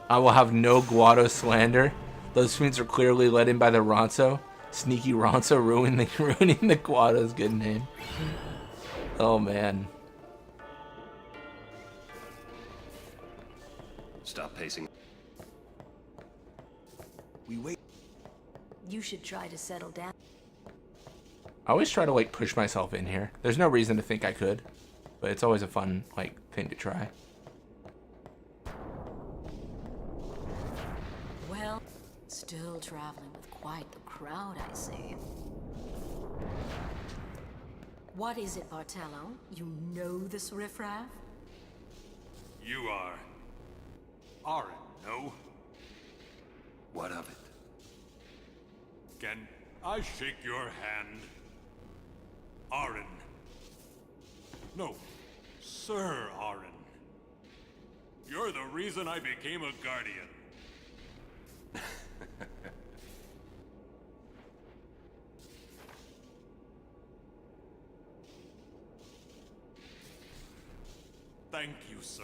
I will have no Guado slander. Those fiends are clearly led in by the Ronso. Sneaky Ronso ruining the Guado's good name. Oh man. Stop pacing. We wait. You should try to settle down. I always try to like push myself in here. There's no reason to think I could, but it's always a fun like thing to try. Well, still traveling with quite the crowd, I see. What is it, Bartello? You know this riffraff? You are... Arin, no? What of it? Can I shake your hand? Arin. No, Sir Arin. You're the reason I became a Guardian. Thank you, sir.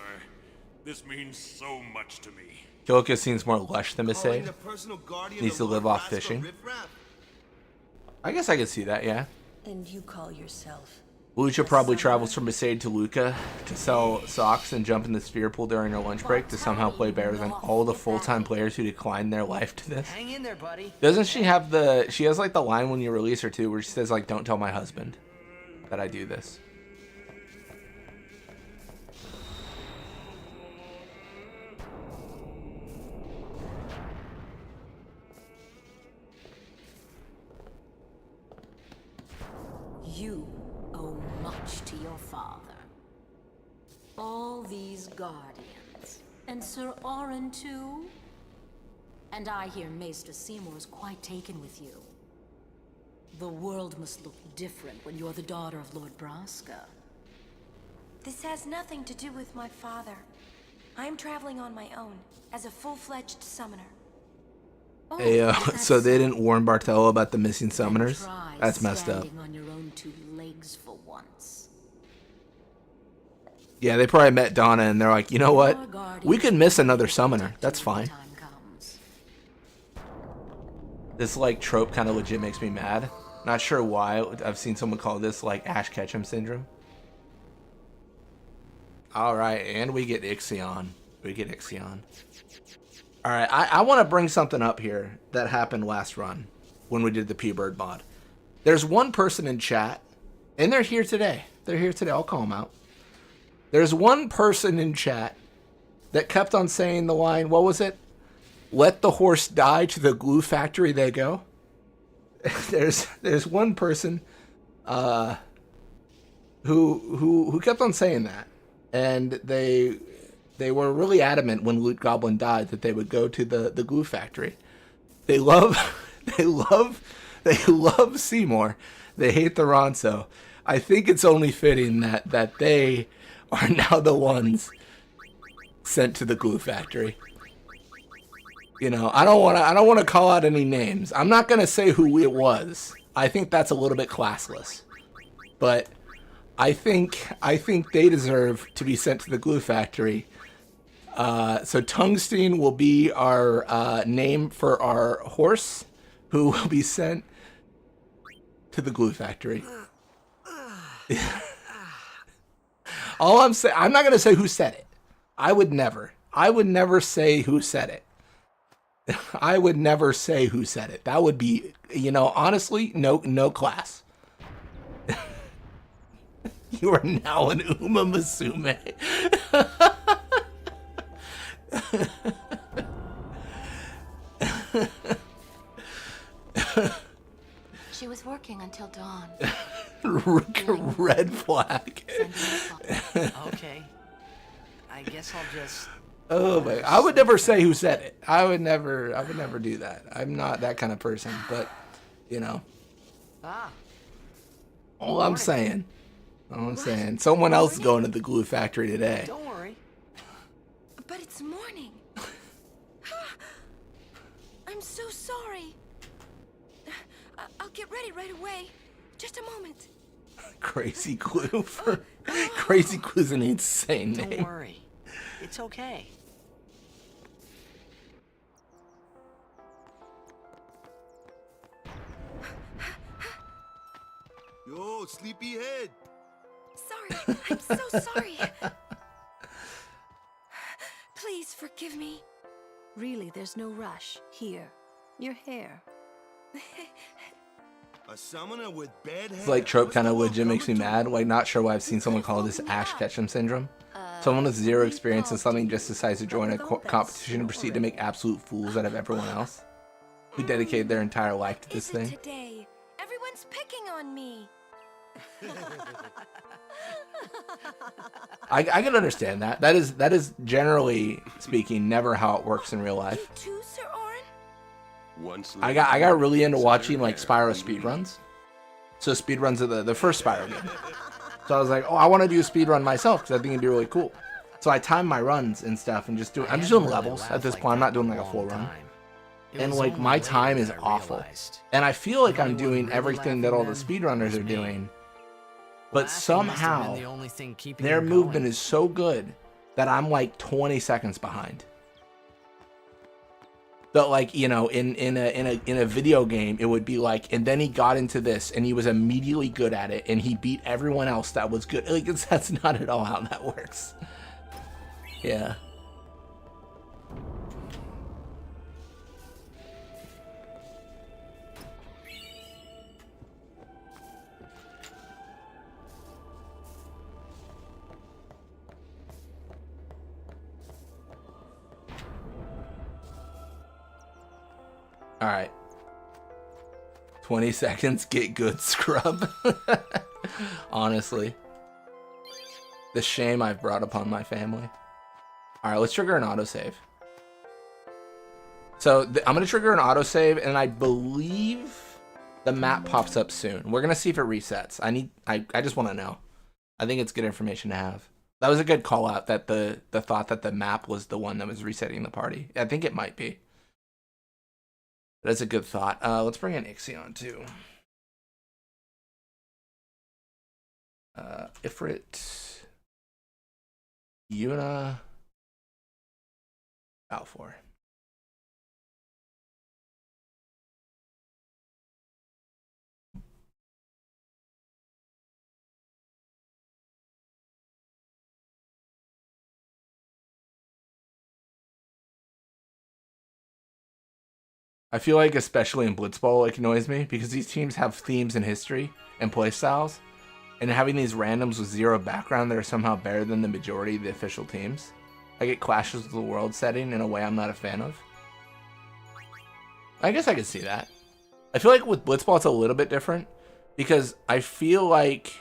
This means so much to me. Kilika seems more lush than Besaid. Needs to live off fishing. I guess I could see that, yeah. And you call yourself? Lucha probably travels from Besaid to Luca to sell socks and jump in the sphere pool during her lunch break to somehow play better than all the full-time players who declined their life to this. Hang in there, buddy. Doesn't she have she has like the line when you release her too where she says like, don't tell my husband that I do this. You owe much to your father. All these guardians. And Sir Arin too? And I hear Maester Seymour's quite taken with you. The world must look different when you're the daughter of Lord Braska. This has nothing to do with my father. I'm traveling on my own, as a full-fledged summoner. Hey, so they didn't warn Bartello about the missing summoners? That's messed up. On your own two legs for once. Yeah, they probably met Donna and they're like, you know what? We could miss another summoner. That's fine. This like trope kind of legit makes me mad. Not sure why. I've seen someone call this like Ash Ketchum syndrome. Alright, and we get Ixion. Alright, I want to bring something up here that happened last run when we did the P-Bird mod. There's one person in chat, and they're here today. I'll call them out. There's one person in chat that kept on saying the line, what was it? Let the horse die, to the glue factory they go. There's one person who kept on saying that. And they were really adamant when Loot Goblin died that they would go to the glue factory. They love Seymour. They hate the Ronso. I think it's only fitting that they are now the ones sent to the glue factory. You know, I don't want to call out any names. I'm not gonna say who it was. I think that's a little bit classless. But I think they deserve to be sent to the glue factory. So Tungsten will be our name for our horse, who will be sent to the glue factory. All I'm saying, I'm not gonna say who said it. I would never say who said it. I would never say who said it. That would be, you know, honestly, no class. You are now an Uma Musume. She was working until dawn. Red flag. Okay. I guess I'll just... Oh my! I would never say who said it. I would never do that. I'm not that kind of person. But, you know. All I'm saying, someone else is going to the glue factory today. Don't worry. But it's morning. I'm so sorry. I'll get ready right away. Just a moment. Crazy Glue Crazy Glue's an insane name. Don't worry. It's okay. Yo, sleepyhead. Sorry. I'm so sorry. Please forgive me. Really, there's no rush. Here, your hair. A summoner with bad hair. It's like trope kind of legit makes me mad. Like, not sure why I've seen someone call this Ash Ketchum syndrome. Someone with zero experience in something just decides to join a competition and proceed to make absolute fools out of everyone else who dedicated their entire life to this thing. Today, everyone's picking on me. I can understand that. That is generally speaking never how it works in real life. Too, Sir Orin? Once I got really into watching like Spyro speedruns. So speedruns of the first Spyro game. So I was like, oh, I want to do a speedrun myself because I think it'd be really cool. So I time my runs and stuff and just I'm just doing levels at this point. I'm not doing like a full run. And like my time is awful. And I feel like I'm doing everything that all the speedrunners are doing. But somehow their movement is so good that I'm like 20 seconds behind. That like, you know, in a video game, it would be like, and then he got into this and he was immediately good at it and he beat everyone else that was good. Like that's not at all how that works. Yeah. All right. 20 seconds, get good, scrub. Honestly. The shame I've brought upon my family. All right, let's trigger an autosave. So I'm going to trigger an autosave, and I believe the map pops up soon. We're going to see if it resets. I just want to know. I think it's good information to have. That was a good call out that the thought that the map was the one that was resetting the party. I think it might be. That's a good thought. Let's bring in Aeon too. Ifrit, Yuna, Balfour. I feel like especially in Blitzball it annoys me because these teams have themes and history and playstyles, and having these randoms with zero background that are somehow better than the majority of the official teams. Like it clashes with the world setting in a way I'm not a fan of. I guess I could see that. I feel like with Blitzball it's a little bit different because I feel like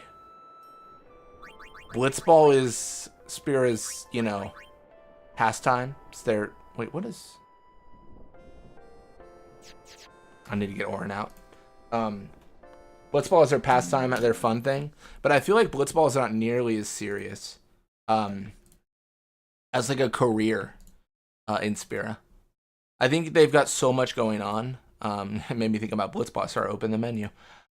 Blitzball is Spira's, you know, pastime. It's their wait, what is? I need to get Orin out. Blitzball is their pastime, their fun thing, but I feel like Blitzball is not nearly as serious as like a career in Spira. I think they've got so much going on. It made me think about Blitzball. Sorry, open the menu.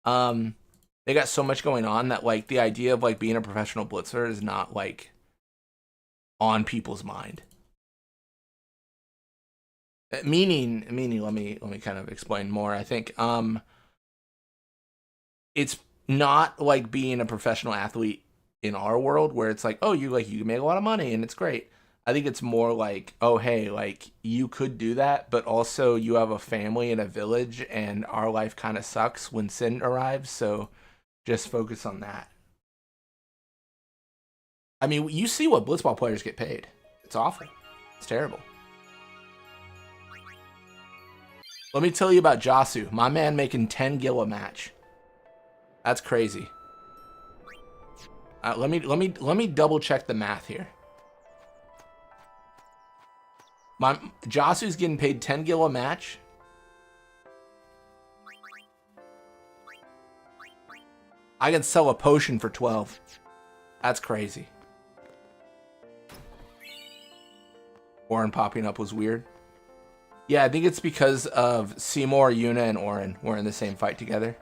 They got so much going on that like the idea of like being a professional blitzer is not like on people's mind. Meaning, let me kind of explain more. I think it's not like being a professional athlete in our world where it's like, oh, you can make a lot of money and it's great. I think it's more like, oh, hey, like you could do that, but also you have a family and a village and our life kind of sucks when sin arrives. So just focus on that. I mean, you see what Blitzball players get paid. It's awful. It's terrible. Let me tell you about Jasu, my man making 10 gil a match. That's crazy. Let me double check the math here. Jasu's getting paid 10 gil a match. I can sell a potion for 12. That's crazy. Orin popping up was weird. Yeah, I think it's because of Seymour, Yuna, and Orin were in the same fight together.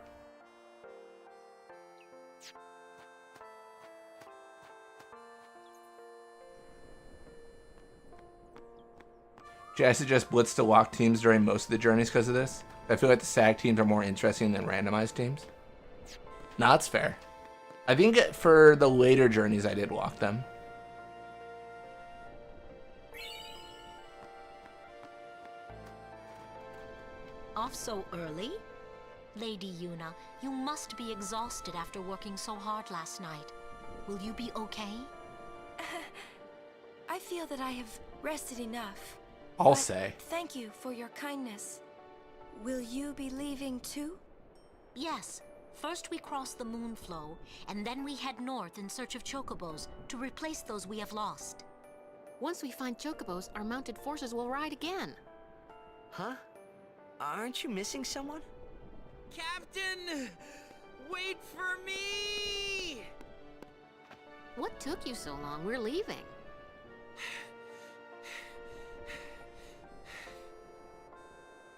I suggest Blitz to lock teams during most of the journeys because of this. I feel like the SAG teams are more interesting than randomized teams. No, that's fair. I think for the later journeys I did lock them. Off so early? Lady Yuna, you must be exhausted after working so hard last night. Will you be okay? I feel that I have rested enough. I'll say. Thank you for your kindness. Will you be leaving too? Yes, First we cross the Moonflow, and then we head north in search of chocobos to replace those we have lost. Once we find chocobos, our mounted forces will ride again. Huh? Aren't you missing someone? Captain! Wait for me! What took you so long? We're leaving.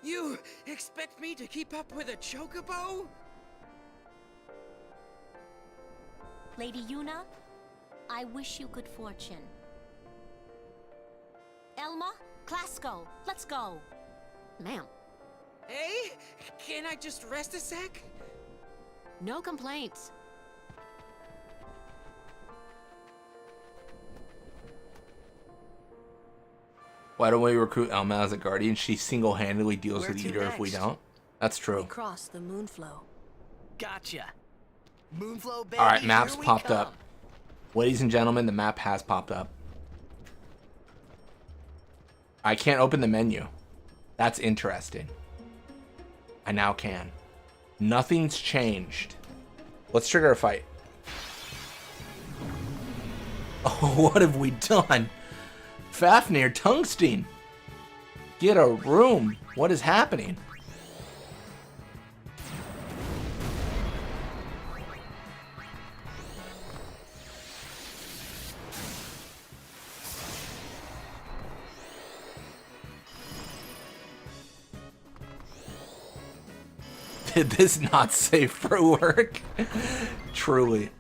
You expect me to keep up with a chocobo? Lady Yuna, I wish you good fortune. Elma, Klasko, let's go. Ma'am. Hey, can I just rest a sec? No complaints. Why don't we recruit Elma as a guardian? She single-handedly deals Where with to Eater if we next? don't. That's We true. cross the Moonflow. Gotcha. Moonflow, baby. All right, maps here we popped come. up. Ladies and gentlemen, the map has popped up. I can't open the menu. That's interesting. I now can. Nothing's changed. Let's trigger a fight. Oh, what have we done? Fafnir, Tungsten. Get a room. What is happening? Did this not safe for work? Truly.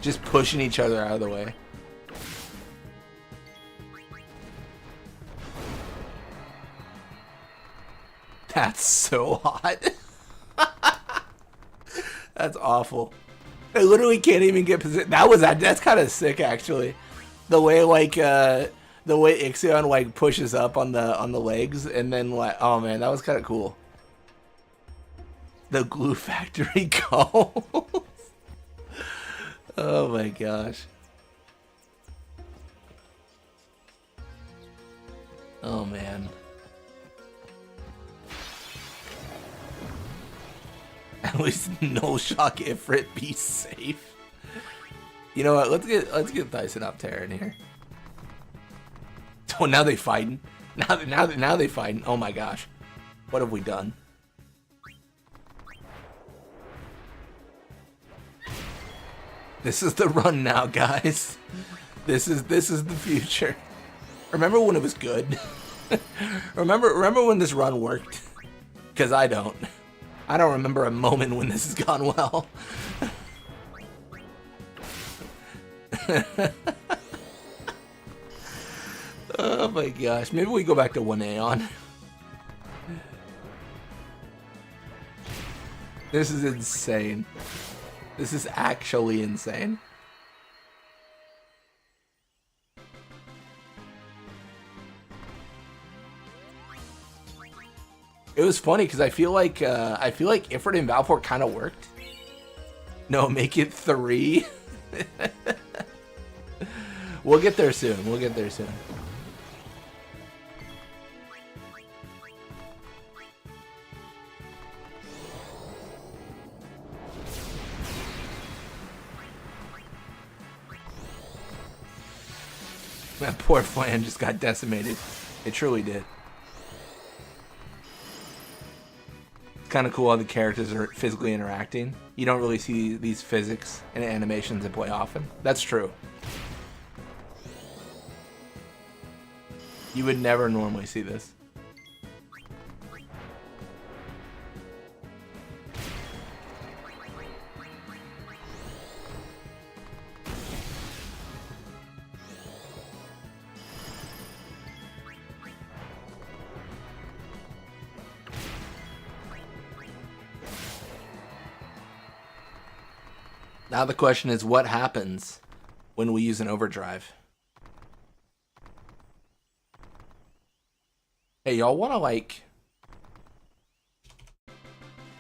Just pushing each other out of the way. That's so hot. That's awful. I literally can't even get position. That's kind of sick, actually. The way the way Ixion like pushes up on the legs and then like, oh man, that was kind of cool. The glue factory goes. Oh my gosh. Oh man. At least no shock Ifrit, be safe. You know what? Let's get Dyson up Terra in here. Oh, now they fighting. Now they fighting. Oh my gosh, what have we done? This is the run now, guys. This is the future. Remember when it was good? remember when this run worked? Because I don't remember a moment when this has gone well. Oh my gosh, maybe we go back to 1 Aeon. This is insane. This is actually insane. It was funny because I feel like Ifrit and Valport kind of worked. No, make it 3. We'll get there soon. We'll get there soon. That poor plan just got decimated. It truly did. It's kind of cool how the characters are physically interacting. You don't really see these physics and animations in play often. That's true. You would never normally see this. Now the question is, what happens when we use an overdrive? Hey, y'all want to like...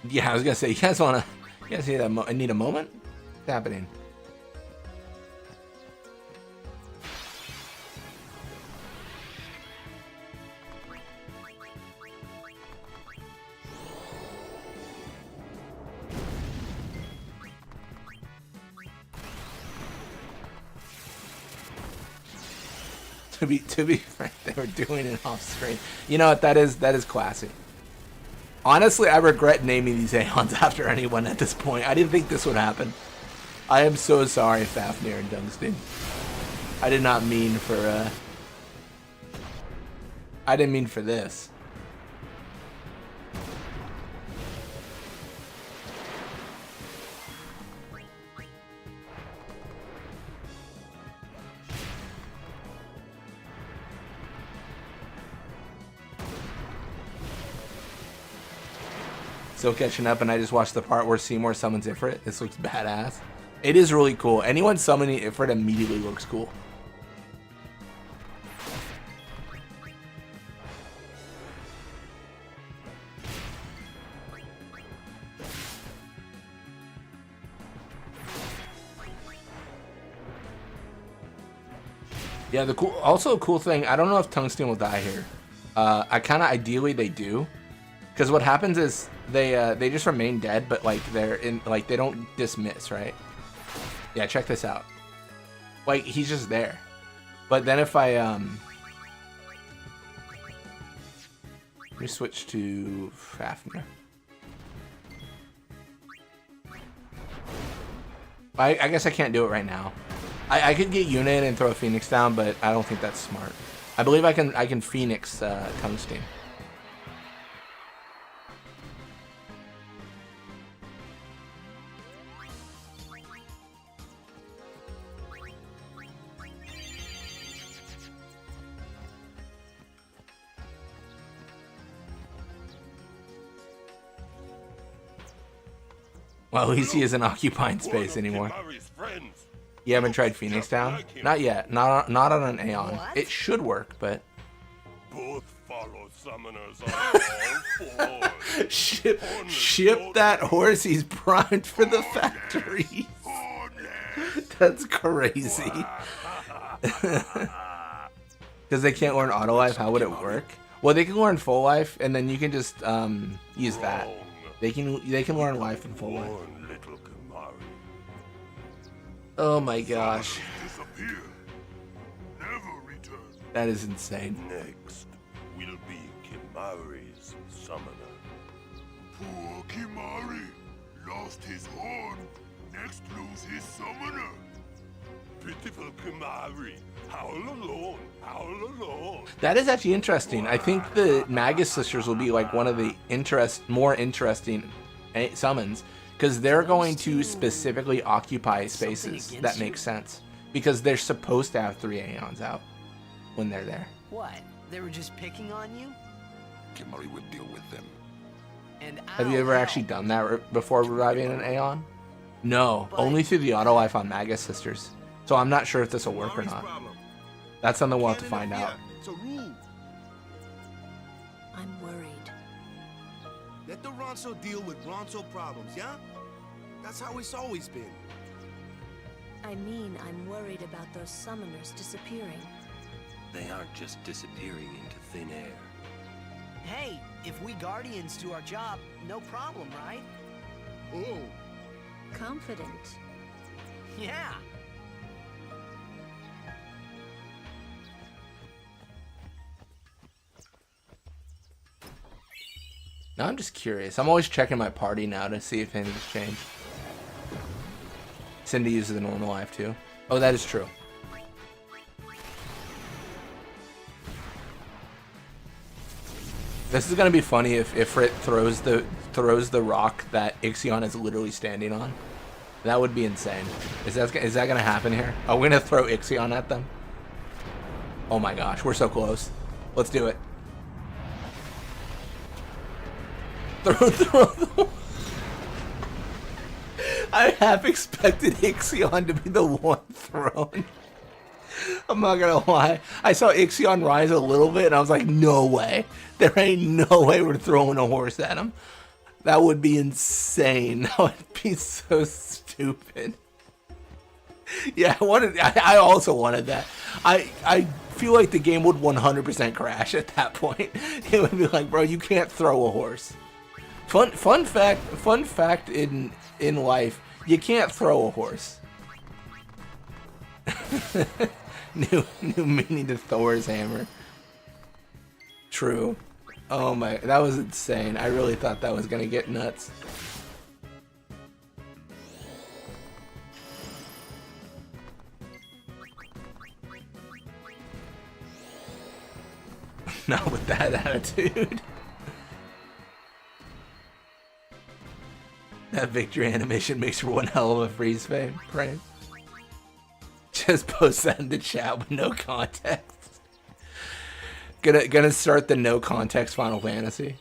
Yeah, I was going to say, you guys want to... You guys need need a moment? What's happening? To be frank, they were doing it off screen. You know what? That is classy. Honestly, I regret naming these Aeons after anyone at this point. I didn't think this would happen. I am so sorry, Fafnir and Dungsting. I did not mean for I didn't mean for this. Still catching up, and I just watched the part where Seymour summons Ifrit. This looks badass. It is really cool. Anyone summoning Ifrit immediately looks cool. Yeah, also a cool thing, I don't know if Tungsten will die here. Ideally they do. Because what happens is they just remain dead, but like they don't dismiss, right? Yeah, check this out. Like he's just there. But then if I let me switch to Fafnir. I guess I can't do it right now. I could get Yuna in and throw a Phoenix down, but I don't think that's smart. I believe I can Phoenix Tungsten. Well, at least he isn't occupying space anymore. You haven't tried Phoenix Down? Not yet. Not on an Aeon. It should work, but... Both follow summoners on all fours. Ship that horse. He's primed for the factory. That's crazy. Because they can't learn auto life. How would it work? Well, they can learn full life, and then you can just use that. They can learn life in full life. Oh my gosh. That is insane. Next will be Kimari's summoner. Poor Kimari lost his horn. Next lose his summoner. Pitiful Kimari. Howl alone. Howl alone. That is actually interesting. I think the Magus sisters will be like one of the more interesting summons, because they're going to specifically occupy spaces that make sense, because they're supposed to have 3 Aeons out when they're there. What? They were just picking on you? Kimari would deal with them. And have you ever actually done that before reviving an Aeon? No, only through the auto life on Magus sisters. So I'm not sure if this will work or not. That's something we'll have to find out. I'm worried. Let the Ronso deal with Ronso problems, yeah? That's how it's always been. I mean, I'm worried about those summoners disappearing. They aren't just disappearing into thin air. Hey, if we Guardians do our job, no problem, right? Oh. Confident. Yeah. Now I'm just curious. I'm always checking my party now to see if anything's changed. Cindy uses the normal life too. Oh, that is true. This is gonna be funny if Ifrit throws the rock that Ixion is literally standing on. That would be insane. Is that gonna happen here? Are we gonna throw Ixion at them? Oh my gosh, we're so close. Let's do it. Throw. I half expected Ixion to be the one thrown. I'm not gonna lie. I saw Ixion rise a little bit and I was like, no way. There ain't no way we're throwing a horse at him. That would be insane. That would be so stupid. Yeah, I also wanted that. I feel like the game would 100% crash at that point. It would be like, bro, you can't throw a horse. Fun fact in life, you can't throw a horse. New meaning to Thor's hammer. True. Oh my, that was insane. I really thought that was gonna get nuts. Not with that attitude. That victory animation makes for one hell of a freeze frame. Just post that in the chat with no context. Gonna start the no context Final Fantasy.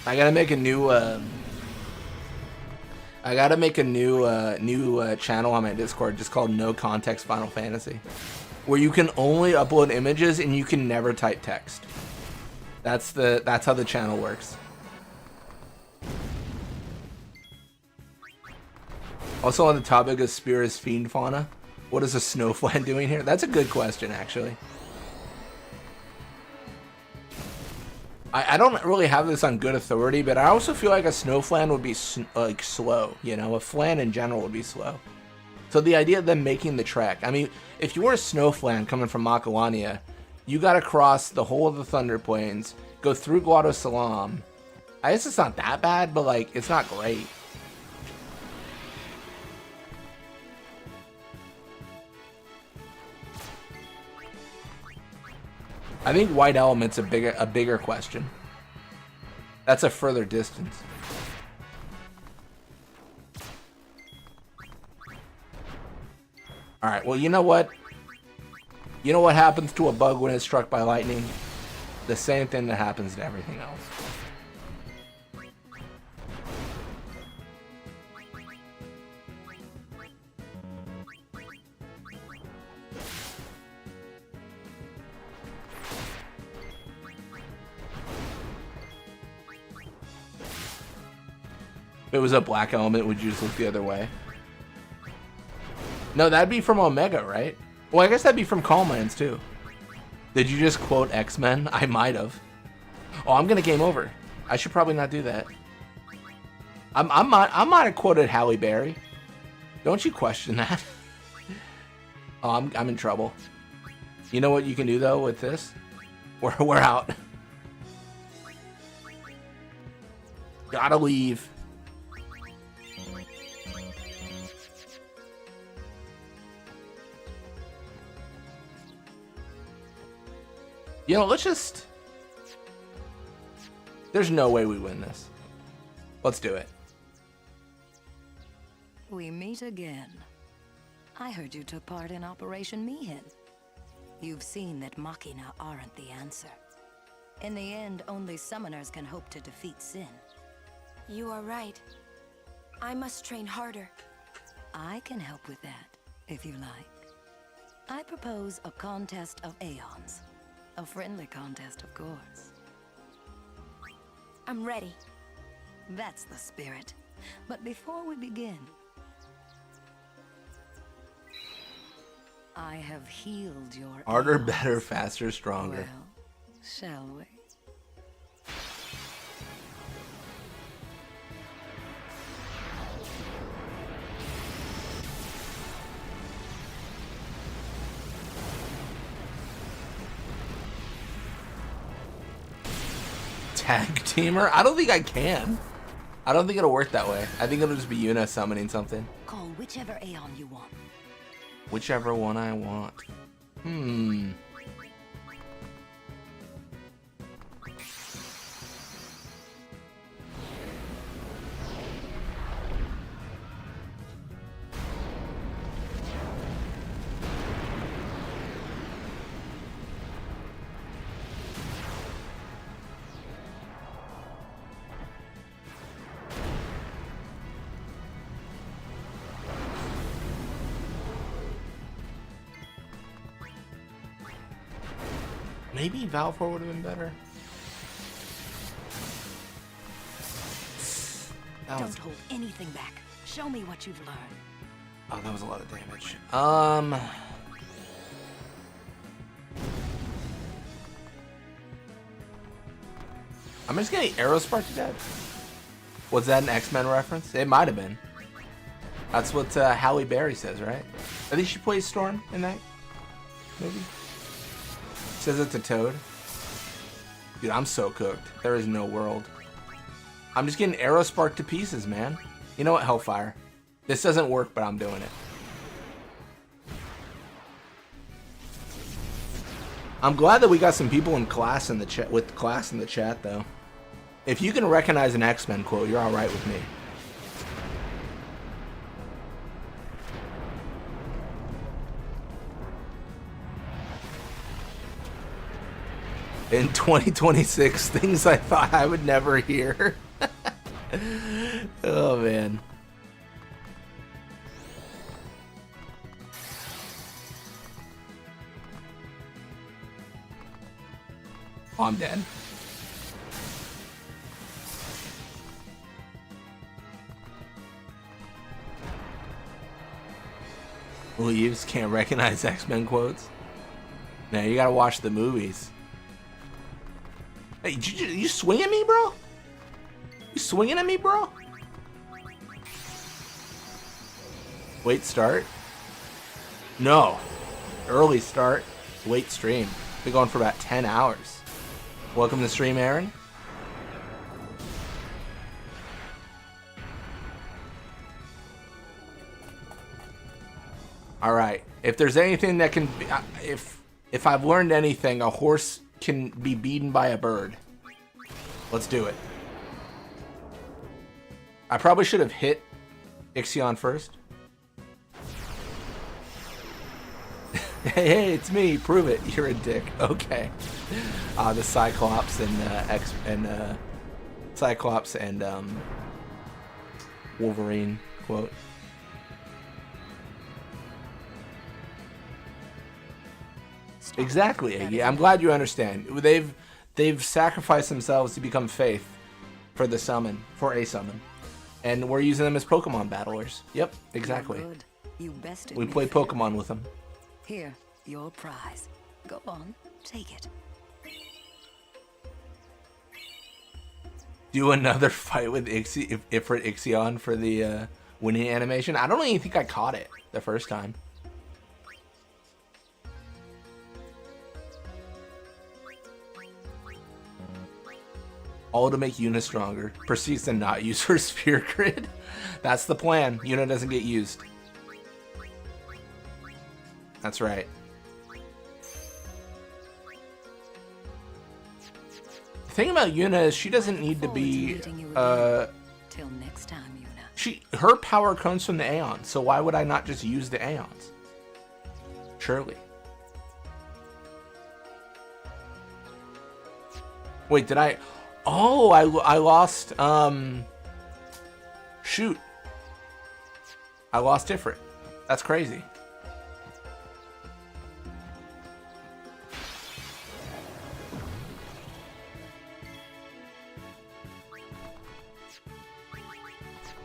I gotta make a new channel on my Discord just called No Context Final Fantasy, where you can only upload images and you can never type text. That's how the channel works. Also, on the topic of Spira's fiend fauna, what is a snowflan doing here? That's a good question, actually. I don't really have this on good authority, but I also feel like a snowflan would be like slow. You know, a flan in general would be slow. So the idea of them making the trek, I mean, if you were a snowflan coming from Makalania, you gotta cross the whole of the Thunder Plains, go through Guado Salam. I guess it's not that bad, but like, it's not great. I think White Element's a bigger question. That's a further distance. Alright, well, you know what? You know what happens to a bug when it's struck by lightning? The same thing that happens to everything else. If it was a black element, would you just look the other way? No, that'd be from Omega, right? Well, I guess that'd be from Calm Lands, too. Did you just quote X-Men? I might have. Oh, I'm gonna game over. I should probably not do that. I might have quoted Halle Berry. Don't you question that? Oh, I'm in trouble. You know what you can do, though, with this? We're out. Gotta leave. You know, let's just... There's no way we win this. Let's do it. We meet again. I heard you took part in Operation Mihin. You've seen that Machina aren't the answer. In the end, only summoners can hope to defeat Sin. You are right. I must train harder. I can help with that, if you like. I propose a contest of Aeons. A friendly contest, of course. I'm ready. That's the spirit. But before we begin, I have healed your Harder, Aeons. better, faster, stronger. Well, shall we? Tag teamer? I don't think I can. I don't think it'll work that way. I think it'll just be Yuna summoning something. Call whichever Aeon you want. Whichever one I want. Maybe Valfor would have been better. Don't hold anything back. Show me what you've learned. Oh, that was a lot of damage. I'm just getting Aerospark to death. Was that an X-Men reference? It might have been. That's what Halle Berry says, right? I think she plays Storm in that movie. Says it's a toad. Dude, I'm so cooked. There is no world. I'm just getting arrow sparked to pieces, man. You know what, Hellfire? This doesn't work, but I'm doing it. I'm glad that we got some people in class in the chat with class in the chat though. If you can recognize an X-Men quote, you're all right with me. In 2026, things I thought I would never hear. Oh man. Oh, I'm dead. Leaves can't recognize X-Men quotes. No, you gotta watch the movies. Hey, you swinging at me, bro? You swinging at me, bro? Wait, start? No. Early start. Late stream. Been going for about 10 hours. Welcome to the stream, Aaron. All right. If there's anything that can be, if I've learned anything, a horse can be beaten by a bird. Let's do it. I probably should have hit Aeon first. Hey, it's me. Prove it. You're a dick. Okay. The Cyclops and Cyclops and Wolverine quote. Exactly. Yeah, I'm glad you understand. They've sacrificed themselves to become Faith for the summon, for a summon, and we're using them as Pokemon battlers. Yep, exactly. Good. You bested We me play fair. Pokemon with them. Here, your prize. Go on, take it. Do another fight with Ifrit Ixion for the winning animation. I don't even think I caught it the first time. All to make Yuna stronger. Proceeds to not use her sphere grid. That's the plan. Yuna doesn't get used. That's right. The thing about Yuna is she doesn't need to be Till next time, Yuna. her power comes from the Aeon, so why would I not just use the Aeons? Surely. Wait, did I? Oh, I lost. Shoot. I lost Ifrit. That's crazy.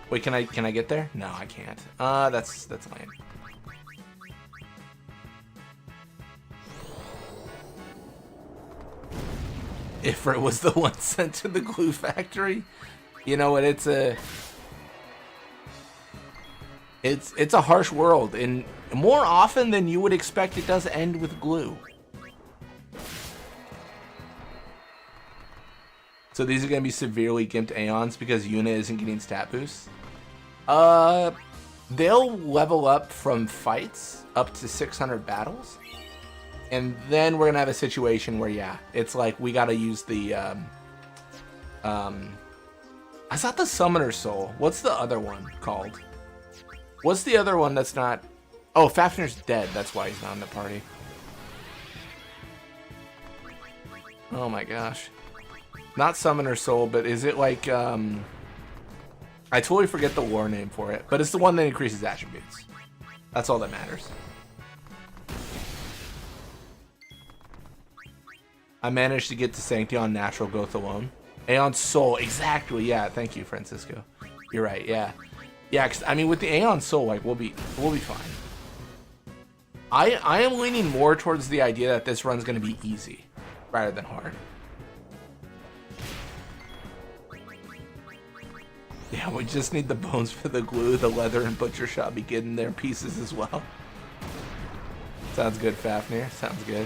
Wait, can I get there? No, I can't. That's lame. Ifrit was the one sent to the glue factory. You know what? It's a harsh world, and more often than you would expect, it does end with glue. So these are going to be severely gimped Aeons because Yuna isn't getting stat boosts. They'll level up from fights up to 600 battles. And then we're going to have a situation where, yeah, it's like we got to use the, I thought the Summoner Soul. What's the other one called? What's the other one that's not, oh, Fafnir's dead. That's why he's not in the party. Oh my gosh. Not Summoner Soul, but is it like, I totally forget the war name for it, but it's the one that increases attributes. That's all that matters. I managed to get to Sanctity on natural growth alone. Aeon Soul, exactly, yeah, thank you, Francisco. You're right, yeah. Yeah, 'cause, I mean, with the Aeon Soul, like, we'll be fine. I am leaning more towards the idea that this run's gonna be easy, rather than hard. Yeah, we just need the bones for the glue, the leather, and butcher shop be getting their pieces as well. Sounds good, Fafnir. Sounds good.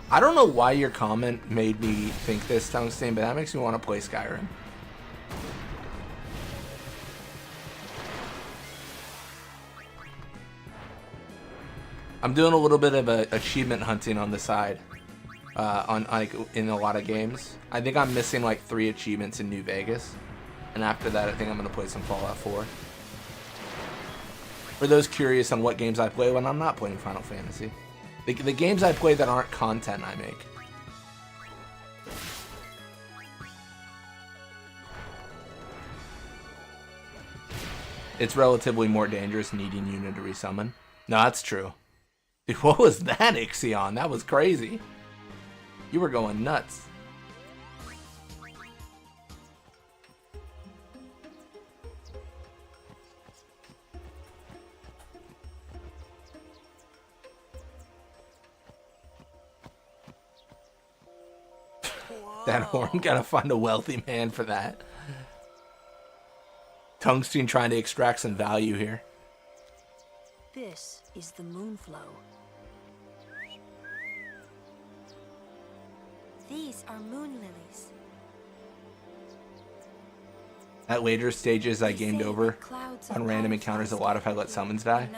I don't know why your comment made me think this, Tungsten, but that makes me want to play Skyrim. I'm doing a little bit of achievement hunting on the side, on like in a lot of games. I think I'm missing like 3 achievements in New Vegas, and after that, I think I'm gonna play some Fallout 4. For those curious on what games I play when I'm not playing Final Fantasy, the games I play that aren't content I make. It's relatively more dangerous needing Yuna to resummon. No, that's true. Dude, what was that, Aeon? That was crazy. You were going nuts. That horn, gotta find a wealthy man for that. Tungsten trying to extract some value here. This is the Moonflow. These are moon lilies. At later stages, I gamed over on random encounters a lot if I let summons die.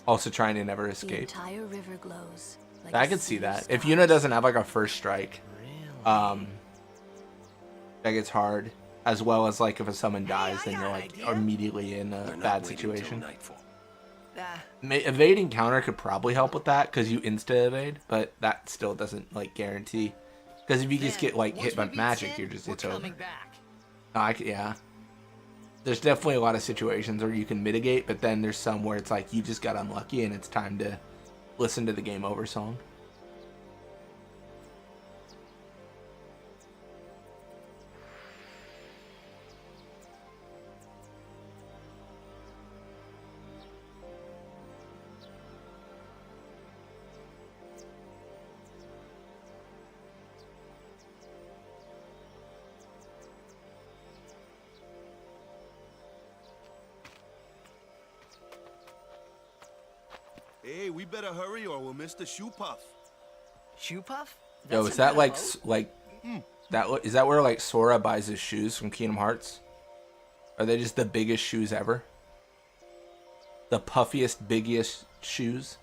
Also trying to never escape. The entire river glows. Like I could see that. If Yuna doesn't have like a first strike, that gets hard. As well as like if a summon dies, then you're like immediately in a bad situation. Evading counter could probably help with that because you insta evade, but that still doesn't like guarantee. Because if you just get like hit by magic, you're just it's over. Yeah. There's definitely a lot of situations where you can mitigate, but then there's some where it's like you just got unlucky and it's time to listen to the game over song. Hey, we better hurry or we'll miss the shoe puff. Shoe puff? Yo, is that like that? Is that where like Sora buys his shoes from Kingdom Hearts? Are they just the biggest shoes ever? The puffiest, biggest shoes?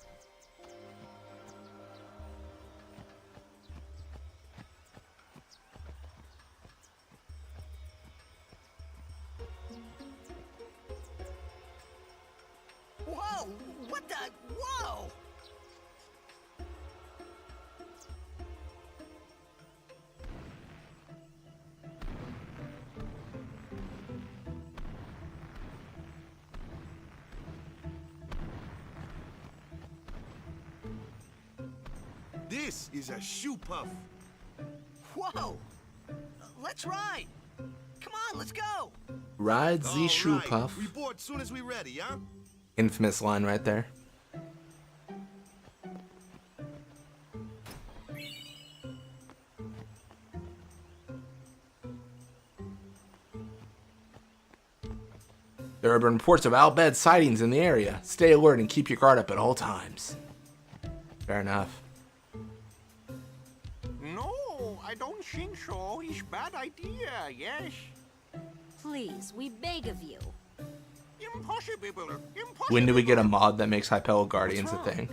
Whoa! What the? Whoa! This is a shoe puff. Whoa! Let's ride! Come on, let's go! Ride the shoe puff. We board soon as we ready, huh? Infamous line right there. There have been reports of Al Bhed sightings in the area. Stay alert and keep your guard up at all times. Fair enough. No, I don't think so. It's a bad idea, yes. Please, we beg of you. Impossible. When do we get a mod that makes Hypel Guardians a thing?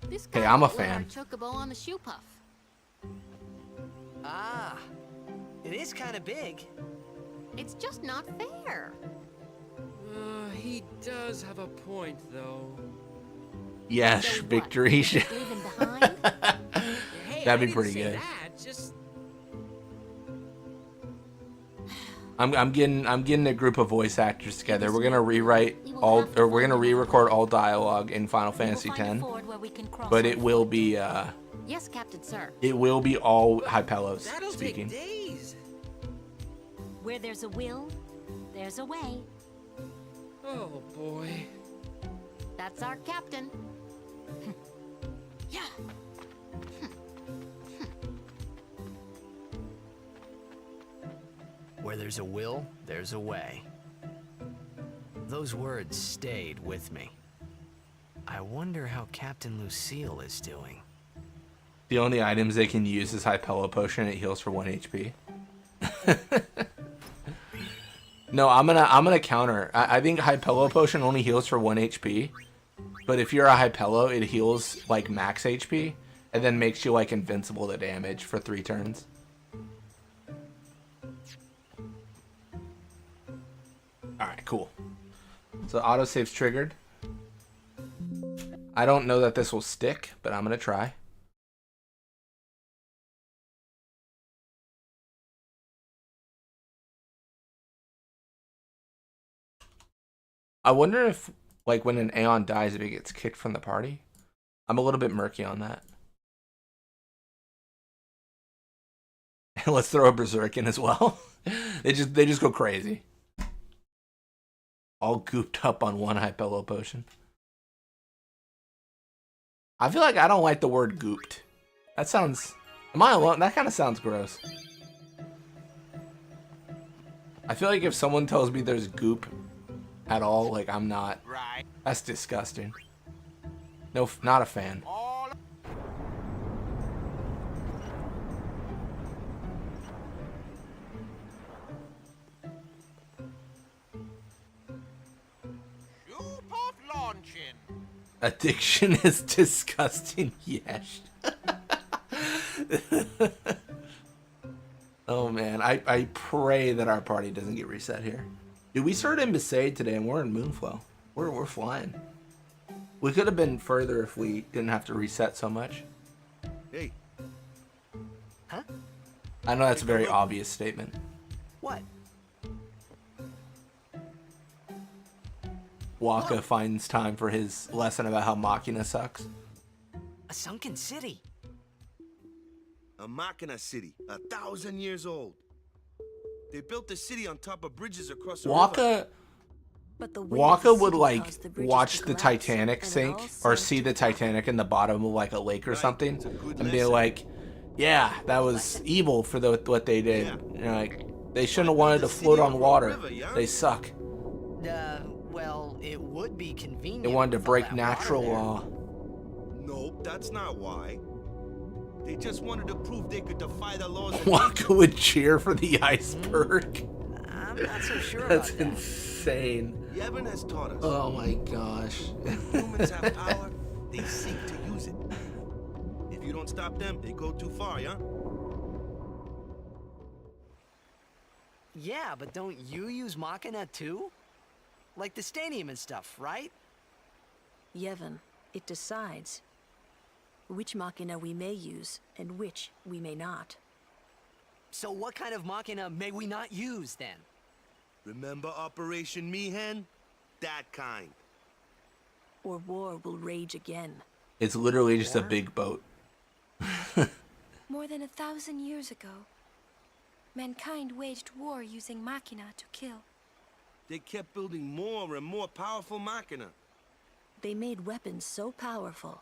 This Hey, guy I'm a won't let our fan. chocobo on the shoe puff. Ah, it is kind of big. It's just not fair. He does have a point, though. Yes, So what? victory. Leave him behind? Hey, That'd be I didn't pretty say good. That. Just I'm getting a group of voice actors together. We're gonna rewrite all, or we're gonna re-record all dialogue in Final Fantasy X, but it will be Yes, Captain Sir. it will be all Hypelos that'll speaking. take days. Where there's a will, there's a way. Oh boy. That's our captain. Yeah. Where there's a will, there's a way. Those words stayed with me. I wonder how Captain Lucille is doing. The only items they can use is Hypello Potion. It heals for 1 HP. No, I'm gonna counter. I think Hypello Potion only heals for 1 HP. But if you're a Hypello, it heals like max HP and then makes you like invincible to damage for 3 turns. Alright, cool. So autosave's triggered. I don't know that this will stick, but I'm gonna try. I wonder if, like, when an Aeon dies, if it gets kicked from the party. I'm a little bit murky on that. Let's throw a Berserk in as well. they just go crazy. All gooped up on 1 Hypello Potion. I feel like I don't like the word gooped. That sounds... Am I alone? That kind of sounds gross. I feel like if someone tells me there's goop at all, like, I'm not. Right. That's disgusting. No, not a fan. Addiction is disgusting, yes. Oh man, I pray that our party doesn't get reset here. Dude, we started in Besaid today and we're in Moonflow. We're flying. We could have been further if we didn't have to reset so much. Hey. Huh? I know that's a very obvious statement. What? Waka finds time for his lesson about how Machina sucks. A sunken city. A Machina city, 1,000 years old. They built the city on top of bridges across the river. Waka would like watch the Titanic sink or see the Titanic in the bottom of like a lake or something and be like, yeah, that was evil for what they did. You know, like, they shouldn't have wanted to float on water. They suck. Well, it would be convenient. They wanted to break natural law. Nope, that's not why. They just wanted to prove they could defy the laws of Waka would cheer for the iceberg. I'm not so sure That's about that. insane. Yevon has taught us. Oh my gosh. Humans have power, they seek to use it. If you don't stop them, they go too far, yeah? Yeah, but don't you use Machina too? Like the stadium and stuff, right? Yevon, it decides which Machina we may use and which we may not. So what kind of Machina may we not use then? Remember Operation Mihen? That kind. Or war will rage again. It's literally just a big boat. More than 1,000 years ago, mankind waged war using Machina to kill. They kept building more and more powerful Machina. They made weapons so powerful,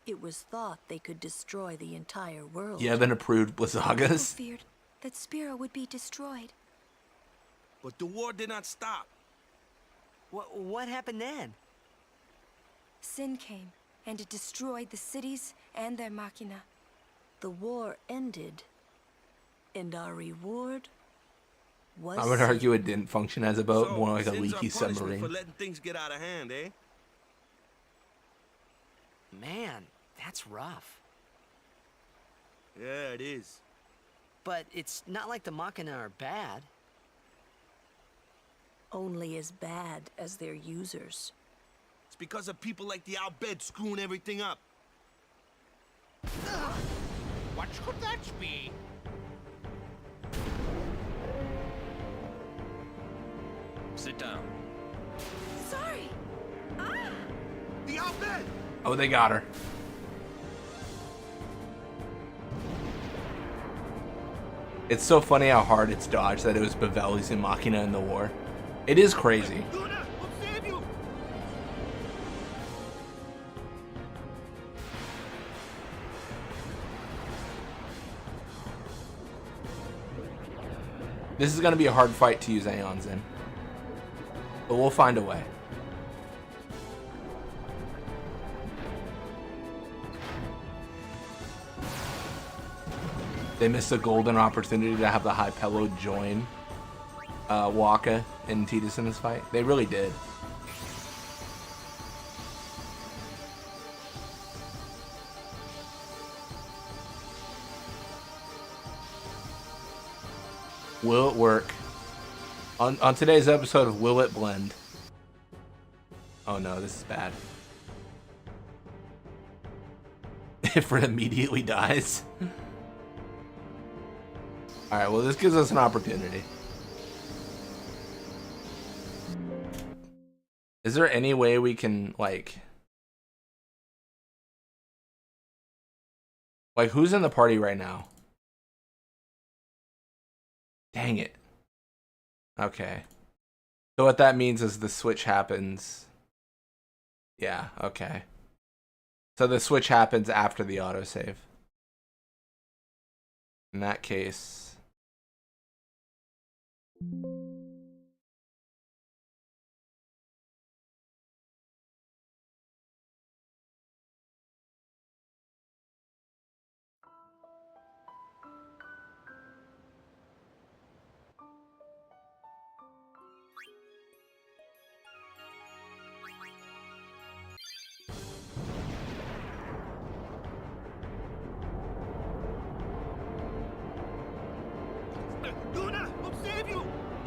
it was thought they could destroy the entire world. Yevon approved People Blizzagas. feared that Spira would be destroyed. But the war did not stop. What happened then? Sin came, and it destroyed the cities and their Machina. The war ended, and our reward was... I would argue it didn't function as a boat, So, more like a sins leaky are punishment submarine. for letting things get out of hand, eh? Man, that's rough. Yeah, it is. But it's not like the Machina are bad. Only as bad as their users. It's because of people like the Albed screwing everything up. What could that be? Sit down. Sorry! The Albed! Oh, they got her. It's so funny how hard it's dodged that it was Bavelli's and Machina in the war. It is crazy. Luna, we'll save you! This is going to be a hard fight to use Aeons in. But we'll find a way. They missed a golden opportunity to have the High Pello join Waka and Tidus in this fight. They really did. Will it work? On today's episode of Will It Blend? Oh no, this is bad. Ifrit immediately dies. Alright, well this gives us an opportunity. Is there any way we can, like who's in the party right now? Dang it. Okay. So what that means is the switch happens. Yeah, okay. So the switch happens after the autosave. In that case.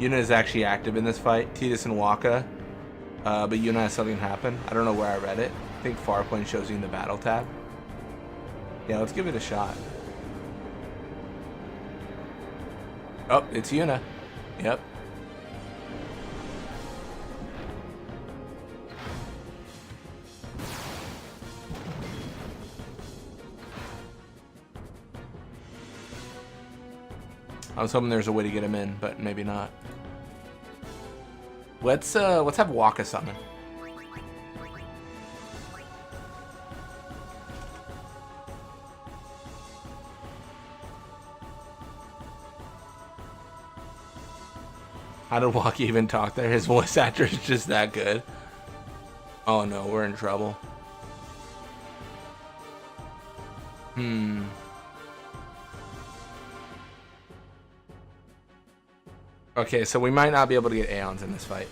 Yuna is actually active in this fight. Tidus and Waka. But Yuna has something happen. I don't know where I read it. I think Farplane shows you in the battle tab. Yeah, let's give it a shot. Oh, it's Yuna. Yep. I was hoping there's a way to get him in, but maybe not. Let's have Waka summon. How did Waka even talk there? His voice actor is just that good. Oh no, we're in trouble. Okay, so we might not be able to get Aeons in this fight.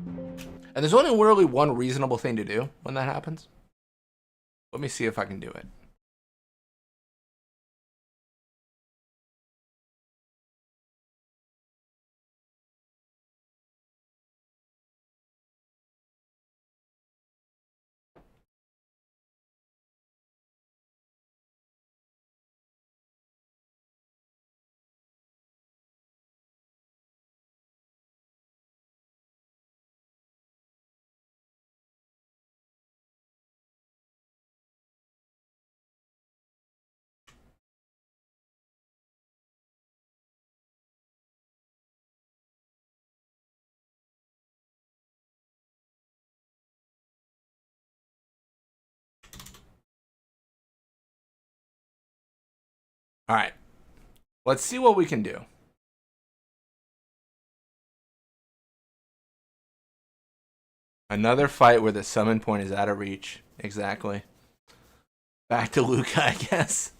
And there's only really one reasonable thing to do when that happens. Let me see if I can do it. All right, let's see what we can do. Another fight where the summon point is out of reach. Exactly. Back to Luca, I guess.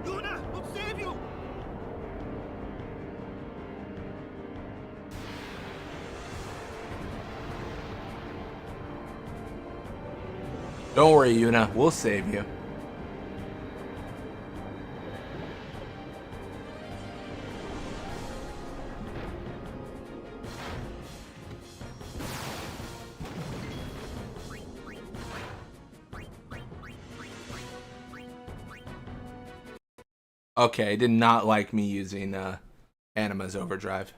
Yuna, we'll save you! Don't worry, Yuna. We'll save you. Okay, did not like me using Anima's Overdrive.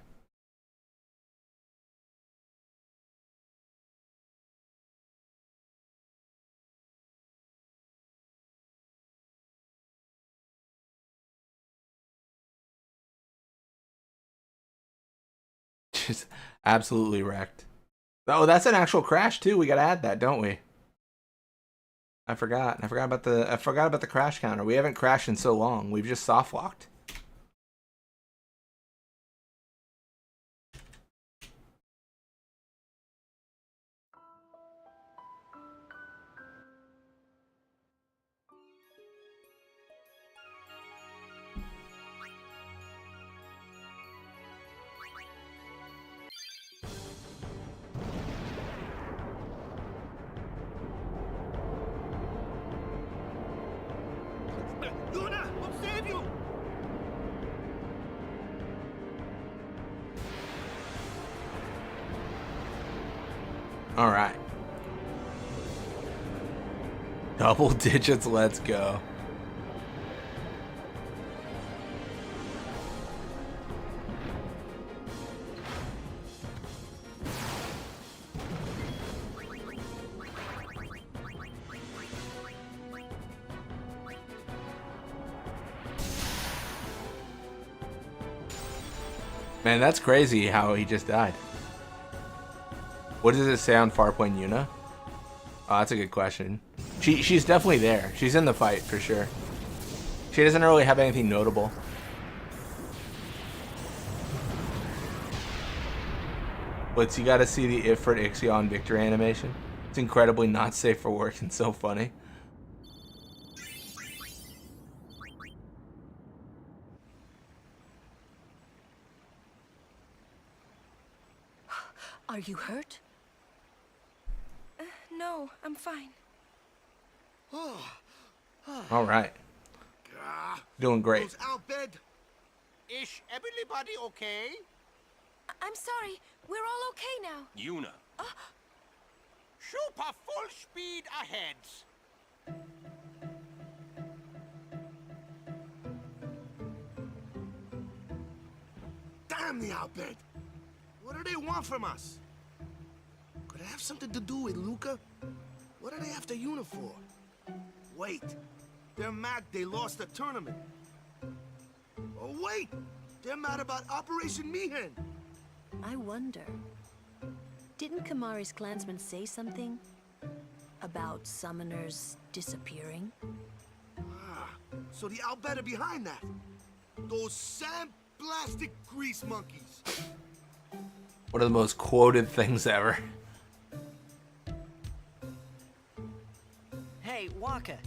Just absolutely wrecked. Oh, that's an actual crash too. We gotta add that, don't we? I forgot about the crash counter. We haven't crashed in so long. We've just soft locked. Luna, I'll save you! All right. Double digits, let's go. Man, that's crazy how he just died. What does it say on Farpoint Yuna? Oh, that's a good question. She's definitely there. She's in the fight for sure. She doesn't really have anything notable. But you gotta see the Ifrit Ixion victory animation. It's incredibly not safe for work and so funny. Are you hurt? No, I'm fine. All right. Doing great. Is everybody okay? I'm sorry. We're all okay now. Yuna. Super full speed ahead. Damn the Albed! What do they want from us? Could it have something to do with Luca? What are they after Yuna for? Wait, they're mad they lost the tournament. Oh wait, they're mad about Operation Mihen. I wonder, didn't Kamari's clansmen say something about summoners disappearing? So the Albed are behind that. Those sandblasted grease monkeys. One of the most quoted things ever. Hey, Waka.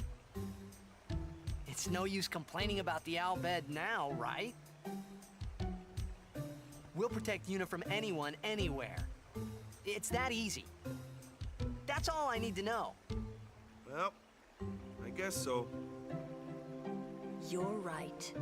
It's no use complaining about the Albed now, right? We'll protect Yuna from anyone, anywhere. It's that easy. That's all I need to know. Well, I guess so. You're right.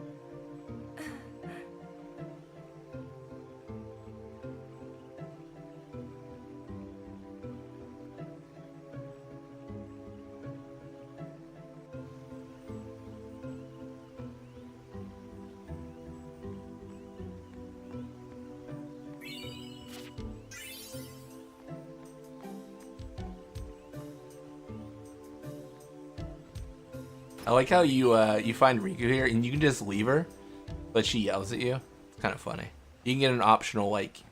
I like how you find Riku here and you can just leave her, but she yells at you. It's kind of funny. You can get an optional, like,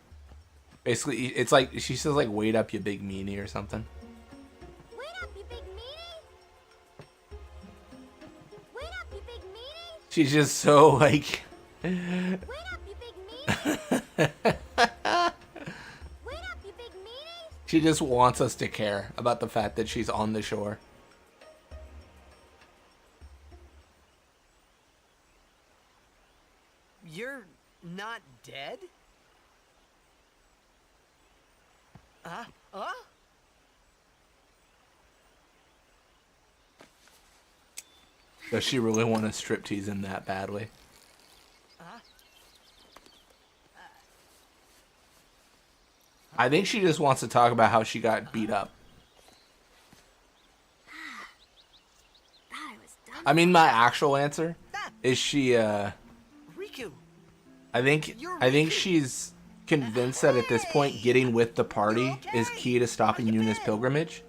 basically it's like she says like "wait up, you big meanie" or something. Wait up, you big meanie! Wait up, you big meanie! She's just so like. Wait up, you big meanie! Wait up, you big meanie! She just wants us to care about the fact that she's on the shore. You're not dead? Does she really want to striptease him that badly? I think she just wants to talk about how she got beat up. I mean, my actual answer is she, Riku. I think she's convinced that at this point getting with the party is key to stopping Yuna's pilgrimage.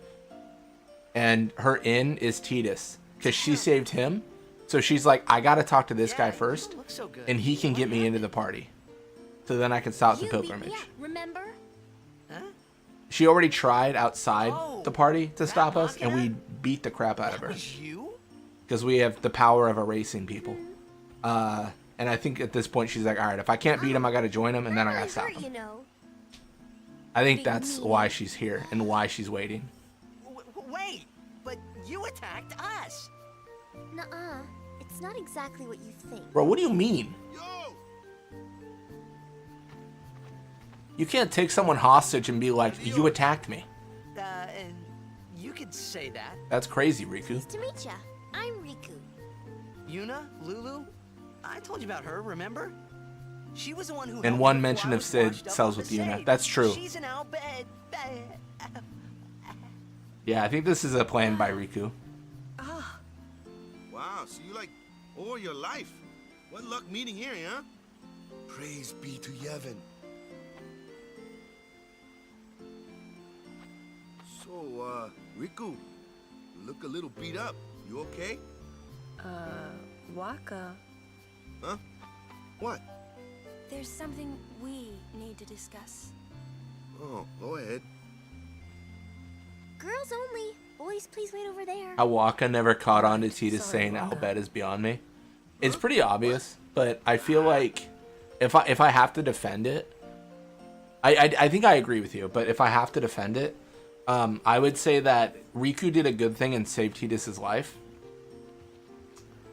And her in is Tidus, because she saved him. So she's like, I gotta talk to this guy first, and he can get me into the party. so then I can stop the You pilgrimage. Yeah, remember? She already tried outside Oh, the party to stop us, and we beat the crap out of her. Because we have the power of erasing people. And I think at this point she's like, all right, if I can't beat him, I got to join him, and then I got to stop him. You know. I think that's why she's here and why she's waiting. Wait, but you attacked us. Nuh-uh. It's not exactly what you think. Bro, what do you mean? You can't take someone hostage and be like, you attacked me. And you could say that. That's crazy, Riku. Nice to meet ya. I'm Riku. Yuna, Lulu, I told you about her, remember? She was the one who And one mention of Sid sells with Yuna. That's true. She's an Albed. Yeah, I think this is a plan by Riku. Wow, so you like all your life. What luck meeting here, huh? Praise be to Yevon. So, Riku, you look a little beat up. You okay? Waka. Huh? What? There's something we need to discuss. Oh, go ahead. Girls only. Boys, please wait over there. Awaka never caught on to Tidus saying Albed is beyond me. It's pretty obvious, but I feel like if I have to defend it, I think I agree with you, but if I have to defend it, I would say that Riku did a good thing and saved Tidus' life.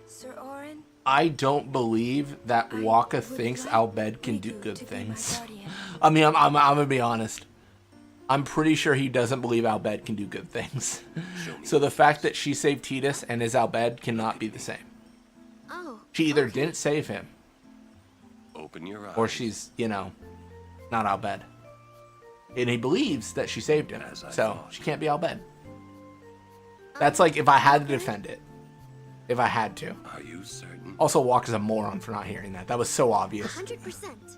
Sir Orin? I don't believe that Waka thinks Albed can do good things. I mean, I'm gonna be honest. I'm pretty sure he doesn't believe Albed can do good things. So the fact that she saved Tidus and is Albed cannot be the same. Oh. She either didn't save him, Open your eyes. or she's, you know, not Albed. And he believes that she saved him, so she can't be Albed. That's like if I had to defend it. If I had to. Are you certain? Also, Walker's a moron for not hearing that. That was so obvious. 100%.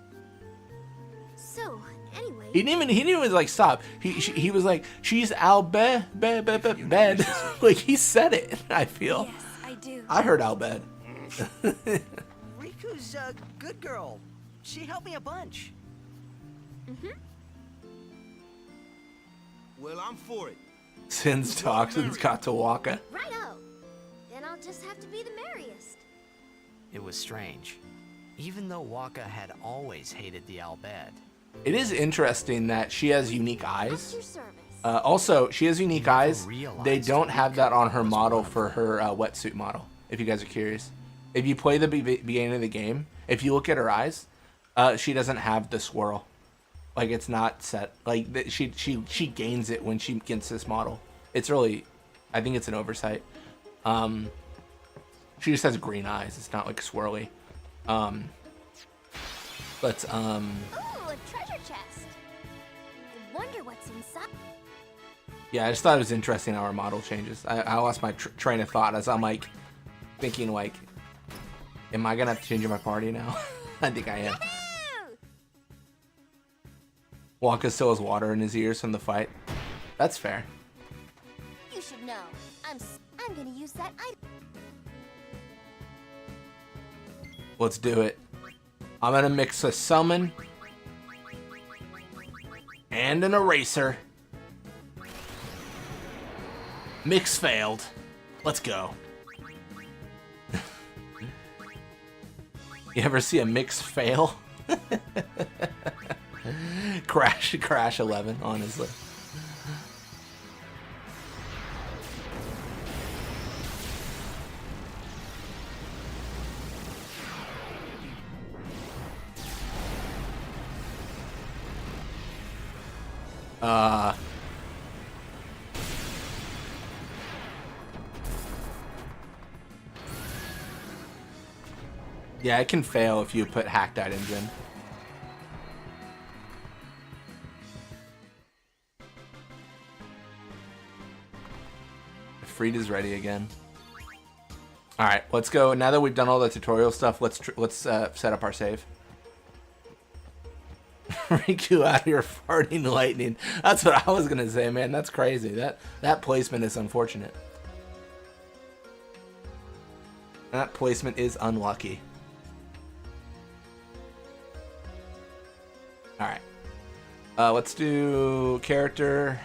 So, anyway. He didn't even like stop. He was like, she's Albed, bed. Like he said it. I feel. Yes, I do. I heard Albed. Riku's a good girl. She helped me a bunch. Well, I'm for it. Sin's toxins got to Waka. Righto. Then I'll just have to be the merriest. It was strange. Even though Waka had always hated the Albed. It is interesting that she has unique eyes. At your service. Also, she has unique eyes. realized They don't have that on her model for her wetsuit model, if you guys are curious. If you play the beginning of the game, if you look at her eyes, she doesn't have the swirl. Like, it's not set. Like, she gains it when she gets this model. It's really, I think it's an oversight. She just has green eyes. It's not, like, swirly. Ooh, a treasure chest. I wonder what's inside. Yeah, I just thought it was interesting how our model changes. I lost my train of thought as I'm like thinking like, am I gonna have to change my party now? I think I am. Wonka still has water in his ears from the fight. That's fair. You should know. I'm gonna use that item. Let's do it. I'm gonna mix a summon and an eraser. Mix failed. Let's go. You ever see a mix fail? Crash 11, honestly. Yeah, it can fail if you put hacked items in. Frida's ready again. All right, let's go. Now that we've done all the tutorial stuff, let's set up our save. Riku out here farting lightning. That's what I was gonna say, man. That's crazy. That placement is unfortunate. That placement is unlucky. All right. Let's do character.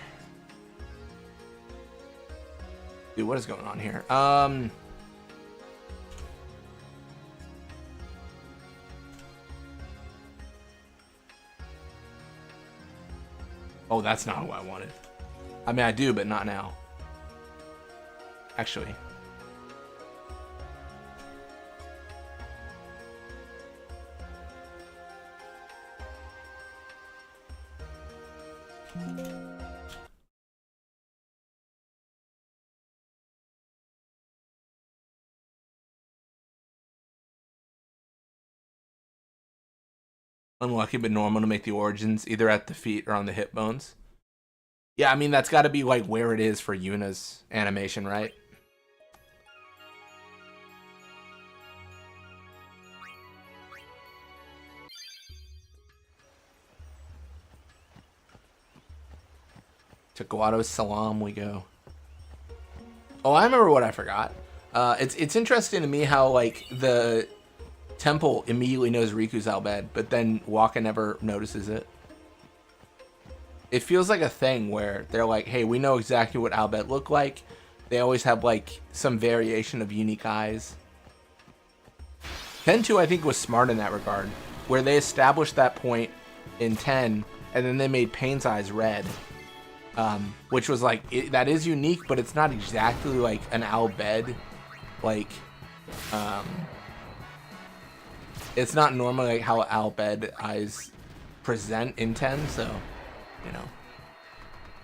Dude, what is going on here? Oh, that's not who I wanted. I mean, I do, but not now. Actually. Unlucky but normal to make the origins either at the feet or on the hip bones. Yeah, I mean, that's got to be like where it is for Yuna's animation, right? To Guado's Salam we go. Oh, I remember what I forgot. It's interesting to me how like the temple immediately knows Riku's Al Bhed, but then Waka never notices it. It feels like a thing where they're like, hey, we know exactly what Al Bhed look like. They always have like some variation of unique eyes. Ten 2 I think was smart in that regard, where they established that point in 10 and then they made Pain's eyes red. Which was like, that is unique, but it's not exactly like an Al Bhed, like, it's not normally like how Al Bhed eyes present in 10, so, you know.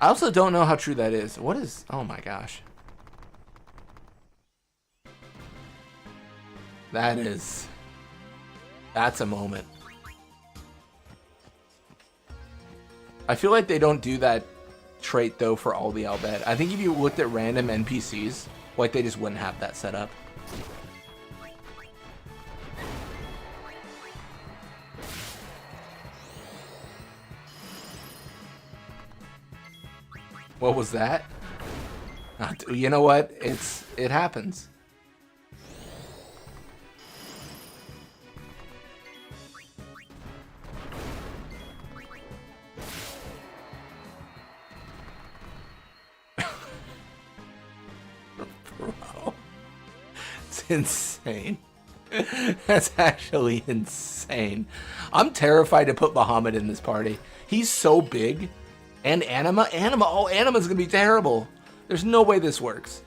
I also don't know how true that is. What is, oh my gosh. That's a moment. I feel like they don't do that trait though for all the Al Bhed. I think if you looked at random NPCs, like they just wouldn't have that set up. What was that? You know what? It happens. Bro. It's insane. That's actually insane. I'm terrified to put Bahamut in this party. He's so big. And Anima? Oh, Anima's gonna be terrible. There's no way this works.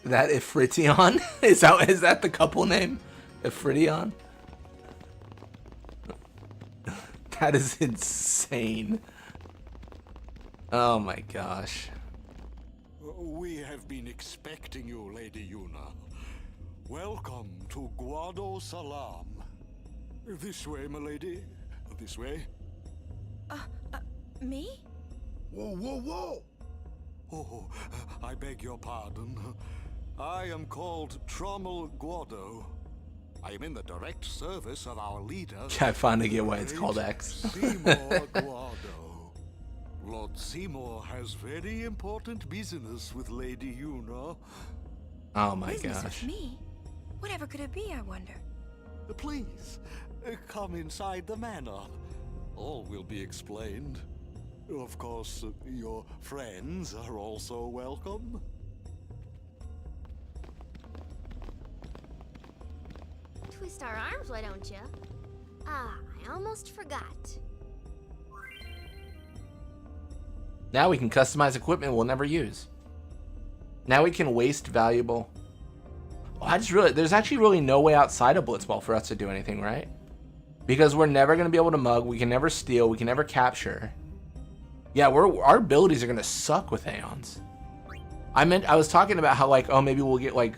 That Ifrition? Is that the couple name? Ifrition? That is insane. Oh my gosh. We have been expecting you, Lady Yuna. Welcome to Guado Salam. This way, my lady. This way. Me? Whoa, whoa, whoa! Oh, I beg your pardon. I am called Trommel Guado. I am in the direct service of our leader. I finally get why it's called X. Seymour Guado. Lord Seymour has very important business with Lady Yuna. Oh my Business gosh. with me? Whatever could it be, I wonder? Please, come inside the manor. All will be explained. Of course, your friends are also welcome. Twist our arms, why don't you? Ah, I almost forgot. Now we can customize equipment we'll never use. Now we can waste valuable. Oh, there's actually really no way outside of Blitzball for us to do anything, right? Because we're never going to be able to mug, we can never steal, we can never capture. Yeah, our abilities are going to suck with Aeons. I was talking about how like, oh, maybe we'll get like,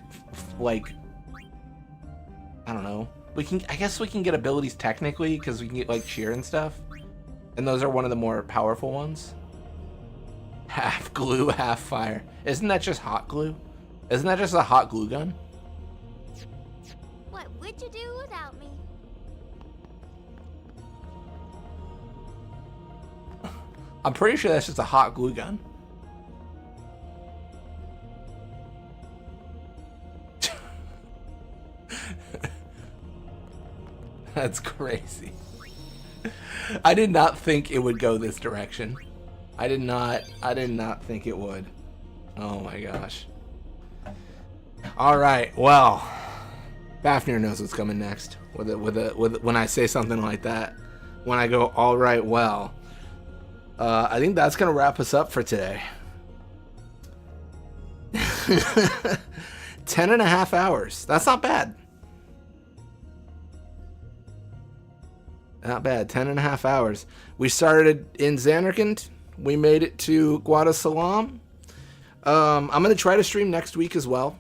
I don't know. I guess we can get abilities technically because we can get like cheer and stuff. And those are one of the more powerful ones. Half glue, half fire. Isn't that just hot glue? Isn't that just a hot glue gun? What would you do without me? I'm pretty sure that's just a hot glue gun. That's crazy. I did not think it would go this direction. I did not think it would. Oh my gosh. All right, well, Fafnir knows what's coming next. When I say something like that, when I go, all right, well, I think that's gonna wrap us up for today. 10.5 hours. That's not bad. Not bad. 10.5 hours. We started in Zanarkand. We made it to Guadalsalam. I'm going to try to stream next week as well.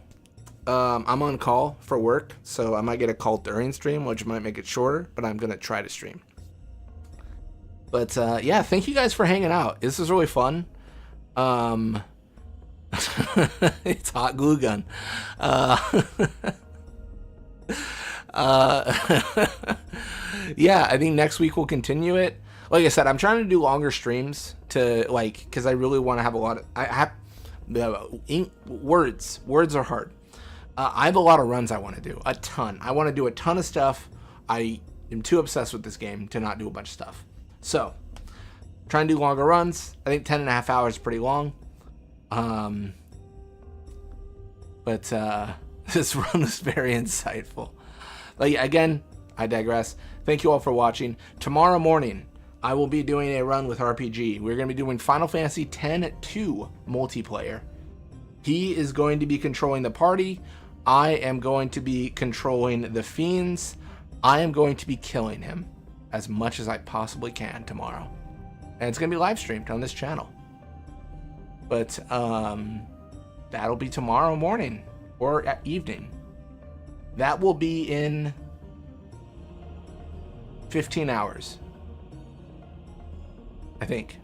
I'm on call for work, so I might get a call during stream, which might make it shorter, but I'm going to try to stream. But yeah, thank you guys for hanging out. This was really fun. It's hot glue gun. Yeah, I think next week we'll continue it. Like I said, I'm trying to do longer streams to because I really want to have a lot of words are hard. I have a lot of runs I want to do, a ton. I want to do a ton of stuff. I am too obsessed with this game to not do a bunch of stuff. So trying to do longer runs. I think 10.5 hours is pretty long. But this run was very insightful. Again, I digress. Thank you all for watching. Tomorrow morning, I will be doing a run with RPG. We're going to be doing Final Fantasy X-2 multiplayer. He is going to be controlling the party. I am going to be controlling the fiends. I am going to be killing him as much as I possibly can tomorrow. And it's going to be live streamed on this channel. But that'll be tomorrow morning or evening. That will be in 15 hours. I think.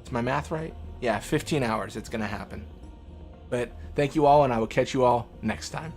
Is my math right? Yeah, 15 hours it's going to happen. But thank you all, and I will catch you all next time.